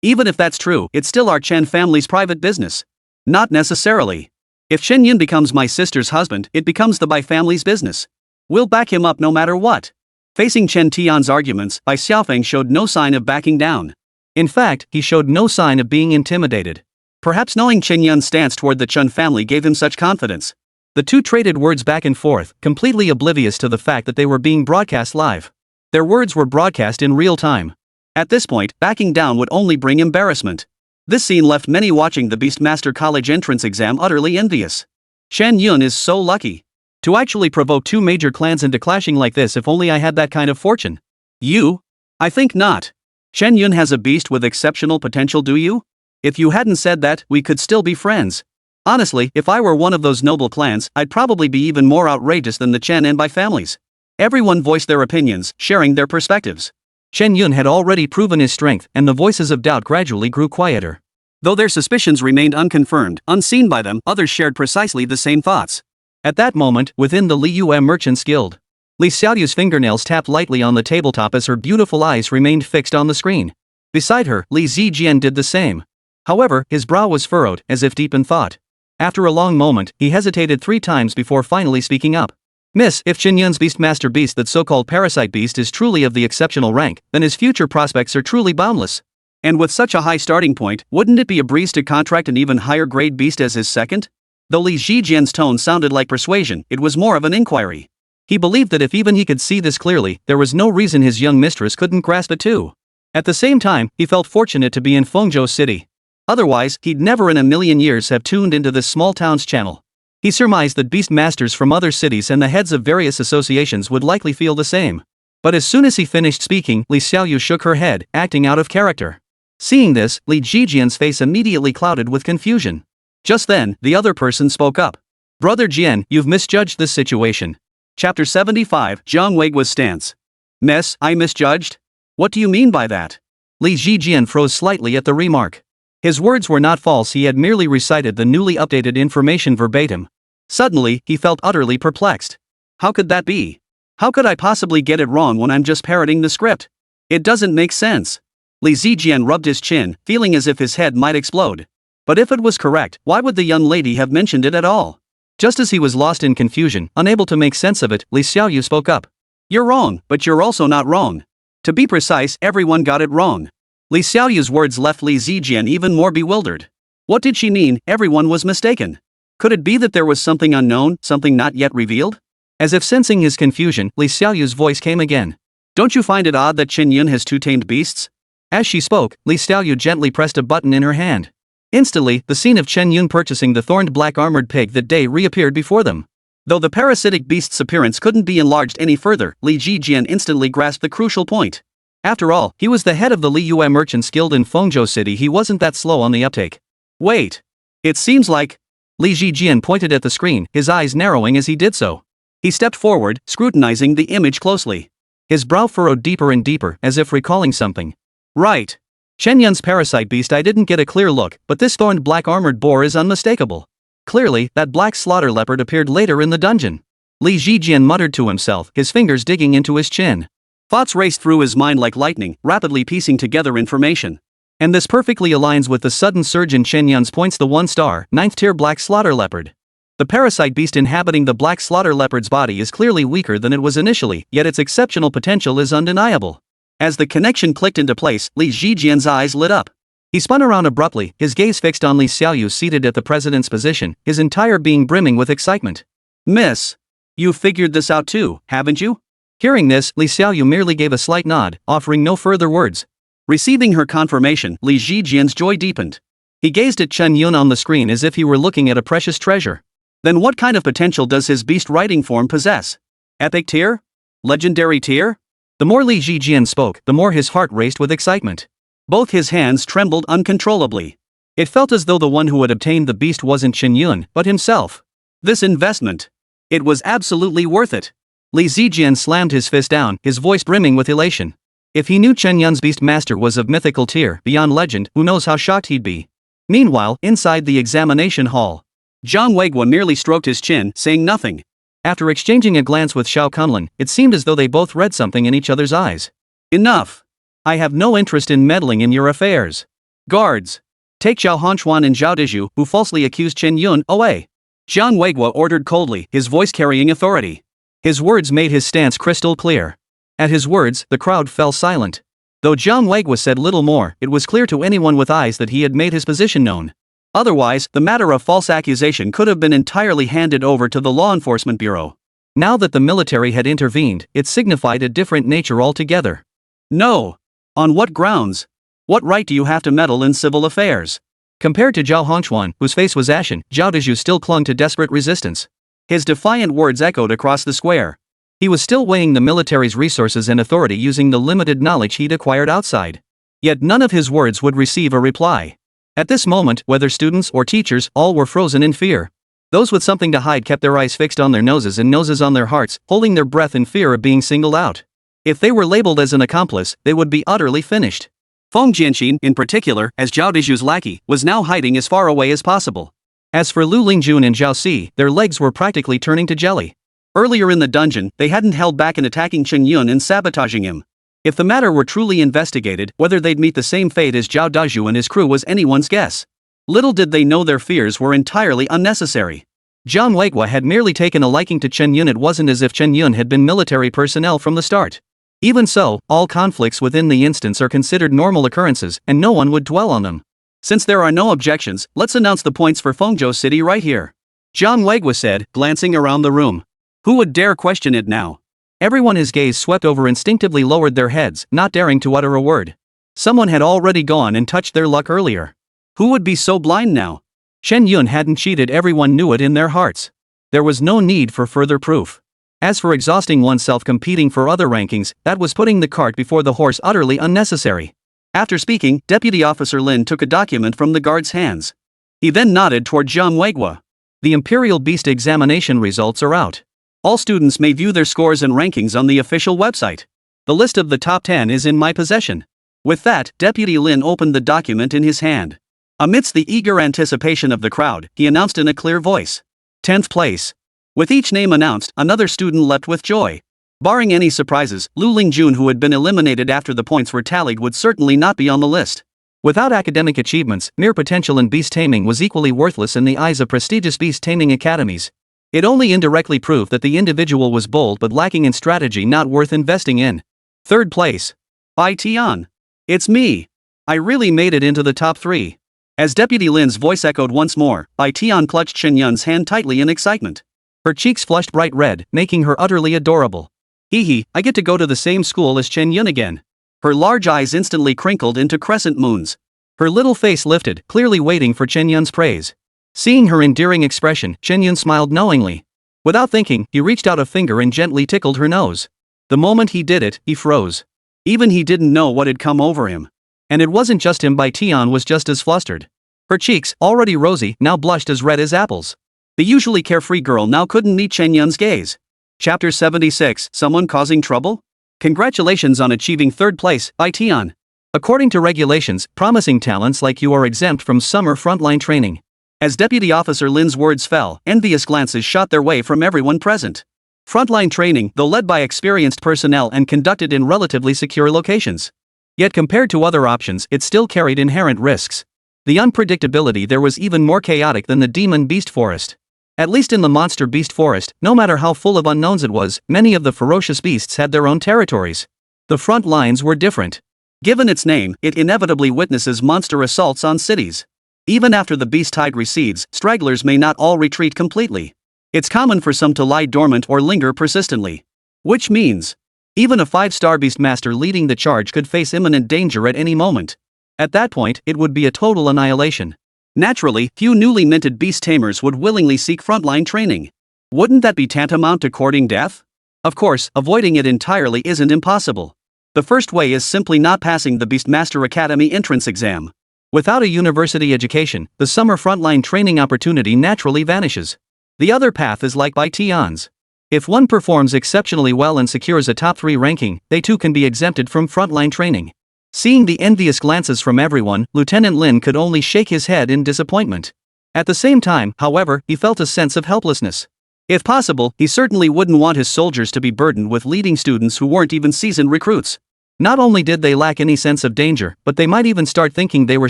Even if that's true, it's still our Chen family's private business. Not necessarily. If Chen Yun becomes my sister's husband, it becomes the Bai family's business. We'll back him up no matter what. Facing Chen Tian's arguments, Bai Xiaofeng showed no sign of backing down. In fact, he showed no sign of being intimidated. Perhaps knowing Chen Yun's stance toward the Chen family gave him such confidence. The two traded words back and forth, completely oblivious to the fact that they were being broadcast live. Their words were broadcast in real time. At this point, backing down would only bring embarrassment. This scene left many watching the Beastmaster college entrance exam utterly envious. Chen Yun is so lucky to actually provoke two major clans into clashing like this. If only I had that kind of fortune. You? I think not. Chen Yun has a beast with exceptional potential, do you? If you hadn't said that, we could still be friends. Honestly, if I were one of those noble clans, I'd probably be even more outrageous than the Chen and Bai families. Everyone voiced their opinions, sharing their perspectives. Chen Yun had already proven his strength, and the voices of doubt gradually grew quieter. Though their suspicions remained unconfirmed, unseen by them, others shared precisely the same thoughts. At that moment, within the Liu Merchants Guild, Li Xiaoyu's fingernails tapped lightly on the tabletop as her beautiful eyes remained fixed on the screen. Beside her, Li Zijian did the same. However, his brow was furrowed, as if deep in thought. After a long moment, he hesitated 3 times before finally speaking up. Miss, if Chen Yun's Beastmaster beast, that so-called Parasite beast, is truly of the exceptional rank, then his future prospects are truly boundless. And with such a high starting point, wouldn't it be a breeze to contract an even higher grade beast as his second? Though Li Zijian's tone sounded like persuasion, it was more of an inquiry. He believed that if even he could see this clearly, there was no reason his young mistress couldn't grasp it too. At the same time, he felt fortunate to be in Fengzhou City. Otherwise, he'd never in a million years have tuned into this small town's channel. He surmised that beast masters from other cities and the heads of various associations would likely feel the same. But as soon as he finished speaking, Li Xiaoyu shook her head, acting out of character. Seeing this, Li Zijian's face immediately clouded with confusion. Just then, the other person spoke up. Brother Jian, you've misjudged this situation. Chapter 75, Zhang Weiguo's stance. Miss, I misjudged? What do you mean by that? Li Zijian froze slightly at the remark. His words were not false, he had merely recited the newly updated information verbatim. Suddenly, he felt utterly perplexed. How could that be? How could I possibly get it wrong when I'm just parroting the script? It doesn't make sense. Li Zijian rubbed his chin, feeling as if his head might explode. But if it was correct, why would the young lady have mentioned it at all? Just as he was lost in confusion, unable to make sense of it, Li Xiaoyu spoke up. You're wrong, but you're also not wrong. To be precise, everyone got it wrong. Li Xiaoyu's words left Li Zijian even more bewildered. What did she mean, everyone was mistaken? Could it be that there was something unknown, something not yet revealed? As if sensing his confusion, Li Xiaoyu's voice came again. Don't you find it odd that Chen Yun has 2 tamed beasts? As she spoke, Li Xiaoyu gently pressed a button in her hand. Instantly, the scene of Chen Yun purchasing the thorned black armored pig that day reappeared before them. Though the parasitic beast's appearance couldn't be enlarged any further, Li Zijian instantly grasped the crucial point. After all, he was the head of the Liu Merchants Guild in Fengzhou City. He wasn't that slow on the uptake. Wait. It seems like... Li Zijian pointed at the screen, his eyes narrowing as he did so. He stepped forward, scrutinizing the image closely. His brow furrowed deeper and deeper, as if recalling something. Right. Chen Yun's parasite beast, I didn't get a clear look, but this thorned black armored boar is unmistakable. Clearly, that black slaughter leopard appeared later in the dungeon. Li Zijian muttered to himself, his fingers digging into his chin. Thoughts raced through his mind like lightning, rapidly piecing together information. And this perfectly aligns with the sudden surge in Chen Yun's points, the 1-star, 9th-tier black slaughter leopard. The parasite beast inhabiting the black slaughter leopard's body is clearly weaker than it was initially, yet its exceptional potential is undeniable. As the connection clicked into place, Li Zijian's eyes lit up. He spun around abruptly, his gaze fixed on Li Xiaoyu seated at the president's position, his entire being brimming with excitement. Miss, you've figured this out too, haven't you? Hearing this, Li Xiaoyu merely gave a slight nod, offering no further words. Receiving her confirmation, Li Zijian's joy deepened. He gazed at Chen Yun on the screen as if he were looking at a precious treasure. Then what kind of potential does his beast riding form possess? Epic tier? Legendary tier? The more Li Zijian spoke, the more his heart raced with excitement. Both his hands trembled uncontrollably. It felt as though the one who had obtained the beast wasn't Chen Yun, but himself. This investment. It was absolutely worth it. Li Zijian slammed his fist down, his voice brimming with elation. If he knew Chen Yun's beast master was of mythical tier, beyond legend, who knows how shocked he'd be. Meanwhile, inside the examination hall, Zhang Weiguo merely stroked his chin, saying nothing. After exchanging a glance with Xiao Kunlun, it seemed as though they both read something in each other's eyes. Enough. I have no interest in meddling in your affairs. Guards. Take Zhao Hanchuan and Zhao Dizhu, who falsely accused Chen Yun, away. Zhang Weiguo ordered coldly, his voice carrying authority. His words made his stance crystal clear. At his words, the crowd fell silent. Though Zhang Weiguo said little more, it was clear to anyone with eyes that he had made his position known. Otherwise, the matter of false accusation could have been entirely handed over to the Law Enforcement Bureau. Now that the military had intervened, it signified a different nature altogether. No. On what grounds? What right do you have to meddle in civil affairs? Compared to Zhao Hongchuan, whose face was ashen, Zhao Dezhu still clung to desperate resistance. His defiant words echoed across the square. He was still weighing the military's resources and authority using the limited knowledge he'd acquired outside. Yet none of his words would receive a reply. At this moment, whether students or teachers, all were frozen in fear. Those with something to hide kept their eyes fixed on their noses and noses on their hearts, holding their breath in fear of being singled out. If they were labeled as an accomplice, they would be utterly finished. Feng Jianxin, in particular, as Zhao Dezhu's lackey, was now hiding as far away as possible. As for Lu Lingjun and Zhao Si, their legs were practically turning to jelly. Earlier in the dungeon, they hadn't held back in attacking Chen Yun and sabotaging him. If the matter were truly investigated, whether they'd meet the same fate as Zhao Dezhu and his crew was anyone's guess. Little did they know their fears were entirely unnecessary. Jiang Weigua had merely taken a liking to Chen Yun. It wasn't as if Chen Yun had been military personnel from the start. Even so, all conflicts within the instance are considered normal occurrences, and no one would dwell on them. Since there are no objections, let's announce the points for Fengzhou City right here. Jiang Weigua said, glancing around the room. Who would dare question it now? Everyone his gaze swept over instinctively lowered their heads, not daring to utter a word. Someone had already gone and touched their luck earlier. Who would be so blind now? Chen Yun hadn't cheated, everyone knew it in their hearts. There was no need for further proof. As for exhausting oneself competing for other rankings, that was putting the cart before the horse, utterly unnecessary. After speaking, Deputy Officer Lin took a document from the guard's hands. He then nodded toward Jiang Weigua. The Imperial Beast examination results are out. All students may view their scores and rankings on the official website. The list of the top 10 is in my possession. With that, Deputy Lin opened the document in his hand. Amidst the eager anticipation of the crowd, he announced in a clear voice. 10th place. With each name announced, another student leapt with joy. Barring any surprises, Lu Lingjun, who had been eliminated after the points were tallied, would certainly not be on the list. Without academic achievements, mere potential in beast taming was equally worthless in the eyes of prestigious beast taming academies. It only indirectly proved that the individual was bold but lacking in strategy, not worth investing in. 3rd place. Bai Tian. It's me. I really made it into the top 3. As Deputy Lin's voice echoed once more, Bai Tian clutched Chen Yun's hand tightly in excitement. Her cheeks flushed bright red, making her utterly adorable. Hee, I get to go to the same school as Chen Yun again. Her large eyes instantly crinkled into crescent moons. Her little face lifted, clearly waiting for Chen Yun's praise. Seeing her endearing expression, Chen Yun smiled knowingly. Without thinking, he reached out a finger and gently tickled her nose. The moment he did it, he froze. Even he didn't know what had come over him. And it wasn't just him. Bai Tian was just as flustered. Her cheeks, already rosy, now blushed as red as apples. The usually carefree girl now couldn't meet Chen Yun's gaze. Chapter 76, Someone Causing Trouble? Congratulations on achieving 3rd place, Bai Tian. According to regulations, promising talents like you are exempt from summer frontline training. As Deputy Officer Lin's words fell, envious glances shot their way from everyone present. Frontline training, though led by experienced personnel and conducted in relatively secure locations. Yet compared to other options, it still carried inherent risks. The unpredictability there was even more chaotic than the demon beast forest. At least in the monster beast forest, no matter how full of unknowns it was, many of the ferocious beasts had their own territories. The front lines were different. Given its name, it inevitably witnesses monster assaults on cities. Even after the beast tide recedes, stragglers may not all retreat completely. It's common for some to lie dormant or linger persistently. Which means, even a 5-star beast master leading the charge could face imminent danger at any moment. At that point, it would be a total annihilation. Naturally, few newly minted beast tamers would willingly seek frontline training. Wouldn't that be tantamount to courting death? Of course, avoiding it entirely isn't impossible. The first way is simply not passing the Beastmaster Academy entrance exam. Without a university education, the summer frontline training opportunity naturally vanishes. The other path is like Bai Tian's. If one performs exceptionally well and secures a top 3 ranking, they too can be exempted from frontline training. Seeing the envious glances from everyone, Lieutenant Lin could only shake his head in disappointment. At the same time, however, he felt a sense of helplessness. If possible, he certainly wouldn't want his soldiers to be burdened with leading students who weren't even seasoned recruits. Not only did they lack any sense of danger, but they might even start thinking they were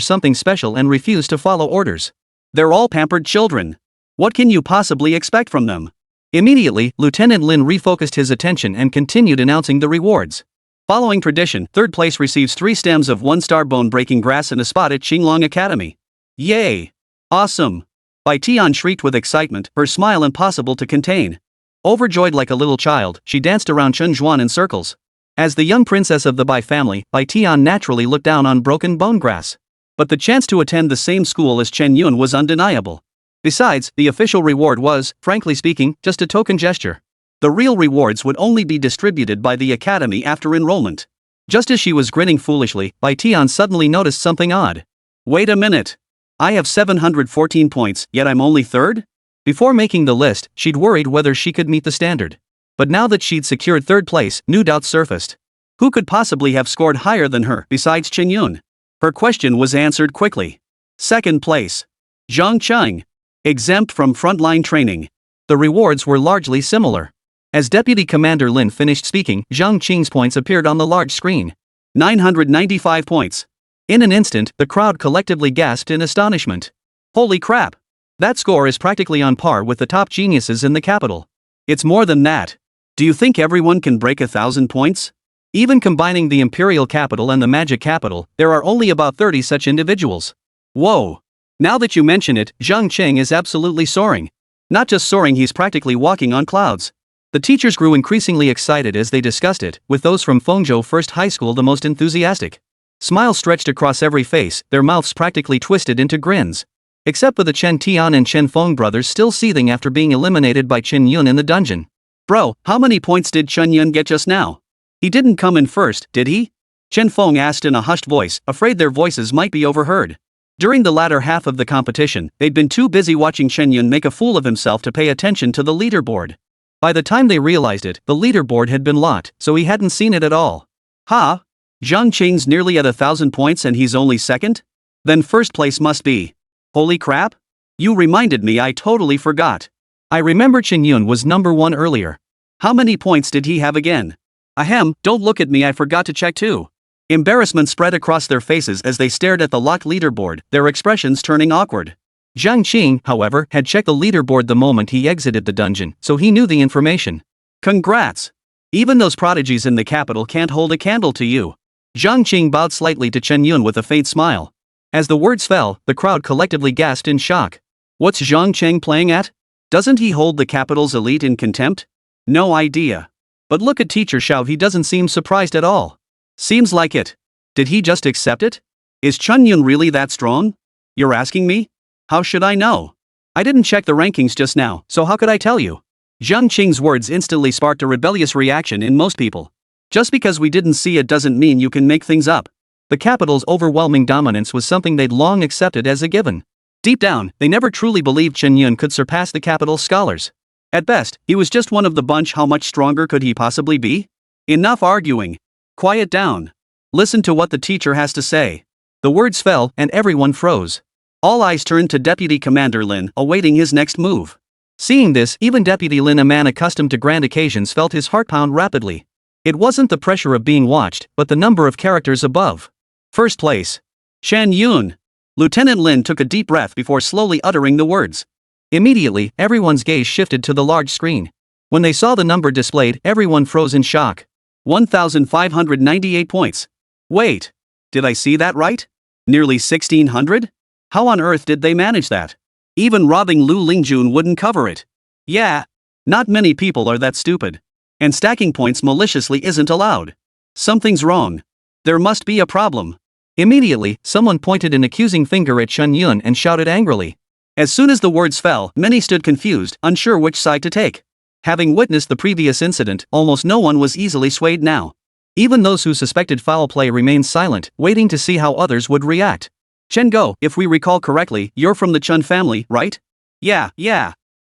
something special and refuse to follow orders. They're all pampered children. What can you possibly expect from them? Immediately, Lieutenant Lin refocused his attention and continued announcing the rewards. Following tradition, 3rd place receives 3 stems of 1-star bone-breaking grass and a spot at Qinglong Academy. Yay! Awesome! Bai Tian shrieked with excitement, her smile impossible to contain. Overjoyed like a little child, she danced around Chen Yun in circles. As the young princess of the Bai family, Bai Tian naturally looked down on broken bone grass. But the chance to attend the same school as Chen Yun was undeniable. Besides, the official reward was, frankly speaking, just a token gesture. The real rewards would only be distributed by the academy after enrollment. Just as she was grinning foolishly, Bai Tian suddenly noticed something odd. Wait a minute. I have 714 points, yet I'm only third? Before making the list, she'd worried whether she could meet the standard. But now that she'd secured third place, new doubts surfaced. Who could possibly have scored higher than her besides Chen Yun? Her question was answered quickly. Second place. Zhang Cheng. Exempt from frontline training. The rewards were largely similar. As Deputy Commander Lin finished speaking, Zhang Qing's points appeared on the large screen. 995 points. In an instant, the crowd collectively gasped in astonishment. Holy crap! That score is practically on par with the top geniuses in the capital. It's more than that. Do you think everyone can break 1,000 points? Even combining the Imperial Capital and the Magic Capital, there are only about 30 such individuals. Whoa! Now that you mention it, Zhang Cheng is absolutely soaring. Not just soaring, he's practically walking on clouds. The teachers grew increasingly excited as they discussed it, with those from Fengzhou First High School the most enthusiastic. Smiles stretched across every face, their mouths practically twisted into grins. Except for the Chen Tian and Chen Feng brothers still seething after being eliminated by Chen Yun in the dungeon. Bro, how many points did Chen Yun get just now? He didn't come in first, did he? Chen Feng asked in a hushed voice, afraid their voices might be overheard. During the latter half of the competition, they'd been too busy watching Chen Yun make a fool of himself to pay attention to the leaderboard. By the time they realized it, the leaderboard had been locked, so he hadn't seen it at all. Ha! Zhang Qing's nearly at 1,000 points and he's only second? Then first place must be. Holy crap! You reminded me, I totally forgot. I remember Chen Yun was number 1 earlier. How many points did he have again? Ahem, don't look at me, I forgot to check too. Embarrassment spread across their faces as they stared at the locked leaderboard, their expressions turning awkward. Zhang Qing, however, had checked the leaderboard the moment he exited the dungeon, so he knew the information. Congrats! Even those prodigies in the capital can't hold a candle to you. Zhang Qing bowed slightly to Chen Yun with a faint smile. As the words fell, the crowd collectively gasped in shock. What's Zhang Cheng playing at? Doesn't he hold the capital's elite in contempt? No idea. But look at Teacher Xiao, he doesn't seem surprised at all. Seems like it. Did he just accept it? Is Chen Yun really that strong? You're asking me? How should I know? I didn't check the rankings just now, so how could I tell you? Zhang Qing's words instantly sparked a rebellious reaction in most people. Just because we didn't see it doesn't mean you can make things up. The capital's overwhelming dominance was something they'd long accepted as a given. Deep down, they never truly believed Chen Yun could surpass the capital's scholars. At best, he was just one of the bunch. How much stronger could he possibly be? Enough arguing. Quiet down. Listen to what the teacher has to say. The words fell, and everyone froze. All eyes turned to Deputy Commander Lin, awaiting his next move. Seeing this, even Deputy Lin, a man accustomed to grand occasions, felt his heart pound rapidly. It wasn't the pressure of being watched, but the number of characters above. First place. Chen Yun. Lieutenant Lin took a deep breath before slowly uttering the words. Immediately, everyone's gaze shifted to the large screen. When they saw the number displayed, everyone froze in shock. 1,598 points. Wait. Did I see that right? Nearly 1,600? How on earth did they manage that? Even robbing Lu Lingjun wouldn't cover it. Yeah. Not many people are that stupid. And stacking points maliciously isn't allowed. Something's wrong. There must be a problem. Immediately, someone pointed an accusing finger at Chen Yun and shouted angrily. As soon as the words fell, many stood confused, unsure which side to take. Having witnessed the previous incident, almost no one was easily swayed now. Even those who suspected foul play remained silent, waiting to see how others would react. Chen Go, if we recall correctly, you're from the Chen family, right? Yeah.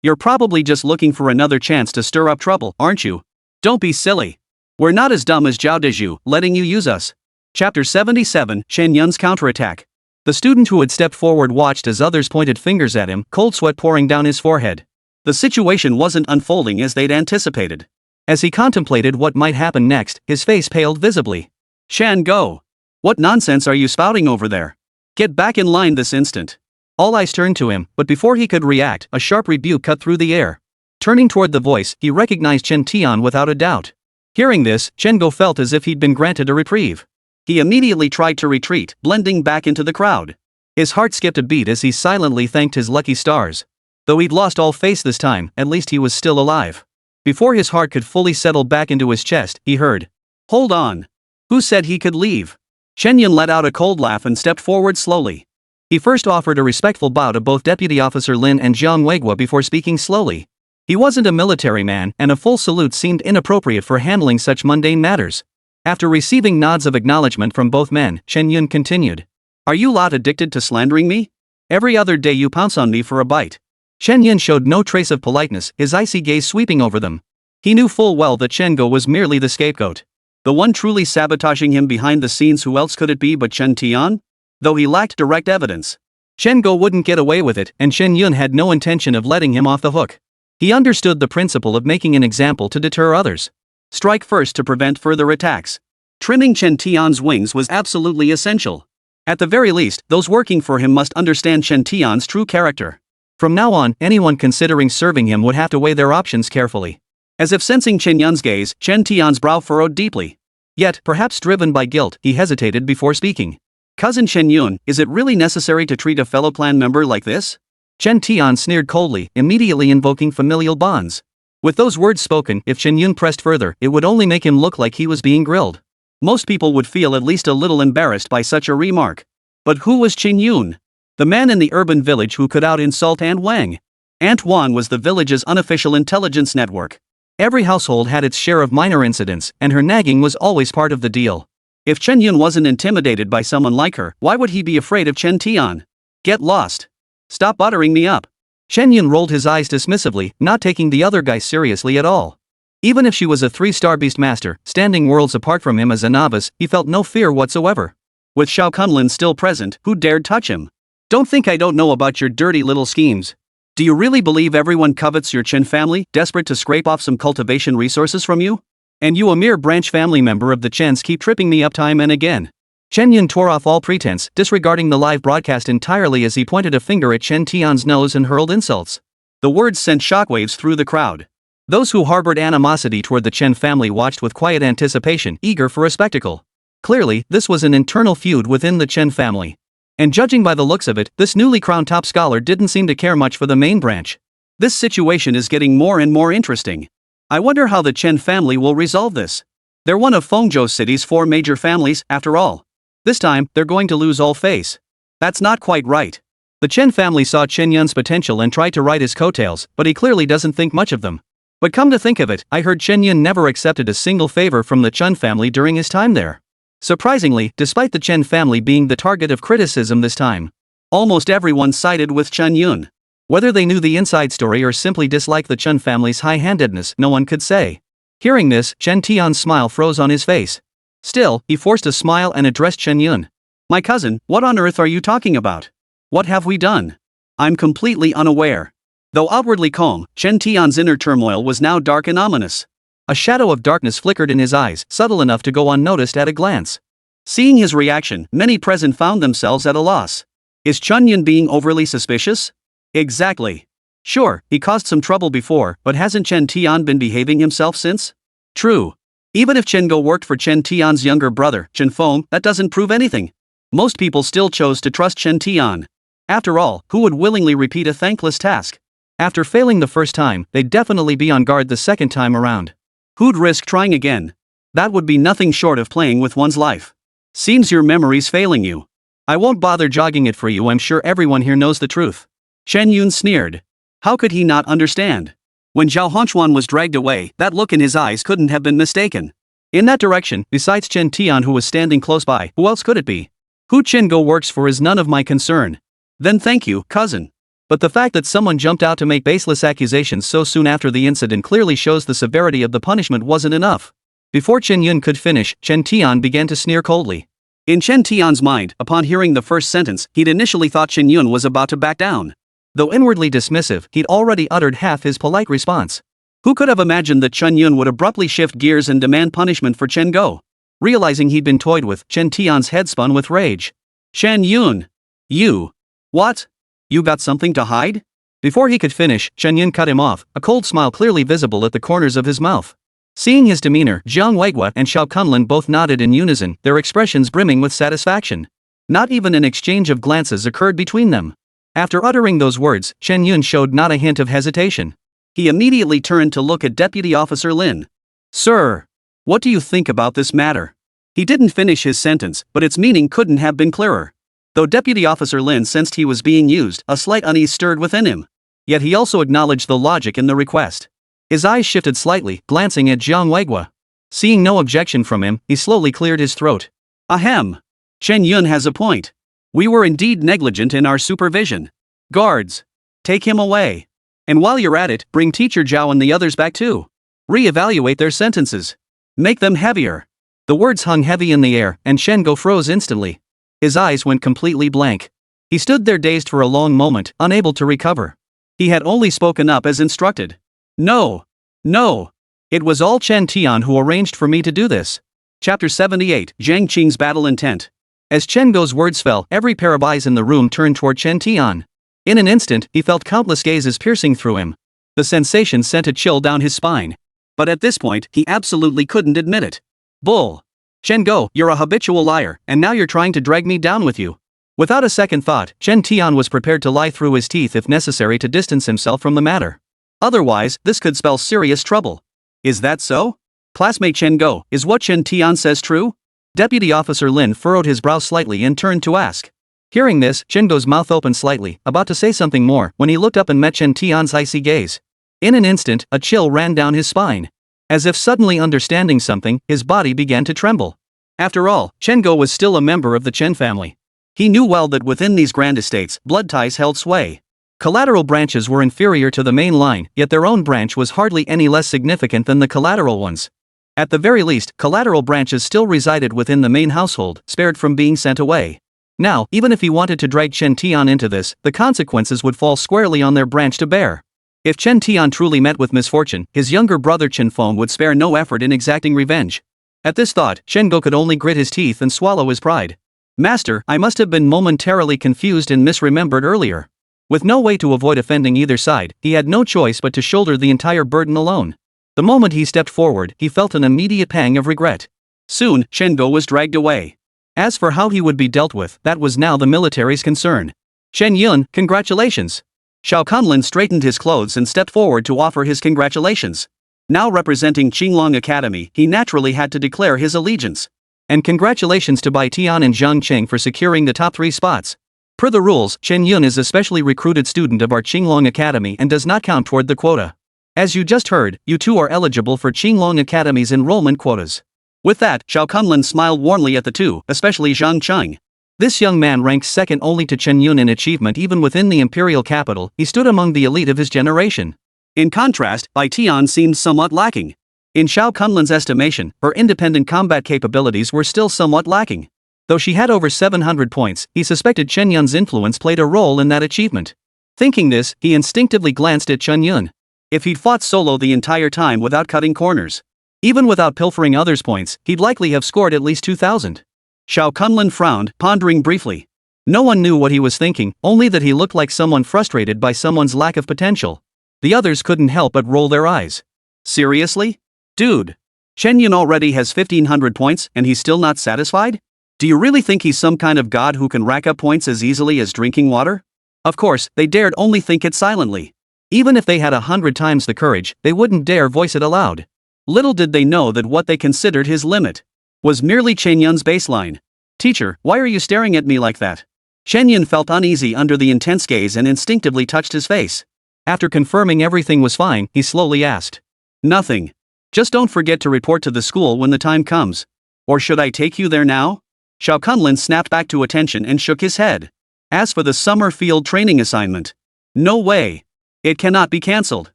You're probably just looking for another chance to stir up trouble, aren't you? Don't be silly. We're not as dumb as Zhao Dezhu, letting you use us. Chapter 77, Chen Yun's counterattack. The student who had stepped forward watched as others pointed fingers at him, cold sweat pouring down his forehead. The situation wasn't unfolding as they'd anticipated. As he contemplated what might happen next, his face paled visibly. Shan Go. What nonsense are you spouting over there? Get back in line this instant. All eyes turned to him, but before he could react, a sharp rebuke cut through the air. Turning toward the voice, he recognized Chen Tian without a doubt. Hearing this, Chen Go felt as if he'd been granted a reprieve. He immediately tried to retreat, blending back into the crowd. His heart skipped a beat as he silently thanked his lucky stars. Though he'd lost all face this time, at least he was still alive. Before his heart could fully settle back into his chest, he heard, "Hold on. Who said he could leave?" Chen Yun let out a cold laugh and stepped forward slowly. He first offered a respectful bow to both Deputy Officer Lin and Jiang Weiguo before speaking slowly. He wasn't a military man, and a full salute seemed inappropriate for handling such mundane matters. After receiving nods of acknowledgement from both men, Chen Yun continued, "Are you lot addicted to slandering me? Every other day you pounce on me for a bite." Chen Yun showed no trace of politeness, his icy gaze sweeping over them. He knew full well that Chen Go was merely the scapegoat. The one truly sabotaging him behind the scenes. Who else could it be but Chen Tian? Though he lacked direct evidence, Chen Go wouldn't get away with it, and Chen Yun had no intention of letting him off the hook. He understood the principle of making an example to deter others. Strike first to prevent further attacks. Trimming Chen Tian's wings was absolutely essential. At the very least, those working for him must understand Chen Tian's true character. From now on, anyone considering serving him would have to weigh their options carefully. As if sensing Chen Yun's gaze, Chen Tian's brow furrowed deeply. Yet, perhaps driven by guilt, he hesitated before speaking. "Cousin Chen Yun, is it really necessary to treat a fellow clan member like this?" Chen Tian sneered coldly, immediately invoking familial bonds. With those words spoken, if Chen Yun pressed further, it would only make him look like he was being grilled. Most people would feel at least a little embarrassed by such a remark. But who was Chen Yun? The man in the urban village who could out-insult Aunt Wang. Aunt Wang was the village's unofficial intelligence network. Every household had its share of minor incidents, and her nagging was always part of the deal. If Chen Yun wasn't intimidated by someone like her, why would he be afraid of Chen Tian? Get lost. Stop buttering me up. Chen Yun rolled his eyes dismissively, not taking the other guy seriously at all. Even if she was a 3-star beast master, standing worlds apart from him as a novice, he felt no fear whatsoever. With Xiao Kunlin still present, who dared touch him? "Don't think I don't know about your dirty little schemes. Do you really believe everyone covets your Chen family, desperate to scrape off some cultivation resources from you? And you, a mere branch family member of the Chens, keep tripping me up time and again." Chen Yun tore off all pretense, disregarding the live broadcast entirely as he pointed a finger at Chen Tian's nose and hurled insults. The words sent shockwaves through the crowd. Those who harbored animosity toward the Chen family watched with quiet anticipation, eager for a spectacle. Clearly, this was an internal feud within the Chen family. And judging by the looks of it, this newly crowned top scholar didn't seem to care much for the main branch. This situation is getting more and more interesting. I wonder how the Chen family will resolve this. They're one of Fengzhou City's 4 major families, after all. This time, they're going to lose all face. That's not quite right. The Chen family saw Chen Yun's potential and tried to ride his coattails, but he clearly doesn't think much of them. But come to think of it, I heard Chen Yun never accepted a single favor from the Chen family during his time there. Surprisingly, despite the Chen family being the target of criticism this time, almost everyone sided with Chen Yun. Whether they knew the inside story or simply disliked the Chen family's high-handedness, no one could say. Hearing this, Chen Tian's smile froze on his face. Still, he forced a smile and addressed Chen Yun. "My cousin, what on earth are you talking about? What have we done? I'm completely unaware." Though outwardly calm, Chen Tian's inner turmoil was now dark and ominous. A shadow of darkness flickered in his eyes, subtle enough to go unnoticed at a glance. Seeing his reaction, many present found themselves at a loss. Is Chen Yun being overly suspicious? Exactly. Sure, he caused some trouble before, but hasn't Chen Tian been behaving himself since? True. Even if Chen Go worked for Chen Tian's younger brother, Chen Feng, that doesn't prove anything. Most people still chose to trust Chen Tian. After all, who would willingly repeat a thankless task? After failing the first time, they'd definitely be on guard the second time around. Who'd risk trying again? That would be nothing short of playing with one's life. Seems your memory's failing you. I won't bother jogging it for you, I'm sure everyone here knows the truth. Chen Yun sneered. How could he not understand? When Zhao Hongchuan was dragged away, that look in his eyes couldn't have been mistaken. In that direction, besides Chen Tian who was standing close by, who else could it be? Who Chen Go works for is none of my concern. Then thank you, cousin. But the fact that someone jumped out to make baseless accusations so soon after the incident clearly shows the severity of the punishment wasn't enough. Before Chen Yun could finish, Chen Tian began to sneer coldly. In Chen Tian's mind, upon hearing the first sentence, he'd initially thought Chen Yun was about to back down. Though inwardly dismissive, he'd already uttered half his polite response. Who could have imagined that Chen Yun would abruptly shift gears and demand punishment for Chen Go? Realizing he'd been toyed with, Chen Tian's head spun with rage. Chen Yun! You! What? You got something to hide? Before he could finish, Chen Yun cut him off, a cold smile clearly visible at the corners of his mouth. Seeing his demeanor, Jiang Weiguo and Xiao Kunlin both nodded in unison, their expressions brimming with satisfaction. Not even an exchange of glances occurred between them. After uttering those words, Chen Yun showed not a hint of hesitation. He immediately turned to look at Deputy Officer Lin. Sir, what do you think about this matter? He didn't finish his sentence, but its meaning couldn't have been clearer. Though Deputy Officer Lin sensed he was being used, a slight unease stirred within him. Yet he also acknowledged the logic in the request. His eyes shifted slightly, glancing at Jiang Weigua. Seeing no objection from him, he slowly cleared his throat. Ahem. Chen Yun has a point. We were indeed negligent in our supervision. Guards, take him away. And while you're at it, bring Teacher Zhao and the others back too. Re-evaluate their sentences. Make them heavier. The words hung heavy in the air, and Shen Go froze instantly. His eyes went completely blank. He stood there dazed for a long moment, unable to recover. He had only spoken up as instructed. No. No. It was all Chen Tian who arranged for me to do this. Chapter 78, Zhang Qing's Battle Intent. As Chen Go's words fell, every pair of eyes in the room turned toward Chen Tian. In an instant, he felt countless gazes piercing through him. The sensation sent a chill down his spine. But at this point, he absolutely couldn't admit it. Bull. Chen Go, you're a habitual liar, and now you're trying to drag me down with you. Without a second thought, Chen Tian was prepared to lie through his teeth if necessary to distance himself from the matter. Otherwise, this could spell serious trouble. Is that so? Classmate Chen Go, is what Chen Tian says true? Deputy Officer Lin furrowed his brow slightly and turned to ask. Hearing this, Chen Go's mouth opened slightly, about to say something more, when he looked up and met Chen Tian's icy gaze. In an instant, a chill ran down his spine. As if suddenly understanding something, his body began to tremble. After all, Chen Go was still a member of the Chen family. He knew well that within these grand estates, blood ties held sway. Collateral branches were inferior to the main line, yet their own branch was hardly any less significant than the collateral ones. At the very least, collateral branches still resided within the main household, spared from being sent away. Now, even if he wanted to drag Chen Tian into this, the consequences would fall squarely on their branch to bear. If Chen Tian truly met with misfortune, his younger brother Chen Feng would spare no effort in exacting revenge. At this thought, Chen Go could only grit his teeth and swallow his pride. Master, I must have been momentarily confused and misremembered earlier. With no way to avoid offending either side, he had no choice but to shoulder the entire burden alone. The moment he stepped forward, he felt an immediate pang of regret. Soon, Chen Go was dragged away. As for how he would be dealt with, that was now the military's concern. Chen Yun, congratulations. Shao Kunlin straightened his clothes and stepped forward to offer his congratulations. Now representing Qinglong Academy, he naturally had to declare his allegiance. And congratulations to Bai Tian and Zhang Cheng for securing the top 3 spots. Per the rules, Chen Yun is a specially recruited student of our Qinglong Academy and does not count toward the quota. As you just heard, you two are eligible for Qinglong Academy's enrollment quotas. With that, Shao Kunlin smiled warmly at the two, especially Zhang Cheng. This young man ranks second only to Chen Yun in achievement even within the imperial capital. He stood among the elite of his generation. In contrast, Bai Tian seemed somewhat lacking. In Shao Kunlin's estimation, her independent combat capabilities were still somewhat lacking. Though she had over 700 points, he suspected Chen Yun's influence played a role in that achievement. Thinking this, he instinctively glanced at Chen Yun. If he'd fought solo the entire time without cutting corners, even without pilfering others' points, he'd likely have scored at least 2,000. Shao Kunlin frowned, pondering briefly. No one knew what he was thinking, only that he looked like someone frustrated by someone's lack of potential. The others couldn't help but roll their eyes. Seriously? Dude. Chen Yun already has 1,500 points and he's still not satisfied? Do you really think he's some kind of god who can rack up points as easily as drinking water? Of course, they dared only think it silently. Even if they had 100 times the courage, they wouldn't dare voice it aloud. Little did they know that what they considered his limit was merely Chen Yun's baseline. Teacher, why are you staring at me like that? Chen Yun felt uneasy under the intense gaze and instinctively touched his face. After confirming everything was fine, he slowly asked. Nothing. Just don't forget to report to the school when the time comes. Or should I take you there now? Shao Kunlin snapped back to attention and shook his head. As for the summer field training assignment, no way. It cannot be cancelled.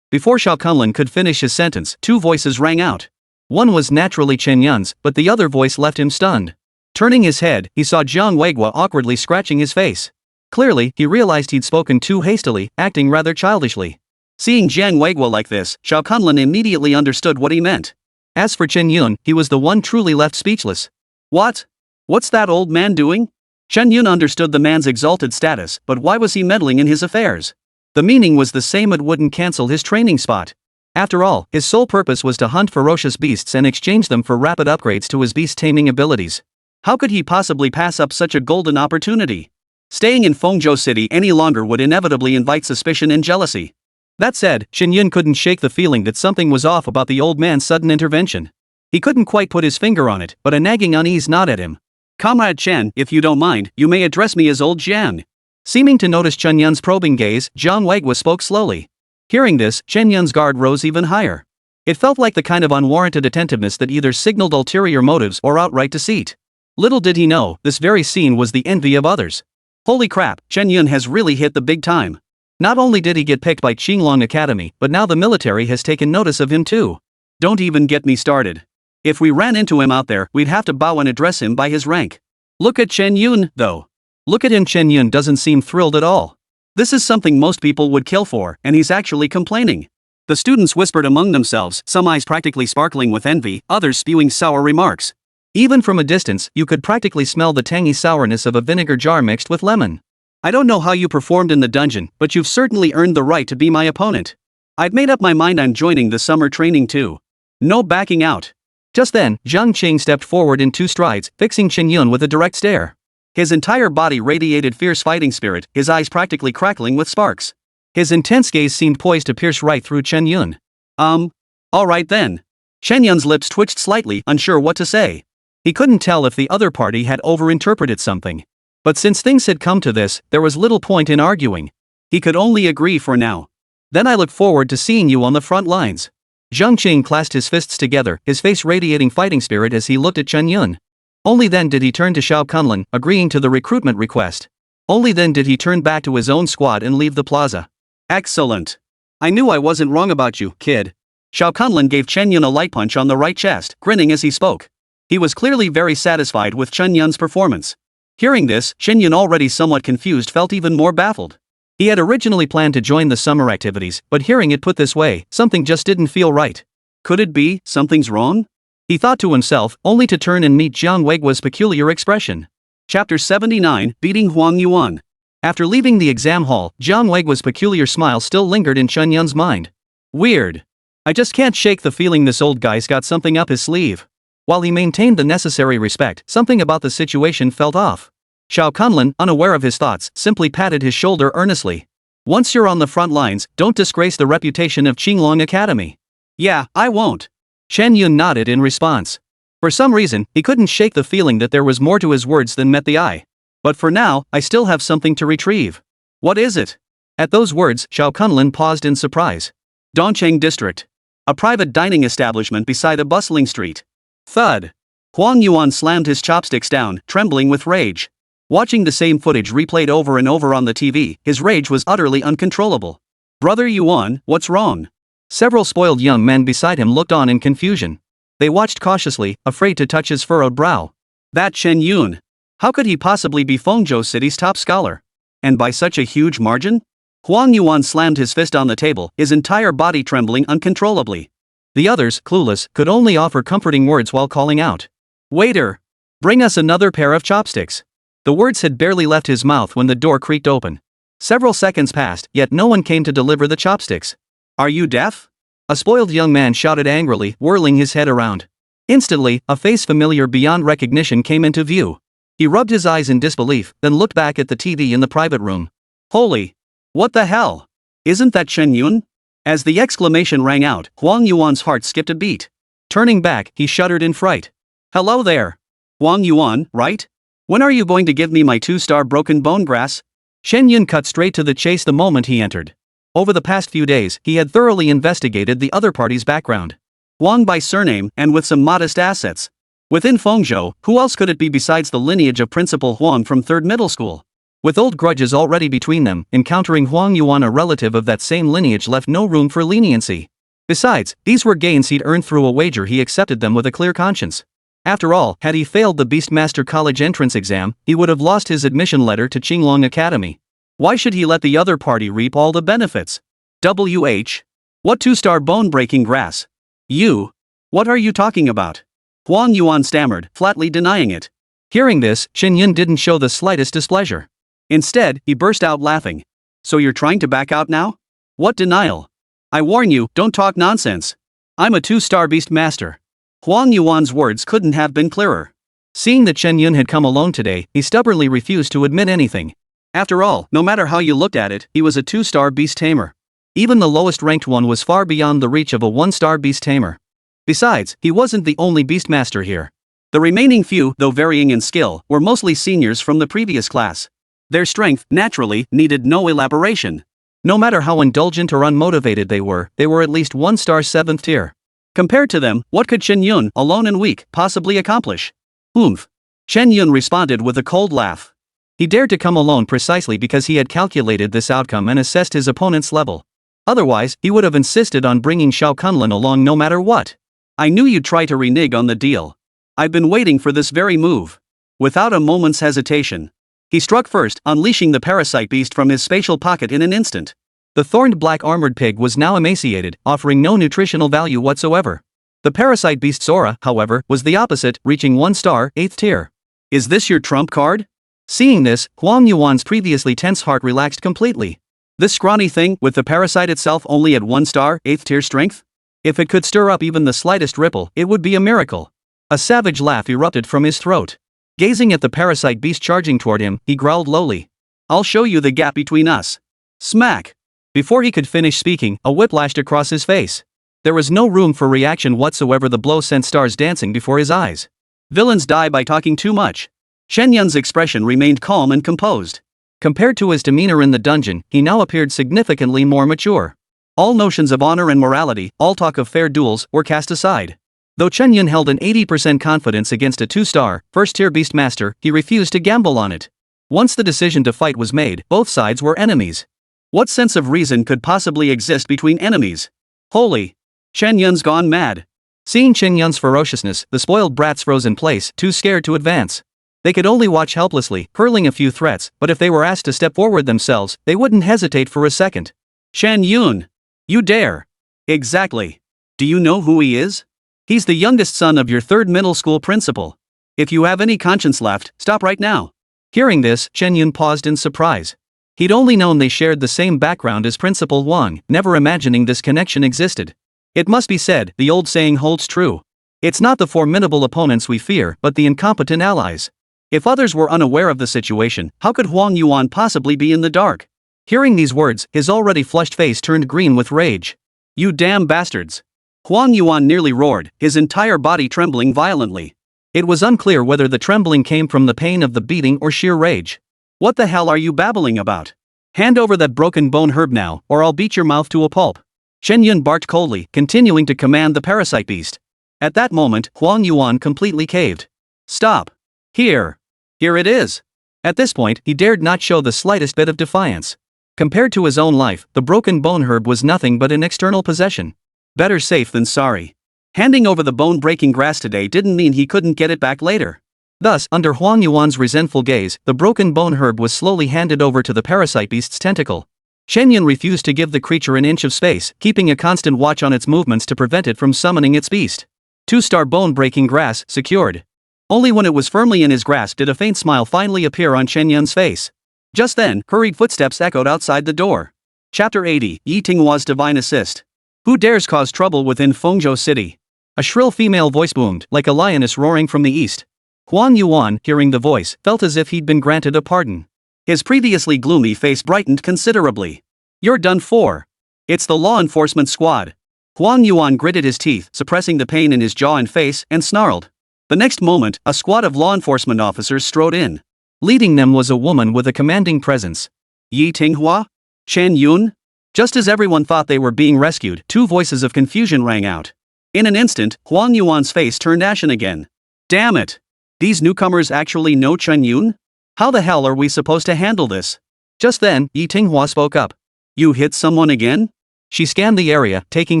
Before Shao Kunlin could finish his sentence, 2 voices rang out. One was naturally Chen Yun's, but the other voice left him stunned. Turning his head, he saw Jiang Weigua awkwardly scratching his face. Clearly, he realized he'd spoken too hastily, acting rather childishly. Seeing Jiang Weigua like this, Shao Kunlin immediately understood what he meant. As for Chen Yun, he was the one truly left speechless. What? What's that old man doing? Chen Yun understood the man's exalted status, but why was he meddling in his affairs? The meaning was the same: it wouldn't cancel his training spot. After all, his sole purpose was to hunt ferocious beasts and exchange them for rapid upgrades to his beast taming abilities. How could he possibly pass up such a golden opportunity? Staying in Fengzhou City any longer would inevitably invite suspicion and jealousy. That said, Chen Yun couldn't shake the feeling that something was off about the old man's sudden intervention. He couldn't quite put his finger on it, but a nagging unease gnawed at him. Comrade Chen, if you don't mind, you may address me as Old Jian. Seeming to notice Chen Yun's probing gaze, Jiang Weigua spoke slowly. Hearing this, Chen Yun's guard rose even higher. It felt like the kind of unwarranted attentiveness that either signaled ulterior motives or outright deceit. Little did he know, this very scene was the envy of others. Holy crap, Chen Yun has really hit the big time. Not only did he get picked by Qinglong Academy, but now the military has taken notice of him too. Don't even get me started. If we ran into him out there, we'd have to bow and address him by his rank. Look at Chen Yun, though. Look at him. Chen Yun doesn't seem thrilled at all. This is something most people would kill for, and he's actually complaining. The students whispered among themselves, some eyes practically sparkling with envy, others spewing sour remarks. Even from a distance, you could practically smell the tangy sourness of a vinegar jar mixed with lemon. I don't know how you performed in the dungeon, but you've certainly earned the right to be my opponent. I'd made up my mind on joining the summer training too. No backing out. Just then, Zhang Qing stepped forward in 2 strides, fixing Chen Yun with a direct stare. His entire body radiated fierce fighting spirit, his eyes practically crackling with sparks. His intense gaze seemed poised to pierce right through Chen Yun. Alright then. Chen Yun's lips twitched slightly, unsure what to say. He couldn't tell if the other party had overinterpreted something. But since things had come to this, there was little point in arguing. He could only agree for now. Then I look forward to seeing you on the front lines. Zhang Qing clasped his fists together, his face radiating fighting spirit as he looked at Chen Yun. Only then did he turn to Xiao Kunlun, agreeing to the recruitment request. Only then did he turn back to his own squad and leave the plaza. Excellent. I knew I wasn't wrong about you, kid. Xiao Kunlun gave Chen Yun a light punch on the right chest, grinning as he spoke. He was clearly very satisfied with Chen Yun's performance. Hearing this, Chen Yun, already somewhat confused, felt even more baffled. He had originally planned to join the summer activities, but hearing it put this way, something just didn't feel right. Could it be, something's wrong? He thought to himself, only to turn and meet Jiang Weigua's peculiar expression. Chapter 79, Beating Huang Yuan. After leaving the exam hall, Jiang Weigua's peculiar smile still lingered in Chen Yun's mind. Weird. I just can't shake the feeling this old guy's got something up his sleeve. While he maintained the necessary respect, something about the situation felt off. Xiao Kunlun, unaware of his thoughts, simply patted his shoulder earnestly. Once you're on the front lines, don't disgrace the reputation of Qinglong Academy. Yeah, I won't. Chen Yun nodded in response. For some reason, he couldn't shake the feeling that there was more to his words than met the eye. But for now, I still have something to retrieve. What is it? At those words, Xiao Kunlun paused in surprise. Dongcheng District. A private dining establishment beside a bustling street. Thud. Huang Yuan slammed his chopsticks down, trembling with rage. Watching the same footage replayed over and over on the TV, his rage was utterly uncontrollable. Brother Yuan, what's wrong? Several spoiled young men beside him looked on in confusion. They watched cautiously, afraid to touch his furrowed brow. That Chen Yun. How could he possibly be Fengzhou City's top scholar? And by such a huge margin? Huang Yuan slammed his fist on the table, his entire body trembling uncontrollably. The others, clueless, could only offer comforting words while calling out. Waiter! Bring us another pair of chopsticks. The words had barely left his mouth when the door creaked open. Several seconds passed, yet no one came to deliver the chopsticks. Are you deaf? A spoiled young man shouted angrily, whirling his head around. Instantly, a face familiar beyond recognition came into view. He rubbed his eyes in disbelief, then looked back at the TV in the private room. Holy! What the hell? Isn't that Chen Yun? As the exclamation rang out, Huang Yuan's heart skipped a beat. Turning back, he shuddered in fright. Hello there. Huang Yuan, right? When are you going to give me my 2-star broken bone grass? Chen Yun cut straight to the chase the moment he entered. Over the past few days, he had thoroughly investigated the other party's background. Huang by surname, and with some modest assets. Within Fengzhou, who else could it be besides the lineage of Principal Huang from 3rd middle school? With old grudges already between them, encountering Huang Yuan, a relative of that same lineage, left no room for leniency. Besides, these were gains he'd earned through a wager. He accepted them with a clear conscience. After all, had he failed the Beastmaster College entrance exam, he would have lost his admission letter to Qinglong Academy. Why should he let the other party reap all the benefits? WH? What 2-star bone-breaking grass? You? What are you talking about? Huang Yuan stammered, flatly denying it. Hearing this, Chen Yun didn't show the slightest displeasure. Instead, he burst out laughing. So you're trying to back out now? What denial? I warn you, don't talk nonsense. I'm a 2-star Beastmaster. Huang Yuan's words couldn't have been clearer. Seeing that Chen Yun had come alone today, he stubbornly refused to admit anything. After all, no matter how you looked at it, he was a 2-star beast tamer. Even the lowest ranked one was far beyond the reach of a 1-star beast tamer. Besides, he wasn't the only beastmaster here. The remaining few, though varying in skill, were mostly seniors from the previous class. Their strength, naturally, needed no elaboration. No matter how indulgent or unmotivated they were at least 1-star 7th tier. Compared to them, what could Chen Yun, alone and weak, possibly accomplish? Oomph. Chen Yun responded with a cold laugh. He dared to come alone precisely because he had calculated this outcome and assessed his opponent's level. Otherwise, he would have insisted on bringing Xiao Kunlun along no matter what. I knew you'd try to renege on the deal. I've been waiting for this very move. Without a moment's hesitation, he struck first, unleashing the parasite beast from his spatial pocket in an instant. The thorned black armored pig was now emaciated, offering no nutritional value whatsoever. The parasite beast's aura, however, was the opposite, reaching 1-star 8th tier. Is this your trump card? Seeing this, Huang Yuan's previously tense heart relaxed completely. This scrawny thing, with the parasite itself only at 1-star 8th tier strength? If it could stir up even the slightest ripple, it would be a miracle. A savage laugh erupted from his throat. Gazing at the parasite beast charging toward him, he growled lowly. I'll show you the gap between us. Smack! Before he could finish speaking, a whip lashed across his face. There was no room for reaction whatsoever. The blow sent stars dancing before his eyes. Villains die by talking too much. Chen Yun's expression remained calm and composed. Compared to his demeanor in the dungeon, he now appeared significantly more mature. All notions of honor and morality, all talk of fair duels, were cast aside. Though Chen Yun held an 80% confidence against a 2-star, 1st-tier beastmaster, he refused to gamble on it. Once the decision to fight was made, both sides were enemies. What sense of reason could possibly exist between enemies? Holy! Chen Yun's gone mad. Seeing Chen Yun's ferociousness, the spoiled brats froze in place, too scared to advance. They could only watch helplessly, hurling a few threats, but if they were asked to step forward themselves, they wouldn't hesitate for a second. Chen Yun! You dare! Exactly. Do you know who he is? He's the youngest son of your 3rd middle school principal. If you have any conscience left, stop right now. Hearing this, Chen Yun paused in surprise. He'd only known they shared the same background as Principal Wang, never imagining this connection existed. It must be said, the old saying holds true. It's not the formidable opponents we fear, but the incompetent allies. If others were unaware of the situation, how could Huang Yuan possibly be in the dark? Hearing these words, his already flushed face turned green with rage. You damn bastards! Huang Yuan nearly roared, his entire body trembling violently. It was unclear whether the trembling came from the pain of the beating or sheer rage. What the hell are you babbling about? Hand over that broken bone herb now, or I'll beat your mouth to a pulp. Chen Yun barked coldly, continuing to command the parasite beast. At that moment, Huang Yuan completely caved. Stop. Here. Here it is. At this point, he dared not show the slightest bit of defiance. Compared to his own life, the broken bone herb was nothing but an external possession. Better safe than sorry. Handing over the bone-breaking grass today didn't mean he couldn't get it back later. Thus, under Huang Yuan's resentful gaze, the broken bone herb was slowly handed over to the parasite beast's tentacle. Chen Yun refused to give the creature an inch of space, keeping a constant watch on its movements to prevent it from summoning its beast. 2-star bone-breaking grass, secured. Only when it was firmly in his grasp did a faint smile finally appear on Chen Yun's face. Just then, hurried footsteps echoed outside the door. Chapter 80, Yi Tinghua's Divine Assist. Who dares cause trouble within Fengzhou City? A shrill female voice boomed, like a lioness roaring from the east. Huang Yuan, hearing the voice, felt as if he'd been granted a pardon. His previously gloomy face brightened considerably. You're done for. It's the law enforcement squad. Huang Yuan gritted his teeth, suppressing the pain in his jaw and face, and snarled. The next moment, a squad of law enforcement officers strode in. Leading them was a woman with a commanding presence. Yi Tinghua? Chen Yun? Just as everyone thought they were being rescued, 2 voices of confusion rang out. In an instant, Huang Yuan's face turned ashen again. Damn it! These newcomers actually know Chen Yun? How the hell are we supposed to handle this? Just then, Yi Tinghua spoke up. You hit someone again? She scanned the area, taking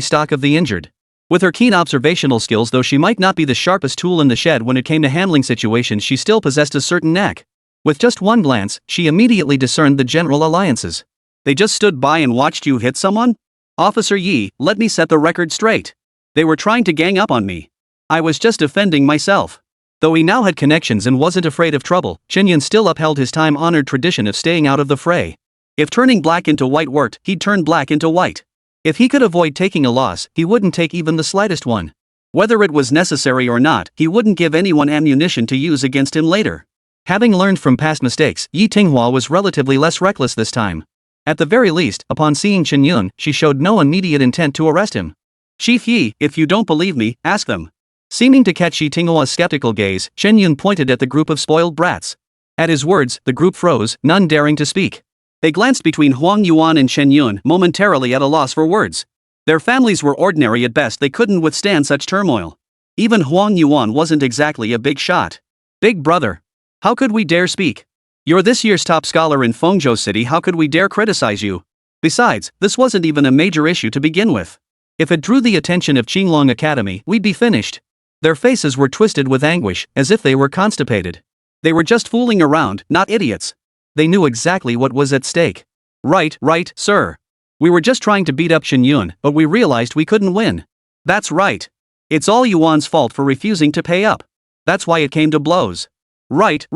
stock of the injured. With her keen observational skills, though she might not be the sharpest tool in the shed when it came to handling situations, she still possessed a certain knack. With just one glance, she immediately discerned the general alliances. They just stood by and watched you hit someone? Officer Yi, let me set the record straight. They were trying to gang up on me. I was just defending myself. Though he now had connections and wasn't afraid of trouble, Chen Yun still upheld his time-honored tradition of staying out of the fray. If turning black into white worked, he'd turn black into white. If he could avoid taking a loss, he wouldn't take even the slightest one. Whether it was necessary or not, he wouldn't give anyone ammunition to use against him later. Having learned from past mistakes, Yi Tinghua was relatively less reckless this time. At the very least, upon seeing Chen Yun, she showed no immediate intent to arrest him. Chief Yi, if you don't believe me, ask them. Seeming to catch Yi Tinghua's skeptical gaze, Chen Yun pointed at the group of spoiled brats. At his words, the group froze, none daring to speak. They glanced between Huang Yuan and Chen Yun, momentarily at a loss for words. Their families were ordinary at best, they couldn't withstand such turmoil. Even Huang Yuan wasn't exactly a big shot. Big brother. How could we dare speak? You're this year's top scholar in Fengzhou City, how could we dare criticize you? Besides, this wasn't even a major issue to begin with. If it drew the attention of Qinglong Academy, we'd be finished. Their faces were twisted with anguish, as if they were constipated. They were just fooling around, not idiots. They knew exactly what was at stake. Right, sir. We were just trying to beat up Chen Yun, but we realized we couldn't win. That's right. It's all Yuan's fault for refusing to pay up. That's why it came to blows. Right.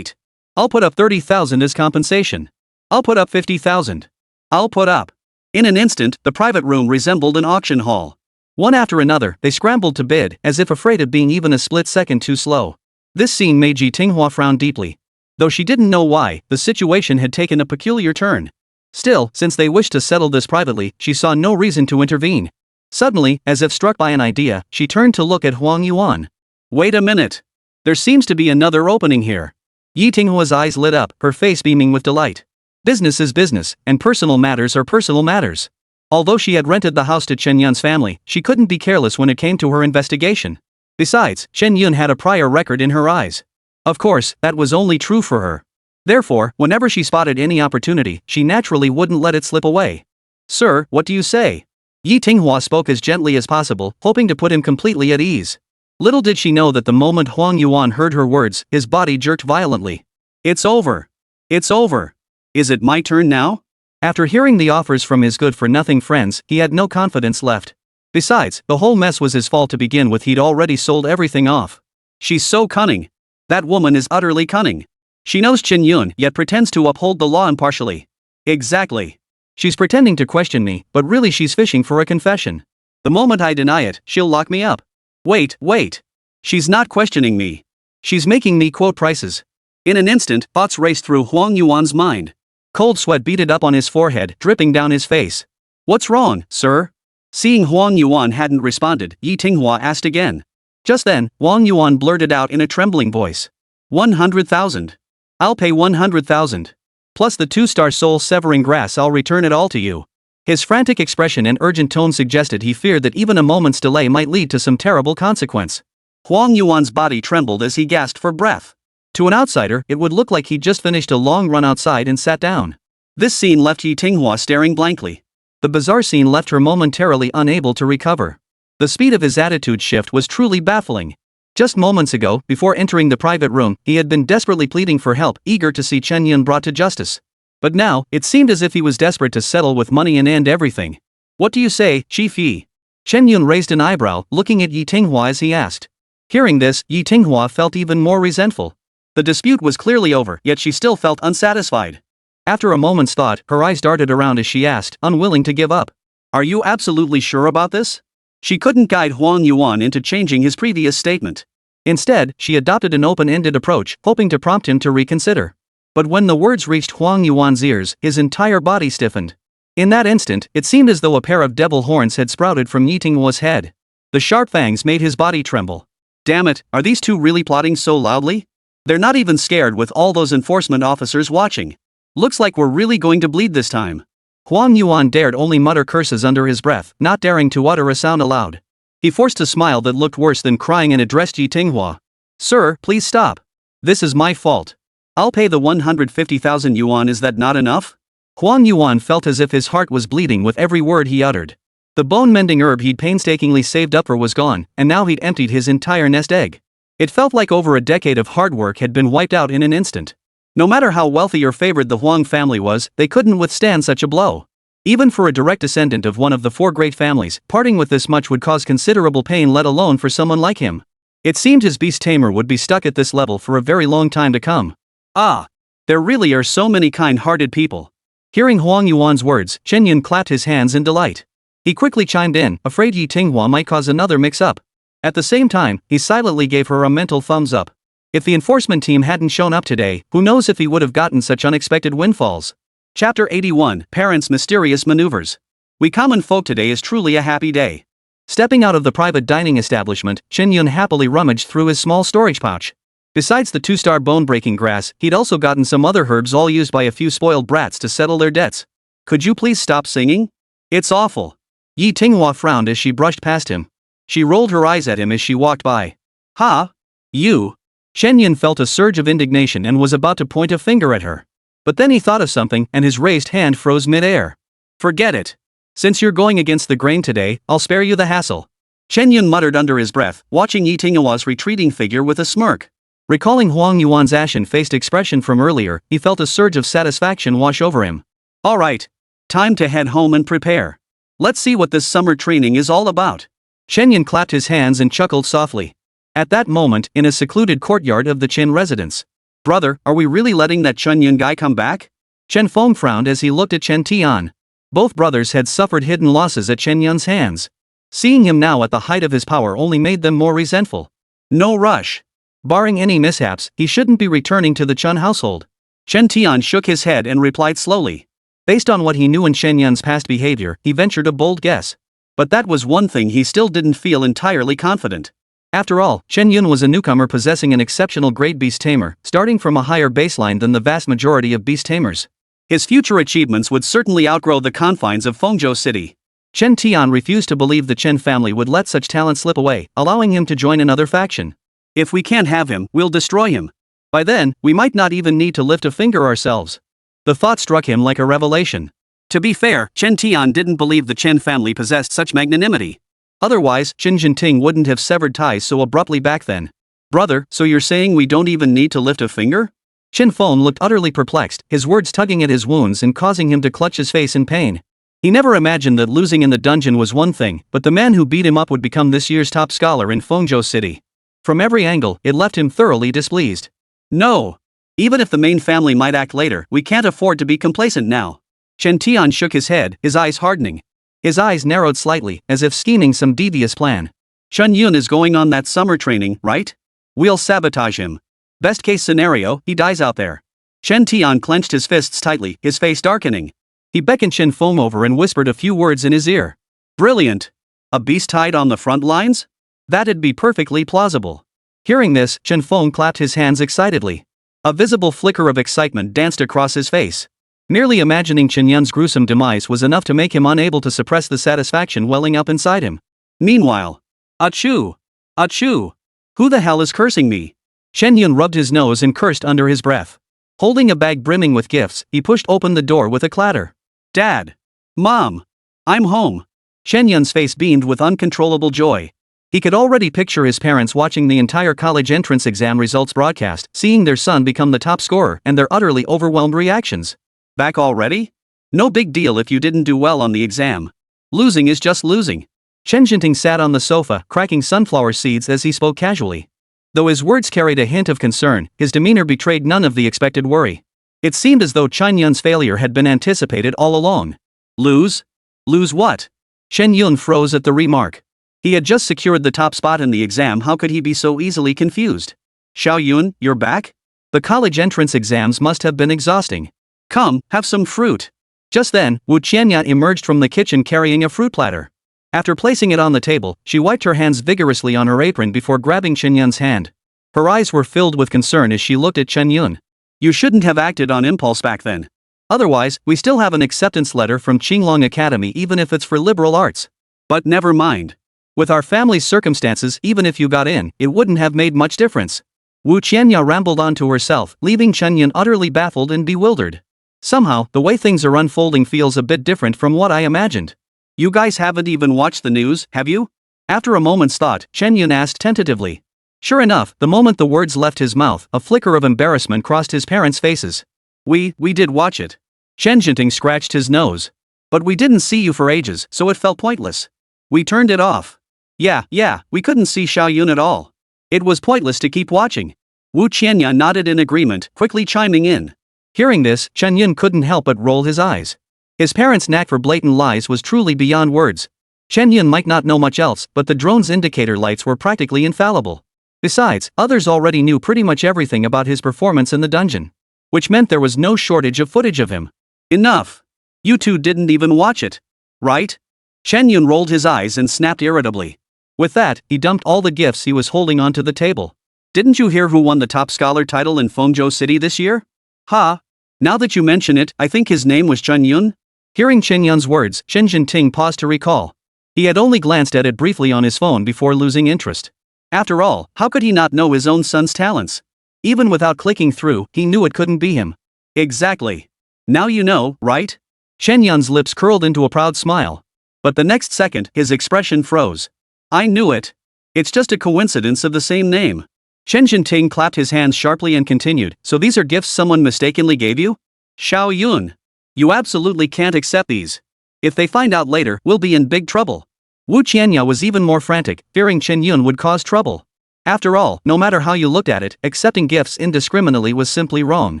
I'll put up 30,000 as compensation. I'll put up 50,000. I'll put up. In an instant, the private room resembled an auction hall. One after another, they scrambled to bid, as if afraid of being even a split second too slow. This scene made Yi Tinghua frown deeply. Though she didn't know why, the situation had taken a peculiar turn. Still, since they wished to settle this privately, she saw no reason to intervene. Suddenly, as if struck by an idea, she turned to look at Huang Yuan. Wait a minute. There seems to be another opening here. Yi Tinghua's eyes lit up, her face beaming with delight. Business is business, and personal matters are personal matters. Although she had rented the house to Chen Yun's family, she couldn't be careless when it came to her investigation. Besides, Chen Yun had a prior record in her eyes. Of course, that was only true for her. Therefore, whenever she spotted any opportunity, she naturally wouldn't let it slip away. Sir, what do you say? Yi Tinghua spoke as gently as possible, hoping to put him completely at ease. Little did she know that the moment Huang Yuan heard her words, his body jerked violently. It's over. It's over. Is it my turn now? After hearing the offers from his good-for-nothing friends, he had no confidence left. Besides, the whole mess was his fault to begin with, he'd already sold everything off. She's so cunning. That woman is utterly cunning. She knows Chen Yun, yet pretends to uphold the law impartially. Exactly. She's pretending to question me, but really she's fishing for a confession. The moment I deny it, she'll lock me up. Wait. She's not questioning me. She's making me quote prices. In an instant, thoughts raced through Huang Yuan's mind. Cold sweat beaded up on his forehead, dripping down his face. What's wrong, sir? Seeing Huang Yuan hadn't responded, Yi Tinghua asked again. Just then, Huang Yuan blurted out in a trembling voice. 100,000. I'll pay 100,000. Plus the 2-star soul-severing grass, I'll return it all to you. His frantic expression and urgent tone suggested he feared that even a moment's delay might lead to some terrible consequence. Huang Yuan's body trembled as he gasped for breath. To an outsider, it would look like he'd just finished a long run outside and sat down. This scene left Yi Tinghua staring blankly. The bizarre scene left her momentarily unable to recover. The speed of his attitude shift was truly baffling. Just moments ago, before entering the private room, he had been desperately pleading for help, eager to see Chen Yun brought to justice. But now, it seemed as if he was desperate to settle with money and end everything. What do you say, Chief Yi? Chen Yun raised an eyebrow, looking at Yi Tinghua as he asked. Hearing this, Yi Tinghua felt even more resentful. The dispute was clearly over, yet she still felt unsatisfied. After a moment's thought, her eyes darted around as she asked, unwilling to give up. Are you absolutely sure about this? She couldn't guide Huang Yuan into changing his previous statement. Instead, she adopted an open-ended approach, hoping to prompt him to reconsider. But when the words reached Huang Yuan's ears, his entire body stiffened. In that instant, it seemed as though a pair of devil horns had sprouted from Yi Tinghua's head. The sharp fangs made his body tremble. Damn it, are these two really plotting so loudly? They're not even scared with all those enforcement officers watching. Looks like we're really going to bleed this time. Huang Yuan dared only mutter curses under his breath, not daring to utter a sound aloud. He forced a smile that looked worse than crying and addressed Yi Tinghua. Sir, please stop. This is my fault. I'll pay the 150,000 yuan, is that not enough? Huang Yuan felt as if his heart was bleeding with every word he uttered. The bone-mending herb he'd painstakingly saved up for was gone, and now he'd emptied his entire nest egg. It felt like over a decade of hard work had been wiped out in an instant. No matter how wealthy or favored the Huang family was, they couldn't withstand such a blow. Even for a direct descendant of one of the 4 great families, parting with this much would cause considerable pain, let alone for someone like him. It seemed his beast tamer would be stuck at this level for a very long time to come. Ah! There really are so many kind-hearted people. Hearing Huang Yuan's words, Chen Yun clapped his hands in delight. He quickly chimed in, afraid Yi Tinghua might cause another mix-up. At the same time, he silently gave her a mental thumbs up. If the enforcement team hadn't shown up today, who knows if he would have gotten such unexpected windfalls. Chapter 81, Parents' Mysterious Maneuvers. We common folk today is truly a happy day. Stepping out of the private dining establishment, Chen Yun happily rummaged through his small storage pouch. Besides the 2-star bone-breaking grass, he'd also gotten some other herbs all used by a few spoiled brats to settle their debts. Could you please stop singing? It's awful. Yi Tinghua frowned as she brushed past him. She rolled her eyes at him as she walked by. Ha! You! Chen Yun felt a surge of indignation and was about to point a finger at her. But then he thought of something and his raised hand froze mid-air. Forget it. Since you're going against the grain today, I'll spare you the hassle. Chen Yun muttered under his breath, watching Yi Tinghua's retreating figure with a smirk. Recalling Huang Yuan's ashen-faced expression from earlier, he felt a surge of satisfaction wash over him. All right. Time to head home and prepare. Let's see what this summer training is all about. Chen Yun clapped his hands and chuckled softly. At that moment, in a secluded courtyard of the Chen residence. Brother, are we really letting that Chen Yun guy come back? Chen Feng frowned as he looked at Chen Tian. Both brothers had suffered hidden losses at Chen Yun's hands. Seeing him now at the height of his power only made them more resentful. No rush. Barring any mishaps, he shouldn't be returning to the Chen household. Chen Tian shook his head and replied slowly. Based on what he knew in Chen Yun's past behavior, he ventured a bold guess. But that was one thing he still didn't feel entirely confident. After all, Chen Yun was a newcomer possessing an exceptional grade beast tamer, starting from a higher baseline than the vast majority of beast tamers. His future achievements would certainly outgrow the confines of Fengzhou City. Chen Tian refused to believe the Chen family would let such talent slip away, allowing him to join another faction. If we can't have him, we'll destroy him. By then, we might not even need to lift a finger ourselves. The thought struck him like a revelation. To be fair, Chen Tian didn't believe the Chen family possessed such magnanimity. Otherwise, Chen Jinting wouldn't have severed ties so abruptly back then. Brother, so you're saying we don't even need to lift a finger? Chen Feng looked utterly perplexed, his words tugging at his wounds and causing him to clutch his face in pain. He never imagined that losing in the dungeon was one thing, but the man who beat him up would become this year's top scholar in Fengzhou City. From every angle, it left him thoroughly displeased. No. Even if the main family might act later, we can't afford to be complacent now. Chen Tian shook his head, his eyes hardening. His eyes narrowed slightly, as if scheming some devious plan. Chen Yun is going on that summer training, right? We'll sabotage him. Best case scenario, he dies out there. Chen Tian clenched his fists tightly, his face darkening. He beckoned Chen Feng over and whispered a few words in his ear. Brilliant. A beast tied on the front lines? That'd be perfectly plausible. Hearing this, Chen Feng clapped his hands excitedly. A visible flicker of excitement danced across his face. Merely imagining Chen Yun's gruesome demise was enough to make him unable to suppress the satisfaction welling up inside him. Meanwhile, achoo! Achoo! Who the hell is cursing me? Chen Yun rubbed his nose and cursed under his breath. Holding a bag brimming with gifts, he pushed open the door with a clatter. Dad! Mom! I'm home! Chen Yun's face beamed with uncontrollable joy. He could already picture his parents watching the entire college entrance exam results broadcast, seeing their son become the top scorer and their utterly overwhelmed reactions. Back already? No big deal if you didn't do well on the exam. Losing is just losing. Chen Jinting sat on the sofa, cracking sunflower seeds as he spoke casually. Though his words carried a hint of concern, his demeanor betrayed none of the expected worry. It seemed as though Chen Yun's failure had been anticipated all along. Lose? Lose what? Chen Yun froze at the remark. He had just secured the top spot in the exam, how could he be so easily confused? Xiao Yun, you're back? The college entrance exams must have been exhausting. Come, have some fruit. Just then, Wu Qianya emerged from the kitchen carrying a fruit platter. After placing it on the table, she wiped her hands vigorously on her apron before grabbing Chen Yun's hand. Her eyes were filled with concern as she looked at Chen Yun. You shouldn't have acted on impulse back then. Otherwise, we still have an acceptance letter from Qinglong Academy even if it's for liberal arts. But never mind. With our family's circumstances, even if you got in, it wouldn't have made much difference. Wu Qianya rambled on to herself, leaving Chen Yun utterly baffled and bewildered. Somehow, the way things are unfolding feels a bit different from what I imagined. You guys haven't even watched the news, have you? After a moment's thought, Chen Yun asked tentatively. Sure enough, the moment the words left his mouth, a flicker of embarrassment crossed his parents' faces. We did watch it. Chen Jinting scratched his nose. But we didn't see you for ages, so it felt pointless. We turned it off. Yeah, we couldn't see Xiao Yun at all. It was pointless to keep watching. Wu Qianya nodded in agreement, quickly chiming in. Hearing this, Chen Yun couldn't help but roll his eyes. His parents' knack for blatant lies was truly beyond words. Chen Yun might not know much else, but the drone's indicator lights were practically infallible. Besides, others already knew pretty much everything about his performance in the dungeon. Which meant there was no shortage of footage of him. Enough. You two didn't even watch it. Right? Chen Yun rolled his eyes and snapped irritably. With that, he dumped all the gifts he was holding onto the table. Didn't you hear who won the top scholar title in Fengzhou City this year? Ha! Now that you mention it, I think his name was Chen Yun? Hearing Chen Yun's words, Shen Jinting paused to recall. He had only glanced at it briefly on his phone before losing interest. After all, how could he not know his own son's talents? Even without clicking through, he knew it couldn't be him. Exactly. Now you know, right? Shen Yun's lips curled into a proud smile. But the next second, his expression froze. I knew it. It's just a coincidence of the same name. Shen Jinting clapped his hands sharply and continued, so these are gifts someone mistakenly gave you? Xiao Yun. You absolutely can't accept these. If they find out later, we'll be in big trouble. Wu Qianya was even more frantic, fearing Chen Yun would cause trouble. After all, no matter how you looked at it, accepting gifts indiscriminately was simply wrong.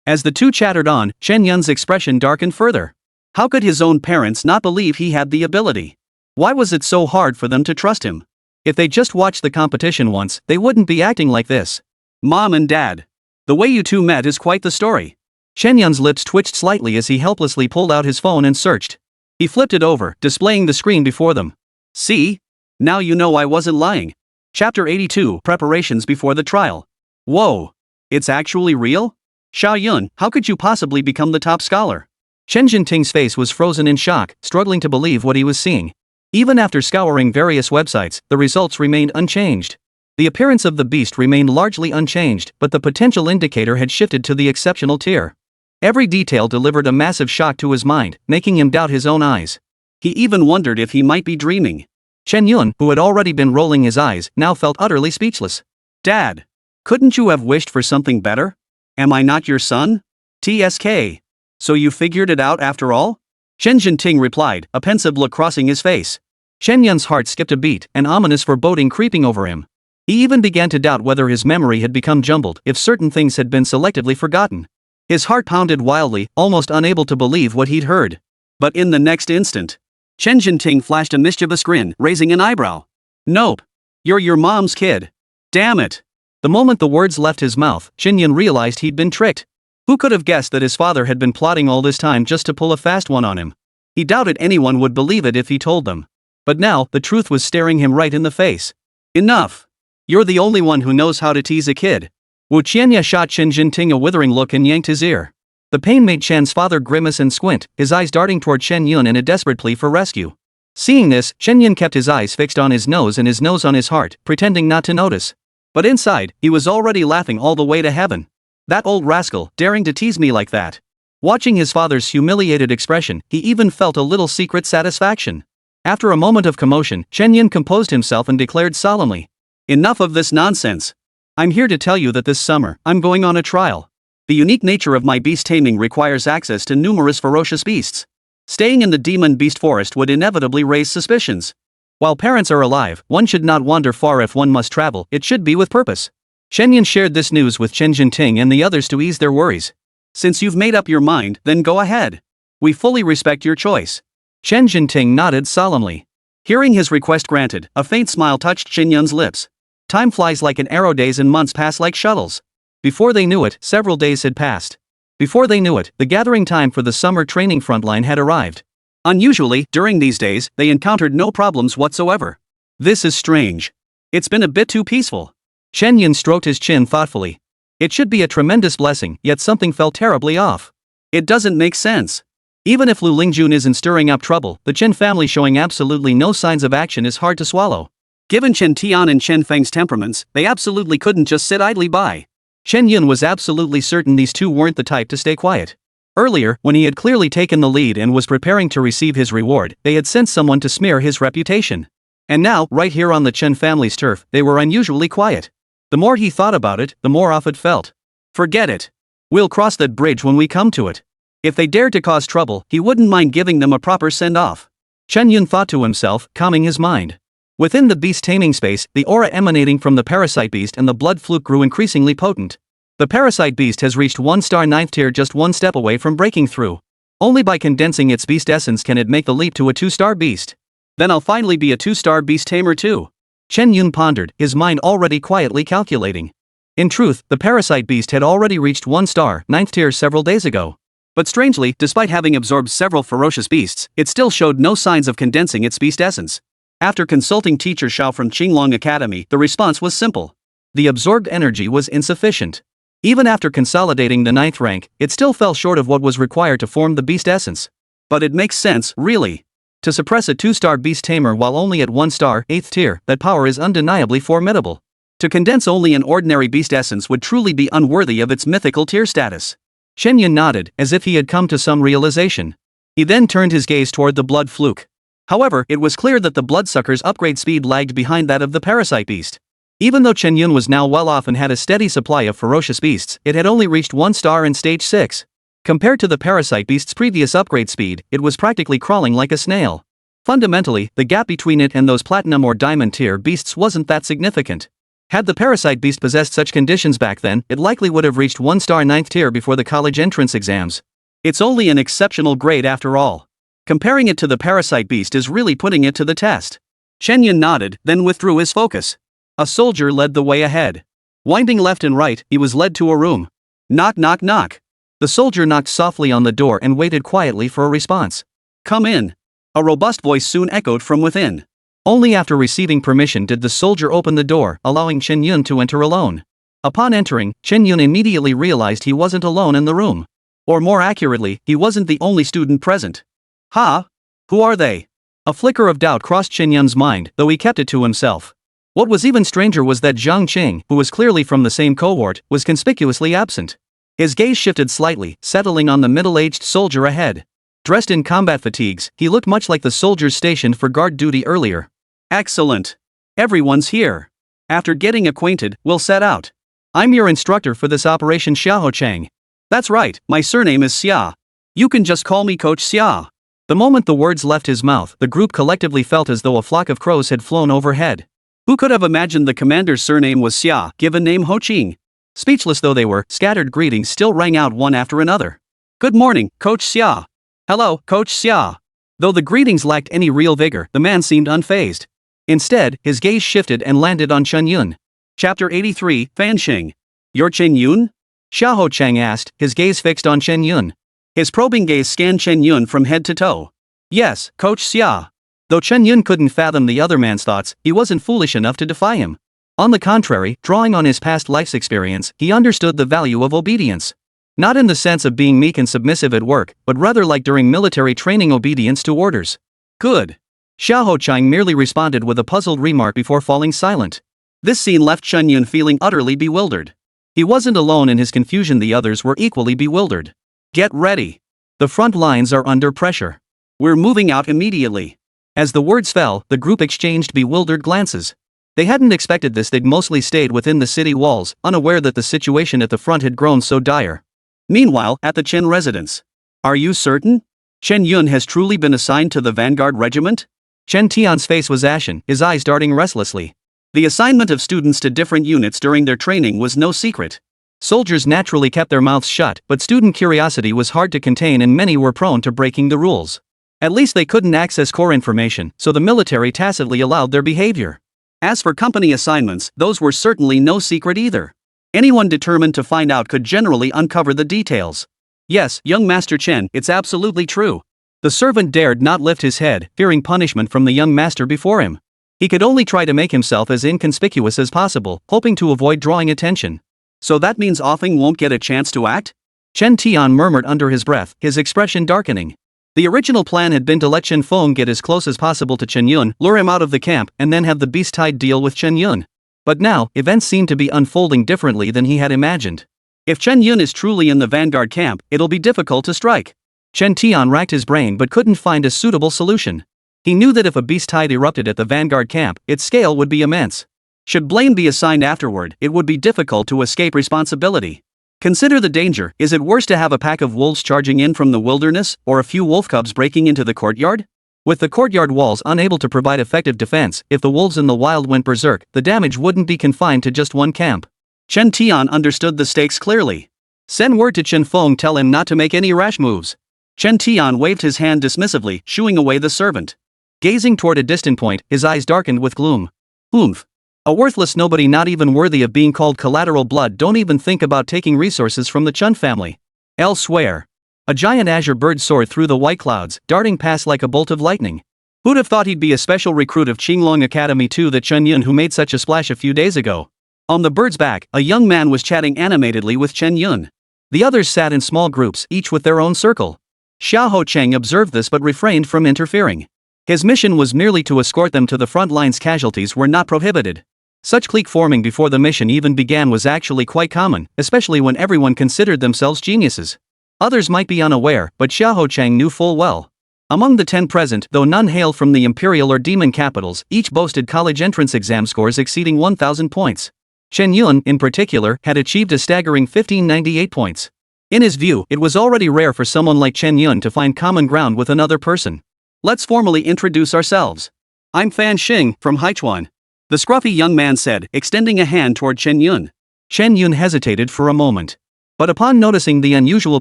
As the two chattered on, Chen Yun's expression darkened further. How could his own parents not believe he had the ability? Why was it so hard for them to trust him? If they just watched the competition once, they wouldn't be acting like this. Mom and Dad. The way you two met is quite the story. Chen Yun's lips twitched slightly as he helplessly pulled out his phone and searched. He flipped it over, displaying the screen before them. See? Now you know I wasn't lying. Chapter 82, Preparations before the trial. Whoa! It's actually real? Xiao Yun, how could you possibly become the top scholar? Chen Jinting's face was frozen in shock, struggling to believe what he was seeing. Even after scouring various websites, the results remained unchanged. The appearance of the beast remained largely unchanged, but the potential indicator had shifted to the exceptional tier. Every detail delivered a massive shock to his mind, making him doubt his own eyes. He even wondered if he might be dreaming. Chen Yun, who had already been rolling his eyes, now felt utterly speechless. Dad, couldn't you have wished for something better? Am I not your son? TSK. So you figured it out after all? Shen Jinting replied, a pensive look crossing his face. Chen Yun's heart skipped a beat, an ominous foreboding creeping over him. He even began to doubt whether his memory had become jumbled, if certain things had been selectively forgotten. His heart pounded wildly, almost unable to believe what he'd heard. But in the next instant, Chen Jinting flashed a mischievous grin, raising an eyebrow. Nope. You're your mom's kid. Damn it. The moment the words left his mouth, Chen Yun realized he'd been tricked. Who could have guessed that his father had been plotting all this time just to pull a fast one on him? He doubted anyone would believe it if he told them. But now, the truth was staring him right in the face. Enough. You're the only one who knows how to tease a kid. Wu Qianya shot Chen Jinting a withering look and yanked his ear. The pain made Chen's father grimace and squint, his eyes darting toward Chen Yun in a desperate plea for rescue. Seeing this, Chen Yun kept his eyes fixed on his nose and his nose on his heart, pretending not to notice. But inside, he was already laughing all the way to heaven. That old rascal, daring to tease me like that. Watching his father's humiliated expression, he even felt a little secret satisfaction. After a moment of commotion, Chen Yun composed himself and declared solemnly. Enough of this nonsense. I'm here to tell you that this summer, I'm going on a trial. The unique nature of my beast taming requires access to numerous ferocious beasts. Staying in the demon beast forest would inevitably raise suspicions. While parents are alive, one should not wander far if one must travel, it should be with purpose. Chen Yun shared this news with Chen Jinting and the others to ease their worries. Since you've made up your mind, then go ahead. We fully respect your choice. Chen Jinting nodded solemnly. Hearing his request granted, a faint smile touched Chen Yun's lips. Time flies like an arrow, days and months pass like shuttles. Before they knew it, several days had passed. Before they knew it, the gathering time for the summer training frontline had arrived. Unusually, during these days, they encountered no problems whatsoever. This is strange. It's been a bit too peaceful. Chen Yun stroked his chin thoughtfully. It should be a tremendous blessing, yet something felt terribly off. It doesn't make sense. Even if Lu Lingjun isn't stirring up trouble, the Chen family showing absolutely no signs of action is hard to swallow. Given Chen Tian and Chen Feng's temperaments, they absolutely couldn't just sit idly by. Chen Yun was absolutely certain these two weren't the type to stay quiet. Earlier, when he had clearly taken the lead and was preparing to receive his reward, they had sent someone to smear his reputation. And now, right here on the Chen family's turf, they were unusually quiet. The more he thought about it, the more off it felt. Forget it. We'll cross that bridge when we come to it. If they dared to cause trouble, he wouldn't mind giving them a proper send-off. Chen Yun thought to himself, calming his mind. Within the beast taming space, the aura emanating from the parasite beast and the blood fluke grew increasingly potent. The parasite beast has reached 1-star 9th tier, just one step away from breaking through. Only by condensing its beast essence can it make the leap to a 2-star beast. Then I'll finally be a 2-star beast tamer too. Chen Yun pondered, his mind already quietly calculating. In truth, the parasite beast had already reached 1-star, 9th tier several days ago. But strangely, despite having absorbed several ferocious beasts, it still showed no signs of condensing its beast essence. After consulting teacher Xiao from Qinglong Academy, the response was simple. The absorbed energy was insufficient. Even after consolidating the 9th rank, it still fell short of what was required to form the beast essence. But it makes sense, really. To suppress a 2-star beast tamer while only at 1-star, 8th tier, that power is undeniably formidable. To condense only an ordinary beast essence would truly be unworthy of its mythical tier status. Chen Yun nodded, as if he had come to some realization. He then turned his gaze toward the blood fluke. However, it was clear that the bloodsucker's upgrade speed lagged behind that of the parasite beast. Even though Chen Yun was now well off and had a steady supply of ferocious beasts, it had only reached 1-star in stage 6. Compared to the parasite beast's previous upgrade speed, it was practically crawling like a snail. Fundamentally, the gap between it and those platinum or diamond tier beasts wasn't that significant. Had the parasite beast possessed such conditions back then, it likely would have reached 1-star 9th tier before the college entrance exams. It's only an exceptional grade after all. Comparing it to the parasite beast is really putting it to the test. Chen Yun nodded, then withdrew his focus. A soldier led the way ahead. Winding left and right, he was led to a room. Knock knock knock. The soldier knocked softly on the door and waited quietly for a response. Come in. A robust voice soon echoed from within. Only after receiving permission did the soldier open the door, allowing Chen Yun to enter alone. Upon entering, Chen Yun immediately realized he wasn't alone in the room. Or more accurately, he wasn't the only student present. Ha? Who are they? A flicker of doubt crossed Chen Yun's mind, though he kept it to himself. What was even stranger was that Zhang Qing, who was clearly from the same cohort, was conspicuously absent. His gaze shifted slightly, settling on the middle-aged soldier ahead. Dressed in combat fatigues, he looked much like the soldiers stationed for guard duty earlier. Excellent. Everyone's here. After getting acquainted, we'll set out. I'm your instructor for this operation, Xiao Chang. That's right, my surname is Xia. You can just call me Coach Xia. The moment the words left his mouth, the group collectively felt as though a flock of crows had flown overhead. Who could have imagined the commander's surname was Xia, given name Ho Qing? Speechless though they were, scattered greetings still rang out one after another. Good morning, Coach Xia. Hello, Coach Xia. Though the greetings lacked any real vigor, the man seemed unfazed. Instead, his gaze shifted and landed on Chen Yun. Chapter 83, Fanxing. You're Chen Yun? Xiao Chang asked, his gaze fixed on Chen Yun. His probing gaze scanned Chen Yun from head to toe. Yes, Coach Xia. Though Chen Yun couldn't fathom the other man's thoughts, he wasn't foolish enough to defy him. On the contrary, drawing on his past life's experience, he understood the value of obedience. Not in the sense of being meek and submissive at work, but rather like during military training, obedience to orders. Good. Xiao Chang merely responded with a puzzled remark before falling silent. This scene left Chen Yun feeling utterly bewildered. He wasn't alone in his confusion, the others were equally bewildered. Get ready. The front lines are under pressure. We're moving out immediately. As the words fell, the group exchanged bewildered glances. They hadn't expected this, they'd mostly stayed within the city walls, unaware that the situation at the front had grown so dire. Meanwhile, at the Chen residence. Are you certain? Chen Yun has truly been assigned to the Vanguard Regiment? Chen Tian's face was ashen, his eyes darting restlessly. The assignment of students to different units during their training was no secret. Soldiers naturally kept their mouths shut, but student curiosity was hard to contain and many were prone to breaking the rules. At least they couldn't access core information, so the military tacitly allowed their behavior. As for company assignments, those were certainly no secret either. Anyone determined to find out could generally uncover the details. Yes, young Master Chen, it's absolutely true. The servant dared not lift his head, fearing punishment from the young master before him. He could only try to make himself as inconspicuous as possible, hoping to avoid drawing attention. So that means Offing won't get a chance to act? Chen Tian murmured under his breath, his expression darkening. The original plan had been to let Chen Feng get as close as possible to Chen Yun, lure him out of the camp, and then have the beast tied deal with Chen Yun. But now, events seemed to be unfolding differently than he had imagined. If Chen Yun is truly in the Vanguard camp, it'll be difficult to strike. Chen Tian racked his brain but couldn't find a suitable solution. He knew that if a beast tide erupted at the Vanguard camp, its scale would be immense. Should blame be assigned afterward, it would be difficult to escape responsibility. Consider the danger. Is it worse to have a pack of wolves charging in from the wilderness, or a few wolf cubs breaking into the courtyard? With the courtyard walls unable to provide effective defense, if the wolves in the wild went berserk, the damage wouldn't be confined to just one camp. Chen Tian understood the stakes clearly. Send word to Chen Feng, tell him not to make any rash moves. Chen Tian waved his hand dismissively, shooing away the servant. Gazing toward a distant point, his eyes darkened with gloom. Oomph. A worthless nobody not even worthy of being called collateral blood. Don't even think about taking resources from the Chen family. Elsewhere. A giant azure bird soared through the white clouds, darting past like a bolt of lightning. Who'd have thought he'd be a special recruit of Qinglong Academy too, the Chen Yun who made such a splash a few days ago. On the bird's back, a young man was chatting animatedly with Chen Yun. The others sat in small groups, each with their own circle. Xiahou Cheng observed this but refrained from interfering. His mission was merely to escort them to the front lines. Casualties were not prohibited. Such clique forming before the mission even began was actually quite common, especially when everyone considered themselves geniuses. Others might be unaware, but Xiahou Cheng knew full well. Among the 10 present, though none hailed from the imperial or demon capitals, each boasted college entrance exam scores exceeding 1,000 points. Chen Yun, in particular, had achieved a staggering 1598 points. In his view, it was already rare for someone like Chen Yun to find common ground with another person. Let's formally introduce ourselves. I'm Fan Xing, from Haichuan. The scruffy young man said, extending a hand toward Chen Yun. Chen Yun hesitated for a moment. But upon noticing the unusual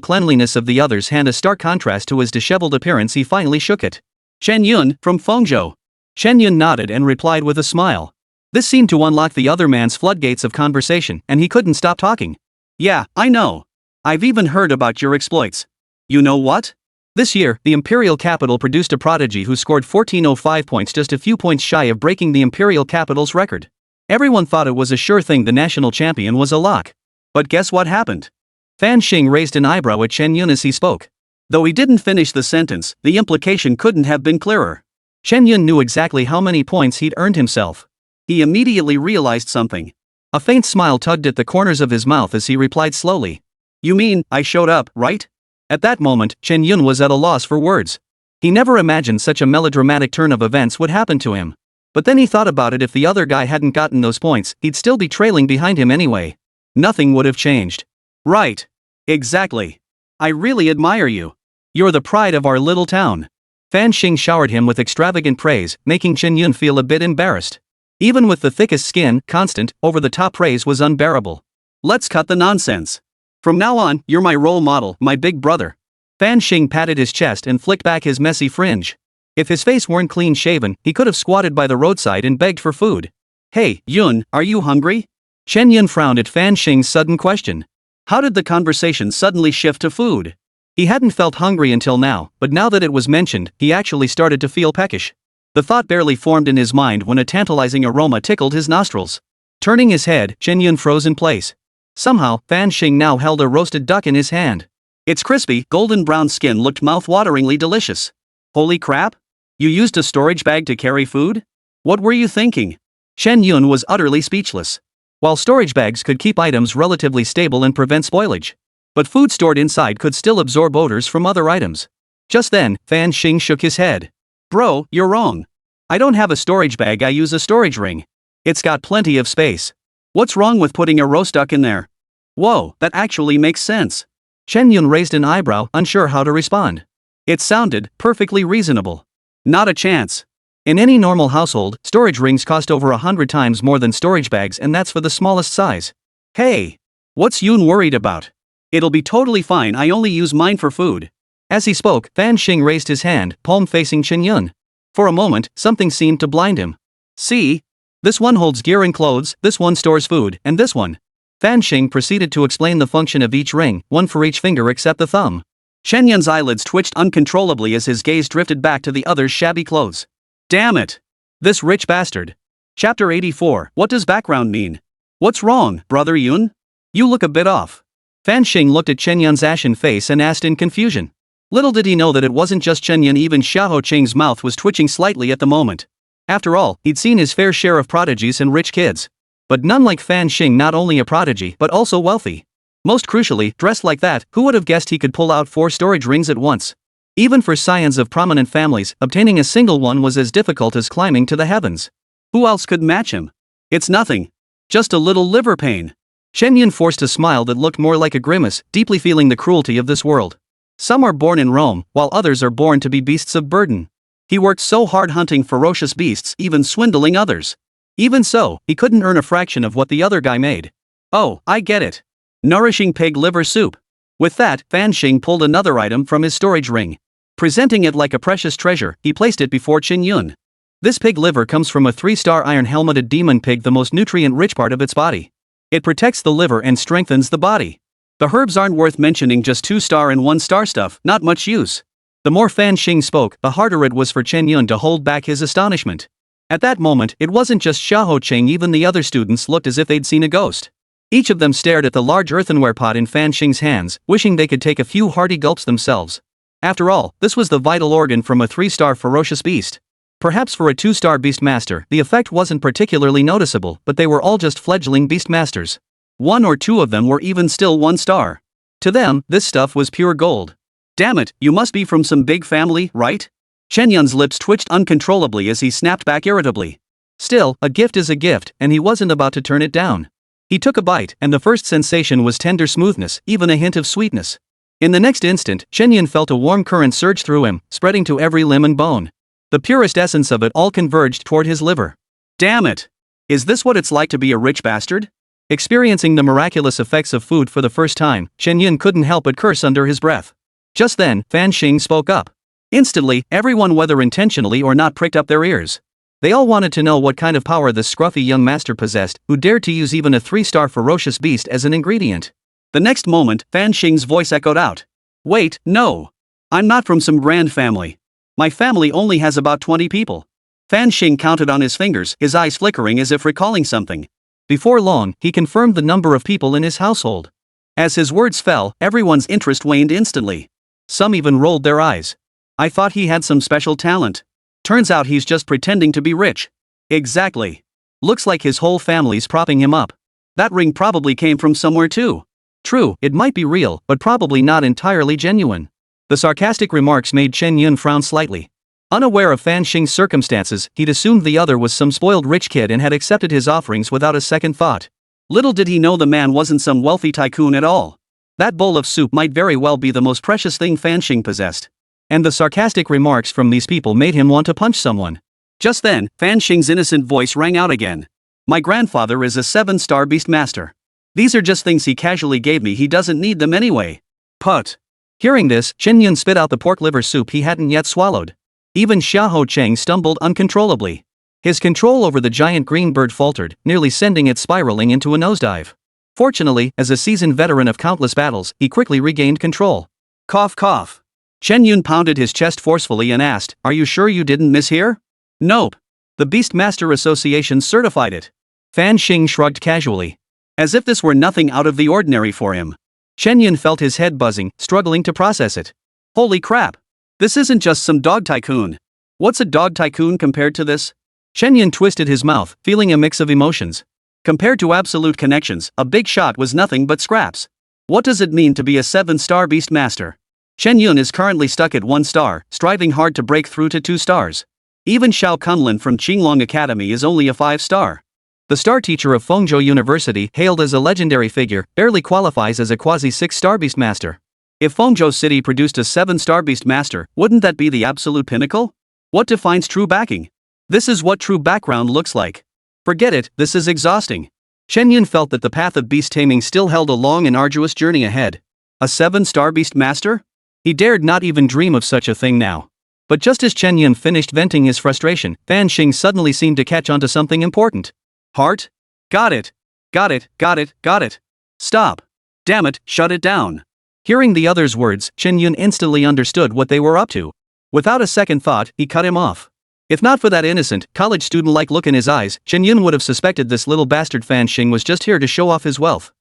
cleanliness of the other's hand, a stark contrast to his disheveled appearance, he finally shook it. Chen Yun, from Fengzhou. Chen Yun nodded and replied with a smile. This seemed to unlock the other man's floodgates of conversation, and he couldn't stop talking. Yeah, I know. I've even heard about your exploits. You know what? This year, the imperial capital produced a prodigy who scored 1405 points, just a few points shy of breaking the imperial capital's record. Everyone thought it was a sure thing the national champion was a lock. But guess what happened? Fan Xing raised an eyebrow at Chen Yun as he spoke. Though he didn't finish the sentence, the implication couldn't have been clearer. Chen Yun knew exactly how many points he'd earned himself. He immediately realized something. A faint smile tugged at the corners of his mouth as he replied slowly. You mean, I showed up, right? At that moment, Chen Yun was at a loss for words. He never imagined such a melodramatic turn of events would happen to him. But then he thought about it: if the other guy hadn't gotten those points, he'd still be trailing behind him anyway. Nothing would have changed. Right. Exactly. I really admire you. You're the pride of our little town. Fan Xing showered him with extravagant praise, making Chen Yun feel a bit embarrassed. Even with the thickest skin, constant, over-the-top praise was unbearable. Let's cut the nonsense. From now on, you're my role model, my big brother. Fan Xing patted his chest and flicked back his messy fringe. If his face weren't clean-shaven, he could have squatted by the roadside and begged for food. Hey, Yun, are you hungry? Chen Yun frowned at Fan Xing's sudden question. How did the conversation suddenly shift to food? He hadn't felt hungry until now, but now that it was mentioned, he actually started to feel peckish. The thought barely formed in his mind when a tantalizing aroma tickled his nostrils. Turning his head, Chen Yun froze in place. Somehow, Fan Xing now held a roasted duck in his hand. Its crispy, golden brown skin looked mouth-wateringly delicious. Holy crap! You used a storage bag to carry food? What were you thinking? Chen Yun was utterly speechless. While storage bags could keep items relatively stable and prevent spoilage, but food stored inside could still absorb odors from other items. Just then, Fan Xing shook his head. Bro, you're wrong. I don't have a storage bag, I use a storage ring. It's got plenty of space. What's wrong with putting a roast duck in there? Whoa, that actually makes sense. Chen Yun raised an eyebrow, unsure how to respond. It sounded perfectly reasonable. Not a chance. In any normal household, storage rings cost over 100 times more than storage bags, and that's for the smallest size. Hey! What's Yun worried about? It'll be totally fine, I only use mine for food. As he spoke, Fan Xing raised his hand, palm facing Chen Yun. For a moment, something seemed to blind him. See? This one holds gear and clothes, this one stores food, and this one. Fan Xing proceeded to explain the function of each ring, one for each finger except the thumb. Chen Yun's eyelids twitched uncontrollably as his gaze drifted back to the other's shabby clothes. Damn it! This rich bastard. Chapter 84, what does background mean? What's wrong, brother Yun? You look a bit off. Fan Xing looked at Chen Yun's ashen face and asked in confusion. Little did he know that it wasn't just Chen Yun, even Xiahou Cheng's mouth was twitching slightly at the moment. After all, he'd seen his fair share of prodigies and rich kids. But none like Fan Xing, not only a prodigy but also wealthy. Most crucially, dressed like that, who would have guessed he could pull out 4 storage rings at once? Even for scions of prominent families, obtaining a single one was as difficult as climbing to the heavens. Who else could match him? It's nothing. Just a little liver pain. Chen Yun forced a smile that looked more like a grimace, deeply feeling the cruelty of this world. Some are born in Rome, while others are born to be beasts of burden. He worked so hard hunting ferocious beasts, even swindling others. Even so, he couldn't earn a fraction of what the other guy made. Oh, I get it. Nourishing pig liver soup. With that, Fan Xing pulled another item from his storage ring. Presenting it like a precious treasure, he placed it before Chen Yun. This pig liver comes from a 3-star iron-helmeted demon pig, the most nutrient-rich part of its body. It protects the liver and strengthens the body. The herbs aren't worth mentioning, just 2-star and 1-star stuff, not much use. The more Fan Xing spoke, the harder it was for Chen Yun to hold back his astonishment. At that moment, it wasn't just Xiahou Cheng, even the other students looked as if they'd seen a ghost. Each of them stared at the large earthenware pot in Fan Xing's hands, wishing they could take a few hearty gulps themselves. After all, this was the vital organ from a 3-star ferocious beast. Perhaps for a 2-star beastmaster, the effect wasn't particularly noticeable, but they were all just fledgling beastmasters. 1 or 2 of them were even still 1-star. To them, this stuff was pure gold. Damn it, you must be from some big family, right? Chen Yun's lips twitched uncontrollably as he snapped back irritably. Still, a gift is a gift, and he wasn't about to turn it down. He took a bite, and the first sensation was tender smoothness, even a hint of sweetness. In the next instant, Chen Yun felt a warm current surge through him, spreading to every limb and bone. The purest essence of it all converged toward his liver. Damn it! Is this what it's like to be a rich bastard? Experiencing the miraculous effects of food for the first time, Chen Yun couldn't help but curse under his breath. Just then, Fan Xing spoke up. Instantly, everyone, whether intentionally or not, pricked up their ears. They all wanted to know what kind of power this scruffy young master possessed, who dared to use even a 3-star ferocious beast as an ingredient. The next moment, Fan Xing's voice echoed out. Wait, no. I'm not from some grand family. My family only has about 20 people. Fan Xing counted on his fingers, his eyes flickering as if recalling something. Before long, he confirmed the number of people in his household. As his words fell, everyone's interest waned instantly. Some even rolled their eyes. I thought he had some special talent. Turns out he's just pretending to be rich. Exactly. Looks like his whole family's propping him up. That ring probably came from somewhere too. True, it might be real, but probably not entirely genuine. The sarcastic remarks made Chen Yun frown slightly. Unaware of Fan Xing's circumstances, he'd assumed the other was some spoiled rich kid and had accepted his offerings without a second thought. Little did he know the man wasn't some wealthy tycoon at all. That bowl of soup might very well be the most precious thing Fan Xing possessed. And the sarcastic remarks from these people made him want to punch someone. Just then, Fan Xing's innocent voice rang out again. My grandfather is a 7-star beastmaster. These are just things he casually gave me, he doesn't need them anyway. Put. Hearing this, Chen Yun spit out the pork liver soup he hadn't yet swallowed. Even Xiahou Cheng stumbled uncontrollably. His control over the giant green bird faltered, nearly sending it spiraling into a nosedive. Fortunately, as a seasoned veteran of countless battles, he quickly regained control. Cough cough. Chen Yun pounded his chest forcefully and asked, Are you sure you didn't mishear? Nope. The Beastmaster Association certified it. Fan Xing shrugged casually. As if this were nothing out of the ordinary for him. Chen Yun felt his head buzzing, struggling to process it. Holy crap. This isn't just some dog tycoon. What's a dog tycoon compared to this? Chen Yun twisted his mouth, feeling a mix of emotions. Compared to absolute connections, a big shot was nothing but scraps. What does it mean to be a 7-star beastmaster? Chen Yun is currently stuck at 1 star, striving hard to break through to 2 stars. Even Xiao Kunlin from Qinglong Academy is only a 5-star. The star teacher of Fengzhou University, hailed as a legendary figure, barely qualifies as a quasi-6-star beastmaster. If Fengzhou City produced a 7-star beastmaster, wouldn't that be the absolute pinnacle? What defines true backing? This is what true background looks like. Forget it, this is exhausting. Chen Yun felt that the path of beast taming still held a long and arduous journey ahead. A 7-star beastmaster? He dared not even dream of such a thing now. But just as Chen Yun finished venting his frustration, Fan Xing suddenly seemed to catch on to something important. Heart? Got it. Got it, got it, got it. Stop. Damn it, shut it down. Hearing the other's words, Chen Yun instantly understood what they were up to. Without a second thought, he cut him off. If not for that innocent, college student-like look in his eyes, Chen Yun would have suspected this little bastard Fan Xing was just here to show off his wealth.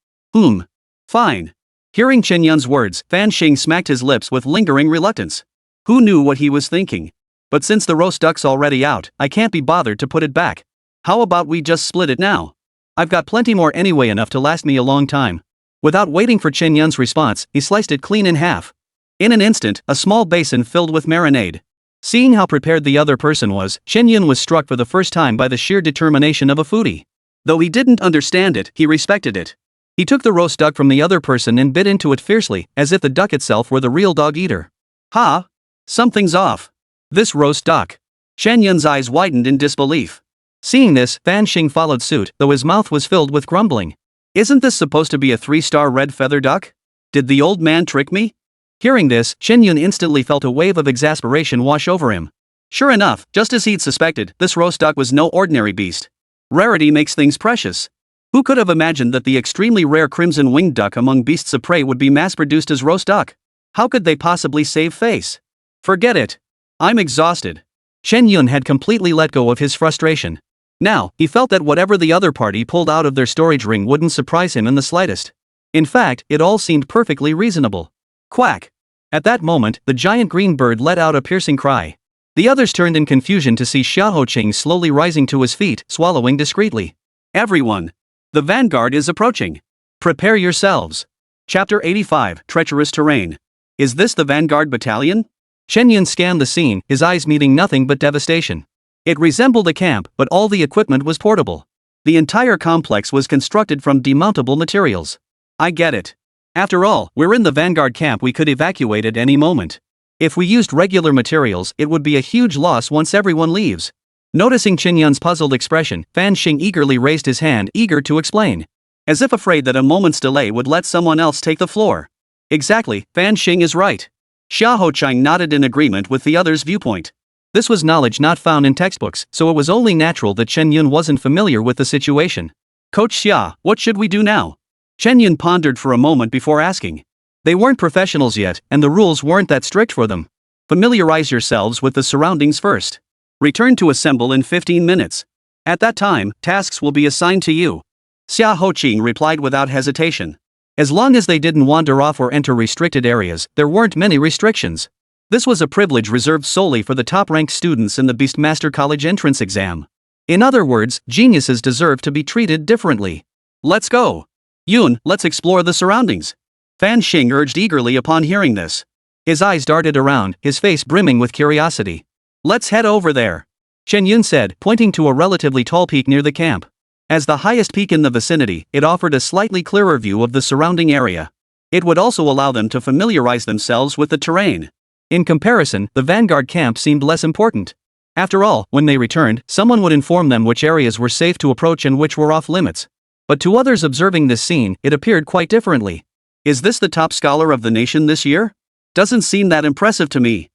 Fine. Hearing Chen Yun's words, Fan Xing smacked his lips with lingering reluctance. Who knew what he was thinking? But since the roast duck's already out, I can't be bothered to put it back. How about we just split it now? I've got plenty more anyway, enough to last me a long time. Without waiting for Chen Yun's response, he sliced it clean in half. In an instant, a small basin filled with marinade. Seeing how prepared the other person was, Chen Yun was struck for the first time by the sheer determination of a foodie. Though he didn't understand it, he respected it. He took the roast duck from the other person and bit into it fiercely, as if the duck itself were the real dog eater. Ha! Something's off. This roast duck. Chen Yun's eyes widened in disbelief. Seeing this, Fan Xing followed suit, though his mouth was filled with grumbling. Isn't this supposed to be a 3-star red feather duck? Did the old man trick me? Hearing this, Chen Yun instantly felt a wave of exasperation wash over him. Sure enough, just as he'd suspected, this roast duck was no ordinary beast. Rarity makes things precious. Who could have imagined that the extremely rare crimson-winged duck among beasts of prey would be mass-produced as roast duck? How could they possibly save face? Forget it. I'm exhausted. Chen Yun had completely let go of his frustration. Now, he felt that whatever the other party pulled out of their storage ring wouldn't surprise him in the slightest. In fact, it all seemed perfectly reasonable. Quack! At that moment, the giant green bird let out a piercing cry. The others turned in confusion to see Xiaohoqing slowly rising to his feet, swallowing discreetly. Everyone! The vanguard is approaching. Prepare yourselves. Chapter 85, Treacherous Terrain. Is this the vanguard battalion? Chen Yun scanned the scene, his eyes meeting nothing but devastation. It resembled a camp, but all the equipment was portable. The entire complex was constructed from demountable materials. I get it. After all, we're in the vanguard camp, we could evacuate at any moment. If we used regular materials, it would be a huge loss once everyone leaves. Noticing Chen Yun's puzzled expression, Fan Xing eagerly raised his hand, eager to explain. As if afraid that a moment's delay would let someone else take the floor. Exactly, Fan Xing is right. Xiaohoqing nodded in agreement with the other's viewpoint. This was knowledge not found in textbooks, so it was only natural that Chen Yun wasn't familiar with the situation. Coach Xia, what should we do now? Chen Yun pondered for a moment before asking. They weren't professionals yet, and the rules weren't that strict for them. Familiarize yourselves with the surroundings first. Return to assemble in 15 minutes. At that time, tasks will be assigned to you. Xiaohoqing replied without hesitation. As long as they didn't wander off or enter restricted areas, there weren't many restrictions. This was a privilege reserved solely for the top-ranked students in the Beastmaster College entrance exam. In other words, geniuses deserve to be treated differently. Let's go. Yun, let's explore the surroundings. Fan Xing urged eagerly upon hearing this. His eyes darted around, his face brimming with curiosity. Let's head over there. Chen Yun said, pointing to a relatively tall peak near the camp. As the highest peak in the vicinity, it offered a slightly clearer view of the surrounding area. It would also allow them to familiarize themselves with the terrain. In comparison, the vanguard camp seemed less important. After all, when they returned, someone would inform them which areas were safe to approach and which were off limits. But to others observing this scene, it appeared quite differently. Is this the top scholar of the nation this year? Doesn't seem that impressive to me.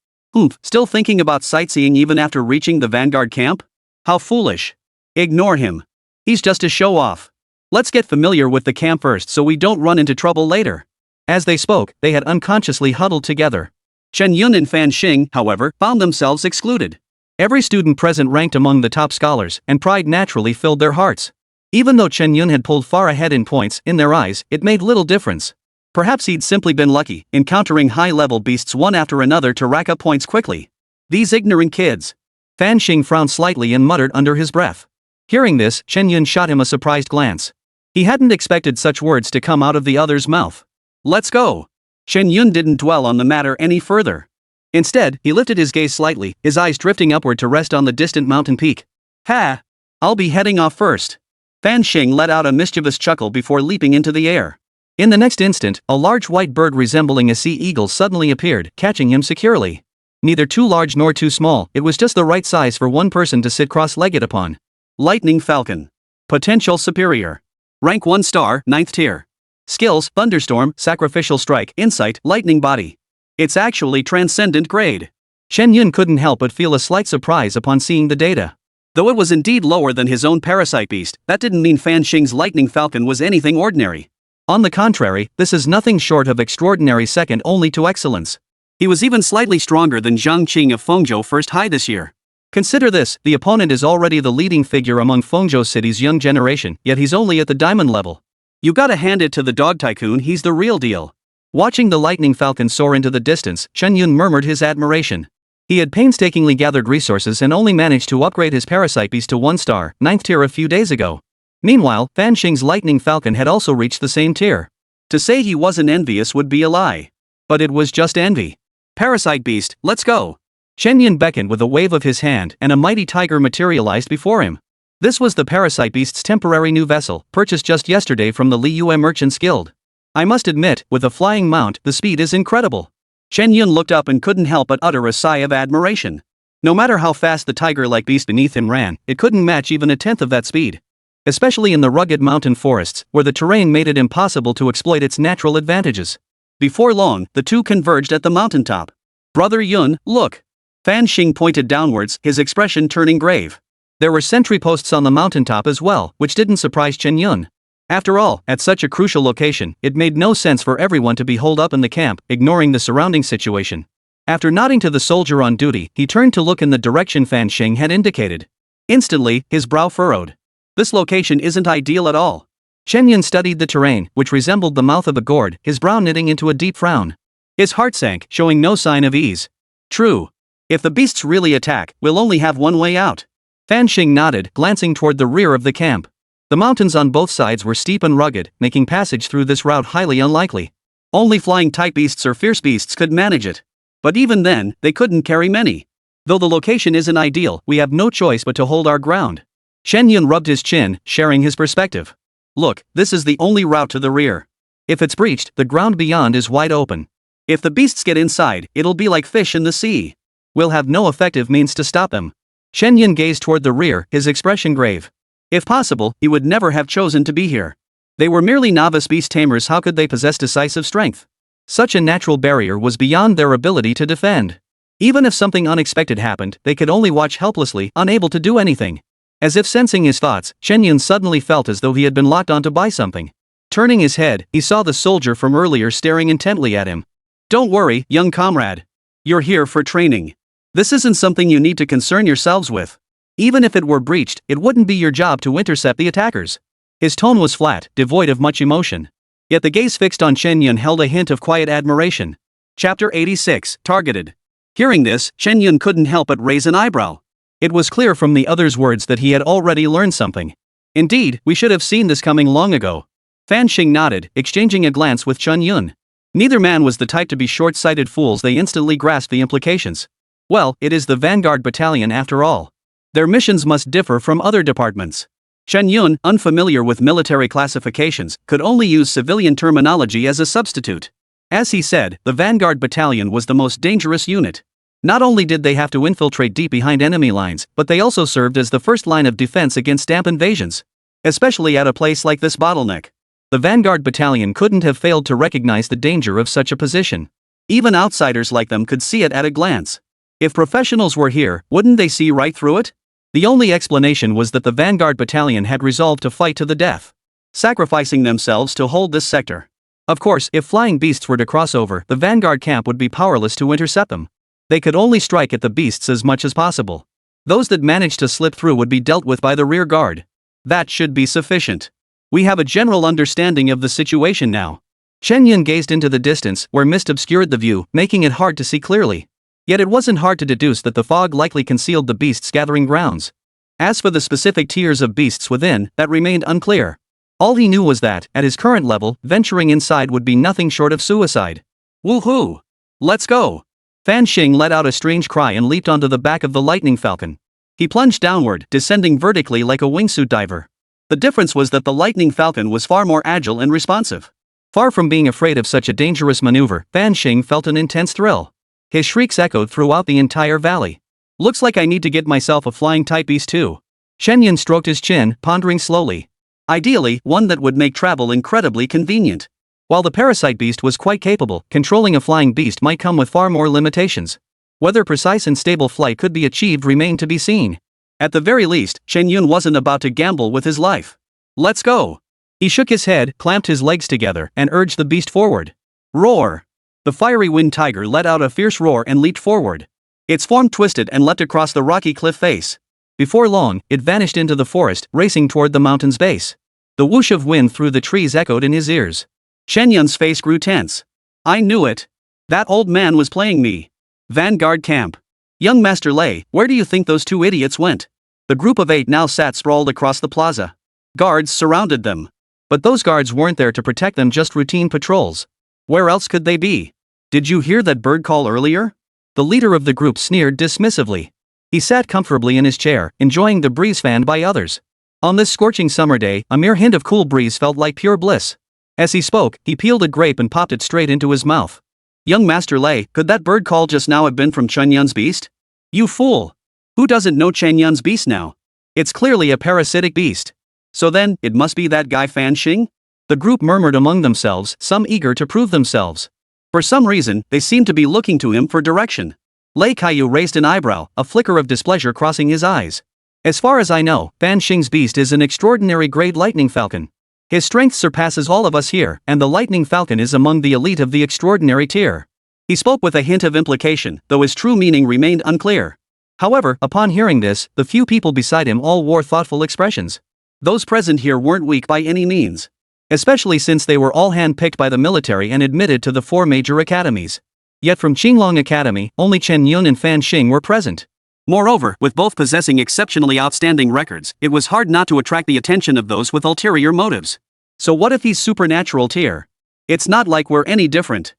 Still thinking about sightseeing even after reaching the vanguard camp? How foolish. Ignore him. He's just a show-off. Let's get familiar with the camp first so we don't run into trouble later. As they spoke, they had unconsciously huddled together. Chen Yun and Fan Xing, however, found themselves excluded. Every student present ranked among the top scholars, and pride naturally filled their hearts. Even though Chen Yun had pulled far ahead in points, in their eyes, it made little difference. Perhaps he'd simply been lucky, encountering high-level beasts one after another to rack up points quickly. These ignorant kids. Fan Xing frowned slightly and muttered under his breath. Hearing this, Chen Yun shot him a surprised glance. He hadn't expected such words to come out of the other's mouth. Let's go. Chen Yun didn't dwell on the matter any further. Instead, he lifted his gaze slightly, his eyes drifting upward to rest on the distant mountain peak. Ha! I'll be heading off first. Fan Xing let out a mischievous chuckle before leaping into the air. In the next instant, a large white bird resembling a sea eagle suddenly appeared, catching him securely. Neither too large nor too small, it was just the right size for one person to sit cross-legged upon. Lightning Falcon. Potential Superior. Rank 1 star, 9th tier. Skills, Thunderstorm, Sacrificial Strike, Insight, Lightning Body. It's actually Transcendent grade. Chen Yun couldn't help but feel a slight surprise upon seeing the data. Though it was indeed lower than his own Parasite beast, that didn't mean Fan Xing's Lightning Falcon was anything ordinary. On the contrary, this is nothing short of extraordinary, second only to excellence. He was even slightly stronger than Zhang Qing of Fengzhou First High this year. Consider this, the opponent is already the leading figure among Fengzhou City's young generation, yet he's only at the diamond level. You gotta hand it to the dog tycoon, he's the real deal. Watching the Lightning Falcon soar into the distance, Chen Yun murmured his admiration. He had painstakingly gathered resources and only managed to upgrade his Parasite beast to 1 star, 9th tier a few days ago. Meanwhile, Fan Xing's Lightning Falcon had also reached the same tier. To say he wasn't envious would be a lie. But it was just envy. Parasite beast, let's go. Chen Yun beckoned with a wave of his hand and a mighty tiger materialized before him. This was the Parasite beast's temporary new vessel, purchased just yesterday from the Liyue Merchants Guild. I must admit, with a flying mount, the speed is incredible. Chen Yun looked up and couldn't help but utter a sigh of admiration. No matter how fast the tiger-like beast beneath him ran, it couldn't match even a tenth of that speed. Especially in the rugged mountain forests, where the terrain made it impossible to exploit its natural advantages. Before long, the two converged at the mountaintop. Brother Yun, look. Fan Xing pointed downwards, his expression turning grave. There were sentry posts on the mountaintop as well, which didn't surprise Chen Yun. After all, at such a crucial location, it made no sense for everyone to be holed up in the camp, ignoring the surrounding situation. After nodding to the soldier on duty, he turned to look in the direction Fan Xing had indicated. Instantly, his brow furrowed. This location isn't ideal at all. Chen Yun studied the terrain, which resembled the mouth of a gourd, his brow knitting into a deep frown. His heart sank, showing no sign of ease. True. If the beasts really attack, we'll only have one way out. Fan Xing nodded, glancing toward the rear of the camp. The mountains on both sides were steep and rugged, making passage through this route highly unlikely. Only flying-type beasts or fierce beasts could manage it. But even then, they couldn't carry many. Though the location isn't ideal, we have no choice but to hold our ground. Chen Yun rubbed his chin, sharing his perspective. Look, this is the only route to the rear. If it's breached, the ground beyond is wide open. If the beasts get inside, it'll be like fish in the sea. We'll have no effective means to stop them. Chen Yun gazed toward the rear, his expression grave. If possible, he would never have chosen to be here. They were merely novice beast tamers, how could they possess decisive strength? Such a natural barrier was beyond their ability to defend. Even if something unexpected happened, they could only watch helplessly, unable to do anything. As if sensing his thoughts, Chen Yun suddenly felt as though he had been locked onto by something. Turning his head, he saw the soldier from earlier staring intently at him. Don't worry, young comrade. You're here for training. This isn't something you need to concern yourselves with. Even if it were breached, it wouldn't be your job to intercept the attackers. His tone was flat, devoid of much emotion. Yet the gaze fixed on Chen Yun held a hint of quiet admiration. Chapter 86, Targeted. Hearing this, Chen Yun couldn't help but raise an eyebrow. It was clear from the other's words that he had already learned something. Indeed, we should have seen this coming long ago. Fan Xing nodded, exchanging a glance with Chen Yun. Neither man was the type to be short-sighted fools, they instantly grasped the implications. Well, it is the Vanguard Battalion after all. Their missions must differ from other departments. Chen Yun, unfamiliar with military classifications, could only use civilian terminology as a substitute. As he said, the Vanguard Battalion was the most dangerous unit. Not only did they have to infiltrate deep behind enemy lines, but they also served as the first line of defense against damp invasions. Especially at a place like this bottleneck. The Vanguard Battalion couldn't have failed to recognize the danger of such a position. Even outsiders like them could see it at a glance. If professionals were here, wouldn't they see right through it? The only explanation was that the Vanguard Battalion had resolved to fight to the death, sacrificing themselves to hold this sector. Of course, if flying beasts were to cross over, the Vanguard camp would be powerless to intercept them. They could only strike at the beasts as much as possible. Those that managed to slip through would be dealt with by the rear guard. That should be sufficient. We have a general understanding of the situation now. Chen Yun gazed into the distance, where mist obscured the view, making it hard to see clearly. Yet it wasn't hard to deduce that the fog likely concealed the beasts' gathering grounds. As for the specific tiers of beasts within, that remained unclear. All he knew was that, at his current level, venturing inside would be nothing short of suicide. Woohoo! Let's go! Fan Xing let out a strange cry and leaped onto the back of the lightning falcon. He plunged downward, descending vertically like a wingsuit diver. The difference was that the lightning falcon was far more agile and responsive. Far from being afraid of such a dangerous maneuver, Fan Xing felt an intense thrill. His shrieks echoed throughout the entire valley. Looks like I need to get myself a flying-type beast too. Chen Yun stroked his chin, pondering slowly. Ideally, one that would make travel incredibly convenient. While the parasite beast was quite capable, controlling a flying beast might come with far more limitations. Whether precise and stable flight could be achieved remained to be seen. At the very least, Chen Yun wasn't about to gamble with his life. Let's go! He shook his head, clamped his legs together, and urged the beast forward. Roar! The fiery wind tiger let out a fierce roar and leaped forward. Its form twisted and leapt across the rocky cliff face. Before long, it vanished into the forest, racing toward the mountain's base. The whoosh of wind through the trees echoed in his ears. Chen Yun's face grew tense. I knew it. That old man was playing me. Vanguard camp. Young Master Lei, where do you think those two idiots went? The group of 8 now sat sprawled across the plaza. Guards surrounded them. But those guards weren't there to protect them, just routine patrols. Where else could they be? Did you hear that bird call earlier? The leader of the group sneered dismissively. He sat comfortably in his chair, enjoying the breeze fanned by others. On this scorching summer day, a mere hint of cool breeze felt like pure bliss. As he spoke, he peeled a grape and popped it straight into his mouth. Young Master Lei, could that bird call just now have been from Chen Yun's beast? You fool! Who doesn't know Chen Yun's beast now? It's clearly a parasitic beast. So then, it must be that guy Fan Xing? The group murmured among themselves, some eager to prove themselves. For some reason, they seemed to be looking to him for direction. Lei Kaiyu raised an eyebrow, a flicker of displeasure crossing his eyes. As far as I know, Fan Xing's beast is an extraordinary grade lightning falcon. His strength surpasses all of us here, and the lightning falcon is among the elite of the extraordinary tier. He spoke with a hint of implication, though his true meaning remained unclear. However, upon hearing this, the few people beside him all wore thoughtful expressions. Those present here weren't weak by any means. Especially since they were all hand-picked by the military and admitted to the 4 major academies. Yet from Qinglong Academy, only Chen Yun and Fan Xing were present. Moreover, with both possessing exceptionally outstanding records, it was hard not to attract the attention of those with ulterior motives. So what if he's supernatural tier? It's not like we're any different.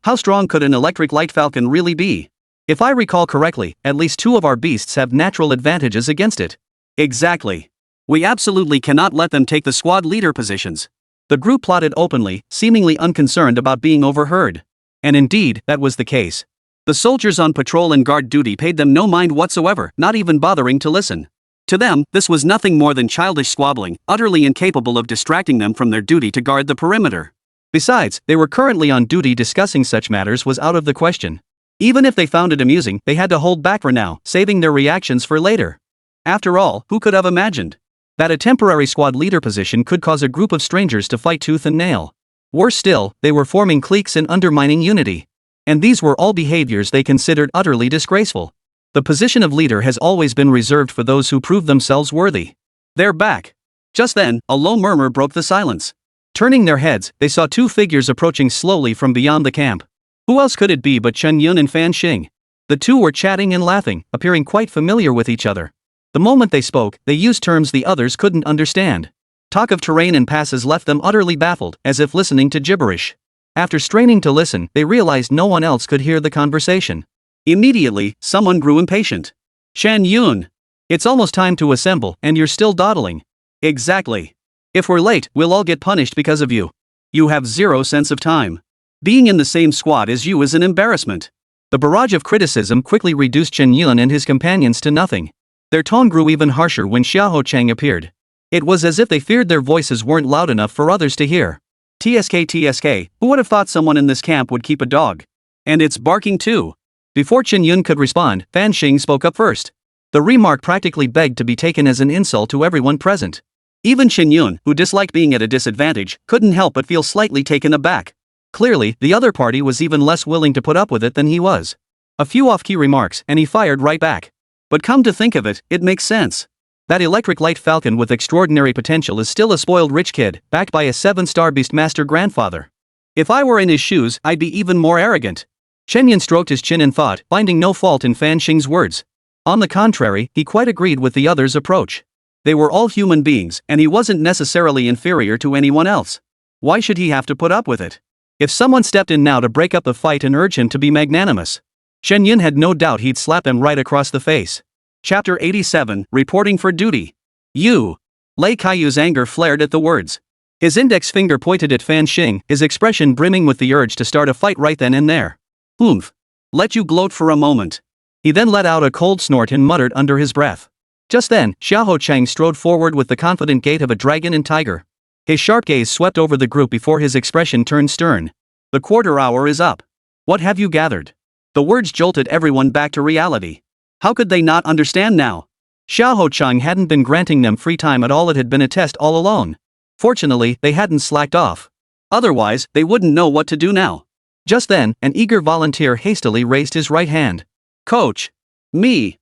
How strong could an electric light falcon really be? If I recall correctly, at least 2 of our beasts have natural advantages against it. Exactly. We absolutely cannot let them take the squad leader positions. The group plotted openly, seemingly unconcerned about being overheard. And indeed, that was the case. The soldiers on patrol and guard duty paid them no mind whatsoever, not even bothering to listen. To them, this was nothing more than childish squabbling, utterly incapable of distracting them from their duty to guard the perimeter. Besides, they were currently on duty. Discussing such matters was out of the question. Even if they found it amusing, they had to hold back for now, saving their reactions for later. After all, who could have imagined that a temporary squad leader position could cause a group of strangers to fight tooth and nail? Worse still, they were forming cliques and undermining unity. And these were all behaviors they considered utterly disgraceful. The position of leader has always been reserved for those who prove themselves worthy. They're back. Just then, a low murmur broke the silence. Turning their heads, they saw 2 figures approaching slowly from beyond the camp. Who else could it be but Chen Yun and Fan Xing? The 2 were chatting and laughing, appearing quite familiar with each other. The moment they spoke, they used terms the others couldn't understand. Talk of terrain and passes left them utterly baffled, as if listening to gibberish. After straining to listen, they realized no one else could hear the conversation. Immediately, someone grew impatient. Chen Yun! It's almost time to assemble, and you're still dawdling. Exactly. If we're late, we'll all get punished because of you. You have 0 sense of time. Being in the same squad as you is an embarrassment. The barrage of criticism quickly reduced Chen Yun and his companions to nothing. Their tone grew even harsher when Xiahou Chang appeared. It was as if they feared their voices weren't loud enough for others to hear. TSK, who would have thought someone in this camp would keep a dog? And it's barking too. Before Chen Yun could respond, Fan Xing spoke up first. The remark practically begged to be taken as an insult to everyone present. Even Chen Yun, who disliked being at a disadvantage, couldn't help but feel slightly taken aback. Clearly, the other party was even less willing to put up with it than he was. A few off-key remarks, and he fired right back. But come to think of it, it makes sense. That electric light falcon with extraordinary potential is still a spoiled rich kid, backed by a 7-star beastmaster grandfather. If I were in his shoes, I'd be even more arrogant. Chen Yun stroked his chin in thought, finding no fault in Fan Xing's words. On the contrary, he quite agreed with the other's approach. They were all human beings, and he wasn't necessarily inferior to anyone else. Why should he have to put up with it? If someone stepped in now to break up the fight and urge him to be magnanimous, Chen Yun had no doubt he'd slap him right across the face. Chapter 87, Reporting for Duty. You! Lei Kaiyu's anger flared at the words. His index finger pointed at Fan Xing, his expression brimming with the urge to start a fight right then and there. Let you gloat for a moment. He then let out a cold snort and muttered under his breath. Just then, Xiahou Chang strode forward with the confident gait of a dragon and tiger. His sharp gaze swept over the group before his expression turned stern. The quarter hour is up. What have you gathered? The words jolted everyone back to reality. How could they not understand now? Xiahou Chang hadn't been granting them free time at all, it had been a test all alone. Fortunately, they hadn't slacked off. Otherwise, they wouldn't know what to do now. Just then, an eager volunteer hastily raised his right hand. Coach! Me!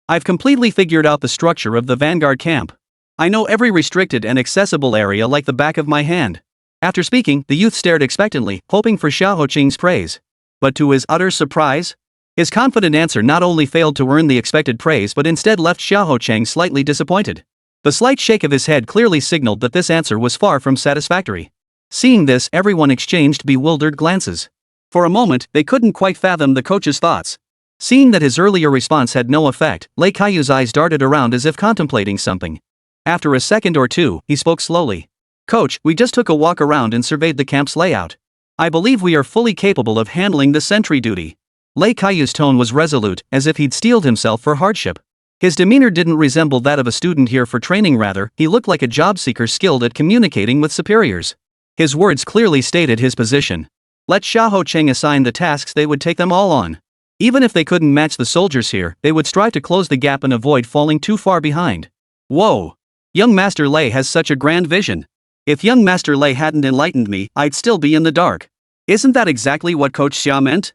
I've completely figured out the structure of the Vanguard camp. I know every restricted and accessible area like the back of my hand. After speaking, the youth stared expectantly, hoping for Xiahou Chang's praise. But to his utter surprise, his confident answer not only failed to earn the expected praise but instead left Xiahou Chang slightly disappointed. The slight shake of his head clearly signaled that this answer was far from satisfactory. Seeing this, everyone exchanged bewildered glances. For a moment, they couldn't quite fathom the coach's thoughts. Seeing that his earlier response had no effect, Lei Kaiyu's eyes darted around as if contemplating something. After a second or two, he spoke slowly. Coach, we just took a walk around and surveyed the camp's layout. I believe we are fully capable of handling the sentry duty. Lei Kaiyu's tone was resolute, as if he'd steeled himself for hardship. His demeanor didn't resemble that of a student here for training, rather, he looked like a job seeker skilled at communicating with superiors. His words clearly stated his position. Let Xiahou Cheng assign the tasks, they would take them all on. Even if they couldn't match the soldiers here, they would strive to close the gap and avoid falling too far behind. Whoa! Young Master Lei has such a grand vision. If young Master Lei hadn't enlightened me, I'd still be in the dark. Isn't that exactly what Coach Xia meant?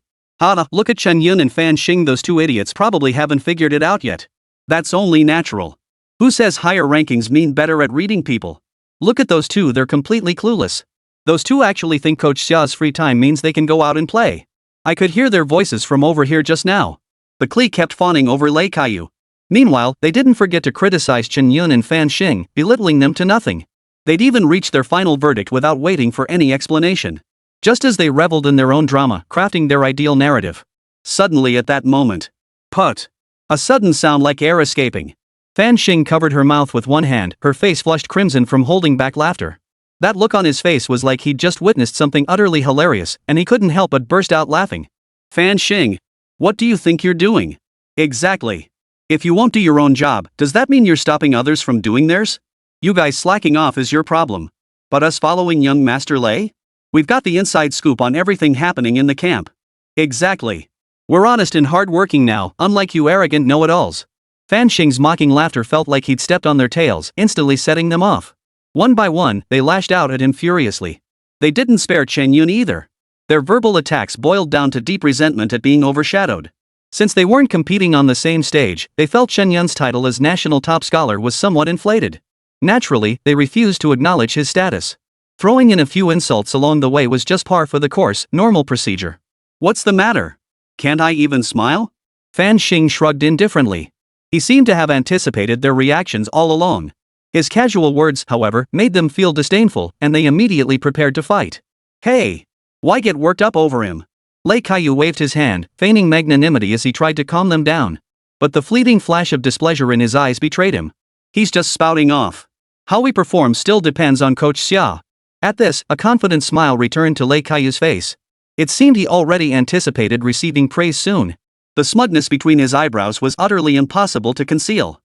Look at Chen Yun and Fan Xing, those two idiots probably haven't figured it out yet. That's only natural. Who says higher rankings mean better at reading people? Look at those two, they're completely clueless. Those two actually think Coach Xia's free time means they can go out and play. I could hear their voices from over here just now. The clique kept fawning over Lei Kaiyu. Meanwhile, they didn't forget to criticize Chen Yun and Fan Xing, belittling them to nothing. They'd even reached their final verdict without waiting for any explanation. Just as they reveled in their own drama, crafting their ideal narrative. Suddenly at that moment. Put! A sudden sound like air escaping. Fan Xing covered her mouth with one hand, her face flushed crimson from holding back laughter. That look on his face was like he'd just witnessed something utterly hilarious, and he couldn't help but burst out laughing. Fan Xing, what do you think you're doing? Exactly. If you won't do your own job, does that mean you're stopping others from doing theirs? You guys slacking off is your problem. But us following young Master Lei? We've got the inside scoop on everything happening in the camp. Exactly. We're honest and hard-working now, unlike you arrogant know-it-alls. Fan Xing's mocking laughter felt like he'd stepped on their tails, instantly setting them off. One by one, they lashed out at him furiously. They didn't spare Chen Yun either. Their verbal attacks boiled down to deep resentment at being overshadowed. Since they weren't competing on the same stage, they felt Chen Yun's title as national top scholar was somewhat inflated. Naturally, they refused to acknowledge his status. Throwing in a few insults along the way was just par for the course, normal procedure. What's the matter? Can't I even smile? Fan Xing shrugged indifferently. He seemed to have anticipated their reactions all along. His casual words, however, made them feel disdainful, and they immediately prepared to fight. Hey! Why get worked up over him? Lei Kaiyu waved his hand, feigning magnanimity as he tried to calm them down. But the fleeting flash of displeasure in his eyes betrayed him. He's just spouting off. How we perform still depends on Coach Xia. At this, a confident smile returned to Lei Kaiyu's face. It seemed he already anticipated receiving praise soon. The smugness between his eyebrows was utterly impossible to conceal.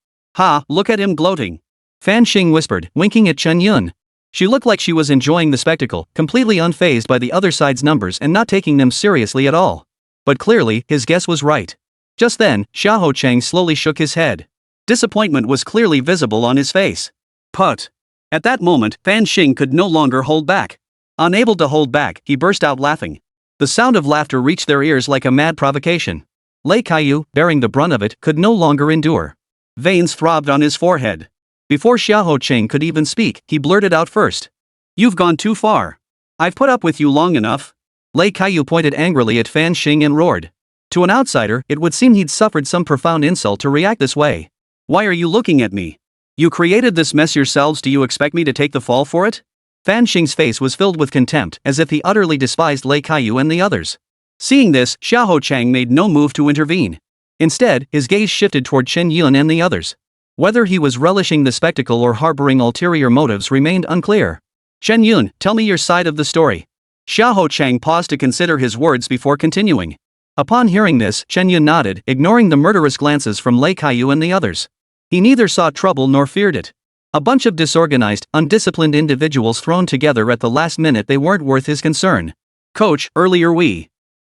Look at him gloating. Fan Xing whispered, winking at Chen Yun. She looked like she was enjoying the spectacle, completely unfazed by the other side's numbers and not taking them seriously at all. But clearly, his guess was right. Just then, Xiahou Cheng slowly shook his head. Disappointment was clearly visible on his face. Put! At that moment, Fan Xing could no longer hold back. Unable to hold back, he burst out laughing. The sound of laughter reached their ears like a mad provocation. Lei Kaiyu, bearing the brunt of it, could no longer endure. Veins throbbed on his forehead. Before Xiahou Cheng could even speak, he blurted out first. You've gone too far. I've put up with you long enough. Lei Kaiyu pointed angrily at Fan Xing and roared. To an outsider, it would seem he'd suffered some profound insult to react this way. Why are you looking at me? You created this mess yourselves, do you expect me to take the fall for it? Fan Xing's face was filled with contempt, as if he utterly despised Lei Kaiyu and the others. Seeing this, Xiahou Cheng made no move to intervene. Instead, his gaze shifted toward Chen Yun and the others. Whether he was relishing the spectacle or harboring ulterior motives remained unclear. Chen Yun, tell me your side of the story. Xiahou Cheng paused to consider his words before continuing. Upon hearing this, Chen Yun nodded, ignoring the murderous glances from Lei Kaiyu and the others. He neither saw trouble nor feared it. A bunch of disorganized, undisciplined individuals thrown together at the last minute, they weren't worth his concern. Coach, earlier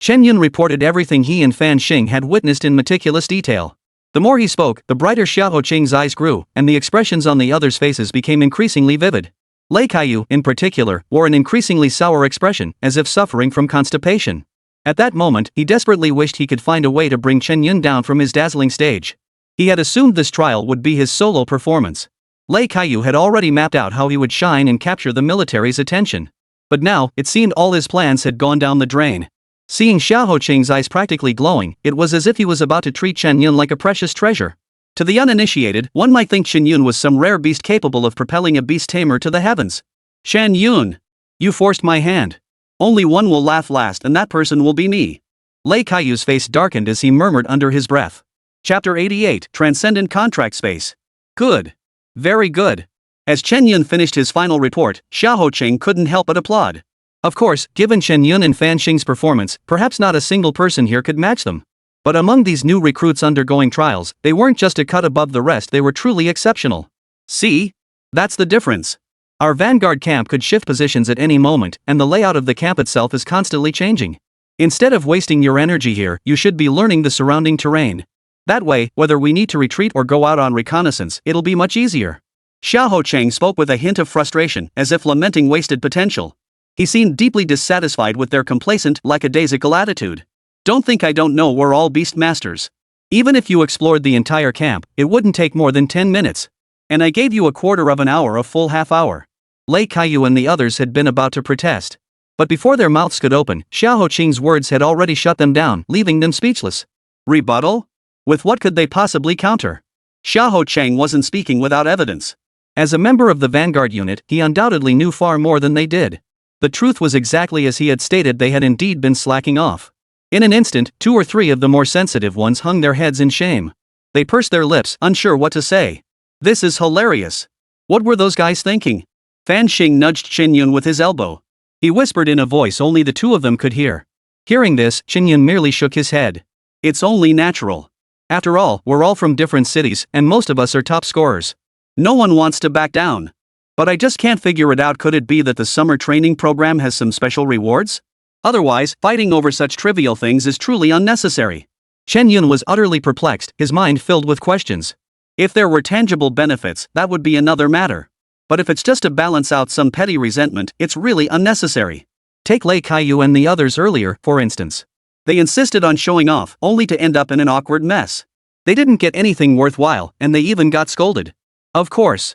Chen Yun reported everything he and Fan Xing had witnessed in meticulous detail. The more he spoke, the brighter Xiahou Cheng's eyes grew, and the expressions on the others' faces became increasingly vivid. Lei Kaiyu, in particular, wore an increasingly sour expression, as if suffering from constipation. At that moment, he desperately wished he could find a way to bring Chen Yun down from his dazzling stage. He had assumed this trial would be his solo performance. Lei Kaiyu had already mapped out how he would shine and capture the military's attention. But now, it seemed all his plans had gone down the drain. Seeing Xiahou Cheng's eyes practically glowing, it was as if he was about to treat Chen Yun like a precious treasure. To the uninitiated, one might think Chen Yun was some rare beast capable of propelling a beast tamer to the heavens. Chen Yun! You forced my hand. Only one will laugh last, and that person will be me. Lei Kaiyu's face darkened as he murmured under his breath. Chapter 88, Transcendent Contract Space. Good. Very good. As Chen Yun finished his final report, Xiahou Cheng couldn't help but applaud. Of course, given Chen Yun and Fan Xing's performance, perhaps not a single person here could match them. But among these new recruits undergoing trials, they weren't just a cut above the rest, they were truly exceptional. See? That's the difference. Our vanguard camp could shift positions at any moment, and the layout of the camp itself is constantly changing. Instead of wasting your energy here, you should be learning the surrounding terrain. That way, whether we need to retreat or go out on reconnaissance, it'll be much easier. Xiahou Cheng spoke with a hint of frustration, as if lamenting wasted potential. He seemed deeply dissatisfied with their complacent, lackadaisical attitude. Don't think I don't know we're all beast masters. Even if you explored the entire camp, it wouldn't take more than 10 minutes. And I gave you a quarter of an hour, a full half hour. Lei Kaiyu and the others had been about to protest. But before their mouths could open, Xiahou Qing's words had already shut them down, leaving them speechless. Rebuttal? With what could they possibly counter? Xiahou Cheng wasn't speaking without evidence. As a member of the vanguard unit, he undoubtedly knew far more than they did. The truth was exactly as he had stated, they had indeed been slacking off. In an instant, 2 or 3 of the more sensitive ones hung their heads in shame. They pursed their lips, unsure what to say. This is hilarious. What were those guys thinking? Fan Xing nudged Chen Yun with his elbow. He whispered in a voice only the two of them could hear. Hearing this, Chen Yun merely shook his head. It's only natural. After all, we're all from different cities, and most of us are top scorers. No one wants to back down. But I just can't figure it out. Could it be that the summer training program has some special rewards? Otherwise, fighting over such trivial things is truly unnecessary. Chen Yun was utterly perplexed, his mind filled with questions. If there were tangible benefits, that would be another matter. But if it's just to balance out some petty resentment, it's really unnecessary. Take Lei Kaiyu and the others earlier, for instance. They insisted on showing off, only to end up in an awkward mess. They didn't get anything worthwhile, and they even got scolded. Of course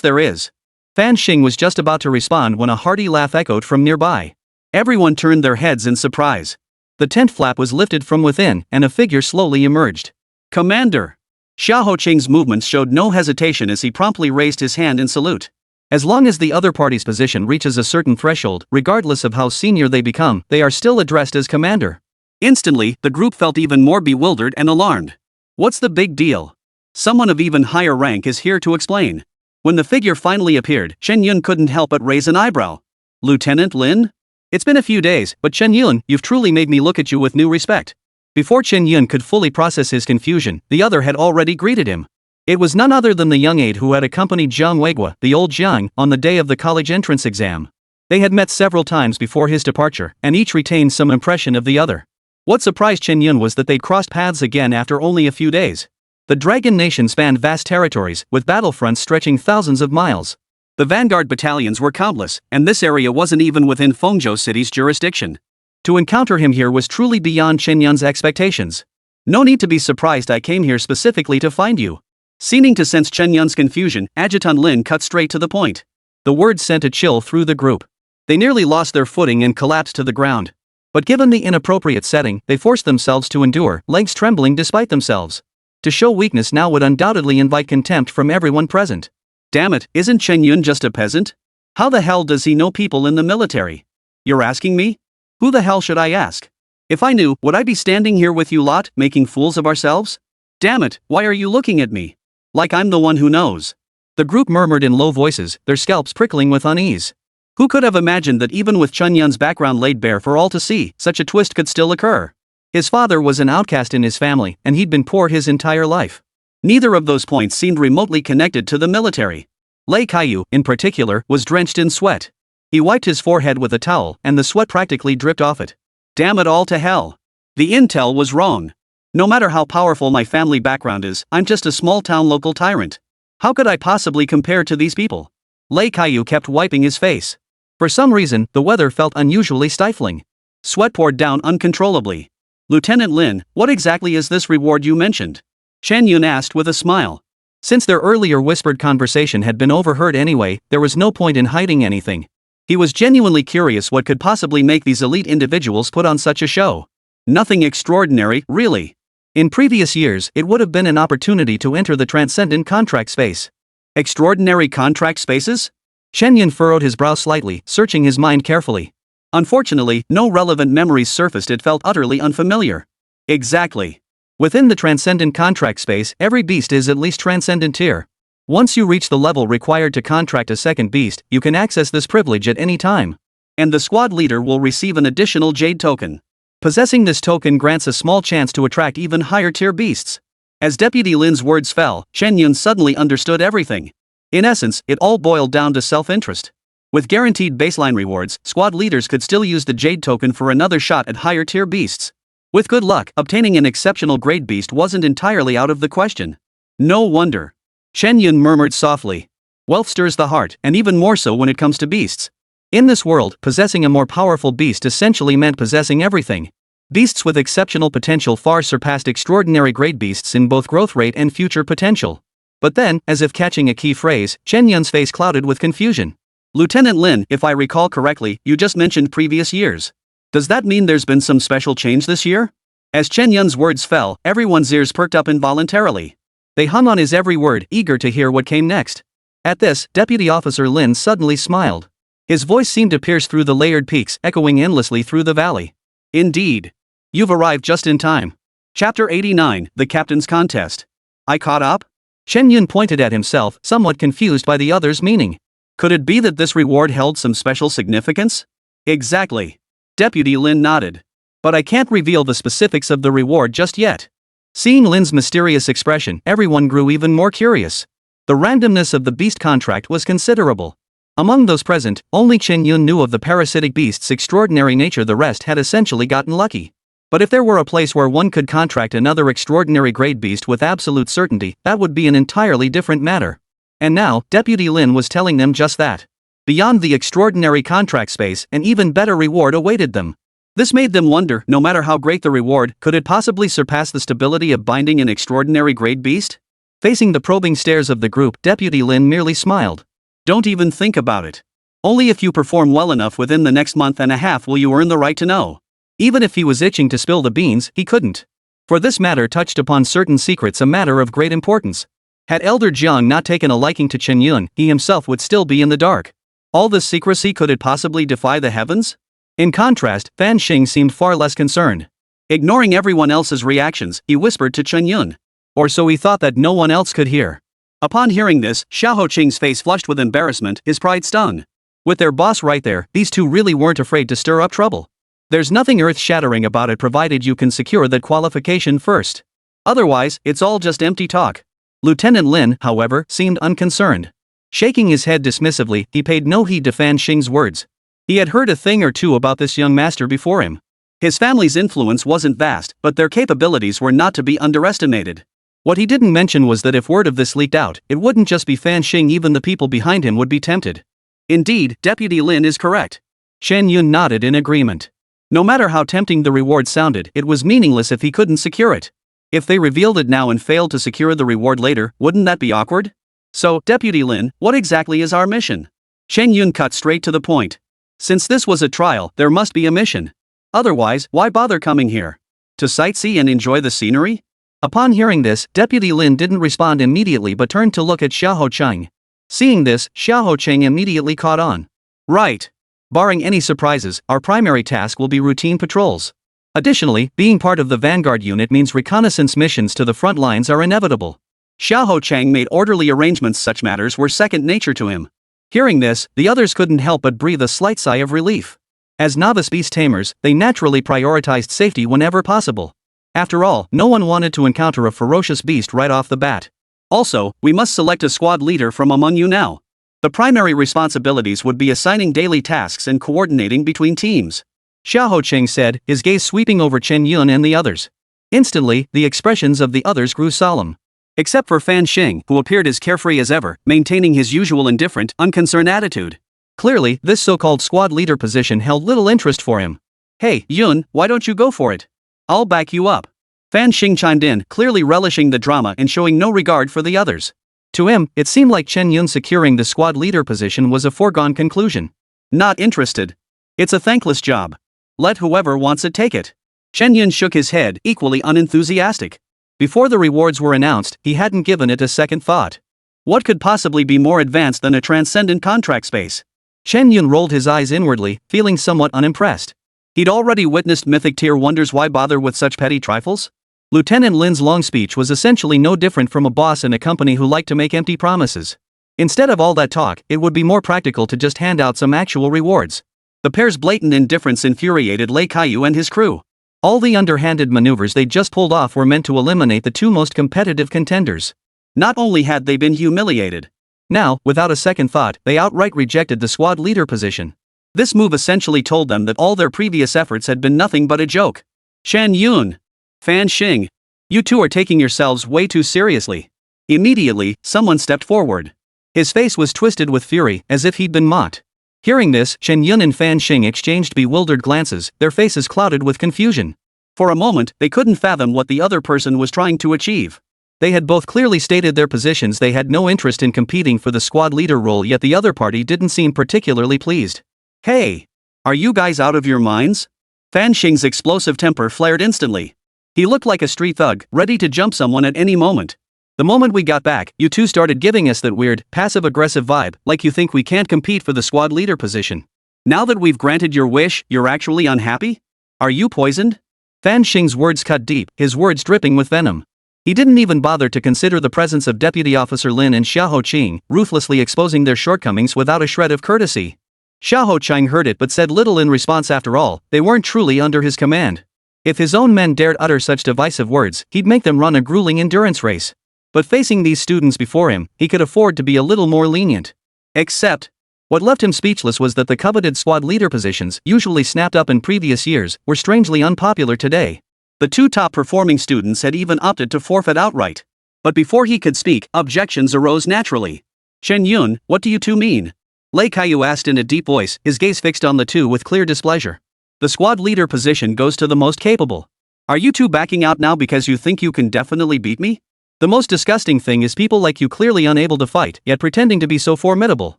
there is. Fan Xing was just about to respond when a hearty laugh echoed from nearby. Everyone turned their heads in surprise. The tent flap was lifted from within, and a figure slowly emerged. Commander! Xiahou Qing's movements showed no hesitation as he promptly raised his hand in salute. As long as the other party's position reaches a certain threshold, regardless of how senior they become, they are still addressed as commander. Instantly, the group felt even more bewildered and alarmed. What's the big deal? Someone of even higher rank is here to explain. When the figure finally appeared, Chen Yun couldn't help but raise an eyebrow. Lieutenant Lin? It's been a few days, but Chen Yun, you've truly made me look at you with new respect. Before Chen Yun could fully process his confusion, the other had already greeted him. It was none other than the young aide who had accompanied Zhang Weiguo, the old Jiang, on the day of the college entrance exam. They had met several times before his departure, and each retained some impression of the other. What surprised Chen Yun was that they'd crossed paths again after only a few days. The Dragon Nation spanned vast territories, with battlefronts stretching thousands of miles. The vanguard battalions were countless, and this area wasn't even within Fengzhou City's jurisdiction. To encounter him here was truly beyond Chen Yun's expectations. No need to be surprised, I came here specifically to find you. Seeming to sense Chen Yun's confusion, Adjutant Lin cut straight to the point. The words sent a chill through the group. They nearly lost their footing and collapsed to the ground. But given the inappropriate setting, they forced themselves to endure, legs trembling despite themselves. To show weakness now would undoubtedly invite contempt from everyone present. Damn it, isn't Chen Yun just a peasant? How the hell does he know people in the military? You're asking me? Who the hell should I ask? If I knew, would I be standing here with you lot, making fools of ourselves? Damn it, why are you looking at me? Like I'm the one who knows. The group murmured in low voices, their scalps prickling with unease. Who could have imagined that even with Chen Yun's background laid bare for all to see, such a twist could still occur? His father was an outcast in his family, and he'd been poor his entire life. Neither of those points seemed remotely connected to the military. Lei Kaiyu, in particular, was drenched in sweat. He wiped his forehead with a towel, and the sweat practically dripped off it. Damn it all to hell. The intel was wrong. No matter how powerful my family background is, I'm just a small-town local tyrant. How could I possibly compare to these people? Lei Kaiyu kept wiping his face. For some reason, the weather felt unusually stifling. Sweat poured down uncontrollably. Lieutenant Lin, what exactly is this reward you mentioned? Chen Yun asked with a smile. Since their earlier whispered conversation had been overheard anyway, there was no point in hiding anything. He was genuinely curious what could possibly make these elite individuals put on such a show. Nothing extraordinary, really. In previous years, it would have been an opportunity to enter the transcendent contract space. Extraordinary contract spaces? Chen Yun furrowed his brow slightly, searching his mind carefully. Unfortunately, no relevant memories surfaced. It felt utterly unfamiliar. Exactly. Within the transcendent contract space, every beast is at least transcendent tier. Once you reach the level required to contract a second beast, you can access this privilege at any time. And the squad leader will receive an additional Jade token. Possessing this token grants a small chance to attract even higher tier beasts. As Deputy Lin's words fell, Chen Yun suddenly understood everything. In essence, it all boiled down to self-interest. With guaranteed baseline rewards, squad leaders could still use the Jade token for another shot at higher tier beasts. With good luck, obtaining an exceptional grade beast wasn't entirely out of the question. No wonder. Chen Yun murmured softly. Wealth stirs the heart, and even more so when it comes to beasts. In this world, possessing a more powerful beast essentially meant possessing everything. Beasts with exceptional potential far surpassed extraordinary grade beasts in both growth rate and future potential. But then, as if catching a key phrase, Chen Yun's face clouded with confusion. Lieutenant Lin, if I recall correctly, you just mentioned previous years. Does that mean there's been some special change this year? As Chen Yun's words fell, everyone's ears perked up involuntarily. They hung on his every word, eager to hear what came next. At this, Deputy Officer Lin suddenly smiled. His voice seemed to pierce through the layered peaks, echoing endlessly through the valley. Indeed. You've arrived just in time. Chapter 89, The Captain's Contest. I caught up? Chen Yun pointed at himself, somewhat confused by the other's meaning. Could it be that this reward held some special significance? Exactly. Deputy Lin nodded. But I can't reveal the specifics of the reward just yet. Seeing Lin's mysterious expression, everyone grew even more curious. The randomness of the beast contract was considerable. Among those present, only Chen Yun knew of the parasitic beast's extraordinary nature, the rest had essentially gotten lucky. But if there were a place where one could contract another extraordinary grade beast with absolute certainty, that would be an entirely different matter. And now, Deputy Lin was telling them just that. Beyond the extraordinary contract space, an even better reward awaited them. This made them wonder, no matter how great the reward, could it possibly surpass the stability of binding an extraordinary grade beast? Facing the probing stares of the group, Deputy Lin merely smiled. Don't even think about it. Only if you perform well enough within the next month and a half will you earn the right to know. Even if he was itching to spill the beans, he couldn't. For this matter touched upon certain secrets, a matter of great importance. Had Elder Jiang not taken a liking to Chen Yun, he himself would still be in the dark. All this secrecy, could it possibly defy the heavens? In contrast, Fan Xing seemed far less concerned. Ignoring everyone else's reactions, he whispered to Chen Yun. Or so he thought that no one else could hear. Upon hearing this, Xiao Qing's face flushed with embarrassment, his pride stung. With their boss right there, these two really weren't afraid to stir up trouble. There's nothing earth-shattering about it provided you can secure that qualification first. Otherwise, it's all just empty talk. Lieutenant Lin, however, seemed unconcerned. Shaking his head dismissively, he paid no heed to Fan Xing's words. He had heard a thing or two about this young master before him. His family's influence wasn't vast, but their capabilities were not to be underestimated. What he didn't mention was that if word of this leaked out, it wouldn't just be Fan Xing, even the people behind him would be tempted. Indeed, Deputy Lin is correct. Chen Yun nodded in agreement. No matter how tempting the reward sounded, it was meaningless if he couldn't secure it. If they revealed it now and failed to secure the reward later, wouldn't that be awkward? So, Deputy Lin, what exactly is our mission? Chen Yun cut straight to the point. Since this was a trial, there must be a mission. Otherwise, why bother coming here? To sightsee and enjoy the scenery? Upon hearing this, Deputy Lin didn't respond immediately but turned to look at Xiao Qing. Seeing this, Xiao Qing immediately caught on. Right. Barring any surprises, our primary task will be routine patrols. Additionally, being part of the vanguard unit means reconnaissance missions to the front lines are inevitable. Xiao Chang made orderly arrangements, such matters were second nature to him. Hearing this, the others couldn't help but breathe a slight sigh of relief. As novice beast tamers, they naturally prioritized safety whenever possible. After all, no one wanted to encounter a ferocious beast right off the bat. Also, we must select a squad leader from among you now. The primary responsibilities would be assigning daily tasks and coordinating between teams. Xiao Qing said, his gaze sweeping over Chen Yun and the others. Instantly, the expressions of the others grew solemn. Except for Fan Xing, who appeared as carefree as ever, maintaining his usual indifferent, unconcerned attitude. Clearly, this so-called squad leader position held little interest for him. Hey, Yun, why don't you go for it? I'll back you up. Fan Xing chimed in, clearly relishing the drama and showing no regard for the others. To him, it seemed like Chen Yun securing the squad leader position was a foregone conclusion. Not interested. It's a thankless job. Let whoever wants it take it. Chen Yun shook his head, equally unenthusiastic. Before the rewards were announced, he hadn't given it a second thought. What could possibly be more advanced than a transcendent contract space? Chen Yun rolled his eyes inwardly, feeling somewhat unimpressed. He'd already witnessed mythic tier wonders, why bother with such petty trifles? Lieutenant Lin's long speech was essentially no different from a boss in a company who liked to make empty promises. Instead of all that talk, it would be more practical to just hand out some actual rewards. The pair's blatant indifference infuriated Lei Kaiyu and his crew. All the underhanded maneuvers they just pulled off were meant to eliminate the two most competitive contenders. Not only had they been humiliated, Now, without a second thought, they outright rejected the squad leader position. This move essentially told them that all their previous efforts had been nothing but a joke. Chen Yun, Fan Xing, you two are taking yourselves way too seriously. Immediately, someone stepped forward. His face was twisted with fury, as if he'd been mocked. Hearing this, Chen Yun and Fan Xing exchanged bewildered glances, their faces clouded with confusion. For a moment, they couldn't fathom what the other person was trying to achieve. They had both clearly stated their positions. They had no interest in competing for the squad leader role, yet the other party didn't seem particularly pleased. Hey! Are you guys out of your minds? Fan Xing's explosive temper flared instantly. He looked like a street thug, ready to jump someone at any moment. The moment we got back, you two started giving us that weird, passive-aggressive vibe, like you think we can't compete for the squad leader position. Now that we've granted your wish, you're actually unhappy? Are you poisoned? Fan Xing's words cut deep, his words dripping with venom. He didn't even bother to consider the presence of Deputy Officer Lin and Xiahou Qing, ruthlessly exposing their shortcomings without a shred of courtesy. Xiahou Qing heard it but said little in response. After all, they weren't truly under his command. If his own men dared utter such divisive words, he'd make them run a grueling endurance race. But facing these students before him, he could afford to be a little more lenient. Except, what left him speechless was that the coveted squad leader positions, usually snapped up in previous years, were strangely unpopular today. The two top-performing students had even opted to forfeit outright. But before he could speak, objections arose naturally. Chen Yun, what do you two mean? Lei Kaiyu asked in a deep voice, his gaze fixed on the two with clear displeasure. The squad leader position goes to the most capable. Are you two backing out now because you think you can definitely beat me? The most disgusting thing is people like you clearly unable to fight, yet pretending to be so formidable.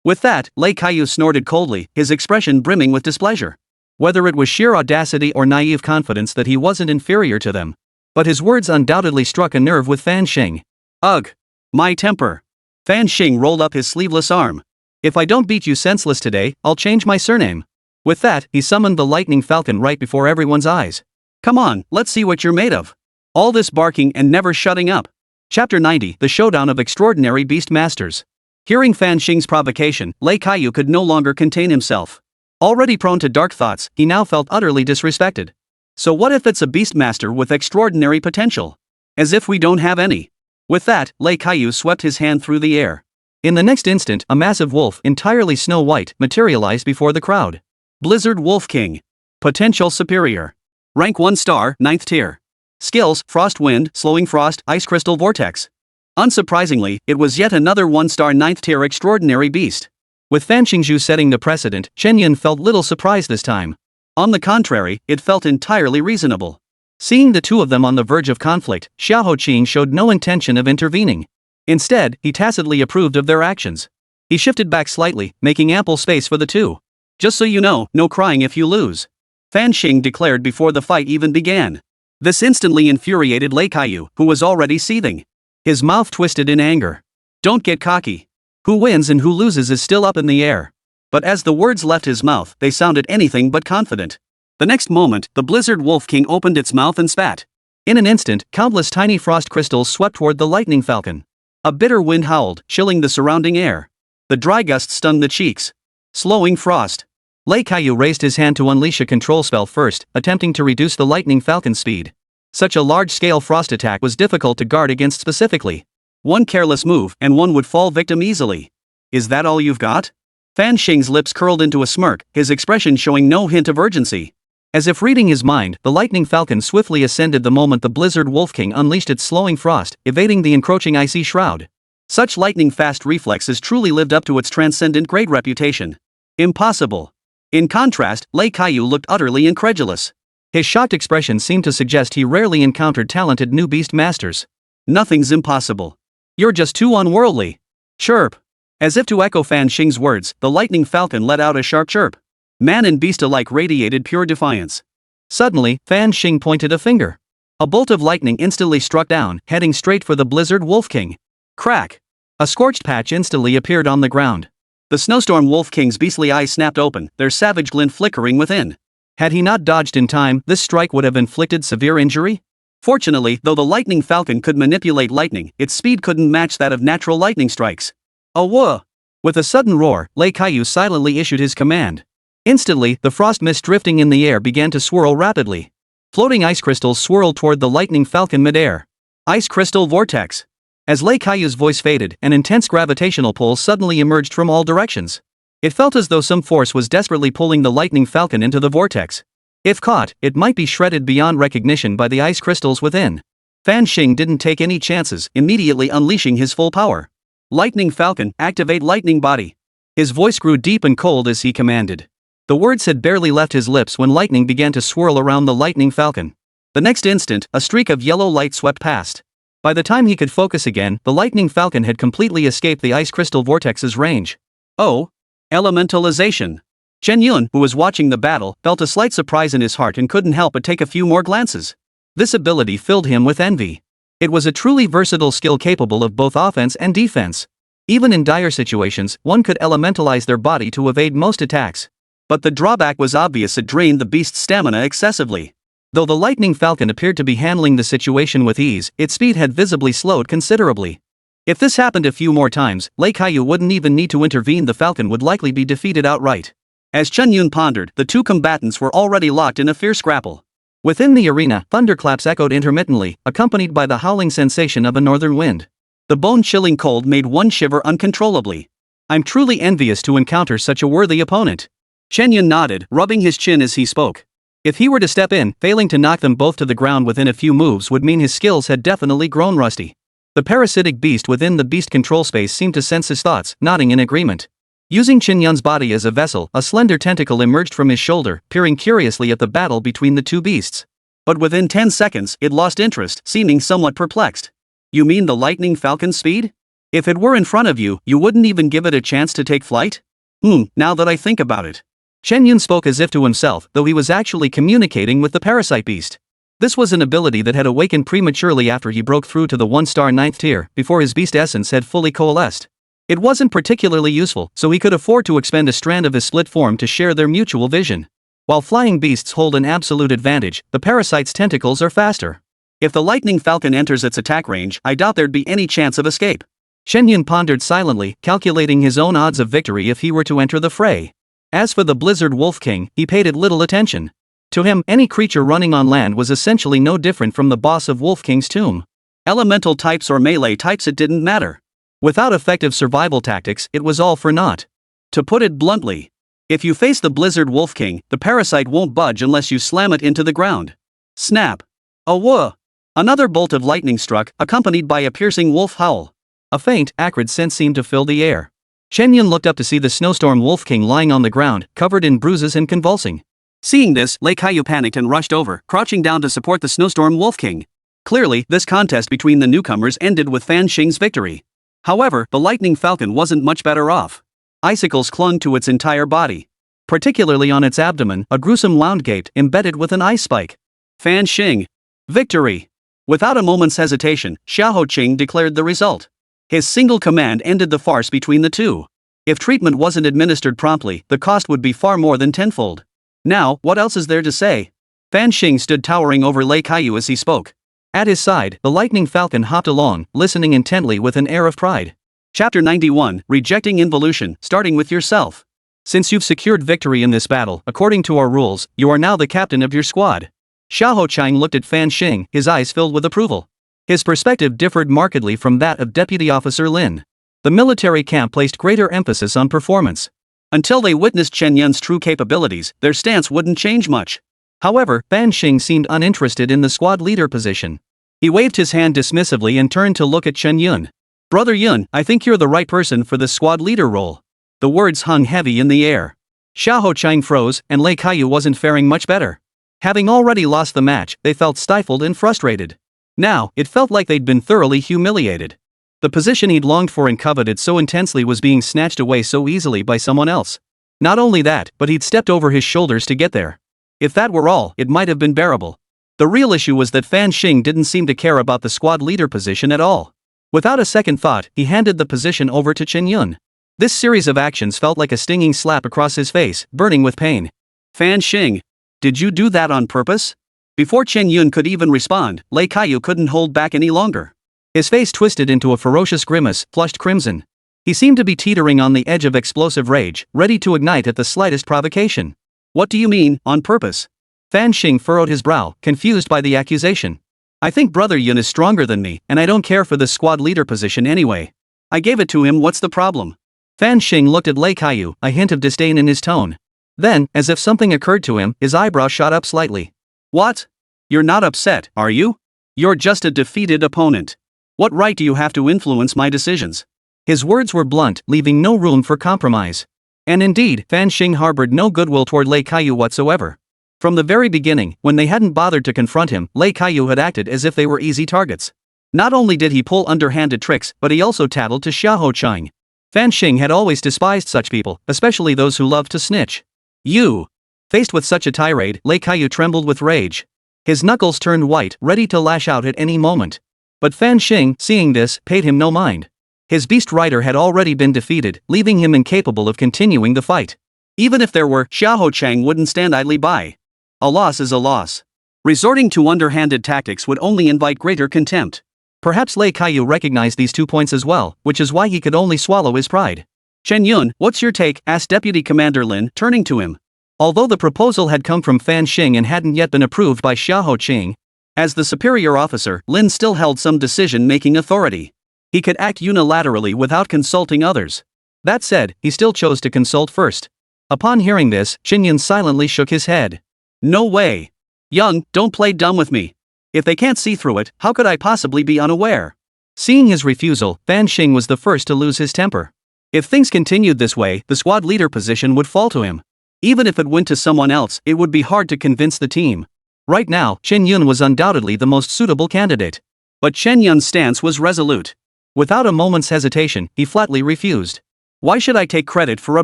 With that, Lei Kaiyu snorted coldly, his expression brimming with displeasure. Whether it was sheer audacity or naive confidence that he wasn't inferior to them. But his words undoubtedly struck a nerve with Fan Xing. Ugh! My temper! Fan Xing rolled up his sleeveless arm. If I don't beat you senseless today, I'll change my surname. With that, he summoned the lightning falcon right before everyone's eyes. Come on, let's see what you're made of. All this barking and never shutting up. Chapter 90, The Showdown of Extraordinary Beast Masters. Hearing Fan Xing's provocation, Lei Kaiyu could no longer contain himself. Already prone to dark thoughts, he now felt utterly disrespected. So what if it's a beastmaster with extraordinary potential? As if we don't have any. With that, Lei Kaiyu swept his hand through the air. In the next instant, a massive wolf, entirely snow-white, materialized before the crowd. Blizzard Wolf King. Potential superior. Rank 1 star, 9th tier. Skills, Frost Wind, Slowing Frost, Ice Crystal Vortex. Unsurprisingly, it was yet another 1-star 9th tier extraordinary beast. With Fan Xingzhu setting the precedent, Chen Yun felt little surprise this time. On the contrary, it felt entirely reasonable. Seeing the two of them on the verge of conflict, Xiahou Qing showed no intention of intervening. Instead, he tacitly approved of their actions. He shifted back slightly, making ample space for the two. Just so you know, no crying if you lose. Fan Xing declared before the fight even began. This instantly infuriated Lei Kaiyu, who was already seething. His mouth twisted in anger. Don't get cocky. Who wins and who loses is still up in the air. But as the words left his mouth, they sounded anything but confident. The next moment, the Blizzard Wolf King opened its mouth and spat. In an instant, countless tiny frost crystals swept toward the lightning falcon. A bitter wind howled, chilling the surrounding air. The dry gusts stung the cheeks. Slowing Frost. Lei Kaiyu raised his hand to unleash a control spell first, attempting to reduce the lightning falcon's speed. Such a large-scale frost attack was difficult to guard against specifically. One careless move, and one would fall victim easily. Is that all you've got? Fan Xing's lips curled into a smirk, his expression showing no hint of urgency. As if reading his mind, the lightning falcon swiftly ascended the moment the Blizzard Wolf King unleashed its slowing frost, evading the encroaching icy shroud. Such lightning-fast reflexes truly lived up to its transcendent grade reputation. Impossible. In contrast, Lei Kaiyu looked utterly incredulous. His shocked expression seemed to suggest he rarely encountered talented new beast masters. Nothing's impossible. You're just too unworldly. Chirp. As if to echo Fan Xing's words, the lightning falcon let out a sharp chirp. Man and beast alike radiated pure defiance. Suddenly, Fan Xing pointed a finger. A bolt of lightning instantly struck down, heading straight for the Blizzard Wolf King. Crack! A scorched patch instantly appeared on the ground. The Snowstorm Wolf King's beastly eyes snapped open, their savage glint flickering within. Had he not dodged in time, this strike would have inflicted severe injury? Fortunately, though the lightning falcon could manipulate lightning, its speed couldn't match that of natural lightning strikes. Awah! With a sudden roar, Lei Kaiyu silently issued his command. Instantly, the frost mist drifting in the air began to swirl rapidly. Floating ice crystals swirled toward the lightning falcon midair. Ice Crystal Vortex. As Lei Kaiyu's voice faded, an intense gravitational pull suddenly emerged from all directions. It felt as though some force was desperately pulling the lightning falcon into the vortex. If caught, it might be shredded beyond recognition by the ice crystals within. Fan Xing didn't take any chances, immediately unleashing his full power. Lightning Falcon, activate lightning body. His voice grew deep and cold as he commanded. The words had barely left his lips when lightning began to swirl around the lightning falcon. The next instant, a streak of yellow light swept past. By the time he could focus again, the lightning falcon had completely escaped the ice crystal vortex's range. Oh! Elementalization. Chen Yun, who was watching the battle, felt a slight surprise in his heart and couldn't help but take a few more glances. This ability filled him with envy. It was a truly versatile skill capable of both offense and defense. Even in dire situations, one could elementalize their body to evade most attacks. But the drawback was obvious: it drained the beast's stamina excessively. Though the lightning falcon appeared to be handling the situation with ease, its speed had visibly slowed considerably. If this happened a few more times, Lei Kaiyu wouldn't even need to intervene. The falcon would likely be defeated outright. As Chen Yun pondered, the two combatants were already locked in a fierce grapple. Within the arena, thunderclaps echoed intermittently, accompanied by the howling sensation of a northern wind. The bone-chilling cold made one shiver uncontrollably. I'm truly envious to encounter such a worthy opponent. Chen Yun nodded, rubbing his chin as he spoke. If he were to step in, failing to knock them both to the ground within a few moves would mean his skills had definitely grown rusty. The parasitic beast within the beast control space seemed to sense his thoughts, nodding in agreement. Using Chen Yun's body as a vessel, a slender tentacle emerged from his shoulder, peering curiously at the battle between the two beasts. But within 10 seconds, it lost interest, seeming somewhat perplexed. You mean the lightning falcon's speed? If it were in front of you, you wouldn't even give it a chance to take flight? Now that I think about it. Chen Yun spoke as if to himself, though he was actually communicating with the parasite beast. This was an ability that had awakened prematurely after he broke through to the 1-star 9th tier, before his beast essence had fully coalesced. It wasn't particularly useful, so he could afford to expend a strand of his split form to share their mutual vision. While flying beasts hold an absolute advantage, the parasite's tentacles are faster. If the lightning falcon enters its attack range, I doubt there'd be any chance of escape. Chen Yun pondered silently, calculating his own odds of victory if he were to enter the fray. As for the Blizzard Wolf King, he paid it little attention. To him, any creature running on land was essentially no different from the boss of Wolf King's tomb. Elemental types or melee types, it didn't matter. Without effective survival tactics, it was all for naught. To put it bluntly, if you face the Blizzard Wolf King, the parasite won't budge unless you slam it into the ground. Snap. A whoa! Another bolt of lightning struck, accompanied by a piercing wolf howl. A faint, acrid scent seemed to fill the air. Chen Yun looked up to see the snowstorm Wolf King lying on the ground, covered in bruises and convulsing. Seeing this, Lei Kaiyu panicked and rushed over, crouching down to support the snowstorm Wolf King. Clearly, this contest between the newcomers ended with Fan Xing's victory. However, the lightning falcon wasn't much better off. Icicles clung to its entire body. Particularly on its abdomen, a gruesome wound gaped, embedded with an ice spike. Fan Xing. Victory! Without a moment's hesitation, Xiahou Qing declared the result. His single command ended the farce between the two. If treatment wasn't administered promptly, the cost would be far more than tenfold. Now, what else is there to say? Fan Xing stood towering over Lei Kaiyu as he spoke. At his side, the lightning falcon hopped along, listening intently with an air of pride. Chapter 91, Rejecting Involution, starting with yourself. Since you've secured victory in this battle, according to our rules, you are now the captain of your squad. Xiahou Qing looked at Fan Xing, his eyes filled with approval. His perspective differed markedly from that of Deputy Officer Lin. The military camp placed greater emphasis on performance. Until they witnessed Chen Yun's true capabilities, their stance wouldn't change much. However, Fan Xing seemed uninterested in the squad leader position. He waved his hand dismissively and turned to look at Chen Yun. Brother Yun, I think you're the right person for the squad leader role. The words hung heavy in the air. Xiahou Qing froze, and Lei Kaiyu wasn't faring much better. Having already lost the match, they felt stifled and frustrated. Now, it felt like they'd been thoroughly humiliated. The position he'd longed for and coveted so intensely was being snatched away so easily by someone else. Not only that, but he'd stepped over his shoulders to get there. If that were all, it might have been bearable. The real issue was that Fan Xing didn't seem to care about the squad leader position at all. Without a second thought, he handed the position over to Chen Yun. This series of actions felt like a stinging slap across his face, burning with pain. Fan Xing, did you do that on purpose? Before Chen Yun could even respond, Lei Kaiyu couldn't hold back any longer. His face twisted into a ferocious grimace, flushed crimson. He seemed to be teetering on the edge of explosive rage, ready to ignite at the slightest provocation. What do you mean, on purpose? Fan Xing furrowed his brow, confused by the accusation. I think Brother Yun is stronger than me, and I don't care for this squad leader position anyway. I gave it to him, what's the problem? Fan Xing looked at Lei Kaiyu, a hint of disdain in his tone. Then, as if something occurred to him, his eyebrow shot up slightly. What? You're not upset, are you? You're just a defeated opponent. What right do you have to influence my decisions? His words were blunt, leaving no room for compromise. And indeed, Fan Xing harbored no goodwill toward Lei Kaiyu whatsoever. From the very beginning, when they hadn't bothered to confront him, Lei Kaiyu had acted as if they were easy targets. Not only did he pull underhanded tricks, but he also tattled to Xiahou Chang. Fan Xing had always despised such people, especially those who loved to snitch. You! Faced with such a tirade, Lei Kaiyu trembled with rage. His knuckles turned white, ready to lash out at any moment. But Fan Xing, seeing this, paid him no mind. His beast rider had already been defeated, leaving him incapable of continuing the fight. Even if there were, Xiahou Chang wouldn't stand idly by. A loss is a loss. Resorting to underhanded tactics would only invite greater contempt. Perhaps Lei Kaiyu recognized these 2 points as well, which is why he could only swallow his pride. Chen Yun, what's your take? Asked Deputy Commander Lin, turning to him. Although the proposal had come from Fan Xing and hadn't yet been approved by Xiahou Chang, as the superior officer, Lin still held some decision-making authority. He could act unilaterally without consulting others. That said, he still chose to consult first. Upon hearing this, Chen Yun silently shook his head. No way. Young, don't play dumb with me. If they can't see through it, how could I possibly be unaware? Seeing his refusal, Fan Xing was the first to lose his temper. If things continued this way, the squad leader position would fall to him. Even if it went to someone else, it would be hard to convince the team. Right now, Chen Yun was undoubtedly the most suitable candidate. But Chen Yun's stance was resolute. Without a moment's hesitation, he flatly refused. Why should I take credit for a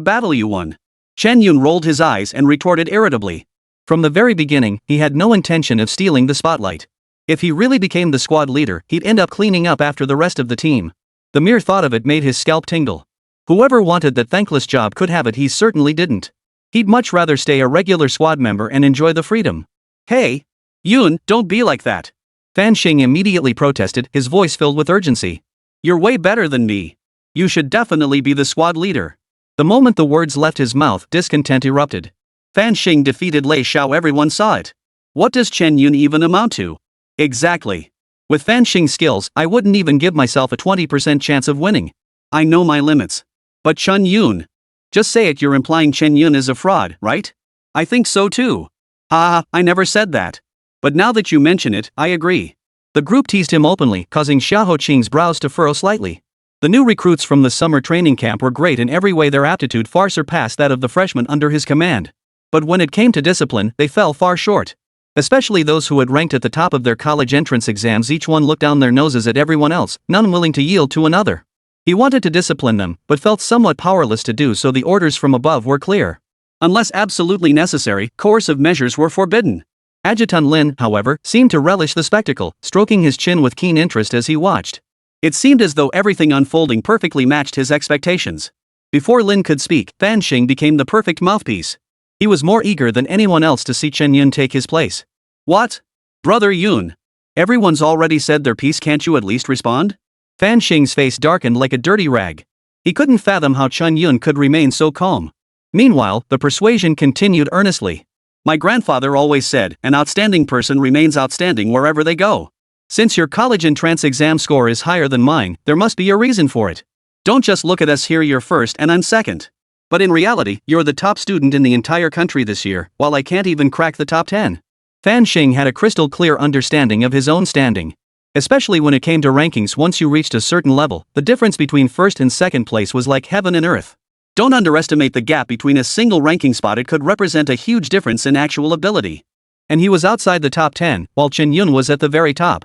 battle you won? Chen Yun rolled his eyes and retorted irritably. From the very beginning, he had no intention of stealing the spotlight. If he really became the squad leader, he'd end up cleaning up after the rest of the team. The mere thought of it made his scalp tingle. Whoever wanted that thankless job could have it, he certainly didn't. He'd much rather stay a regular squad member and enjoy the freedom. Hey! Yun, don't be like that! Fan Xing immediately protested, his voice filled with urgency. You're way better than me. You should definitely be the squad leader. The moment the words left his mouth, discontent erupted. Fan Xing defeated Lei Xiao, everyone saw it. What does Chen Yun even amount to? Exactly. With Fan Xing's skills, I wouldn't even give myself a 20% chance of winning. I know my limits. But Chen Yun. Just say it, you're implying Chen Yun is a fraud, right? I think so too. I never said that. But now that you mention it, I agree. The group teased him openly, causing Xiahou Qing's brows to furrow slightly. The new recruits from the summer training camp were great in every way. Their aptitude far surpassed that of the freshmen under his command. But when it came to discipline, they fell far short. Especially those who had ranked at the top of their college entrance exams. Each one looked down their noses at everyone else, none willing to yield to another. He wanted to discipline them, but felt somewhat powerless to do so. The orders from above were clear. Unless absolutely necessary, coercive measures were forbidden. Adjutant Lin, however, seemed to relish the spectacle, stroking his chin with keen interest as he watched. It seemed as though everything unfolding perfectly matched his expectations. Before Lin could speak, Fan Xing became the perfect mouthpiece. He was more eager than anyone else to see Chen Yun take his place. What? Brother Yun. Everyone's already said their piece, can't you at least respond? Fan Xing's face darkened like a dirty rag. He couldn't fathom how Chen Yun could remain so calm. Meanwhile, the persuasion continued earnestly. My grandfather always said, an outstanding person remains outstanding wherever they go. Since your college entrance exam score is higher than mine, there must be a reason for it. Don't just look at us here, you're first and I'm second. But in reality, you're the top student in the entire country this year, while I can't even crack the top 10. Fan Xing had a crystal clear understanding of his own standing. Especially when it came to rankings. Once you reached a certain level, the difference between first and second place was like heaven and earth. Don't underestimate the gap between a single ranking spot. It could represent a huge difference in actual ability. And he was outside the top 10, while Chen Yun was at the very top.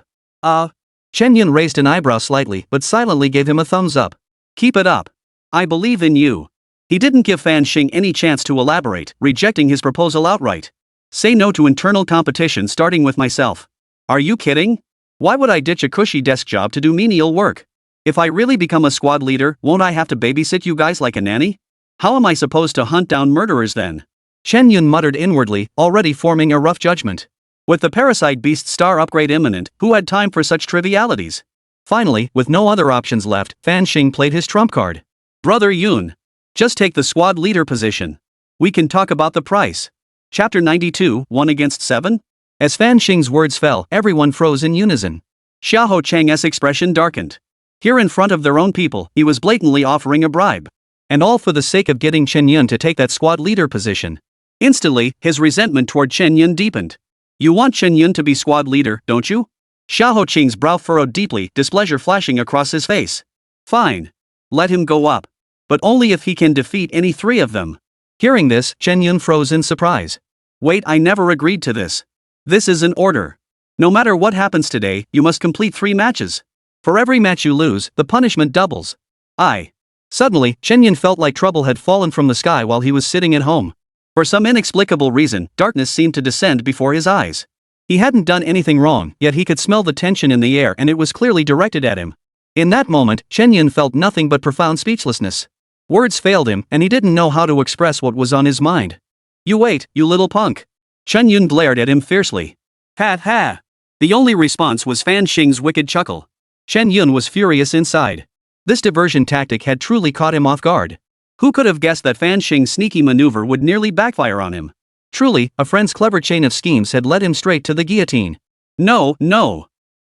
Chen Yun raised an eyebrow slightly, but silently gave him a thumbs up. Keep it up. I believe in you. He didn't give Fan Xing any chance to elaborate, rejecting his proposal outright. Say no to internal competition, starting with myself. Are you kidding? Why would I ditch a cushy desk job to do menial work? If I really become a squad leader, won't I have to babysit you guys like a nanny? How am I supposed to hunt down murderers then? Chen Yun muttered inwardly, already forming a rough judgment. With the Parasite Beast star upgrade imminent, who had time for such trivialities? Finally, with no other options left, Fan Xing played his trump card. Brother Yun. Just take the squad leader position. We can talk about the price. Chapter 92, 1 against 7? As Fan Xing's words fell, everyone froze in unison. Xiahou Chang's expression darkened. Here in front of their own people, he was blatantly offering a bribe. And all for the sake of getting Chen Yun to take that squad leader position. Instantly, his resentment toward Chen Yun deepened. You want Chen Yun to be squad leader, don't you? Xiahou Qing's brow furrowed deeply, displeasure flashing across his face. Fine. Let him go up. But only if he can defeat any three of them. Hearing this, Chen Yun froze in surprise. Wait, I never agreed to this. This is an order. No matter what happens today, you must complete 3 matches. For every match you lose, the punishment doubles. Suddenly, Chen Yun felt like trouble had fallen from the sky while he was sitting at home. For some inexplicable reason, darkness seemed to descend before his eyes. He hadn't done anything wrong, yet he could smell the tension in the air and it was clearly directed at him. In that moment, Chen Yun felt nothing but profound speechlessness. Words failed him, and he didn't know how to express what was on his mind. You wait, you little punk. Chen Yun glared at him fiercely. Ha ha. The only response was Fan Xing's wicked chuckle. Chen Yun was furious inside. This diversion tactic had truly caught him off guard. Who could have guessed that Fan Xing's sneaky maneuver would nearly backfire on him? Truly, a friend's clever chain of schemes had led him straight to the guillotine. No.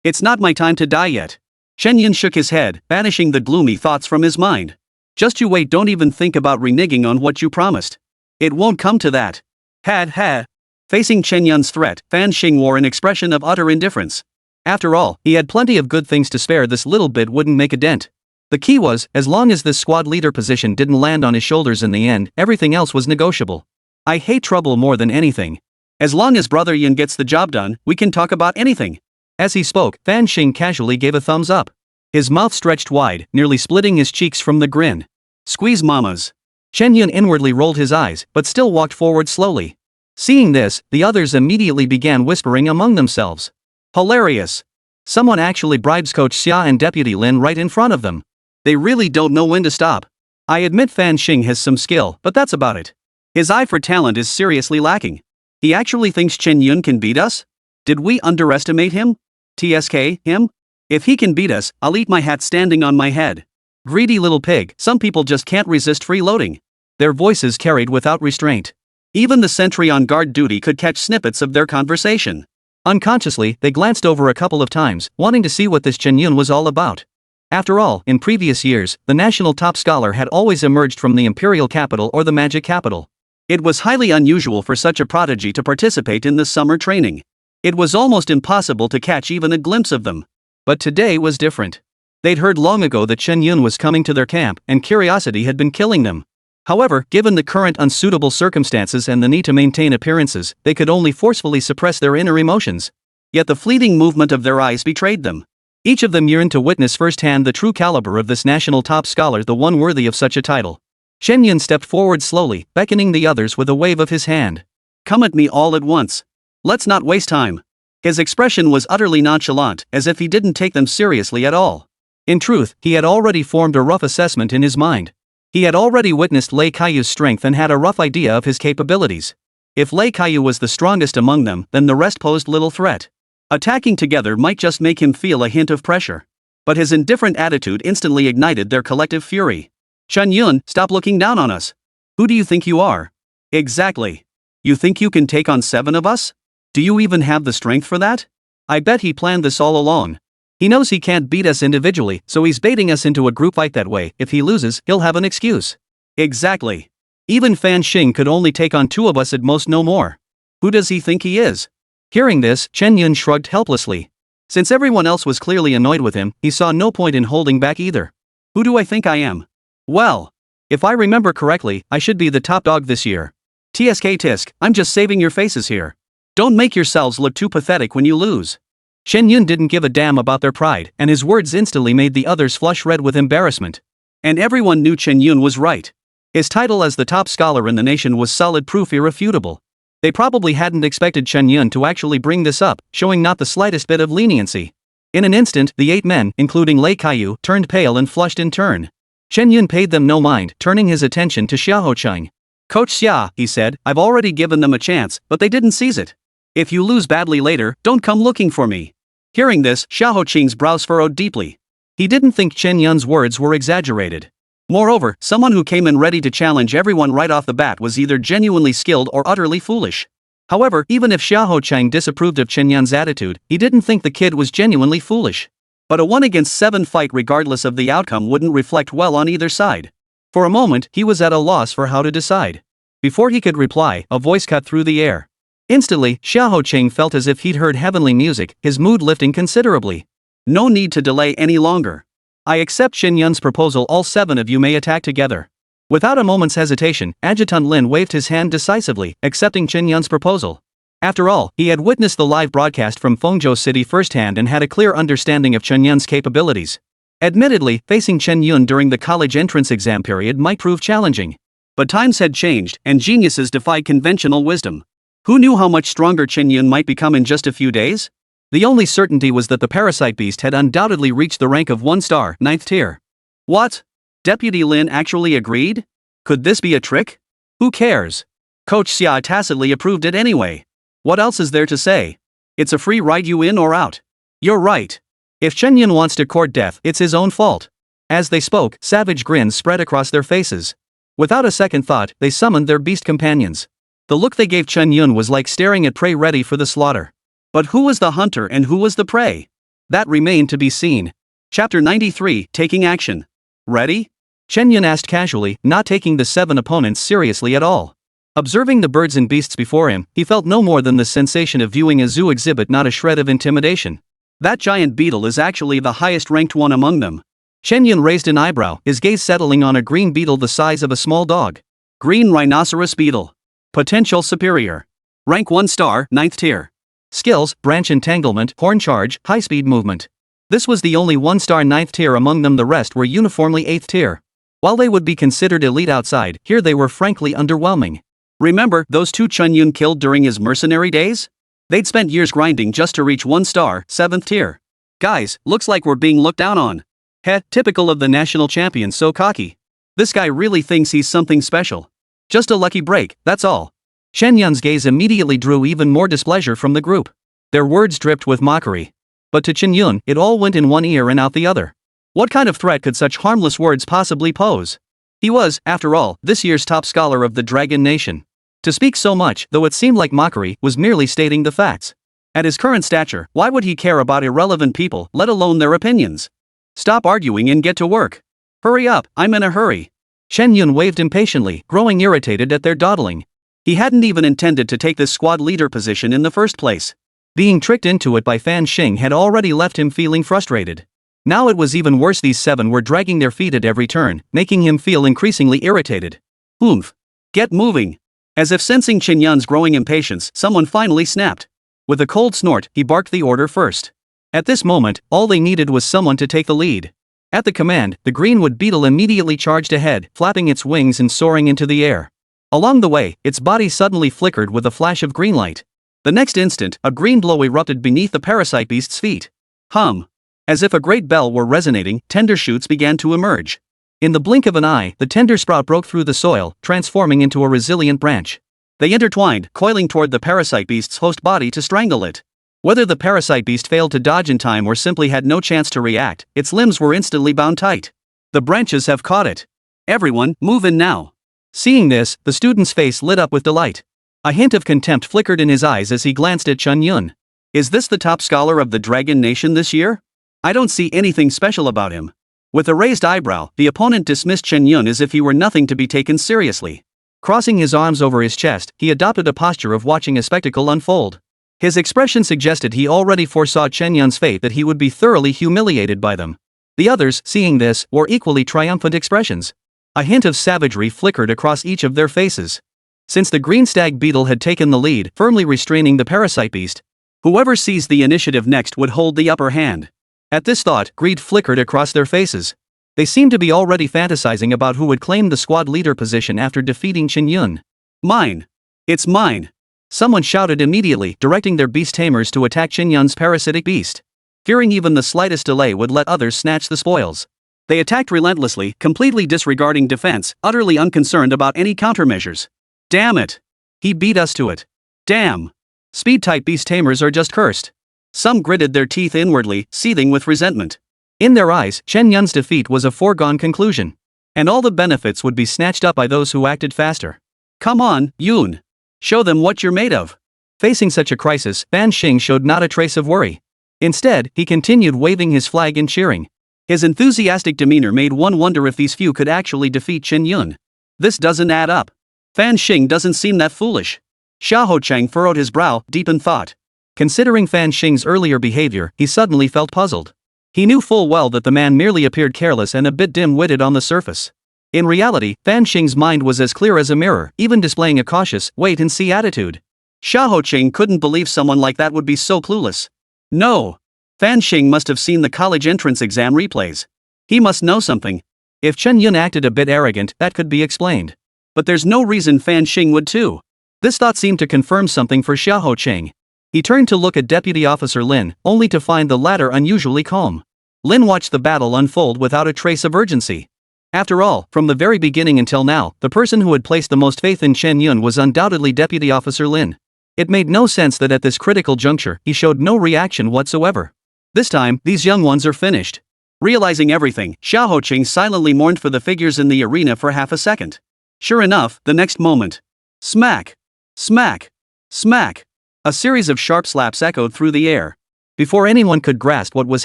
It's not my time to die yet. Chen Yun shook his head, banishing the gloomy thoughts from his mind. Just you wait, don't even think about reneging on what you promised. It won't come to that. Ha. Facing Chen Yun's threat, Fan Xing wore an expression of utter indifference. After all, he had plenty of good things to spare, this little bit wouldn't make a dent. The key was, as long as this squad leader position didn't land on his shoulders in the end, everything else was negotiable. I hate trouble more than anything. As long as Brother Yun gets the job done, we can talk about anything. As he spoke, Fan Xing casually gave a thumbs up. His mouth stretched wide, nearly splitting his cheeks from the grin. Squeeze mamas. Chen Yun inwardly rolled his eyes, but still walked forward slowly. Seeing this, the others immediately began whispering among themselves. Hilarious. Someone actually bribes Coach Xia and Deputy Lin right in front of them. They really don't know when to stop. I admit Fan Xing has some skill, but that's about it. His eye for talent is seriously lacking. He actually thinks Chen Yun can beat us? Did we underestimate him? TSK, him? If he can beat us, I'll eat my hat standing on my head. Greedy little pig, some people just can't resist freeloading. Their voices carried without restraint. Even the sentry on guard duty could catch snippets of their conversation. Unconsciously, they glanced over a couple of times, wanting to see what this Chen Yun was all about. After all, in previous years, the national top scholar had always emerged from the imperial capital or the magic capital. It was highly unusual for such a prodigy to participate in the summer training. It was almost impossible to catch even a glimpse of them. But today was different. They'd heard long ago that Chen Yun was coming to their camp, and curiosity had been killing them. However, given the current unsuitable circumstances and the need to maintain appearances, they could only forcefully suppress their inner emotions. Yet the fleeting movement of their eyes betrayed them. Each of them yearned to witness firsthand the true caliber of this national top scholar, the one worthy of such a title. Chen Yun stepped forward slowly, beckoning the others with a wave of his hand. Come at me all at once. Let's not waste time. His expression was utterly nonchalant, as if he didn't take them seriously at all. In truth, he had already formed a rough assessment in his mind. He had already witnessed Lei Kaiyu's strength and had a rough idea of his capabilities. If Lei Kaiyu was the strongest among them, then the rest posed little threat. Attacking together might just make him feel a hint of pressure. But his indifferent attitude instantly ignited their collective fury. Chen Yun, stop looking down on us. Who do you think you are? Exactly. You think you can take on 7 of us? Do you even have the strength for that? I bet he planned this all along. He knows he can't beat us individually, so he's baiting us into a group fight that way. If he loses, he'll have an excuse. Exactly. Even Fan Xing could only take on 2 of us at most, no more. Who does he think he is? Hearing this, Chen Yun shrugged helplessly. Since everyone else was clearly annoyed with him, he saw no point in holding back either. Who do I think I am? Well, if I remember correctly, I should be the top dog this year. TSK Tisk, I'm just saving your faces here. Don't make yourselves look too pathetic when you lose. Chen Yun didn't give a damn about their pride, and his words instantly made the others flush red with embarrassment. And everyone knew Chen Yun was right. His title as the top scholar in the nation was solid proof irrefutable. They probably hadn't expected Chen Yun to actually bring this up, showing not the slightest bit of leniency. In an instant, the 8 men, including Lei Kaiyu, turned pale and flushed in turn. Chen Yun paid them no mind, turning his attention to Xiahou Cheng. Coach Xia, he said, I've already given them a chance, but they didn't seize it. If you lose badly later, don't come looking for me. Hearing this, Xiahou Cheng's brows furrowed deeply. He didn't think Chen Yun's words were exaggerated. Moreover, someone who came in ready to challenge everyone right off the bat was either genuinely skilled or utterly foolish. However, even if Xiahou Chang disapproved of Chen Yun's attitude, he didn't think the kid was genuinely foolish. But a 1-against-7 fight regardless of the outcome wouldn't reflect well on either side. For a moment, he was at a loss for how to decide. Before he could reply, a voice cut through the air. Instantly, Xiahou Chang felt as if he'd heard heavenly music, his mood lifting considerably. No need to delay any longer. I accept Chen Yun's proposal. All 7 of you may attack together. Without a moment's hesitation, Adjutant Lin waved his hand decisively, accepting Chen Yun's proposal. After all, he had witnessed the live broadcast from Fengzhou City firsthand and had a clear understanding of Chen Yun's capabilities. Admittedly, facing Chen Yun during the college entrance exam period might prove challenging. But times had changed, and geniuses defied conventional wisdom. Who knew how much stronger Chen Yun might become in just a few days? The only certainty was that the Parasite Beast had undoubtedly reached the rank of 1-star, 9th tier. What? Deputy Lin actually agreed? Could this be a trick? Who cares? Coach Xia tacitly approved it anyway. What else is there to say? It's a free ride, you in or out. You're right. If Chen Yun wants to court death, it's his own fault. As they spoke, savage grins spread across their faces. Without a second thought, they summoned their beast companions. The look they gave Chen Yun was like staring at prey ready for the slaughter. But who was the hunter and who was the prey? That remained to be seen. Chapter 93, Taking Action. Ready? Chen Yun asked casually, not taking the 7 opponents seriously at all. Observing the birds and beasts before him, he felt no more than the sensation of viewing a zoo exhibit, not a shred of intimidation. That giant beetle is actually the highest-ranked one among them. Chen Yun raised an eyebrow, his gaze settling on a green beetle the size of a small dog. Green rhinoceros beetle. Potential superior. Rank 1-star, 9th tier. Skills, branch entanglement, horn charge, high-speed movement. This was the only 1-star 9th tier among them, the rest were uniformly 8th tier. While they would be considered elite outside, here they were frankly underwhelming. Remember those 2 Chen Yun killed during his mercenary days? They'd spent years grinding just to reach 1-star, 7th tier. Guys, looks like we're being looked down on. Heh, typical of the national champion, so cocky. This guy really thinks he's something special. Just a lucky break, that's all. Chen Yun's gaze immediately drew even more displeasure from the group. Their words dripped with mockery. But to Chen Yun, it all went in one ear and out the other. What kind of threat could such harmless words possibly pose? He was, after all, this year's top scholar of the Dragon Nation. To speak so much, though it seemed like mockery, was merely stating the facts. At his current stature, why would he care about irrelevant people, let alone their opinions? Stop arguing and get to work. Hurry up, I'm in a hurry. Chen Yun waved impatiently, growing irritated at their dawdling. He hadn't even intended to take this squad leader position in the first place. Being tricked into it by Fan Xing had already left him feeling frustrated. Now it was even worse. These 7 were dragging their feet at every turn, making him feel increasingly irritated. Oomph. Get moving. As if sensing Chen Yun's growing impatience, someone finally snapped. With a cold snort, he barked the order first. At this moment, all they needed was someone to take the lead. At the command, the greenwood beetle immediately charged ahead, flapping its wings and soaring into the air. Along the way, its body suddenly flickered with a flash of green light. The next instant, a green glow erupted beneath the parasite beast's feet. Hum. As if a great bell were resonating, tender shoots began to emerge. In the blink of an eye, the tender sprout broke through the soil, transforming into a resilient branch. They intertwined, coiling toward the parasite beast's host body to strangle it. Whether the parasite beast failed to dodge in time or simply had no chance to react, its limbs were instantly bound tight. The branches have caught it. Everyone, move in now. Seeing this, the student's face lit up with delight. A hint of contempt flickered in his eyes as he glanced at Chen Yun. Is this the top scholar of the Dragon Nation this year? I don't see anything special about him. With a raised eyebrow, the opponent dismissed Chen Yun as if he were nothing to be taken seriously. Crossing his arms over his chest, he adopted a posture of watching a spectacle unfold. His expression suggested he already foresaw Chen Yun's fate, that he would be thoroughly humiliated by them. The others, seeing this, wore equally triumphant expressions. A hint of savagery flickered across each of their faces. Since the green stag beetle had taken the lead, firmly restraining the parasite beast, whoever seized the initiative next would hold the upper hand. At this thought, greed flickered across their faces. They seemed to be already fantasizing about who would claim the squad leader position after defeating Chen Yun. Mine. It's mine. Someone shouted immediately, directing their beast tamers to attack Chen Yun's parasitic beast. Fearing even the slightest delay would let others snatch the spoils, they attacked relentlessly, completely disregarding defense, utterly unconcerned about any countermeasures. Damn it! He beat us to it. Damn! Speed-type beast tamers are just cursed. Some gritted their teeth inwardly, seething with resentment. In their eyes, Chen Yun's defeat was a foregone conclusion. And all the benefits would be snatched up by those who acted faster. Come on, Yun. Show them what you're made of. Facing such a crisis, Fan Xing showed not a trace of worry. Instead, he continued waving his flag and cheering. His enthusiastic demeanor made one wonder if these few could actually defeat Chen Yun. This doesn't add up. Fan Xing doesn't seem that foolish. Xiahou Cheng furrowed his brow, deep in thought. Considering Fan Xing's earlier behavior, he suddenly felt puzzled. He knew full well that the man merely appeared careless and a bit dim-witted on the surface. In reality, Fan Xing's mind was as clear as a mirror, even displaying a cautious, wait-and-see attitude. Xiahou Cheng couldn't believe someone like that would be so clueless. No. Fan Xing must have seen the college entrance exam replays. He must know something. If Chen Yun acted a bit arrogant, that could be explained. But there's no reason Fan Xing would too. This thought seemed to confirm something for Xiahou Cheng. He turned to look at Deputy Officer Lin, only to find the latter unusually calm. Lin watched the battle unfold without a trace of urgency. After all, from the very beginning until now, the person who had placed the most faith in Chen Yun was undoubtedly Deputy Officer Lin. It made no sense that at this critical juncture, he showed no reaction whatsoever. This time, these young ones are finished. Realizing everything, Xiahou Cheng silently mourned for the figures in the arena for half a second. Sure enough, the next moment. Smack! Smack! Smack! A series of sharp slaps echoed through the air. Before anyone could grasp what was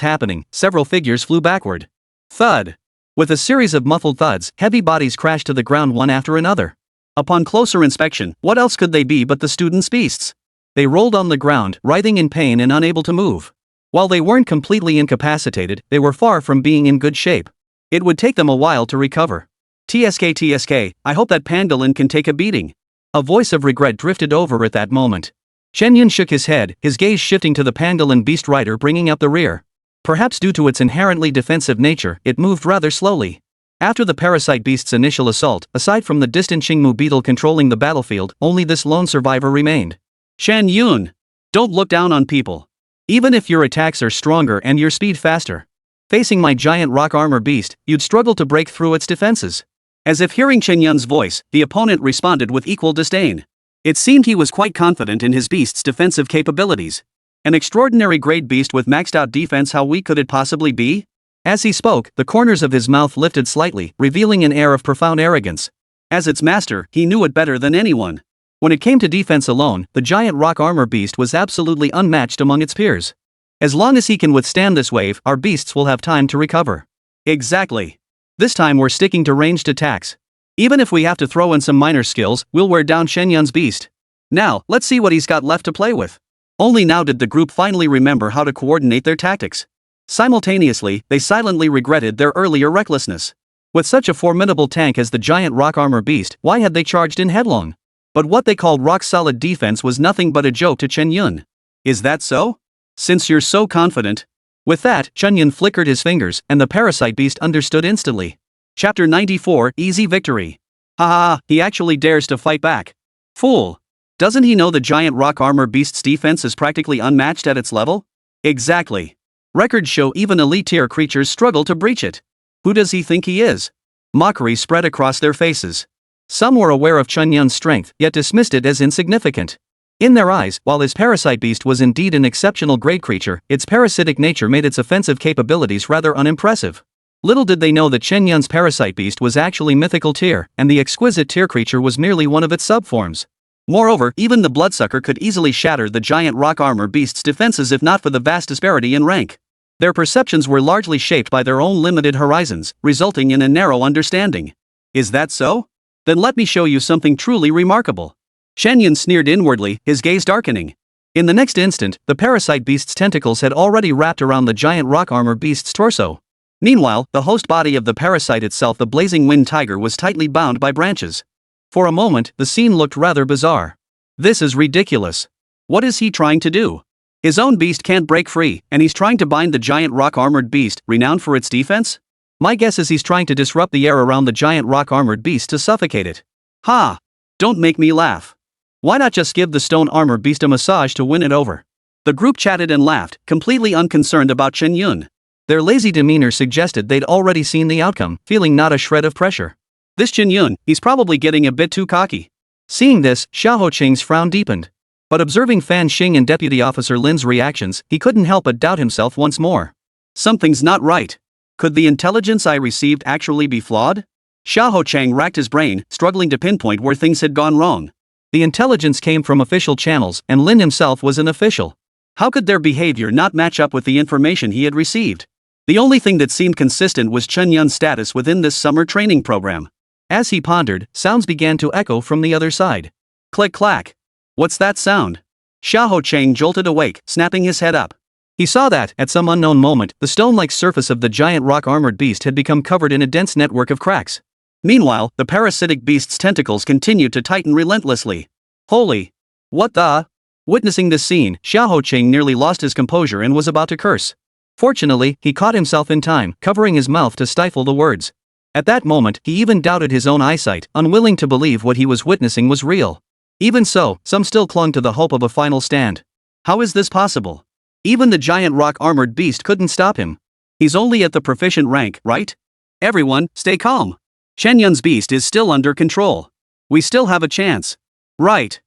happening, several figures flew backward. Thud! With a series of muffled thuds, heavy bodies crashed to the ground one after another. Upon closer inspection, what else could they be but the students' beasts? They rolled on the ground, writhing in pain and unable to move. While they weren't completely incapacitated, they were far from being in good shape. It would take them a while to recover. TSK, I hope that pangolin can take a beating. A voice of regret drifted over at that moment. Chen Yun shook his head, his gaze shifting to the pangolin beast rider bringing up the rear. Perhaps due to its inherently defensive nature, it moved rather slowly. After the parasite beast's initial assault, aside from the distant Xingmu beetle controlling the battlefield, only this lone survivor remained. Chen Yun! Don't look down on people. Even if your attacks are stronger and your speed faster. Facing my giant rock armor beast, you'd struggle to break through its defenses. As if hearing Chen Yun's voice, the opponent responded with equal disdain. It seemed he was quite confident in his beast's defensive capabilities. An extraordinary grade beast with maxed out defense, how weak could it possibly be? As he spoke, the corners of his mouth lifted slightly, revealing an air of profound arrogance. As its master, he knew it better than anyone. When it came to defense alone, the giant rock armor beast was absolutely unmatched among its peers. As long as he can withstand this wave, our beasts will have time to recover. Exactly. This time we're sticking to ranged attacks. Even if we have to throw in some minor skills, we'll wear down Chen Yun's beast. Now, let's see what he's got left to play with. Only now did the group finally remember how to coordinate their tactics. Simultaneously, they silently regretted their earlier recklessness. With such a formidable tank as the giant rock armor beast, why had they charged in headlong? But what they called rock-solid defense was nothing but a joke to Chen Yun. Is that so? Since you're so confident. With that, Chen Yun flickered his fingers, and the parasite beast understood instantly. Chapter 94, Easy Victory. Ha, he actually dares to fight back. Fool. Doesn't he know the giant rock armor beast's defense is practically unmatched at its level? Exactly. Records show even elite-tier creatures struggle to breach it. Who does he think he is? Mockery spread across their faces. Some were aware of Chen Yun's strength, yet dismissed it as insignificant. In their eyes, while his parasite beast was indeed an exceptional grade creature, its parasitic nature made its offensive capabilities rather unimpressive. Little did they know that Chen Yun's parasite beast was actually mythical tier, and the exquisite tier creature was merely one of its subforms. Moreover, even the bloodsucker could easily shatter the giant rock armor beast's defenses if not for the vast disparity in rank. Their perceptions were largely shaped by their own limited horizons, resulting in a narrow understanding. Is that so? Then let me show you something truly remarkable. Chen Yun sneered inwardly, his gaze darkening. In the next instant, the parasite beast's tentacles had already wrapped around the giant rock armor beast's torso. Meanwhile, the host body of the parasite itself, the blazing wind tiger, was tightly bound by branches. For a moment, the scene looked rather bizarre. This is ridiculous. What is he trying to do? His own beast can't break free, and he's trying to bind the giant rock-armored beast, renowned for its defense? My guess is he's trying to disrupt the air around the giant rock-armored beast to suffocate it. Ha! Don't make me laugh. Why not just give the stone armor beast a massage to win it over? The group chatted and laughed, completely unconcerned about Chen Yun. Their lazy demeanor suggested they'd already seen the outcome, feeling not a shred of pressure. This Chen Yun, he's probably getting a bit too cocky. Seeing this, Xiahou Cheng's frown deepened. But observing Fan Xing and Deputy Officer Lin's reactions, he couldn't help but doubt himself once more. Something's not right. Could the intelligence I received actually be flawed? Xiahou Cheng racked his brain, struggling to pinpoint where things had gone wrong. The intelligence came from official channels, and Lin himself was an official. How could their behavior not match up with the information he had received? The only thing that seemed consistent was Chen Yun's status within this summer training program. As he pondered, sounds began to echo from the other side. Click clack. What's that sound? Xiahou Cheng jolted awake, snapping his head up. He saw that, at some unknown moment, the stone-like surface of the giant rock-armored beast had become covered in a dense network of cracks. Meanwhile, the parasitic beast's tentacles continued to tighten relentlessly. Holy! What the? Witnessing this scene, Xiahou Cheng nearly lost his composure and was about to curse. Fortunately, he caught himself in time, covering his mouth to stifle the words. At that moment, he even doubted his own eyesight, unwilling to believe what he was witnessing was real. Even so, some still clung to the hope of a final stand. How is this possible? Even the giant rock-armored beast couldn't stop him. He's only at the proficient rank, right? Everyone, stay calm. Chen Yun's beast is still under control. We still have a chance. Right.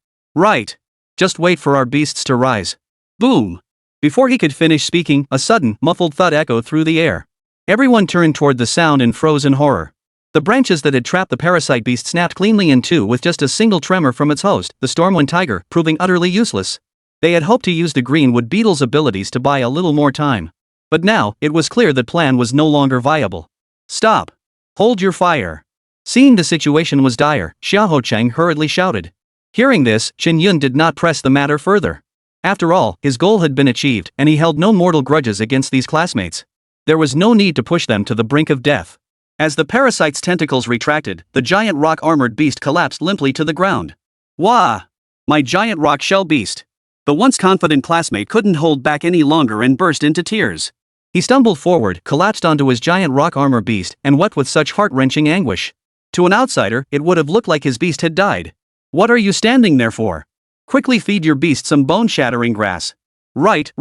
Just wait for our beasts to rise. Boom. Before he could finish speaking, a sudden, muffled thud echoed through the air. Everyone turned toward the sound and froze in horror. The branches that had trapped the parasite beast snapped cleanly in two with just a single tremor from its host, the stormwind tiger, proving utterly useless. They had hoped to use the greenwood beetle's abilities to buy a little more time. But now, it was clear that plan was no longer viable. Stop. Hold your fire. Seeing the situation was dire, Xiahou Cheng hurriedly shouted. Hearing this, Chen Yun did not press the matter further. After all, his goal had been achieved, and he held no mortal grudges against these classmates. There was no need to push them to the brink of death. As the parasite's tentacles retracted, the giant rock-armored beast collapsed limply to the ground. Wah! My giant rock shell beast. The once confident classmate couldn't hold back any longer and burst into tears. He stumbled forward, collapsed onto his giant rock armor beast, and wept with such heart-wrenching anguish. To an outsider, it would have looked like his beast had died. What are you standing there for? Quickly feed your beast some bone-shattering grass. Right.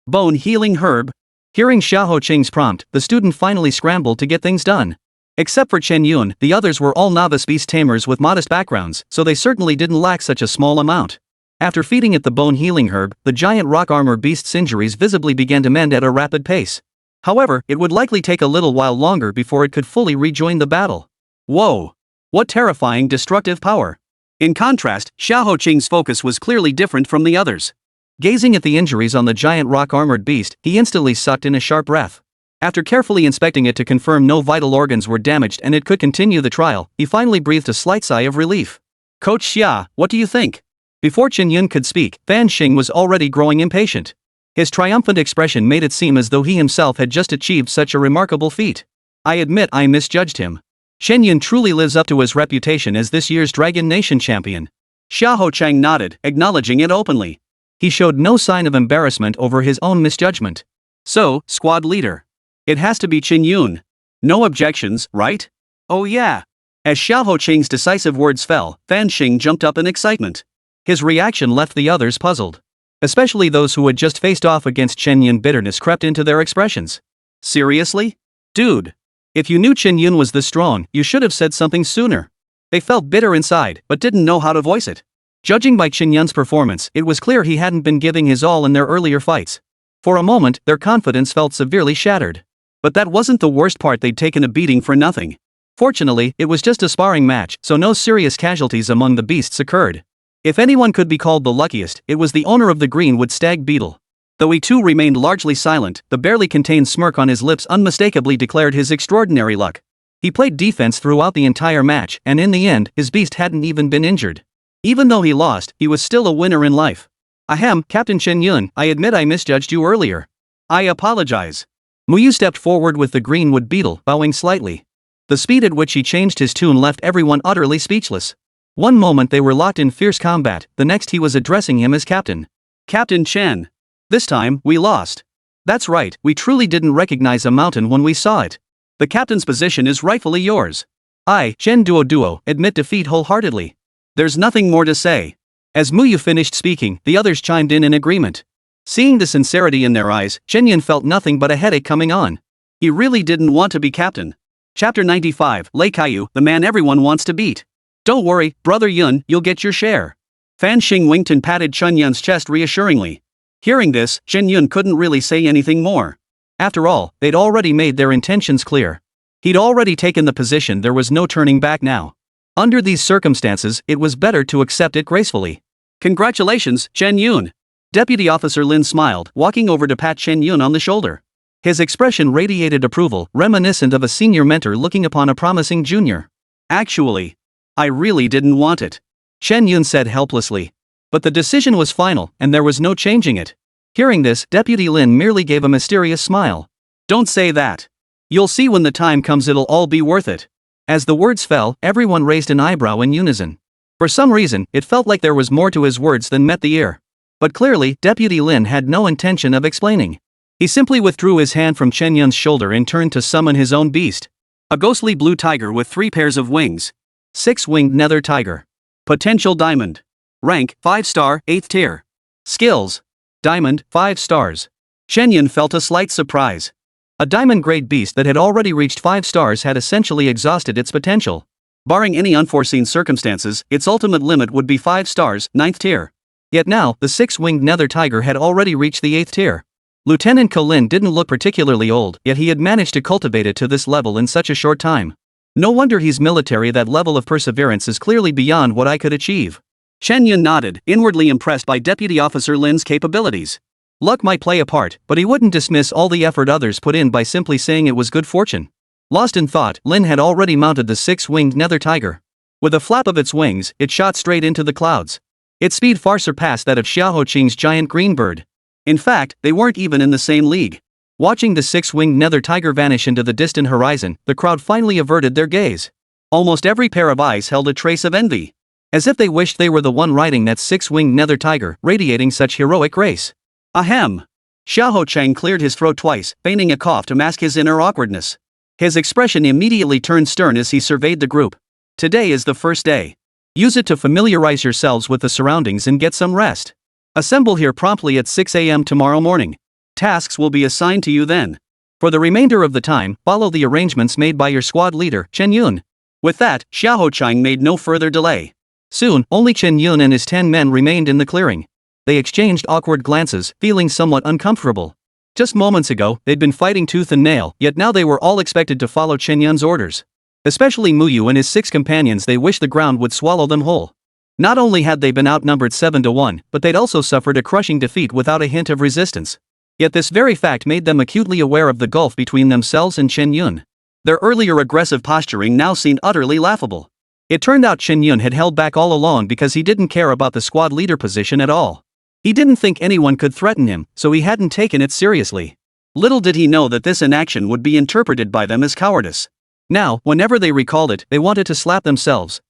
Bone-healing herb. Hearing Xiahou Cheng's prompt, the student finally scrambled to get things done. Except for Chen Yun, the others were all novice beast tamers with modest backgrounds, so they certainly didn't lack such a small amount. After feeding it the bone-healing herb, the giant rock armor beast's injuries visibly began to mend at a rapid pace. However, it would likely take a little while longer before it could fully rejoin the battle. Whoa! What terrifying destructive power! In contrast, Xiahou Cheng's focus was clearly different from the others. Gazing at the injuries on the giant rock-armored beast, he instantly sucked in a sharp breath. After carefully inspecting it to confirm no vital organs were damaged and it could continue the trial, he finally breathed a slight sigh of relief. Coach Xia, what do you think? Before Chen Yun could speak, Fan Xing was already growing impatient. His triumphant expression made it seem as though he himself had just achieved such a remarkable feat. I admit I misjudged him. Chen Yun truly lives up to his reputation as this year's Dragon Nation champion. Xiahou Cheng nodded, acknowledging it openly. He showed no sign of embarrassment over his own misjudgment. So, squad leader. It has to be Chen Yun. No objections, right? Oh yeah. As Xiahou Cheng's decisive words fell, Fan Xing jumped up in excitement. His reaction left the others puzzled. Especially those who had just faced off against Chen Yun. Bitterness crept into their expressions. Seriously? Dude. If you knew Chen Yun was this strong, you should have said something sooner. They felt bitter inside, but didn't know how to voice it. Judging by Chen Yun's performance, it was clear he hadn't been giving his all in their earlier fights. For a moment, their confidence felt severely shattered. But that wasn't the worst part. They'd taken a beating for nothing. Fortunately, it was just a sparring match, so no serious casualties among the beasts occurred. If anyone could be called the luckiest, it was the owner of the greenwood stag beetle. Though he too remained largely silent, the barely contained smirk on his lips unmistakably declared his extraordinary luck. He played defense throughout the entire match, and in the end, his beast hadn't even been injured. Even though he lost, he was still a winner in life. Ahem, Captain Chen Yun, I admit I misjudged you earlier. I apologize. Muyu stepped forward with the greenwood beetle, bowing slightly. The speed at which he changed his tune left everyone utterly speechless. One moment they were locked in fierce combat, the next he was addressing him as Captain. Captain Chen. This time, we lost. That's right, we truly didn't recognize a mountain when we saw it. The captain's position is rightfully yours. I, Chen Duo, admit defeat wholeheartedly. There's nothing more to say. As Muyu finished speaking, the others chimed in agreement. Seeing the sincerity in their eyes, Chen Yun felt nothing but a headache coming on. He really didn't want to be captain. Chapter 95, Lei Kaiyu, the man everyone wants to beat. Don't worry, Brother Yun, you'll get your share. Fan Xing winked and patted Chen Yun's chest reassuringly. Hearing this, Chen Yun couldn't really say anything more. After all, they'd already made their intentions clear. He'd already taken the position, there was no turning back now. Under these circumstances, it was better to accept it gracefully. Congratulations, Chen Yun. Deputy Officer Lin smiled, walking over to pat Chen Yun on the shoulder. His expression radiated approval, reminiscent of a senior mentor looking upon a promising junior. Actually, I really didn't want it, Chen Yun said helplessly. But the decision was final, and there was no changing it. Hearing this, Deputy Lin merely gave a mysterious smile. Don't say that. You'll see when the time comes it'll all be worth it. As the words fell, everyone raised an eyebrow in unison. For some reason, it felt like there was more to his words than met the ear. But clearly, Deputy Lin had no intention of explaining. He simply withdrew his hand from Chen Yun's shoulder and turned to summon his own beast. A ghostly blue tiger with 3 pairs of wings. 6-winged nether tiger. Potential diamond. Rank, 5-star, 8th tier. Skills. Diamond, 5 stars. Chen Yun felt a slight surprise. A diamond-grade beast that had already reached 5 stars had essentially exhausted its potential. Barring any unforeseen circumstances, its ultimate limit would be 5 stars, 9th tier. Yet now, the 6-winged nether tiger had already reached the 8th tier. Lieutenant Kalin didn't look particularly old, yet he had managed to cultivate it to this level in such a short time. No wonder he's military. That level of perseverance is clearly beyond what I could achieve. Chen Yun nodded, inwardly impressed by Deputy Officer Lin's capabilities. Luck might play a part, but he wouldn't dismiss all the effort others put in by simply saying it was good fortune. Lost in thought, Lin had already mounted the 6-winged nether tiger. With a flap of its wings, it shot straight into the clouds. Its speed far surpassed that of Xiao Qing's giant green bird. In fact, they weren't even in the same league. Watching the 6-winged nether tiger vanish into the distant horizon, the crowd finally averted their gaze. Almost every pair of eyes held a trace of envy. As if they wished they were the one riding that 6-winged nether tiger, radiating such heroic grace. Ahem. Xiao Cheng cleared his throat twice, feigning a cough to mask his inner awkwardness. His expression immediately turned stern as he surveyed the group. Today is the first day. Use it to familiarize yourselves with the surroundings and get some rest. Assemble here promptly at 6 a.m. tomorrow morning. Tasks will be assigned to you then. For the remainder of the time, follow the arrangements made by your squad leader, Chen Yun. With that, Xiao Cheng made no further delay. Soon, only Chen Yun and his 10 men remained in the clearing. They exchanged awkward glances, feeling somewhat uncomfortable. Just moments ago, they'd been fighting tooth and nail, yet now they were all expected to follow Chen Yun's orders. Especially Muyu and his 6 companions. They wished the ground would swallow them whole. Not only had they been outnumbered 7-1, but they'd also suffered a crushing defeat without a hint of resistance. Yet this very fact made them acutely aware of the gulf between themselves and Chen Yun. Their earlier aggressive posturing now seemed utterly laughable. It turned out Chen Yun had held back all along because he didn't care about the squad leader position at all. He didn't think anyone could threaten him, so he hadn't taken it seriously. Little did he know that this inaction would be interpreted by them as cowardice. Now, whenever they recalled it, they wanted to slap themselves.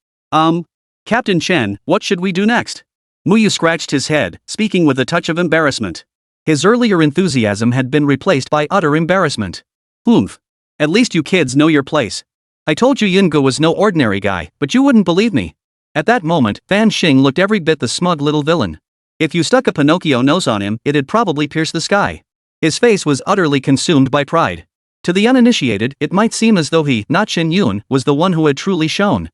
Captain Chen, what should we do next? Muyu scratched his head, speaking with a touch of embarrassment. His earlier enthusiasm had been replaced by utter embarrassment. At least you kids know your place. I told you Yungo was no ordinary guy, but you wouldn't believe me. At that moment, Fan Xing looked every bit the smug little villain. If you stuck a Pinocchio nose on him, it'd probably pierce the sky. His face was utterly consumed by pride. To the uninitiated, it might seem as though he, not Chen Yun, was the one who had truly shone.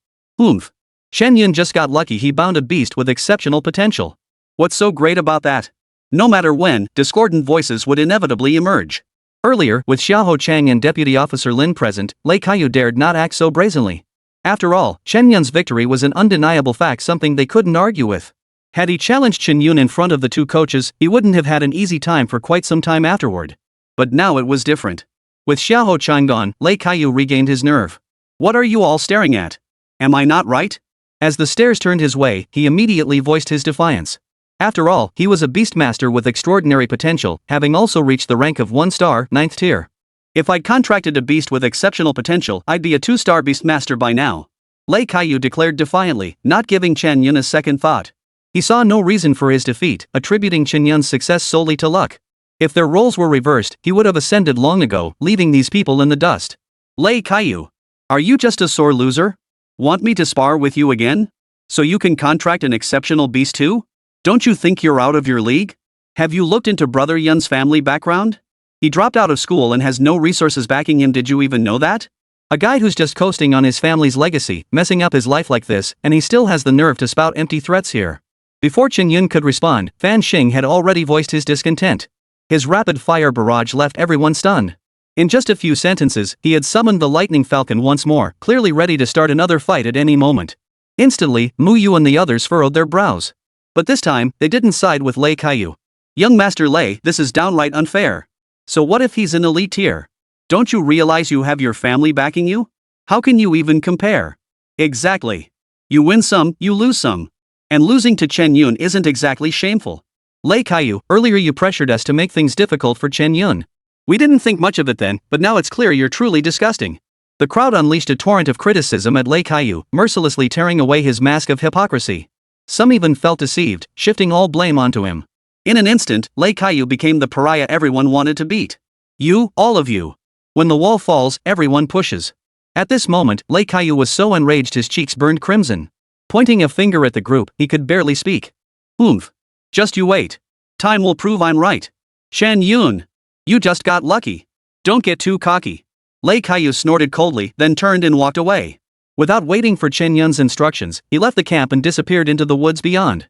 Chen Yun just got lucky he bound a beast with exceptional potential. What's so great about that? No matter when, discordant voices would inevitably emerge. Earlier, with Xiao Chang and Deputy Officer Lin present, Lei Kaiyu dared not act so brazenly. After all, Chen Yun's victory was an undeniable fact, something they couldn't argue with. Had he challenged Chen Yun in front of the 2 coaches, he wouldn't have had an easy time for quite some time afterward. But now it was different. With Xiao Chang gone, Lei Kaiyu regained his nerve. What are you all staring at? Am I not right? As the stares turned his way, he immediately voiced his defiance. After all, he was a beastmaster with extraordinary potential, having also reached the rank of 1-star, 9th tier. If I'd contracted a beast with exceptional potential, I'd be a 2-star beastmaster by now. Lei Kaiyu declared defiantly, not giving Chen Yun a second thought. He saw no reason for his defeat, attributing Chen Yun's success solely to luck. If their roles were reversed, he would have ascended long ago, leaving these people in the dust. Lei Kaiyu. Are you just a sore loser? Want me to spar with you again? So you can contract an exceptional beast too? Don't you think you're out of your league? Have you looked into Brother Yun's family background? He dropped out of school and has no resources backing him. Did you even know that? A guy who's just coasting on his family's legacy, messing up his life like this, and he still has the nerve to spout empty threats here. Before Chen Yun could respond, Fan Xing had already voiced his discontent. His rapid-fire barrage left everyone stunned. In just a few sentences, he had summoned the Lightning Falcon once more, clearly ready to start another fight at any moment. Instantly, Mu Yu and the others furrowed their brows. But this time, they didn't side with Lei Kaiyu. Young Master Lei, this is downright unfair. So what if he's an elite tier? Don't you realize you have your family backing you? How can you even compare? Exactly. You win some, you lose some. And losing to Chen Yun isn't exactly shameful. Lei Kaiyu, earlier you pressured us to make things difficult for Chen Yun. We didn't think much of it then, but now it's clear you're truly disgusting. The crowd unleashed a torrent of criticism at Lei Kaiyu, mercilessly tearing away his mask of hypocrisy. Some even felt deceived, shifting all blame onto him. In an instant, Lei Kaiyu became the pariah everyone wanted to beat. You, all of you. When the wall falls, everyone pushes. At this moment, Lei Kaiyu was so enraged his cheeks burned crimson. Pointing a finger at the group, he could barely speak. Oomph. Just you wait. Time will prove I'm right. Chen Yun. You just got lucky. Don't get too cocky. Lei Kaiyu snorted coldly, then turned and walked away. Without waiting for Chen Yun's instructions, he left the camp and disappeared into the woods beyond.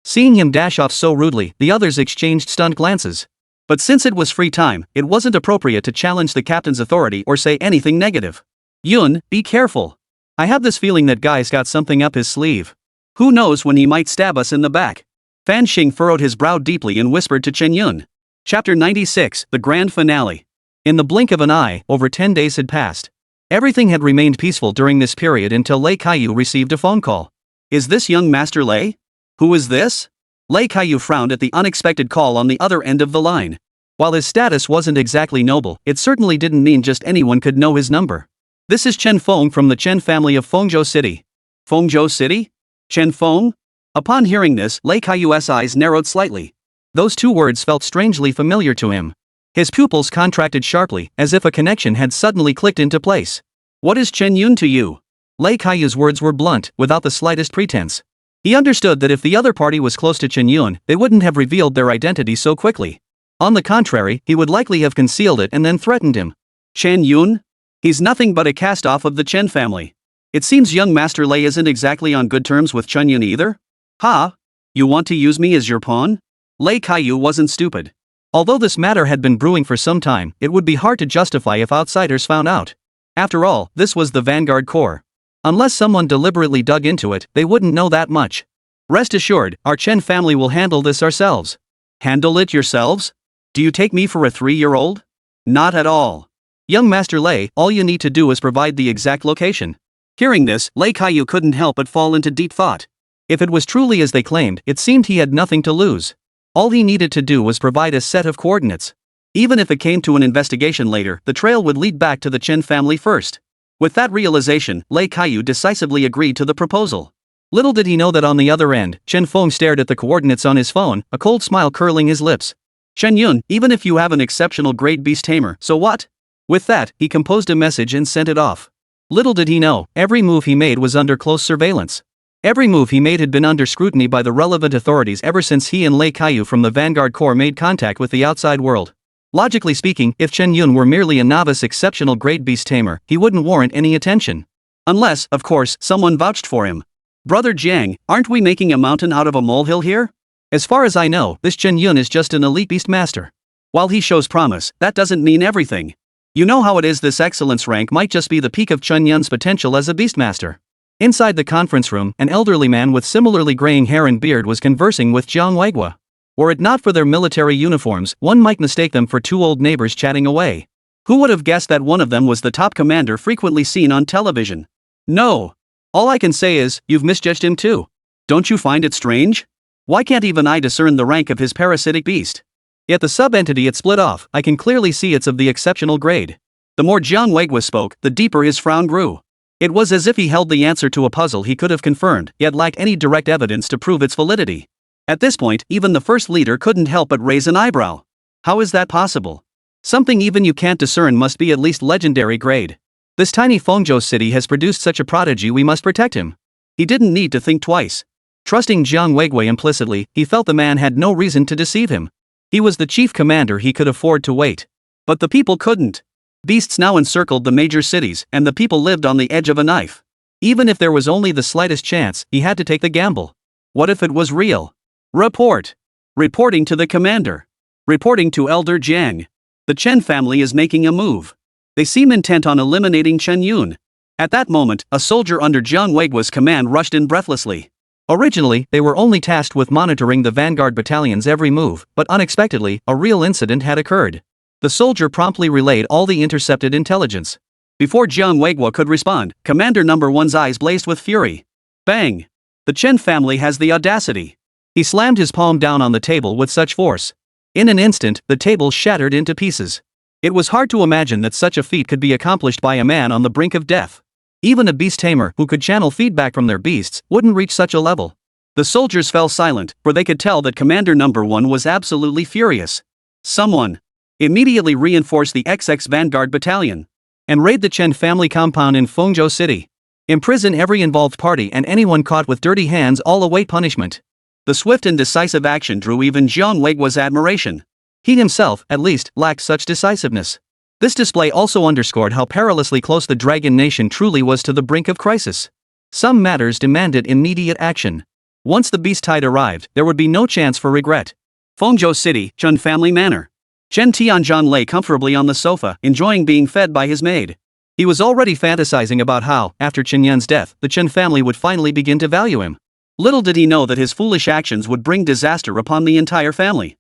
Seeing him dash off so rudely, the others exchanged stunned glances. But since it was free time, it wasn't appropriate to challenge the captain's authority or say anything negative. Yun, be careful. I have this feeling that guy's got something up his sleeve. Who knows when he might stab us in the back? Fan Xing furrowed his brow deeply and whispered to Chen Yun. Chapter 96, the grand finale. In the blink of an eye, over 10 days had passed. Everything had remained peaceful during this period until Lei Kaiyu received a phone call. Is this young Master Lei? Who is this? Lei Kaiyu frowned at the unexpected call on the other end of the line. While his status wasn't exactly noble, it certainly didn't mean just anyone could know his number. This is Chen Feng from the Chen family of Fengzhou City. Fengzhou City? Chen Feng? Upon hearing this, Lei Kaiyu's eyes narrowed slightly. Those two words felt strangely familiar to him. His pupils contracted sharply, as if a connection had suddenly clicked into place. What is Chen Yun to you? Lei Kaiyu's words were blunt, without the slightest pretense. He understood that if the other party was close to Chen Yun, they wouldn't have revealed their identity so quickly. On the contrary, he would likely have concealed it and then threatened him. Chen Yun? He's nothing but a cast-off of the Chen family. It seems young Master Lei isn't exactly on good terms with Chen Yun either? Ha? You want to use me as your pawn? Lei Kaiyu wasn't stupid. Although this matter had been brewing for some time, it would be hard to justify if outsiders found out. After all, this was the Vanguard Corps. Unless someone deliberately dug into it, they wouldn't know that much. Rest assured, our Chen family will handle this ourselves. Handle it yourselves? Do you take me for a 3-year-old? Not at all. Young Master Lei, all you need to do is provide the exact location. Hearing this, Lei Kaiyu couldn't help but fall into deep thought. If it was truly as they claimed, it seemed he had nothing to lose. All he needed to do was provide a set of coordinates. Even if it came to an investigation later, the trail would lead back to the Chen family first. With that realization, Lei Kaiyu decisively agreed to the proposal. Little did he know that on the other end, Chen Feng stared at the coordinates on his phone, a cold smile curling his lips. Chen Yun, even if you have an exceptional grade beast tamer, so what? With that, he composed a message and sent it off. Little did he know, every move he made was under close surveillance. Every move he made had been under scrutiny by the relevant authorities ever since he and Lei Kaiyu from the Vanguard Corps made contact with the outside world. Logically speaking, if Chen Yun were merely a novice exceptional grade beast tamer, he wouldn't warrant any attention. Unless, of course, someone vouched for him. Brother Jiang, aren't we making a mountain out of a molehill here? As far as I know, this Chen Yun is just an elite beast master. While he shows promise, that doesn't mean everything. You know how it is, this excellence rank might just be the peak of Chen Yun's potential as a beastmaster. Inside the conference room, an elderly man with similarly graying hair and beard was conversing with Jiang Weigua. Were it not for their military uniforms, one might mistake them for two old neighbors chatting away. Who would have guessed that one of them was the top commander frequently seen on television? No. All I can say is, you've misjudged him too. Don't you find it strange? Why can't even I discern the rank of his parasitic beast? Yet the sub-entity it split off, I can clearly see it's of the exceptional grade. The more Jiang Weigua spoke, the deeper his frown grew. It was as if he held the answer to a puzzle he could have confirmed, yet lacked any direct evidence to prove its validity. At this point, even the first leader couldn't help but raise an eyebrow. How is that possible? Something even you can't discern must be at least legendary grade. This tiny Fengzhou city has produced such a prodigy, we must protect him. He didn't need to think twice. Trusting Jiang Weigua implicitly, he felt the man had no reason to deceive him. He was the chief commander, he could afford to wait. But the people couldn't. Beasts now encircled the major cities, and the people lived on the edge of a knife. Even if there was only the slightest chance, he had to take the gamble. What if it was real? Report. Reporting to the commander. Reporting to Elder Jiang. The Chen family is making a move. They seem intent on eliminating Chen Yun. At that moment, a soldier under Jiang Weiguo's command rushed in breathlessly. Originally, they were only tasked with monitoring the vanguard battalion's every move, but unexpectedly, a real incident had occurred. The soldier promptly relayed all the intercepted intelligence. Before Jiang Weiguo could respond, Commander Number One's eyes blazed with fury. Bang! The Chen family has the audacity. He slammed his palm down on the table with such force. In an instant, the table shattered into pieces. It was hard to imagine that such a feat could be accomplished by a man on the brink of death. Even a beast tamer who could channel feedback from their beasts wouldn't reach such a level. The soldiers fell silent, for they could tell that Commander Number One was absolutely furious. Someone immediately reinforce the XX Vanguard Battalion and raid the Chen family compound in Fengzhou City. Imprison every involved party and anyone caught with dirty hands all await punishment. The swift and decisive action drew even Jiang Weiguo's admiration. He himself, at least, lacked such decisiveness. This display also underscored how perilously close the Dragon Nation truly was to the brink of crisis. Some matters demanded immediate action. Once the beast tide arrived, there would be no chance for regret. Fengzhou City, Chen Family Manor. Chen Tianzhan lay comfortably on the sofa, enjoying being fed by his maid. He was already fantasizing about how, after Chen Yun's death, the Chen family would finally begin to value him. Little did he know that his foolish actions would bring disaster upon the entire family.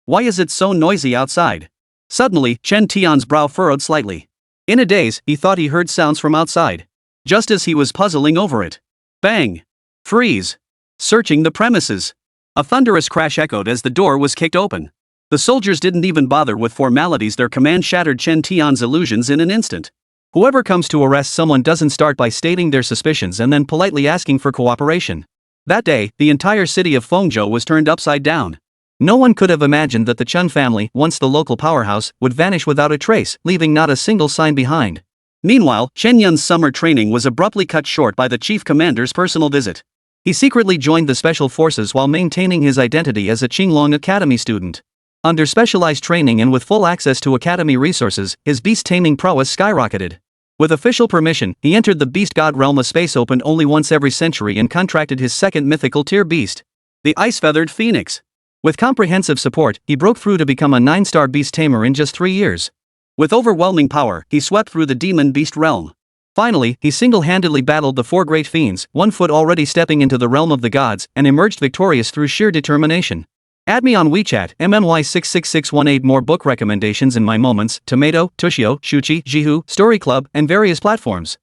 Why is it so noisy outside? Suddenly, Chen Tian's brow furrowed slightly. In a daze, he thought he heard sounds from outside. Just as he was puzzling over it. Bang! Freeze! Searching the premises. A thunderous crash echoed as the door was kicked open. The soldiers didn't even bother with formalities. Their command shattered Chen Tian's illusions in an instant. Whoever comes to arrest someone doesn't start by stating their suspicions and then politely asking for cooperation. That day, the entire city of Fengzhou was turned upside down. No one could have imagined that the Chen family, once the local powerhouse, would vanish without a trace, leaving not a single sign behind. Meanwhile, Chen Yun's summer training was abruptly cut short by the chief commander's personal visit. He secretly joined the special forces while maintaining his identity as a Qinglong Academy student. Under specialized training and with full access to academy resources, his beast taming prowess skyrocketed. With official permission, he entered the beast god realm. A space opened only once every century and contracted his second mythical tier beast, the ice-feathered phoenix. With comprehensive support, he broke through to become a 9-star beast tamer in just 3 years. With overwhelming power, he swept through the demon beast realm. Finally, he single-handedly battled the 4 great fiends, 1 foot already stepping into the realm of the gods, and emerged victorious through sheer determination. Add me on WeChat, MNY66618. More book recommendations in my moments, Tomato, Tushio, Shuchi, Jihu, Story Club, and various platforms.